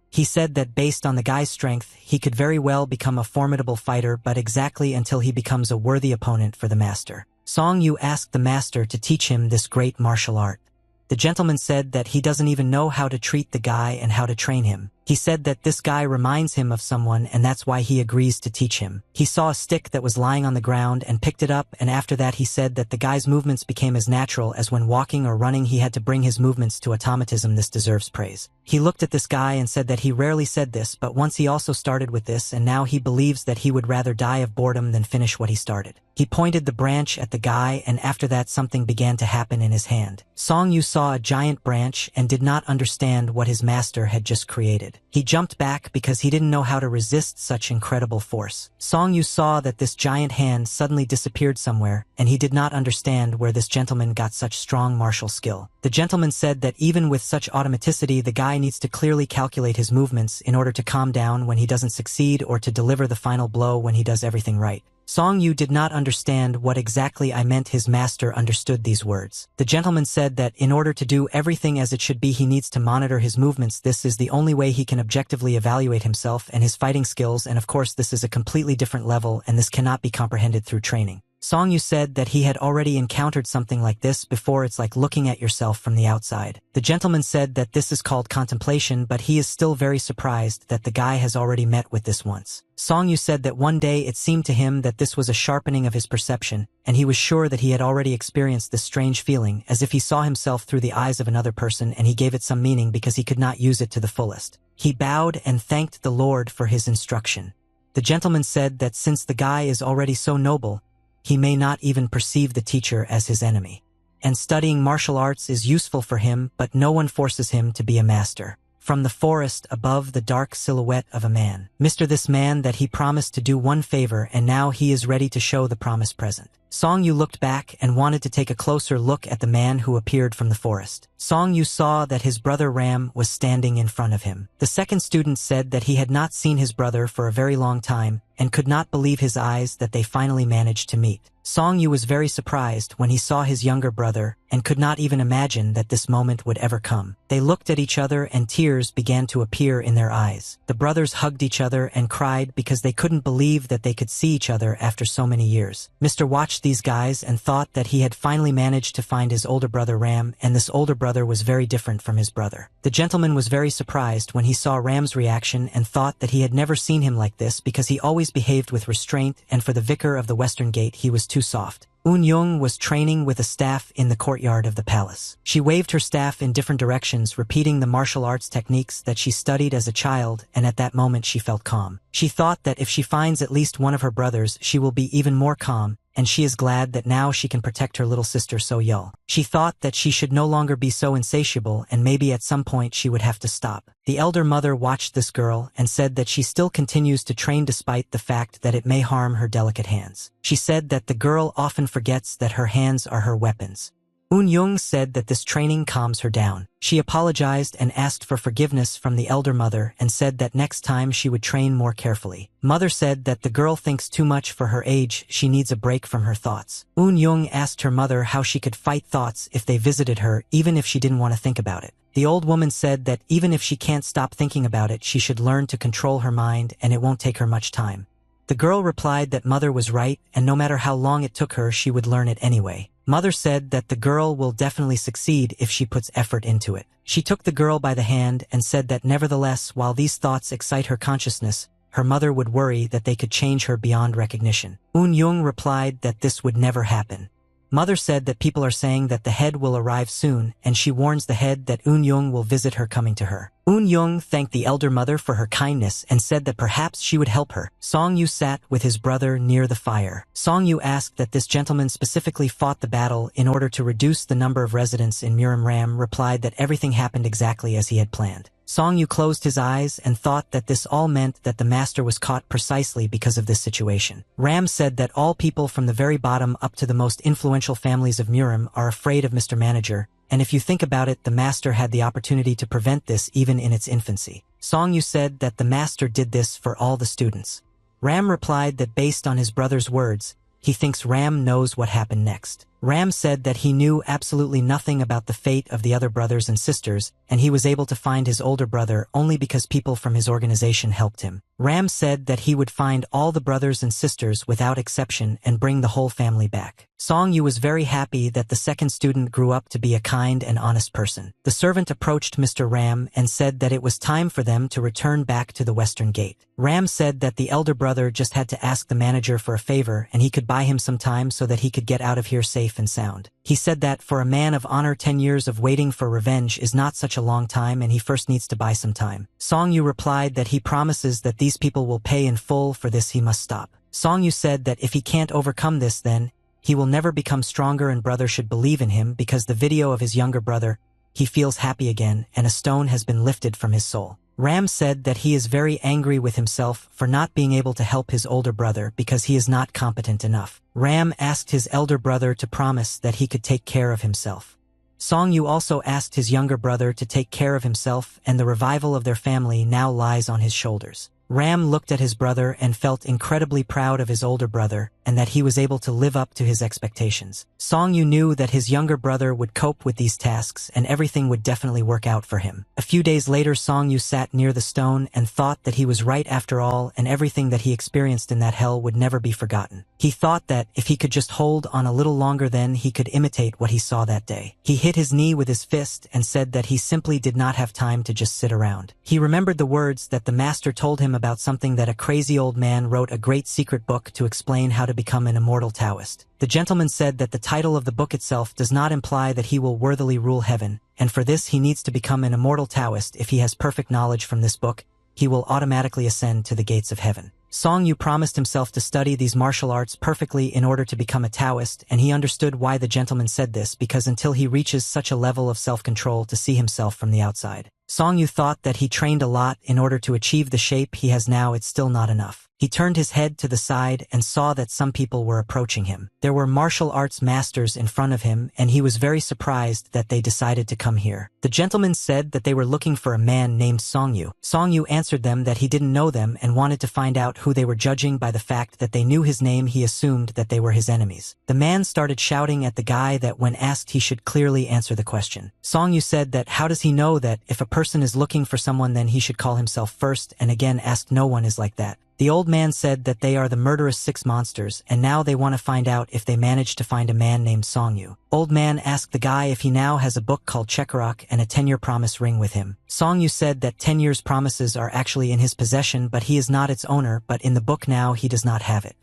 He said that based on the guy's strength, he could very well become a formidable fighter, but exactly until he becomes a worthy opponent for the master. Song Yu asked the master to teach him this great martial art. The gentleman said that he doesn't even know how to treat the guy and how to train him. He said that this guy reminds him of someone and that's why he agrees to teach him. He saw a stick that was lying on the ground and picked it up, and after that he said that the guy's movements became as natural as when walking or running he had to bring his movements to automatism. This deserves praise. He looked at this guy and said that he rarely said this, but once he also started with this, and now he believes that he would rather die of boredom than finish what he started. He pointed the branch at the guy, and after that something began to happen in his hand. Song Yu saw a giant branch and did not understand what his master had just created. He jumped back because he didn't know how to resist such incredible force. Song Yu saw that this giant hand suddenly disappeared somewhere, and he did not understand where this gentleman got such strong martial skill. The gentleman said that even with such automaticity, the guy needs to clearly calculate his movements in order to calm down when he doesn't succeed or to deliver the final blow when he does everything right. Song Yu did not understand what exactly I meant. His master understood these words. The gentleman said that in order to do everything as it should be, he needs to monitor his movements. This is the only way he can objectively evaluate himself and his fighting skills, and of course this is a completely different level and this cannot be comprehended through training. Song Yu said that he had already encountered something like this before. It's like looking at yourself from the outside. The gentleman said that this is called contemplation, but he is still very surprised that the guy has already met with this once. Song Yu said that one day it seemed to him that this was a sharpening of his perception, and he was sure that he had already experienced this strange feeling, as if he saw himself through the eyes of another person, and he gave it some meaning because he could not use it to the fullest. He bowed and thanked the Lord for his instruction. The gentleman said that since the guy is already so noble, he may not even perceive the teacher as his enemy. And studying martial arts is useful for him, but no one forces him to be a master. From the forest above the dark silhouette of a man. Mr. This man that he promised to do one favor, and now he is ready to show the promise present. Song Yu looked back and wanted to take a closer look at the man who appeared from the forest. Song Yu saw that his brother Ram was standing in front of him. The second student said that he had not seen his brother for a very long time and could not believe his eyes that they finally managed to meet. Song Yu was very surprised when he saw his younger brother and could not even imagine that this moment would ever come. They looked at each other and tears began to appear in their eyes. The brothers hugged each other and cried because they couldn't believe that they could see each other after so many years. Mr. watched these guys and thought that he had finally managed to find his older brother Ram, and this older brother was very different from his brother. The gentleman was very surprised when he saw Ram's reaction and thought that he had never seen him like this because he always behaved with restraint, and for the vicar of the Western Gate he was too soft. Young was training with a staff in the courtyard of the palace. She waved her staff in different directions, repeating the martial arts techniques that she studied as a child, and at that moment she felt calm. She thought that if she finds at least one of her brothers, she will be even more calm, and she is glad that now she can protect her little sister So Yul. She thought that she should no longer be so insatiable, and maybe at some point she would have to stop. The elder mother watched this girl and said that she still continues to train despite the fact that it may harm her delicate hands. She said that the girl often forgets that her hands are her weapons. Young said that this training calms her down. She apologized and asked for forgiveness from the elder mother and said that next time she would train more carefully. Mother said that the girl thinks too much for her age, she needs a break from her thoughts. Young asked her mother how she could fight thoughts if they visited her, even if she didn't want to think about it. The old woman said that even if she can't stop thinking about it, she should learn to control her mind and it won't take her much time. The girl replied that mother was right, and no matter how long it took her, she would learn it anyway. Mother said that the girl will definitely succeed if she puts effort into it. She took the girl by the hand and said that nevertheless, while these thoughts excite her consciousness, her mother would worry that they could change her beyond recognition. Young replied that this would never happen. Mother said that people are saying that the head will arrive soon, and she warns the head that Young will visit her coming to her. Young thanked the elder mother for her kindness and said that perhaps she would help her. Song Yu sat with his brother near the fire. Song Yu asked that this gentleman specifically fought the battle in order to reduce the number of residents in Murim. Ram replied that everything happened exactly as he had planned. Song Yu closed his eyes and thought that this all meant that the master was caught precisely because of this situation. Ram said that all people from the very bottom up to the most influential families of Murim are afraid of Mr. Manager, and if you think about it, the master had the opportunity to prevent this even in its infancy. Song Yu said that the master did this for all the students. Ram replied that based on his brother's words, he thinks Ram knows what happened next. Ram said that he knew absolutely nothing about the fate of the other brothers and sisters, and he was able to find his older brother only because people from his organization helped him. Ram said that he would find all the brothers and sisters without exception and bring the whole family back. Song Yu was very happy that the second student grew up to be a kind and honest person. The servant approached Mr. Ram and said that it was time for them to return back to the western gate. Ram said that the elder brother just had to ask the manager for a favor and he could buy him some time so that he could get out of here safe and sound. He said that for a man of honor 10 years of waiting for revenge is not such a long time and he first needs to buy some time. Song Yu replied that he promises that these people will pay in full, for this he must stop. Song Yu said that if he can't overcome this, then he will never become stronger and brother should believe in him, because the video of his younger brother, he feels happy again and a stone has been lifted from his soul. Ram said that he is very angry with himself for not being able to help his older brother because he is not competent enough. Ram asked his elder brother to promise that he could take care of himself. Song Yu also asked his younger brother to take care of himself, and the revival of their family now lies on his shoulders. Ram looked at his brother and felt incredibly proud of his older brother and that he was able to live up to his expectations. Song Yu knew that his younger brother would cope with these tasks and everything would definitely work out for him. A few days later, Song Yu sat near the stone and thought that he was right after all, and everything that he experienced in that hell would never be forgotten. He thought that if he could just hold on a little longer, then he could imitate what he saw that day. He hit his knee with his fist and said that he simply did not have time to just sit around. He remembered the words that the master told him about something that a crazy old man wrote a great secret book to explain how to become an immortal Taoist. The gentleman said that the title of the book itself does not imply that he will worthily rule heaven, and for this he needs to become an immortal Taoist. If he has perfect knowledge from this book, he will automatically ascend to the gates of heaven. Song Yu promised himself to study these martial arts perfectly in order to become a Taoist, and he understood why the gentleman said this, because until he reaches such a level of self-control to see himself from the outside. Song Yu thought that he trained a lot in order to achieve the shape he has now. It's still not enough. He turned his head to the side and saw that some people were approaching him. There were martial arts masters in front of him, and he was very surprised that they decided to come here. The gentleman said that they were looking for a man named Song Yu. Song Yu answered them that he didn't know them and wanted to find out who they were. Judging by the fact that they knew his name, he assumed that they were his enemies. The man started shouting at the guy that when asked he should clearly answer the question. Song Yu said that how does he know that if a person is looking for someone then he should call himself first, and again asked no one is like that. The old man said that they are the murderous 6 monsters, and now they want to find out if they managed to find a man named Song Yu. Old man asked the guy if he now has a book called Chekarok and a 10-year promise ring with him. Song Yu said that 10 years promises are actually in his possession, but he is not its owner, but in the book now he does not have it.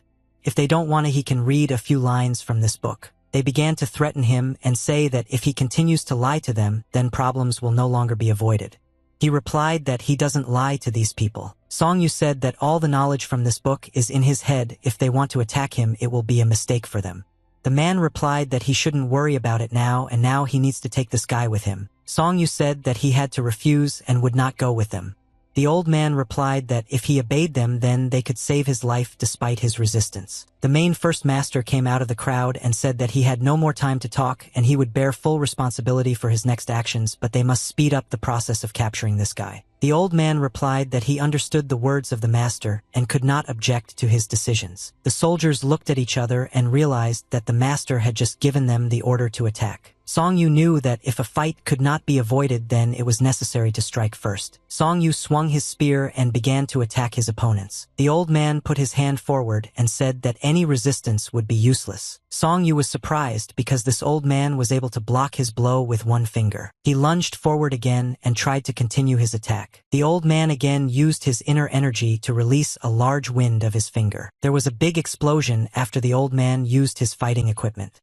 If they don't want to, he can read a few lines from this book. They began to threaten him and say that if he continues to lie to them, then problems will no longer be avoided. He replied that he doesn't lie to these people. Song Yu said that all the knowledge from this book is in his head. If they want to attack him, it will be a mistake for them. The man replied that he shouldn't worry about it now, and now he needs to take this guy with him. Song Yu said that he had to refuse and would not go with them. The old man replied that if he obeyed them, then they could save his life despite his resistance. The main first master came out of the crowd and said that he had no more time to talk and he would bear full responsibility for his next actions, but they must speed up the process of capturing this guy. The old man replied that he understood the words of the master and could not object to his decisions. The soldiers looked at each other and realized that the master had just given them the order to attack. Song Yu knew that if a fight could not be avoided, then it was necessary to strike first. Song Yu swung his spear and began to attack his opponents. The old man put his hand forward and said that any resistance would be useless. Song Yu was surprised because this old man was able to block his blow with one finger. He lunged forward again and tried to continue his attack. The old man again used his inner energy to release a large wind of his finger. There was a big explosion after the old man used his fighting equipment.